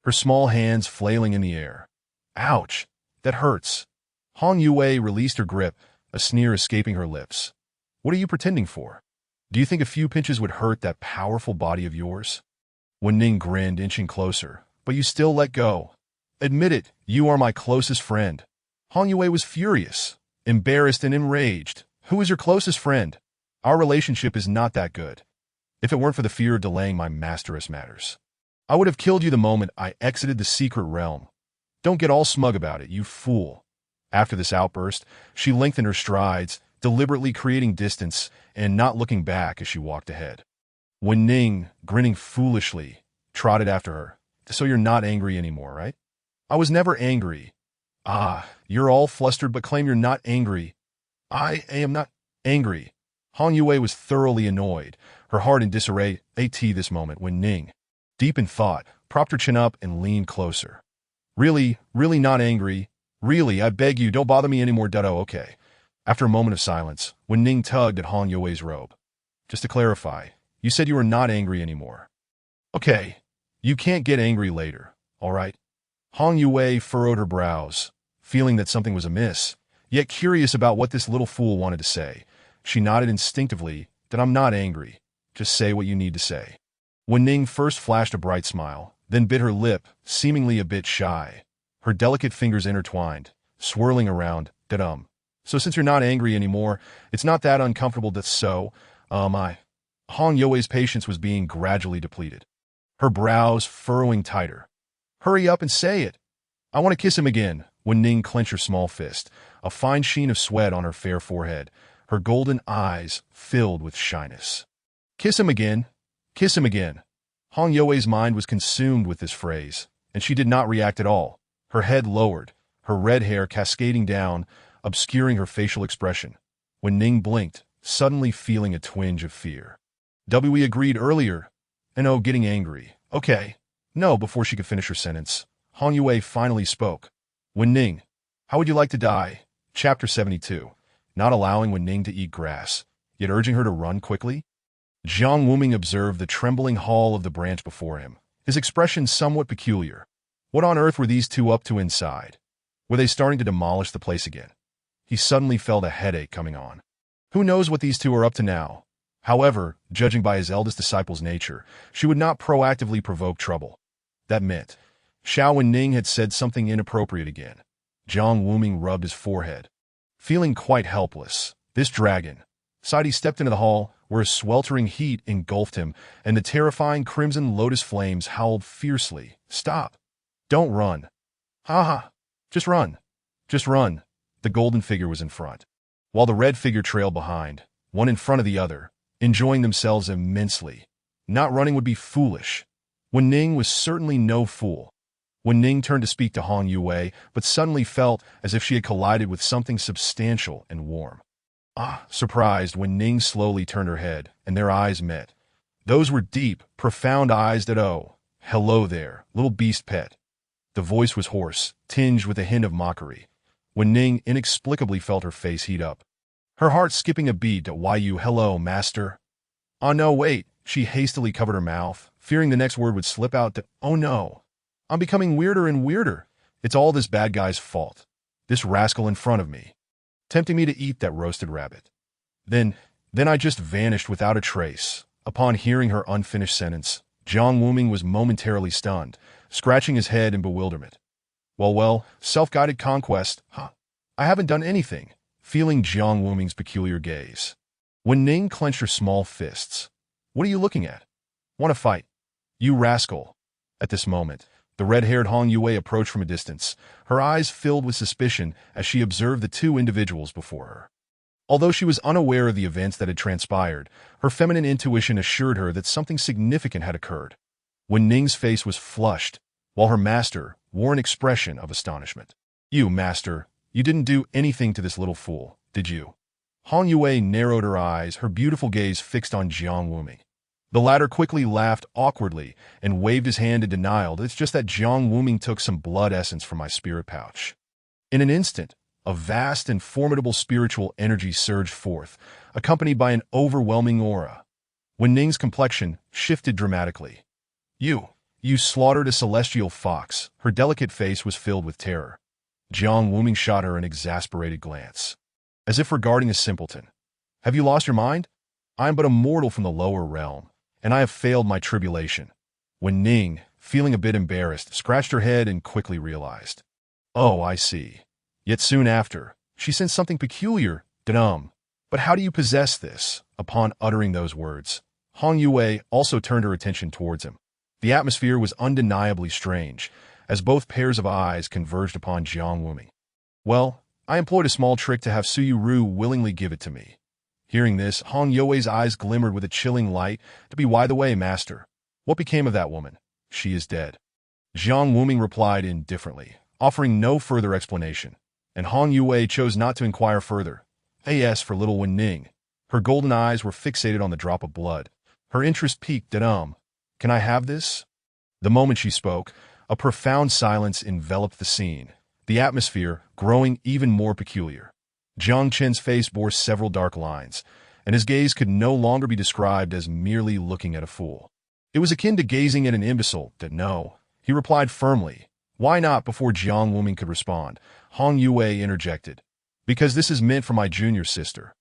her small hands flailing in the air. Ouch, that hurts. Hong Yue released her grip, a sneer escaping her lips. What are you pretending for? Do you think a few pinches would hurt that powerful body of yours? Wen Ning grinned, inching closer. But you still let go. Admit it, you are my closest friend. Hong Yue was furious, embarrassed and enraged. Who is your closest friend? Our relationship is not that good. If it weren't for the fear of delaying my masterous matters, I would have killed you the moment I exited the secret realm. Don't get all smug about it, you fool. After this outburst, she lengthened her strides, deliberately creating distance and not looking back as she walked ahead. Wen Ning, grinning foolishly, trotted after her. So you're not angry anymore, right? I was never angry. Ah, You're all flustered but claim you're not angry. I am not angry. Hong Yue was thoroughly annoyed, her heart in disarray at this moment when Ning, deep in thought, propped her chin up and leaned closer. Really, really not angry. Really, I beg you, don't bother me anymore, Dutto, okay. After a moment of silence, when Ning tugged at Hong Yue's robe. Just to clarify, you said you were not angry anymore. Okay, you can't get angry later, all right? Hong Yue furrowed her brows, feeling that something was amiss, yet curious about what this little fool wanted to say. She nodded instinctively that I'm not angry. Just say what you need to say. When Ning first flashed a bright smile, then bit her lip, seemingly a bit shy. Her delicate fingers intertwined, swirling around, So since you're not angry anymore, it's not that uncomfortable Hong Yue's patience was being gradually depleted. Her brows furrowing tighter. Hurry up and say it. I want to kiss him again. When Ning clenched her small fist, a fine sheen of sweat on her fair forehead, her golden eyes filled with shyness. Kiss him again. Kiss him again. Hong Yue's mind was consumed with this phrase, and she did not react at all. Her head lowered, her red hair cascading down, obscuring her facial expression. When Ning blinked, suddenly feeling a twinge of fear. We agreed earlier. And getting angry. Okay. No, before she could finish her sentence, Hong Yue finally spoke. When Ning, how would you like to die? Chapter 72. Not allowing Wen Ning to eat grass, yet urging her to run quickly? Jiang Wuming observed the trembling haul of the branch before him, his expression somewhat peculiar. What on earth were these two up to inside? Were they starting to demolish the place again? He suddenly felt a headache coming on. Who knows what these two are up to now? However, judging by his eldest disciple's nature, she would not proactively provoke trouble. That meant Xiao Wenning had said something inappropriate again. Jiang Wuming rubbed his forehead. Feeling quite helpless, this dragon, Saidi stepped into the hall, where a sweltering heat engulfed him, and the terrifying crimson lotus flames howled fiercely. Stop! Don't run! Ha ha! Just run! Just run! The golden figure was in front, while the red figure trailed behind, one in front of the other, enjoying themselves immensely. Not running would be foolish. Wen Ning was certainly no fool. Wen Ning turned to speak to Hong Yue, but suddenly felt as if she had collided with something substantial and warm. Surprised, Wen Ning slowly turned her head, and their eyes met. Those were deep, profound eyes that, hello there, little beast pet. The voice was hoarse, tinged with a hint of mockery. Wen Ning inexplicably felt her face heat up. Her heart skipping a beat at hello, master. Oh no, wait, she hastily covered her mouth, fearing the next word would slip out to, oh no. I'm becoming weirder and weirder. It's all this bad guy's fault. This rascal in front of me, tempting me to eat that roasted rabbit. Then I just vanished without a trace. Upon hearing her unfinished sentence, Jiang Wuming was momentarily stunned, scratching his head in bewilderment. Well, self-guided conquest, huh? I haven't done anything. Feeling Jiang Wuming's peculiar gaze. Wen Ning clenched her small fists. What are you looking at? Want to fight? You rascal. At this moment, the red-haired Hong Yue approached from a distance, her eyes filled with suspicion as she observed the two individuals before her. Although she was unaware of the events that had transpired, her feminine intuition assured her that something significant had occurred. Wen Ning's face was flushed, while her master wore an expression of astonishment. You, master, you didn't do anything to this little fool, did you? Hong Yue narrowed her eyes, her beautiful gaze fixed on Jiang Wuming. The latter quickly laughed awkwardly and waved his hand in denial. It's just that Jiang Wuming took some blood essence from my spirit pouch. In an instant, a vast and formidable spiritual energy surged forth, accompanied by an overwhelming aura. Wen Ning's complexion shifted dramatically. You slaughtered a celestial fox. Her delicate face was filled with terror. Jiang Wuming shot her an exasperated glance, as if regarding a simpleton. Have you lost your mind? I am but a mortal from the lower realm, and I have failed my tribulation. Wen Ning, feeling a bit embarrassed, scratched her head and quickly realized. Oh, I see. Yet soon after, she sensed something peculiar. But how do you possess this? Upon uttering those words, Hong Yue also turned her attention towards him. The atmosphere was undeniably strange, as both pairs of eyes converged upon Jiang Wuming. Well, I employed a small trick to have Suyu Ru willingly give it to me. Hearing this, Hong Yue's eyes glimmered with a chilling light. By the way, master, what became of that woman? She is dead. Jiang Wuming replied indifferently, offering no further explanation. And Hong Yue chose not to inquire further. As for little Wen Ning, her golden eyes were fixated on the drop of blood. Her interest peaked at, can I have this? The moment she spoke, a profound silence enveloped the scene, the atmosphere growing even more peculiar. Jiang Chen's face bore several dark lines, and his gaze could no longer be described as merely looking at a fool. It was akin to gazing at an imbecile. That no, he replied firmly. Why not? Before Jiang Wuming could respond, Hong Yue interjected. Because this is meant for my junior sister.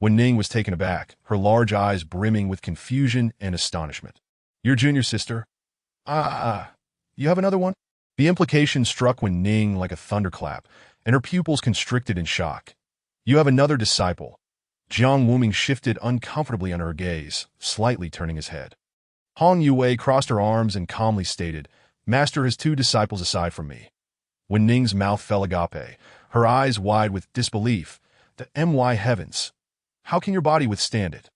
Wen Ning was taken aback, her large eyes brimming with confusion and astonishment. Your junior sister? You have another one? The implication struck Wen Ning like a thunderclap, and her pupils constricted in shock. You have another disciple. Jiang Wuming shifted uncomfortably under her gaze, slightly turning his head. Hong Yue crossed her arms and calmly stated, Master has 2 disciples aside from me. Wen Ning's mouth fell agape, her eyes wide with disbelief. The my heavens! How can your body withstand it?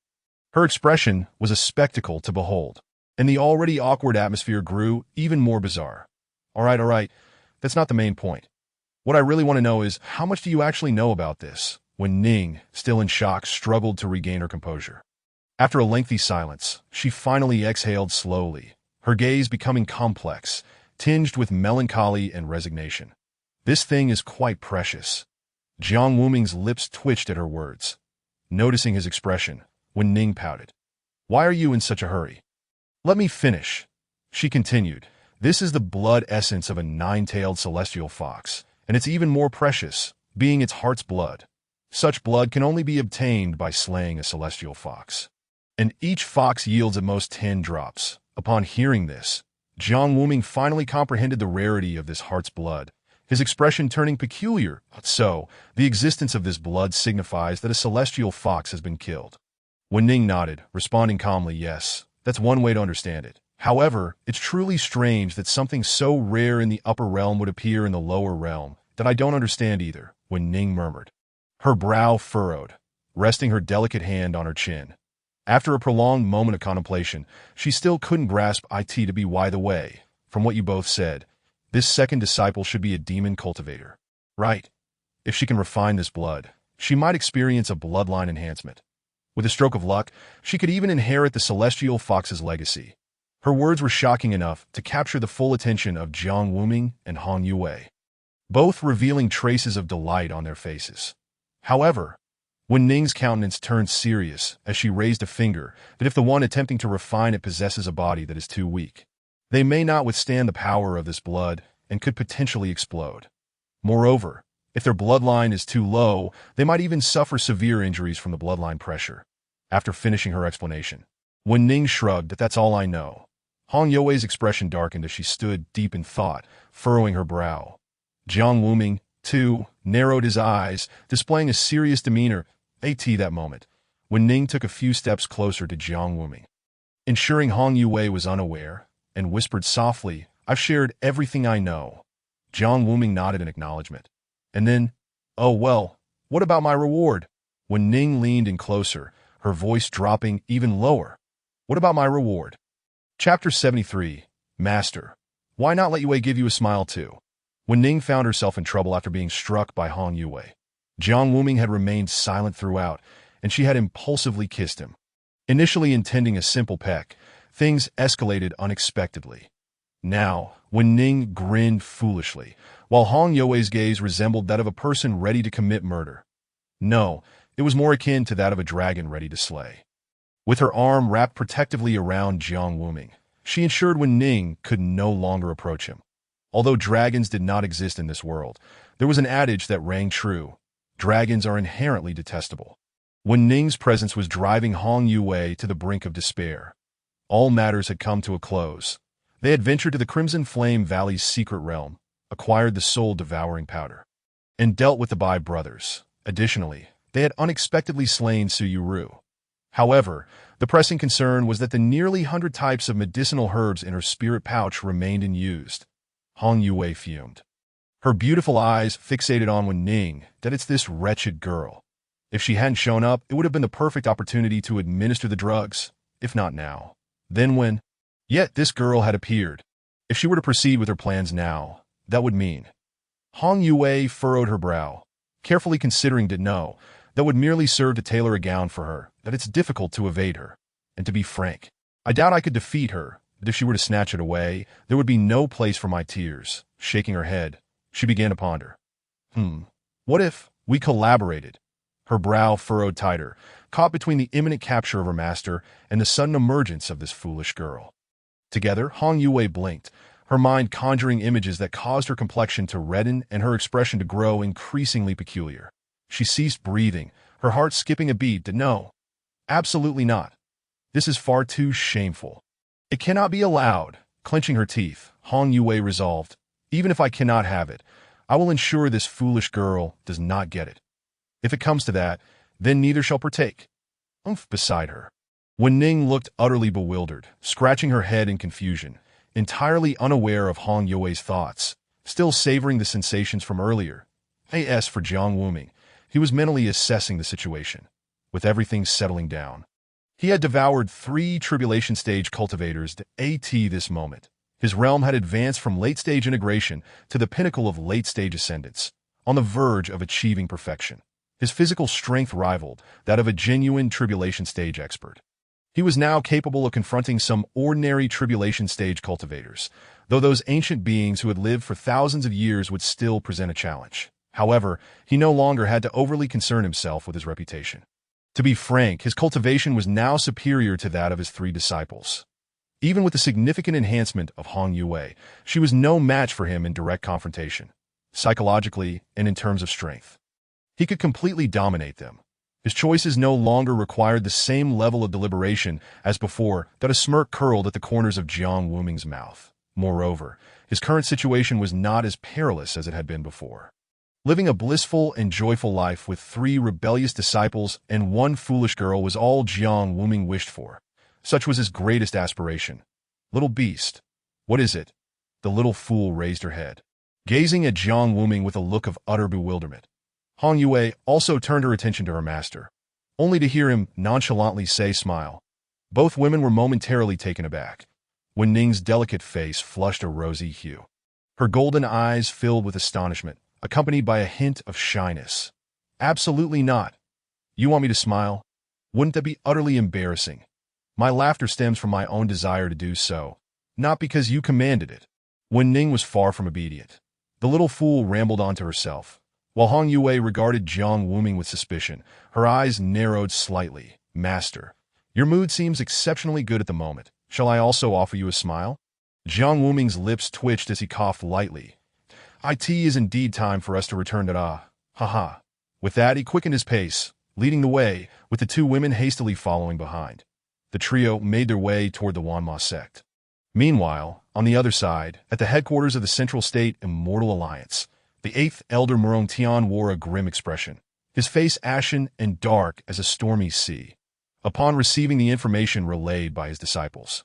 Her expression was a spectacle to behold, and the already awkward atmosphere grew even more bizarre. All right, that's not the main point. What I really want to know is, how much do you actually know about this? Wen Ning, still in shock, struggled to regain her composure. After a lengthy silence, she finally exhaled slowly, her gaze becoming complex, tinged with melancholy and resignation. This thing is quite precious. Jiang Wuming's lips twitched at her words. Noticing his expression, Wen Ning pouted. Why are you in such a hurry? Let me finish, she continued. This is the blood essence of a 9-tailed celestial fox, and it's even more precious, being its heart's blood. Such blood can only be obtained by slaying a celestial fox. And each fox yields at most 10 drops. Upon hearing this, Jiang Wuming finally comprehended the rarity of this heart's blood, his expression turning peculiar. So, the existence of this blood signifies that a celestial fox has been killed. Wen Ning nodded, responding calmly, yes, that's one way to understand it. However, it's truly strange that something so rare in the upper realm would appear in the lower realm that I don't understand either, Wen Ning murmured. Her brow furrowed, resting her delicate hand on her chin. After a prolonged moment of contemplation, she still couldn't grasp it to be why the way, from what you both said, this second disciple should be a demon cultivator. Right. If she can refine this blood, she might experience a bloodline enhancement. With a stroke of luck, she could even inherit the celestial fox's legacy. Her words were shocking enough to capture the full attention of Jiang Wuming and Hong Yue, both revealing traces of delight on their faces. However, Wen Ning's countenance turned serious as she raised a finger that if the one attempting to refine it possesses a body that is too weak, they may not withstand the power of this blood and could potentially explode. Moreover, if their bloodline is too low, they might even suffer severe injuries from the bloodline pressure. After finishing her explanation, Wen Ning shrugged. That's all I know. Hong Yue's expression darkened as she stood deep in thought, furrowing her brow. Jiang Wuming, too, narrowed his eyes, displaying a serious demeanor. That moment, Wen Ning took a few steps closer to Jiang Wuming, ensuring Hong Yue was unaware, and whispered softly, I've shared everything I know. Jiang Wuming nodded in acknowledgement. And then, oh well, what about my reward? Wen Ning leaned in closer, her voice dropping even lower. What about my reward? Chapter 73, Master. Why not let Yue give you a smile too? Wen Ning found herself in trouble after being struck by Hong Yue. Jiang Wuming had remained silent throughout, and she had impulsively kissed him. Initially intending a simple peck, things escalated unexpectedly. Now, Wen Ning grinned foolishly, while Hong Yue's gaze resembled that of a person ready to commit murder. No, it was more akin to that of a dragon ready to slay. With her arm wrapped protectively around Jiang Wuming, she ensured Wen Ning could no longer approach him. Although dragons did not exist in this world, there was an adage that rang true. Dragons are inherently detestable. Wen Ning's presence was driving Hong Yue to the brink of despair. All matters had come to a close. They had ventured to the Crimson Flame Valley's secret realm, acquired the soul-devouring powder, and dealt with the Bai brothers. Additionally, they had unexpectedly slain Su Yuru. However, the pressing concern was that the nearly 100 types of medicinal herbs in her spirit pouch remained unused. Hong Yue fumed, her beautiful eyes fixated on Wen Ning. That it's this wretched girl. If she hadn't shown up, it would have been the perfect opportunity to administer the drugs. If not now, then when? Yet this girl had appeared. If she were to proceed with her plans now, that would mean Hong Yue furrowed her brow, carefully considering to know that would merely serve to tailor a gown for her, that it's difficult to evade her. And to be frank, I doubt I could defeat her, but if she were to snatch it away, there would be no place for my tears. Shaking her head, she began to ponder. What if we collaborated? Her brow furrowed tighter, caught between the imminent capture of her master and the sudden emergence of this foolish girl. Together, Hong Yue blinked, her mind conjuring images that caused her complexion to redden and her expression to grow increasingly peculiar. She ceased breathing, her heart skipping a beat to no. Absolutely not. This is far too shameful. It cannot be allowed. Clenching her teeth, Hong Yue resolved, even if I cannot have it, I will ensure this foolish girl does not get it. If it comes to that, then neither shall partake. Beside her. Wen Ning looked utterly bewildered, scratching her head in confusion, entirely unaware of Hong Yue's thoughts, still savoring the sensations from earlier. As for Jiang Wuming, he was mentally assessing the situation, with everything settling down. He had devoured 3 tribulation stage cultivators to this moment. His realm had advanced from late-stage integration to the pinnacle of late-stage ascendance, on the verge of achieving perfection. His physical strength rivaled that of a genuine tribulation stage expert. He was now capable of confronting some ordinary tribulation stage cultivators, though those ancient beings who had lived for thousands of years would still present a challenge. However, he no longer had to overly concern himself with his reputation. To be frank, his cultivation was now superior to that of his 3 disciples. Even with the significant enhancement of Hong Yue, she was no match for him in direct confrontation, psychologically and in terms of strength. He could completely dominate them. His choices no longer required the same level of deliberation as before. That a smirk curled at the corners of Jiang Wuming's mouth. Moreover, his current situation was not as perilous as it had been before. Living a blissful and joyful life with 3 rebellious disciples and 1 foolish girl was all Jiang Wuming wished for. Such was his greatest aspiration. Little beast. What is it? The little fool raised her head, gazing at Jiang Wuming with a look of utter bewilderment. Hong Yue also turned her attention to her master, only to hear him nonchalantly say smile. Both women were momentarily taken aback. Wen Ning's delicate face flushed a rosy hue. Her golden eyes filled with astonishment, accompanied by a hint of shyness. Absolutely not. You want me to smile? Wouldn't that be utterly embarrassing? My laughter stems from my own desire to do so, not because you commanded it. Wen Ning was far from obedient. The little fool rambled on to herself. While Hong Yue regarded Jiang Wuming with suspicion, her eyes narrowed slightly. Master, your mood seems exceptionally good at the moment. Shall I also offer you a smile? Jiang Wuming's lips twitched as he coughed lightly. It is indeed time for us to return to Ha. With that, he quickened his pace, leading the way, with the 2 women hastily following behind. The trio made their way toward the Wanma sect. Meanwhile, on the other side, at the headquarters of the Central State Immortal Alliance, the 8th Elder Murong Tian wore a grim expression, his face ashen and dark as a stormy sea. Upon receiving the information relayed by his disciples,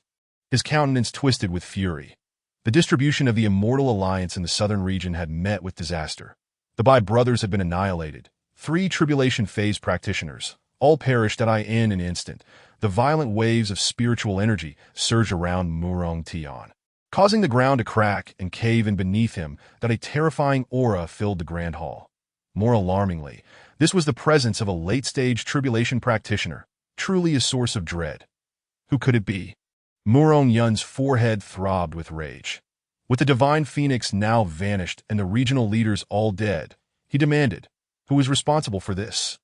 his countenance twisted with fury. The distribution of the Immortal Alliance in the southern region had met with disaster. The Bai brothers had been annihilated. 3 tribulation phase practitioners, all perished in an instant. The violent waves of spiritual energy surged around Murong Tian, causing the ground to crack and cave in beneath him. That a terrifying aura filled the grand hall. More alarmingly, this was the presence of a late-stage tribulation practitioner, truly a source of dread. Who could it be? Murong Yun's forehead throbbed with rage. With the divine phoenix now vanished and the regional leaders all dead, he demanded, who was responsible for this?